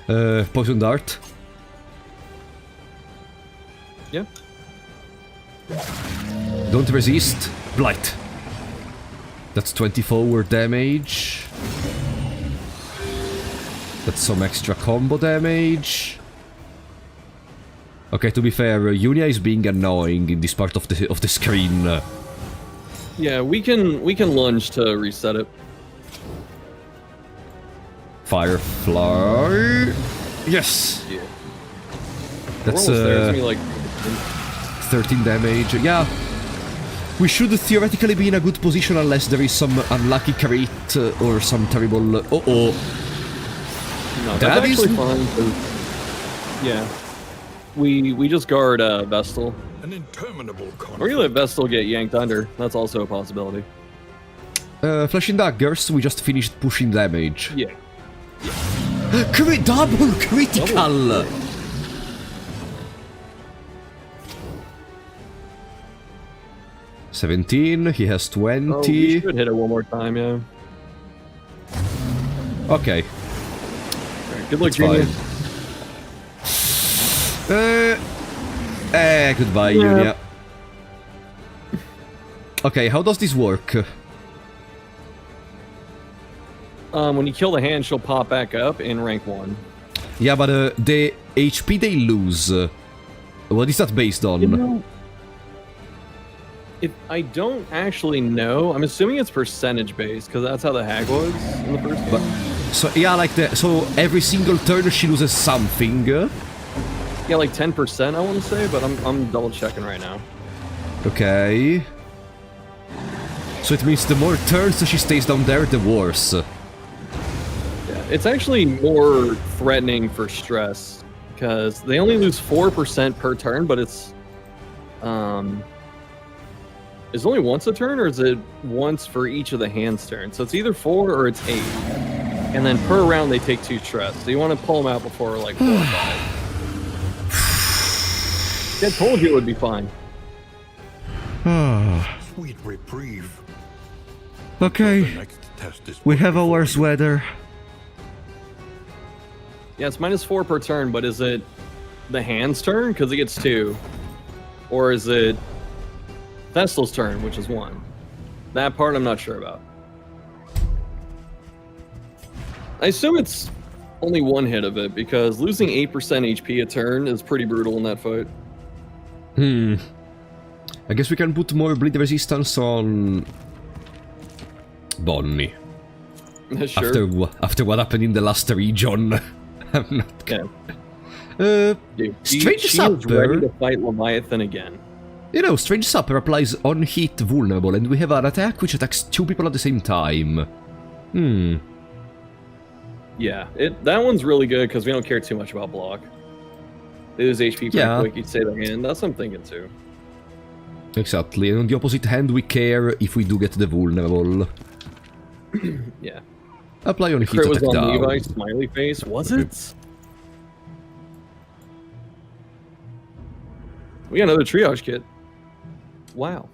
Poison Dart. Yeah. Don't resist. Blight. That's 24 damage. That's some extra combo damage. Okay, to be fair, Yunia is being annoying in this part of the screen. Yeah, we can lunge to reset it. Firefly. Yes. Yeah. That's We're almost there. It's gonna be like 13 damage. Yeah. We should theoretically be in a good position unless there is some unlucky crit or some terrible... no, That that's is- actually fine. 'Cause- yeah. We just guard Vestal. An interminable conflict. Or you let Vestal get yanked under. That's also a possibility. Flashing Daggers, we just finished pushing damage. Yeah. Double critical! Double. 17, he has 20. Oh, we should hit it one more time, yeah. Okay. Alright, good luck, It's Junior. fine. Goodbye, Yeah. Yunia. Okay, how does this work? When you kill the hand, she'll pop back up in rank 1. Yeah, but the HP they lose, what is that based on? You know, I don't actually know. I'm assuming it's percentage based, because that's how the hag was in the first But, game. so yeah, like so every single turn she loses something. Yeah, like 10%, I want to say, but I'm double checking right now. Okay. So it means the more turns that she stays down there, the worse. Yeah, it's actually more threatening for stress, because they only lose 4% per turn, but it's is it only once a turn, or is it once for each of the hand's turns? So it's either 4 or it's 8. And then per round, they take 2 stress. So you want to pull them out before like 4 or 5. I told you it would be fine. Sweet reprieve. Okay, The next test is we have put our before you. sweater. Yeah, it's -4 per turn, but is it the hand's turn? Because it gets 2. Or is it Vestal's turn, which is 1? That part I'm not sure about. I assume it's only 1 hit of it, because losing 8% HP a turn is pretty brutal in that fight. I guess we can put more bleed resistance on Bonnie. Sure. After what happened in the last region. I'm not Yeah. Dude, Strange she is ready Supper. to fight Leviathan again. You know, Strange Supper applies on hit vulnerable, and we have an attack which attacks 2 people at the same time. Yeah, that one's really good because we don't care too much about block. They lose HP pretty Yeah. quick, you'd say their hand. That's what I'm thinking too. Exactly, and on the opposite hand we care if we do get the vulnerable. Yeah. Apply on hit Crit was attack on down. Levi, smiley face. Was it? We got another triage kit. Wow.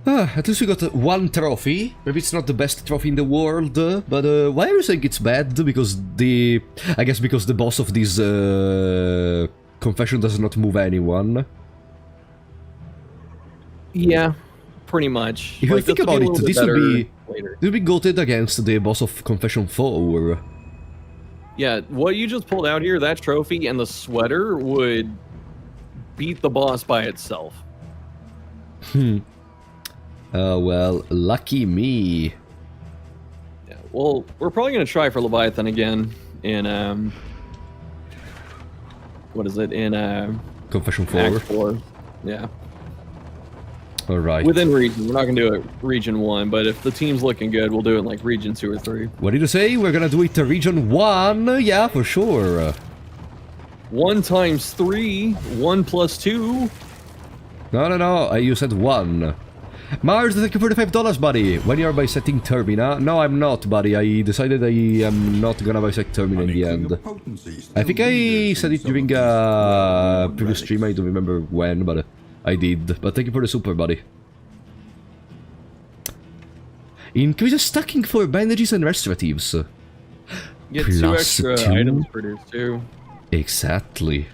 At least we got 1 trophy. Maybe it's not the best trophy in the world, but why are you saying it's bad? Because I guess because the boss of this confession does not move anyone. Yeah, pretty much. If you think this would about be a it, little bit this would better be later. this would be goated against the boss of Confession 4. Yeah, what you just pulled out here, that trophy and the sweater would beat the boss by itself. Oh well, lucky me. Yeah, well, we're probably gonna try for Leviathan again in what is it in Confession 4. Act 4? Yeah, Alright. within region. We're not gonna do it region 1, but if the team's looking good, we'll do it in like region 2 or 3. What did you say? We're gonna do it region 1? Yeah, for sure. 1 times 3, 1 plus 2. No, you said 1. Mars, thank you for the $5, buddy. When you are bisecting Termina? No, I'm not, buddy. I decided I am not gonna bisect Termina in the end. I think I said it during a previous stream, I don't remember when, but I did. But thank you for the super, buddy. Increases stacking for bandages and restoratives. Get 2 Plus extra 2? items produced too. Exactly.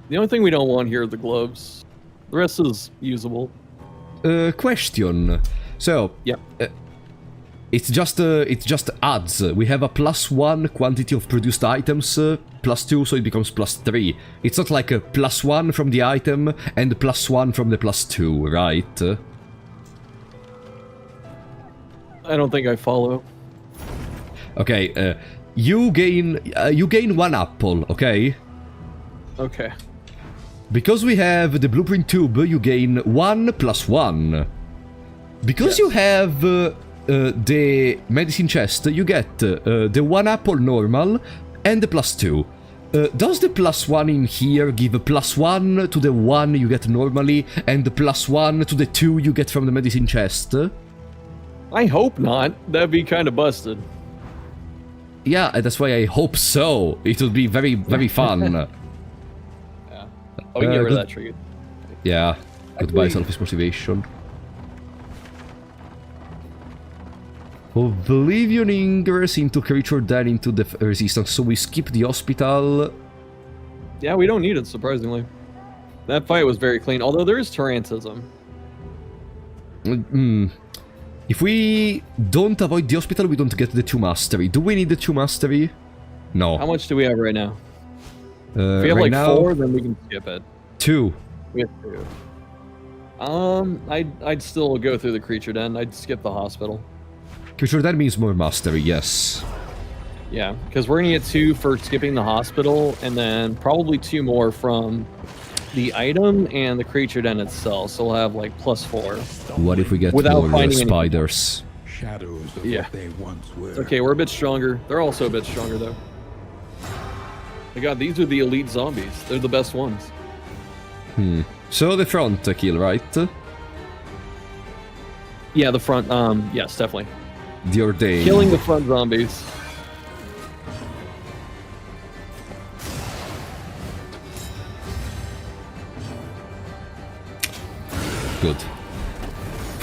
The only thing we don't want here are the gloves. The rest is usable. Question. So, Yep. it's just adds. We have a +1 quantity of produced items, +2, so it becomes +3. It's not like a +1 from the item and +1 from the +2, right? I don't think I follow. Okay, you gain 1 apple, okay? Okay. Because we have the blueprint tube, you gain 1 + 1. Because you have the medicine chest, you get the 1 apple normal and the +2. Does the +1 in here give a +1 to the 1 you get normally and the +1 to the 2 you get from the medicine chest? I hope not. That'd be kind of busted. Yeah, that's why I hope so. It would be very, very fun. Oh, we can get rid of good- that trigger. Yeah, goodbye Agree. selfish motivation. Oblivion ingress into creature, then into the resistance, so we skip the hospital. Yeah, we don't need it, surprisingly. That fight was very clean, although there is Tarantism. If we don't avoid the hospital, we don't get the 2 mastery. Do we need the 2 mastery? No. How much do we have right now? If we have right like now, 4, then we can skip it. 2. We have 2. I'd still go through the creature den. I'd skip the hospital. Creature, that means more mastery, yes. Yeah, because we're gonna get 2 for skipping the hospital, and then probably 2 more from the item and the creature den itself. So we'll have like +4. What if we get Without more finding any- spiders? Shadows of Yeah. what they once were. Okay, we're a bit stronger. They're also a bit stronger though. My god, these are the elite zombies. They're the best ones. So the front kill, right? Yeah, the front, yes, definitely. The Ordained. Killing the front zombies. Good.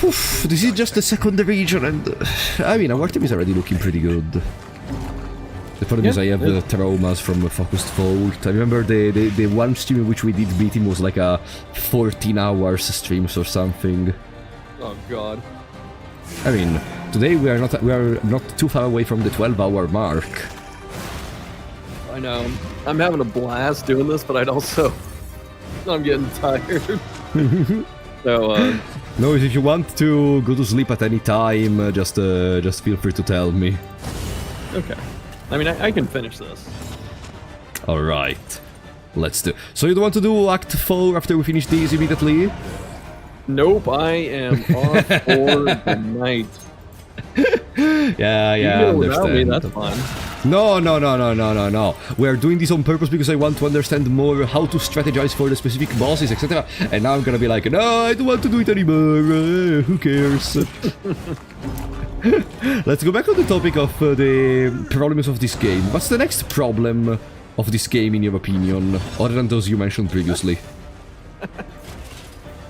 Oof, this is just the second region, and I mean, our team is already looking pretty good. The problem is I have traumas from Focused Vault. I remember the one stream in which we did beat him was like a 14 hours streams or something. Oh god. I mean, today we are not too far away from the 12-hour mark. I know. I'm having a blast doing this, but I'm getting tired. So, no, if you want to go to sleep at any time, just feel free to tell me. Okay. I mean, I can finish this. Alright. Let's do... So you don't want to do Act 4 after we finish these immediately? Nope, I am off for the night. Yeah, I understand. Me, that's fine. No. We are doing this on purpose because I want to understand more how to strategize for the specific bosses, etc. And now I'm gonna be like, no, I don't want to do it anymore. Who cares? Let's go back on the topic of the problems of this game. What's the next problem of this game, in your opinion, other than those you mentioned previously?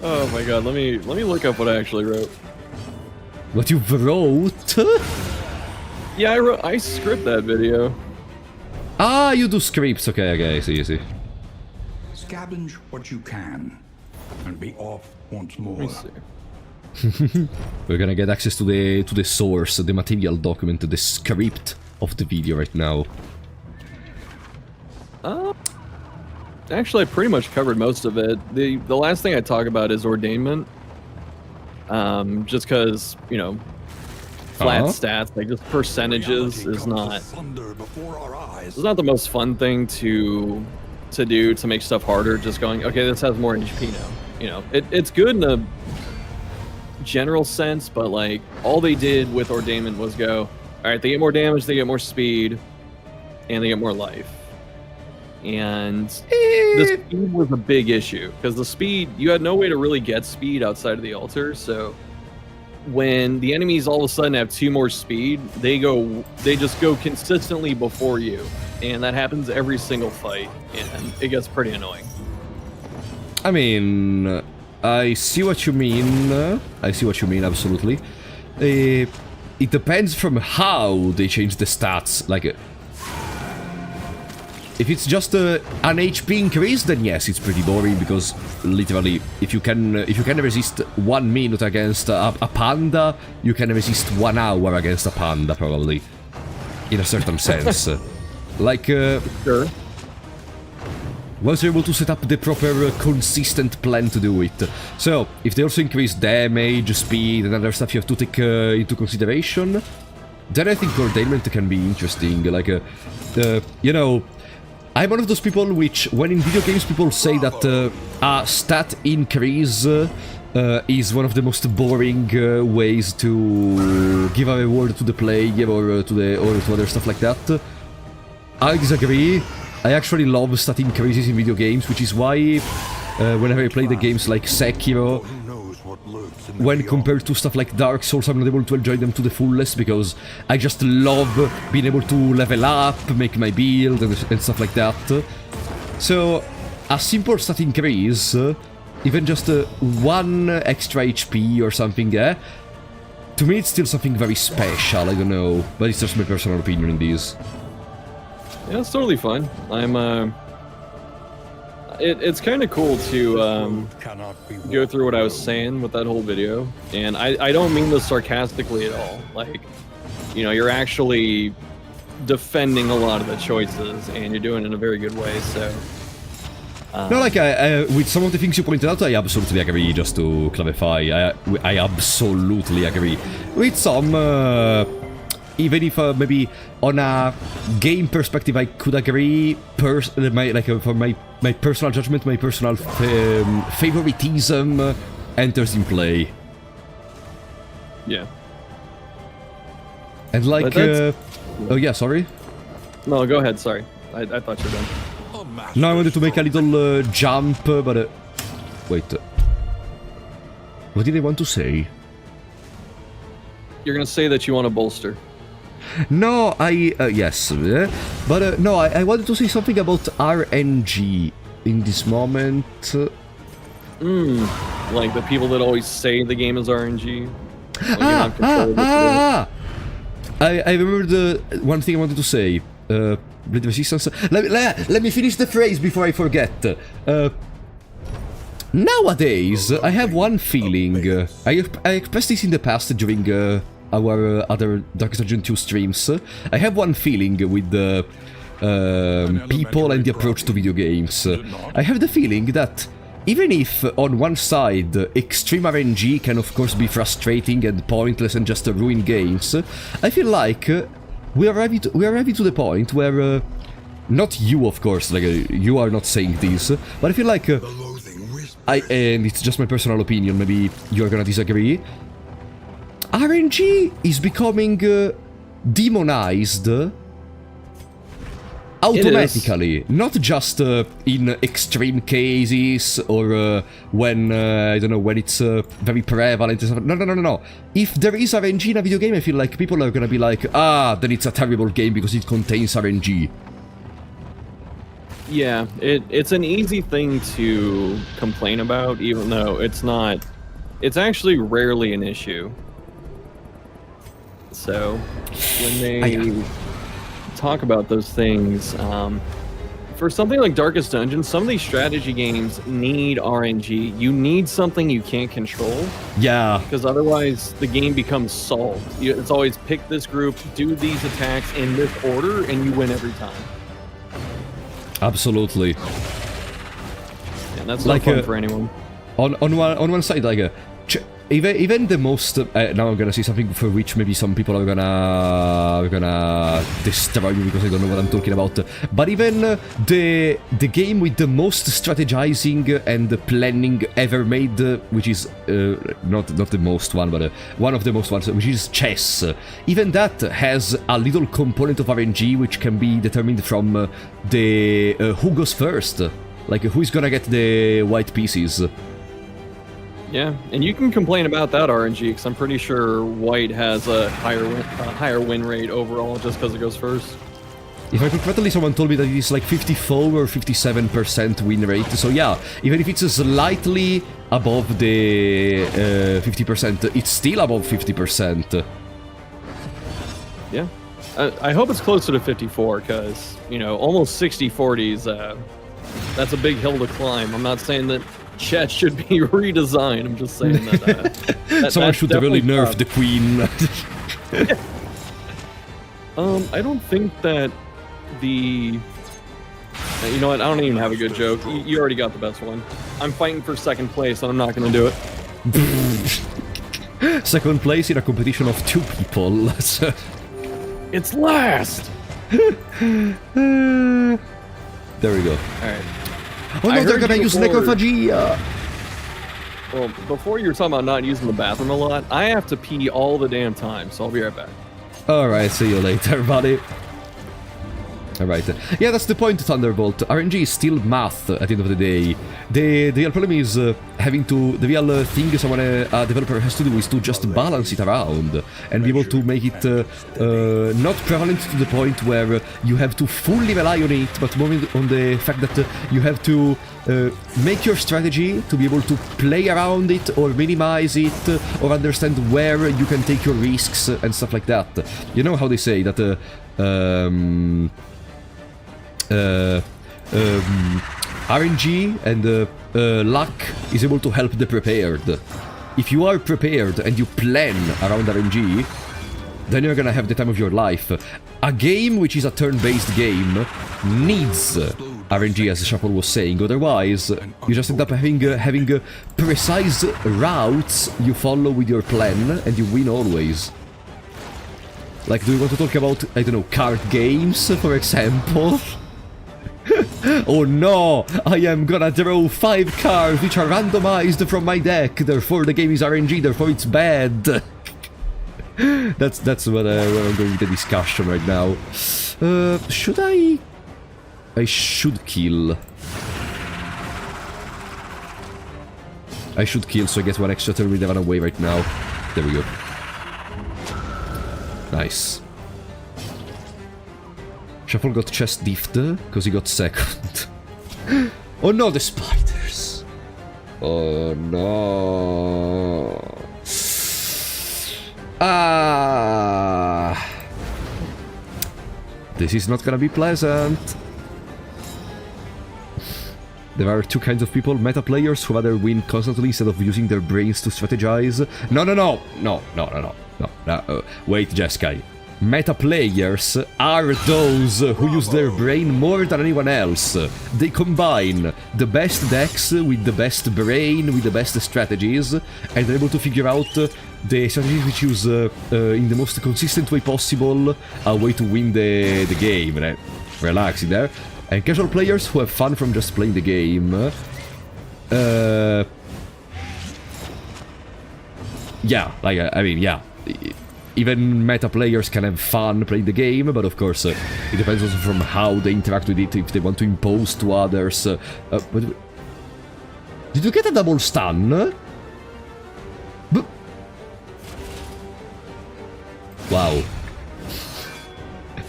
Oh my god, let me look up what I actually wrote. What you wrote? Yeah, I script that video. Ah, you do scripts. Okay, I see. Scavenge what you can, and be off once more. Let me see. We're gonna get access to the source, the material document, the script of the video right now. Actually, I pretty much covered most of it. The last thing I talk about is ordainment. Just because, you know, flat stats, like just percentages, is not the most fun thing to do to make stuff harder. Just going, okay, this has more HP now. You know, it's good in a general sense, but like all they did with ordainment was go, all right, they get more damage, they get more speed, and they get more life. And the speed was a big issue because the speed, you had no way to really get speed outside of the altar. So when the enemies all of a sudden have 2 more speed, they just go consistently before you, and that happens every single fight, and it gets pretty annoying. I mean, I see what you mean. Absolutely. It depends from how they change the stats. Like, if it's just an HP increase, then yes, it's pretty boring because literally, if you can resist 1 minute against a panda, you can resist 1 hour against a panda, probably, in a certain sense. Like, Sure. once you're able to set up the proper, consistent plan to do it. So, if they also increase damage, speed, and other stuff you have to take into consideration, then I think ordainment can be interesting. Like, you know, I'm one of those people which, when in video games people say that a stat increase is one of the most boring ways to give a reward to the player or to other stuff like that, I disagree. I actually love stat increases in video games, which is why whenever I play the games like Sekiro, when compared to stuff like Dark Souls, I'm not able to enjoy them to the fullest because I just love being able to level up, make my build, and stuff like that. So, a simple stat increase, even just 1 extra HP or something, to me it's still something very special, I don't know, but it's just my personal opinion in this. Yeah, it's totally fine. It's kind of cool to go through what I was saying with that whole video, and I don't mean this sarcastically at all. Like, you know, you're actually defending a lot of the choices, and you're doing it in a very good way. So, no, like with some of the things you pointed out, I absolutely agree. Just to clarify, I absolutely agree. With some, even if maybe on a game perspective, I could agree. For my personal judgment, my personal favoritism enters in play. Yeah. And like, oh yeah, sorry. No, go ahead. Sorry, I thought you were done. No, I wanted to make a little jump, but wait. What did I want to say? You're gonna say that you want a bolster. No, yes, but no, I wanted to say something about RNG in this moment. Like the people that always say the game is RNG. Like you have control of I remember the one thing I wanted to say. Blade resistance. Let me finish the phrase before I forget. Nowadays, I have one feeling. I expressed this in the past during our other Darkest Dungeon 2 streams. I have one feeling with the people and the approach to video games. I have the feeling that even if on one side extreme RNG can of course be frustrating and pointless and just ruin games, I feel like we are arriving to the point where not you of course, like you are not saying this, but I feel like and it's just my personal opinion, maybe you're gonna disagree, RNG is becoming demonized automatically, not just in extreme cases or when, I don't know, when it's very prevalent. No. If there is RNG in a video game, I feel like people are gonna be like, then it's a terrible game because it contains RNG. Yeah, it's an easy thing to complain about, even though it's not. It's actually rarely an issue. So, when they talk about those things, for something like Darkest Dungeon, some of these strategy games need RNG. You need something you can't control. Yeah. Because otherwise, the game becomes solved. It's always pick this group, do these attacks in this order, and you win every time. Absolutely. And that's not fun for anyone. On one side, like even the most now I'm gonna say something for which maybe some people are gonna destroy me because I don't know what I'm talking about. But even the game with the most strategizing and planning ever made, which is not the most one, but one of the most ones, which is chess. Even that has a little component of RNG which can be determined from the who goes first, like who is gonna get the white pieces. Yeah, and you can complain about that RNG, because I'm pretty sure white has a higher win rate overall just because it goes first. If I remember correctly, someone told me that it is like 54 or 57% win rate, so yeah, even if it's slightly above the 50%, it's still above 50%. Yeah, I hope it's closer to 54, because, you know, almost 60-40s, that's a big hill to climb. I'm not saying that chat should be redesigned. I'm just saying that someone should really nerf the queen. I don't think that the. You know what? I don't even have a good joke. You already got the best one. I'm fighting for second place, and I'm not going to do it. Second place in a competition of 2 people. It's last. There we go. All right. Oh no, they're gonna use necrophagia! Well, before you were talking about not using the bathroom a lot, I have to pee all the damn time, so I'll be right back. Alright, see you later, buddy. Alright. Yeah, that's the point, Thunderbolt. RNG is still math at the end of the day. The real problem is having to... The real thing someone, a developer has to do is to just balance it around and be able to make it not prevalent to the point where you have to fully rely on it, but more on the fact that you have to make your strategy to be able to play around it or minimize it or understand where you can take your risks and stuff like that. You know how they say that RNG and luck is able to help the prepared. If you are prepared and you plan around RNG, then you're gonna have the time of your life. A game which is a turn-based game needs RNG, as Shambler was saying, otherwise you just end up having precise routes you follow with your plan and you win always. Like, do you want to talk about, I don't know, card games, for example? Oh no! I am gonna draw 5 cards which are randomized from my deck, therefore the game is RNG, therefore it's bad. That's what I'm going with the discussion right now. Should I... I should kill. I should kill, so I get 1 extra turn with the run away right now. There we go. Nice. Shuffle got chest diffed because he got second. Oh no, the spiders! Oh no. Ah. This is not gonna be pleasant. There are two kinds of people, meta players who rather win constantly instead of using their brains to strategize. No. Wait, Jeskai. Meta players are those who use their brain more than anyone else. They combine the best decks with the best brain, with the best strategies, and they're able to figure out the strategies which use in the most consistent way possible a way to win the game. Relaxing there. And casual players who have fun from just playing the game. Yeah, like, I mean, yeah. Even meta players can have fun playing the game, but of course, it depends also from how they interact with it, if they want to impose to others. Did you get a double stun? Wow.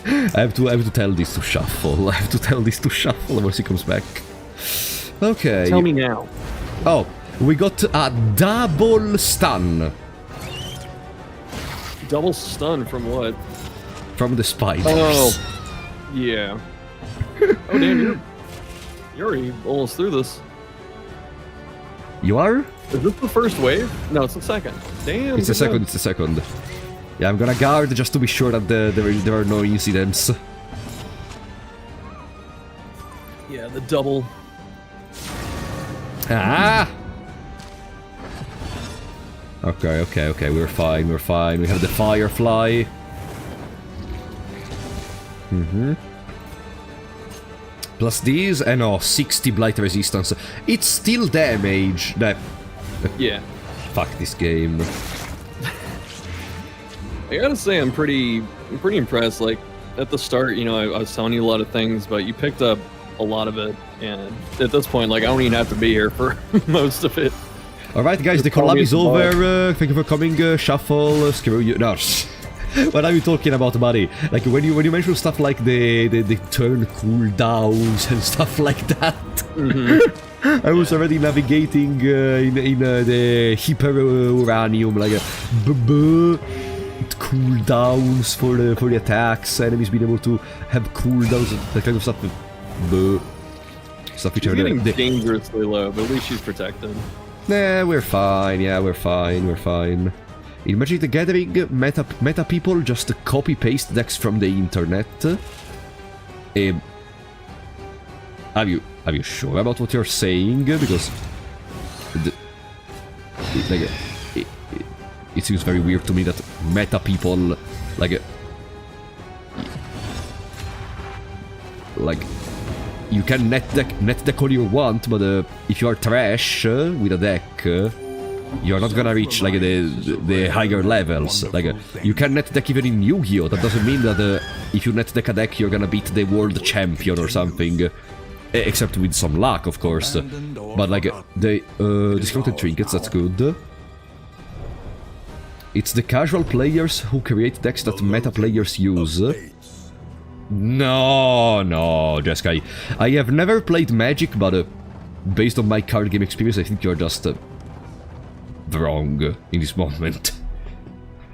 I have to tell this to Shuffle. I have to tell this to Shuffle once he comes back. Okay. Tell me now. Oh, we got a double stun. Double stun from what? From the spiders. Oh, yeah. Oh damn, you're already almost through this. You are? Is this the first wave? No, it's the second. Damn. It's the second. It's the second. Yeah, I'm gonna guard just to be sure that there are no incidents. Yeah, the double. Ah! Okay, we're fine. We have the Firefly. Plus these, and 60 Blight resistance. It's still damage. Yeah. Fuck this game. I gotta say, I'm pretty impressed. Like, at the start, you know, I was telling you a lot of things, but you picked up a lot of it, and at this point, like, I don't even have to be here for most of it. Alright, guys, the collab is over. Thank you for coming, Shuffle. Screw you. No. What are you talking about, buddy? Like, when you mention stuff like the turn cooldowns and stuff like that, I was already navigating in the hyper uranium, like cooldowns for the attacks, enemies being able to have cooldowns, that kind of stuff. Stuff which she's are getting dangerously low, but at least she's protected. Nah, we're fine. Yeah, we're fine. In Magic the Gathering, meta people just copy-paste decks from the internet. Are you sure about what you're saying? Because it seems very weird to me that meta people like you can net deck all you want, but if you are trash with a deck, you're not gonna reach like the higher levels. Like you can net deck even in Yu-Gi-Oh! That doesn't mean that if you net deck a deck, you're gonna beat the world champion or something. Except with some luck, of course. But like the discounted trinkets, that's good. It's the casual players who create decks that meta players use. No, Jessica. I have never played Magic, but based on my card game experience, I think you're just wrong in this moment.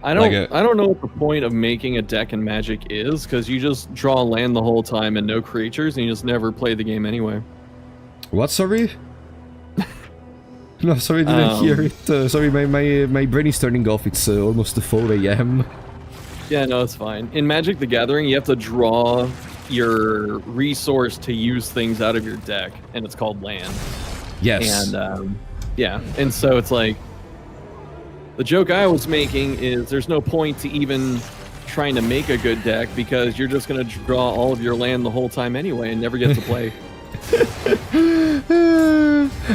I don't know what the point of making a deck in Magic is, because you just draw land the whole time and no creatures, and you just never play the game anyway. What? Sorry? No, sorry, I didn't hear it. Sorry, my brain is turning off. It's almost 4 AM. Yeah, no, it's fine. In Magic the Gathering, you have to draw your resource to use things out of your deck, and it's called land. Yes. And, yeah, and so it's like, the joke I was making is there's no point to even trying to make a good deck, because you're just going to draw all of your land the whole time anyway and never get to play.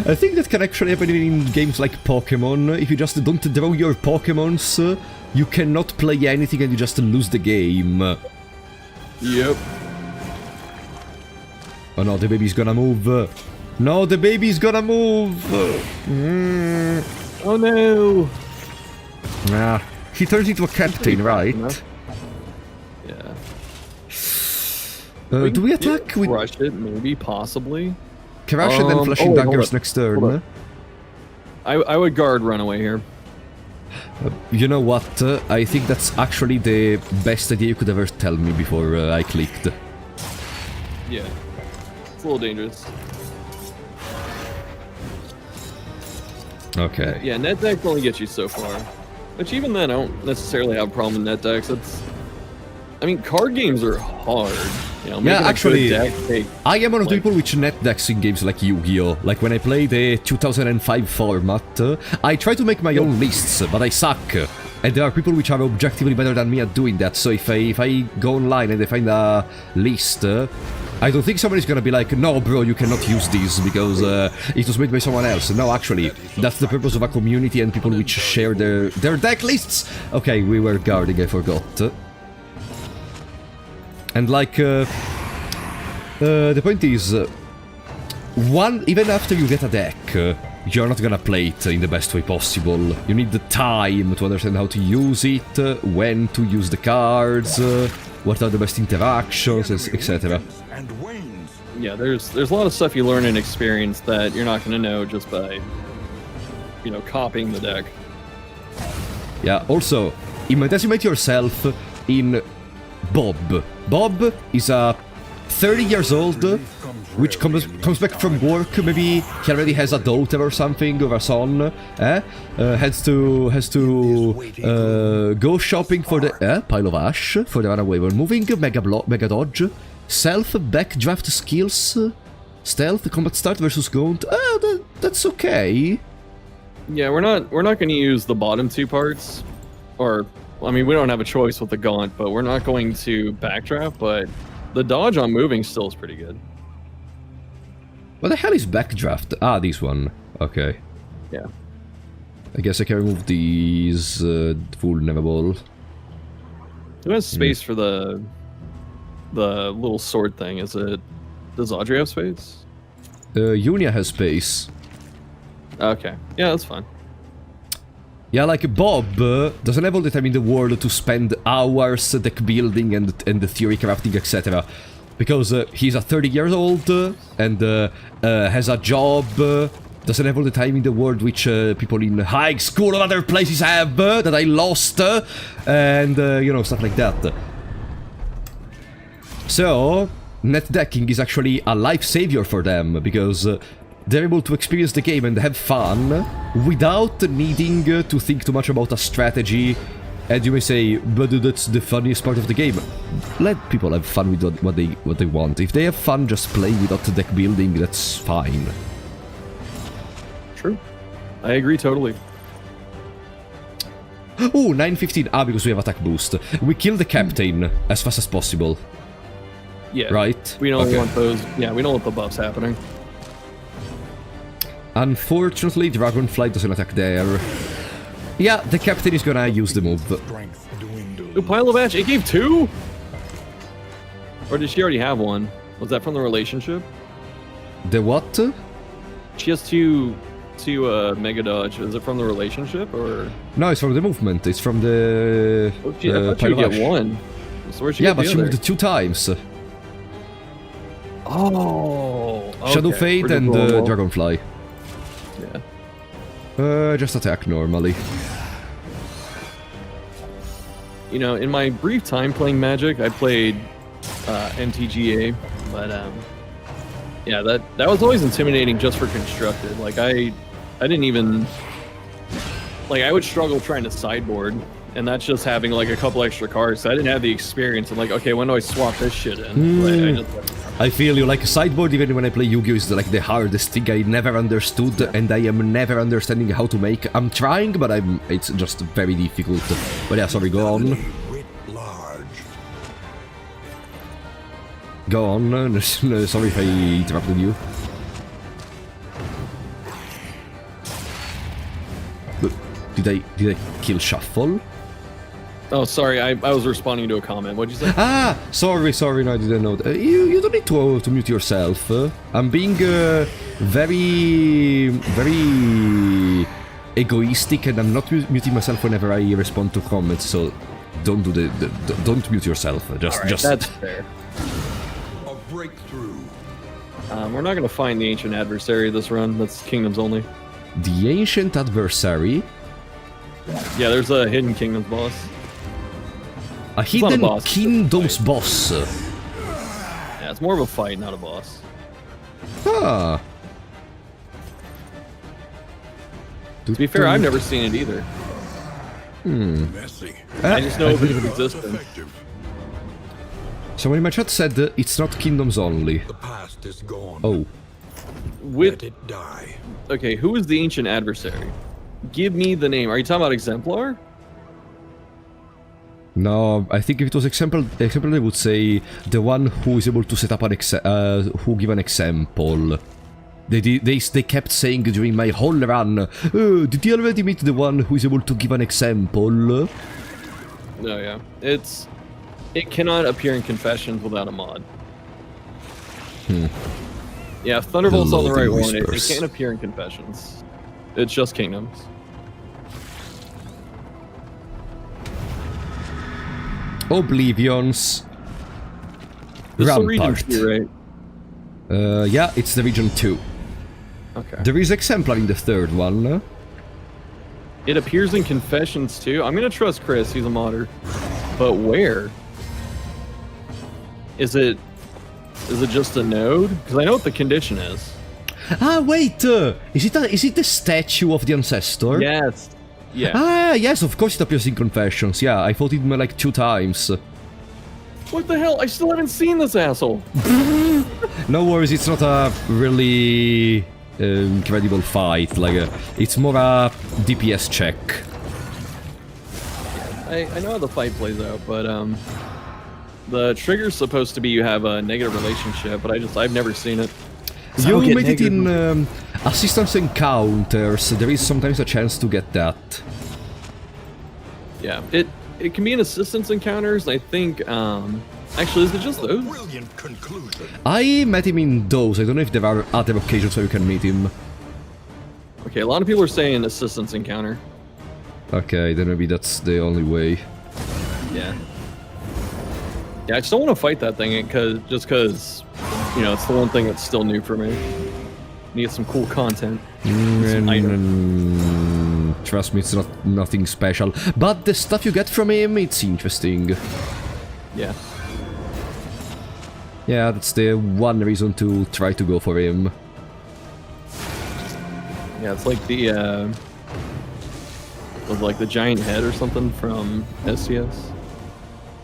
I think that can actually happen in games like Pokemon. If you just don't draw your Pokemons, you cannot play anything and you just lose the game. Yep. Oh no, the baby's gonna move. No, the baby's gonna move. Oh no. Ah, he turns into a captain, right? Yeah. Do we attack with Crush it, maybe, possibly. Crash and then flashing wait, hold daggers up. next Hold turn? up. I would guard runaway here. You know what? I think that's actually the best idea you could ever tell me before I clicked. Yeah. It's a little dangerous. Okay. Yeah, net deck only gets you so far. Which even then, I don't necessarily have a problem with net decks. I mean, card games are hard. You know, Yeah, making a actually, good deck take, I am one of the like- people which net decks in games like Yu-Gi-Oh! Like when I play the 2005 format, I try to make my own lists, but I suck. And there are people which are objectively better than me at doing that, so if I go online and I find a list, I don't think somebody's gonna be like, no bro, you cannot use this because it was made by someone else. No, actually, that's the purpose of a community and people which share their deck lists. Okay, we were guarding, I forgot. And like, the point is, even after you get a deck, you're not gonna play it in the best way possible. You need the time to understand how to use it, when to use the cards, what are the best interactions, etc. And wanes. Yeah, there's a lot of stuff you learn and experience that you're not going to know just by, you know, copying the deck. Yeah, also, decimate yourself in Bob. Bob is a 30 years old, which comes back from work. Maybe he already has a daughter or something, or a son. Has to go shopping for the pile of ash for the runaway. We're moving, mega dodge, self, backdraft skills, stealth, combat start versus gaunt. That's okay. Yeah, we're not going to use the bottom two parts, or I mean, we don't have a choice with the gaunt, but we're not going to backdraft. But the dodge on moving still is pretty good. What the hell is backdraft? Ah, this one. Okay. Yeah. I guess I can remove these vulnerable. Who has space for the little sword thing? Does Audrey have space? Unia has space. Okay. Yeah, that's fine. Yeah, like Bob doesn't have all the time in the world to spend hours deck building and the theory crafting, etc. Because he's a 30-year-old and has a job, doesn't have all the time in the world which people in high school or other places have that I lost, and you know, stuff like that. So, net decking is actually a life savior for them because they're able to experience the game and have fun without needing to think too much about a strategy. And you may say, but that's the funniest part of the game. Let people have fun with what they want. If they have fun just playing without the deck building, that's fine. True. I agree totally. Oh, 915. Ah, because we have attack boost. We kill the captain as fast as possible. Yeah. Right? We don't Okay. want those. Yeah, we don't want the buffs happening. Unfortunately, Dragonfly doesn't attack there. Yeah, the captain is gonna use the move. Strength dwindles. Ooh, pile of ash. It gave 2? Or did she already have one? Was that from the relationship? The what? She has two mega dodge. Is it from the relationship or? No, it's from the movement. It's from the Oh, I thought she pile would of get ash. 1. So where'd she Yeah, get but the she other? moved 2 times. Oh. Shadow okay. Fade We're just and rolling well. Dragonfly. Yeah. Just attack normally. You know, in my brief time playing Magic, I played MTGA, but yeah, that was always intimidating just for constructed. Like I didn't even like I would struggle trying to sideboard, and that's just having like a couple extra cards. So I didn't have the experience. I'm like, okay, when do I swap this shit in? Like, I feel you, like sideboard even when I play Yu-Gi-Oh! Is like the hardest thing I never understood, and I am never understanding how to make. I'm trying, but it's just very difficult. But yeah, sorry, go on. Writ large. Go on. Sorry if I interrupted you. But did I kill Shuffle? Oh, sorry, I was responding to a comment. What'd you say? Ah, sorry, no, I didn't know that. You don't need to mute yourself. I'm being very egoistic, and I'm not muting myself whenever I respond to comments, so don't do don't mute yourself. Just, All right, just. that's fair. A breakthrough. We're not gonna find the ancient adversary this run. That's kingdoms only. The ancient adversary. Yeah, there's a hidden kingdoms boss. A not a hidden boss, it's a kingdom's boss. Yeah, it's more of a fight, not a boss. Ah. To be fair, I've never seen it either. Messy. I just know of its But existence. effective. Someone in my chat said it's not kingdoms only. The past is gone. Oh. With Let it die. okay, who is the ancient adversary? Give me the name. Are you talking about Exemplar? No, I think if it was example, they would say the one who is able to set up an who give an example. They kept saying during my whole run, oh, did you already meet the one who is able to give an example? No, yeah. It cannot appear in Confessions without a mod. Yeah, if Thunderbolt's on the right one, it can't appear in Confessions. It's just Kingdoms. Oblivions. This is the region Rampart. 2, right? Yeah, it's the region 2. Okay. There is Exemplar in the third one. It appears in Confessions too. I'm gonna trust Chris, he's a modder. But where? Is it just a node? Because I know what the condition is. Ah, wait! Is it the statue of the ancestor? Yes. Yeah. Ah, yes, of course it appears in Confessions. Yeah, I fought it like 2 times. What the hell? I still haven't seen this asshole. No worries, it's not a really incredible fight. Like, it's more a DPS check. I know how the fight plays out, but the trigger's supposed to be you have a negative relationship, but I've never seen it. You made it in assistance encounters. There is sometimes a chance to get that. Yeah, it can be in assistance encounters. I think actually is it just those? Brilliant conclusion. I met him in those. I don't know if there are other occasions where you can meet him. Okay, a lot of people are saying assistance encounter. Okay, then maybe that's the only way. Yeah. Yeah, I just don't want to fight that thing just because, you know, it's the one thing that's still new for me. Need some cool content. Some items. Trust me, it's nothing special. But the stuff you get from him, it's interesting. Yeah. Yeah, that's the one reason to try to go for him. Yeah, it's like the was like the giant head or something from SCS.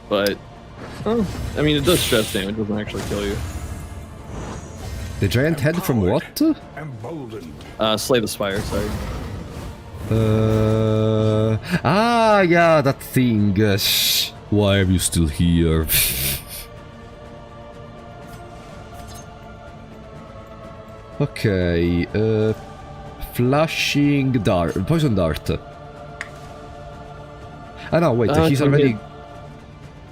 But oh, I mean it does stress damage, it doesn't actually kill you. The giant head from what? Emboldened. Slay the Spire, sorry. Yeah, that thing. Why are you still here? Okay, flashing dart, poison dart. Ah no, wait, he's already...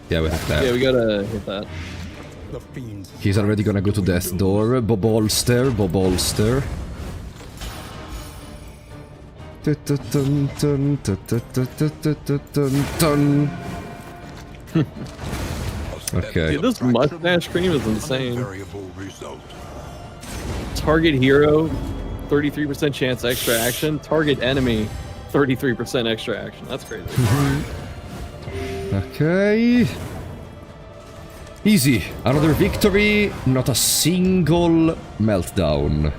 Yeah, we have that. Yeah, we gotta hit that. The fiends. He's already gonna go to death door. Bobolster. Okay. Dude, this mustache cream is insane. Variable result. Target hero, 33% chance extra action. Target enemy, 33% extra action. That's crazy. Okay. Easy. Another victory. Not a single meltdown.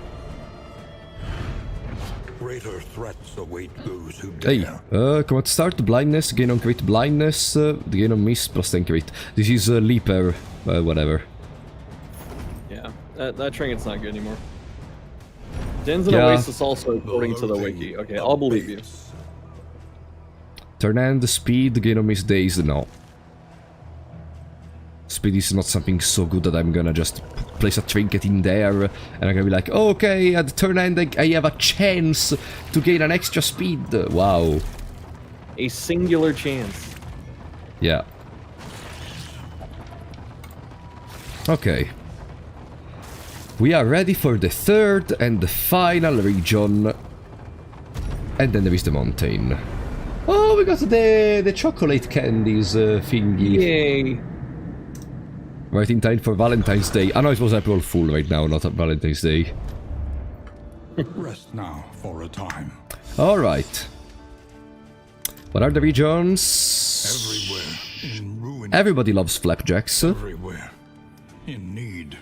Greater threats await those who Hey, dare. command start, blindness, gain on crit blindness, gain on miss plus 10 crit. This is Leaper, whatever. Yeah, that trinket's not good anymore. Dens and Yeah. Oasis also according to the wiki. Okay, I'll believe you. Turn end, speed, gain on miss days, no. Speed is not something so good that I'm gonna just place a trinket in there and I'm gonna be like, okay, at turn end I have a chance to gain an extra speed. Wow. A singular chance. Yeah. Okay. We are ready for the third and the final region. And then there is the mountain. Oh, we got the chocolate candies thingy. Yay. Right in time for Valentine's Day. I know it was April Fool right now, not Valentine's Day. Rest now for a time. Alright. What are the regions? Everywhere in ruin. Everybody loves flapjacks. Everywhere in need.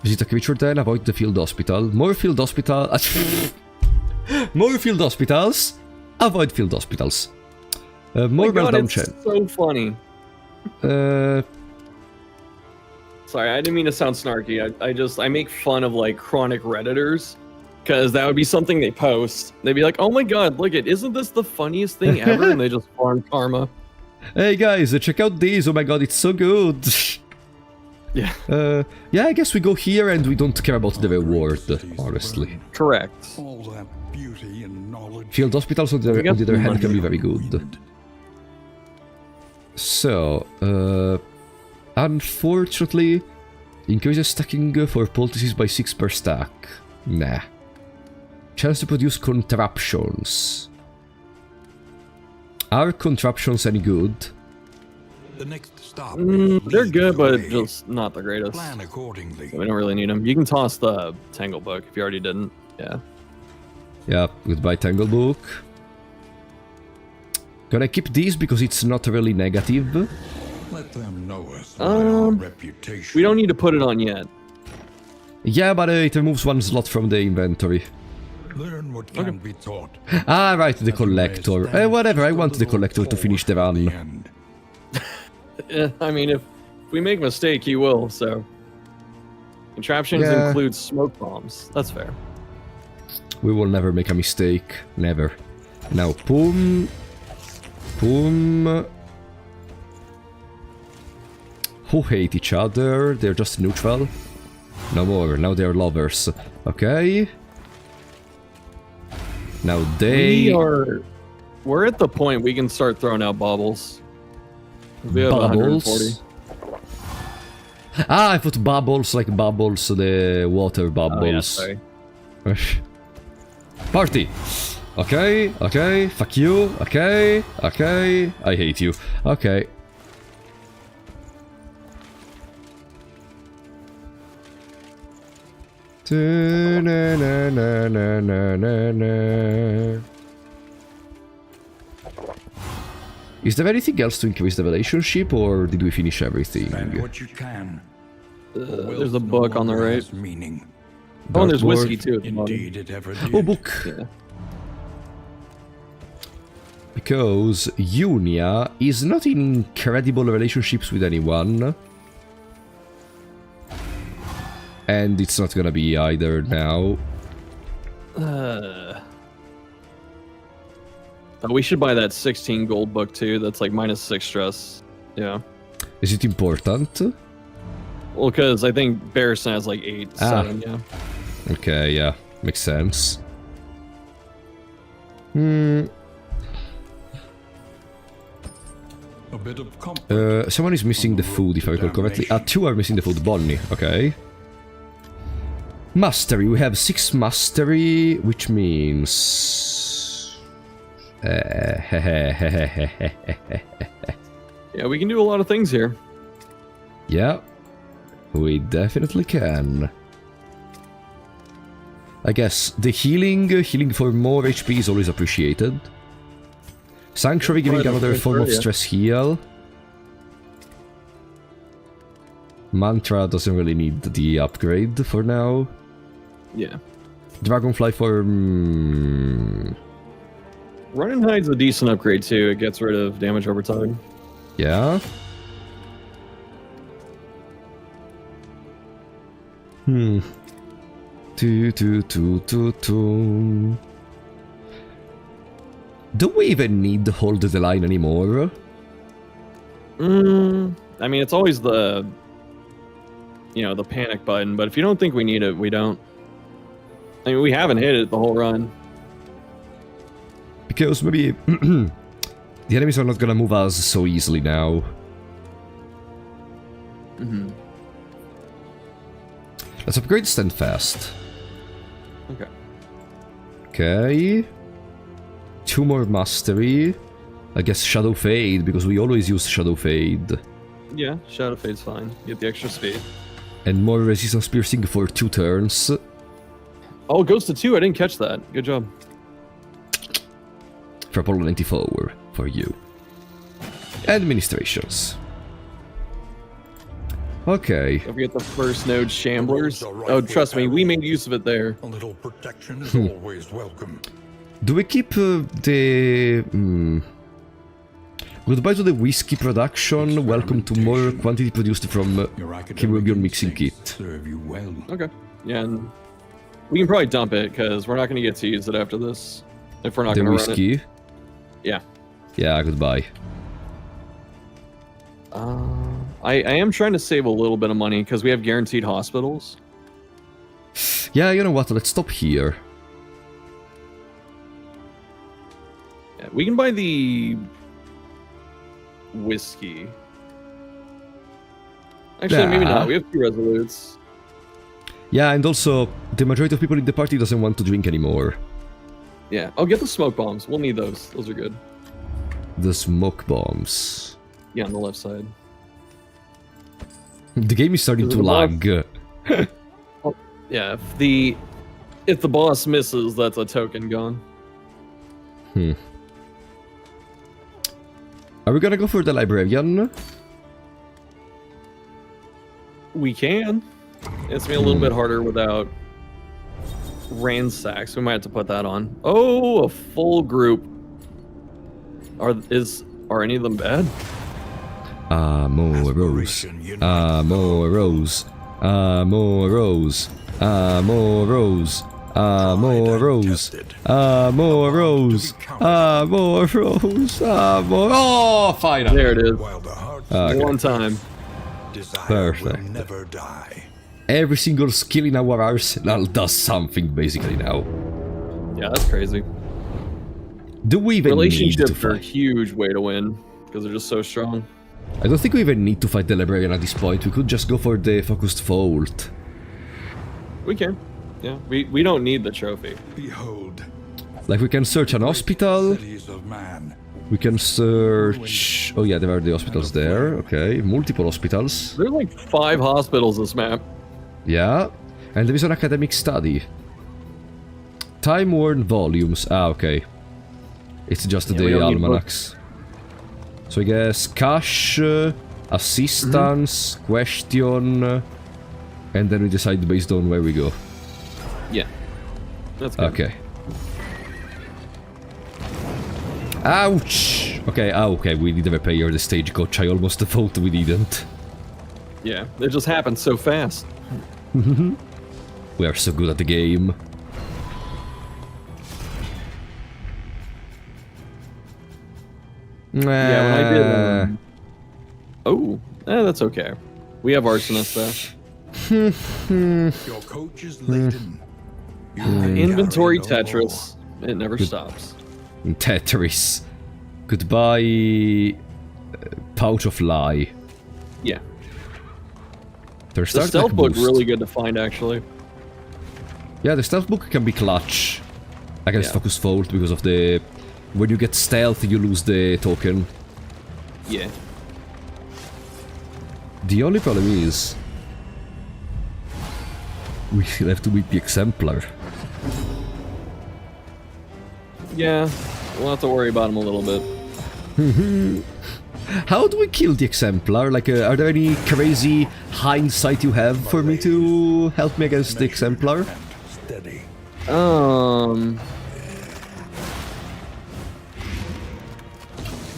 Visit a creature den, avoid the field hospital. More field hospital... More field hospitals. Avoid field hospitals. More meltdown chain. So funny. Sorry, I didn't mean to sound snarky. I make fun of like chronic Redditors, because that would be something they post. They'd be like, "Oh my god, look it! Isn't this the funniest thing ever?" And they just farm karma. Hey guys, check out these! Oh my god, it's so good. Yeah. Yeah, I guess we go here and we don't care about the reward, honestly. Correct. All that beauty and knowledge. Field hospitals, on the other hand, can be very good. So, unfortunately, increases stacking for poultices by 6 per stack. Nah. Chance to produce contraptions. Are contraptions any good? The next stop. They're good, but just not the greatest. Plan accordingly. We don't really need them. You can toss the Tangle Book if you already didn't. Yeah. Yeah, goodbye Tangle Book. Gonna keep these because it's not really negative. Let them know us by our reputation. We don't need to put it on yet. Yeah, but it removes 1 slot from the inventory. Learn what can be taught. Ah, right, the collector. Whatever, I want the collector to finish the run. End. I mean, if we make a mistake, you will, so. Contraptions include smoke bombs. That's fair. We will never make a mistake. Never. Now, boom. Boom. Who hate each other? They're just neutral. No more. Now they're lovers. Okay. Now they... We're at the point we can start throwing out bubbles. We have 140. Ah, I put bubbles like bubbles, the water bubbles. Oh, yeah, sorry. Party! Okay, okay, fuck you, okay, okay, I hate you, okay. Na, na, na, na, na, na, na. Is there anything else to increase the relationship, or did we finish everything? Spend what you can. There's a book on the right. Meaning. Oh, and there's whiskey too. Indeed, it ever did. Oh, book. Yeah. Because Unia is not in incredible relationships with anyone. And it's not gonna be either now. We should buy that 16 gold book too. That's like -6 stress. Yeah. Is it important? Well, because I think Barristan has like 8, 7, yeah. Okay, yeah. Makes sense. A bit of comfort. Someone is missing the food, if I recall correctly. 2 are missing the food. Bonnie, okay. Mastery. We have 6 mastery, which means... Yeah, we can do a lot of things here. Yeah, we definitely can. I guess the healing for more HP is always appreciated. Sanctuary giving another form of stress heal. Mantra doesn't really need the upgrade for now. Yeah. Dragonfly for... Run and Hide's a decent upgrade too. It gets rid of damage over time. Yeah. Do. Do we even need to hold the line anymore? I mean, it's always the... You know, the panic button, but if you don't think we need it, we don't. I mean, we haven't hit it the whole run. Because maybe the enemies are not gonna move us so easily now. Let's upgrade Stand Fast. Okay. Okay. 2 more Mastery. I guess Shadow Fade, because we always use Shadow Fade. Yeah, Shadow Fade's fine. Get the extra speed. And more Resistance Piercing for 2 turns. Oh, it goes to 2. I didn't catch that. Good job. For Apollo 94 for you. Administrations. Okay. Don't forget the first node Shamblers. Oh, trust me, we made use of it there. A little protection is always welcome. Do we keep the... Goodbye to the whiskey production. Welcome to more quantity produced from Chirurgion Mixing Kit. Serve you well. Okay. Yeah, and we can probably dump it, because we're not going to get to use it after this. If we're not The going to run it. whiskey? Yeah. Yeah, goodbye. I am trying to save a little bit of money, because we have guaranteed hospitals. Yeah, you know what? Let's stop here. Yeah, we can buy the whiskey. Actually, maybe not. We have 2 resolutes. Yeah, and also, the majority of people in the party doesn't want to drink anymore. Yeah, I'll get the smoke bombs. We'll need those. Those are good. The smoke bombs. Yeah, on the left side. The game is starting to lag. Yeah, if the boss misses, that's a token gone. Are we gonna go for the librarian? We can. It's gonna be a little bit harder without ransacks. We might have to put that on. Oh, a full group. Are any of them bad? More rose. More rose. More rose. More rose. More rose. More rose. More rose. More. Oh, finally. There it is. Okay. One time. Perfect. Will never die. Every single skill in our arsenal does something basically now. Yeah, that's crazy. Do we even need to Relationships are a fight? huge way to win because they're just so strong. I don't think we even need to fight the librarian at this point. We could just go for the focused vault. We can. Yeah, we don't need the trophy. Behold. Like we can search an hospital. Cities of man. We can search... Oh yeah, there are the hospitals there. Okay, multiple hospitals. There's like 5 hospitals this map. Yeah, and there is an academic study. Time-worn volumes. Ah, okay. It's just we the don't need almanacs. So I guess cash, assistance, question, and then we decide based on where we go. Yeah. That's good. Okay. Ouch! Okay, okay, we did repair the stagecoach. I almost thought we didn't. Yeah, it just happened so fast. We are so good at the game. Yeah, when I did... Oh, that's okay. We have arsonists there. Your coach is laden. Inventory Tetris. It never stops. Tetris. Goodbye, pouch of lie. Yeah. There's The stealth book really good to find, actually. Yeah, the stealth book can be clutch against focus vault because of the... When you get stealth, you lose the token. Yeah. The only problem is... we still have to beat the Exemplar. Yeah, we'll have to worry about him a little bit. How do we kill the Exemplar? Like, are there any crazy hindsight you have for me to help me against the Exemplar? Steady.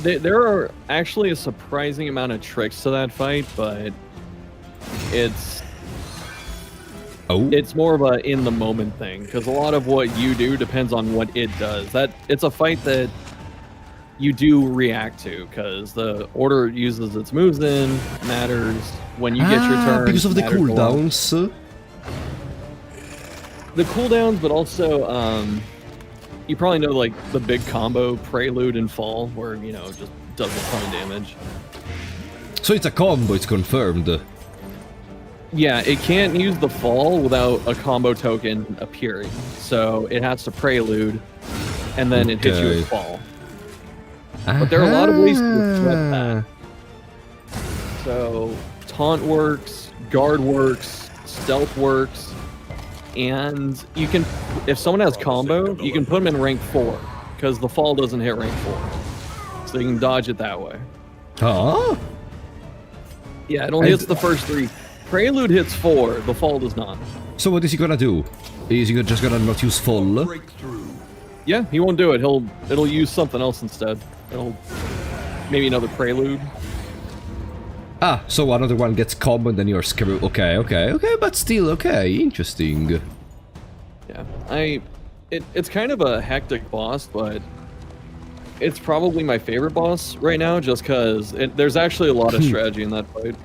There are actually a surprising amount of tricks to that fight, but it's more of a in the moment thing because a lot of what you do depends on what it does. It's a fight that you do react to because the order it uses its moves in matters when you get your turn. Because of the cooldowns. The cooldowns, but also you probably know like the big combo Prelude and Fall where just does a ton of damage. So it's a combo, it's confirmed. Yeah, it can't use the Fall without a combo token appearing. So it has to Prelude, and then it hits you with Fall. But there are a lot of ways to sweat that. So, taunt works, guard works, stealth works, and you can, if someone has combo, you can put them in rank 4, because the fall doesn't hit rank 4. So you can dodge it that way. Huh? Yeah, it only hits the first 3. Prelude hits 4, the fall does not. So what is he gonna do? Is he just gonna not use fall? Breakthrough. Yeah, he won't do it. It'll use something else instead. It'll maybe another prelude. Ah, so another one gets combo and then you're screwed. Okay, but still okay, interesting. Yeah, it's kind of a hectic boss, but it's probably my favorite boss right now, just because there's actually a lot of strategy in that fight.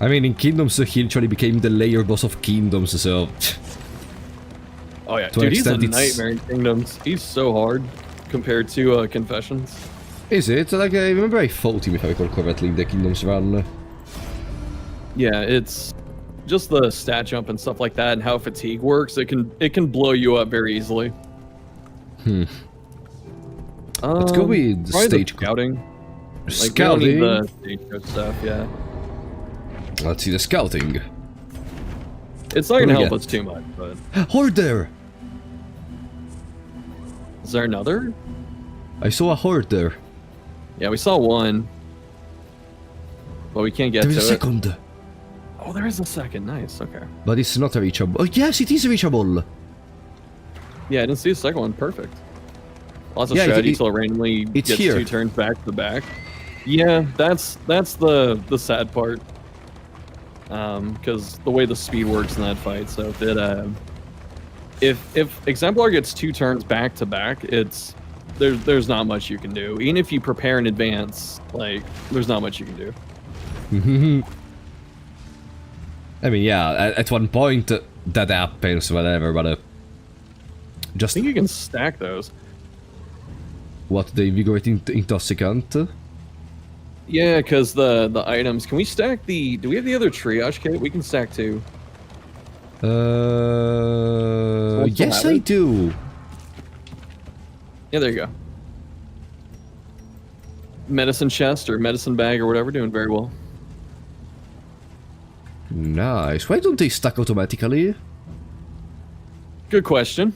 I mean, in Kingdoms, he literally became the layer boss of Kingdoms, so... Oh yeah, To dude, an he's a extent, it's- nightmare in Kingdoms. He's so hard compared to Confessions. Is it? Like, I remember I fought him, if I recall correctly, in the Kingdoms run. Yeah, it's just the stat jump and stuff like that, and how fatigue works. It can blow you up very easily. Let's go with probably stage the scouting. Like, Scouting. we don't need the stagecoach stuff, yeah. Let's see the scouting. It's not What do gonna we help get? us too much, but Hoarder! is there another? I saw a hoarder. Yeah, we saw one, but we can't get There to is a it. second. Oh, there is a second. Nice. Okay. But it's not reachable. Oh, yes, it is reachable. Yeah, I didn't see the second one. Perfect. Lots of Yeah, strategy till it randomly it's gets here. 2 turns back to back. Yeah, that's the sad part. Because the way the speed works in that fight. So if Exemplar gets 2 turns back to back, there's not much you can do. Even if you prepare in advance, like there's not much you can do. I mean, yeah, at one point that happens, whatever, but I just think you can stack those. what, the invigorating intoxicant? Yeah, because the items. Can we stack the? Do we have the other triage kit? We can stack 2. still Yes, have I it? do. Yeah, there you go. Medicine chest or medicine bag or whatever, doing very well. Nice. Why don't they stack automatically? Good question.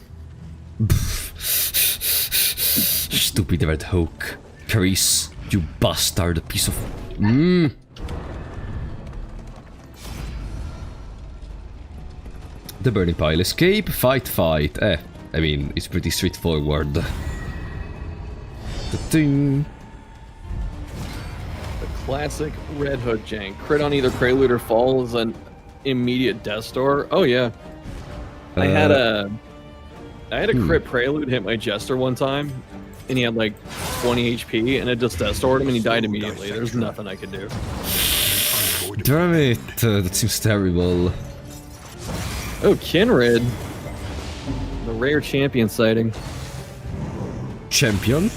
Stupid Red Hawk. Chris, you bastard piece of... The burning pile. Escape, fight. I mean, it's pretty straightforward. The thing... The classic Red Hook jank. Crit on either Prelude or Fall is an immediate death store. Oh yeah. I had a crit Prelude hit my Jester one time, and he had like 20 HP, and it just death stored him, and he died immediately. There's nothing I could do. Damn it, that seems terrible. Oh, Kinrid. The rare champion sighting. Champion?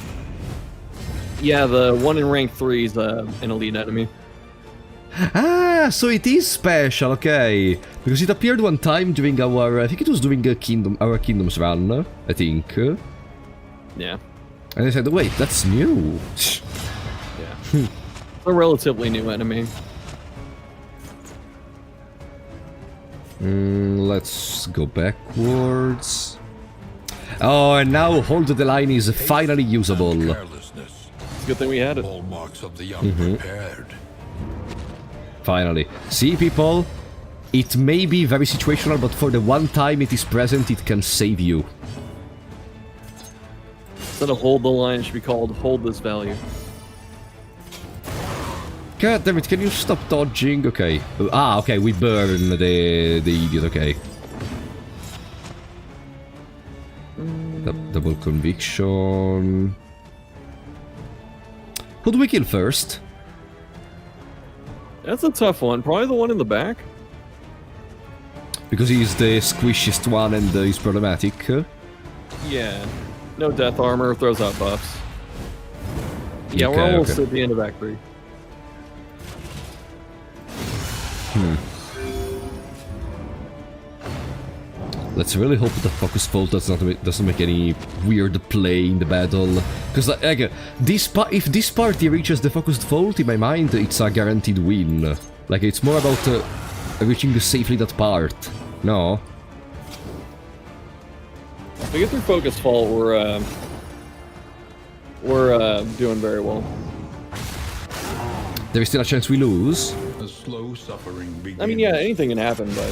Yeah, the one in rank 3 is an elite enemy. Ah, so it is special, okay. Because it appeared one time during our, I think it was during our Kingdoms run, I think. Yeah. And I said, wait, that's new. Yeah. It's a relatively new enemy. Let's go backwards. Oh, and now Hold the Line is finally usable. Carelessness. It's a good thing we had it. Hallmarks of the unprepared. Finally. See, people? It may be very situational, but for the one time it is present, it can save you. Instead of hold the line, it should be called hold this value. God damn it, can you stop dodging? Okay. Ah, okay, we burn the idiot, okay. Double conviction. Who do we kill first? That's a tough one. Probably the one in the back. Because he's the squishiest one and he's problematic. Yeah. No death armor, throws out buffs. Yeah, we're Okay, almost okay. at the end of Act 3. Let's really hope that Focus Fault doesn't make any weird play in the battle. Because like, if this party reaches the Focused Fault, in my mind, it's a guaranteed win. Like, it's more about reaching safely that part. No? If we get through Focus Fault, we're doing very well. There is still a chance we lose. The slow suffering begins. I mean, yeah, anything can happen, but...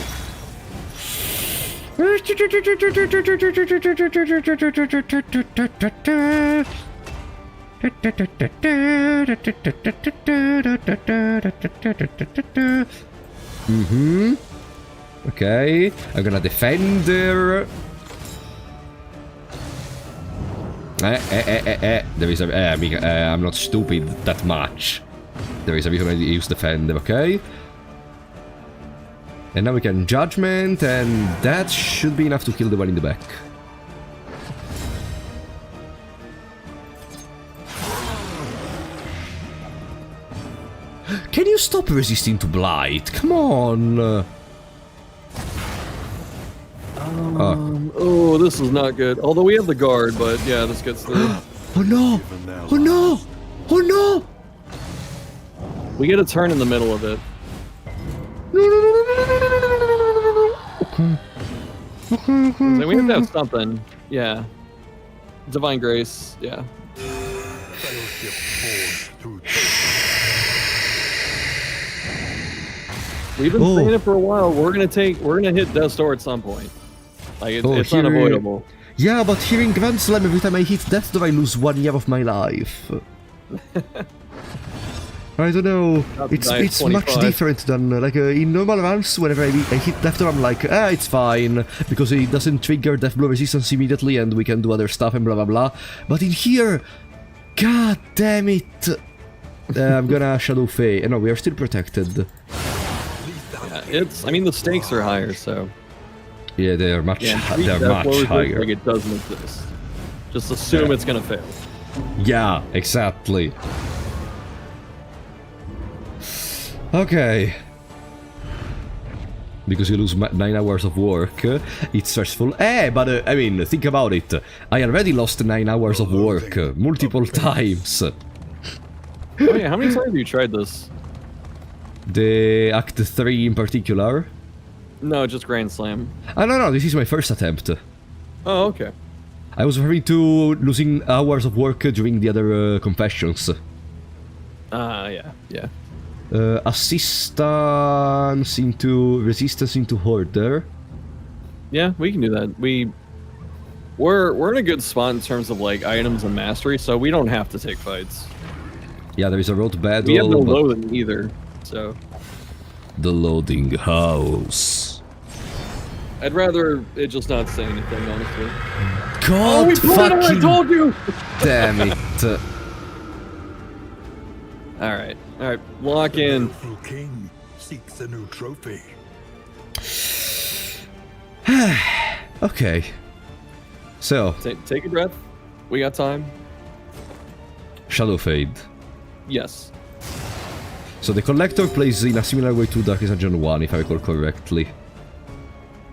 Okay, I'm gonna defend her. There is a... I'm not stupid that much. There is a reason I use defend, okay? And now we can Judgment, and that should be enough to kill the one in the back. Can you stop resisting to Blight? Come on! Oh, this is not good. Although we have the guard, but yeah, this gets through. Oh no! Oh no! Oh no! We get a turn in the middle of it. So we have to have something. Yeah. Divine Grace, yeah. Fellowship forged through We've been saying it for a while. We're gonna hit Death's Door at some point. Like it's unavoidable. Yeah, but hearing Grand Slam every time I hit Death Door, I lose 1 year of my life. I don't know. It's much different than like in normal runs. Whenever I hit Death Door, I'm like, it's fine because it doesn't trigger Death Blow resistance immediately, and we can do other stuff and blah blah blah. But in here, god damn it! I'm gonna Shadow Fade. No, we are still protected. Yeah, I mean, the stakes are higher, so. Yeah, they're much higher. Like it doesn't exist. Just assume it's gonna fail. Yeah, exactly. Okay. Because you lose 9 hours of work, it's stressful. But I mean, think about it. I already lost 9 hours of work multiple times. Oh yeah, how many times have you tried this? The Act 3 in particular? No, just Grand Slam. No, this is my first attempt. Oh, okay. I was referring to losing hours of work during the other confessions. Yeah. Assistance into... Resistance into Hoarder. Yeah, we can do that. We're in a good spot in terms of like items and mastery, so we don't have to take fights. Yeah, there is a road battle. We have no loading either, so... The loading house. I'd rather it just not say anything, honestly. God we fucking... I told you! Damn it. Alright, lock in. The rightful king seeks a new trophy. Okay. So... Take a breath. We got time. Shadow Fade. Yes. So the Collector plays in a similar way to Darkest Dungeon 1, if I recall correctly.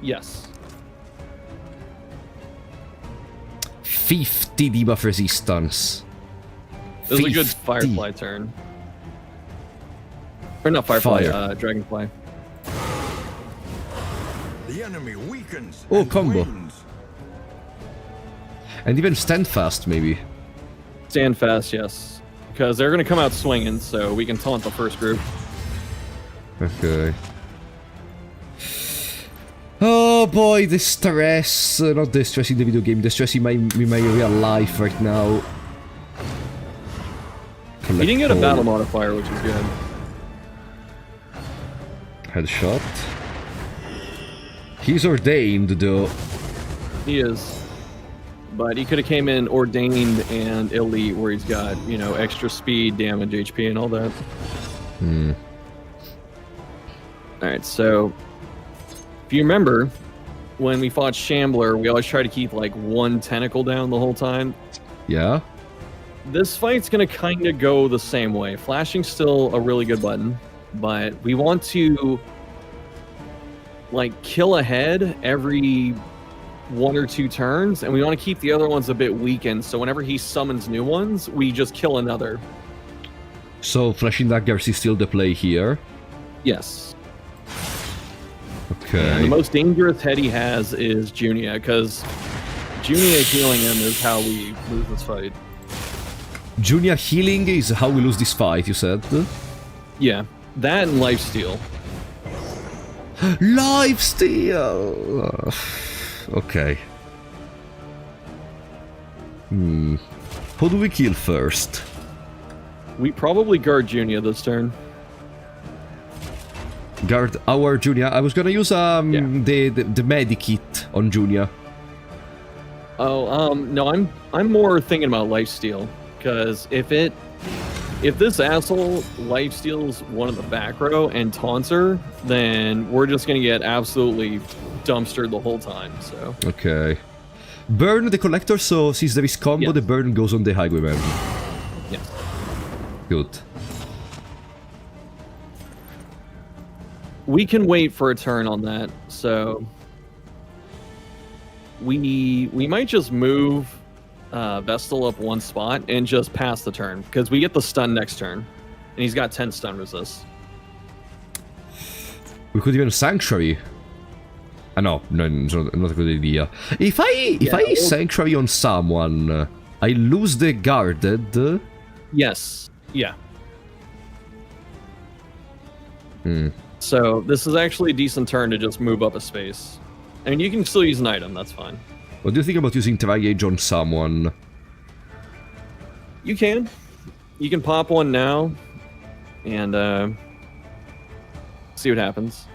Yes. 50 debuff resistance. This is a good Firefly turn. Or not Firefly, Dragonfly. The enemy weakens. Oh, and combo. wins. And even Stand Fast, maybe. Stand fast, yes. Because they're going to come out swinging, so we can taunt the first group. Okay. Oh boy, the stress. Not the stress in the video game, the stress in my real life right now. You didn't get a battle modifier, which is good. Headshot. He's ordained, though. He is. But he could have came in ordained and elite, where he's got, you know, extra speed, damage, HP, and all that. Alright, so... If you remember, when we fought Shambler, we always try to keep, like, one tentacle down the whole time. Yeah? This fight's gonna kind of go the same way. Flashing's still a really good button, but we want to, like, kill a head every 1 or 2 turns, and we want to keep the other ones a bit weakened, so whenever he summons new ones, we just kill another. So Flashing Daggers is still the play here. Yes. Okay. And the most dangerous head he has is Junia, because Junia healing him is how we lose this fight. Junia healing is how we lose this fight, you said? Yeah, that and lifesteal. Lifesteal! Okay. Who do we kill first? We probably guard Junia this turn. Guard our Junia. I was gonna use the medikit on Junia. Oh, no, I'm more thinking about lifesteal, because if this asshole lifesteals one of the back row and taunts her, then we're just gonna get absolutely dumpstered the whole time. So Okay. Burn the collector, so since there is combo, the burn goes on the highwayman. yeah. Good. We can wait for a turn on that, so we might just move Vestal up 1 spot and just pass the turn, because we get the stun next turn, and he's got 10 stun resist. We could even Sanctuary. No, it's not a good idea. If I Sanctuary on someone, I lose the guarded. Yes. Yeah. So this is actually a decent turn to just move up a space. I mean, you can still use an item, that's fine. What do you think about using Tri-Gauge on someone? You can. You can pop one now and see what happens.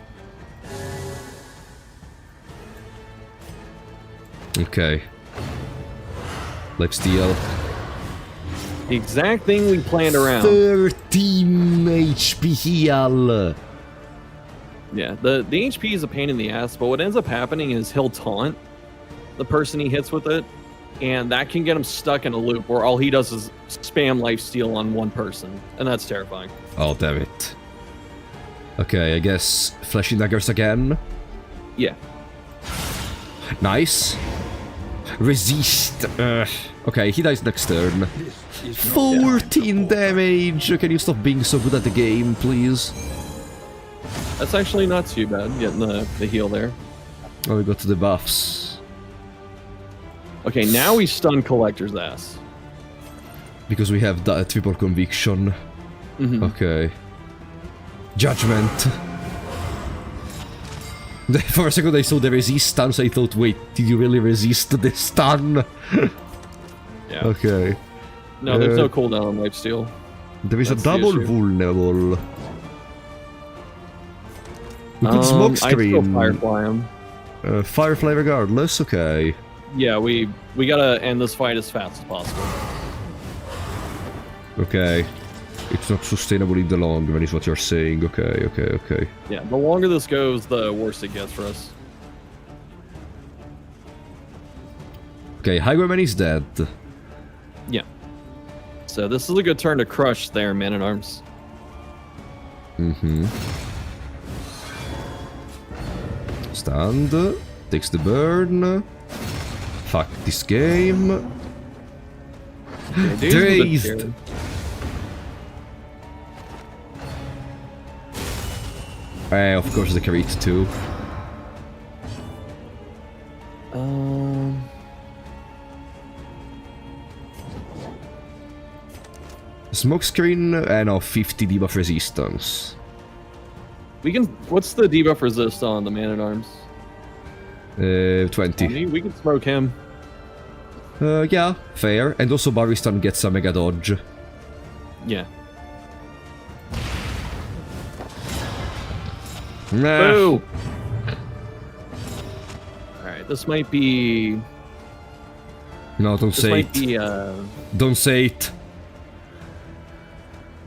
Okay. Lifesteal. The exact thing we planned around. 13 HP heal. Yeah, the HP is a pain in the ass, but what ends up happening is he'll taunt the person he hits with it, and that can get him stuck in a loop where all he does is spam lifesteal on one person, and that's terrifying. Oh, damn it. Okay, I guess Flashing Daggers again. Yeah. Nice. Resist. Okay, he dies next turn. 14 damage. Can you stop being so good at the game, please? That's actually not too bad, getting the heal there. Oh, we got to the buffs. Okay, now we stun Collector's ass. Because we have that triple conviction. Okay. Judgment. For a second I saw the resistance, I thought, wait, did you really resist the stun? Yeah. Okay. No, there's no cooldown on lifesteal. There is That's a the double issue. vulnerable. We could smoke I still screen. Firefly him. Firefly regardless, okay. Yeah, we gotta end this fight as fast as possible. Okay. It's not sustainable in the long run, is what you're saying. Okay. Yeah, the longer this goes, the worse it gets for us. Okay, Highwayman is dead. Yeah. So this is a good turn to crush their Man-at-Arms. Stand. Takes the burn. Fuck this game. Okay, dude's a bit Dazed. scared. Of course the Karit too. Smokescreen, no, 50 debuff resistance. We can. What's the debuff resist on the Man-at-Arms? 20. We can smoke him. Yeah, fair. And also Baristan gets a mega dodge. Yeah. Nah. Boo! Alright, this might be... No, don't This say might it. be, Don't say it.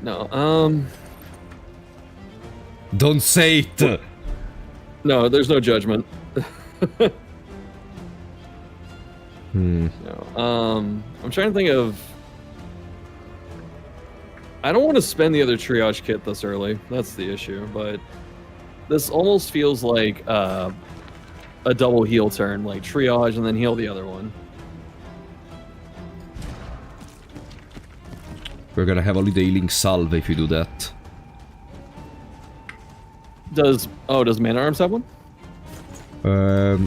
No, Don't say it. no, there's no judgment. No, I'm trying to think of... I don't want to spend the other triage kit this early. That's the issue, but... This almost feels like, a double heal turn, like triage and then heal the other one. We're gonna have only the healing salve if you do that. Does Man at Arms have one?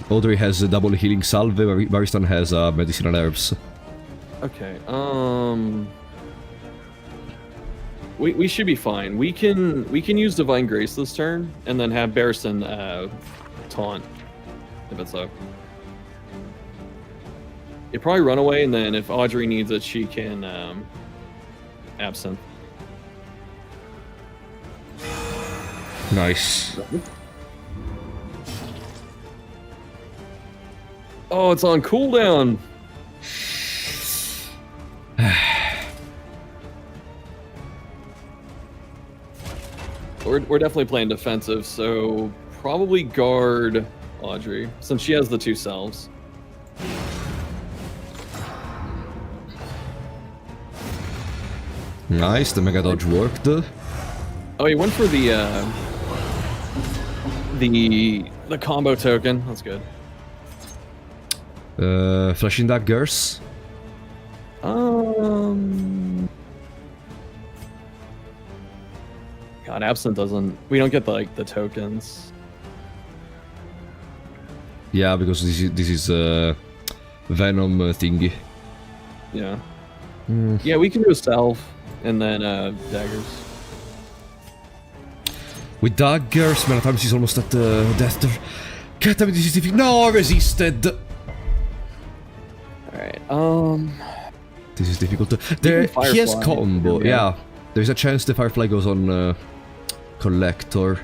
Audrey has a double healing salve, Baristan has medicinal herbs. Okay, we should be fine. We can use Divine Grace this turn, and then have Baristan taunt, if it's up. You probably run away, and then if Audrey needs it, she can absent. Nice. Oh, it's on cooldown. We're definitely playing defensive, so probably guard Audrey, since she has the 2 selves. Nice, the Mega Dodge worked. Oh, he went for the combo token. That's good. Flashing daggers. God, absent doesn't. We don't get the tokens. Yeah, because this is Venom thingy. Yeah. Yeah, we can do a self and then daggers. With daggers, Man at Arms is almost at death. God damn it, this is difficult. No, I resisted. Alright, This is difficult. There, he has Firefly. combo, yeah. There's a chance the Firefly goes on Collector.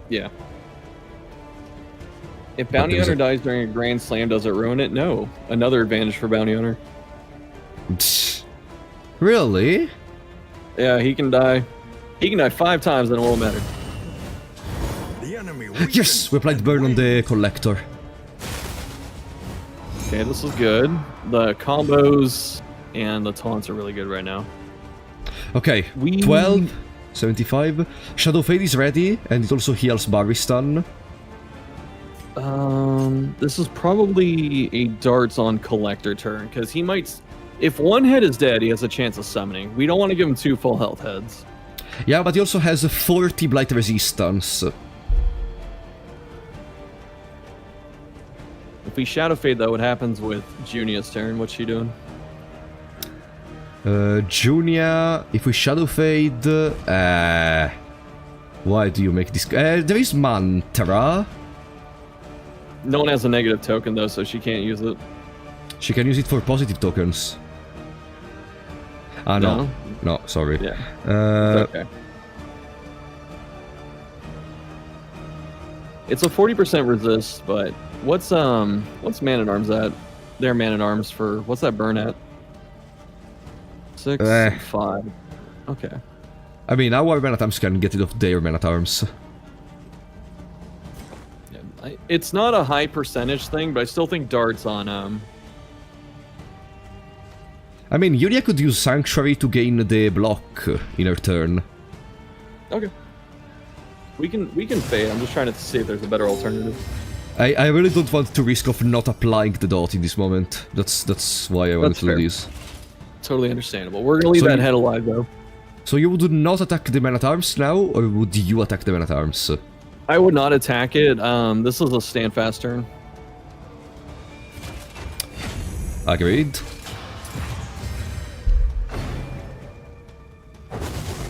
Yeah. If Bounty there's Hunter dies during a Grand Slam, does it ruin it? No. Another advantage for Bounty Hunter. Really? Yeah, he can die. He can die 5 times and it won't matter. The enemy Yes! We applied burn on the Collector. Okay, this is good. The combos and the taunts are really good right now. Okay, 12, 75. Shadow Fade is ready, and it also heals Baristan. This is probably a darts on Collector turn, because he might... If one head is dead, he has a chance of summoning. We don't want to give him 2 full health heads. Yeah, but he also has a 40 Blight Resistance. If we Shadow Fade, though, what happens with Junia's turn? What's she doing? Junia, if we Shadow Fade... why do you make this... there is Mantra. No one has a negative token, though, so she can't use it. She can use it for positive tokens. Ah, no. No? No, sorry. Yeah. Okay. It's a 40% resist, but what's Man at Arms at? Their Man at Arms for what's that burn at? 6, 5. Okay. I mean, our Man at Arms can get rid of their Man at Arms. Yeah, it's not a high percentage thing, but I still think darts on I mean, Yulia could use Sanctuary to gain the block in her turn. Okay. We can fade. I'm just trying to see if there's a better alternative. I really don't want to risk of not applying the dot in this moment. That's why I wanted to do this. Totally understandable. We're gonna leave that head alive though. So you would not attack the Man at Arms now, or would you attack the Man at Arms? I would not attack it. This is a stand fast turn. Agreed.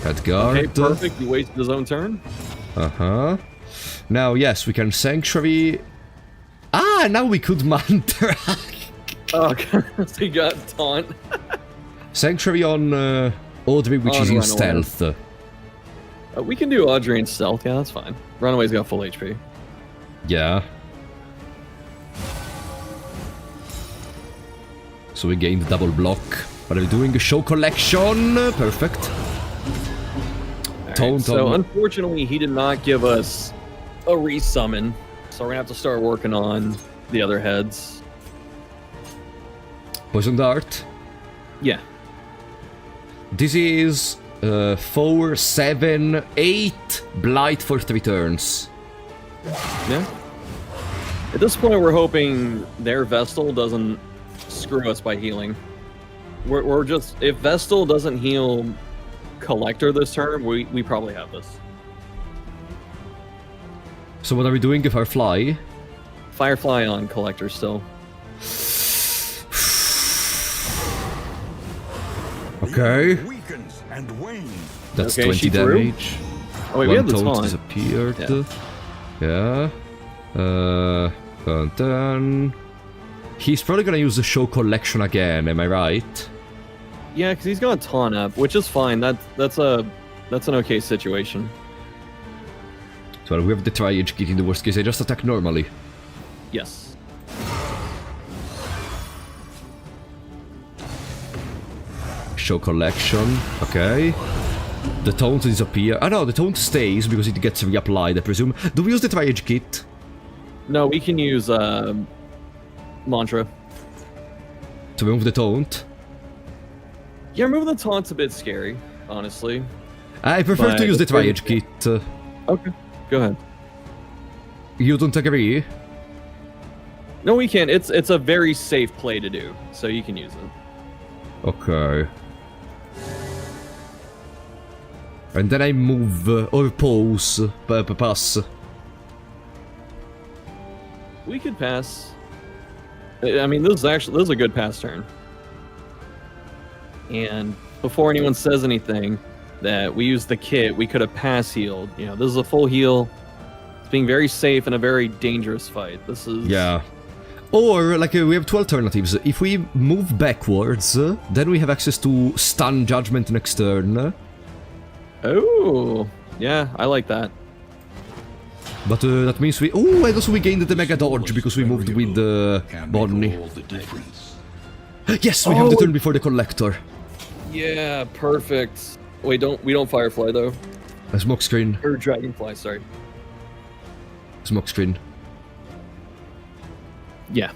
Headguard. Okay, perfect. He wasted his own turn. Uh-huh. Now, yes, we can Sanctuary... Ah, now we could Mantra. Oh, God. He got taunt. Sanctuary on Audrey, which is in Runaway. stealth. We can do Audrey in stealth. Yeah, that's fine. Runaway's got full HP. Yeah. So we gained double block. What are we doing? A show collection. Perfect. Right, so unfortunately, he did not give us a resummon. So we're gonna have to start working on the other heads. Poison Dart. Yeah. This is 4, 7, 8 Blight for 3 turns. Yeah. At this point, we're hoping their Vestal doesn't screw us by healing. We're just... If Vestal doesn't heal Collector this turn, we probably have this. So what are we doing with our fly? Firefly on Collector still. Okay. Weakens and wanes. That's Okay, 20 she threw? damage. Oh wait, we One have the taunt taunt. disappeared. Yeah. Dun. He's probably gonna use the show collection again, am I right? Yeah, because he's got taunt up, which is fine. That's an okay situation. So we have the Tri-Edge Kit in the worst case, I just attack normally. Yes. Show collection, okay. The taunt disappear. Ah no, the taunt stays because it gets reapplied, I presume. Do we use the Tri-Edge Kit? No, we can use Mantra. To remove the taunt? Yeah, removing the taunt's a bit scary, honestly. I prefer to But use the it's pretty- Tri-Edge Kit. Okay, go ahead. You don't agree? No, we can. It's a very safe play to do, so you can use it. Okay. And then I move or pause, pass. We could pass. I mean, this is a good pass turn. And before anyone says anything, that we use the kit, we could have pass healed. You know, this is a full heal. It's being very safe in a very dangerous fight. This is... Yeah. Or, like, we have two alternatives. If we move backwards, then we have access to stun judgment next turn. Oh, yeah, I like that. But that means we... Oh, and also we gained the Mega Dodge because we moved with Bonnie. Yes, we have the turn before the Collector. Yeah, perfect. Wait, we don't Firefly though. A smoke screen. Or Dragonfly, sorry. Smoke screen. Yeah.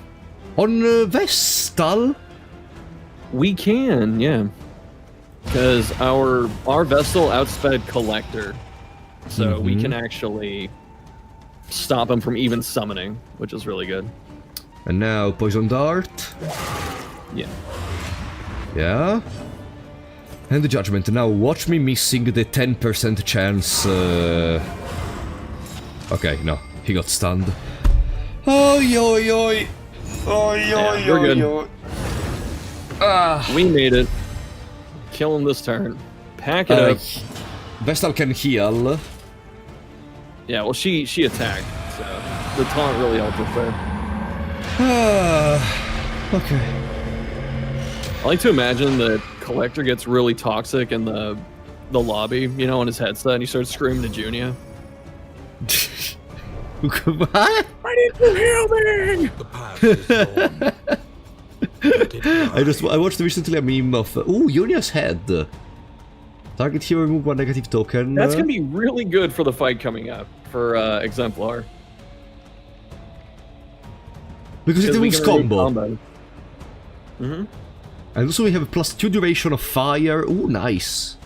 On Vestal? We can, yeah. Because our Vestal outsped Collector. So we can actually stop him from even summoning, which is really good. And now Poison Dart. Yeah. Yeah. And the Judgment. Now watch me missing the 10% chance. Okay, no. He got stunned. Oi, oi, oi. Oi, Yeah, we're good. We made it. Kill him this turn. Pack it up. Vestal can heal. Yeah, well, she attacked, so the taunt really helped us there. Okay. I like to imagine that Collector gets really toxic in the lobby, you know, on his headset, and he starts screaming to Junia. What? I need to heal me! The path is long. I watched recently a meme of Yunia's head. Target hero, remove one negative token. That's gonna be really good for the fight coming up for Exemplar. Because it we removes can remove combo. Mm-hmm. And also we have a +2 duration of fire. Ooh, nice.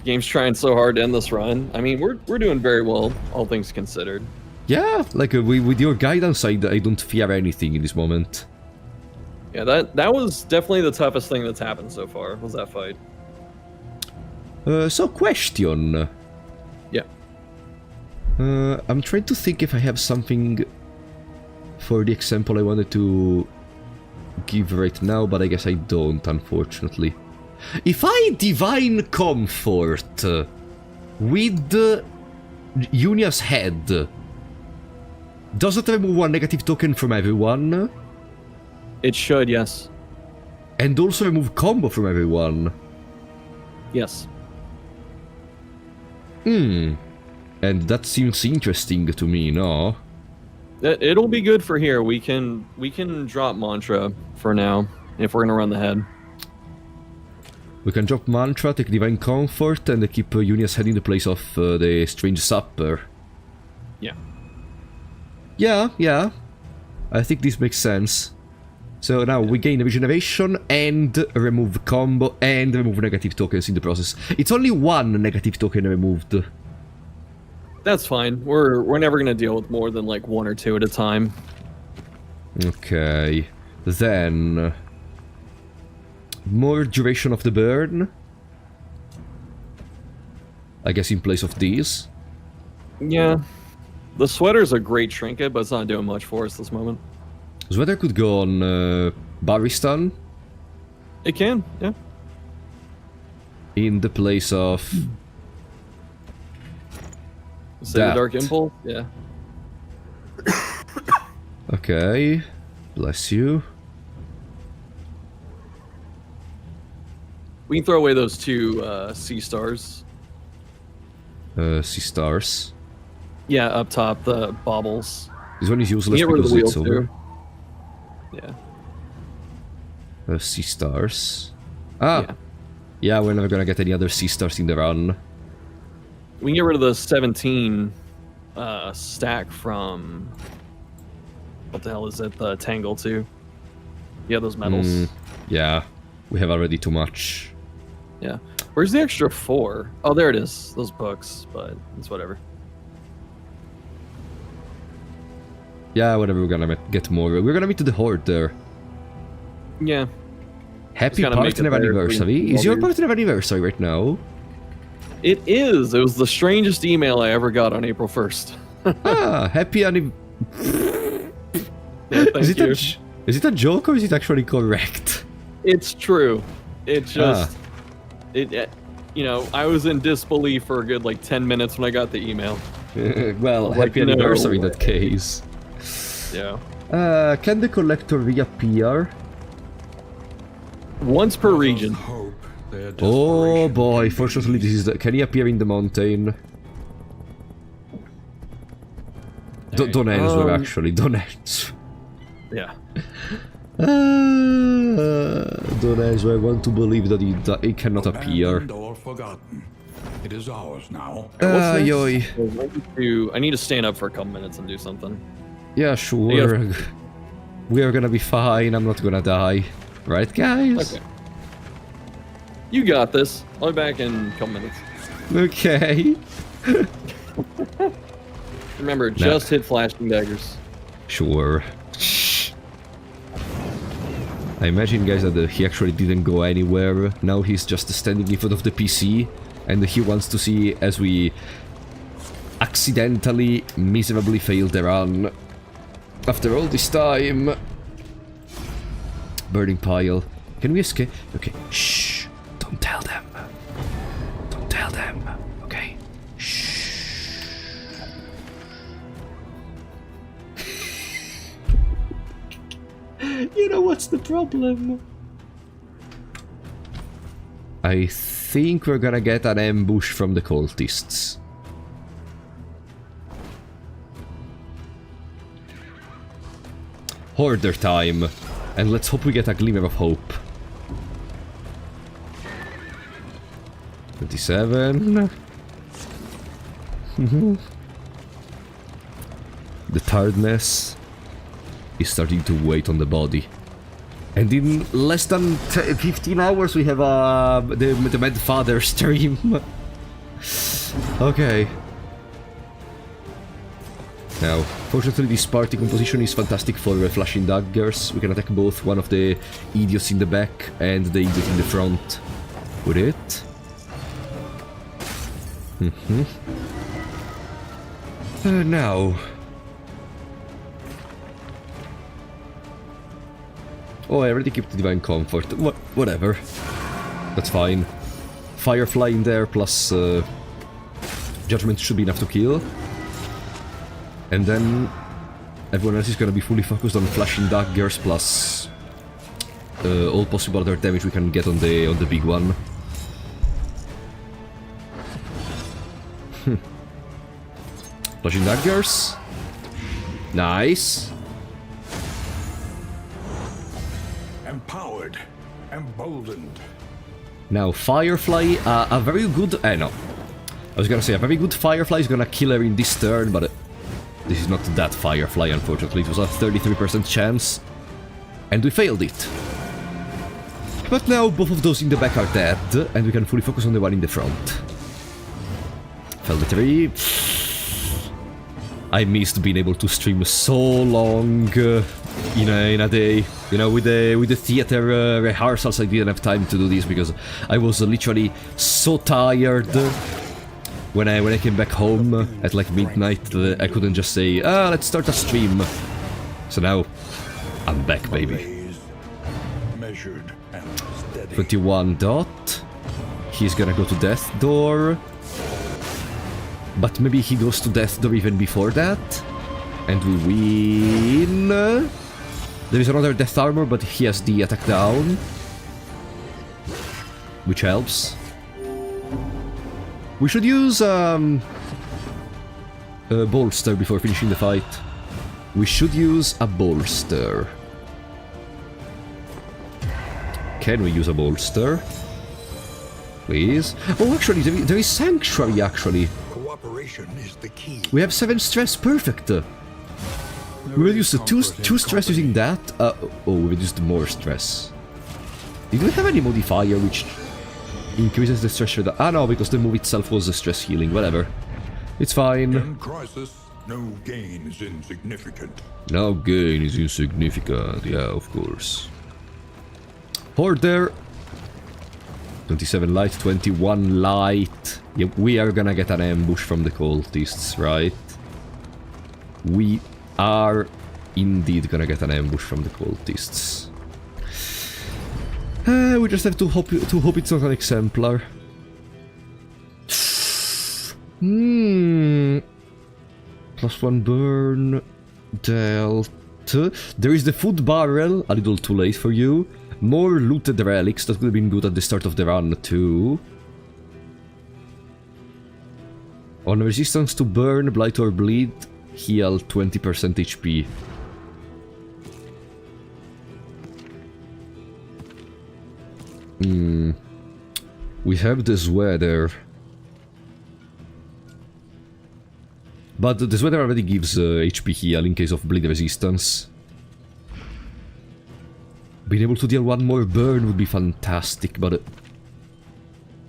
Game's trying so hard to end this run. I mean, we're doing very well, all things considered. Yeah, like with your guidance, I don't fear anything in this moment. Yeah, that was definitely the toughest thing that's happened so far, was that fight. So question. Yeah. I'm trying to think if I have something for the example I wanted to give right now, but I guess I don't, unfortunately. If I Divine Comfort with Yunia's head, does it remove one negative token from everyone? It should, yes. And also remove combo from everyone? Yes. And that seems interesting to me, no? It'll be good for here. We can drop Mantra for now, if we're gonna run the head. We can drop Mantra, take Divine Comfort, and keep Yunia's head in the place of the Strange Supper. Yeah. Yeah. I think this makes sense. So now we gain Regeneration and remove combo and remove negative tokens in the process. It's only one negative token removed. That's fine. We're never gonna deal with more than like 1 or 2 at a time. Okay. Then... more duration of the burn. I guess in place of these. Yeah. The sweater's a great trinket, but it's not doing much for us this moment. Sweater could go on Baristan. It can, yeah. In the place of... Say the Dark Impulse? Yeah. Okay. Bless you. We can throw away those 2 sea stars. Sea stars. Yeah, up top, the baubles. This one is useless Get rid of because the wheel it's over. too. Yeah. Sea stars. Ah! Yeah. Yeah, we're never gonna get any other sea stars in the run. We can get rid of the 17 stack from... What the hell is it? The Tangle too. Yeah, those metals. Yeah, we have already too much. Yeah. Where's the extra 4? Oh, there it is. Those books, but it's whatever. Yeah, whatever, we're gonna get more. We're gonna meet to the Horde there. Yeah. Happy gotta make partner it there anniversary. Is your for- partner anniversary right now? It is. It was the strangest email I ever got on April 1st. Ah, happy anniversary. Yeah, thank you. Is it a joke or is it actually correct? It's true. It just... you know, I was in disbelief for a good, like, 10 minutes when I got the email. Well, Like, happy no anniversary in way. that case. Yeah. Can the collector reappear? Once per region. Hope their Oh desperation boy, can be fortunately this is the... Can he appear in the mountain? Don't answer, actually, don't answer. Yeah. Don't answer, I want to believe that he cannot appear. abandoned or forgotten. It is ours now. Yoy. I need to stand up for a couple minutes and do something. Yeah, sure. We are gonna be fine, I'm not gonna die. Right, guys? Okay. You got this. I'll be back in a couple minutes. Okay. Remember, just hit flashing daggers. Sure. I imagine, guys, that he actually didn't go anywhere. Now he's just standing in front of the PC, and he wants to see as we accidentally, miserably failed the run. After all this time... Burning pile. Can we escape? Okay, shh. Don't tell them. Don't tell them. Okay. Shh. You know what's the problem? I think we're gonna get an ambush from the cultists. Hoarder time. And let's hope we get a glimmer of hope. 27. The tiredness is starting to weigh on the body. And in less than 15 hours we have the Mad Father stream. Okay. Now, fortunately this party composition is fantastic for flashing daggers. We can attack both one of the idiots in the back and the idiot in the front with it. Now... Oh, I already kept the Divine Comfort. Whatever. That's fine. Firefly in there plus Judgment should be enough to kill. And then everyone else is gonna be fully focused on flashing daggers plus all possible other damage we can get on the big one. Flashing daggers. Nice. Empowered, emboldened. Now Firefly, a very good... no. I was gonna say, a very good Firefly is gonna kill her in this turn, but this is not that Firefly, unfortunately. It was a 33% chance. And we failed it. But now both of those in the back are dead, and we can fully focus on the one in the front. Fell the tree. I missed being able to stream so long in a day. You know, with the theater rehearsals, I didn't have time to do this because I was literally so tired when I came back home at like midnight that I couldn't just say, let's start a stream. So now I'm back, baby. Measured and steady. 21 dot. He's gonna go to Death Door. But maybe he goes to Death Door even before that. And we win. There is another Death Armor, but he has the attack down. Which helps. We should use a bolster before finishing the fight. We should use a bolster. Can we use a bolster? Please? Oh, actually, there is Sanctuary, actually. Cooperation is the key. We have 7 stress, perfect! We reduced the 2 stress using that. Oh, we reduced more stress. Did we have any modifier which increases the stress reduction? Ah, no, because the move itself was a stress healing, whatever. It's fine. In crisis, no gain is insignificant. No gain is insignificant, yeah, of course. Order! 27 light, 21 light. Yeah, we are gonna get an ambush from the cultists, right? We are indeed gonna get an ambush from the cultists. We just have to hope it's not an exemplar. +1 burn dealt. There is the food barrel, a little too late for you. More looted relics, that would have been good at the start of the run too. On resistance to burn, blight or bleed, heal 20% HP. We have the sweater. But the sweater already gives HP heal in case of bleed resistance. Being able to deal 1 more burn would be fantastic, but...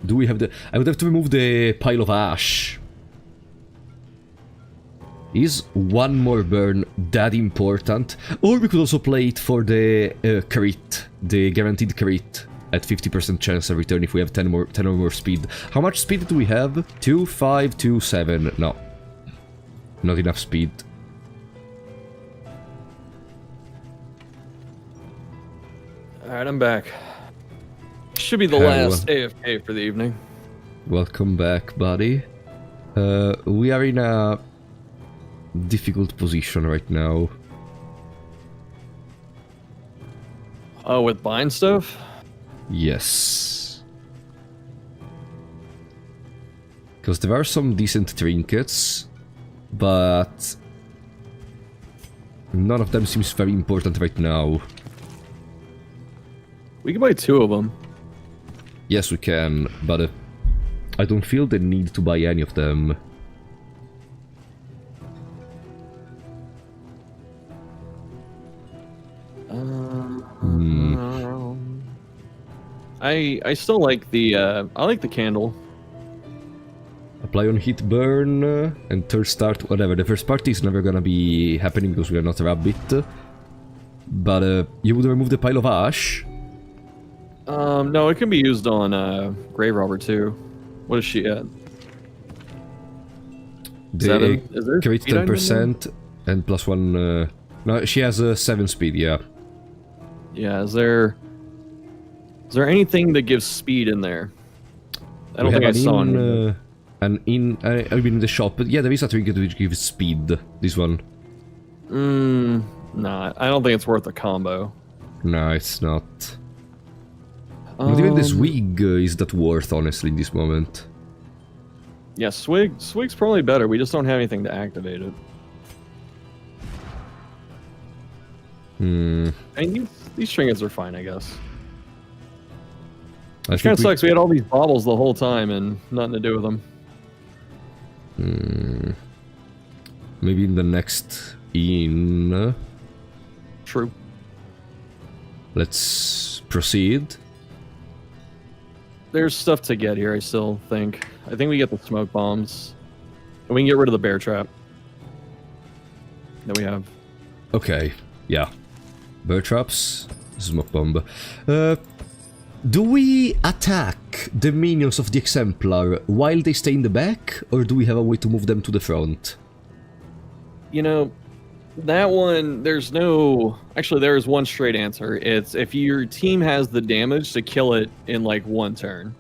do we have the... I would have to remove the pile of ash. Is 1 more burn that important? Or we could also play it for the crit, the guaranteed crit, at 50% chance of return if we have 10 or more speed. How much speed do we have? 2, 5, 2, 7. No. Not enough speed. Alright, I'm back. Should be the last AFK for the evening. Welcome back, buddy. We are in a difficult position right now. Oh, with buying stuff? Yes. Because there are some decent trinkets, but none of them seems very important right now. We can buy 2 of them. Yes, we can, but I don't feel the need to buy any of them. I still like the I like the candle. Apply on hit burn and third start, whatever. The first party is never gonna be happening because we are not a rabbit. But you would remove the pile of ash. No, it can be used on Grave Robber too. What is she at? The 7? Is there crit speed item in 10% and +1. No, she has 7 speed. Yeah. Yeah. Is there anything that gives speed in there? I don't think I saw any. I mean in the shop, but yeah, there is a trinket which gives speed. This one. Nah, I don't think it's worth a combo. No, it's not. Not even this wig is that worth, honestly, in this moment. Yeah, Swig's probably better. We just don't have anything to activate it. I mean, these trinkets are fine, I guess. It kind of sucks. We had all these baubles the whole time and nothing to do with them. Maybe in the next inn. True. Let's proceed. There's stuff to get here, I still think. I think we get the smoke bombs. And we can get rid of the bear trap. that we have. Okay, yeah. Bear traps, smoke bomb. Do we attack the minions of the Exemplar while they stay in the back, or do we have a way to move them to the front? You know, that one, there's no... Actually, there is one straight answer. It's if your team has the damage to kill it in, like, one turn.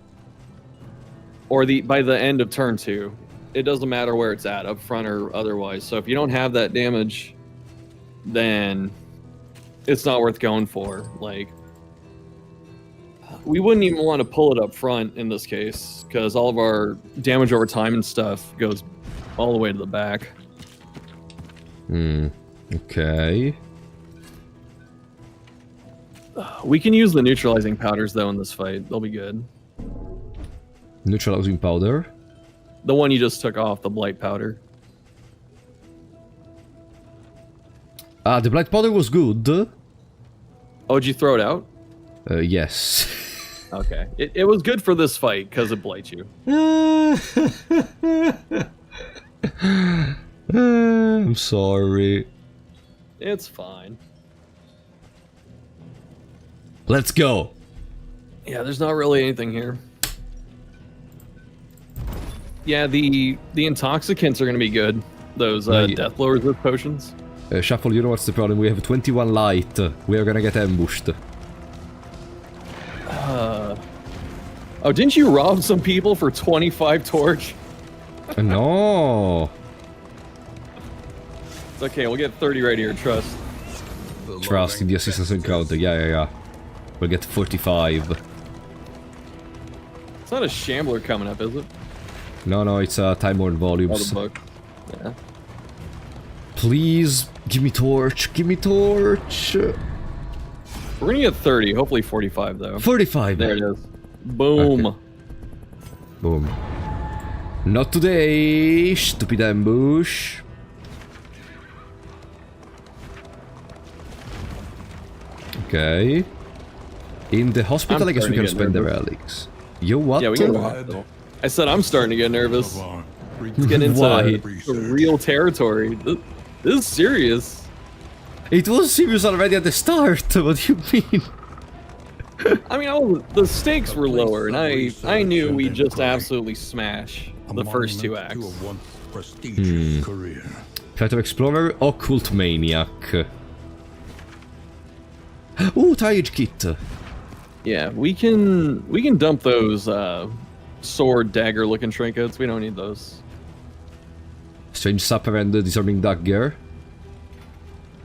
Or by the end of turn 2. It doesn't matter where it's at, up front or otherwise. So if you don't have that damage, then it's not worth going for. Like, we wouldn't even want to pull it up front in this case, because all of our damage over time and stuff goes all the way to the back. Okay. We can use the neutralizing powders, though, in this fight. They'll be good. Neutralizing powder? The one you just took off, the blight powder. Ah, the blight powder was good. Oh, did you throw it out? Yes. Okay. It was good for this fight, because it blights you. I'm sorry. It's fine. Let's go. Yeah, there's not really anything here. Yeah, the intoxicants are going to be good. Those death blowers with potions. Shuffle, you know what's the problem? We have 21 light. We are gonna get ambushed. Oh, didn't you rob some people for 25 torch? No. It's okay, we'll get 30 right here, trust. Trust in the assistance encounter. Yeah. We'll get 45. It's not a Shambler coming up, is it? No, it's Time Worn Oh, Volumes. the book. Yeah. Please, give me torch. Give me torch. We're gonna get 30, hopefully 45 though. 45. There it is. Boom. Okay. Boom. Not today, stupid ambush. Okay. In the hospital, I guess we can spend the relics. Yo, what? Yeah, we can go to the hospital. I said I'm starting to get nervous. Let's get into Why? real territory. This is serious. It was serious already at the start. What do you mean? I mean, the stakes were lower, and I knew we'd just absolutely smash the first 2 acts. Fighter Explorer, Occult Maniac. Ooh, Triage Kit. Yeah, we can dump those sword dagger looking trinkets. We don't need those. Strange Supper and the Disarming Dagger.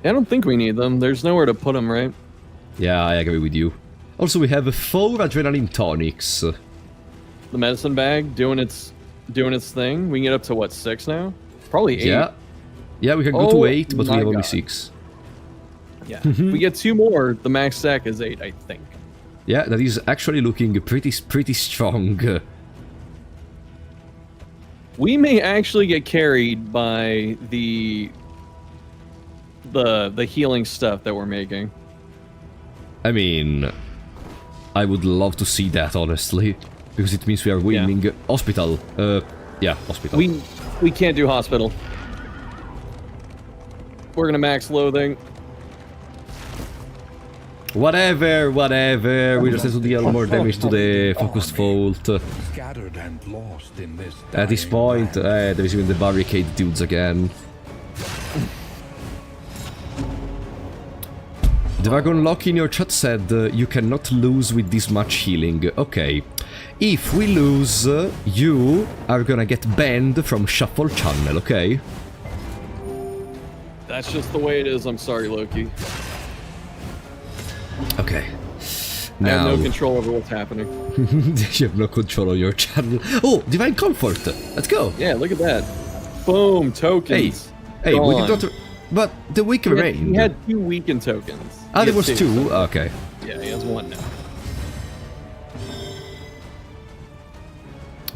I don't think we need them. There's nowhere to put them, right? Yeah, I agree with you. Also, we have 4 Adrenaline Tonics. The medicine bag doing its thing. We can get up to what, 6 now? Probably 8. Yeah, we can go to 8, but we have only 6. Yeah, if we get 2 more, the max stack is 8, I think. Yeah, that is actually looking pretty strong. We may actually get carried by the healing stuff that we're making. I mean, I would love to see that, honestly, because it means we are winning. Yeah. Hospital. Yeah, hospital. We can't do hospital. We're gonna max loathing. Whatever. We just have to deal more damage to the focused fault. At this point, there's even the barricade dudes again. Dragon Lock in your chat said you cannot lose with this much healing. Okay. If we lose, you are gonna get banned from Shuffle Channel, okay? That's just the way it is, I'm sorry, Loki. Okay. Now, I have no control over what's happening. You have no control of your channel. Oh, Divine Comfort! Let's go! Yeah, look at that. Boom, tokens. Hey, we can not... But the weak remained. He had 2 weakened tokens. Ah, there was 2? Okay. Yeah, he has 1 now.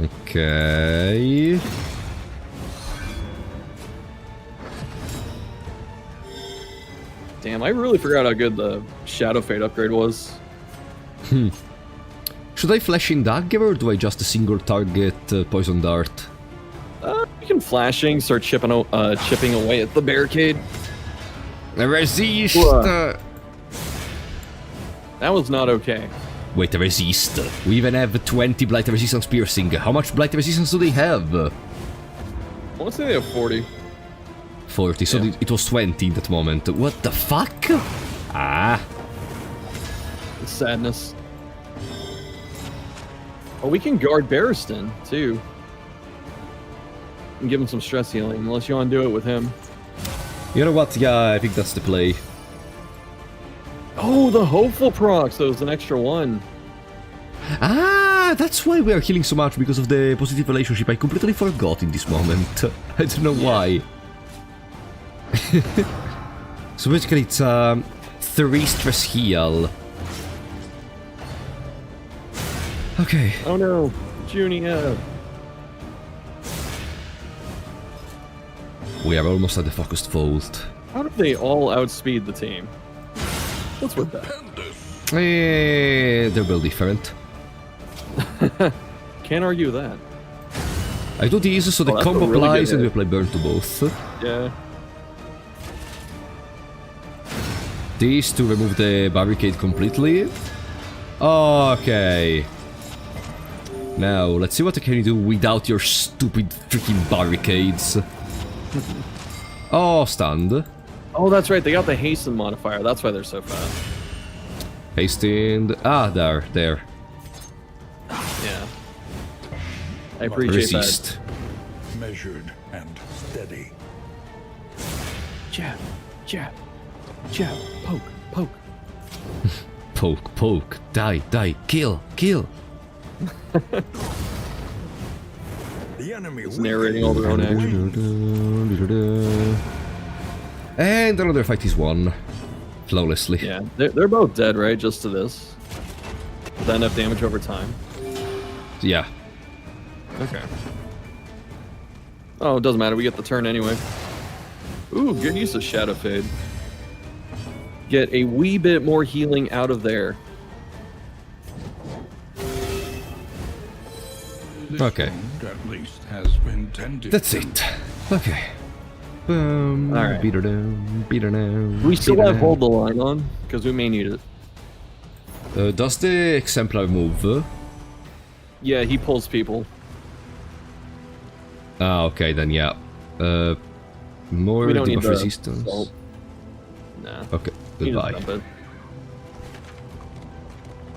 Okay... Damn, I really forgot how good the Shadow Fade upgrade was. Should I Flashing Dagger or do I just a single target Poison Dart? You can Flashing, start chipping away at the barricade. Resist! That was not okay. Wait, resist. We even have 20 blight resistance piercing. How much blight resistance do they have? I want to say they have 40. 40, so Yeah. it was 20 in that moment. What the fuck? Ah. It's sadness. Oh, we can guard Barristan, too. And give him some stress healing, unless you want to do it with him. You know what? Yeah, I think that's the play. Oh, the hopeful proc, so it's an extra one. Ah, that's why we are healing so much, because of the positive relationship. I completely forgot in this moment. I don't know why. So basically it's 3 stress heal. Okay. Oh no, Junia. We are almost at the focused vault. How did they all outspeed the team? What's with that? They're well different. Can't argue that. I do these so the that's combo a really applies good and we hit. apply burn to both. Yeah. These to remove the barricade completely. Okay. Now, let's see what I can do without your stupid freaking barricades. Oh, stunned. Oh, that's right. They got the hasten modifier. That's why they're so fast. Hastened. Ah, there. Yeah. I appreciate Resist. Measured and steady. that. Jab. Poke. Poke. Die. Kill. The enemy It's narrating all their own actions. And another fight is won. Flawlessly. Yeah, they're both dead, right? Just to this. With enough damage over time. Yeah. Okay. Oh, it doesn't matter. We get the turn anyway. Ooh, good use of Shadow Fade. Get a wee bit more healing out of there. This Okay. wound, at least, has been tended. That's it. Okay. Boom. Alright. Beat her down. We still beat her have down. Hold the Line on, because we may need it. Does the exemplar move? Yeah, he pulls people. Ah, okay, then yeah. More We don't need debuff the resistance. salt. Nah. Okay, he just goodbye. dump it.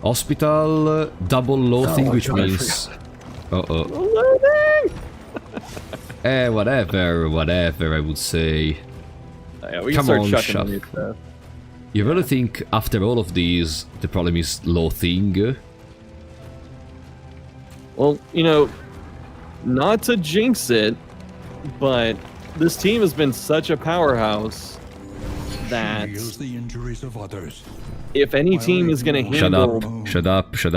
Hospital, double loathing, Oh, which God, I means... Uh-oh. Loading! Whatever, I would say. Yeah, we Come can start on, chucking Shaf. them with that. You really think, after all of these, the problem is loathing? Well, you know, not to jinx it, but this team has been such a powerhouse that Heals the injuries of others. if any team is going to Shut handle... up, shut up. Those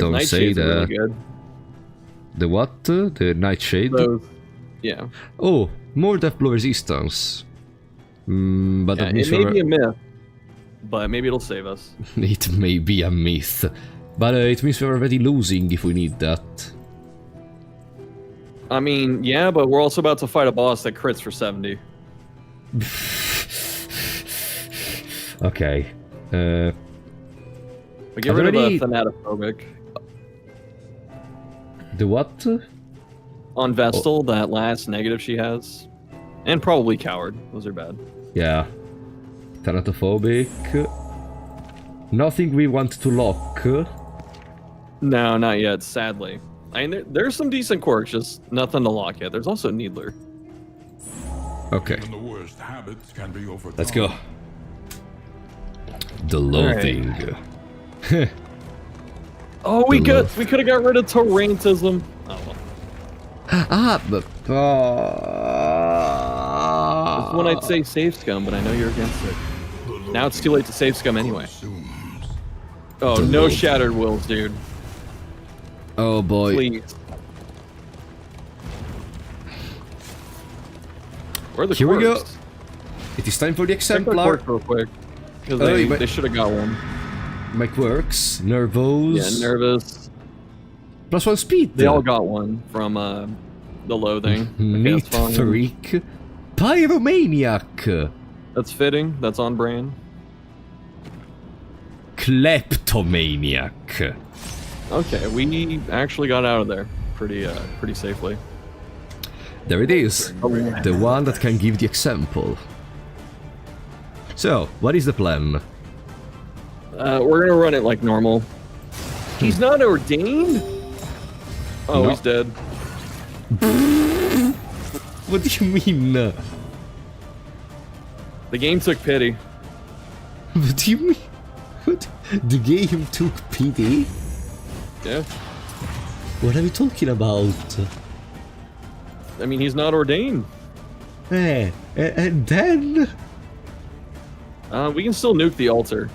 Don't say nightshades are that. really good. The what? The nightshade? Those, yeah. Oh, more death blow resistance. But Yeah, that means it may we're- be a myth, but maybe it'll save us. it may be a myth. But it means we're already losing if we need that. I mean, yeah, but we're also about to fight a boss that crits for 70. Okay. But get I've rid already- of a Thanatophobic. The what? On Vestal, that last negative she has. And probably Coward. Those are bad. Yeah. Thanatophobic. Nothing we want to lock. No, not yet, sadly. I mean, there's some decent quirks, just nothing to lock yet. There's also Needler. Okay, Even the worst habits can be overcome. let's go. The loathing. Oh, we The could have got rid of Torrentism. Oh well. Ah, but... That's when I'd say save scum, but I know you're against it. Now it's too late to save scum anyway. Consumes. Oh, The no loathing. Shattered Wills, dude. Oh boy. Please. Where are the Here we go. quirks? It is time for the Check the exemplar. quirks real quick. Because Oh, you might- they should have got one. My quirks. Nervos. Yeah, nervous. +1 speed. They all got one from the loathing. Okay, Neat that's fine. freak. Pyromaniac. That's fitting. That's on brand. Kleptomaniac. Okay, we actually got out of there pretty safely. There it is. The one that can give the example. So, what is the plan? We're gonna run it like normal. He's not ordained? Oh, No. he's dead. What do you mean? The game took pity. What do you mean? What? The game took pity? Yeah. What are you talking about? I mean, he's not ordained. And then? We can still nuke the altar.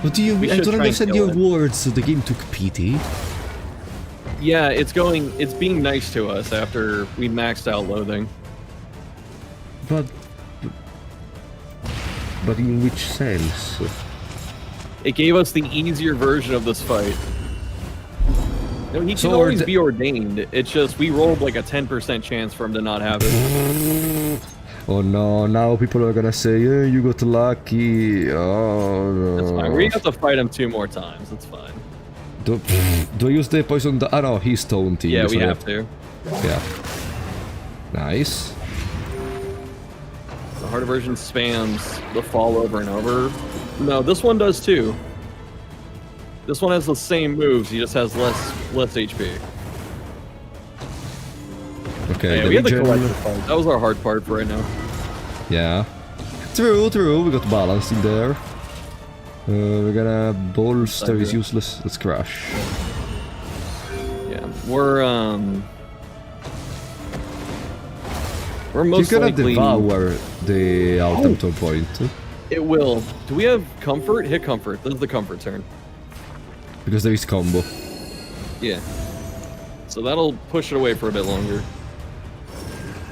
What do you mean? I should don't try and understand kill your it. words. So the game took pity? Yeah, it's being nice to us after we maxed out loathing. But in which sense? It gave us the easier version of this fight. No, he can always be ordained. It's just we rolled like a 10% chance for him to not have it. Oh no, now people are gonna say, yeah, you got lucky. Oh no. That's fine. We have to fight him 2 more times. That's fine. Do I use the poison? Ah no, he's taunting. Yeah, so we have to. Yeah. Nice. The harder version spams the fall over and over. No, this one does too. This one has the same moves, he just has less HP. Okay, Yeah, the we had the Legion- collective part. That was our hard part for right now. Yeah. True, we got balance in there. We're gonna bolster is useless. Let's crash. Yeah, we're most He's gonna likely... devour the item to a point. It will. Do we have comfort? Hit comfort. This is the comfort turn. Because there is combo. Yeah. So that'll push it away for a bit longer.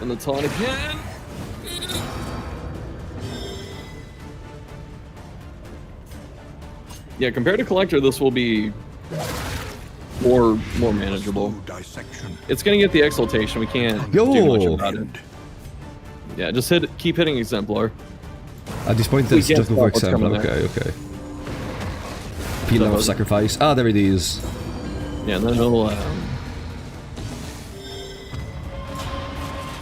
And the taunt again. Yeah, compared to Collector, this will be more manageable. Dissection. It's gonna get the exaltation. We can't do much about it. Yeah, just keep hitting Exemplar. At this point, We there's can't just for stop what's example. coming Okay. Pillar of Sacrifice. Ah, there it is. Yeah, and then he'll.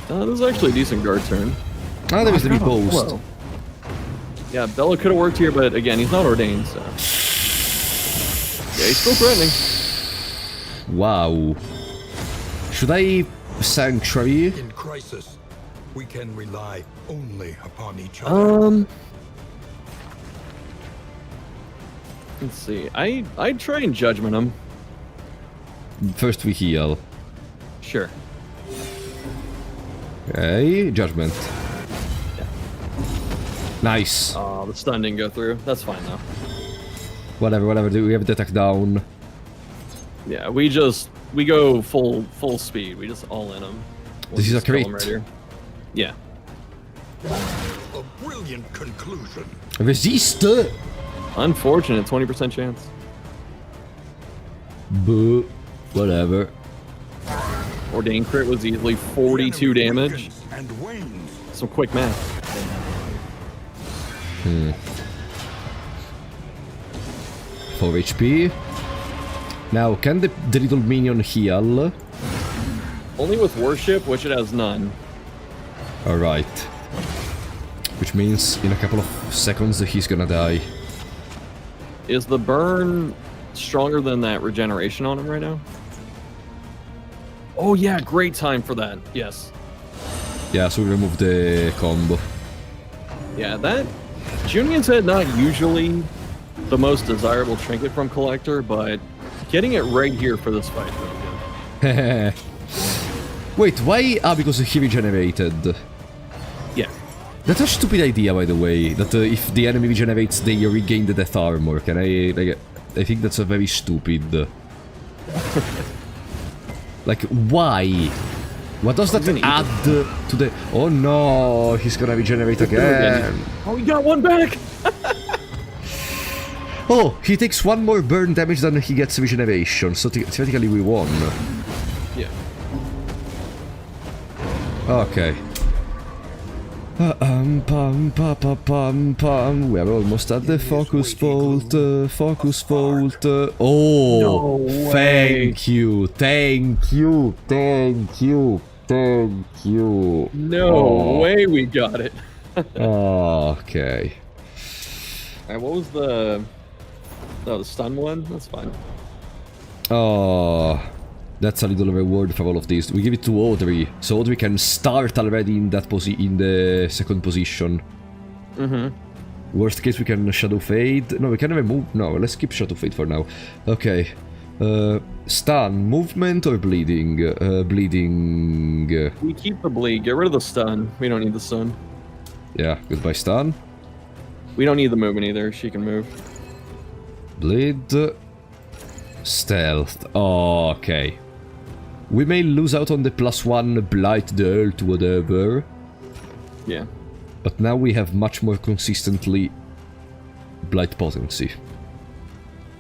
This is actually a decent guard turn. Ah, there is the post. Whoa. Yeah, Bella could have worked here, but again, he's not ordained, so. Yeah, he's still threatening. Wow. Should I Sanctuary? In crisis, we can rely only upon each other. Let's see. I'd try and judgment him. First we heal. Sure. Okay, Judgment. Nice. Oh, the stun didn't go through. That's fine though. Whatever. We have the attack down. Yeah, we go full speed. We just all in him. This is a crit. Right here. Yeah. A brilliant conclusion. Resist! Unfortunate, 20% chance. Boo. Whatever. Ordained crit was easily 42 damage. And wings. Some quick math. 4 HP. Now, can the little minion heal? Only with worship, which it has none. Alright. Which means in a couple of seconds he's gonna die. Is the burn stronger than that regeneration on him right now? Oh yeah, great time for that. Yes. Yeah, so we remove the combo. Yeah, that Junian's Head not usually the most desirable trinket from Collector, but getting it right here for this fight is really good. Wait, why? Ah, because he regenerated. Yeah. That's a stupid idea, by the way, that if the enemy regenerates, they regain the death armor. I think that's a very stupid... Like, why? What does that add to the... Oh no, he's gonna regenerate again. Oh, he got one back! Oh, he takes one more burn damage than he gets regeneration, so theoretically we won. Yeah. Okay. Pum, pa, pa, pum. We are almost at the focus vault. Focus vault. Oh, No way. thank you, thank you, thank you, thank you. No way we got it. Okay. Alright, what was the... Oh, the stun one? That's fine. Oh, that's a little reward for all of this. We give it to Audrey, so Audrey can start already in that in the second position. Worst case, we can Shadow Fade. No, we can remove. No, let's keep Shadow Fade for now. Okay. Stun, movement or bleeding? Bleeding. We keep the bleed. Get rid of the stun. We don't need the stun. Yeah, goodbye stun. We don't need the movement either. She can move. Bleed. Stealth. Oh, okay. We may lose out on the +1 Blight, the ult, whatever. Yeah. But now we have much more consistently Blight potency.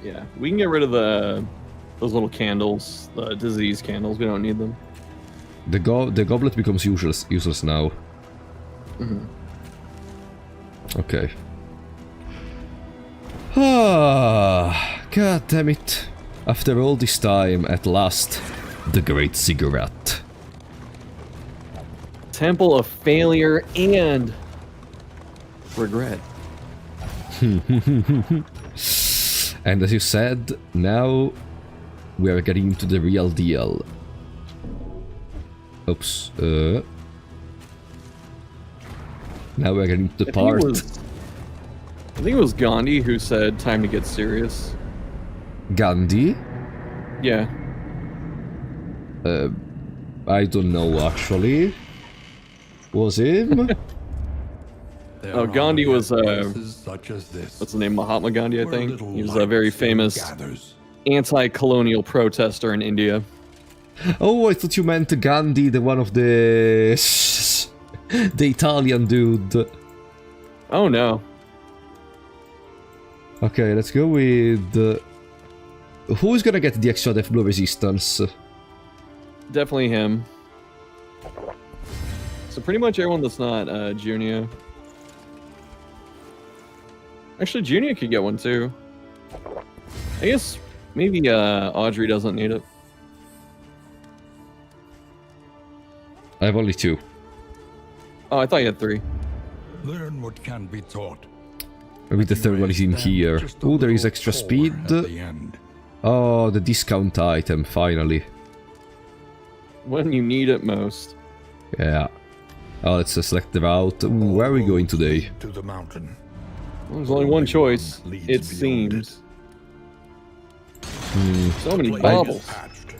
Yeah. We can get rid of those little candles, the disease candles. We don't need them. The goblet becomes useless now. Okay. Ah, god damn it. After all this time, at last, the great cigarette. Temple of failure and regret. And as you said, now we are getting into the real deal. Oops. Now we're getting to the part. I think it was Gandhi who said, "Time to get serious." Gandhi? Yeah. I don't know actually. Was him? Oh, Gandhi was such as this, what's the name? Mahatma Gandhi, I where think. little He was a light very still famous gathers. anti-colonial protester in India. Oh, I thought you meant Gandhi, the one of the the Italian dude. Oh no. Okay, let's go with who's gonna get the extra death blow resistance? Definitely him. So pretty much everyone that's not Junia. Actually, Junia could get one too. I guess maybe Audrey doesn't need it. I have only 2. Oh, I thought you had 3. Learn what can be taught. Maybe the third one is in here. Oh, there is extra speed. Oh, the discount item, finally. When you need it most. Yeah. Oh, let's select the route. Ooh, where are we going today? To the mountain. Well, there's only one choice, Leads it beyond seems. So many baubles.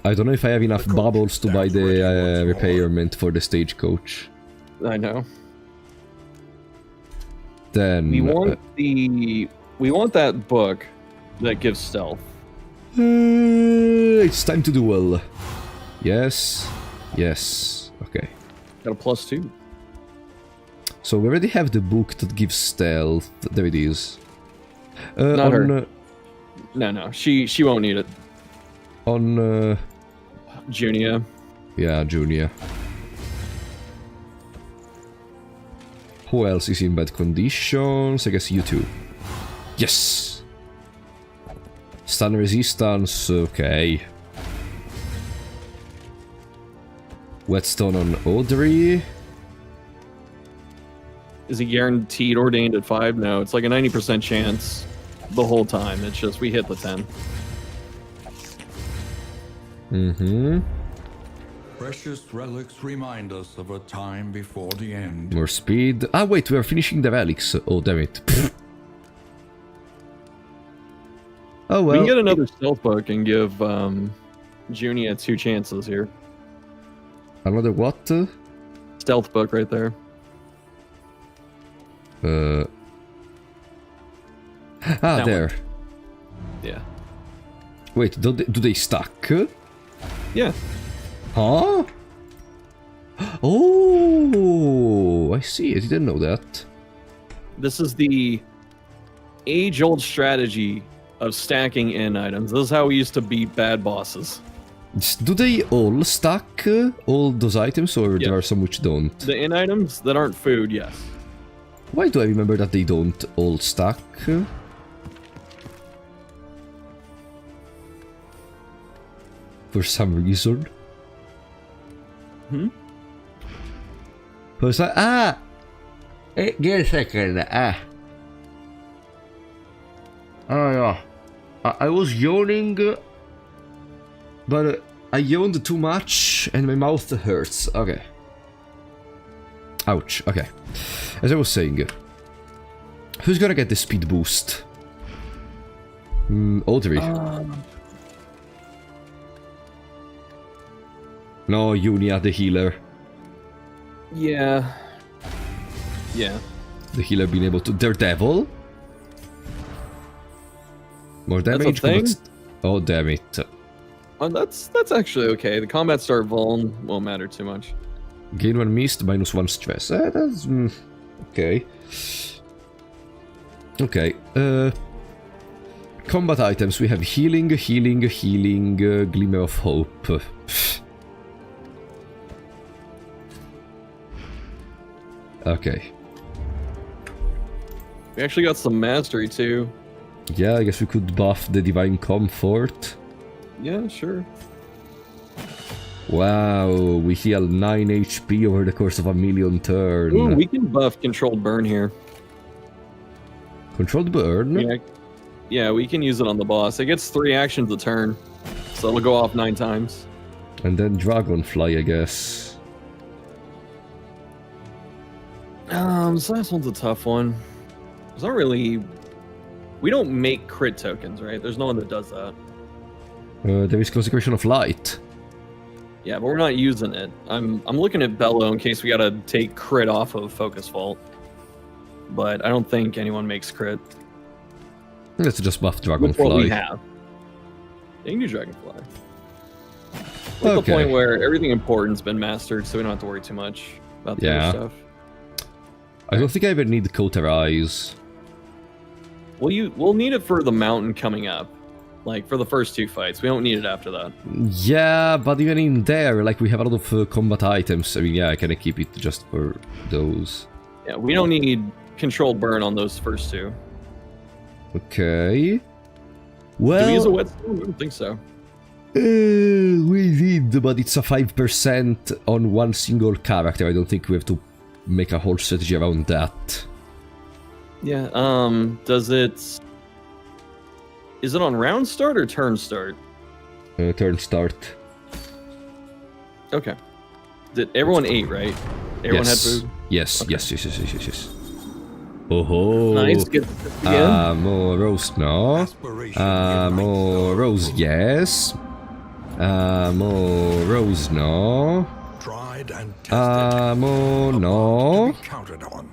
I don't know if I have enough bubbles to buy the repairment for the stagecoach. I know. Then We want we want that book that gives stealth. it's time to duel. Yes. Yes. Okay. Got a +2. So we already have the book that gives stealth. There it is. Not her. No, she won't need it. On Junia. yeah, Junior. Who else is in bad conditions? I guess you two. Yes! Stun resistance, okay. Whetstone on Audrey. Is he guaranteed ordained at 5? No, it's like a 90% chance the whole time. It's just we hit the 10. Mm-hmm. Precious relics remind us of a time before the end. More speed. Ah, wait, we are finishing the relics. Oh, damn it. Oh, well. We can get another stealth book and give Junia 2 chances here. Another what? Stealth book right there. That there. one. Yeah. Wait, do they stack? Yeah. Huh? Oh, I see. I didn't know that. This is the age-old strategy of stacking in items. This is how we used to beat bad bosses. Do they all stack all those items, or Yeah. there are some which don't? The in items that aren't food, yes. Why do I remember that they don't all stack? For some reason. Hmm? For some... Ah! Give a second. Ah. Oh yeah. I was yawning, but I yawned too much and my mouth hurts. Okay. Ouch. Okay. As I was saying, who's gonna get the speed boost? Audrey. No, Unia, the healer. Yeah. Yeah. The healer being able to... Daredevil? More damage? thing? Oh, damn it. Oh, that's actually okay. The combat start vuln won't matter too much. Gain 1 mist, -1 stress. That's... okay. Okay. Combat items. We have healing, glimmer of hope. Okay. We actually got some mastery too. Yeah, I guess we could buff the divine comfort. Yeah, sure. Wow, we heal 9 HP over the course of a million turns. Ooh, we can buff controlled burn here. Controlled burn? Yeah, we can use it on the boss. It gets 3 actions a turn, so it'll go off 9 times. And then dragonfly, I guess. This last one's a tough one. It's not really... We don't make crit tokens, right? There's no one that does that. There is Consecration of Light. Yeah, but we're not using it. I'm looking at Bellow in case we gotta take crit off of Focus Vault. But I don't think anyone makes crit. Let's just buff With what dragonfly. we have. Yeah, you can do Dragonfly. We're at the Okay. point where everything important's been mastered, so we don't have to worry too much about the Yeah. other stuff. I don't think I ever need Cauterize. We'll need it for the mountain coming up. Like, for the first 2 fights. We don't need it after that. Yeah, but even in there, like, we have a lot of combat items. I mean, yeah, I can keep it just for those. Yeah, we don't need controlled burn on those first 2. Okay. Do we use a Well, whetstone? I don't think so. we did, but it's a 5% on one single character. I don't think we have to make a whole strategy around that. Yeah, does it... Is it on round start or turn start? Turn start. Okay. Did everyone ate, right? Everyone yes. had food? Yes, Okay. yes. Oh ho. Nice, good again. More rose, no. Aspiration More rose, yes. More rose, no. tried and tested. More, A no. bond to be counted on.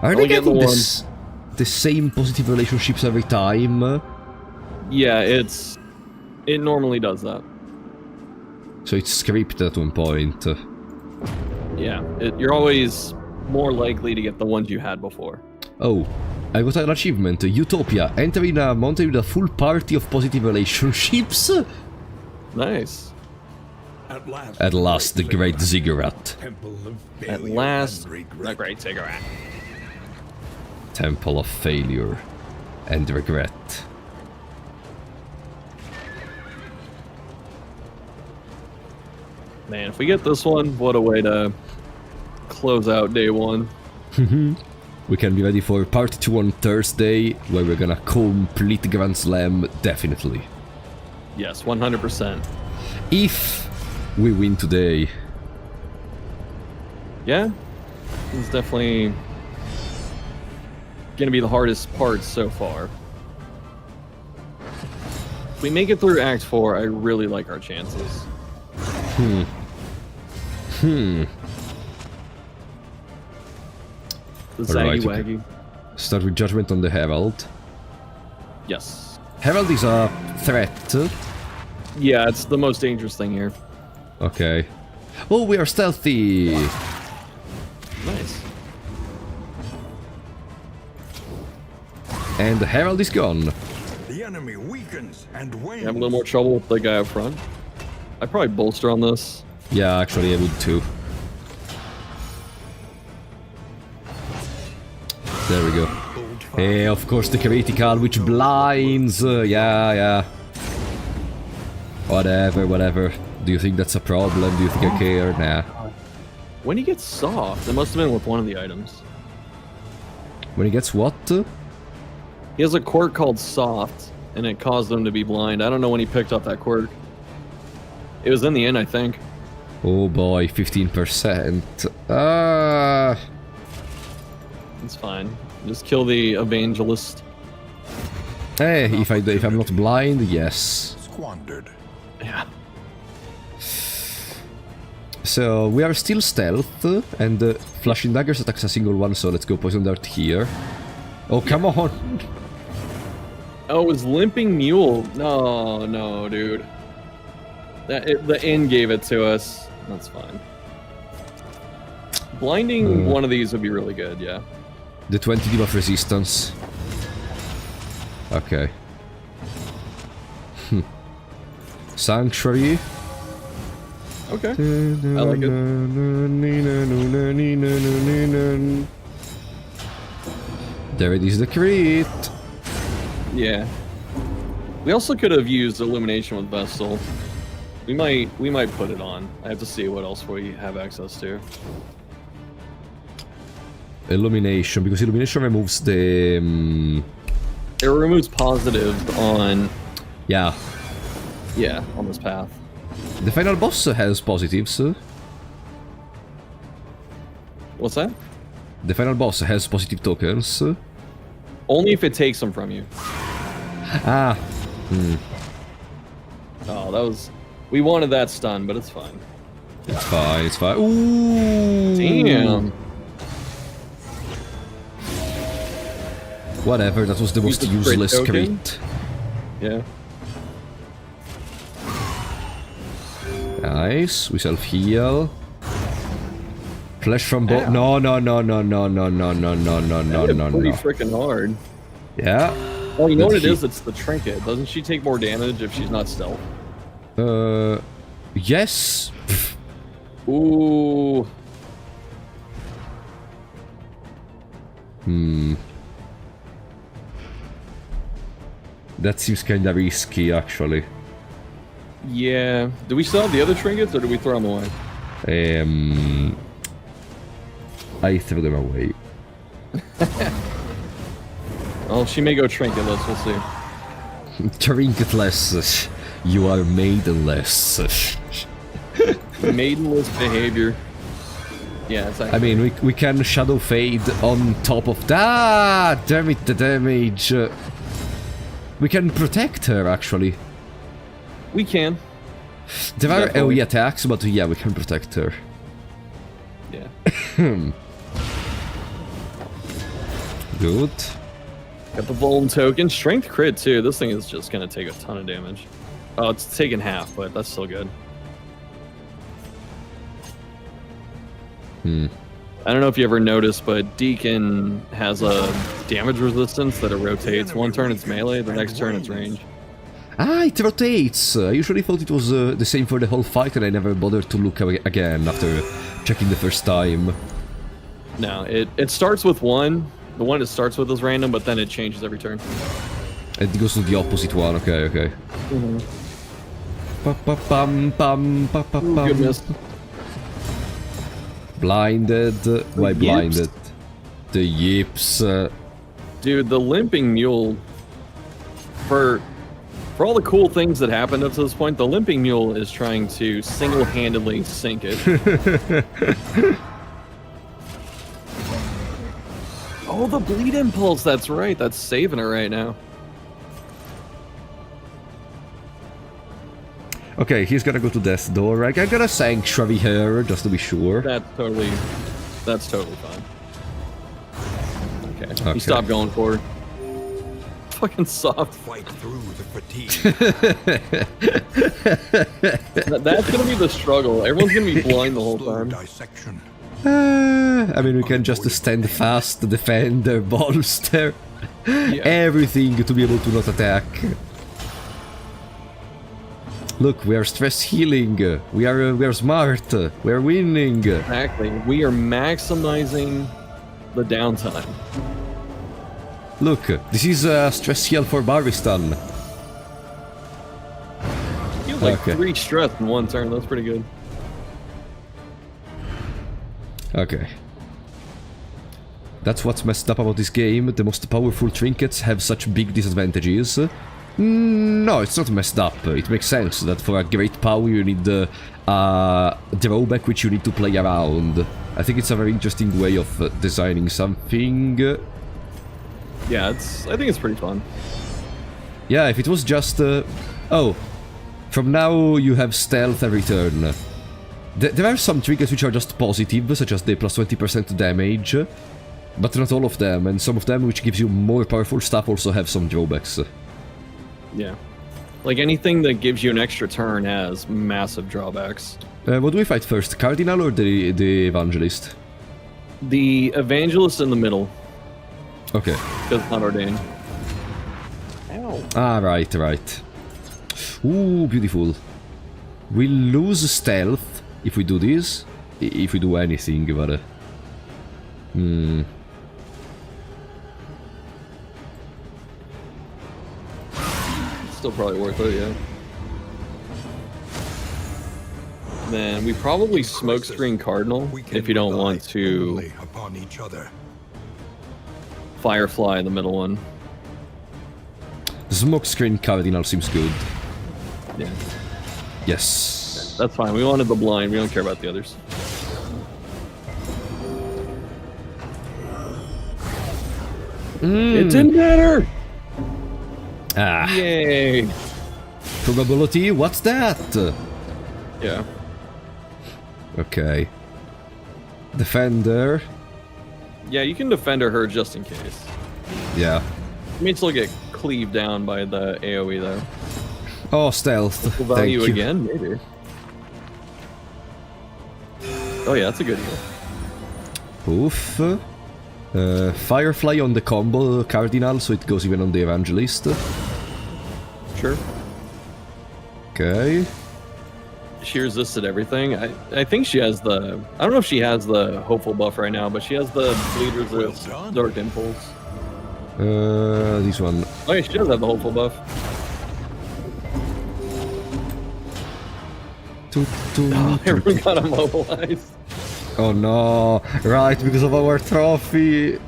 Are Only they get the getting one. the same positive relationships every time? Yeah, it normally does that. So it's scripted at one point. Yeah, you're always more likely to get the ones you had before. Oh, I got an achievement. Utopia. Entering a mountain with a full party of positive relationships. Nice. At last, the great ziggurat. Temple of At failure last, and the regret. great cigarette. Temple of failure and regret. Man, if we get this one, what a way to close out day 1. We can be ready for part 2 on Thursday, where we're gonna complete Grand Slam, definitely. Yes, 100%. If we win today. Yeah, it's definitely gonna be the hardest part so far. If we make it through Act 4, I really like our chances. The Alright, Zaggy okay. Waggy. Start with Judgment on the Herald. Yes. Herald is a threat. Yeah, it's the most dangerous thing here. Okay. Oh, we are stealthy! Nice. And the Herald is gone. The enemy weakens and wanes. You have a little more trouble with the guy up front. I'd probably bolster on this. Yeah, actually, I would too. There we go. Hey, of course, the critical, which blinds. Yeah. Whatever. Do you think that's a problem? Do you think I care? Nah. When he gets soft, it must have been with one of the items. When he gets what? He has a quirk called soft, and it caused him to be blind. I don't know when he picked up that quirk. It was in the end, I think. Oh boy, 15%. It's fine. Just kill the evangelist. Hey, if I'm not blind, yes. Squandered. Yeah. So we are still stealth, and flashing daggers attacks a single one. So let's go poison dart here. Oh come on! Oh, it was limping mule. No, dude. The inn gave it to us. That's fine. Blinding one of these would be really good. Yeah. The 20 debuff resistance. Okay. Sanctuary. Okay. I like it. There it is, the crit. Yeah. We also could have used illumination with Vestal. We might put it on. I have to see what else we have access to. Illumination, because illumination removes the... It removes positive on... Yeah. Yeah, on this path. The final boss has positives. What's that? The final boss has positive tokens. Only if it takes them from you. Ah. Oh, that was... We wanted that stun, but it's fine. It's fine. Ooh. Damn. Whatever, that was the most Use the useless crit token? crit. Yeah. Nice, we self-heal. Flash from both. No. Pretty freaking hard. Yeah. Oh, you know what it is? It's the trinket. Doesn't she take more damage if she's not stealth? Yes. Ooh. That seems kinda risky, actually. Yeah. Do we still have the other trinkets, or do we throw them away? I threw them away. Oh, she may go trinketless. We'll see. Trinketless. You are maidenless. Maidenless behavior. Yeah, it's actually... I mean, we can Shadow Fade on top of that. Damn it, the damage. We can protect her, actually. We can. There are Definitely. AoE attacks, but yeah, we can protect her. Yeah. Good. Got the Vuln token. Strength crit, too. This thing is just going to take a ton of damage. Oh, it's taking half, but that's still good. I don't know if you ever noticed, but Deacon has a damage resistance that it rotates. One turn it's melee, the next turn it's range. Ah, it rotates! I usually thought it was the same for the whole fight, and I never bothered to look again after checking the first time. No, it starts with one. The one it starts with is random, but then it changes every turn. And it goes to the opposite one, okay. Ooh, Ba-ba-bum-bum-ba-ba-bum. good miss. Blinded. Why Yips? blinded? The yips. Dude, the limping mule, for all the cool things that happened up to this point, the limping mule is trying to single-handedly sink it. Oh, the bleed impulse, that's right. That's saving her right now. Okay, he's gonna go to death door. Right? I'm gonna sanctuary her just to be sure. That's totally fine. Okay. He stopped going for her. Fucking soft. Fight through the fatigue. That's gonna be the struggle. Everyone's gonna be blind the whole Slow time. dissection. I mean, we can just stand fast, defend, bolster. everything to be able to not attack. Look, we are stress healing. We are smart. We are winning. Exactly. We are maximizing the downtime. Look, this is a stress heal for Baristan. You have like 3 stress in one turn. That's pretty good. Okay. That's what's messed up about this game. The most powerful trinkets have such big disadvantages. No, it's not messed up. It makes sense that for a great power you need a drawback which you need to play around. I think it's a very interesting way of designing something. Yeah, I think it's pretty fun. Yeah, if it was just... oh, from now you have stealth every turn. There are some trinkets which are just positive, such as the plus 20% damage, but not all of them, and some of them which gives you more powerful stuff also have some drawbacks. Yeah. Like anything that gives you an extra turn has massive drawbacks. What do we fight first, Cardinal or the Evangelist? The Evangelist in the middle. Okay. Because it's not ordained. Ow. Ah, right. Ooh, beautiful. We lose stealth if we do this. If we do anything, but... Still probably worth it, yeah. Then we probably smokescreen Cardinal if you don't want to upon each other. Firefly the middle one. The smokescreen Cardinal seems good. Yeah. Yes. That's fine. We wanted the blind. We don't care about the others. It didn't matter! Ah. Yay! Probability? What's that? Yeah. Okay. Defender. Yeah, you can defend her just in case. Yeah. You may still get cleaved down by the AoE though. Oh, stealth. Full value Thank you. again? Maybe. Oh yeah, that's a good heal. Oof. Firefly on the combo Cardinal, so it goes even on the Evangelist. Sure. Okay. She resisted everything. I think she has the... I don't know if she has the Hopeful buff right now, but she has the Bleed Resist, Dark Impulse. This one. Oh yeah, she does have the Hopeful buff. Everyone got immobilized. Oh no, right, because of our trophy.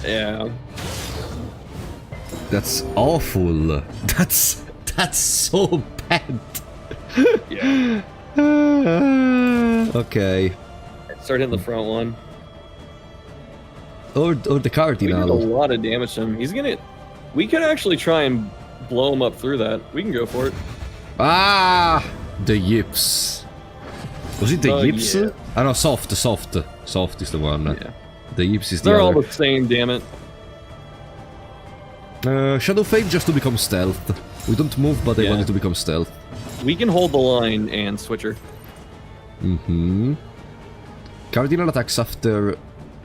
Yeah. That's awful. That's so bad. Yeah. Okay. Start hitting the front one. Or the We did a Cardinal. lot of damage to him. He's gonna... We could actually try and blow him up through that. We can go for it. Ah! The yips. Was it the yips? Yeah. Ah no, soft. Soft is the one. Yeah. The yips is the They're all other. the same, damn it. Shadow Fade just to become stealth. We don't move, but I Yeah. wanted to become stealth. We can hold the line and switch her. Cardinal attacks after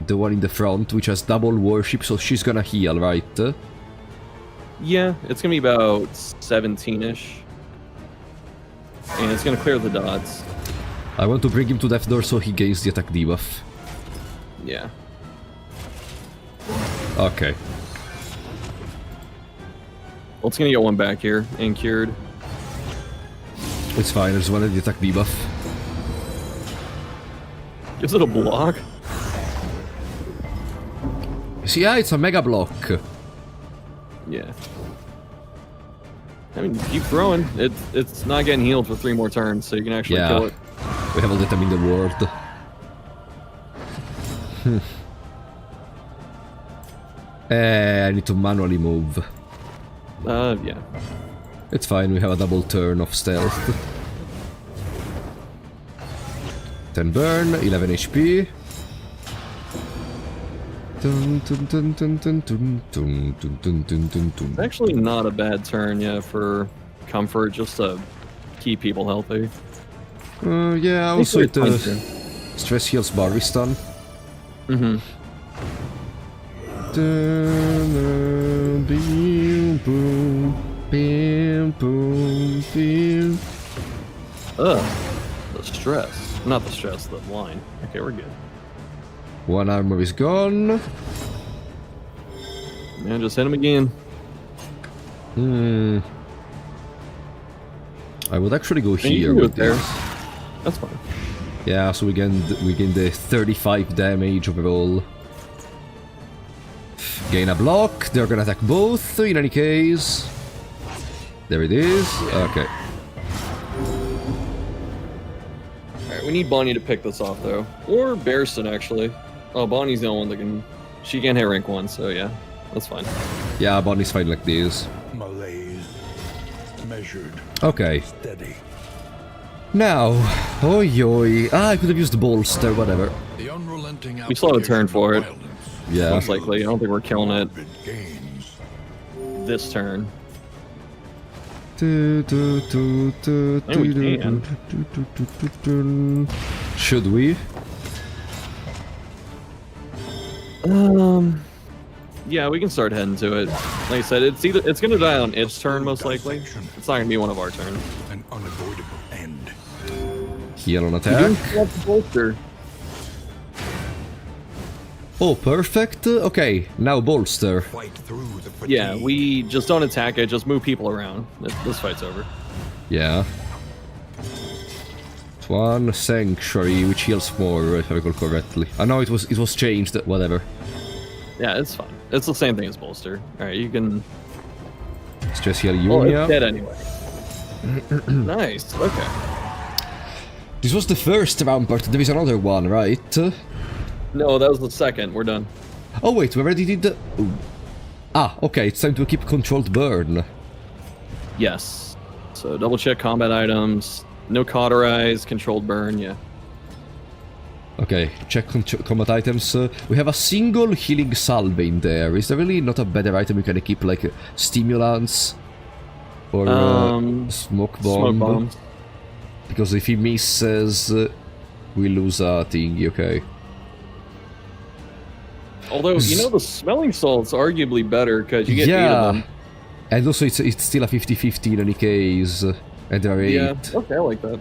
the one in the front, which has double worship, so she's gonna heal, right? Yeah, it's gonna be about 17-ish. And it's gonna clear the dots. I want to bring him to Death Door so he gains the attack debuff. Yeah. Okay. Well, it's gonna get one back here and cured. It's fine, I just wanted the attack debuff. Gives it a block. See, yeah, it's a mega block. Yeah. I mean, keep throwing. It's not getting healed for 3 more turns, so you can actually kill it. We have all the time in the world. I need to manually move. Yeah. It's fine, we have a double turn of stealth. 10 burn, 11 HP. It's actually not a bad turn, yeah, for comfort, just to keep people healthy. Yeah, also it fine too. stress heals Baristan. Mm-hmm. feel. The stress. Not the stress, the line. Okay, we're good. One armor is gone. Man, just hit him again. I would actually go And you here can do with it there. this. That's fine. Yeah, so we gain the 35 damage overall. Gain a block. They're gonna attack both in any case. There it is. Okay. Alright, we need Bonnie to pick this off, though. Or Bearson, actually. Oh, Bonnie's the only one that can... She can't hit rank 1, so yeah. That's fine. Yeah, Bonnie's fine like this. Malaise. Measured. Okay. Steady. Now, oi oi. I could have used the bolster, whatever. The unrelenting We still have a turn for it. Yeah. Most likely. I don't think we're killing it Gains. this turn. Should we? Yeah, we can start heading to it. Like I said, it's gonna die on its turn most likely. It's not gonna be one of our turns. An unavoidable end. Heal on attack. Bolster. Oh, perfect. Okay, now bolster. Fight through the fatigue. Yeah, we just don't attack it. Just move people around. This fight's over. Yeah. It's one sanctuary which heals more, if I recall correctly. I know it was changed. Whatever. Yeah, it's fine. It's the same thing as bolster. All right, you can. Let's just heal Oh, it's Yunia. dead anyway. Nice. Okay. This was the first rampart. There is another one, right? No, that was the second. We're done. Oh wait, we already did the... Ooh. Ah, okay, it's time to keep controlled burn. Yes. So double check combat items. No cauterize. Controlled burn. Yeah. Okay, check combat items. We have a single healing salve in there. Is there really not a better item we can keep, like stimulants? Or smoke bomb? Smoke bombs. Because if he misses, we lose a thingy, okay. Although, you know, the smelling salt's arguably better because you get 8 of them. And also it's still a 50-50 in any case. And there are 8. Yeah, okay, I like that.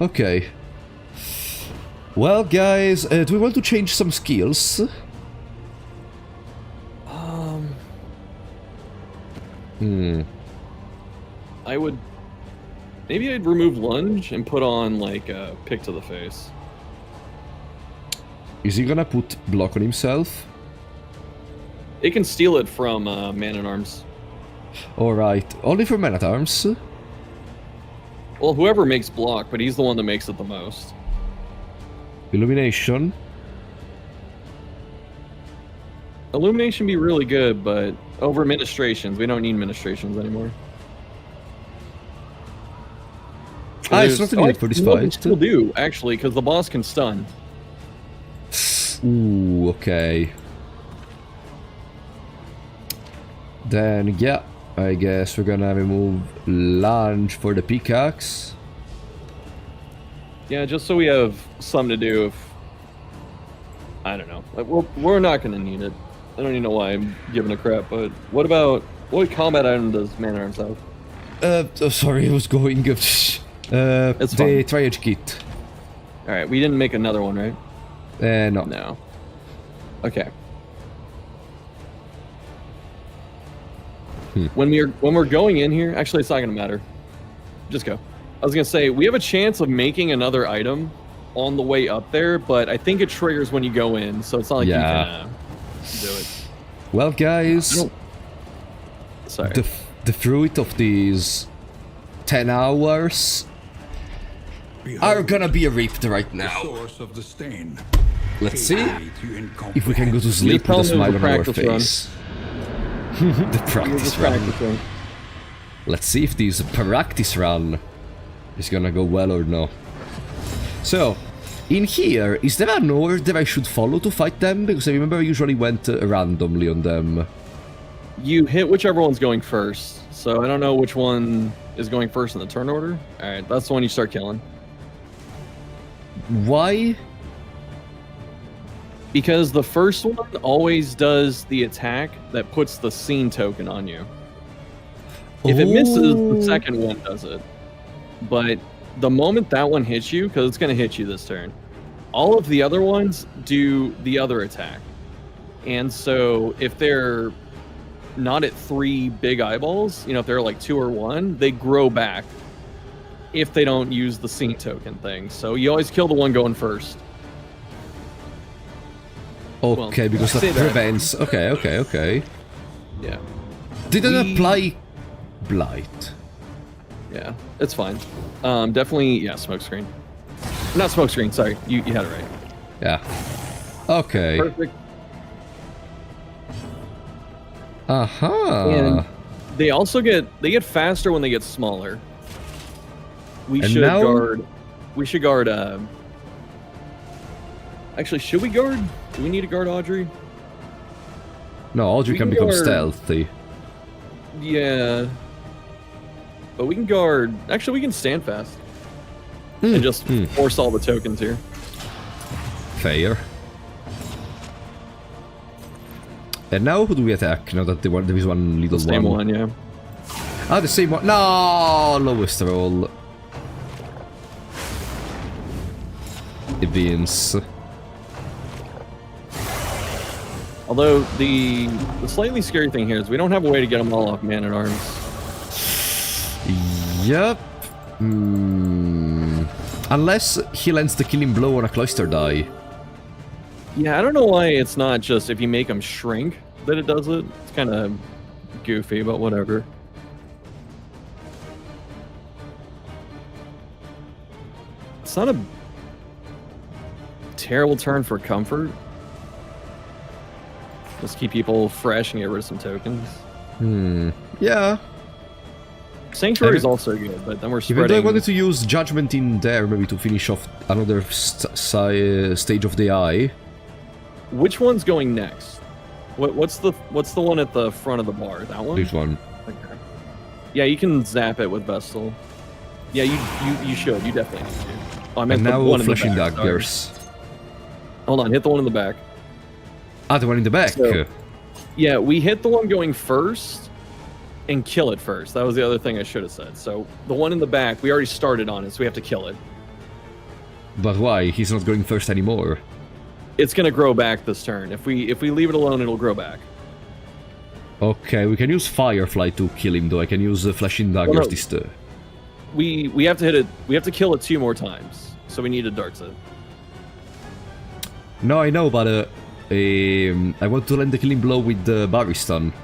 Okay. Well, guys, do we want to change some skills? I would... Maybe I'd remove lunge and put on, like, pick to the face. Is he gonna put block on himself? It can steal it from Man-at-Arms. Alright, only for Man-at-Arms? Well, whoever makes block, but he's the one that makes it the most. Illumination. Illumination be really good, but over ministrations, we don't need ministrations anymore. Ah, it's not needed for this no, we fight. still do, actually, because the boss can stun. Ooh, okay. Then, yeah, I guess we're gonna remove lunge for the pickaxe. Yeah, just so we have something to do if... I don't know. Like, we're not going to need it. I don't even know why I'm giving a crap, but what what combat item does Man-at-Arms have? Oh, sorry, I was going... It's the fine. triage kit. Alright, we didn't make another one, right? No. No. Okay. When we're going in here, actually it's not gonna matter. Just go. I was gonna say we have a chance of making another item on the way up there, but I think it triggers when you go in, so it's not like you can do it. Well, guys, Sorry. the fruit of these 10 hours are gonna be ripped right now. Source of the stain. Let's see if we can go to sleep with a smile on our face. The practice run. Let's see if this practice run is gonna go well or no. So, in here, is there an order I should follow to fight them? Because I remember I usually went randomly on them. You hit whichever one's going first, so I don't know which one is going first in the turn order. Alright, that's the one you start killing. Why? Because the first one always does the attack that puts the scene token on you. If it misses, the Oh. second one does it. But the moment that one hits you, because it's going to hit you this turn, all of the other ones do the other attack. And so if they're not at 3 big eyeballs, you know, if they're like 2 or 1, they grow back if they don't use the scene token thing. So you always kill the one going first. Okay, Well, because I say that that. prevents. Okay. Yeah. Didn't We- apply blight. Yeah, it's fine. Definitely, yeah, smokescreen. Not smokescreen, sorry. You had it right. Yeah. Okay. Perfect. Aha. And they also get faster when they get smaller. We And should now- guard. We should guard. Actually, should we guard? Do we need to guard Audrey? No, Audrey we can can become guard- stealthy. Yeah. But we can guard. Actually, we can stand fast and just force all the tokens here. Fair. And now who do we attack? Now that there is one little Same one. one, yeah. Ah, the same one. No, lowest roll. Events. Although the slightly scary thing here is we don't have a way to get them all off Man at Arms. Yep. Unless he lands the killing blow on a cloister die. Yeah, I don't know why it's not just if you make them shrink that it does it. It's kind of goofy, but whatever. It's not a terrible turn for comfort. Just keep people fresh and get rid of some tokens. Yeah. Sanctuary is also good, but then we're Even though I spreading. wanted to use Judgment in there, maybe to finish off another stage of the eye. Which one's going next? What's the one at the front of the bar? That one? This one. Okay. Yeah, you can zap it with Vestal. Yeah, you should. You definitely need to. Oh, I meant And the now one in the flashing back, sorry. daggers. Hold on, hit the one in the back. Ah, the one in the back. So- Yeah, we hit the one going first and kill it first. That was the other thing I should have said. So the one in the back, we already started on it, so we have to kill it. But why? He's not going first anymore. It's gonna grow back this turn. If we leave it alone, it'll grow back. Okay, we can use Firefly to kill him, though. I can use flashing daggers no. this turn. We have to hit it. We have to kill it 2 more times. So we need to darts it. No, I know, but I want to land the killing blow with the Barry stun.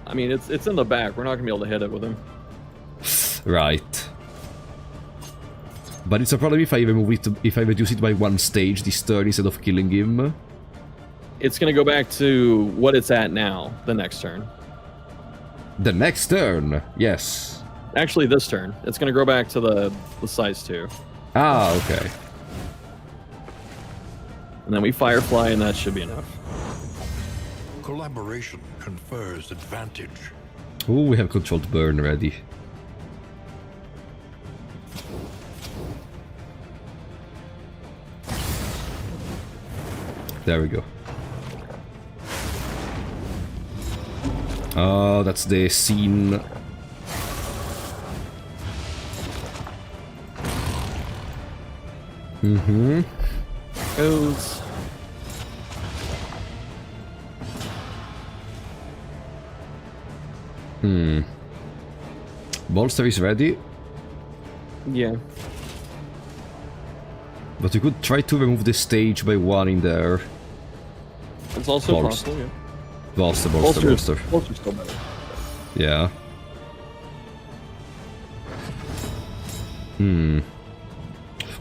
I mean, it's in the back. We're not gonna be able to hit it with him. Right. But it's a problem if I remove it, if I reduce it by 1 stage this turn instead of killing him. It's gonna go back to what it's at now. The next turn. The next turn, yes. Actually, this turn. It's gonna grow back to the size 2. Ah, okay. And then we Firefly, and that should be enough. Collaboration confers advantage. Ooh, we have controlled burn ready. There we go. Oh, that's the scene. Goes. Bolster is ready, Yeah. but we could try to remove the stage by 1 in there. It's also Bolts. possible, yeah. Bolster. Bolster's still better. Yeah.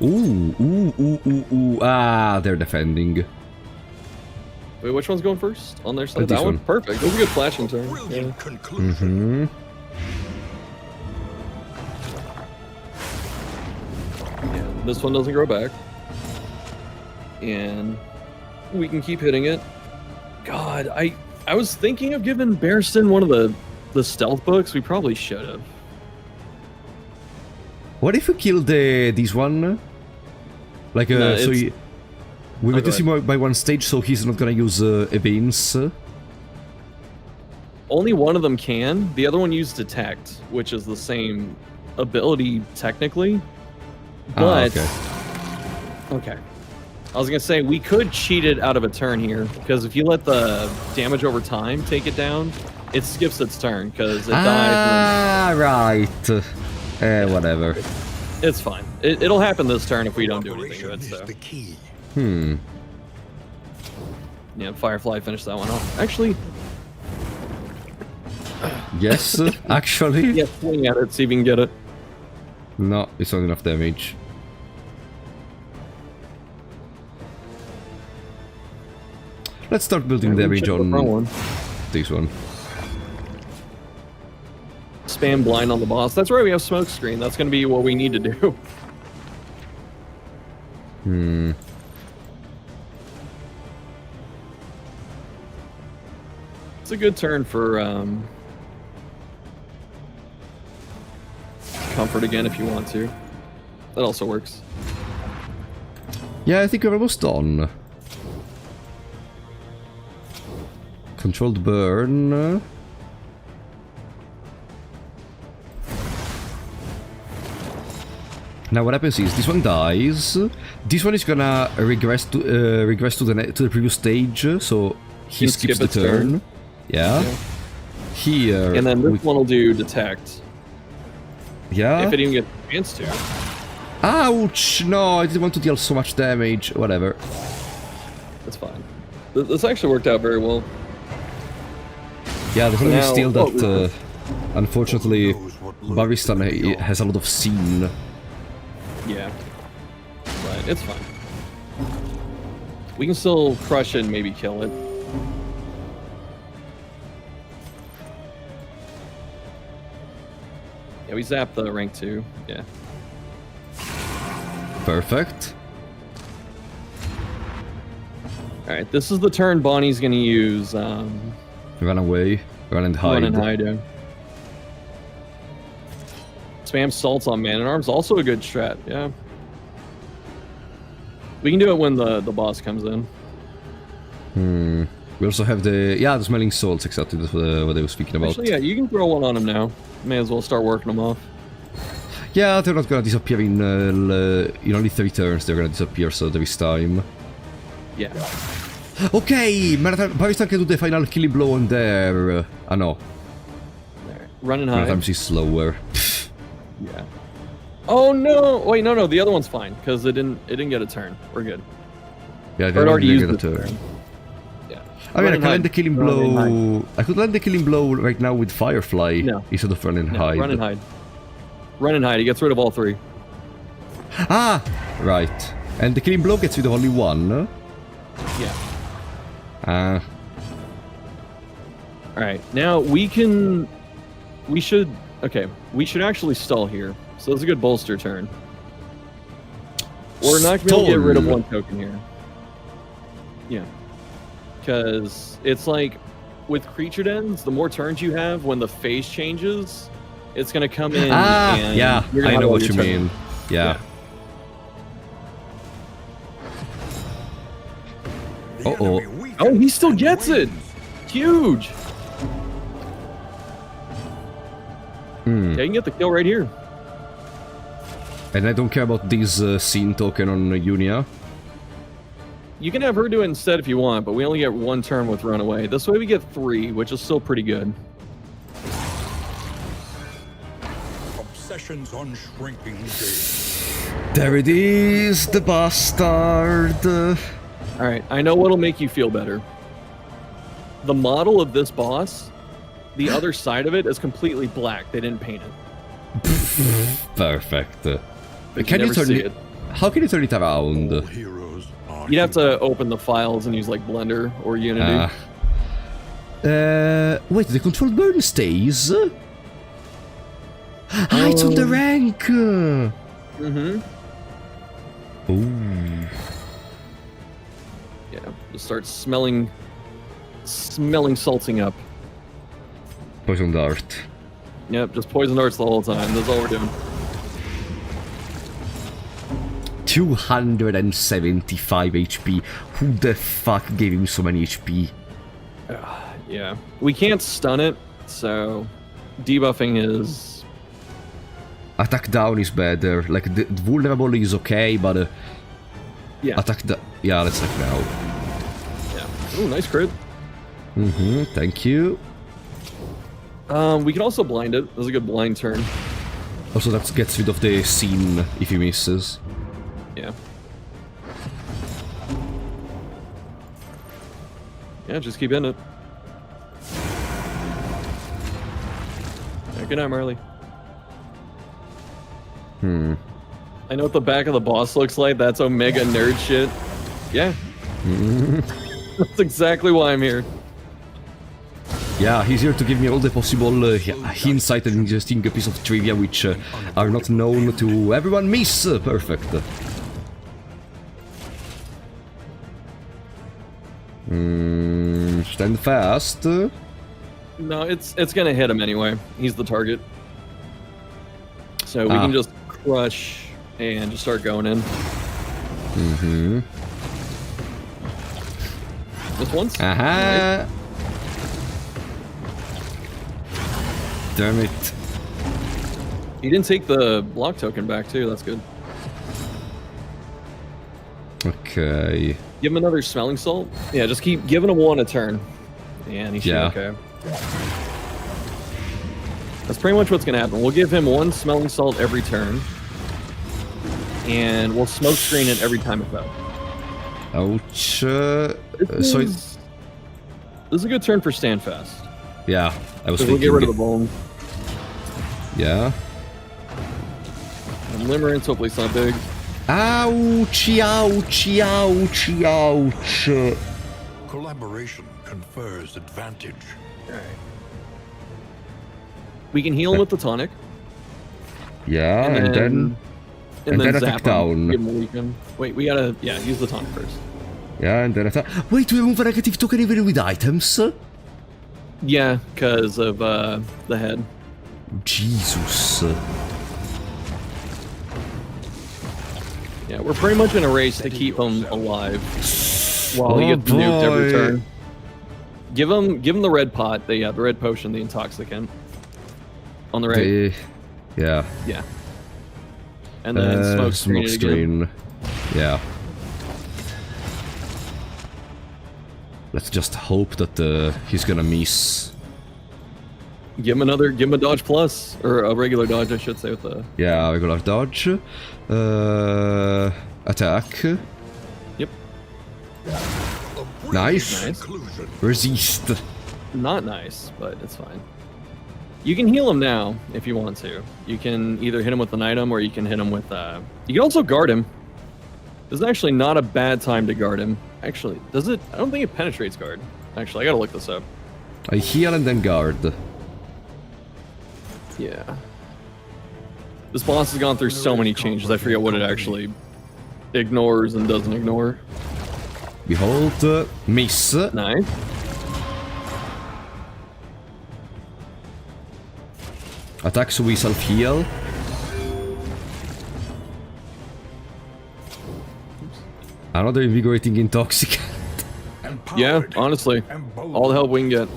Ooh. Ah, they're defending. Wait, which one's going first? On their side? This That one? one. Perfect. That was a good flashing turn. Yeah. Brilliant conclusion. Yeah, this one doesn't grow back. And we can keep hitting it. God, I was thinking of giving Bearston one of the stealth books. We probably should have. What if we kill this one? Like, No, so it's- we go reduce him by 1 stage, so he's not gonna use events. Only one of them can. The other one used detect, which is the same ability technically. But okay. I was gonna say we could cheat it out of a turn here because if you let the damage over time take it down, it skips its turn because it dies. Right. Whatever. It's fine. It'll happen this turn if we don't do anything to it. So. Yeah, Firefly finished that one off. Actually. Yes, actually. Yeah, swing at it, see if you can get it. No, it's not enough damage. Let's start building damage on this one. Spam blind on the boss. That's right, we have smoke screen. That's going to be what we need to do. It's a good turn for comfort again if you want to. That also works. Yeah, I think we're almost done. Controlled burn. Now what happens is this one dies. This one is gonna regress to the previous stage, so he skips the turn. Yeah. Here. And then this one will do detect. Yeah. If it even gets a chance to. Ouch! No, I didn't want to deal so much damage. Whatever. That's fine. This actually worked out very well. Yeah, the problem is still that, unfortunately, Baristan has a lot of scene. Yeah. But it's fine. We can still crush it and maybe kill it. Yeah, we zapped the rank 2. Yeah. Perfect. Alright, this is the turn Bonnie's gonna use. Run away. Run and hide. Run and hide, yeah. Spam salts on Man-at-Arms, also a good strat, yeah. We can do it when the boss comes in. We also have the smelling salts, exactly, that's what I was speaking about. Actually, yeah, you can throw one on him now. May as well start working them off. Yeah, they're not gonna disappear in only 3 turns, they're gonna disappear, so there is time. Yeah. Okay, Baristan can do the final killing blow on there. No. There. Run and hide. Sometimes he's slower. Yeah. Oh no! Wait, no, the other one's fine because it didn't get a turn. We're good. Yeah, they already used a turn. Yeah. I mean, I can land the killing blow. I could land the killing blow right now with Firefly instead of run and hide. Run and hide. Run and hide. He gets rid of all 3. Ah, right. And the killing blow gets rid of only 1. Yeah. Alright, now we should actually stall here. So that's a good bolster turn. We're not going to be able to get rid of 1 token here. Yeah. Because it's like, with creature dens, the more turns you have, when the phase changes, it's going to come in and... yeah, I know what you mean. Yeah. Uh-oh. Oh, he still gets it! Huge! Yeah, you can get the kill right here. And I don't care about this scene token on Unia. You can have her do it instead if you want, but we only get 1 turn with Runaway. This way we get 3, which is still pretty good. Obsessions on shrinking days. There it is, the bastard. Alright, I know what'll make you feel better. The model of this boss, the other side of it is completely black. They didn't paint it. Perfect. Can you turn it? How can you turn it around? You'd have to open the files and use like Blender or Unity. Wait, the control burn stays? It's on the rank! Mm-hmm. Ooh. Yeah, just start smelling salting up. Poison dart. Yep, just poison darts the whole time. That's all we're doing. 275 HP. Who the fuck gave him so many HP? Yeah, we can't stun it, so debuffing is... Attack down is better. Like, the vulnerable is okay, but... yeah. Yeah, let's attack now. Yeah. Ooh, nice crit. Thank you. We can also blind it. That was a good blind turn. Also, that gets rid of the scene if he misses. Yeah. Yeah, just keep in it. Yeah, good night, Marley. I know what the back of the boss looks like. That's Omega nerd shit. Yeah. That's exactly why I'm here. Yeah, he's here to give me all the possible insight and interesting piece of trivia which are not known to everyone. Miss! Perfect. Stand fast. No, it's gonna hit him anyway. He's the target. So we can just crush and just start going in. Just once? Aha! Damn it. He didn't take the block token back too, that's good. Okay. Give him another smelling salt. Yeah, just keep giving him one a turn. And he should be okay. That's pretty much what's gonna happen. We'll give him one smelling salt every turn. And we'll smoke screen it every time it's out. Ouch. This is a good turn for stand fast. Yeah, I was We'll thinking. get rid of the bone. Yeah. And limerence, hopefully it's not big. Ouch, ouch, ouch, ouch. Collaboration confers advantage. Alright. We can heal him with the tonic. Yeah, and then zap attack him, down. give him a weaken. Wait, we gotta use the tonic first. Yeah, and then attack. Wait, we remove a negative token even with items? Yeah, because of the head. Jesus. Yeah, we're pretty much in a race to keep him alive while he gets nuked every turn. Give him the red pot, the red potion, the intoxicant. On the right. Yeah. Yeah. And then smoke screen it again. Yeah. Let's just hope that he's gonna miss. Give him a dodge plus, or a regular dodge, I should say, with the... Yeah, regular dodge. Attack. Yep. Nice. Resist. Not nice, but it's fine. You can heal him now, if you want to. You can either hit him with an item, or you can hit him with... You can also guard him. This is actually not a bad time to guard him. Actually, does it? I don't think it penetrates guard. Actually, I gotta look this up. I heal and then guard. Yeah. This boss has gone through so many changes, I forget what it actually ignores and doesn't ignore. Behold, miss. Nice. Attack so we self-heal. Another invigorating intoxicant. Yeah, honestly. All the help we can get.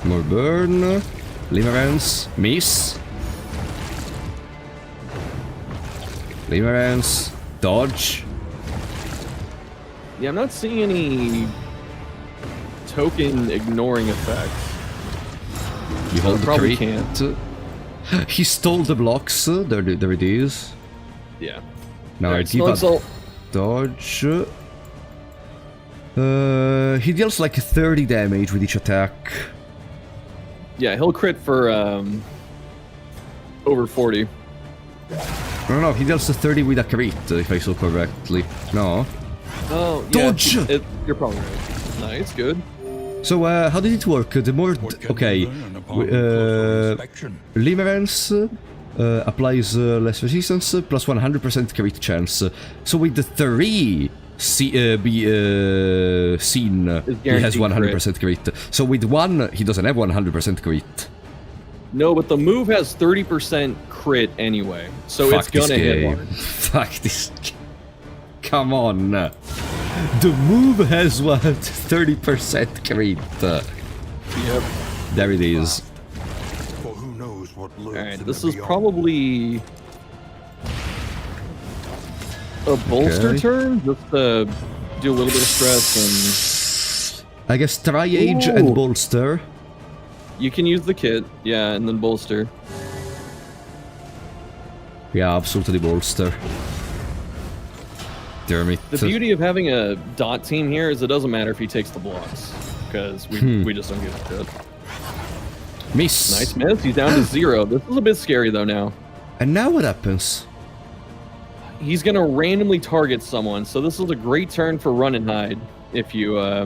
More burn. Limerence. Miss. Limerence. Dodge. Yeah, I'm not seeing any token ignoring effects. You hold the probably crit. can't. He stole the blocks. There it is. Yeah. Now I give a dodge. He deals like 30 damage with each attack. Yeah, he'll crit for over 40. No, he deals 30 with a crit, if I saw correctly. No. Oh, yeah. Dodge! You're probably right. Nice, good. So, how did it work? The more... Okay. Limerence applies less resistance, plus 100% crit chance. So with the 3 scene, he has 100% crit. So with 1, he doesn't have 100% crit. No, but the move has 30% crit anyway, so Fuck it's gonna this hit game. hard. Fuck this. Come on. The move has what? 30% crit. Yep. There it is. For who knows what lurks All right, in this the is beyond. probably a bolster Okay. turn, just to do a little bit of stress, I guess Tri-Age Ooh. and Bolster. and you can use the kit, yeah, and then bolster. Yeah, absolutely Bolster. Damn it. The beauty of having a dot team here is it doesn't matter if he takes the blocks, because we just don't give a shit. Miss. Nice miss. He's down to 0. This is a bit scary though now. And now what happens? He's gonna randomly target someone, so this is a great turn for run and hide. If you Are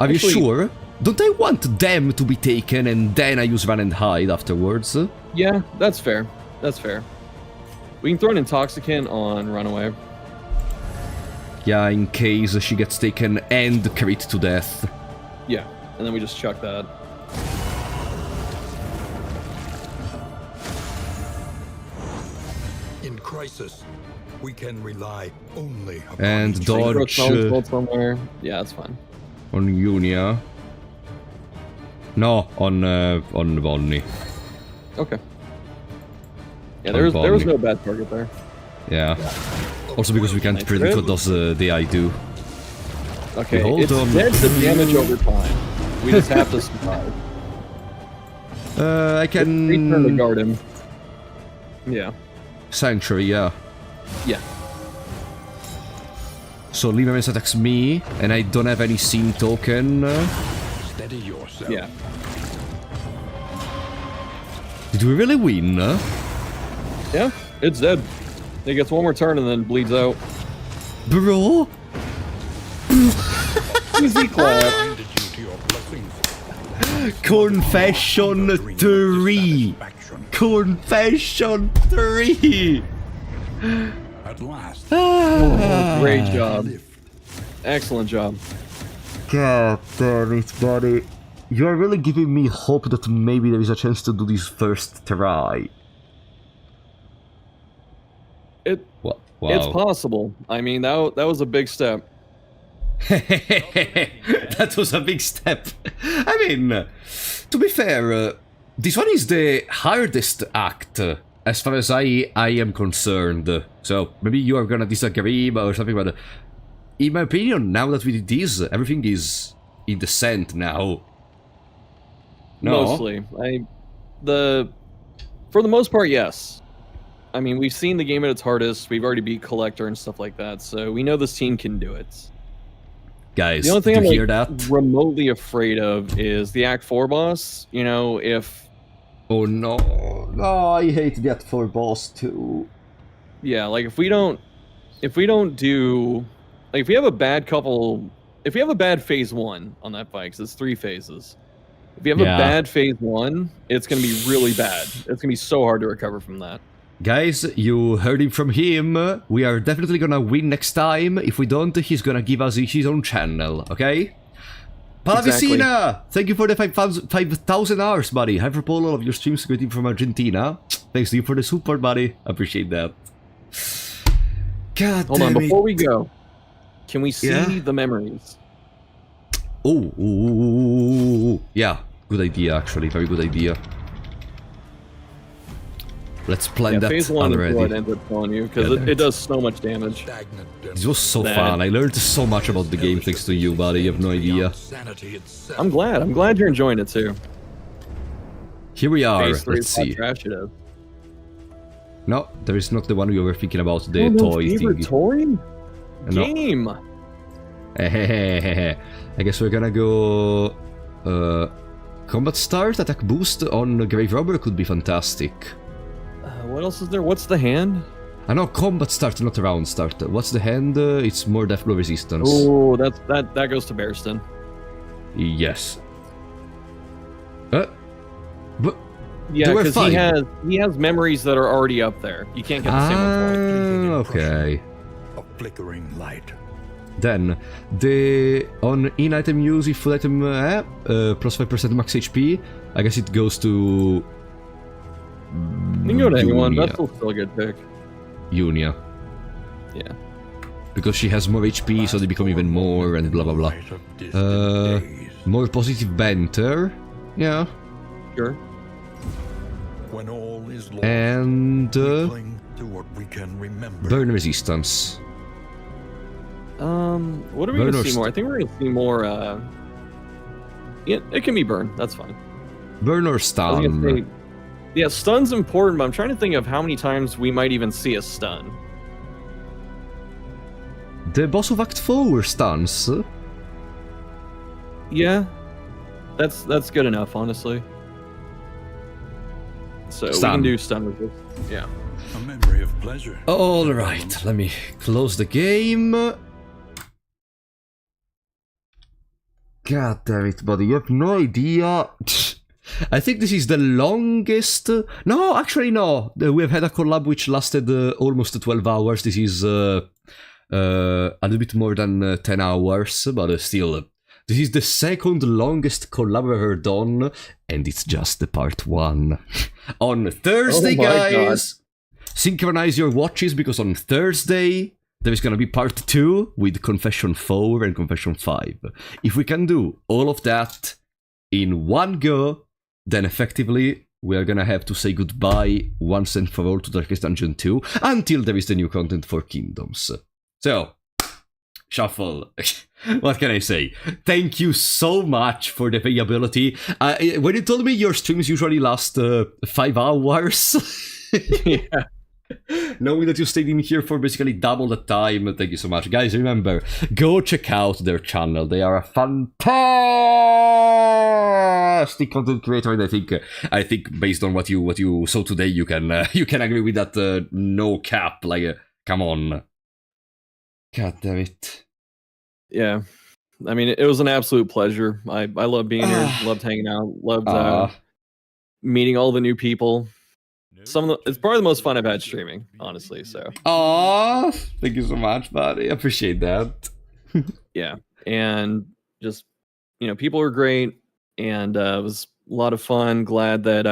you actually- sure? Don't I want them to be taken and then I use run and hide afterwards? yeah, that's fair. That's fair. We can throw an intoxicant on runaway. Yeah, in case she gets taken and crit to death. Yeah, and then we just chuck that. In crisis, we can rely only upon And each other. dodge. Throw Smelling Salt somewhere. Yeah, that's fine. On Unia. No, on Bonnie. Okay. Yeah, there was Bonnie. no bad target there. Yeah. Also because we can't Nice predict hit. what does the AI do. Okay, Hold it's on. dead to damage over time. We just have to survive. I Return to can... guard him. Yeah. Sanctuary, yeah. Yeah. So Limerence attacks me, and I don't have any scene token. Steady yourself. Yeah. Did we really win? Yeah, it's dead. It gets one more turn and then bleeds out. Bro? Easy clap. Handed you to your blessings. Confession 3! Satisfaction. Confession 3! At last, Great job. Excellent job. God damn it, buddy. You are really giving me hope that maybe there is a chance to do this first try. Wow. It's possible. I mean, that was a big step. That was a big step. I mean, to be fair, this one is the hardest act, as far as I am concerned. So, maybe you are gonna disagree or something, but in my opinion, now that we did this, everything is in descent now. No? Mostly. For the most part, yes. I mean, we've seen the game at its hardest. We've already beat Collector and stuff like that, so we know this team can do it. Guys, The only thing did I'm you hear that? remotely afraid of is the Act 4 boss. You know, if Oh no. No, I hate that for boss too. yeah, like if we don't do like if we have a bad phase 1 on that fight, 'cause it's 3 phases. If you have Yeah. a bad phase 1, it's gonna be really bad. It's gonna be so hard to recover from that. Guys, you heard it from him. We are definitely gonna win next time. If we don't, he's gonna give us his own channel, okay? Palavicina! Thank you for the 5,000 hours, buddy. Hi for all of your streams greeting from Argentina. Thanks to you for the support, buddy. Appreciate that. God Hold on, damn before it. we go, can we see Yeah? the memories? Oh, yeah. Good idea, actually. Very good idea. Let's plan Yeah, that phase 1 is what already. ends up killing you, because Yeah, it does so much damage. stagnant This was so Nah. fun. I learned so much about the game thanks to you, buddy. You have no idea. sanity itself. I'm glad you're enjoying it too. Here we are. Phase 3 Let's is how see. trash it is. No, there is not the one we were thinking about, the Oh, no toy favorite thing. toy? No. Game! I guess we're gonna go... combat start, attack boost on Grave Robber could be fantastic. What else is there? What's the hand? I know combat start, not round start. What's the hand? It's more death blow resistance. Oh, that goes to Bearston. Yes. But Yeah, There were because he has memories that are already up there. You can't get the same one twice. okay. A flickering light. Then the on in-item use if full item plus 5% max HP. I guess it goes to. You can go to anyone. Unia. That's still a good pick. Unia. Yeah. because she has more HP, so they become even more, and blah blah blah. More positive banter. Yeah. Sure. When all is lost, And we cling to what we can remember. burn resistance. What are we Burn gonna or see more? I think we're gonna see more. Yeah, it can be burn. That's fine. Burn or I was gonna stun. say, yeah, stun's important, but I'm trying to think of how many times we might even see a stun. The boss of Act 4 stuns. Yeah, that's good enough, honestly. So Stun. we can do stun with this. Yeah. A memory of pleasure. Alright, let me close the game. God damn it, buddy, you have no idea. I think this is the longest... No, actually no. We have had a collab which lasted almost 12 hours. This is a little bit more than 10 hours, but still. This is the second longest collab I've ever done, and it's just the part 1. On Thursday, Oh my guys, synchronize your watches, because on Thursday there is gonna be part 2 with Confession 4 and Confession 5. If we can do all of that in one go, then effectively we are gonna have to say goodbye once and for all to Darkest Dungeon 2 until there is the new content for Kingdoms. So, Shuffle, what can I say? Thank you so much for the availability. When you told me your streams usually last 5 hours, Yeah. knowing that you stayed in here for basically double the time, thank you so much. Guys, remember, go check out their channel. They are a fantastic content creator, and I think based on what you saw today, you can agree with that no cap. Like, come on. God damn it. Yeah. I mean, it was an absolute pleasure. I love being here. Loved hanging out. Loved meeting all the new people. It's probably the most fun I've had streaming, honestly. So. Aw, thank you so much, buddy. I appreciate that. Yeah, and just people are great, and it was a lot of fun. Glad that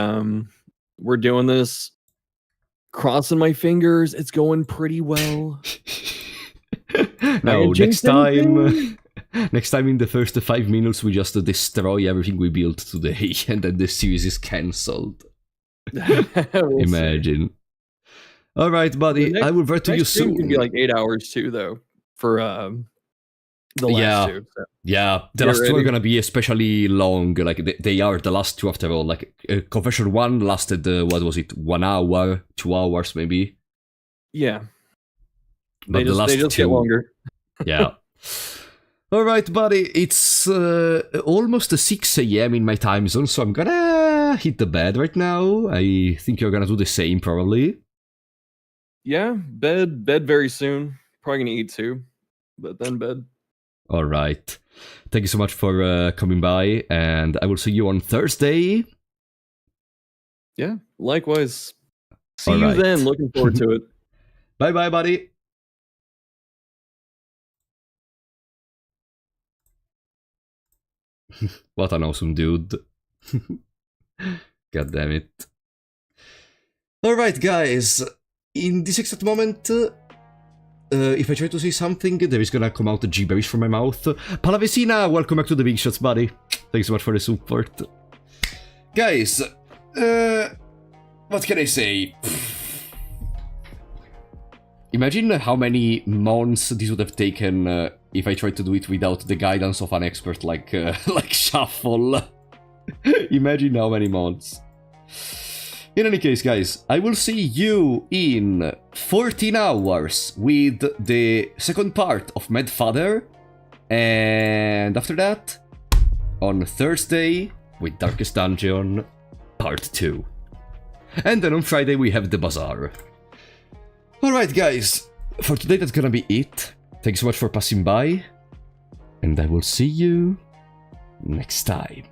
we're doing this. Crossing my fingers, it's going pretty well. No, I next jinxed anything? time. Next time, in the first 5 minutes, we just destroy everything we built today, and then the series is cancelled. We'll Imagine. All right, buddy. I will revert to you next stream soon. could be like 8 hours too, though, for the last two. So. Yeah, the Get last two are ready. gonna be especially long. Like they are the last two after all. Like Confession 1 lasted what was it? 1 hour, 2 hours maybe. Yeah, But the last they just two, get longer. Yeah. All right, buddy. It's almost 6 a.m. in my time zone, so I'm gonna hit the bed right now. I think you're gonna do the same, probably. Yeah, bed very soon. Probably gonna eat too, but then bed. All right. Thank you so much for coming by, and I will see you on Thursday. Yeah, likewise. See All you right. then. Looking forward to it. Bye, bye, buddy. What an awesome dude. God damn it. Alright, guys. In this exact moment, if I try to say something, there is gonna come out gibberish from my mouth. Palavecina, welcome back to the Big Shots, buddy. Thanks so much for the support. Guys, what can I say? Imagine how many months this would have taken if I tried to do it without the guidance of an expert like Shuffle. Imagine how many months. In any case, guys, I will see you in 14 hours with the second part of Mad Father. And after that, on Thursday with Darkest Dungeon Part 2. And then on Friday we have the Bazaar. Alright, guys, for today that's gonna be it. Thanks so much for passing by, and I will see you next time.